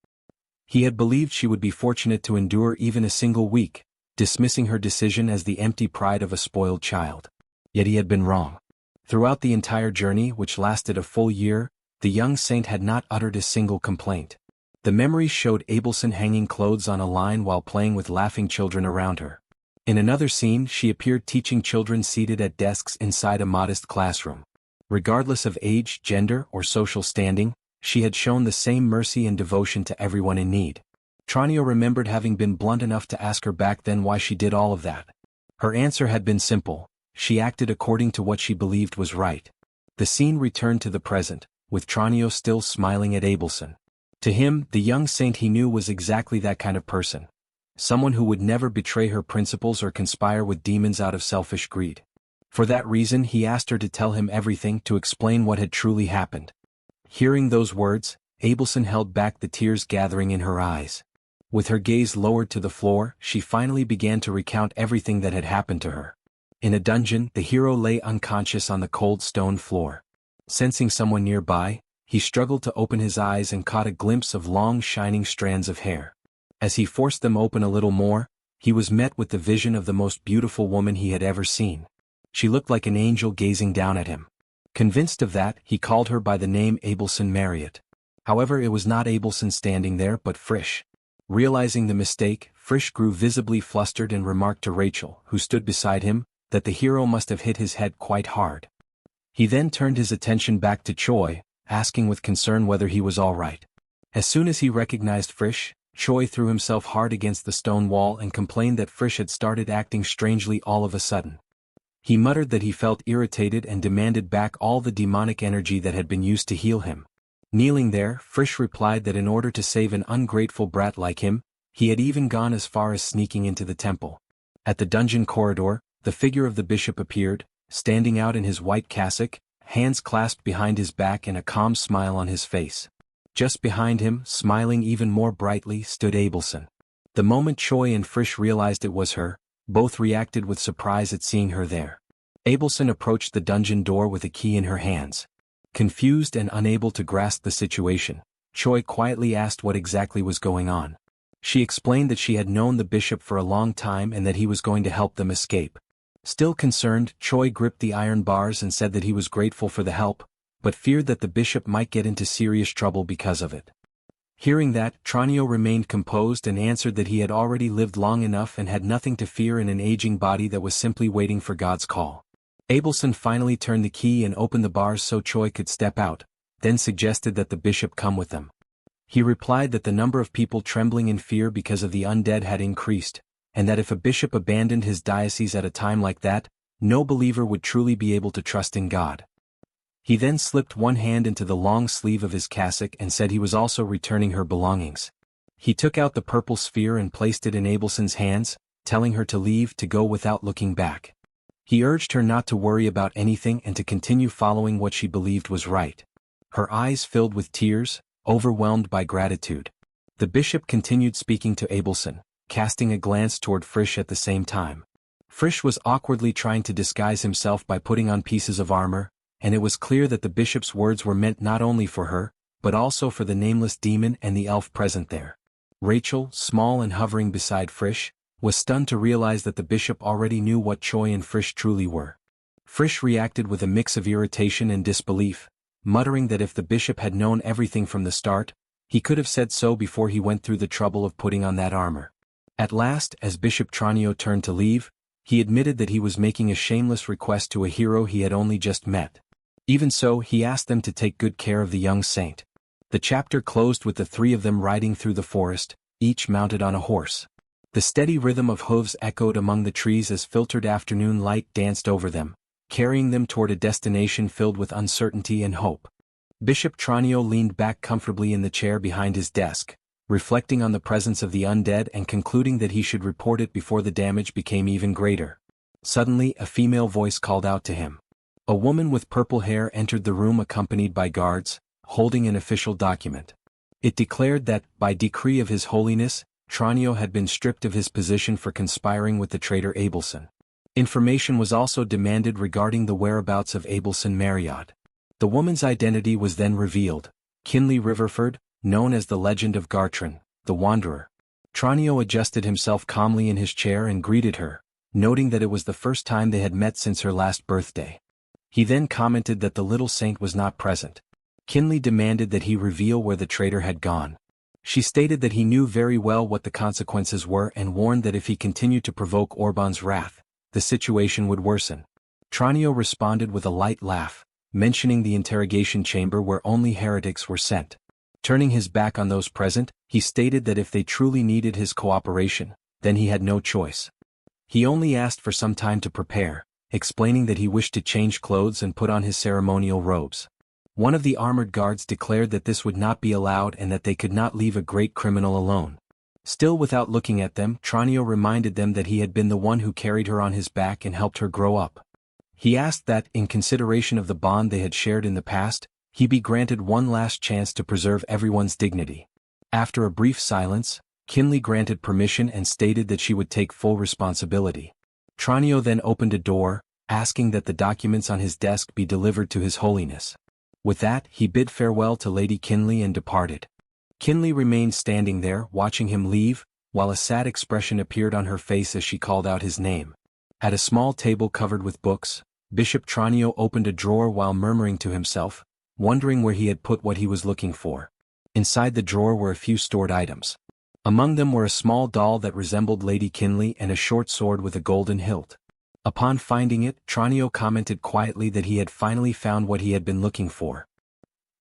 He had believed she would be fortunate to endure even a single week, dismissing her decision as the empty pride of a spoiled child. Yet he had been wrong. Throughout the entire journey, which lasted a full year, the young saint had not uttered a single complaint. The memories showed Abelson hanging clothes on a line while playing with laughing children around her. In another scene, she appeared teaching children seated at desks inside a modest classroom. Regardless of age, gender, or social standing, she had shown the same mercy and devotion to everyone in need. Tranio remembered having been blunt enough to ask her back then why she did all of that. Her answer had been simple: she acted according to what she believed was right. The scene returned to the present, with Tranio still smiling at Abelson. To him, the young saint he knew was exactly that kind of person. Someone who would never betray her principles or conspire with demons out of selfish greed. For that reason he asked her to tell him everything, to explain what had truly happened. Hearing those words, Abelson held back the tears gathering in her eyes. With her gaze lowered to the floor, she finally began to recount everything that had happened to her. In a dungeon, the hero lay unconscious on the cold stone floor. Sensing someone nearby, he struggled to open his eyes and caught a glimpse of long shining strands of hair. As he forced them open a little more, he was met with the vision of the most beautiful woman he had ever seen. She looked like an angel gazing down at him. Convinced of that, he called her by the name Abelson Marriott. However, it was not Abelson standing there but Frisch. Realizing the mistake, Frisch grew visibly flustered and remarked to Rachel, who stood beside him, that the hero must have hit his head quite hard. He then turned his attention back to Choi, asking with concern whether he was all right. As soon as he recognized Frisch, Choi threw himself hard against the stone wall and complained that Frisch had started acting strangely all of a sudden. He muttered that he felt irritated and demanded back all the demonic energy that had been used to heal him. Kneeling there, Frisch replied that in order to save an ungrateful brat like him, he had even gone as far as sneaking into the temple. At the dungeon corridor, the figure of the bishop appeared, standing out in his white cassock, hands clasped behind his back and a calm smile on his face. Just behind him, smiling even more brightly, stood Abelson. The moment Choi and Frisch realized it was her, both reacted with surprise at seeing her there. Abelson approached the dungeon door with a key in her hands. Confused and unable to grasp the situation, Choi quietly asked what exactly was going on. She explained that she had known the bishop for a long time and that he was going to help them escape. Still concerned, Choi gripped the iron bars and said that he was grateful for the help, but feared that the bishop might get into serious trouble because of it. Hearing that, Tranio remained composed and answered that he had already lived long enough and had nothing to fear in an aging body that was simply waiting for God's call. Abelson finally turned the key and opened the bars so Choi could step out, then suggested that the bishop come with them. He replied that the number of people trembling in fear because of the undead had increased, and that if a bishop abandoned his diocese at a time like that, no believer would truly be able to trust in God. He then slipped one hand into the long sleeve of his cassock and said he was also returning her belongings. He took out the purple sphere and placed it in Abelson's hands, telling her to leave, to go without looking back. He urged her not to worry about anything and to continue following what she believed was right. Her eyes filled with tears, overwhelmed by gratitude. The bishop continued speaking to Abelson, casting a glance toward Frisch at the same time. Frisch was awkwardly trying to disguise himself by putting on pieces of armor, and it was clear that the bishop's words were meant not only for her, but also for the nameless demon and the elf present there. Rachel, small and hovering beside Frisch, was stunned to realize that the bishop already knew what Choi and Frisch truly were. Frisch reacted with a mix of irritation and disbelief, muttering that if the bishop had known everything from the start, he could have said so before he went through the trouble of putting on that armor. At last, as Bishop Tranio turned to leave, he admitted that he was making a shameless request to a hero he had only just met. Even so, he asked them to take good care of the young saint. The chapter closed with the three of them riding through the forest, each mounted on a horse. The steady rhythm of hooves echoed among the trees as filtered afternoon light danced over them, carrying them toward a destination filled with uncertainty and hope. Bishop Tranio leaned back comfortably in the chair behind his desk, reflecting on the presence of the undead and concluding that he should report it before the damage became even greater. Suddenly, a female voice called out to him. A woman with purple hair entered the room accompanied by guards, holding an official document. It declared that, by decree of His Holiness, Tranio had been stripped of his position for conspiring with the traitor Abelson. Information was also demanded regarding the whereabouts of Abelson Marriott. The woman's identity was then revealed: Kinley Riverford, known as the Legend of Gartran, the Wanderer. Tranio adjusted himself calmly in his chair and greeted her, noting that it was the first time they had met since her last birthday. He then commented that the little saint was not present. Kinley demanded that he reveal where the traitor had gone. She stated that he knew very well what the consequences were and warned that if he continued to provoke Orban's wrath, the situation would worsen. Tranio responded with a light laugh, mentioning the interrogation chamber where only heretics were sent. Turning his back on those present, he stated that if they truly needed his cooperation, then he had no choice. He only asked for some time to prepare, explaining that he wished to change clothes and put on his ceremonial robes. One of the armored guards declared that this would not be allowed and that they could not leave a great criminal alone. Still without looking at them, Tranio reminded them that he had been the one who carried her on his back and helped her grow up. He asked that, in consideration of the bond they had shared in the past, he be granted one last chance to preserve everyone's dignity. After a brief silence, Kinley granted permission and stated that she would take full responsibility. Tranio then opened a door, asking that the documents on his desk be delivered to His Holiness. With that, he bid farewell to Lady Kinley and departed. Kinley remained standing there, watching him leave, while a sad expression appeared on her face as she called out his name. At a small table covered with books, Bishop Tranio opened a drawer while murmuring to himself, wondering where he had put what he was looking for. Inside the drawer were a few stored items. Among them were a small doll that resembled Lady Kinley and a short sword with a golden hilt. Upon finding it, Tranio commented quietly that he had finally found what he had been looking for.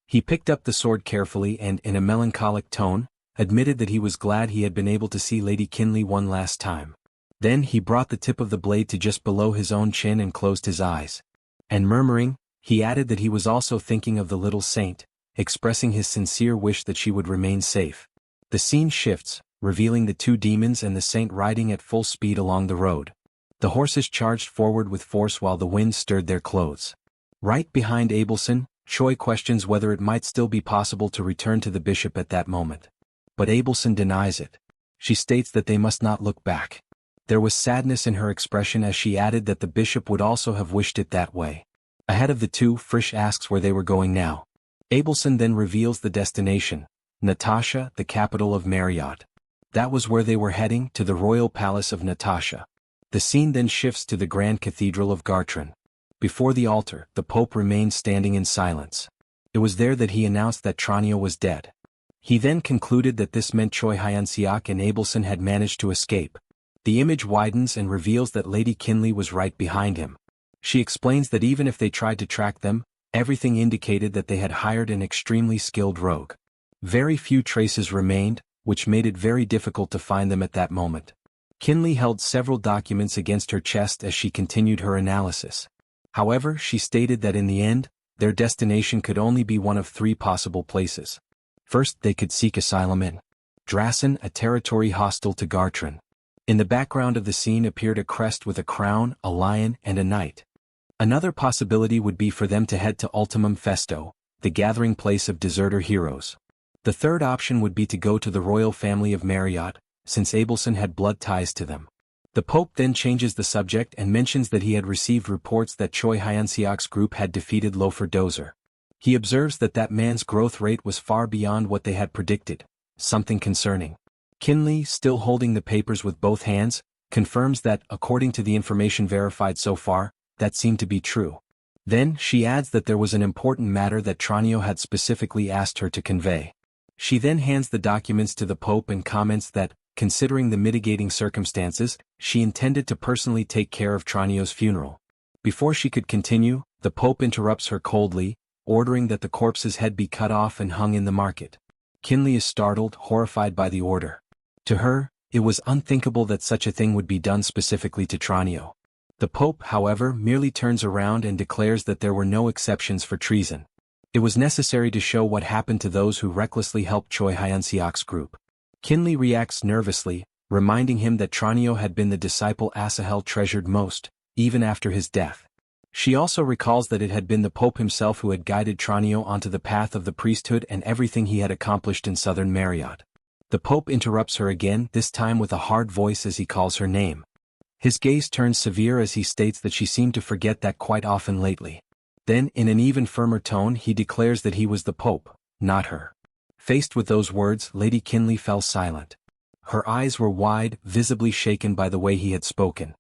He picked up the sword carefully and, in a melancholic tone, admitted that he was glad he had been able to see Lady Kinley one last time. Then he brought the tip of the blade to just below his own chin and closed his eyes. And murmuring, he added that he was also thinking of the little saint, expressing his sincere wish that she would remain safe. The scene shifts, revealing the two demons and the saint riding at full speed along the road. The horses charged forward with force while the wind stirred their clothes. Right behind Abelson, Choi questions whether it might still be possible to return to the bishop at that moment. But Abelson denies it. She states that they must not look back. There was sadness in her expression as she added that the bishop would also have wished it that way. Ahead of the two, Frisch asks where they were going now. Abelson then reveals the destination: Natasha, the capital of Marriott. That was where they were heading, to the royal palace of Natasha. The scene then shifts to the Grand Cathedral of Gartran. Before the altar, the Pope remained standing in silence. It was there that he announced that Tranio was dead. He then concluded that this meant Choi Hyunseok and Abelson had managed to escape. The image widens and reveals that Lady Kinley was right behind him. She explains that even if they tried to track them, everything indicated that they had hired an extremely skilled rogue. Very few traces remained, which made it very difficult to find them at that moment. Kinley held several documents against her chest as she continued her analysis. However, she stated that in the end, their destination could only be one of three possible places. First, they could seek asylum in Drassen, a territory hostile to Gartran. In the background of the scene appeared a crest with a crown, a lion, and a knight. Another possibility would be for them to head to Ultimum Festo, the gathering place of deserter heroes. The third option would be to go to the royal family of Marriott, since Abelson had blood ties to them. The Pope then changes the subject and mentions that he had received reports that Choi Hyunseok's group had defeated Lofer Dozer. He observes that that man's growth rate was far beyond what they had predicted, something concerning. Kinley, still holding the papers with both hands, confirms that, according to the information verified so far, that seemed to be true. Then, she adds that there was an important matter that Tranio had specifically asked her to convey. She then hands the documents to the Pope and comments that, considering the mitigating circumstances, she intended to personally take care of Tranio's funeral. Before she could continue, the Pope interrupts her coldly, ordering that the corpse's head be cut off and hung in the market. Kinley is startled, horrified by the order. To her, It was unthinkable that such a thing would be done specifically to Tranio. The Pope, however, merely turns around and declares that there were no exceptions for treason. It was necessary to show what happened to those who recklessly helped Choi Hyunseok's group. Kinley reacts nervously, reminding him that Tranio had been the disciple Asahel treasured most, even after his death. She also recalls that it had been the Pope himself who had guided Tranio onto the path of the priesthood and everything he had accomplished in southern Marriott. The Pope interrupts her again, this time with a hard voice as he calls her name. His gaze turns severe as he states that she seemed to forget that quite often lately. Then, in an even firmer tone, he declares that he was the Pope, not her. Faced with those words, Lady Kinley fell silent. Her eyes were wide, visibly shaken by the way he had spoken.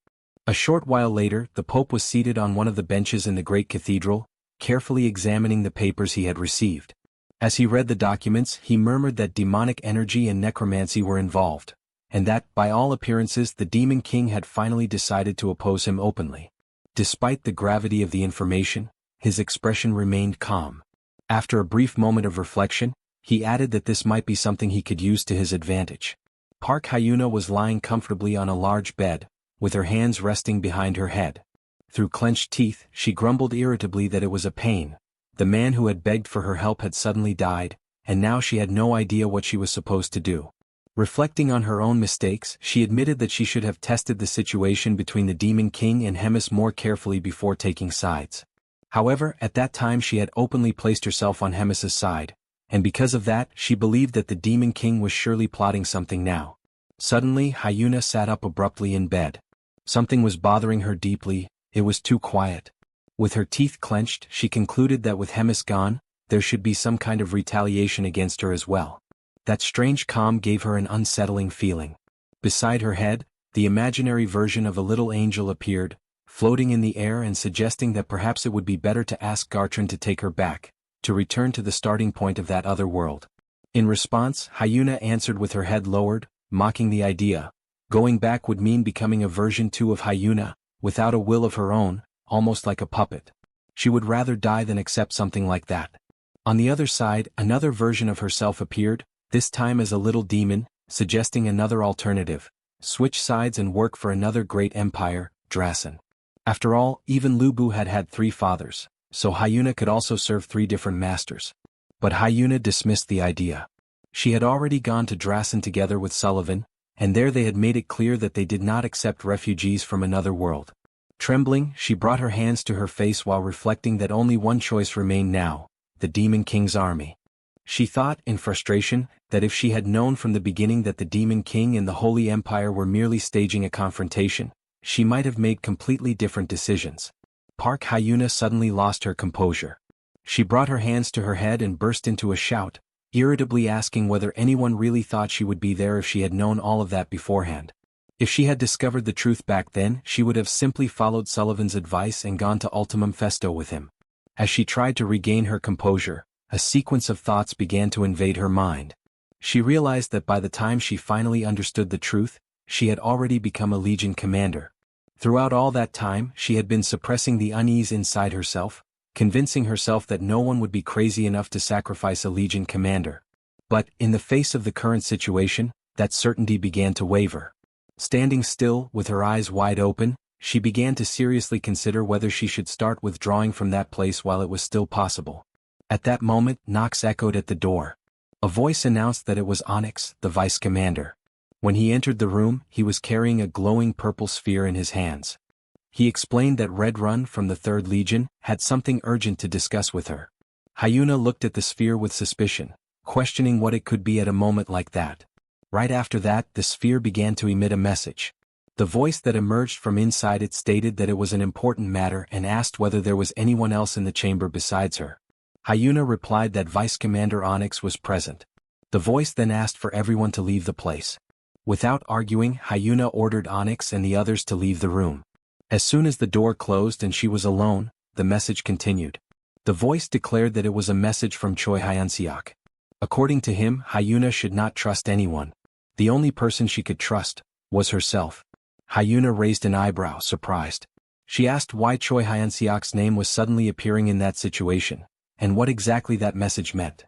A short while later, the Pope was seated on one of the benches in the great cathedral, carefully examining the papers he had received. As he read the documents, he murmured that demonic energy and necromancy were involved, and that, by all appearances, the Demon King had finally decided to oppose him openly. Despite the gravity of the information, his expression remained calm. After a brief moment of reflection, he added that this might be something he could use to his advantage. Park Hyuna was lying comfortably on a large bed, with her hands resting behind her head. Through clenched teeth, she grumbled irritably that it was a pain. The man who had begged for her help had suddenly died, and now she had no idea what she was supposed to do. Reflecting on her own mistakes, she admitted that she should have tested the situation between the Demon King and Hemis more carefully before taking sides. However, at that time she had openly placed herself on Hemis's side, and because of that, she believed that the Demon King was surely plotting something now. Suddenly, Hyuna sat up abruptly in bed. Something was bothering her deeply, it was too quiet. With her teeth clenched, she concluded that with Hemis gone, there should be some kind of retaliation against her as well. That strange calm gave her an unsettling feeling. Beside her head, the imaginary version of a little angel appeared, floating in the air and suggesting that perhaps it would be better to ask Gartran to take her back, to return to the starting point of that other world. In response, Hyuna answered with her head lowered, mocking the idea. Going back would mean becoming a version 2 of Hyuna, without a will of her own, almost like a puppet. She would rather die than accept something like that. On the other side, another version of herself appeared, this time as a little demon, suggesting another alternative. Switch sides and work for another great empire, Drasen. After all, even Lubu had had 3 fathers, so Hyuna could also serve 3 different masters. But Hyuna dismissed the idea. She had already gone to Drasen together with Sullivan, and there they had made it clear that they did not accept refugees from another world. Trembling, she brought her hands to her face while reflecting that only one choice remained now, the Demon King's army. She thought, in frustration, that if she had known from the beginning that the Demon King and the Holy Empire were merely staging a confrontation, she might have made completely different decisions. Park Hyuna suddenly lost her composure. She brought her hands to her head and burst into a shout, irritably asking whether anyone really thought she would be there if she had known all of that beforehand. If she had discovered the truth back then, she would have simply followed Sullivan's advice and gone to Ultimum Festo with him. As she tried to regain her composure, a sequence of thoughts began to invade her mind. She realized that by the time she finally understood the truth, she had already become a Legion commander. Throughout all that time, she had been suppressing the unease inside herself, convincing herself that no one would be crazy enough to sacrifice a Legion commander. But, in the face of the current situation, that certainty began to waver. Standing still, with her eyes wide open, she began to seriously consider whether she should start withdrawing from that place while it was still possible. At that moment, knocks echoed at the door. A voice announced that it was Onyx, the vice commander. When he entered the room, he was carrying a glowing purple sphere in his hands. He explained that Red Run from the 3rd Legion had something urgent to discuss with her. Hyuna looked at the sphere with suspicion, questioning what it could be at a moment like that. Right after that, the sphere began to emit a message. The voice that emerged from inside it stated that it was an important matter and asked whether there was anyone else in the chamber besides her. Hyuna replied that Vice Commander Onyx was present. The voice then asked for everyone to leave the place. Without arguing, Hyuna ordered Onyx and the others to leave the room. As soon as the door closed and she was alone, the message continued. The voice declared that it was a message from Choi Hyunseok. According to him, Hyuna should not trust anyone. The only person she could trust was herself. Hyuna raised an eyebrow, surprised. She asked why Choi Hyunseok's name was suddenly appearing in that situation, and what exactly that message meant.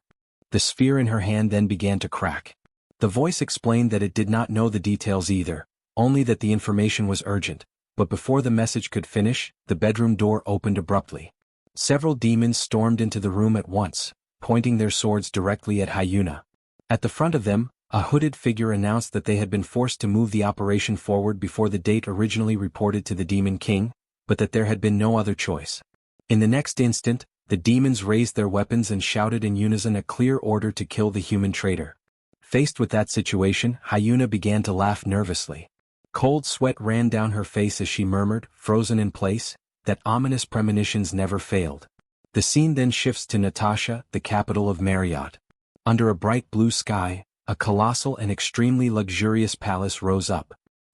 The sphere in her hand then began to crack. The voice explained that it did not know the details either, only that the information was urgent, but before the message could finish, the bedroom door opened abruptly. Several demons stormed into the room at once, pointing their swords directly at Hyuna. At the front of them, a hooded figure announced that they had been forced to move the operation forward before the date originally reported to the Demon King, but that there had been no other choice. In the next instant, the demons raised their weapons and shouted in unison a clear order to kill the human traitor. Faced with that situation, Hyuna began to laugh nervously. Cold sweat ran down her face as she murmured, frozen in place, that ominous premonitions never failed. The scene then shifts to Natasha, the capital of Marriott. Under a bright blue sky, a colossal and extremely luxurious palace rose up.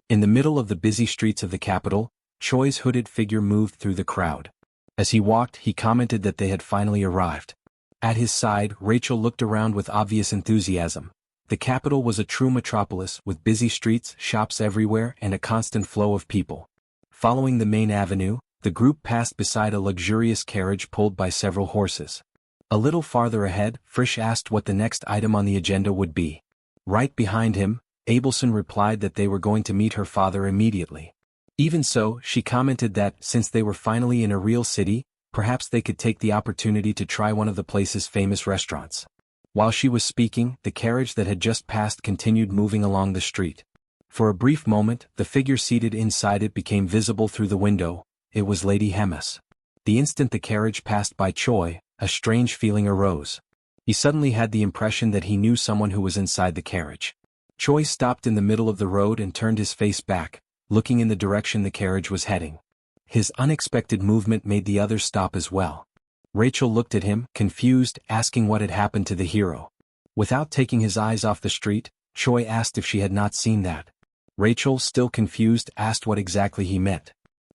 In the middle of the busy streets of the capital, Choi's hooded figure moved through the crowd. As he walked, he commented that they had finally arrived. At his side, Rachel looked around with obvious enthusiasm. The capital was a true metropolis with busy streets, shops everywhere, and a constant flow of people. Following the main avenue, the group passed beside a luxurious carriage pulled by several horses. A little farther ahead, Frisch asked what the next item on the agenda would be. Right behind him, Abelson replied that they were going to meet her father immediately. Even so, she commented that, since they were finally in a real city, perhaps they could take the opportunity to try one of the place's famous restaurants. While she was speaking, the carriage that had just passed continued moving along the street. For a brief moment, the figure seated inside it became visible through the window. It was Lady Hemis. The instant the carriage passed by Choi, a strange feeling arose. He suddenly had the impression that he knew someone who was inside the carriage. Choi stopped in the middle of the road and turned his face back, looking in the direction the carriage was heading. His unexpected movement made the others stop as well. Rachel looked at him, confused, asking what had happened to the hero. Without taking his eyes off the street, Choi asked if she had not seen that. Rachel, still confused, asked what exactly he meant.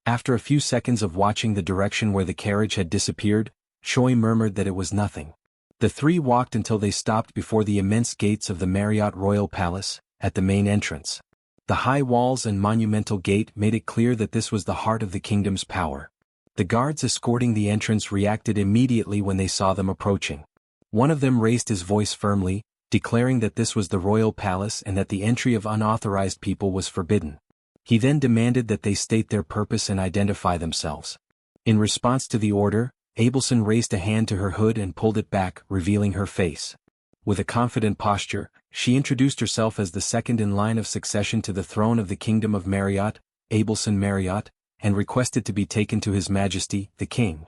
After a few seconds of watching the direction where the carriage had disappeared, Choi murmured that it was nothing. The three walked until they stopped before the immense gates of the Marriott Royal Palace, at the main entrance. The high walls and monumental gate made it clear that this was the heart of the kingdom's power. The guards escorting the entrance reacted immediately when they saw them approaching. One of them raised his voice firmly, declaring that this was the royal palace and that the entry of unauthorized people was forbidden. He then demanded that they state their purpose and identify themselves. In response to the order, Abelson raised a hand to her hood and pulled it back, revealing her face. With a confident posture, she introduced herself as the second in line of succession to the throne of the Kingdom of Marriott, Abelson Marriott, and requested to be taken to His Majesty, the King.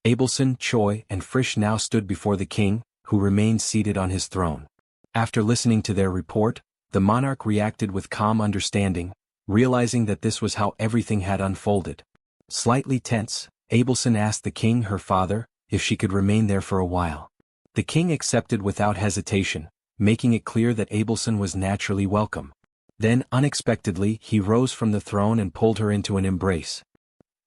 Abelson, Choi, and Frisch now stood before the king, who remained seated on his throne. After listening to their report, the monarch reacted with calm understanding, realizing that this was how everything had unfolded. Slightly tense, Abelson asked the king, her father, if she could remain there for a while. The king accepted without hesitation, making it clear that Abelson was naturally welcome. Then, unexpectedly, he rose from the throne and pulled her into an embrace.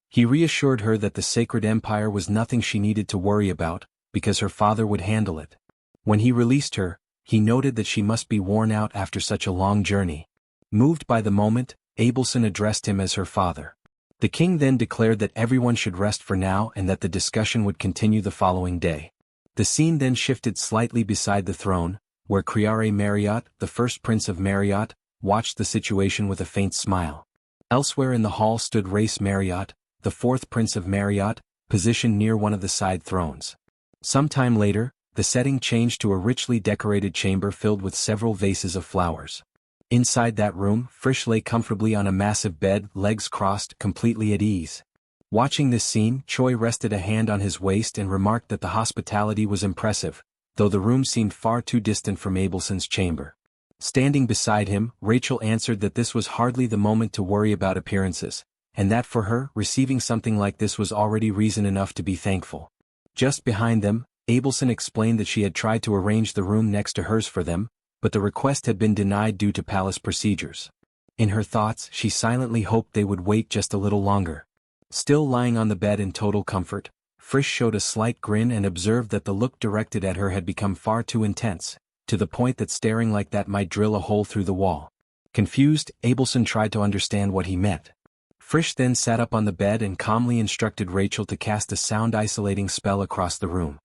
He reassured her that the sacred empire was nothing she needed to worry about, because her father would handle it. When he released her, he noted that she must be worn out after such a long journey. Moved by the moment, Abelson addressed him as her father. The king then declared that everyone should rest for now and that the discussion would continue the following day. The scene then shifted slightly beside the throne, where Criare Marriott, the first prince of Marriott, watched the situation with a faint smile. Elsewhere in the hall stood Race Marriott, the fourth prince of Marriott, positioned near one of the side thrones. Some time later, the setting changed to a richly decorated chamber filled with several vases of flowers. Inside that room, Frisch lay comfortably on a massive bed, legs crossed, completely at ease. Watching this scene, Choi rested a hand on his waist and remarked that the hospitality was impressive, though the room seemed far too distant from Abelson's chamber. Standing beside him, Rachel answered that this was hardly the moment to worry about appearances, and that for her, receiving something like this was already reason enough to be thankful. Just behind them, Abelson explained that she had tried to arrange the room next to hers for them, but the request had been denied due to palace procedures. In her thoughts, she silently hoped they would wait just a little longer. Still lying on the bed in total comfort, Frisch showed a slight grin and observed that the look directed at her had become far too intense, to the point that staring like that might drill a hole through the wall. Confused, Abelson tried to understand what he meant. Frisch then sat up on the bed and calmly instructed Rachel to cast a sound-isolating spell across the room.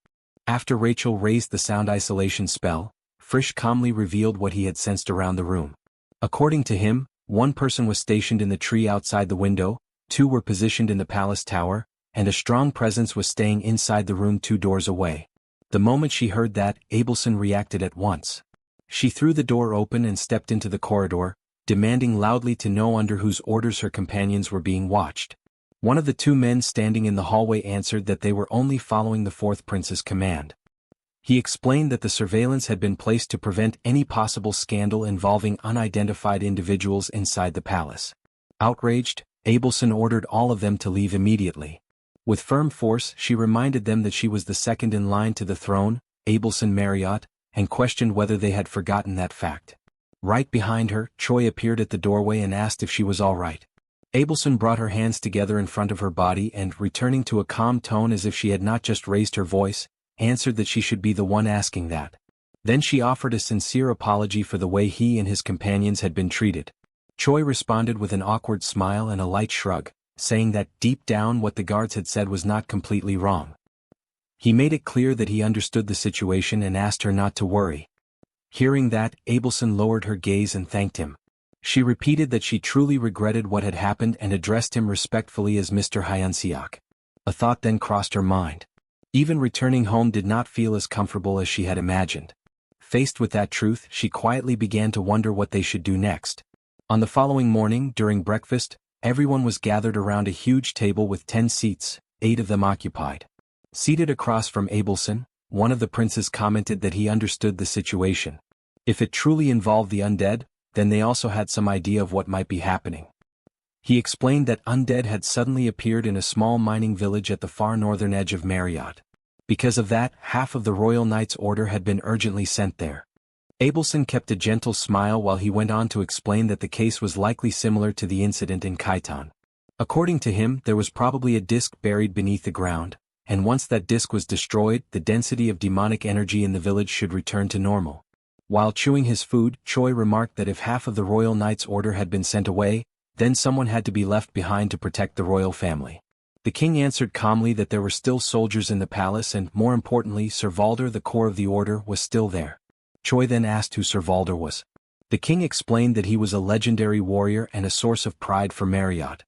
After Rachel raised the sound isolation spell, Frisch calmly revealed what he had sensed around the room. According to him, one person was stationed in the tree outside the window, two were positioned in the palace tower, and a strong presence was staying inside the room 2 doors away. The moment she heard that, Abelson reacted at once. She threw the door open and stepped into the corridor, demanding loudly to know under whose orders her companions were being watched. One of the 2 men standing in the hallway answered that they were only following the 4th prince's command. He explained that the surveillance had been placed to prevent any possible scandal involving unidentified individuals inside the palace. Outraged, Abelson ordered all of them to leave immediately. With firm force, she reminded them that she was the second in line to the throne, Abelson Marriott, and questioned whether they had forgotten that fact. Right behind her, Choi appeared at the doorway and asked if she was all right. Abelson brought her hands together in front of her body and, returning to a calm tone as if she had not just raised her voice, answered that she should be the one asking that. Then she offered a sincere apology for the way he and his companions had been treated. Choi responded with an awkward smile and a light shrug, saying that deep down what the guards had said was not completely wrong. He made it clear that he understood the situation and asked her not to worry. Hearing that, Abelson lowered her gaze and thanked him. She repeated that she truly regretted what had happened and addressed him respectfully as Mr. Hyunseok. A thought then crossed her mind. Even returning home did not feel as comfortable as she had imagined. Faced with that truth, she quietly began to wonder what they should do next. On the following morning, during breakfast, everyone was gathered around a huge table with 10 seats, 8 of them occupied. Seated across from Abelson, one of the princes commented that he understood the situation. If it truly involved the undead, then they also had some idea of what might be happening. He explained that undead had suddenly appeared in a small mining village at the far northern edge of Marriott. Because of that, half of the Royal Knight's order had been urgently sent there. Abelson kept a gentle smile while he went on to explain that the case was likely similar to the incident in Kaitan. According to him, there was probably a disc buried beneath the ground, and once that disc was destroyed, the density of demonic energy in the village should return to normal. While chewing his food, Choi remarked that if half of the Royal Knight's order had been sent away, then someone had to be left behind to protect the royal family. The king answered calmly that there were still soldiers in the palace and, more importantly, Sir Valder, the core of the order, was still there. Choi then asked who Sir Valder was. The king explained that he was a legendary warrior and a source of pride for Marriott.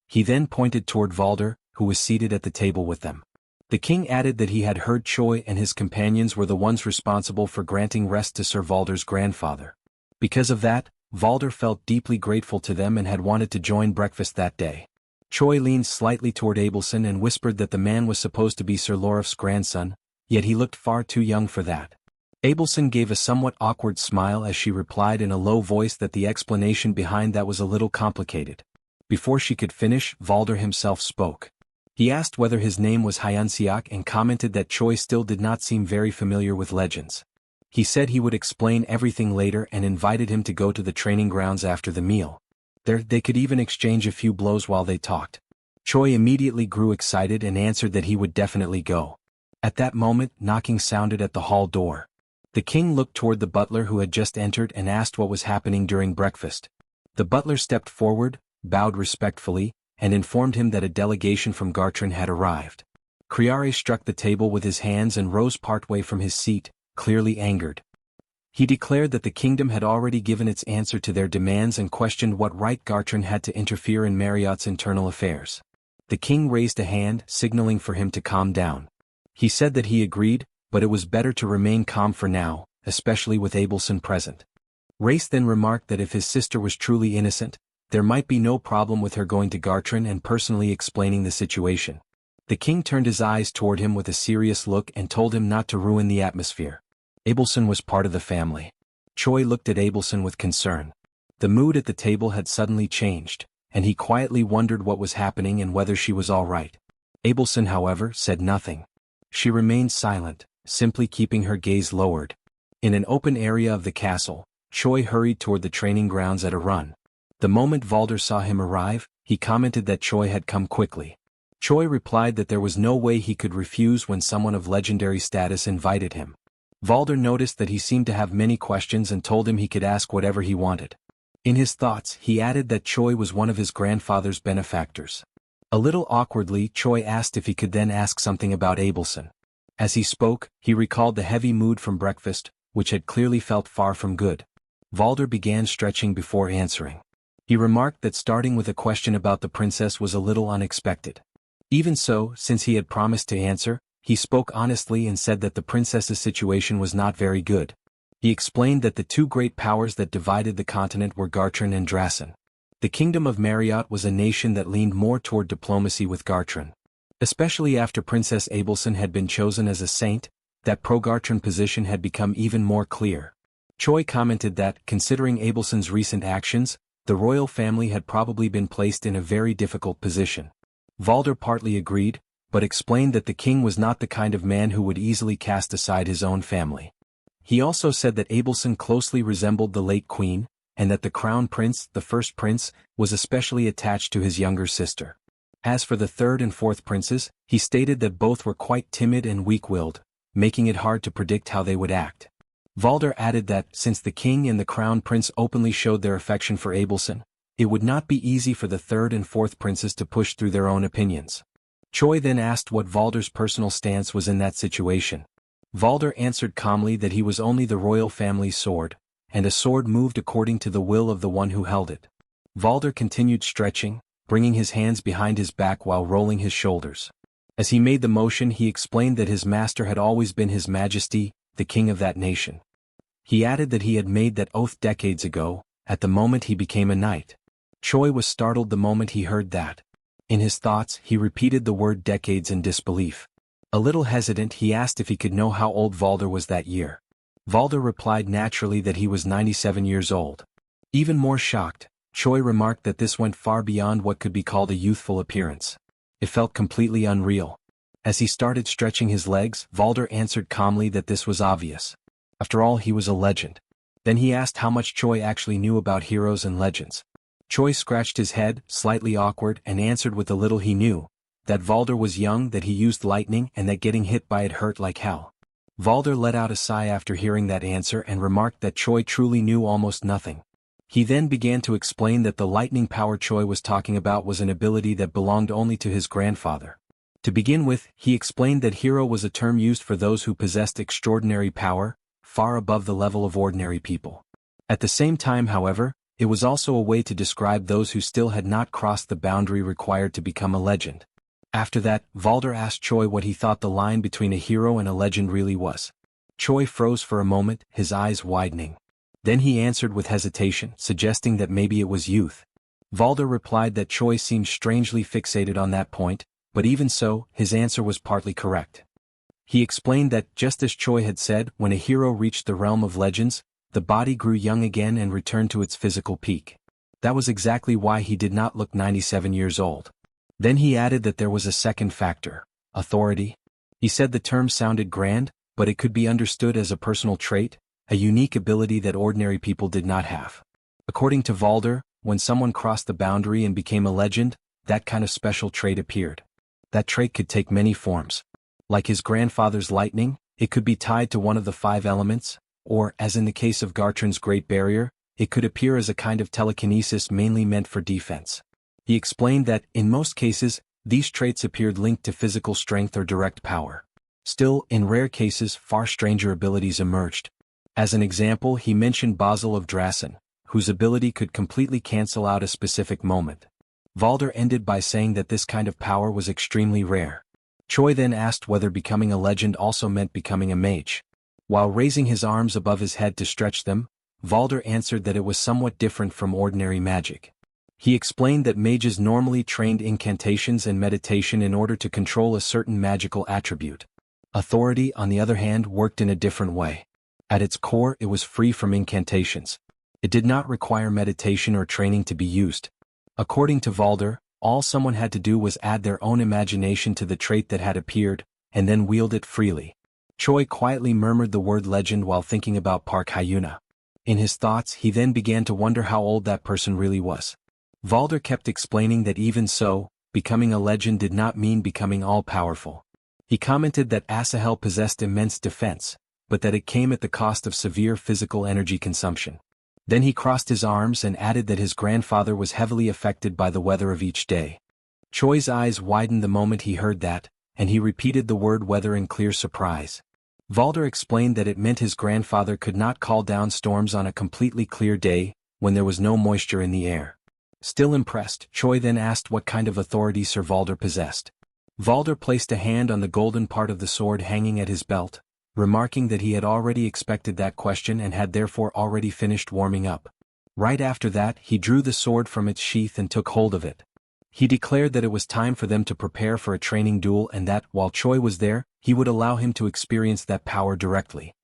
He then pointed toward Valder, who was seated at the table with them. The king added that he had heard Choi and his companions were the ones responsible for granting rest to Sir Valder's grandfather. Because of that, Valder felt deeply grateful to them and had wanted to join breakfast that day. Choi leaned slightly toward Abelson and whispered that the man was supposed to be Sir Lorif's grandson, yet he looked far too young for that. Abelson gave a somewhat awkward smile as she replied in a low voice that the explanation behind that was a little complicated. Before she could finish, Valder himself spoke. He asked whether his name was Hyunseok and commented that Choi still did not seem very familiar with legends. He said he would explain everything later and invited him to go to the training grounds after the meal. There, they could even exchange a few blows while they talked. Choi immediately grew excited and answered that he would definitely go. At that moment, knocking sounded at the hall door. The king looked toward the butler who had just entered and asked what was happening during breakfast. The butler stepped forward, bowed respectfully, and informed him that a delegation from Gartran had arrived. Criare struck the table with his hands and rose partway from his seat, clearly angered. He declared that the kingdom had already given its answer to their demands and questioned what right Gartran had to interfere in Marriott's internal affairs. The king raised a hand, signaling for him to calm down. He said that he agreed, but it was better to remain calm for now, especially with Abelson present. Race then remarked that if his sister was truly innocent, there might be no problem with her going to Gartran and personally explaining the situation. The king turned his eyes toward him with a serious look and told him not to ruin the atmosphere. Abelson was part of the family. Choi looked at Abelson with concern. The mood at the table had suddenly changed, and he quietly wondered what was happening and whether she was all right. Abelson, however, said nothing. She remained silent, simply keeping her gaze lowered. In an open area of the castle, Choi hurried toward the training grounds at a run. The moment Valder saw him arrive, he commented that Choi had come quickly. Choi replied that there was no way he could refuse when someone of legendary status invited him. Valder noticed that he seemed to have many questions and told him he could ask whatever he wanted. In his thoughts, he added that Choi was one of his grandfather's benefactors. A little awkwardly, Choi asked if he could then ask something about Abelson. As he spoke, he recalled the heavy mood from breakfast, which had clearly felt far from good. Valder began stretching before answering. He remarked that starting with a question about the princess was a little unexpected. Even so, since he had promised to answer, he spoke honestly and said that the princess's situation was not very good. He explained that the two great powers that divided the continent were Gartran and Drasen. The kingdom of Marriott was a nation that leaned more toward diplomacy with Gartran. Especially after Princess Abelson had been chosen as a saint, that pro-Gartran position had become even more clear. Choi commented that, considering Abelson's recent actions, the royal family had probably been placed in a very difficult position. Valder partly agreed, but explained that the king was not the kind of man who would easily cast aside his own family. He also said that Abelson closely resembled the late queen, and that the crown prince, the first prince, was especially attached to his younger sister. As for the third and fourth princes, he stated that both were quite timid and weak-willed, making it hard to predict how they would act. Valder added that, since the king and the crown prince openly showed their affection for Abelson, it would not be easy for the third and fourth princes to push through their own opinions. Choi then asked what Valder's personal stance was in that situation. Valder answered calmly that he was only the royal family's sword, and a sword moved according to the will of the one who held it. Valder continued stretching, bringing his hands behind his back while rolling his shoulders. As he made the motion, he explained that his master had always been His Majesty, the king of that nation. He added that he had made that oath decades ago, at the moment he became a knight. Choi was startled the moment he heard that. In his thoughts, he repeated the word decades in disbelief. A little hesitant, he asked if he could know how old Valder was that year. Valder replied naturally that he was 97 years old. Even more shocked, Choi remarked that this went far beyond what could be called a youthful appearance. It felt completely unreal. As he started stretching his legs, Valder answered calmly that this was obvious. After all, he was a legend. Then he asked how much Choi actually knew about heroes and legends. Choi scratched his head, slightly awkward, and answered with the little he knew, that Valder was young, that he used lightning, and that getting hit by it hurt like hell. Valder let out a sigh after hearing that answer and remarked that Choi truly knew almost nothing. He then began to explain that the lightning power Choi was talking about was an ability that belonged only to his grandfather. To begin with, he explained that hero was a term used for those who possessed extraordinary power, far above the level of ordinary people. At the same time, however, it was also a way to describe those who still had not crossed the boundary required to become a legend. After that, Valder asked Choi what he thought the line between a hero and a legend really was. Choi froze for a moment, his eyes widening. Then he answered with hesitation, suggesting that maybe it was youth. Valder replied that Choi seemed strangely fixated on that point, but even so, his answer was partly correct. He explained that, just as Choi had said, when a hero reached the realm of legends, the body grew young again and returned to its physical peak. That was exactly why he did not look 97 years old. Then he added that there was a second factor, authority. He said the term sounded grand, but it could be understood as a personal trait, a unique ability that ordinary people did not have. According to Valder, when someone crossed the boundary and became a legend, that kind of special trait appeared. That trait could take many forms. Like his grandfather's lightning, it could be tied to one of the 5 elements, or, as in the case of Gartran's Great Barrier, it could appear as a kind of telekinesis mainly meant for defense. He explained that, in most cases, these traits appeared linked to physical strength or direct power. Still, in rare cases, far stranger abilities emerged. As an example, he mentioned Basil of Drasen, whose ability could completely cancel out a specific moment. Valder ended by saying that this kind of power was extremely rare. Choi then asked whether becoming a legend also meant becoming a mage. While raising his arms above his head to stretch them, Valder answered that it was somewhat different from ordinary magic. He explained that mages normally trained incantations and meditation in order to control a certain magical attribute. Authority, on the other hand, worked in a different way. At its core, it was free from incantations. It did not require meditation or training to be used. According to Valder, all someone had to do was add their own imagination to the trait that had appeared, and then wield it freely. Choi quietly murmured the word legend while thinking about Park Hyuna. In his thoughts, he then began to wonder how old that person really was. Valder kept explaining that even so, becoming a legend did not mean becoming all-powerful. He commented that Asahel possessed immense defense, but that it came at the cost of severe physical energy consumption. Then he crossed his arms and added that his grandfather was heavily affected by the weather of each day. Choi's eyes widened the moment he heard that, and he repeated the word weather in clear surprise. Valder explained that it meant his grandfather could not call down storms on a completely clear day, when there was no moisture in the air. Still impressed, Choi then asked what kind of authority Sir Valder possessed. Valder placed a hand on the golden part of the sword hanging at his belt, remarking that he had already expected that question and had therefore already finished warming up. Right after that, he drew the sword from its sheath and took hold of it. He declared that it was time for them to prepare for a training duel and that, while Choi was there, he would allow him to experience that power directly.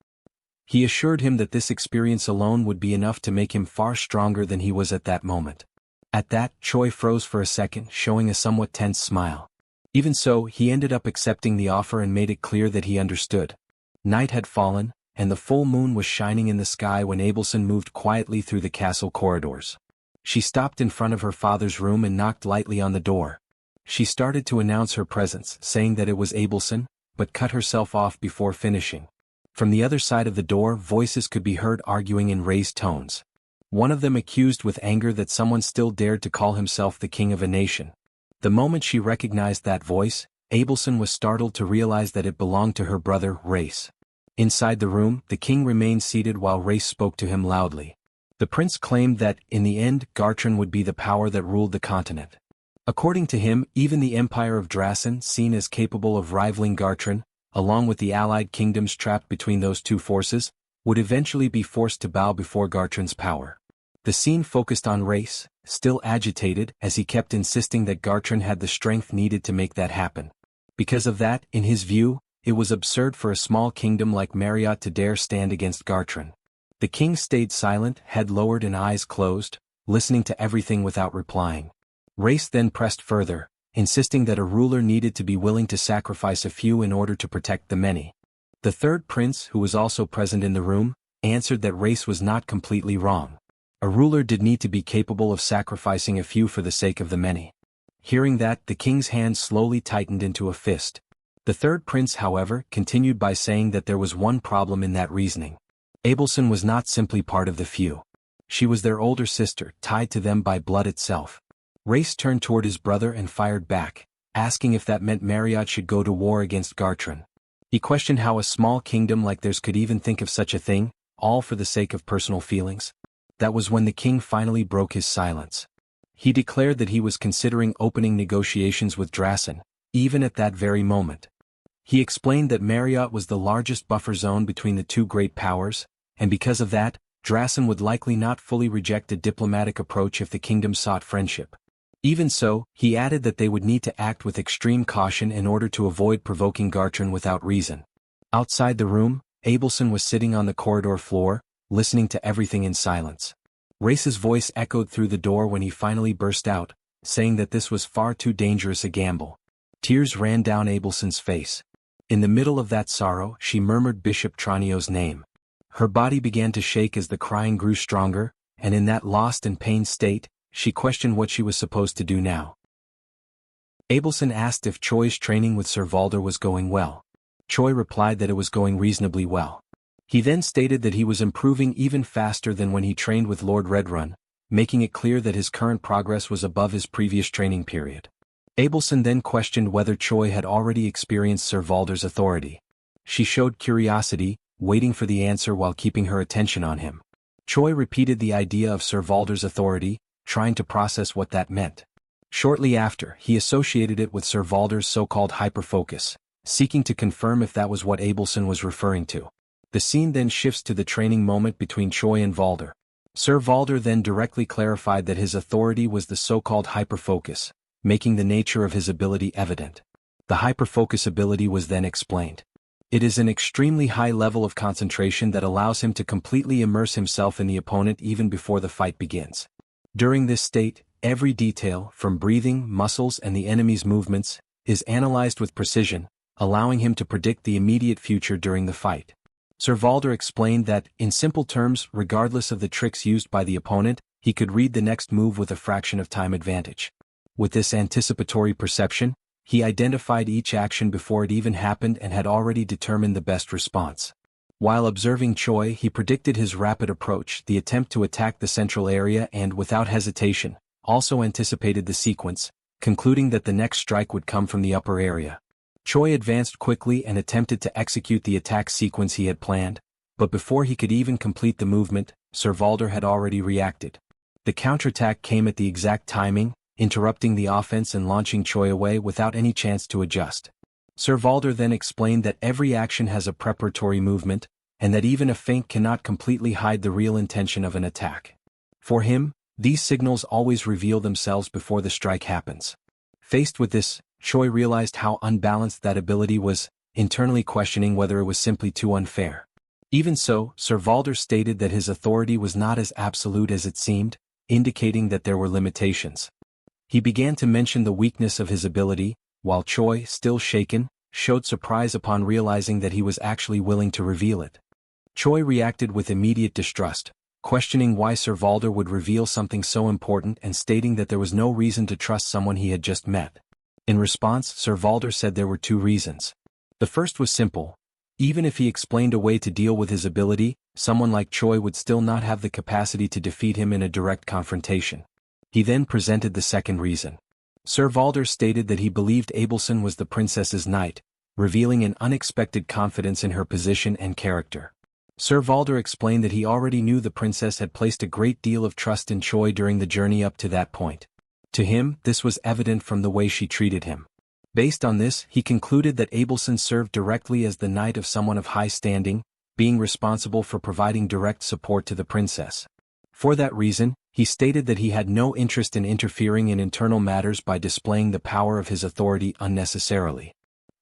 He assured him that this experience alone would be enough to make him far stronger than he was at that moment. At that, Choi froze for a second, showing a somewhat tense smile. Even so, he ended up accepting the offer and made it clear that he understood. Night had fallen, and the full moon was shining in the sky when Abelson moved quietly through the castle corridors. She stopped in front of her father's room and knocked lightly on the door. She started to announce her presence, saying that it was Abelson, but cut herself off before finishing. From the other side of the door, voices could be heard arguing in raised tones. One of them accused with anger that someone still dared to call himself the king of a nation. The moment she recognized that voice, Abelson was startled to realize that it belonged to her brother, Race. Inside the room, the king remained seated while Race spoke to him loudly. The prince claimed that, in the end, Gartran would be the power that ruled the continent. According to him, even the empire of Drasen, seen as capable of rivaling Gartran, along with the allied kingdoms trapped between those two forces, would eventually be forced to bow before Gartran's power. The scene focused on Race, still agitated, as he kept insisting that Gartran had the strength needed to make that happen. Because of that, in his view, it was absurd for a small kingdom like Marriott to dare stand against Gartran. The king stayed silent, head lowered and eyes closed, listening to everything without replying. Race then pressed further, insisting that a ruler needed to be willing to sacrifice a few in order to protect the many. The third prince, who was also present in the room, answered that Race was not completely wrong. A ruler did need to be capable of sacrificing a few for the sake of the many. Hearing that, the king's hand slowly tightened into a fist. The third prince, however, continued by saying that there was one problem in that reasoning. Abelson was not simply part of the few. She was their older sister, tied to them by blood itself. Race turned toward his brother and fired back, asking if that meant Marriott should go to war against Gartran. He questioned how a small kingdom like theirs could even think of such a thing, all for the sake of personal feelings. That was when the king finally broke his silence. He declared that he was considering opening negotiations with Drasen, even at that very moment. He explained that Marriott was the largest buffer zone between the two great powers, and because of that, Drasen would likely not fully reject a diplomatic approach if the kingdom sought friendship. Even so, he added that they would need to act with extreme caution in order to avoid provoking Gartran without reason. Outside the room, Abelson was sitting on the corridor floor, listening to everything in silence. Race's voice echoed through the door when he finally burst out, saying that this was far too dangerous a gamble. Tears ran down Abelson's face. In the middle of that sorrow, she murmured Bishop Tranio's name. Her body began to shake as the crying grew stronger, and in that lost and pained state, she questioned what she was supposed to do now. Abelson asked if Choi's training with Sir Valder was going well. Choi replied that it was going reasonably well. He then stated that he was improving even faster than when he trained with Lord Redrun, making it clear that his current progress was above his previous training period. Abelson then questioned whether Choi had already experienced Sir Valder's authority. She showed curiosity, waiting for the answer while keeping her attention on him. Choi repeated the idea of Sir Valder's authority, trying to process what that meant. Shortly after, he associated it with Sir Valder's so-called hyperfocus, seeking to confirm if that was what Abelson was referring to. The scene then shifts to the training moment between Choi and Valder. Sir Valder then directly clarified that his authority was the so-called hyperfocus, making the nature of his ability evident. The hyperfocus ability was then explained. It is an extremely high level of concentration that allows him to completely immerse himself in the opponent even before the fight begins. During this state, every detail, from breathing, muscles and the enemy's movements, is analyzed with precision, allowing him to predict the immediate future during the fight. Sir Valder explained that, in simple terms, regardless of the tricks used by the opponent, he could read the next move with a fraction of time advantage. With this anticipatory perception, he identified each action before it even happened and had already determined the best response. While observing Choi, he predicted his rapid approach, the attempt to attack the central area, and, without hesitation, also anticipated the sequence, concluding that the next strike would come from the upper area. Choi advanced quickly and attempted to execute the attack sequence he had planned, but before he could even complete the movement, Servalder had already reacted. The counterattack came at the exact timing, interrupting the offense and launching Choi away without any chance to adjust. Servalder then explained that every action has a preparatory movement, and that even a feint cannot completely hide the real intention of an attack. For him, these signals always reveal themselves before the strike happens. Faced with this, Choi realized how unbalanced that ability was, internally questioning whether it was simply too unfair. Even so, Servalder stated that his authority was not as absolute as it seemed, indicating that there were limitations. He began to mention the weakness of his ability, while Choi, still shaken, showed surprise upon realizing that he was actually willing to reveal it. Choi reacted with immediate distrust, questioning why Servalder would reveal something so important and stating that there was no reason to trust someone he had just met. In response, Servalder said there were two reasons. The first was simple. Even if he explained a way to deal with his ability, someone like Choi would still not have the capacity to defeat him in a direct confrontation. He then presented the second reason. Servalder stated that he believed Abelson was the princess's knight, revealing an unexpected confidence in her position and character. Servalder explained that he already knew the princess had placed a great deal of trust in Choi during the journey up to that point. To him, this was evident from the way she treated him. Based on this, he concluded that Abelson served directly as the knight of someone of high standing, being responsible for providing direct support to the princess. For that reason, he stated that he had no interest in interfering in internal matters by displaying the power of his authority unnecessarily.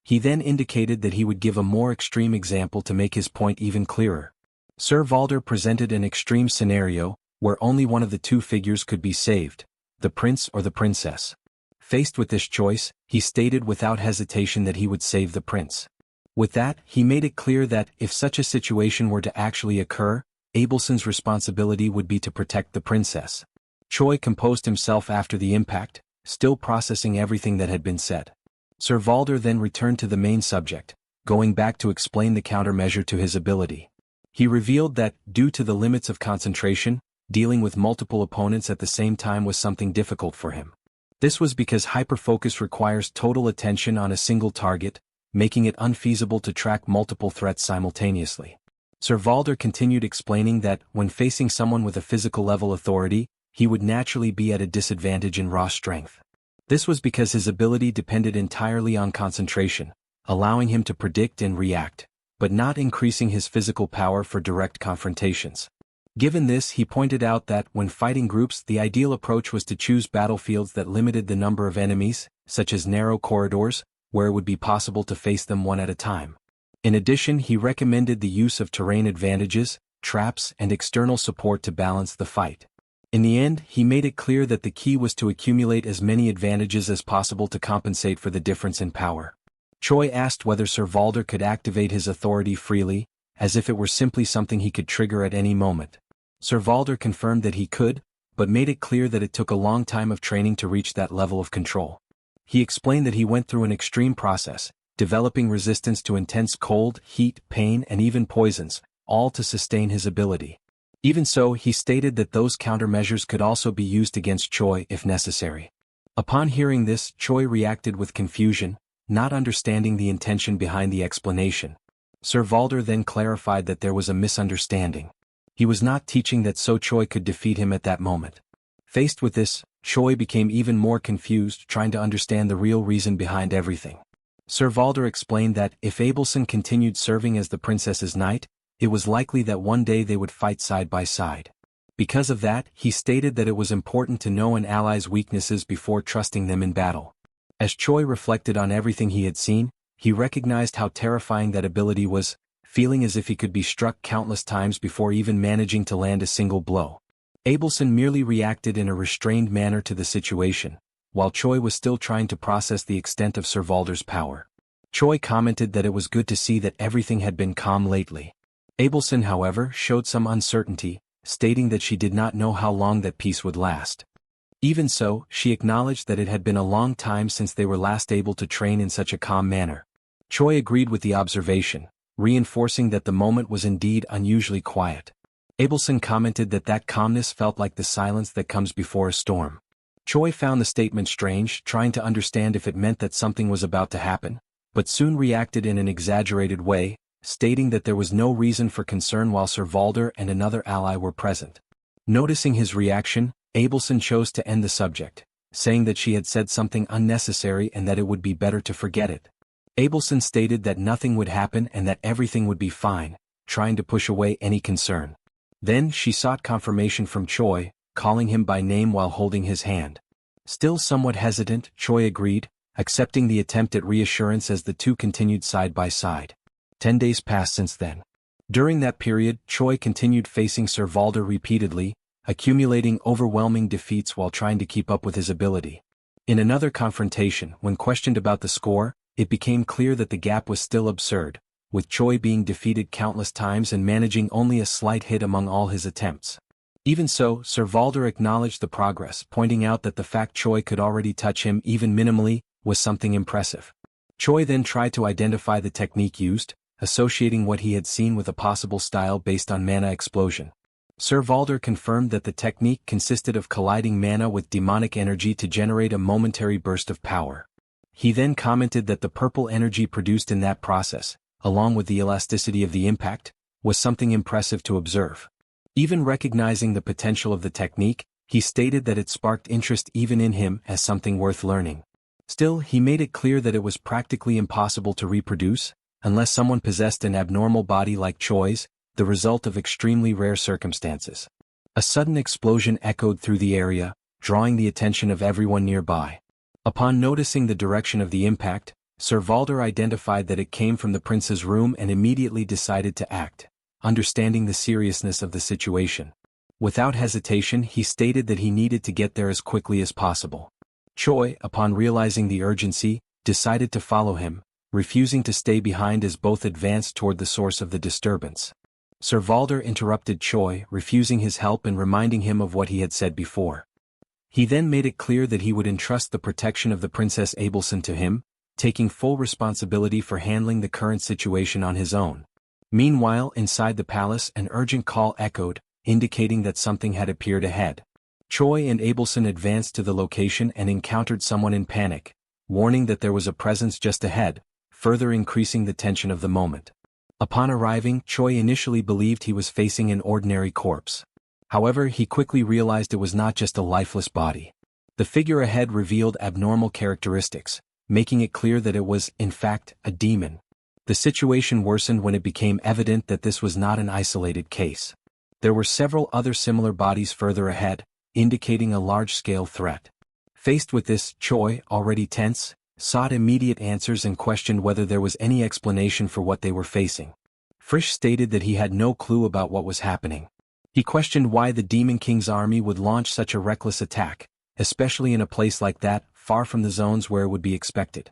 He then indicated that he would give a more extreme example to make his point even clearer. Servalder presented an extreme scenario, where only one of the two figures could be saved, the prince or the princess. Faced with this choice, he stated without hesitation that he would save the prince. With that, he made it clear that, if such a situation were to actually occur, Abelson's responsibility would be to protect the princess. Choi composed himself after the impact, still processing everything that had been said. Servalder then returned to the main subject, going back to explain the countermeasure to his ability. He revealed that, due to the limits of concentration, dealing with multiple opponents at the same time was something difficult for him. This was because hyperfocus requires total attention on a single target, making it unfeasible to track multiple threats simultaneously. Servalder continued explaining that, when facing someone with a physical level authority, he would naturally be at a disadvantage in raw strength. This was because his ability depended entirely on concentration, allowing him to predict and react, but not increasing his physical power for direct confrontations. Given this, he pointed out that, when fighting groups, the ideal approach was to choose battlefields that limited the number of enemies, such as narrow corridors, where it would be possible to face them one at a time. In addition, he recommended the use of terrain advantages, traps, and external support to balance the fight. In the end, he made it clear that the key was to accumulate as many advantages as possible to compensate for the difference in power. Choi asked whether Servalder could activate his authority freely, as if it were simply something he could trigger at any moment. Servalder confirmed that he could, but made it clear that it took a long time of training to reach that level of control. He explained that he went through an extreme process, developing resistance to intense cold, heat, pain, and even poisons, all to sustain his ability. Even so, he stated that those countermeasures could also be used against Choi if necessary. Upon hearing this, Choi reacted with confusion, not understanding the intention behind the explanation. Servalder then clarified that there was a misunderstanding. He was not teaching that so Choi could defeat him at that moment. Faced with this, Choi became even more confused, trying to understand the real reason behind everything. Servalder explained that, if Abelson continued serving as the princess's knight, it was likely that one day they would fight side by side. Because of that, he stated that it was important to know an ally's weaknesses before trusting them in battle. As Choi reflected on everything he had seen, he recognized how terrifying that ability was, feeling as if he could be struck countless times before even managing to land a single blow. Abelson merely reacted in a restrained manner to the situation, while Choi was still trying to process the extent of Servalder's power. Choi commented that it was good to see that everything had been calm lately. Abelson, however, showed some uncertainty, stating that she did not know how long that peace would last. Even so, she acknowledged that it had been a long time since they were last able to train in such a calm manner. Choi agreed with the observation, reinforcing that the moment was indeed unusually quiet. Abelson commented that that calmness felt like the silence that comes before a storm. Choi found the statement strange, trying to understand if it meant that something was about to happen, but soon reacted in an exaggerated way, stating that there was no reason for concern while Sir Valder and another ally were present. Noticing his reaction, Abelson chose to end the subject, saying that she had said something unnecessary and that it would be better to forget it. Abelson stated that nothing would happen and that everything would be fine, trying to push away any concern. Then she sought confirmation from Choi, calling him by name while holding his hand. Still somewhat hesitant, Choi agreed, accepting the attempt at reassurance as the two continued side by side. 10 days passed since then. During that period, Choi continued facing Sir Valder repeatedly, accumulating overwhelming defeats while trying to keep up with his ability. In another confrontation, when questioned about the score, it became clear that the gap was still absurd, with Choi being defeated countless times and managing only a slight hit among all his attempts. Even so, Sir Valder acknowledged the progress, pointing out that the fact Choi could already touch him even minimally was something impressive. Choi then tried to identify the technique used, associating what he had seen with a possible style based on mana explosion. Sir Valder confirmed that the technique consisted of colliding mana with demonic energy to generate a momentary burst of power. He then commented that the purple energy produced in that process, along with the elasticity of the impact, was something impressive to observe. Even recognizing the potential of the technique, he stated that it sparked interest even in him as something worth learning. Still, he made it clear that it was practically impossible to reproduce, unless someone possessed an abnormal body like Choi's, the result of extremely rare circumstances. A sudden explosion echoed through the area, drawing the attention of everyone nearby. Upon noticing the direction of the impact, Sir Valder identified that it came from the prince's room and immediately decided to act, understanding the seriousness of the situation. Without hesitation, he stated that he needed to get there as quickly as possible. Choi, upon realizing the urgency, decided to follow him, refusing to stay behind as both advanced toward the source of the disturbance. Sir Valder interrupted Choi, refusing his help and reminding him of what he had said before. He then made it clear that he would entrust the protection of the Princess Abelson to him, taking full responsibility for handling the current situation on his own. Meanwhile, inside the palace, an urgent call echoed, indicating that something had appeared ahead. Choi and Abelson advanced to the location and encountered someone in panic, warning that there was a presence just ahead, further increasing the tension of the moment. Upon arriving, Choi initially believed he was facing an ordinary corpse. However, he quickly realized it was not just a lifeless body. The figure ahead revealed abnormal characteristics, making it clear that it was, in fact, a demon. The situation worsened when it became evident that this was not an isolated case. There were several other similar bodies further ahead, indicating a large-scale threat. Faced with this, Choi, already tense, sought immediate answers and questioned whether there was any explanation for what they were facing. Frisch stated that he had no clue about what was happening. He questioned why the Demon King's army would launch such a reckless attack, especially in a place like that, far from the zones where it would be expected.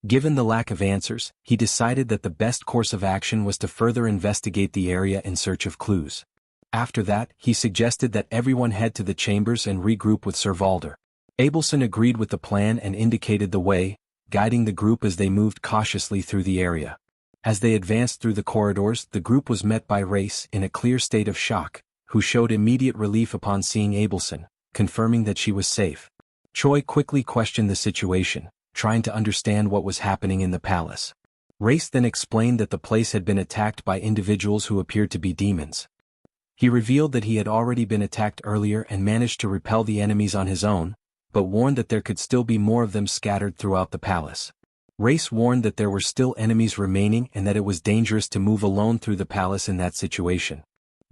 Given the lack of answers, he decided that the best course of action was to further investigate the area in search of clues. After that, he suggested that everyone head to the chambers and regroup with Sir Valder. Abelson agreed with the plan and indicated the way, guiding the group as they moved cautiously through the area. As they advanced through the corridors, the group was met by Race in a clear state of shock, who showed immediate relief upon seeing Abelson, confirming that she was safe. Choi quickly questioned the situation, trying to understand what was happening in the palace. Race then explained that the place had been attacked by individuals who appeared to be demons. He revealed that he had already been attacked earlier and managed to repel the enemies on his own, but warned that there could still be more of them scattered throughout the palace. Race warned that there were still enemies remaining and that it was dangerous to move alone through the palace in that situation.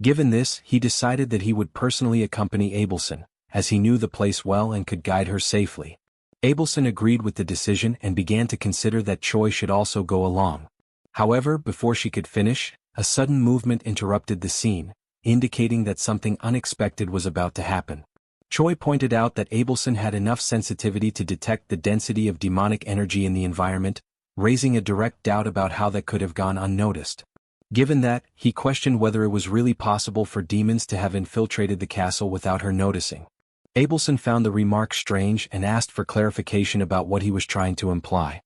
Given this, he decided that he would personally accompany Abelson, as he knew the place well and could guide her safely. Abelson agreed with the decision and began to consider that Choi should also go along. However, before she could finish, a sudden movement interrupted the scene, indicating that something unexpected was about to happen. Choi pointed out that Abelson had enough sensitivity to detect the density of demonic energy in the environment, raising a direct doubt about how that could have gone unnoticed. Given that, he questioned whether it was really possible for demons to have infiltrated the castle without her noticing. Abelson found the remark strange and asked for clarification about what he was trying to imply.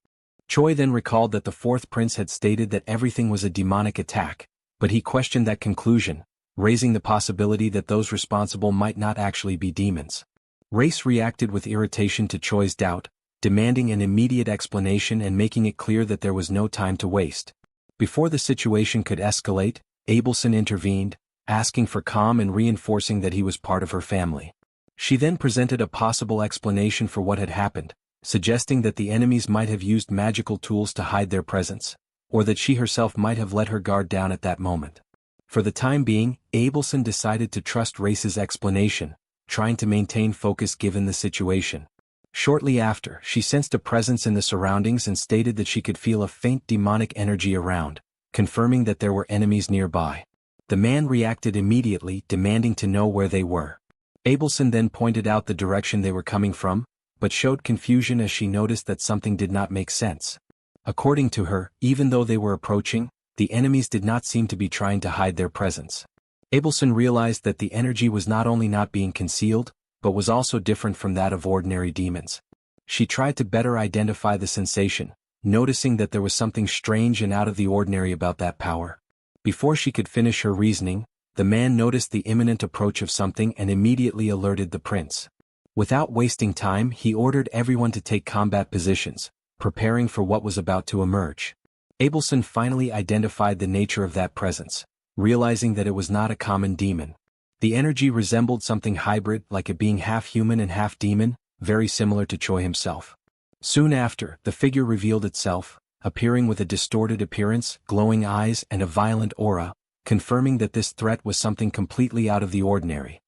Choi then recalled that the fourth prince had stated that everything was a demonic attack, but he questioned that conclusion, raising the possibility that those responsible might not actually be demons. Race reacted with irritation to Choi's doubt, demanding an immediate explanation and making it clear that there was no time to waste. Before the situation could escalate, Abelson intervened, asking for calm and reinforcing that he was part of her family. She then presented a possible explanation for what had happened, suggesting that the enemies might have used magical tools to hide their presence, or that she herself might have let her guard down at that moment. For the time being, Abelson decided to trust Race's explanation, trying to maintain focus given the situation. Shortly after, she sensed a presence in the surroundings and stated that she could feel a faint demonic energy around, confirming that there were enemies nearby. The man reacted immediately, demanding to know where they were. Abelson then pointed out the direction they were coming from, but showed confusion as she noticed that something did not make sense. According to her, even though they were approaching, the enemies did not seem to be trying to hide their presence. Abelson realized that the energy was not only not being concealed, but was also different from that of ordinary demons. She tried to better identify the sensation, noticing that there was something strange and out of the ordinary about that power. Before she could finish her reasoning, the man noticed the imminent approach of something and immediately alerted the prince. Without wasting time, he ordered everyone to take combat positions, preparing for what was about to emerge. Abelson finally identified the nature of that presence, realizing that it was not a common demon. The energy resembled something hybrid, like it being half human and half demon, very similar to Choi himself. Soon after, the figure revealed itself, appearing with a distorted appearance, glowing eyes and a violent aura, confirming that this threat was something completely out of the ordinary.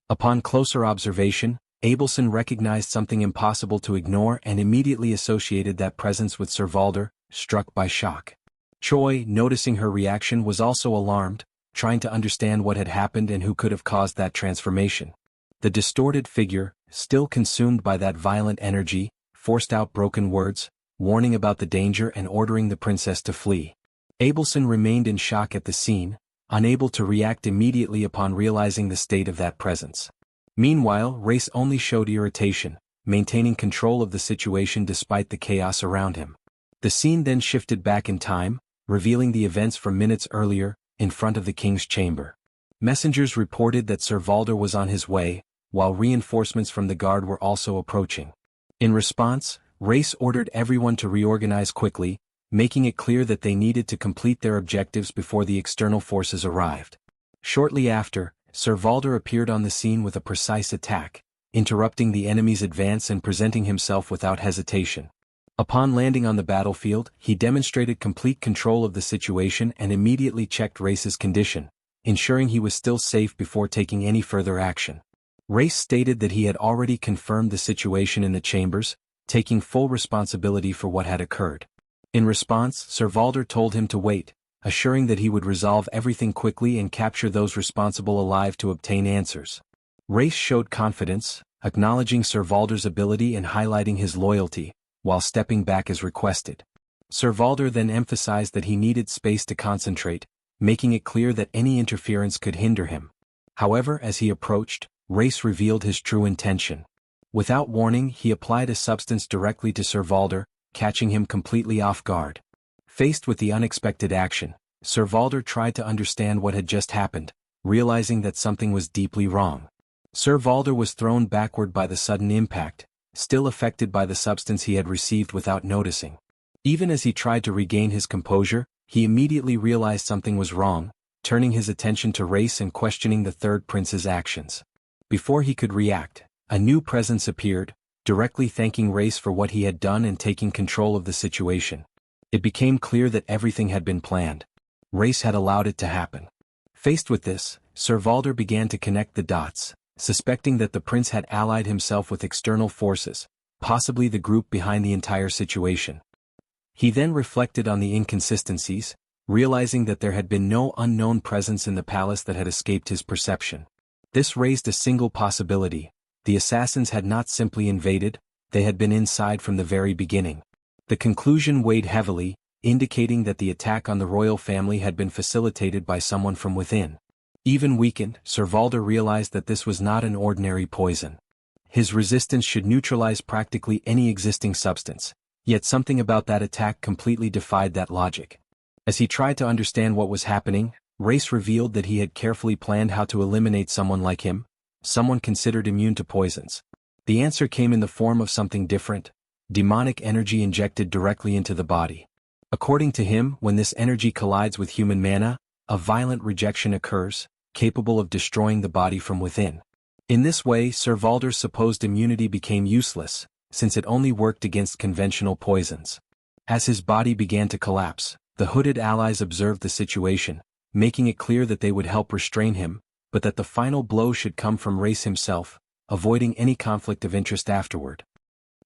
Upon closer observation, Abelson recognized something impossible to ignore and immediately associated that presence with Sir Valder, struck by shock. Choi, noticing her reaction, was also alarmed, trying to understand what had happened and who could have caused that transformation. The distorted figure, still consumed by that violent energy, forced out broken words, warning about the danger and ordering the princess to flee. Abelson remained in shock at the scene, unable to react immediately upon realizing the state of that presence. Meanwhile, Race only showed irritation, maintaining control of the situation despite the chaos around him. The scene then shifted back in time, revealing the events from minutes earlier, in front of the king's chamber. Messengers reported that Sir Valder was on his way, while reinforcements from the guard were also approaching. In response, Race ordered everyone to reorganize quickly, making it clear that they needed to complete their objectives before the external forces arrived. Shortly after, Sir Valder appeared on the scene with a precise attack, interrupting the enemy's advance and presenting himself without hesitation. Upon landing on the battlefield, he demonstrated complete control of the situation and immediately checked Race's condition, ensuring he was still safe before taking any further action. Race stated that he had already confirmed the situation in the chambers, taking full responsibility for what had occurred. In response, Sir Valder told him to wait, assuring that he would resolve everything quickly and capture those responsible alive to obtain answers. Race showed confidence, acknowledging Sir Valder's ability and highlighting his loyalty, while stepping back as requested. Sir Valder then emphasized that he needed space to concentrate, making it clear that any interference could hinder him. However, as he approached, Race revealed his true intention. Without warning, he applied a substance directly to Sir Valder, catching him completely off guard. Faced with the unexpected action, Sir Valder tried to understand what had just happened, realizing that something was deeply wrong. Sir Valder was thrown backward by the sudden impact, still affected by the substance he had received without noticing. Even as he tried to regain his composure, he immediately realized something was wrong, turning his attention to Race and questioning the third prince's actions. Before he could react, a new presence appeared, directly thanking Race for what he had done and taking control of the situation. It became clear that everything had been planned. Race had allowed it to happen. Faced with this, Sir Valder began to connect the dots, suspecting that the prince had allied himself with external forces, possibly the group behind the entire situation. He then reflected on the inconsistencies, realizing that there had been no unknown presence in the palace that had escaped his perception. This raised a single possibility: the assassins had not simply invaded, they had been inside from the very beginning. The conclusion weighed heavily, indicating that the attack on the royal family had been facilitated by someone from within. Even weakened, Sir Valder realized that this was not an ordinary poison. His resistance should neutralize practically any existing substance, yet something about that attack completely defied that logic. As he tried to understand what was happening, Race revealed that he had carefully planned how to eliminate someone like him, someone considered immune to poisons. The answer came in the form of something different, demonic energy injected directly into the body. According to him, when this energy collides with human mana, a violent rejection occurs, capable of destroying the body from within. In this way, Sir Valder's supposed immunity became useless, since it only worked against conventional poisons. As his body began to collapse, the hooded allies observed the situation, making it clear that they would help restrain him, but that the final blow should come from Race himself, avoiding any conflict of interest afterward.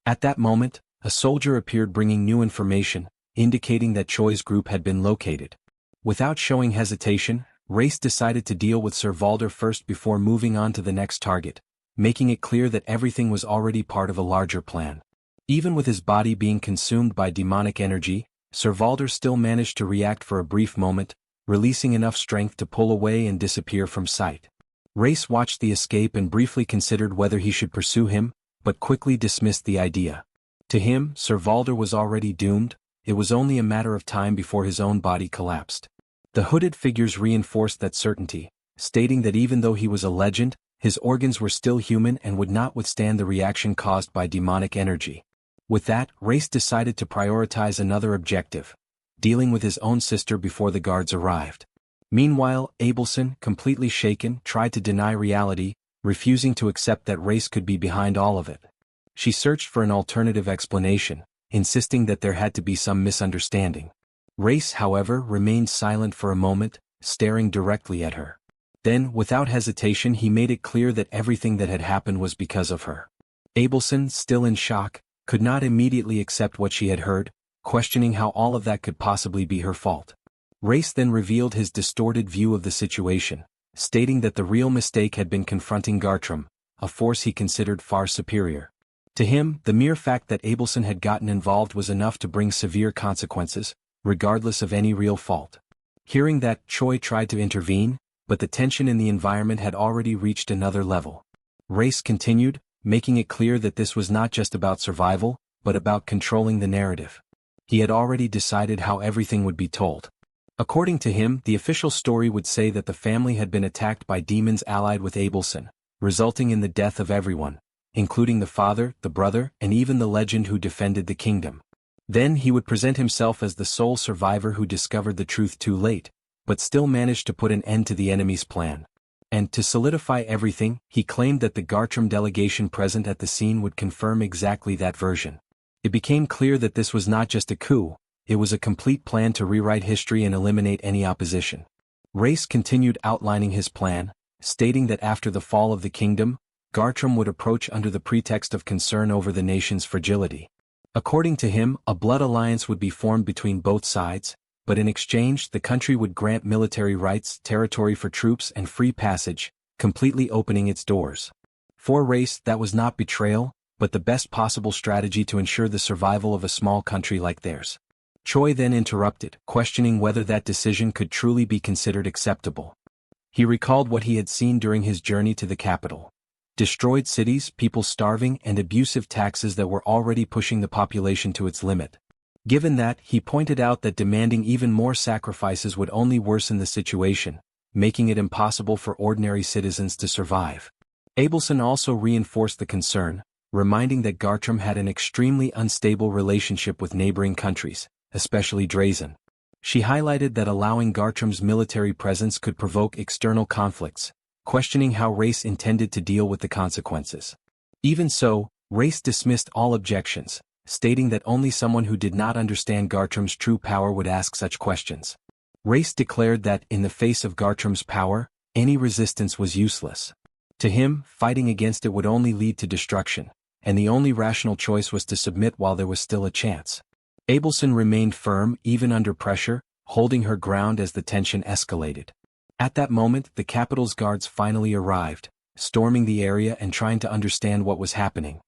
At that moment, a soldier appeared bringing new information, indicating that Choi's group had been located. Without showing hesitation, Race decided to deal with Sir Valder first before moving on to the next target, making it clear that everything was already part of a larger plan. Even with his body being consumed by demonic energy, Sir Valder still managed to react for a brief moment, releasing enough strength to pull away and disappear from sight. Race watched the escape and briefly considered whether he should pursue him, but quickly dismissed the idea. To him, Sir Valder was already doomed. It was only a matter of time before his own body collapsed. The hooded figures reinforced that certainty, stating that even though he was a legend, his organs were still human and would not withstand the reaction caused by demonic energy. With that, Race decided to prioritize another objective, dealing with his own sister before the guards arrived. Meanwhile, Abelson, completely shaken, tried to deny reality, refusing to accept that Race could be behind all of it. She searched for an alternative explanation, insisting that there had to be some misunderstanding. Race, however, remained silent for a moment, staring directly at her. Then, without hesitation, he made it clear that everything that had happened was because of her. Abelson, still in shock, could not immediately accept what she had heard, questioning how all of that could possibly be her fault. Race then revealed his distorted view of the situation, stating that the real mistake had been confronting Gartrum, a force he considered far superior. To him, the mere fact that Abelson had gotten involved was enough to bring severe consequences, regardless of any real fault. Hearing that, Choi tried to intervene, but the tension in the environment had already reached another level. Race continued, making it clear that this was not just about survival, but about controlling the narrative. He had already decided how everything would be told. According to him, the official story would say that the family had been attacked by demons allied with Abelson, resulting in the death of everyone, including the father, the brother, and even the legend who defended the kingdom. Then he would present himself as the sole survivor who discovered the truth too late, but still managed to put an end to the enemy's plan. And to solidify everything, he claimed that the Gartrum delegation present at the scene would confirm exactly that version. It became clear that this was not just a coup, it was a complete plan to rewrite history and eliminate any opposition. Race continued outlining his plan, stating that after the fall of the kingdom, Gartrum would approach under the pretext of concern over the nation's fragility. According to him, a blood alliance would be formed between both sides, but in exchange the country would grant military rights, territory for troops and free passage, completely opening its doors. For Race, that was not betrayal, but the best possible strategy to ensure the survival of a small country like theirs. Choi then interrupted, questioning whether that decision could truly be considered acceptable. He recalled what he had seen during his journey to the capital. Destroyed cities, people starving, and abusive taxes that were already pushing the population to its limit. Given that, he pointed out that demanding even more sacrifices would only worsen the situation, making it impossible for ordinary citizens to survive. Abelson also reinforced the concern, reminding that Gartrum had an extremely unstable relationship with neighboring countries, especially Drazen. She highlighted that allowing Gartrum's military presence could provoke external conflicts, questioning how Race intended to deal with the consequences. Even so, Race dismissed all objections, stating that only someone who did not understand Gartrum's true power would ask such questions. Race declared that, in the face of Gartrum's power, any resistance was useless. To him, fighting against it would only lead to destruction, and the only rational choice was to submit while there was still a chance. Abelson remained firm, even under pressure, holding her ground as the tension escalated. At that moment, the capital's guards finally arrived, storming the area and trying to understand what was happening.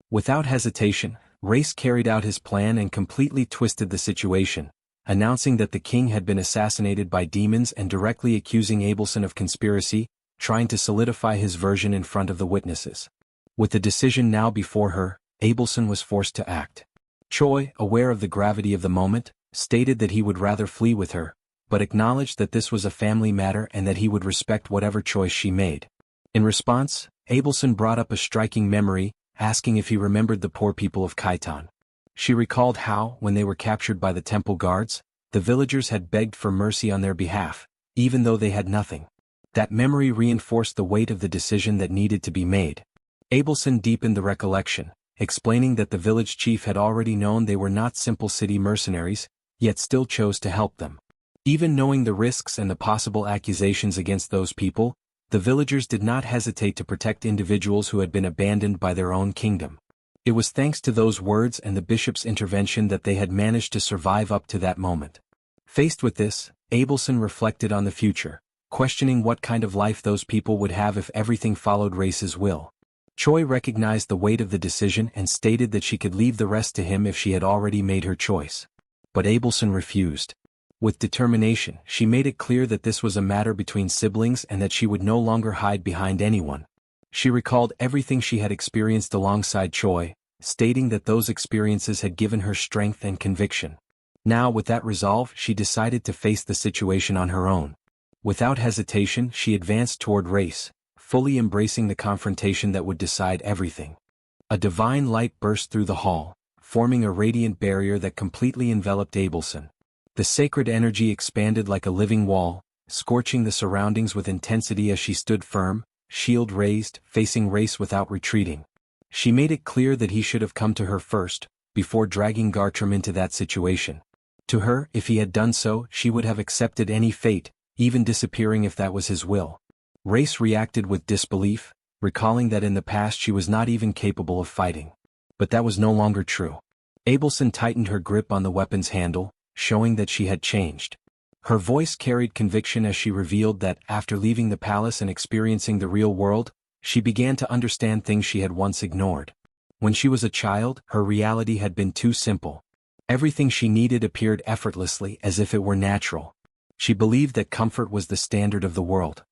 Without hesitation, Race carried out his plan and completely twisted the situation, announcing that the king had been assassinated by demons and directly accusing Abelson of conspiracy, trying to solidify his version in front of the witnesses. With the decision now before her, Abelson was forced to act. Choi, aware of the gravity of the moment, stated that he would rather flee with her, but acknowledged that this was a family matter and that he would respect whatever choice she made. In response, Abelson brought up a striking memory, asking if he remembered the poor people of Kaitan. She recalled how, when they were captured by the temple guards, the villagers had begged for mercy on their behalf, even though they had nothing. That memory reinforced the weight of the decision that needed to be made. Abelson deepened the recollection, explaining that the village chief had already known they were not simple city mercenaries, yet still chose to help them. Even knowing the risks and the possible accusations against those people, the villagers did not hesitate to protect individuals who had been abandoned by their own kingdom. It was thanks to those words and the bishop's intervention that they had managed to survive up to that moment. Faced with this, Abelson reflected on the future, questioning what kind of life those people would have if everything followed Race's will. Choi recognized the weight of the decision and stated that she could leave the rest to him if she had already made her choice. But Abelson refused. With determination, she made it clear that this was a matter between siblings and that she would no longer hide behind anyone. She recalled everything she had experienced alongside Choi, stating that those experiences had given her strength and conviction. Now, with that resolve, she decided to face the situation on her own. Without hesitation, she advanced toward Race, fully embracing the confrontation that would decide everything. A divine light burst through the hall, forming a radiant barrier that completely enveloped Abelson. The sacred energy expanded like a living wall, scorching the surroundings with intensity as she stood firm, shield raised, facing Race without retreating. She made it clear that he should have come to her first, before dragging Gartram into that situation. To her, if he had done so, she would have accepted any fate, even disappearing if that was his will. Race reacted with disbelief, recalling that in the past she was not even capable of fighting. But that was no longer true. Abelson tightened her grip on the weapon's handle, showing that she had changed. Her voice carried conviction as she revealed that, after leaving the palace and experiencing the real world, she began to understand things she had once ignored. When she was a child, her reality had been too simple. Everything she needed appeared effortlessly, as if it were natural. She believed that comfort was the standard of the world.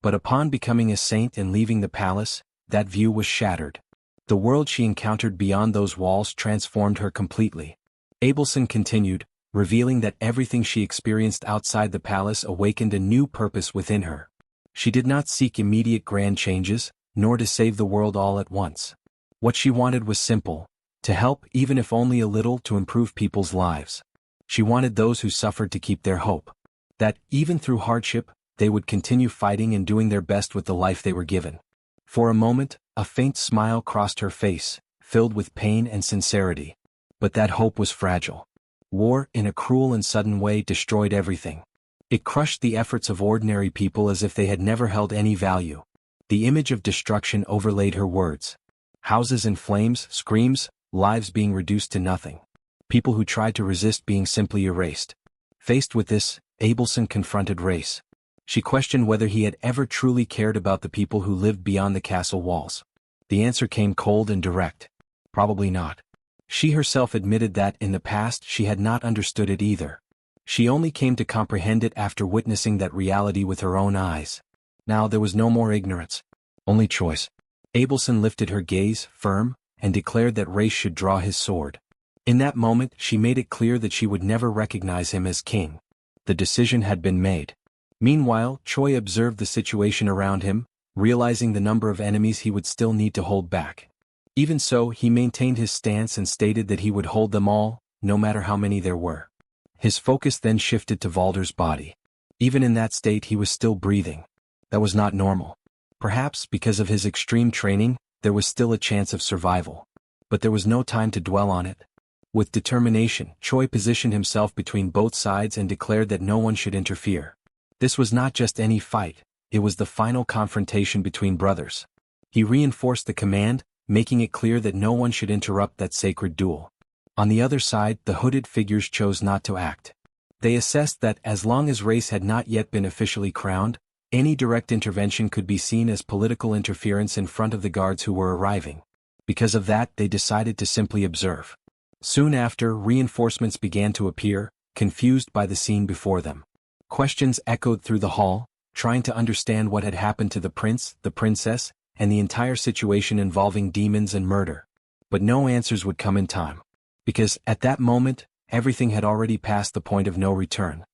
But upon becoming a saint and leaving the palace, that view was shattered. The world she encountered beyond those walls transformed her completely. Abelson continued, revealing that everything she experienced outside the palace awakened a new purpose within her. She did not seek immediate grand changes, nor to save the world all at once. What she wanted was simple: to help, even if only a little, to improve people's lives. She wanted those who suffered to keep their hope. That, even through hardship, they would continue fighting and doing their best with the life they were given. For a moment, a faint smile crossed her face, filled with pain and sincerity. But that hope was fragile. War, in a cruel and sudden way, destroyed everything. It crushed the efforts of ordinary people as if they had never held any value. The image of destruction overlaid her words. Houses in flames, screams, lives being reduced to nothing. People who tried to resist being simply erased. Faced with this, Abelson confronted Race. She questioned whether he had ever truly cared about the people who lived beyond the castle walls. The answer came cold and direct. Probably not. She herself admitted that, in the past, she had not understood it either. She only came to comprehend it after witnessing that reality with her own eyes. Now there was no more ignorance. Only choice. Abelson lifted her gaze, firm, and declared that Race should draw his sword. In that moment, she made it clear that she would never recognize him as king. The decision had been made. Meanwhile, Choi observed the situation around him, realizing the number of enemies he would still need to hold back. Even so, he maintained his stance and stated that he would hold them all, no matter how many there were. His focus then shifted to Valder's body. Even in that state, he was still breathing. That was not normal. Perhaps, because of his extreme training, there was still a chance of survival. But there was no time to dwell on it. With determination, Choi positioned himself between both sides and declared that no one should interfere. This was not just any fight, it was the final confrontation between brothers. He reinforced the command, making it clear that no one should interrupt that sacred duel. On the other side, the hooded figures chose not to act. They assessed that, as long as Race had not yet been officially crowned, any direct intervention could be seen as political interference in front of the guards who were arriving. Because of that, they decided to simply observe. Soon after, reinforcements began to appear, confused by the scene before them. Questions echoed through the hall, trying to understand what had happened to the prince, the princess, and the entire situation involving demons and murder. But no answers would come in time. Because, at that moment, everything had already passed the point of no return.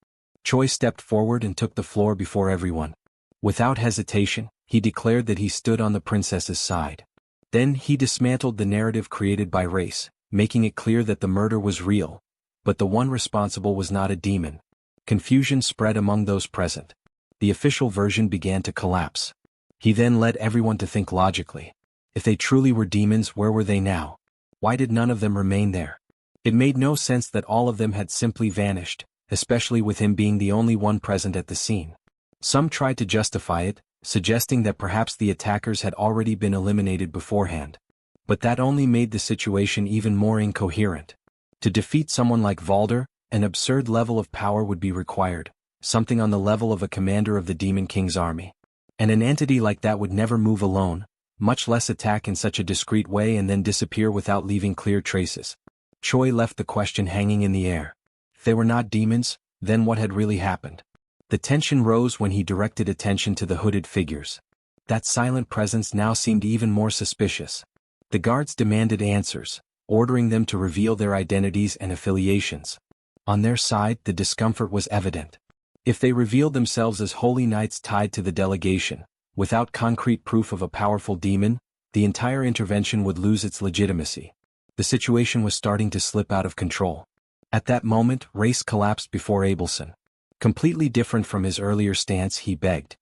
Choi stepped forward and took the floor before everyone. Without hesitation, he declared that he stood on the princess's side. Then he dismantled the narrative created by Race, making it clear that the murder was real, but the one responsible was not a demon. Confusion spread among those present. The official version began to collapse. He then led everyone to think logically. If they truly were demons, where were they now? Why did none of them remain there? It made no sense that all of them had simply vanished, especially with him being the only one present at the scene. Some tried to justify it, suggesting that perhaps the attackers had already been eliminated beforehand. But that only made the situation even more incoherent. To defeat someone like Valder, an absurd level of power would be required, something on the level of a commander of the Demon King's army. And an entity like that would never move alone, much less attack in such a discreet way and then disappear without leaving clear traces. Choi left the question hanging in the air. If they were not demons, then what had really happened? The tension rose when he directed attention to the hooded figures. That silent presence now seemed even more suspicious. The guards demanded answers, ordering them to reveal their identities and affiliations. On their side, the discomfort was evident. If they revealed themselves as holy knights tied to the delegation, without concrete proof of a powerful demon, the entire intervention would lose its legitimacy. The situation was starting to slip out of control. At that moment, Race collapsed before Abelson. Completely different from his earlier stance, he begged.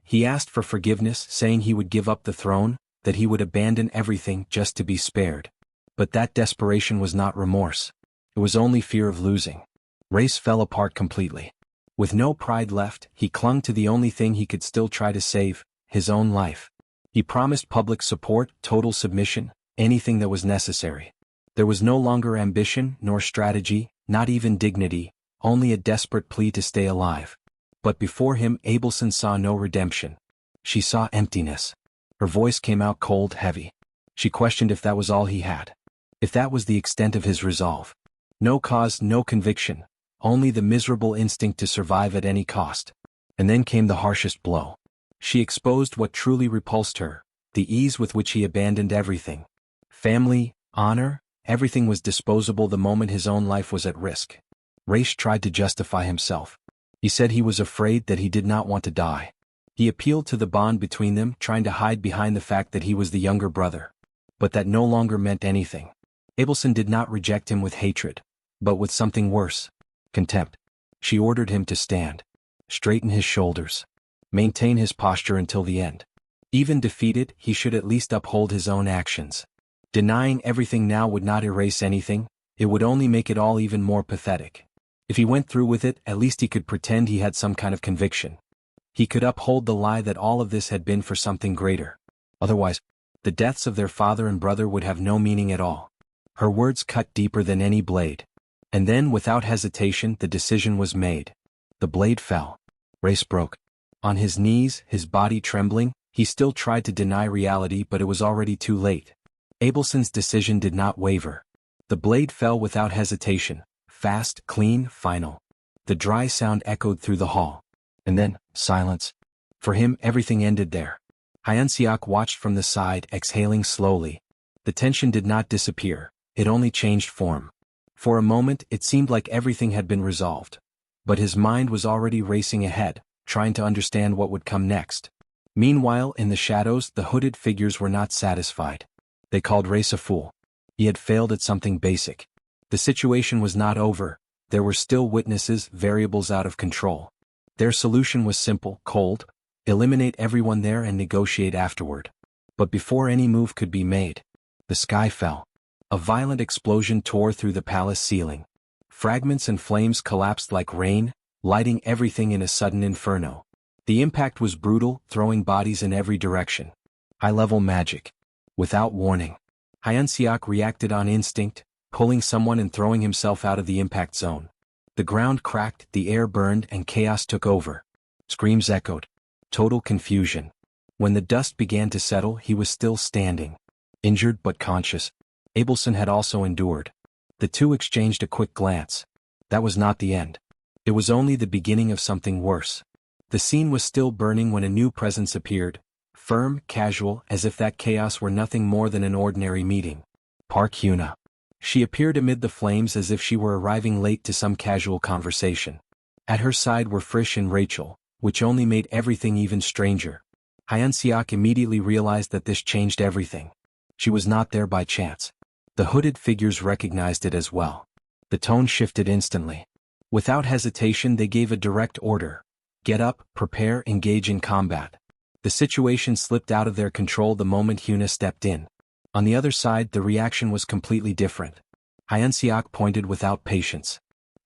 He asked for forgiveness, saying he would give up the throne, that he would abandon everything just to be spared. But that desperation was not remorse. It was only fear of losing. Race fell apart completely. With no pride left, he clung to the only thing he could still try to save, his own life. He promised public support, total submission, anything that was necessary. There was no longer ambition, nor strategy, not even dignity, only a desperate plea to stay alive. But before him, Abelson saw no redemption. She saw emptiness. Her voice came out cold, heavy. She questioned if that was all he had. If that was the extent of his resolve. No cause, no conviction, only the miserable instinct to survive at any cost. And then came the harshest blow. She exposed what truly repulsed her, the ease with which he abandoned everything. Family, honor, everything was disposable the moment his own life was at risk. Race tried to justify himself. He said he was afraid, that he did not want to die. He appealed to the bond between them, trying to hide behind the fact that he was the younger brother. But that no longer meant anything. Abelson did not reject him with hatred, but with something worse. Contempt. She ordered him to stand. Straighten his shoulders. Maintain his posture until the end. Even defeated, he should at least uphold his own actions. Denying everything now would not erase anything, it would only make it all even more pathetic. If he went through with it, at least he could pretend he had some kind of conviction. He could uphold the lie that all of this had been for something greater. Otherwise, the deaths of their father and brother would have no meaning at all. Her words cut deeper than any blade. And then, without hesitation, the decision was made. The blade fell. Race broke. On his knees, his body trembling, he still tried to deny reality, but it was already too late. Abelson's decision did not waver. The blade fell without hesitation, fast, clean, final. The dry sound echoed through the hall. And then, silence. For him, everything ended there. Hyunseok watched from the side, exhaling slowly. The tension did not disappear, it only changed form. For a moment, it seemed like everything had been resolved. But his mind was already racing ahead, trying to understand what would come next. Meanwhile, in the shadows, the hooded figures were not satisfied. They called Race a fool. He had failed at something basic. The situation was not over. There were still witnesses, variables out of control. Their solution was simple, cold. Eliminate everyone there and negotiate afterward. But before any move could be made, the sky fell. A violent explosion tore through the palace ceiling. Fragments and flames collapsed like rain, lighting everything in a sudden inferno. The impact was brutal, throwing bodies in every direction. High-level magic. Without warning. Hyunseok reacted on instinct, pulling someone and throwing himself out of the impact zone. The ground cracked, the air burned, and chaos took over. Screams echoed. Total confusion. When the dust began to settle, he was still standing. Injured but conscious. Abelson had also endured. The two exchanged a quick glance. That was not the end. It was only the beginning of something worse. The scene was still burning when a new presence appeared, firm, casual, as if that chaos were nothing more than an ordinary meeting. Park Hyuna. She appeared amid the flames as if she were arriving late to some casual conversation. At her side were Frisch and Rachel, which only made everything even stranger. Hyunseok immediately realized that this changed everything. She was not there by chance. The hooded figures recognized it as well. The tone shifted instantly. Without hesitation they gave a direct order. Get up, prepare, engage in combat. The situation slipped out of their control the moment Hyuna stepped in. On the other side the reaction was completely different. Hyunseok pointed without patience.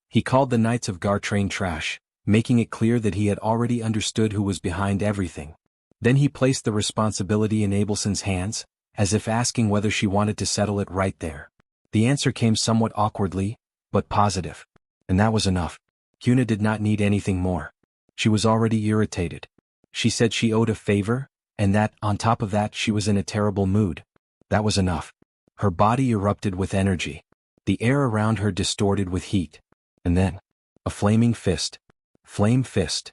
He called the Knights of Gartrain trash, making it clear that he had already understood who was behind everything. Then he placed the responsibility in Abelson's hands, as if asking whether she wanted to settle it right there. The answer came somewhat awkwardly, but positive. And that was enough. Hyuna did not need anything more. She was already irritated. She said she owed a favor, and that, on top of that, she was in a terrible mood. That was enough. Her body erupted with energy. The air around her distorted with heat. And then, a flaming fist. Flame fist.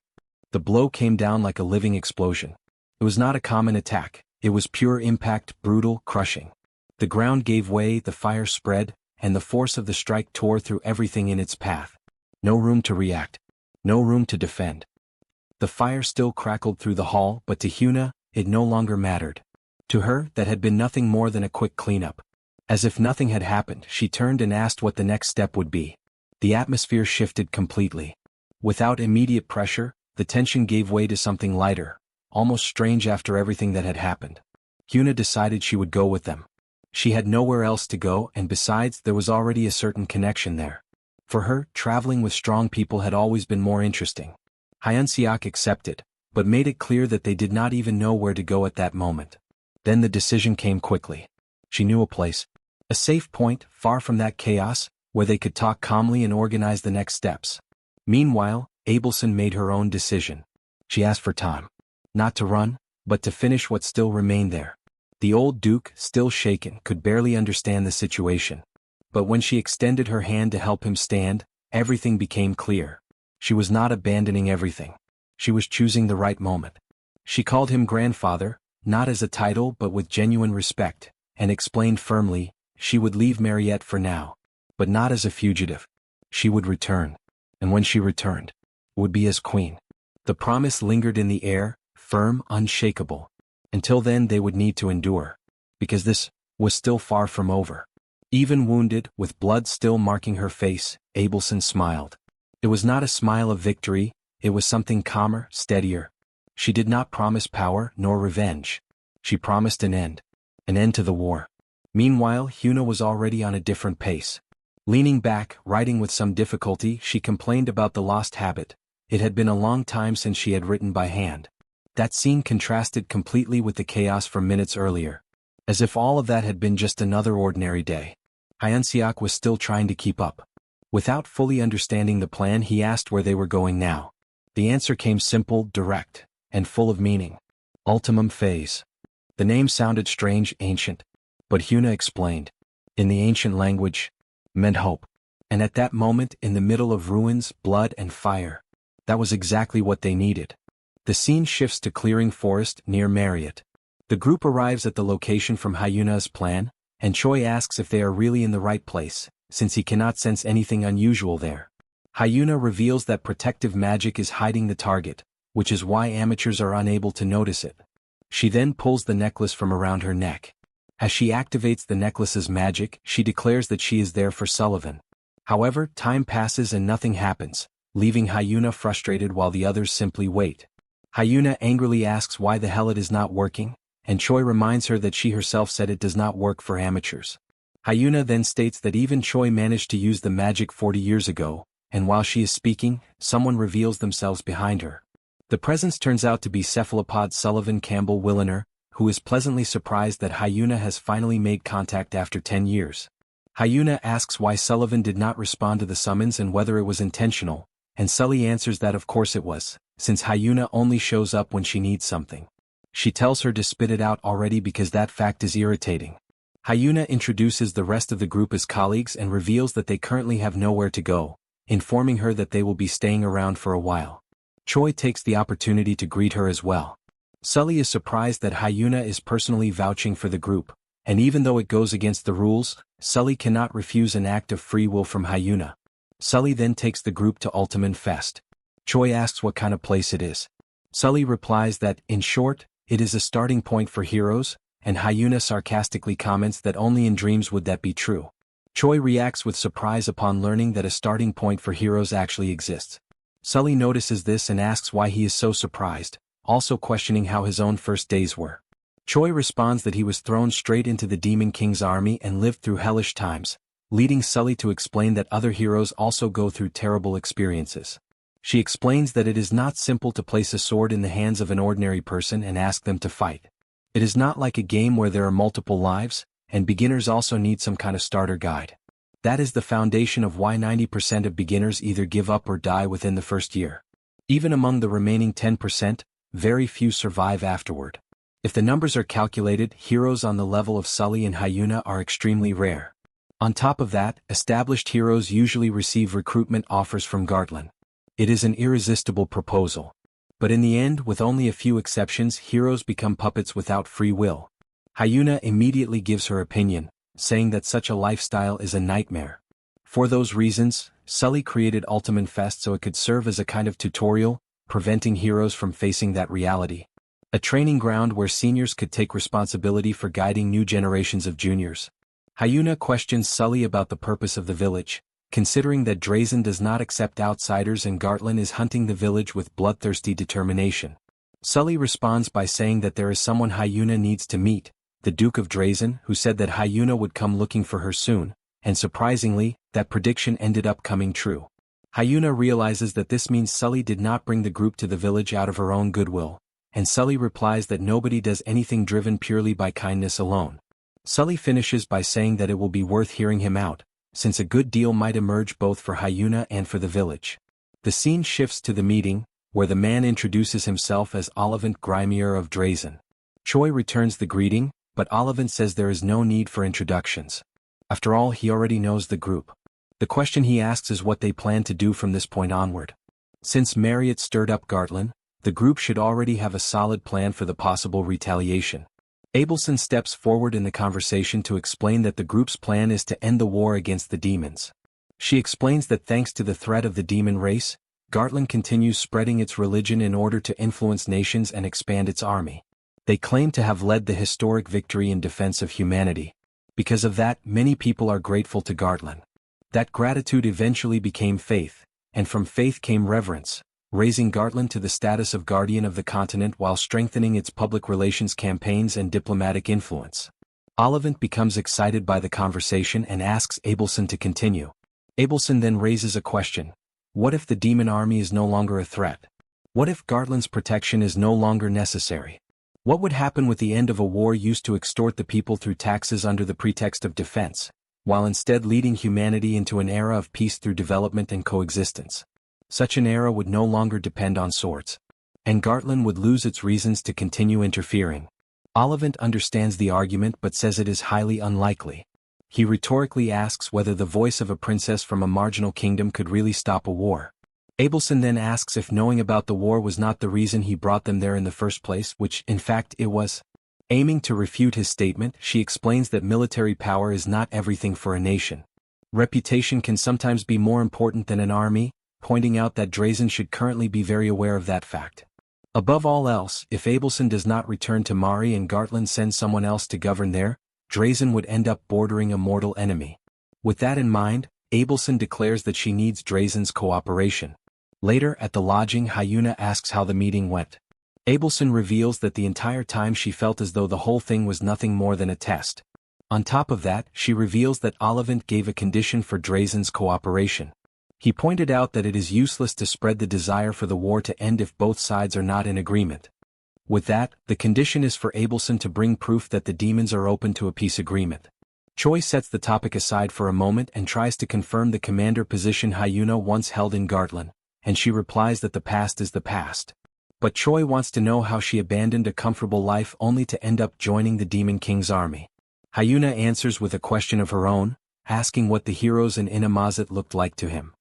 The blow came down like a living explosion. It was not a common attack. It was pure impact, brutal, crushing. The ground gave way, the fire spread, and the force of the strike tore through everything in its path. No room to react. No room to defend. The fire still crackled through the hall, but to Hyuna, it no longer mattered. To her, that had been nothing more than a quick cleanup. As if nothing had happened, she turned and asked what the next step would be. The atmosphere shifted completely. Without immediate pressure, the tension gave way to something lighter, almost strange after everything that had happened. Hyuna decided she would go with them. She had nowhere else to go, and besides, there was already a certain connection there. For her, traveling with strong people had always been more interesting. Hyunseok accepted, but made it clear that they did not even know where to go at that moment. Then the decision came quickly. She knew a place. A safe point, far from that chaos, where they could talk calmly and organize the next steps. Meanwhile, Abelson made her own decision. She asked for time. Not to run, but to finish what still remained there. The old Duke, still shaken, could barely understand the situation. But when she extended her hand to help him stand, everything became clear. She was not abandoning everything. She was choosing the right moment. She called him grandfather, not as a title but with genuine respect, and explained firmly, she would leave Mariette for now. But not as a fugitive. She would return. And when she returned, it would be as queen. The promise lingered in the air, firm, unshakable. Until then they would need to endure. Because this was still far from over. Even wounded, with blood still marking her face, Abelson smiled. It was not a smile of victory, it was something calmer, steadier. She did not promise power nor revenge. She promised an end to the war. Meanwhile, Hyuna was already on a different pace. Leaning back, writing with some difficulty, she complained about the lost habit. It had been a long time since she had written by hand. That scene contrasted completely with the chaos from minutes earlier. As if all of that had been just another ordinary day. Hyunseok was still trying to keep up. Without fully understanding the plan, he asked where they were going now. The answer came simple, direct, and full of meaning. Ultimum phase. The name sounded strange, ancient. But Hyuna explained. In the ancient language, meant hope. And at that moment, in the middle of ruins, blood and fire, that was exactly what they needed. The scene shifts to clearing forest near Mariette. The group arrives at the location from Hyuna's plan, and Choi asks if they are really in the right place, since he cannot sense anything unusual there. Hyuna reveals that protective magic is hiding the target, which is why amateurs are unable to notice it. She then pulls the necklace from around her neck. As she activates the necklace's magic, she declares that she is there for Sullivan. However, time passes and nothing happens, leaving Hyuna frustrated while the others simply wait. Hyuna angrily asks why the hell it is not working, and Choi reminds her that she herself said it does not work for amateurs. Hyuna then states that even Choi managed to use the magic 40 years ago, and while she is speaking, someone reveals themselves behind her. The presence turns out to be cephalopod Sullivan Campbell Williner, who is pleasantly surprised that Hyuna has finally made contact after 10 years. Hyuna asks why Sullivan did not respond to the summons and whether it was intentional, and Sully answers that of course it was, since Hyuna only shows up when she needs something. She tells her to spit it out already because that fact is irritating. Hyuna introduces the rest of the group as colleagues and reveals that they currently have nowhere to go, informing her that they will be staying around for a while. Choi takes the opportunity to greet her as well. Sully is surprised that Hyuna is personally vouching for the group, and even though it goes against the rules, Sully cannot refuse an act of free will from Hyuna. Sully then takes the group to Ultimate Fest. Choi asks what kind of place it is. Sully replies that, in short, it is a starting point for heroes, and Hyuna sarcastically comments that only in dreams would that be true. Choi reacts with surprise upon learning that a starting point for heroes actually exists. Sully notices this and asks why he is so surprised, also questioning how his own first days were. Choi responds that he was thrown straight into the Demon King's army and lived through hellish times, leading Sully to explain that other heroes also go through terrible experiences. She explains that it is not simple to place a sword in the hands of an ordinary person and ask them to fight. It is not like a game where there are multiple lives, and beginners also need some kind of starter guide. That is the foundation of why 90% of beginners either give up or die within the first year. Even among the remaining 10%, very few survive afterward. If the numbers are calculated, heroes on the level of Sully and Hyuna are extremely rare. On top of that, established heroes usually receive recruitment offers from Gartland. It is an irresistible proposal. But in the end, with only a few exceptions, heroes become puppets without free will. Hyuna immediately gives her opinion, saying that such a lifestyle is a nightmare. For those reasons, Sully created Ultimate Fest so it could serve as a kind of tutorial, preventing heroes from facing that reality. A training ground where seniors could take responsibility for guiding new generations of juniors. Hyuna questions Sully about the purpose of the village, considering that Drazen does not accept outsiders and Gartland is hunting the village with bloodthirsty determination. Sully responds by saying that there is someone Hyuna needs to meet, the Duke of Drazen, who said that Hyuna would come looking for her soon, and surprisingly, that prediction ended up coming true. Hyuna realizes that this means Sully did not bring the group to the village out of her own goodwill, and Sully replies that nobody does anything driven purely by kindness alone. Sully finishes by saying that it will be worth hearing him out, since a good deal might emerge both for Hyuna and for the village. The scene shifts to the meeting, where the man introduces himself as Olivant Grimier of Drazen. Choi returns the greeting, but Olivant says there is no need for introductions. After all, he already knows the group. The question he asks is what they plan to do from this point onward. Since Marriott stirred up Gartland, the group should already have a solid plan for the possible retaliation. Abelson steps forward in the conversation to explain that the group's plan is to end the war against the demons. She explains that thanks to the threat of the demon race, Gartland continues spreading its religion in order to influence nations and expand its army. They claim to have led the historic victory in defense of humanity. Because of that, many people are grateful to Gartland. That gratitude eventually became faith, and from faith came reverence, raising Gartland to the status of guardian of the continent while strengthening its public relations campaigns and diplomatic influence. Olivant becomes excited by the conversation and asks Abelson to continue. Abelson then raises a question. What if the demon army is no longer a threat? What if Gartland's protection is no longer necessary? What would happen with the end of a war used to extort the people through taxes under the pretext of defense, while instead leading humanity into an era of peace through development and coexistence? Such an era would no longer depend on swords. And Gartland would lose its reasons to continue interfering. Olivant understands the argument but says it is highly unlikely. He rhetorically asks whether the voice of a princess from a marginal kingdom could really stop a war. Abelson then asks if knowing about the war was not the reason he brought them there in the first place, which, in fact, it was. Aiming to refute his statement, she explains that military power is not everything for a nation. Reputation can sometimes be more important than an army, pointing out that Drazen should currently be very aware of that fact. Above all else, if Abelson does not return to Mari and Gartland sends someone else to govern there, Drazen would end up bordering a mortal enemy. With that in mind, Abelson declares that she needs Drazen's cooperation. Later at the lodging, Hyuna asks how the meeting went. Abelson reveals that the entire time she felt as though the whole thing was nothing more than a test. On top of that, she reveals that Olivant gave a condition for Drazen's cooperation. He pointed out that it is useless to spread the desire for the war to end if both sides are not in agreement. With that, the condition is for Abelson to bring proof that the demons are open to a peace agreement. Choi sets the topic aside for a moment and tries to confirm the commander position Hyuna once held in Gartland, and she replies that the past is the past. But Choi wants to know how she abandoned a comfortable life only to end up joining the Demon King's army. Hyuna answers with a question of her own, asking what the heroes in Inamazet looked like to him.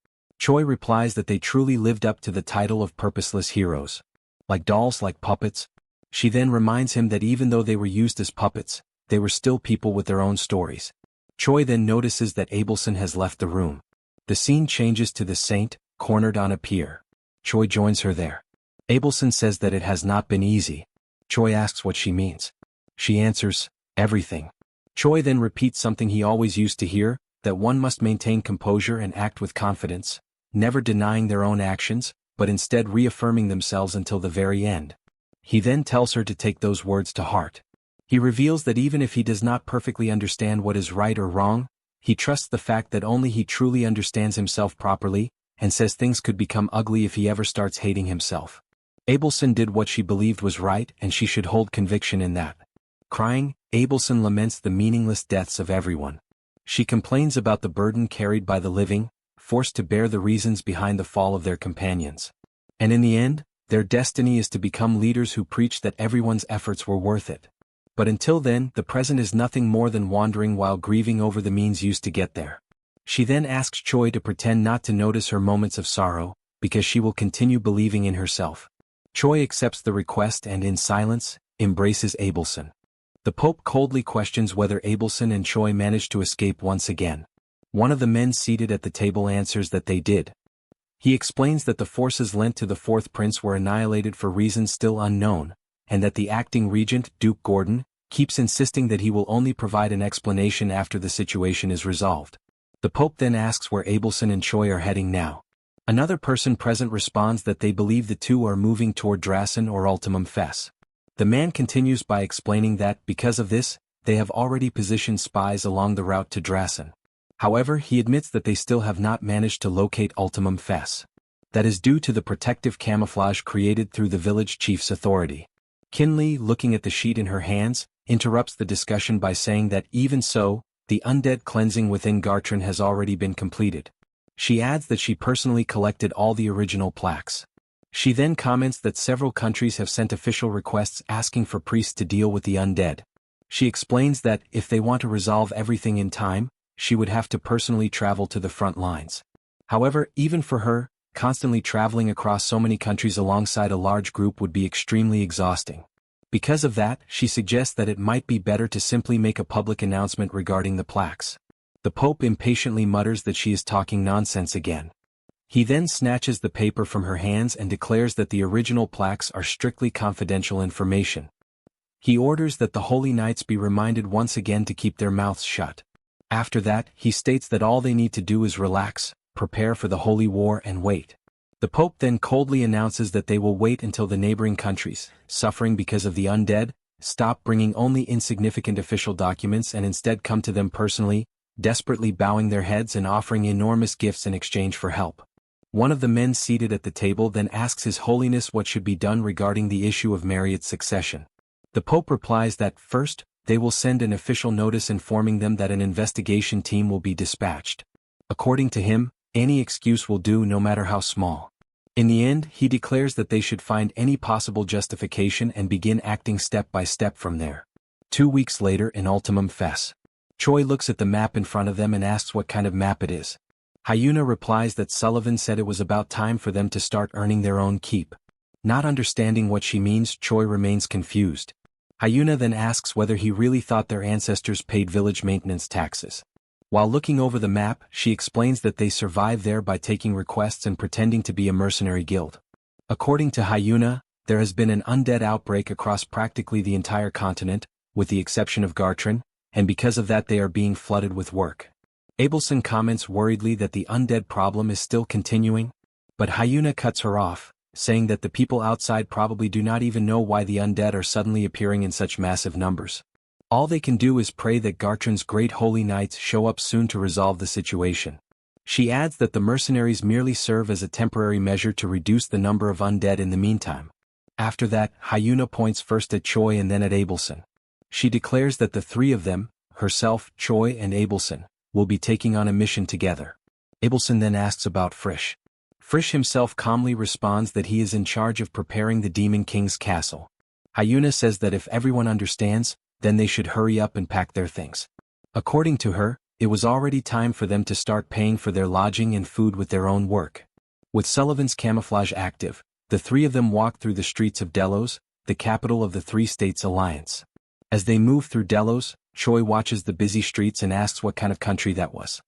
Choi replies that they truly lived up to the title of purposeless heroes. Like dolls, like puppets. She then reminds him that even though they were used as puppets, they were still people with their own stories. Choi then notices that Abelson has left the room. The scene changes to the saint, cornered on a pier. Choi joins her there. Abelson says that it has not been easy. Choi asks what she means. She answers, Everything. Choi then repeats something he always used to hear, that one must maintain composure and act with confidence, never denying their own actions, but instead reaffirming themselves until the very end. He then tells her to take those words to heart. He reveals that even if he does not perfectly understand what is right or wrong, he trusts the fact that only he truly understands himself properly, and says things could become ugly if he ever starts hating himself. Abelson did what she believed was right and she should hold conviction in that. Crying, Abelson laments the meaningless deaths of everyone. She complains about the burden carried by the living, forced to bear the reasons behind the fall of their companions. And in the end, their destiny is to become leaders who preach that everyone's efforts were worth it. But until then, the present is nothing more than wandering while grieving over the means used to get there. She then asks Choi to pretend not to notice her moments of sorrow, because she will continue believing in herself. Choi accepts the request and in silence, embraces Abelson. The Pope coldly questions whether Abelson and Choi managed to escape once again. One of the men seated at the table answers that they did. He explains that the forces lent to the fourth prince were annihilated for reasons still unknown, and that the acting regent, Duke Gordon, keeps insisting that he will only provide an explanation after the situation is resolved. The Pope then asks where Abelson and Choi are heading now. Another person present responds that they believe the two are moving toward Drasen or Ultimum Fes. The man continues by explaining that, because of this, they have already positioned spies along the route to Drasen. However, he admits that they still have not managed to locate Ultimum Fes. That is due to the protective camouflage created through the village chief's authority. Kinley, looking at the sheet in her hands, interrupts the discussion by saying that even so, the undead cleansing within Gartran has already been completed. She adds that she personally collected all the original plaques. She then comments that several countries have sent official requests asking for priests to deal with the undead. She explains that, if they want to resolve everything in time, she would have to personally travel to the front lines. However, even for her, constantly traveling across so many countries alongside a large group would be extremely exhausting. Because of that, she suggests that it might be better to simply make a public announcement regarding the plaques. The Pope impatiently mutters that she is talking nonsense again. He then snatches the paper from her hands and declares that the original plaques are strictly confidential information. He orders that the Holy Knights be reminded once again to keep their mouths shut. After that, he states that all they need to do is relax, prepare for the Holy War and wait. The Pope then coldly announces that they will wait until the neighboring countries, suffering because of the undead, stop bringing only insignificant official documents and instead come to them personally, desperately bowing their heads and offering enormous gifts in exchange for help. One of the men seated at the table then asks His Holiness what should be done regarding the issue of Marriott's succession. The Pope replies that, first, they will send an official notice informing them that an investigation team will be dispatched. According to him, any excuse will do no matter how small. In the end, he declares that they should find any possible justification and begin acting step by step from there. 2 weeks later in Ultimum Fes. Choi looks at the map in front of them and asks what kind of map it is. Hyuna replies that Sullivan said it was about time for them to start earning their own keep. Not understanding what she means, Choi remains confused. Hyuna then asks whether he really thought their ancestors paid village maintenance taxes. While looking over the map, she explains that they survive there by taking requests and pretending to be a mercenary guild. According to Hyuna, there has been an undead outbreak across practically the entire continent, with the exception of Gartran, and because of that they are being flooded with work. Abelson comments worriedly that the undead problem is still continuing, but Hyuna cuts her off, saying that the people outside probably do not even know why the undead are suddenly appearing in such massive numbers. All they can do is pray that Gartran's great holy knights show up soon to resolve the situation. She adds that the mercenaries merely serve as a temporary measure to reduce the number of undead in the meantime. After that, Hyuna points first at Choi and then at Abelson. She declares that the three of them, herself, Choi and Abelson, will be taking on a mission together. Abelson then asks about Frisch. Frisch himself calmly responds that he is in charge of preparing the Demon King's castle. Hyuna says that if everyone understands, then they should hurry up and pack their things. According to her, it was already time for them to start paying for their lodging and food with their own work. With Sullivan's camouflage active, the three of them walk through the streets of Delos, the capital of the Three States Alliance. As they move through Delos, Choi watches the busy streets and asks what kind of country that was.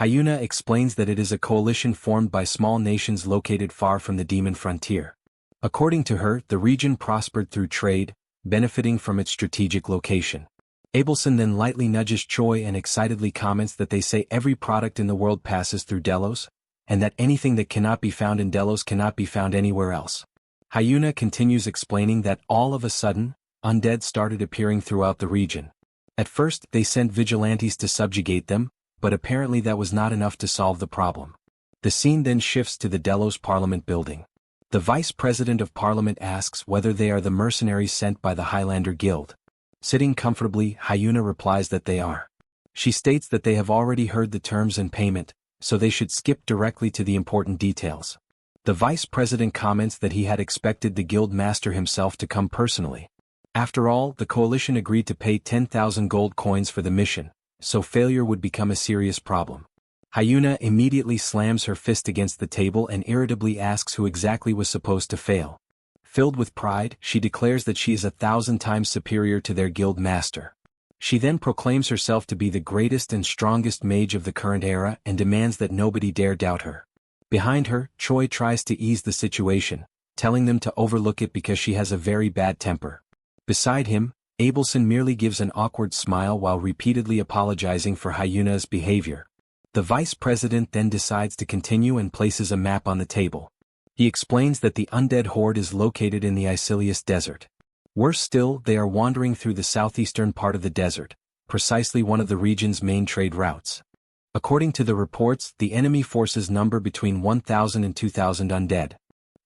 Hyuna explains that it is a coalition formed by small nations located far from the demon frontier. According to her, the region prospered through trade, benefiting from its strategic location. Abelson then lightly nudges Choi and excitedly comments that they say every product in the world passes through Delos, and that anything that cannot be found in Delos cannot be found anywhere else. Hyuna continues explaining that all of a sudden, undead started appearing throughout the region. At first they sent vigilantes to subjugate them, but apparently that was not enough to solve the problem. The scene then shifts to the Delos Parliament building. The Vice President of Parliament asks whether they are the mercenaries sent by the Highlander Guild. Sitting comfortably, Hyuna replies that they are. She states that they have already heard the terms and payment, so they should skip directly to the important details. The Vice President comments that he had expected the Guild Master himself to come personally. After all, the coalition agreed to pay 10,000 gold coins for the mission, so failure would become a serious problem. Hyuna immediately slams her fist against the table and irritably asks who exactly was supposed to fail. Filled with pride, she declares that she is 1,000 times superior to their guild master. She then proclaims herself to be the greatest and strongest mage of the current era and demands that nobody dare doubt her. Behind her, Choi tries to ease the situation, telling them to overlook it because she has a very bad temper. Beside him, Abelson merely gives an awkward smile while repeatedly apologizing for Hyuna's behavior. The vice president then decides to continue and places a map on the table. He explains that the undead horde is located in the Icilius Desert. Worse still, they are wandering through the southeastern part of the desert, precisely one of the region's main trade routes. According to the reports, the enemy forces number between 1,000 and 2,000 undead.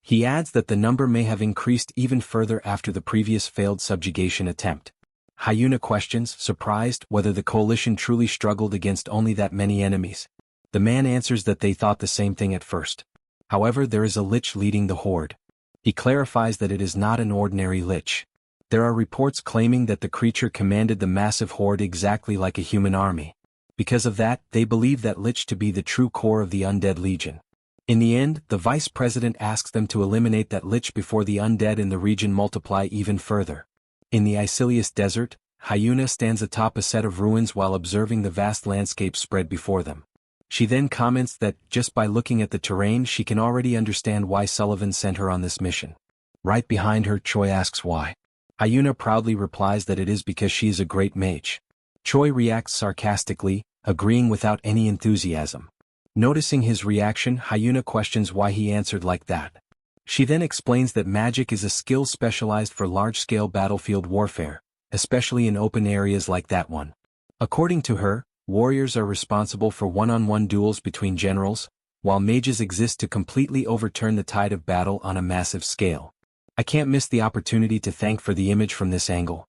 He adds that the number may have increased even further after the previous failed subjugation attempt. Hyuna questions, surprised, whether the coalition truly struggled against only that many enemies. The man answers that they thought the same thing at first. However, there is a lich leading the horde. He clarifies that it is not an ordinary lich. There are reports claiming that the creature commanded the massive horde exactly like a human army. Because of that, they believe that lich to be the true core of the undead legion. In the end, the vice president asks them to eliminate that lich before the undead in the region multiply even further. In the Icilius Desert, Hyuna stands atop a set of ruins while observing the vast landscape spread before them. She then comments that, just by looking at the terrain, she can already understand why Sullivan sent her on this mission. Right behind her, Choi asks why. Hyuna proudly replies that it is because she is a great mage. Choi reacts sarcastically, agreeing without any enthusiasm. Noticing his reaction, Hyuna questions why he answered like that. She then explains that magic is a skill specialized for large-scale battlefield warfare, especially in open areas like that one. According to her, warriors are responsible for one-on-one duels between generals, while mages exist to completely overturn the tide of battle on a massive scale. I can't miss the opportunity to thank for the image from this angle.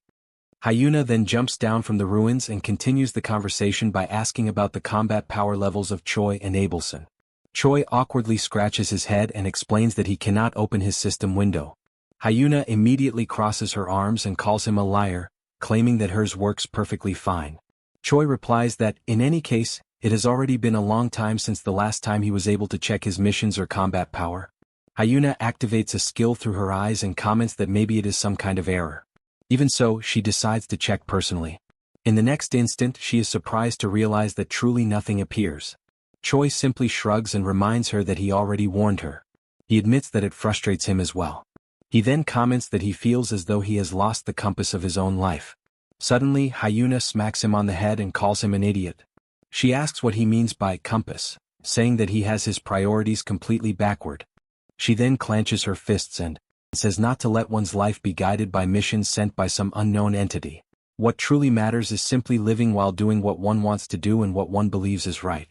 Hyuna then jumps down from the ruins and continues the conversation by asking about the combat power levels of Choi and Abelson. Choi awkwardly scratches his head and explains that he cannot open his system window. Hyuna immediately crosses her arms and calls him a liar, claiming that hers works perfectly fine. Choi replies that, in any case, it has already been a long time since the last time he was able to check his missions or combat power. Hyuna activates a skill through her eyes and comments that maybe it is some kind of error. Even so, she decides to check personally. In the next instant, she is surprised to realize that truly nothing appears. Choi simply shrugs and reminds her that he already warned her. He admits that it frustrates him as well. He then comments that he feels as though he has lost the compass of his own life. Suddenly, Hyuna smacks him on the head and calls him an idiot. She asks what he means by compass, saying that he has his priorities completely backward. She then clenches her fists and says not to let one's life be guided by missions sent by some unknown entity. What truly matters is simply living while doing what one wants to do and what one believes is right.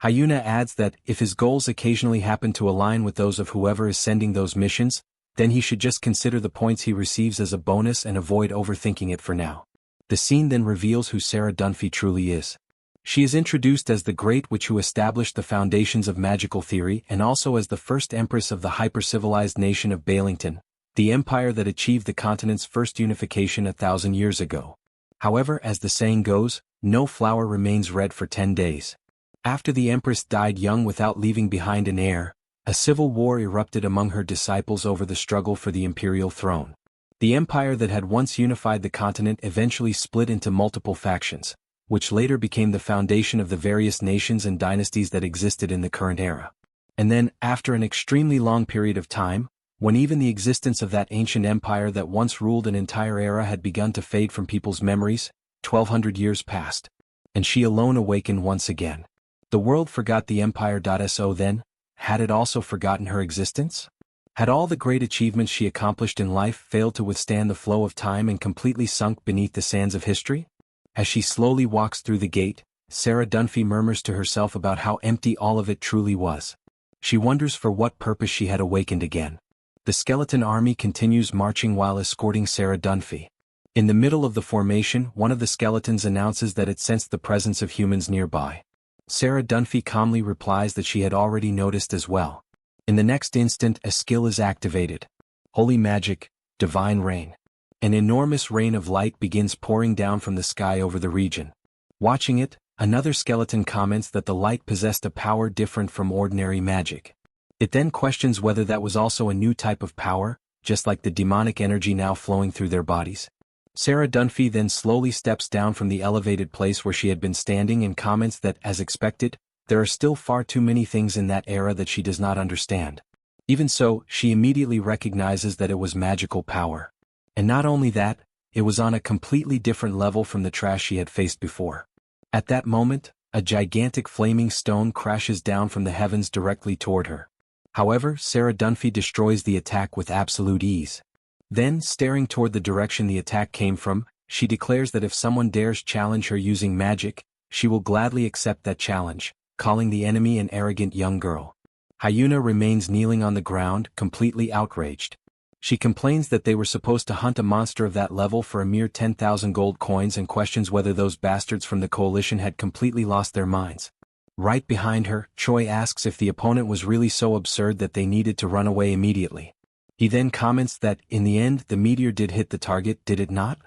Hyuna adds that, if his goals occasionally happen to align with those of whoever is sending those missions, then he should just consider the points he receives as a bonus and avoid overthinking it for now. The scene then reveals who Sarah Dunphy truly is. She is introduced as the Great Witch who established the foundations of magical theory and also as the first empress of the hyper-civilized nation of Bailington, the empire that achieved the continent's first unification 1,000 years ago. However, as the saying goes, no flower remains red for 10 days. After the empress died young without leaving behind an heir, a civil war erupted among her disciples over the struggle for the imperial throne. The empire that had once unified the continent eventually split into multiple factions, which later became the foundation of the various nations and dynasties that existed in the current era. And then, after an extremely long period of time, when even the existence of that ancient empire that once ruled an entire era had begun to fade from people's memories, 1,200 years passed. And she alone awakened once again. The world forgot the Empire.So then, had it also forgotten her existence? Had all the great achievements she accomplished in life failed to withstand the flow of time and completely sunk beneath the sands of history? As she slowly walks through the gate, Sarah Dunphy murmurs to herself about how empty all of it truly was. She wonders for what purpose she had awakened again. The skeleton army continues marching while escorting Sarah Dunphy. In the middle of the formation, one of the skeletons announces that it sensed the presence of humans nearby. Sarah Dunphy calmly replies that she had already noticed as well. In the next instant, a skill is activated. Holy magic, divine rain. An enormous rain of light begins pouring down from the sky over the region. Watching it, another skeleton comments that the light possessed a power different from ordinary magic. It then questions whether that was also a new type of power, just like the demonic energy now flowing through their bodies. Sarah Dunphy then slowly steps down from the elevated place where she had been standing and comments that, as expected, there are still far too many things in that era that she does not understand. Even so, she immediately recognizes that it was magical power. And not only that, it was on a completely different level from the trash she had faced before. At that moment, a gigantic flaming stone crashes down from the heavens directly toward her. However, Sarah Dunphy destroys the attack with absolute ease. Then, staring toward the direction the attack came from, she declares that if someone dares challenge her using magic, she will gladly accept that challenge, calling the enemy an arrogant young girl. Hyuna remains kneeling on the ground, completely outraged. She complains that they were supposed to hunt a monster of that level for a mere 10,000 gold coins and questions whether those bastards from the coalition had completely lost their minds. Right behind her, Choi asks if the opponent was really so absurd that they needed to run away immediately. He then comments that, in the end, the meteor did hit the target, did it not?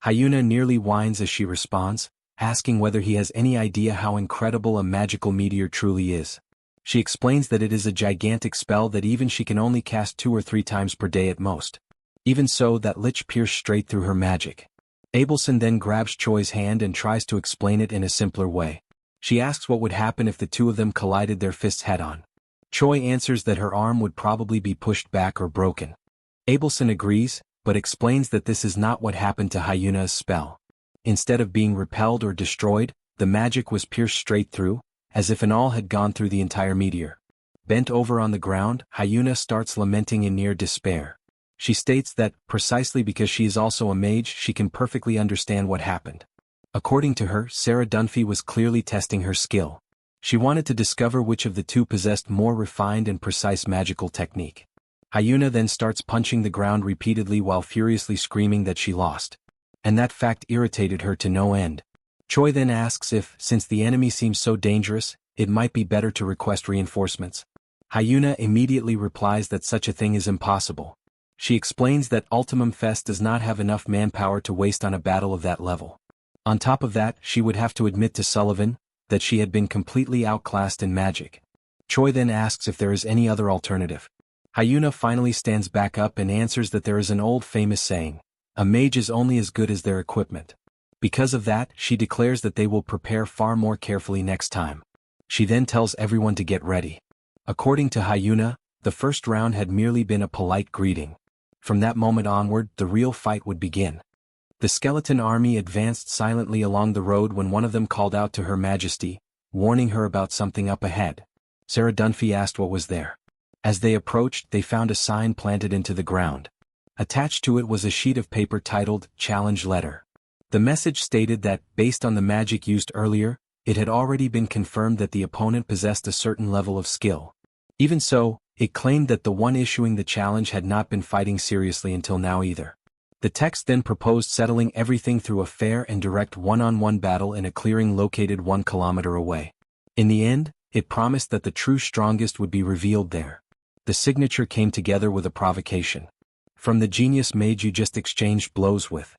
Hyuna nearly whines as she responds, asking whether he has any idea how incredible a magical meteor truly is. She explains that it is a gigantic spell that even she can only cast 2 or 3 times per day at most. Even so, that lich pierced straight through her magic. Abelson then grabs Choi's hand and tries to explain it in a simpler way. She asks what would happen if the two of them collided their fists head-on. Choi answers that her arm would probably be pushed back or broken. Abelson agrees, but explains that this is not what happened to Hyuna's spell. Instead of being repelled or destroyed, the magic was pierced straight through, as if an awl had gone through the entire meteor. Bent over on the ground, Hyuna starts lamenting in near despair. She states that, precisely because she is also a mage, she can perfectly understand what happened. According to her, Sarah Dunphy was clearly testing her skill. She wanted to discover which of the two possessed more refined and precise magical technique. Hyuna then starts punching the ground repeatedly while furiously screaming that she lost. And that fact irritated her to no end. Choi then asks if, since the enemy seems so dangerous, it might be better to request reinforcements. Hyuna immediately replies that such a thing is impossible. She explains that Ultimum Fest does not have enough manpower to waste on a battle of that level. On top of that, she would have to admit to Sullivan that she had been completely outclassed in magic. Choi then asks if there is any other alternative. Hyuna finally stands back up and answers that there is an old famous saying, a mage is only as good as their equipment. Because of that, she declares that they will prepare far more carefully next time. She then tells everyone to get ready. According to Hyuna, the first round had merely been a polite greeting. From that moment onward, the real fight would begin. The skeleton army advanced silently along the road when one of them called out to Her Majesty, warning her about something up ahead. Sarah Dunphy asked what was there. As they approached, they found a sign planted into the ground. Attached to it was a sheet of paper titled, Challenge Letter. The message stated that, based on the magic used earlier, it had already been confirmed that the opponent possessed a certain level of skill. Even so, it claimed that the one issuing the challenge had not been fighting seriously until now either. The text then proposed settling everything through a fair and direct one-on-one battle in a clearing located 1 kilometer away. In the end, it promised that the true strongest would be revealed there. The signature came together with a provocation. From the genius mage you just exchanged blows with.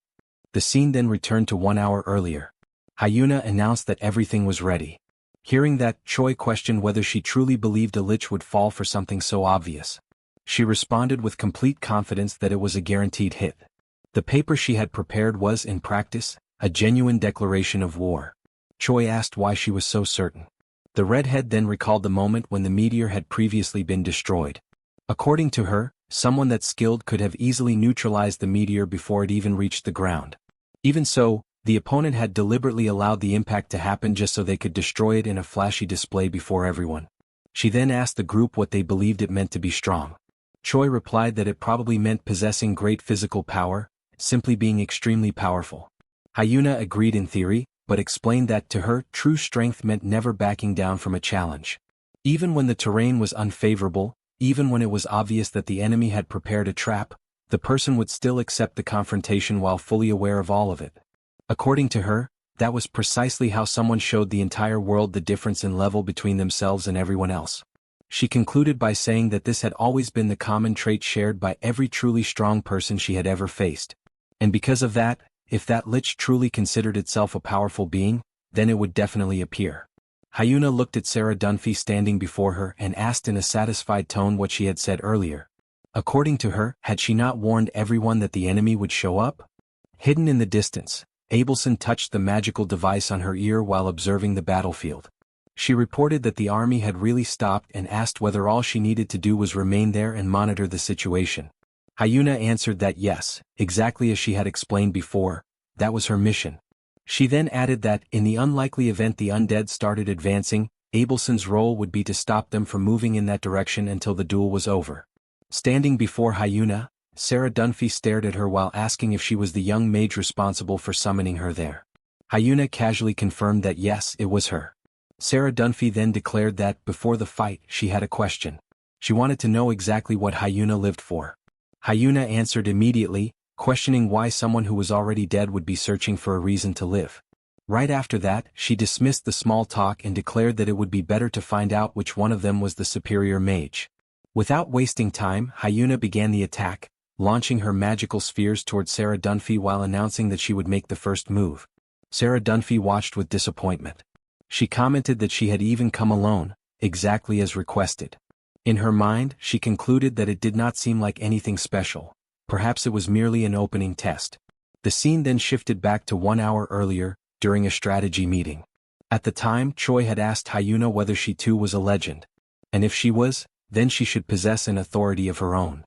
The scene then returned to 1 hour earlier. Hyuna announced that everything was ready. Hearing that, Choi questioned whether she truly believed a lich would fall for something so obvious. She responded with complete confidence that it was a guaranteed hit. The paper she had prepared was, in practice, a genuine declaration of war. Choi asked why she was so certain. The redhead then recalled the moment when the meteor had previously been destroyed. According to her, someone that skilled could have easily neutralized the meteor before it even reached the ground. Even so, The opponent had deliberately allowed the impact to happen just so they could destroy it in a flashy display before everyone. She then asked the group what they believed it meant to be strong. Choi replied that it probably meant possessing great physical power, simply being extremely powerful. Hyuna agreed in theory, but explained that to her, true strength meant never backing down from a challenge. Even when the terrain was unfavorable, even when it was obvious that the enemy had prepared a trap, the person would still accept the confrontation while fully aware of all of it. According to her, that was precisely how someone showed the entire world the difference in level between themselves and everyone else. She concluded by saying that this had always been the common trait shared by every truly strong person she had ever faced. And because of that, if that lich truly considered itself a powerful being, then it would definitely appear. Hyuna looked at Sarah Dunphy standing before her and asked in a satisfied tone what she had said earlier. According to her, had she not warned everyone that the enemy would show up? Hidden in the distance, Abelson touched the magical device on her ear while observing the battlefield. She reported that the army had really stopped and asked whether all she needed to do was remain there and monitor the situation. Hyuna answered that yes, exactly as she had explained before, that was her mission. She then added that, in the unlikely event the undead started advancing, Abelson's role would be to stop them from moving in that direction until the duel was over. Standing before Hyuna, Sarah Dunphy stared at her while asking if she was the young mage responsible for summoning her there. Hyuna casually confirmed that yes, it was her. Sarah Dunphy then declared that, before the fight, she had a question. She wanted to know exactly what Hyuna lived for. Hyuna answered immediately, questioning why someone who was already dead would be searching for a reason to live. Right after that, she dismissed the small talk and declared that it would be better to find out which one of them was the superior mage. Without wasting time, Hyuna began the attack, launching her magical spheres toward Sarah Dunphy while announcing that she would make the first move. Sarah Dunphy watched with disappointment. She commented that she had even come alone, exactly as requested. In her mind, she concluded that it did not seem like anything special. Perhaps it was merely an opening test. The scene then shifted back to 1 hour earlier, during a strategy meeting. At the time, Choi had asked Hyuna whether she too was a legend. And if she was, then she should possess an authority of her own.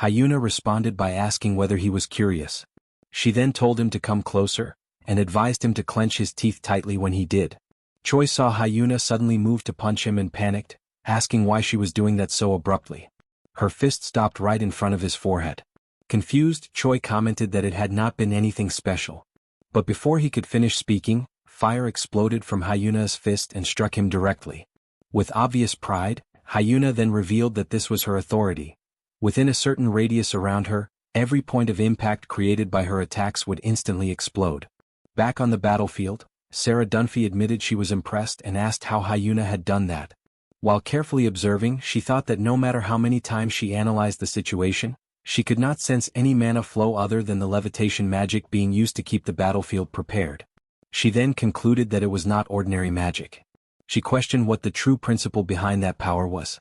Hyuna responded by asking whether he was curious. She then told him to come closer, and advised him to clench his teeth tightly when he did. Choi saw Hyuna suddenly move to punch him and panicked, asking why she was doing that so abruptly. Her fist stopped right in front of his forehead. Confused, Choi commented that it had not been anything special. But before he could finish speaking, fire exploded from Hyuna's fist and struck him directly. With obvious pride, Hyuna then revealed that this was her authority. Within a certain radius around her, every point of impact created by her attacks would instantly explode. Back on the battlefield, Sarah Dunphy admitted she was impressed and asked how Hyuna had done that. While carefully observing, she thought that no matter how many times she analyzed the situation, she could not sense any mana flow other than the levitation magic being used to keep the battlefield prepared. She then concluded that it was not ordinary magic. She questioned what the true principle behind that power was.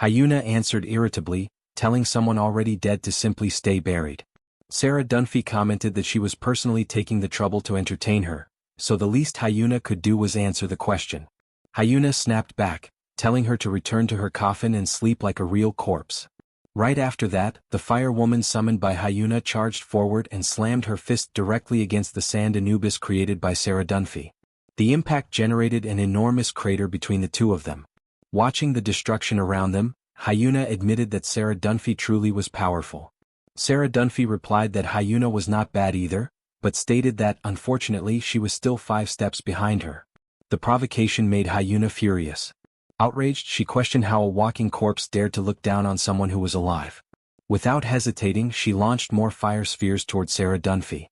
Hyuna answered irritably, telling someone already dead to simply stay buried. Sarah Dunphy commented that she was personally taking the trouble to entertain her, so the least Hyuna could do was answer the question. Hyuna snapped back, telling her to return to her coffin and sleep like a real corpse. Right after that, the fire woman summoned by Hyuna charged forward and slammed her fist directly against the sand Anubis created by Sarah Dunphy. The impact generated an enormous crater between the two of them. Watching the destruction around them, Hyuna admitted that Sarah Dunphy truly was powerful. Sarah Dunphy replied that Hyuna was not bad either, but stated that, unfortunately, she was still 5 steps behind her. The provocation made Hyuna furious. Outraged, she questioned how a walking corpse dared to look down on someone who was alive. Without hesitating, she launched more fire spheres toward Sarah Dunphy.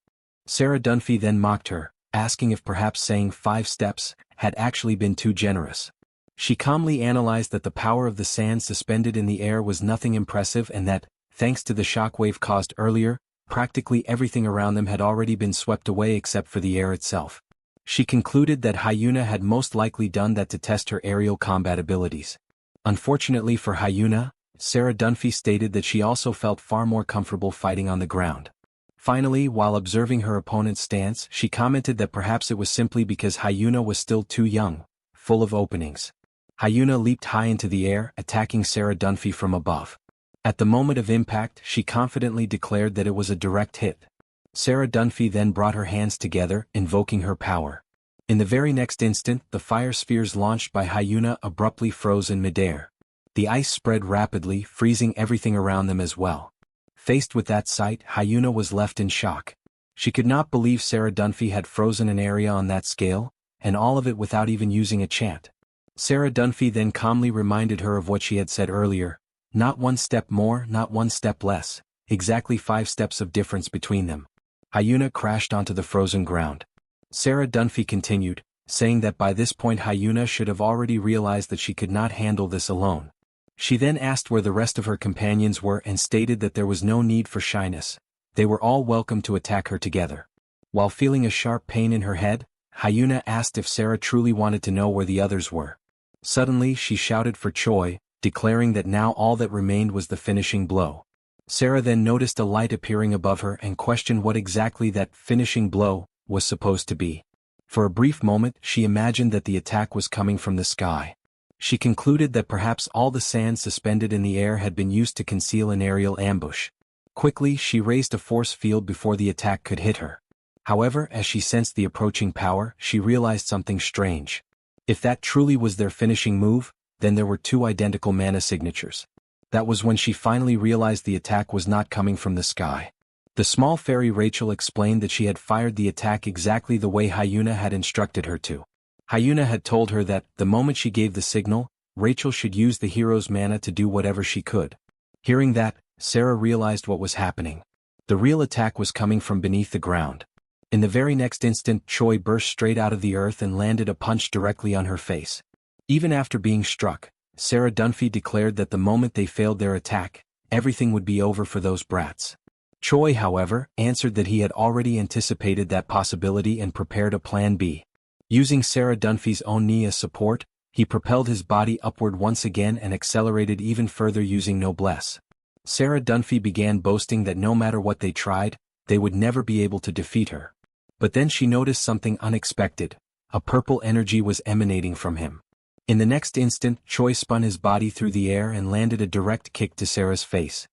Sarah Dunphy then mocked her, asking if perhaps saying 5 steps had actually been too generous. She calmly analyzed that the power of the sand suspended in the air was nothing impressive and that, thanks to the shockwave caused earlier, practically everything around them had already been swept away except for the air itself. She concluded that Hyuna had most likely done that to test her aerial combat abilities. Unfortunately for Hyuna, Sarah Dunphy stated that she also felt far more comfortable fighting on the ground. Finally, while observing her opponent's stance, she commented that perhaps it was simply because Hyuna was still too young, full of openings. Hyuna leaped high into the air, attacking Sarah Dunphy from above. At the moment of impact, she confidently declared that it was a direct hit. Sarah Dunphy then brought her hands together, invoking her power. In the very next instant, the fire spheres launched by Hyuna abruptly froze in midair. The ice spread rapidly, freezing everything around them as well. Faced with that sight, Hyuna was left in shock. She could not believe Sarah Dunphy had frozen an area on that scale, and all of it without even using a chant. Sarah Dunphy then calmly reminded her of what she had said earlier, not one step more, not one step less, exactly 5 steps of difference between them. Hyuna crashed onto the frozen ground. Sarah Dunphy continued, saying that by this point Hyuna should have already realized that she could not handle this alone. She then asked where the rest of her companions were and stated that there was no need for shyness. They were all welcome to attack her together. While feeling a sharp pain in her head, Hyuna asked if Sarah truly wanted to know where the others were. Suddenly she shouted for Choi, declaring that now all that remained was the finishing blow. Sarah then noticed a light appearing above her and questioned what exactly that finishing blow was supposed to be. For a brief moment she imagined that the attack was coming from the sky. She concluded that perhaps all the sand suspended in the air had been used to conceal an aerial ambush. Quickly she raised a force field before the attack could hit her. However, as she sensed the approaching power, she realized something strange. If that truly was their finishing move, then there were 2 identical mana signatures. That was when she finally realized the attack was not coming from the sky. The small fairy Rachel explained that she had fired the attack exactly the way Hyuna had instructed her to. Hyuna had told her that, the moment she gave the signal, Rachel should use the hero's mana to do whatever she could. Hearing that, Sarah realized what was happening. The real attack was coming from beneath the ground. In the very next instant, Choi burst straight out of the earth and landed a punch directly on her face. Even after being struck, Sarah Dunphy declared that the moment they failed their attack, everything would be over for those brats. Choi, however, answered that he had already anticipated that possibility and prepared a plan B. Using Sarah Dunphy's own knee as support, he propelled his body upward once again and accelerated even further using noblesse. Sarah Dunphy began boasting that no matter what they tried, they would never be able to defeat her. But then she noticed something unexpected. A purple energy was emanating from him. In the next instant, Choi spun his body through the air and landed a direct kick to Sarah's face.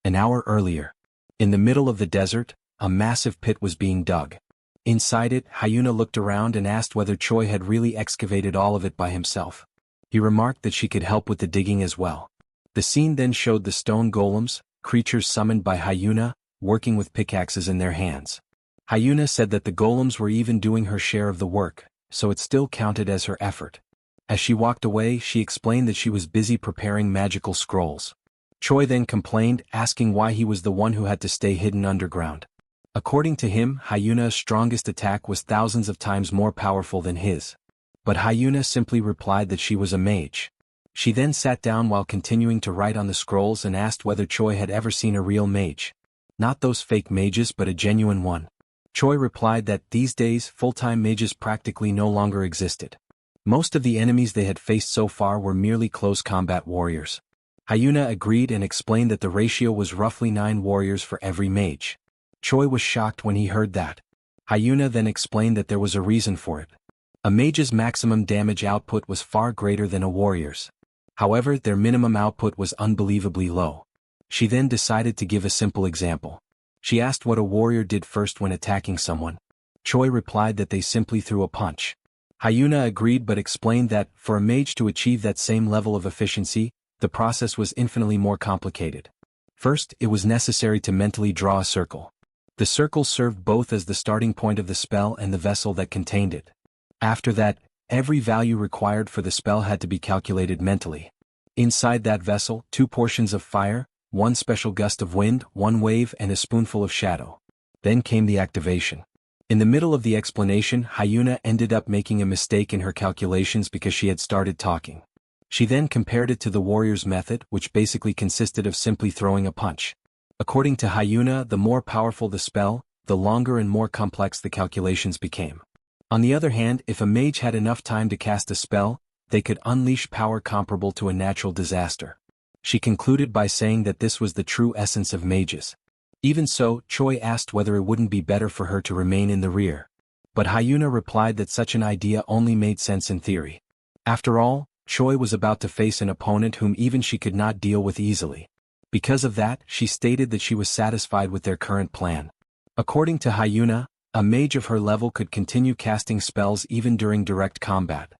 An hour earlier, in the middle of the desert, a massive pit was being dug. Inside it, Hyuna looked around and asked whether Choi had really excavated all of it by himself. He remarked that she could help with the digging as well. The scene then showed the stone golems, creatures summoned by Hyuna, working with pickaxes in their hands. Hyuna said that the golems were even doing her share of the work, so it still counted as her effort. As she walked away, she explained that she was busy preparing magical scrolls. Choi then complained, asking why he was the one who had to stay hidden underground. According to him, Hyuna's strongest attack was thousands of times more powerful than his. But Hyuna simply replied that she was a mage. She then sat down while continuing to write on the scrolls and asked whether Choi had ever seen a real mage. Not those fake mages but a genuine one. Choi replied that these days full-time mages practically no longer existed. Most of the enemies they had faced so far were merely close combat warriors. Hyuna agreed and explained that the ratio was roughly 9 warriors for every mage. Choi was shocked when he heard that. Hyuna then explained that there was a reason for it. A mage's maximum damage output was far greater than a warrior's. However, their minimum output was unbelievably low. She then decided to give a simple example. She asked what a warrior did first when attacking someone. Choi replied that they simply threw a punch. Hyuna agreed but explained that, for a mage to achieve that same level of efficiency, the process was infinitely more complicated. First, it was necessary to mentally draw a circle. The circle served both as the starting point of the spell and the vessel that contained it. After that, every value required for the spell had to be calculated mentally. Inside that vessel, 2 portions of fire, 1 special gust of wind, 1 wave and a spoonful of shadow. Then came the activation. In the middle of the explanation, Hyuna ended up making a mistake in her calculations because she had started talking. She then compared it to the warrior's method, which basically consisted of simply throwing a punch. According to Hyuna, the more powerful the spell, the longer and more complex the calculations became. On the other hand, if a mage had enough time to cast a spell, they could unleash power comparable to a natural disaster. She concluded by saying that this was the true essence of mages. Even so, Choi asked whether it wouldn't be better for her to remain in the rear. But Hyuna replied that such an idea only made sense in theory. After all, Choi was about to face an opponent whom even she could not deal with easily. Because of that, she stated that she was satisfied with their current plan. According to Hyuna, a mage of her level could continue casting spells even during direct combat.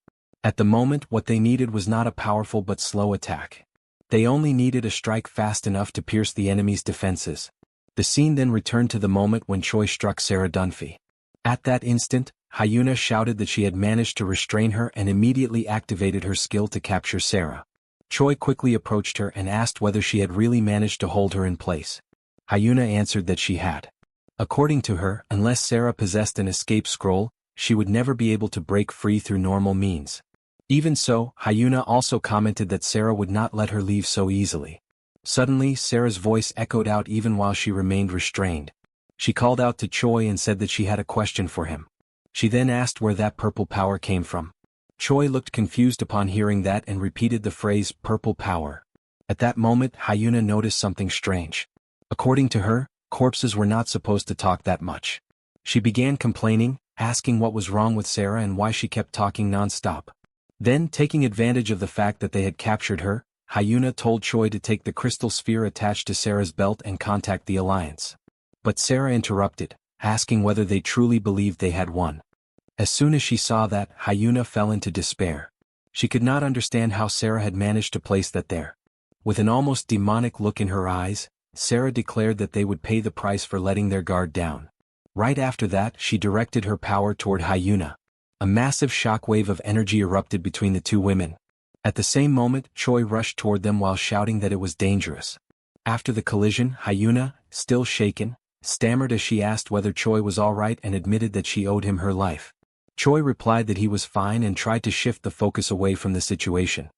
At the moment, what they needed was not a powerful but slow attack. They only needed a strike fast enough to pierce the enemy's defenses. The scene then returned to the moment when Choi struck Sarah Dunphy. At that instant, Hyuna shouted that she had managed to restrain her and immediately activated her skill to capture Sarah. Choi quickly approached her and asked whether she had really managed to hold her in place. Hyuna answered that she had. According to her, unless Sarah possessed an escape scroll, she would never be able to break free through normal means. Even so, Hyuna also commented that Sarah would not let her leave so easily. Suddenly, Sarah's voice echoed out even while she remained restrained. She called out to Choi and said that she had a question for him. She then asked where that purple power came from. Choi looked confused upon hearing that and repeated the phrase, purple power. At that moment, Hyuna noticed something strange. According to her, corpses were not supposed to talk that much. She began complaining, asking what was wrong with Sarah and why she kept talking non-stop. Then, taking advantage of the fact that they had captured her, Hyuna told Choi to take the crystal sphere attached to Sarah's belt and contact the Alliance. But Sarah interrupted, asking whether they truly believed they had won. As soon as she saw that, Hyuna fell into despair. She could not understand how Sarah had managed to place that there. With an almost demonic look in her eyes, Sarah declared that they would pay the price for letting their guard down. Right after that, she directed her power toward Hyuna. A massive shockwave of energy erupted between the two women. At the same moment, Choi rushed toward them while shouting that it was dangerous. After the collision, Hyuna, still shaken, stammered as she asked whether Choi was all right and admitted that she owed him her life. Choi replied that he was fine and tried to shift the focus away from the situation.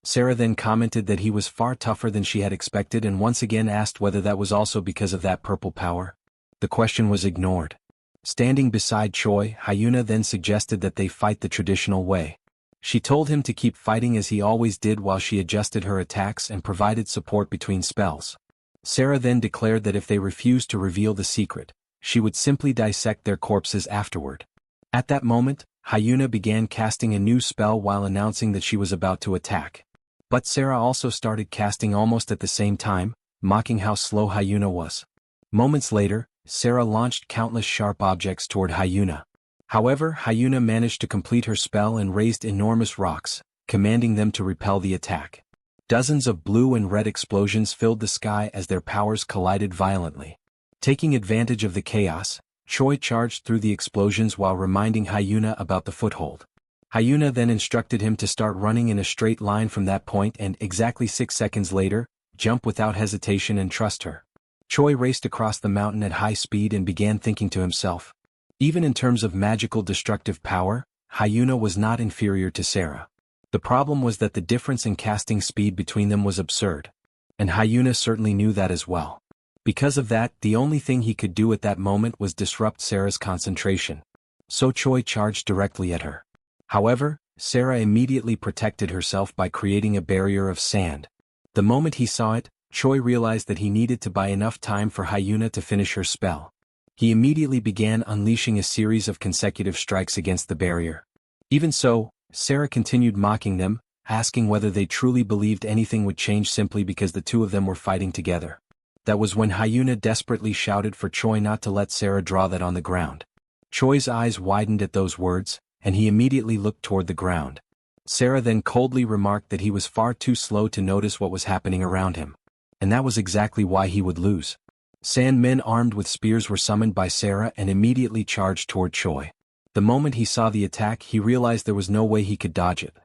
Sarah then commented that he was far tougher than she had expected and once again asked whether that was also because of that purple power. The question was ignored. Standing beside Choi, Hyuna then suggested that they fight the traditional way. She told him to keep fighting as he always did while she adjusted her attacks and provided support between spells. Sarah then declared that if they refused to reveal the secret, she would simply dissect their corpses afterward. At that moment, Hyuna began casting a new spell while announcing that she was about to attack. But Sarah also started casting almost at the same time, mocking how slow Hyuna was. Moments later, Sarah launched countless sharp objects toward Hyuna. However, Hyuna managed to complete her spell and raised enormous rocks, commanding them to repel the attack. Dozens of blue and red explosions filled the sky as their powers collided violently. Taking advantage of the chaos, Choi charged through the explosions while reminding Hyuna about the foothold. Hyuna then instructed him to start running in a straight line from that point and, exactly 6 seconds later, jump without hesitation and trust her. Choi raced across the mountain at high speed and began thinking to himself. Even in terms of magical destructive power, Hyuna was not inferior to Sarah. The problem was that the difference in casting speed between them was absurd. And Hyuna certainly knew that as well. Because of that, the only thing he could do at that moment was disrupt Sarah's concentration. So Choi charged directly at her. However, Sarah immediately protected herself by creating a barrier of sand. The moment he saw it, Choi realized that he needed to buy enough time for Hyuna to finish her spell. He immediately began unleashing a series of consecutive strikes against the barrier. Even so, Sarah continued mocking them, asking whether they truly believed anything would change simply because the two of them were fighting together. That was when Hyuna desperately shouted for Choi not to let Sarah draw that on the ground. Choi's eyes widened at those words, and he immediately looked toward the ground. Sarah then coldly remarked that he was far too slow to notice what was happening around him. And that was exactly why he would lose. Sandmen armed with spears were summoned by Sarah and immediately charged toward Choi. The moment he saw the attack, he realized there was no way he could dodge it.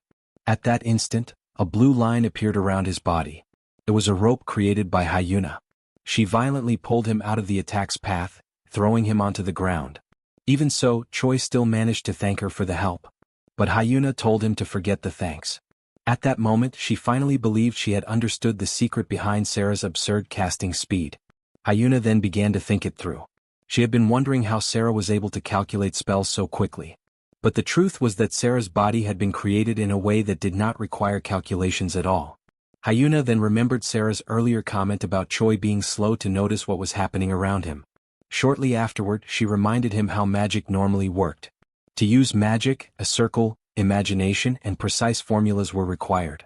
At that instant, a blue line appeared around his body. It was a rope created by Hyuna. She violently pulled him out of the attack's path, throwing him onto the ground. Even so, Choi still managed to thank her for the help. But Hyuna told him to forget the thanks. At that moment, she finally believed she had understood the secret behind Sarah's absurd casting speed. Hyuna then began to think it through. She had been wondering how Sarah was able to calculate spells so quickly. But the truth was that Sarah's body had been created in a way that did not require calculations at all. Hyuna then remembered Sarah's earlier comment about Choi being slow to notice what was happening around him. Shortly afterward, she reminded him how magic normally worked. To use magic, a circle, imagination, and precise formulas were required.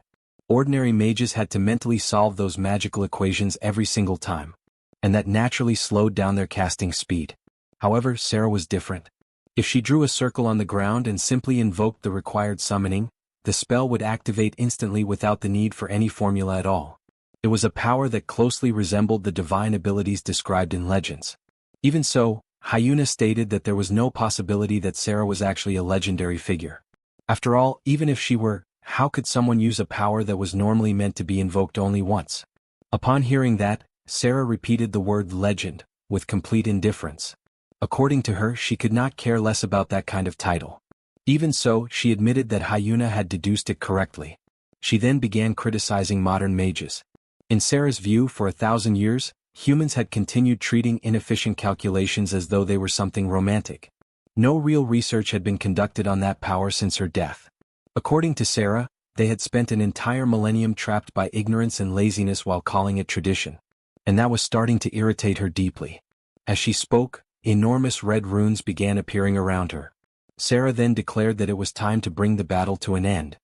Ordinary mages had to mentally solve those magical equations every single time. And that naturally slowed down their casting speed. However, Sarah was different. If she drew a circle on the ground and simply invoked the required summoning, the spell would activate instantly without the need for any formula at all. It was a power that closely resembled the divine abilities described in legends. Even so, Hyuna stated that there was no possibility that Sarah was actually a legendary figure. After all, even if she were, how could someone use a power that was normally meant to be invoked only once? Upon hearing that, Sarah repeated the word legend, with complete indifference. According to her, she could not care less about that kind of title. Even so, she admitted that Hyuna had deduced it correctly. She then began criticizing modern mages. In Sarah's view, for 1,000 years, humans had continued treating inefficient calculations as though they were something romantic. No real research had been conducted on that power since her death. According to Sarah, they had spent an entire millennium trapped by ignorance and laziness while calling it tradition. And that was starting to irritate her deeply. As she spoke, enormous red runes began appearing around her. Sarah then declared that it was time to bring the battle to an end.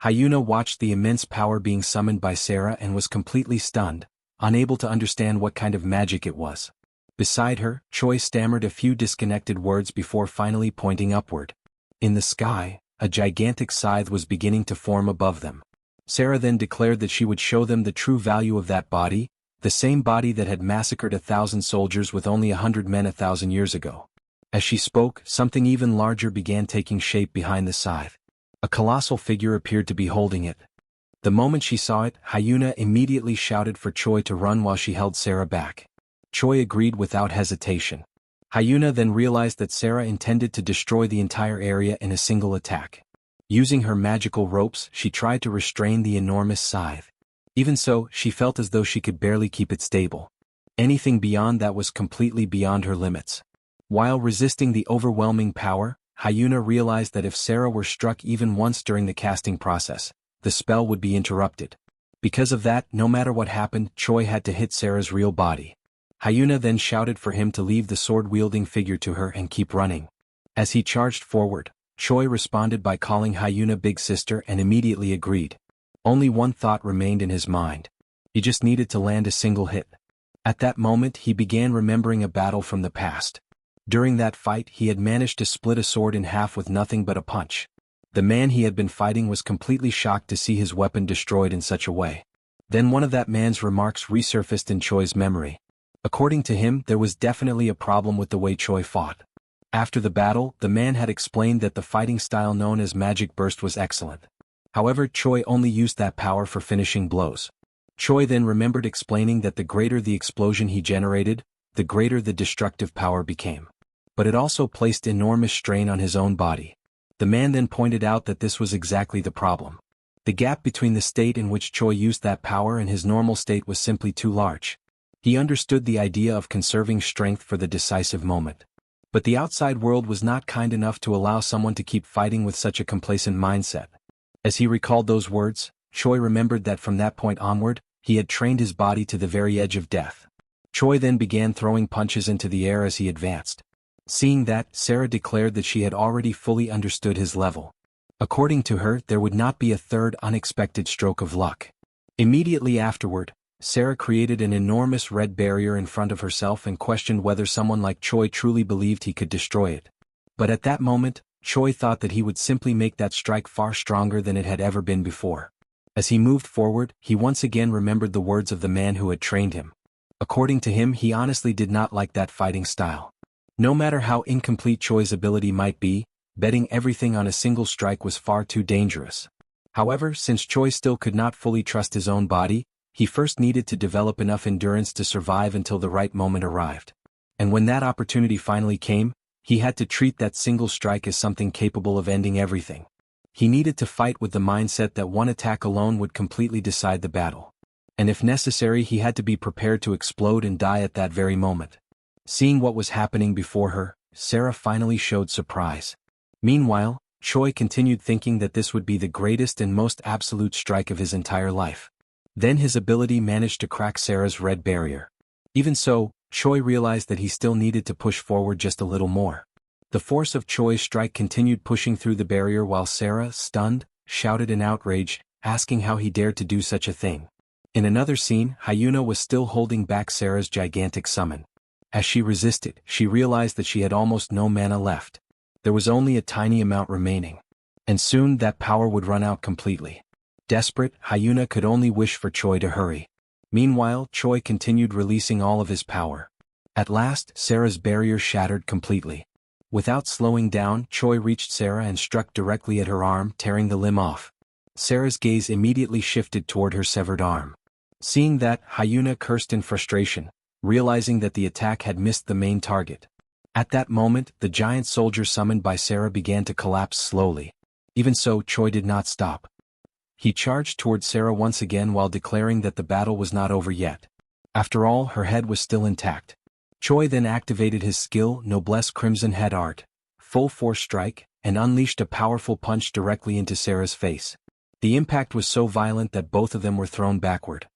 Hyuna watched the immense power being summoned by Sarah and was completely stunned, unable to understand what kind of magic it was. Beside her, Choi stammered a few disconnected words before finally pointing upward. In the sky, a gigantic scythe was beginning to form above them. Sarah then declared that she would show them the true value of that body, the same body that had massacred 1,000 soldiers with only 100 men 1,000 years ago. As she spoke, something even larger began taking shape behind the scythe. A colossal figure appeared to be holding it. The moment she saw it, Hyuna immediately shouted for Choi to run while she held Sarah back. Choi agreed without hesitation. Hyuna then realized that Sarah intended to destroy the entire area in a single attack. Using her magical ropes, she tried to restrain the enormous scythe. Even so, she felt as though she could barely keep it stable. Anything beyond that was completely beyond her limits. While resisting the overwhelming power, Hyuna realized that if Sarah were struck even once during the casting process, the spell would be interrupted. Because of that, no matter what happened, Choi had to hit Sarah's real body. Hyuna then shouted for him to leave the sword-wielding figure to her and keep running. As he charged forward, Choi responded by calling Hyuna Big Sister and immediately agreed. Only one thought remained in his mind. He just needed to land a single hit. At that moment, he began remembering a battle from the past. During that fight, he had managed to split a sword in half with nothing but a punch. The man he had been fighting was completely shocked to see his weapon destroyed in such a way. Then one of that man's remarks resurfaced in Choi's memory. According to him, there was definitely a problem with the way Choi fought. After the battle, the man had explained that the fighting style known as Magic Burst was excellent. However, Choi only used that power for finishing blows. Choi then remembered explaining that the greater the explosion he generated, the greater the destructive power became. But it also placed enormous strain on his own body. The man then pointed out that this was exactly the problem. The gap between the state in which Choi used that power and his normal state was simply too large. He understood the idea of conserving strength for the decisive moment. But the outside world was not kind enough to allow someone to keep fighting with such a complacent mindset. As he recalled those words, Choi remembered that from that point onward, he had trained his body to the very edge of death. Choi then began throwing punches into the air as he advanced. Seeing that, Sarah declared that she had already fully understood his level. According to her, there would not be a third unexpected stroke of luck. Immediately afterward, Sarah created an enormous red barrier in front of herself and questioned whether someone like Choi truly believed he could destroy it. But at that moment, Choi thought that he would simply make that strike far stronger than it had ever been before. As he moved forward, he once again remembered the words of the man who had trained him. According to him, he honestly did not like that fighting style. No matter how incomplete Choi's ability might be, betting everything on a single strike was far too dangerous. However, since Choi still could not fully trust his own body, he first needed to develop enough endurance to survive until the right moment arrived. And when that opportunity finally came, he had to treat that single strike as something capable of ending everything. He needed to fight with the mindset that one attack alone would completely decide the battle. And if necessary, he had to be prepared to explode and die at that very moment. Seeing what was happening before her, Sarah finally showed surprise. Meanwhile, Choi continued thinking that this would be the greatest and most absolute strike of his entire life. Then his ability managed to crack Sarah's red barrier. Even so, Choi realized that he still needed to push forward just a little more. The force of Choi's strike continued pushing through the barrier while Sarah, stunned, shouted in outrage, asking how he dared to do such a thing. In another scene, Hyuna was still holding back Sarah's gigantic summon. As she resisted, she realized that she had almost no mana left. There was only a tiny amount remaining. And soon that power would run out completely. Desperate, Hyuna could only wish for Choi to hurry. Meanwhile, Choi continued releasing all of his power. At last, Sarah's barrier shattered completely. Without slowing down, Choi reached Sarah and struck directly at her arm, tearing the limb off. Sarah's gaze immediately shifted toward her severed arm. Seeing that, Hyuna cursed in frustration, realizing that the attack had missed the main target. At that moment, the giant soldier summoned by Sarah began to collapse slowly. Even so, Choi did not stop. He charged toward Sarah once again while declaring that the battle was not over yet. After all, her head was still intact. Choi then activated his skill Noblesse Crimson Head Art, Full Force Strike, and unleashed a powerful punch directly into Sarah's face. The impact was so violent that both of them were thrown backward.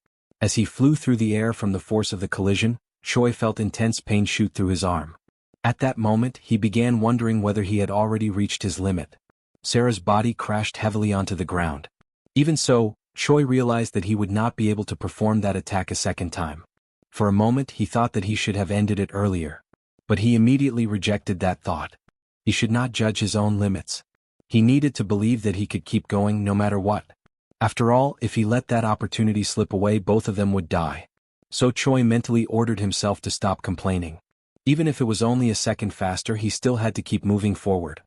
As he flew through the air from the force of the collision, Choi felt intense pain shoot through his arm. At that moment, he began wondering whether he had already reached his limit. Sarah's body crashed heavily onto the ground. Even so, Choi realized that he would not be able to perform that attack a second time. For a moment he thought that he should have ended it earlier. But he immediately rejected that thought. He should not judge his own limits. He needed to believe that he could keep going no matter what. After all, if he let that opportunity slip away, both of them would die. So Choi mentally ordered himself to stop complaining. Even if it was only a second faster, he still had to keep moving forward.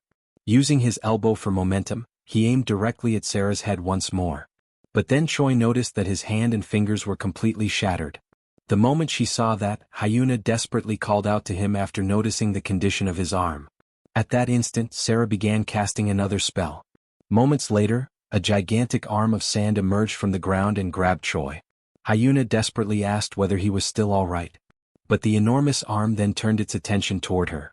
Using his elbow for momentum, he aimed directly at Sarah's head once more. But then Choi noticed that his hand and fingers were completely shattered. The moment she saw that, Hyuna desperately called out to him after noticing the condition of his arm. At that instant, Sarah began casting another spell. Moments later, a gigantic arm of sand emerged from the ground and grabbed Choi. Hyuna desperately asked whether he was still all right. But the enormous arm then turned its attention toward her.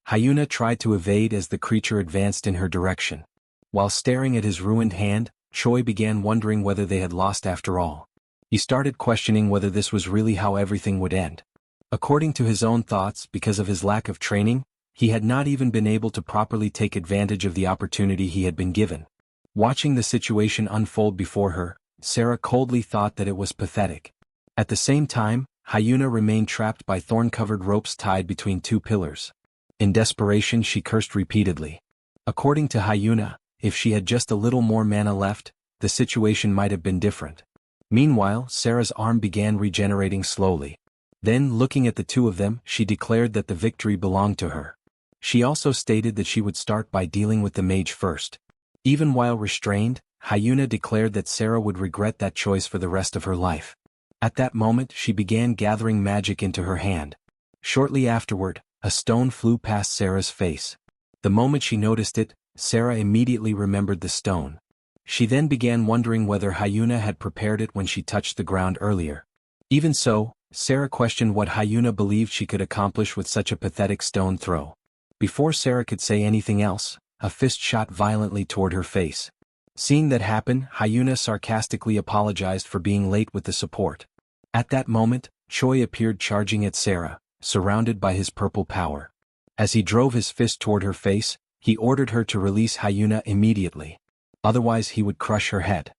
Hyuna tried to evade as the creature advanced in her direction. While staring at his ruined hand, Choi began wondering whether they had lost after all. He started questioning whether this was really how everything would end. According to his own thoughts, because of his lack of training, he had not even been able to properly take advantage of the opportunity he had been given. Watching the situation unfold before her, Sarah coldly thought that it was pathetic. At the same time, Hyuna remained trapped by thorn-covered ropes tied between two pillars. In desperation, she cursed repeatedly. According to Hyuna, if she had just a little more mana left, the situation might have been different. Meanwhile, Sarah's arm began regenerating slowly. Then, looking at the two of them, she declared that the victory belonged to her. She also stated that she would start by dealing with the mage first. Even while restrained, Hyuna declared that Sarah would regret that choice for the rest of her life. At that moment, she began gathering magic into her hand. Shortly afterward, a stone flew past Sarah's face. The moment she noticed it, Sarah immediately remembered the stone. She then began wondering whether Hyuna had prepared it when she touched the ground earlier. Even so, Sarah questioned what Hyuna believed she could accomplish with such a pathetic stone throw. Before Sarah could say anything else, a fist shot violently toward her face. Seeing that happen, Hyuna sarcastically apologized for being late with the support. At that moment, Choi appeared charging at Sarah, surrounded by his purple power. As he drove his fist toward her face, he ordered her to release Hyuna immediately. Otherwise he would crush her head.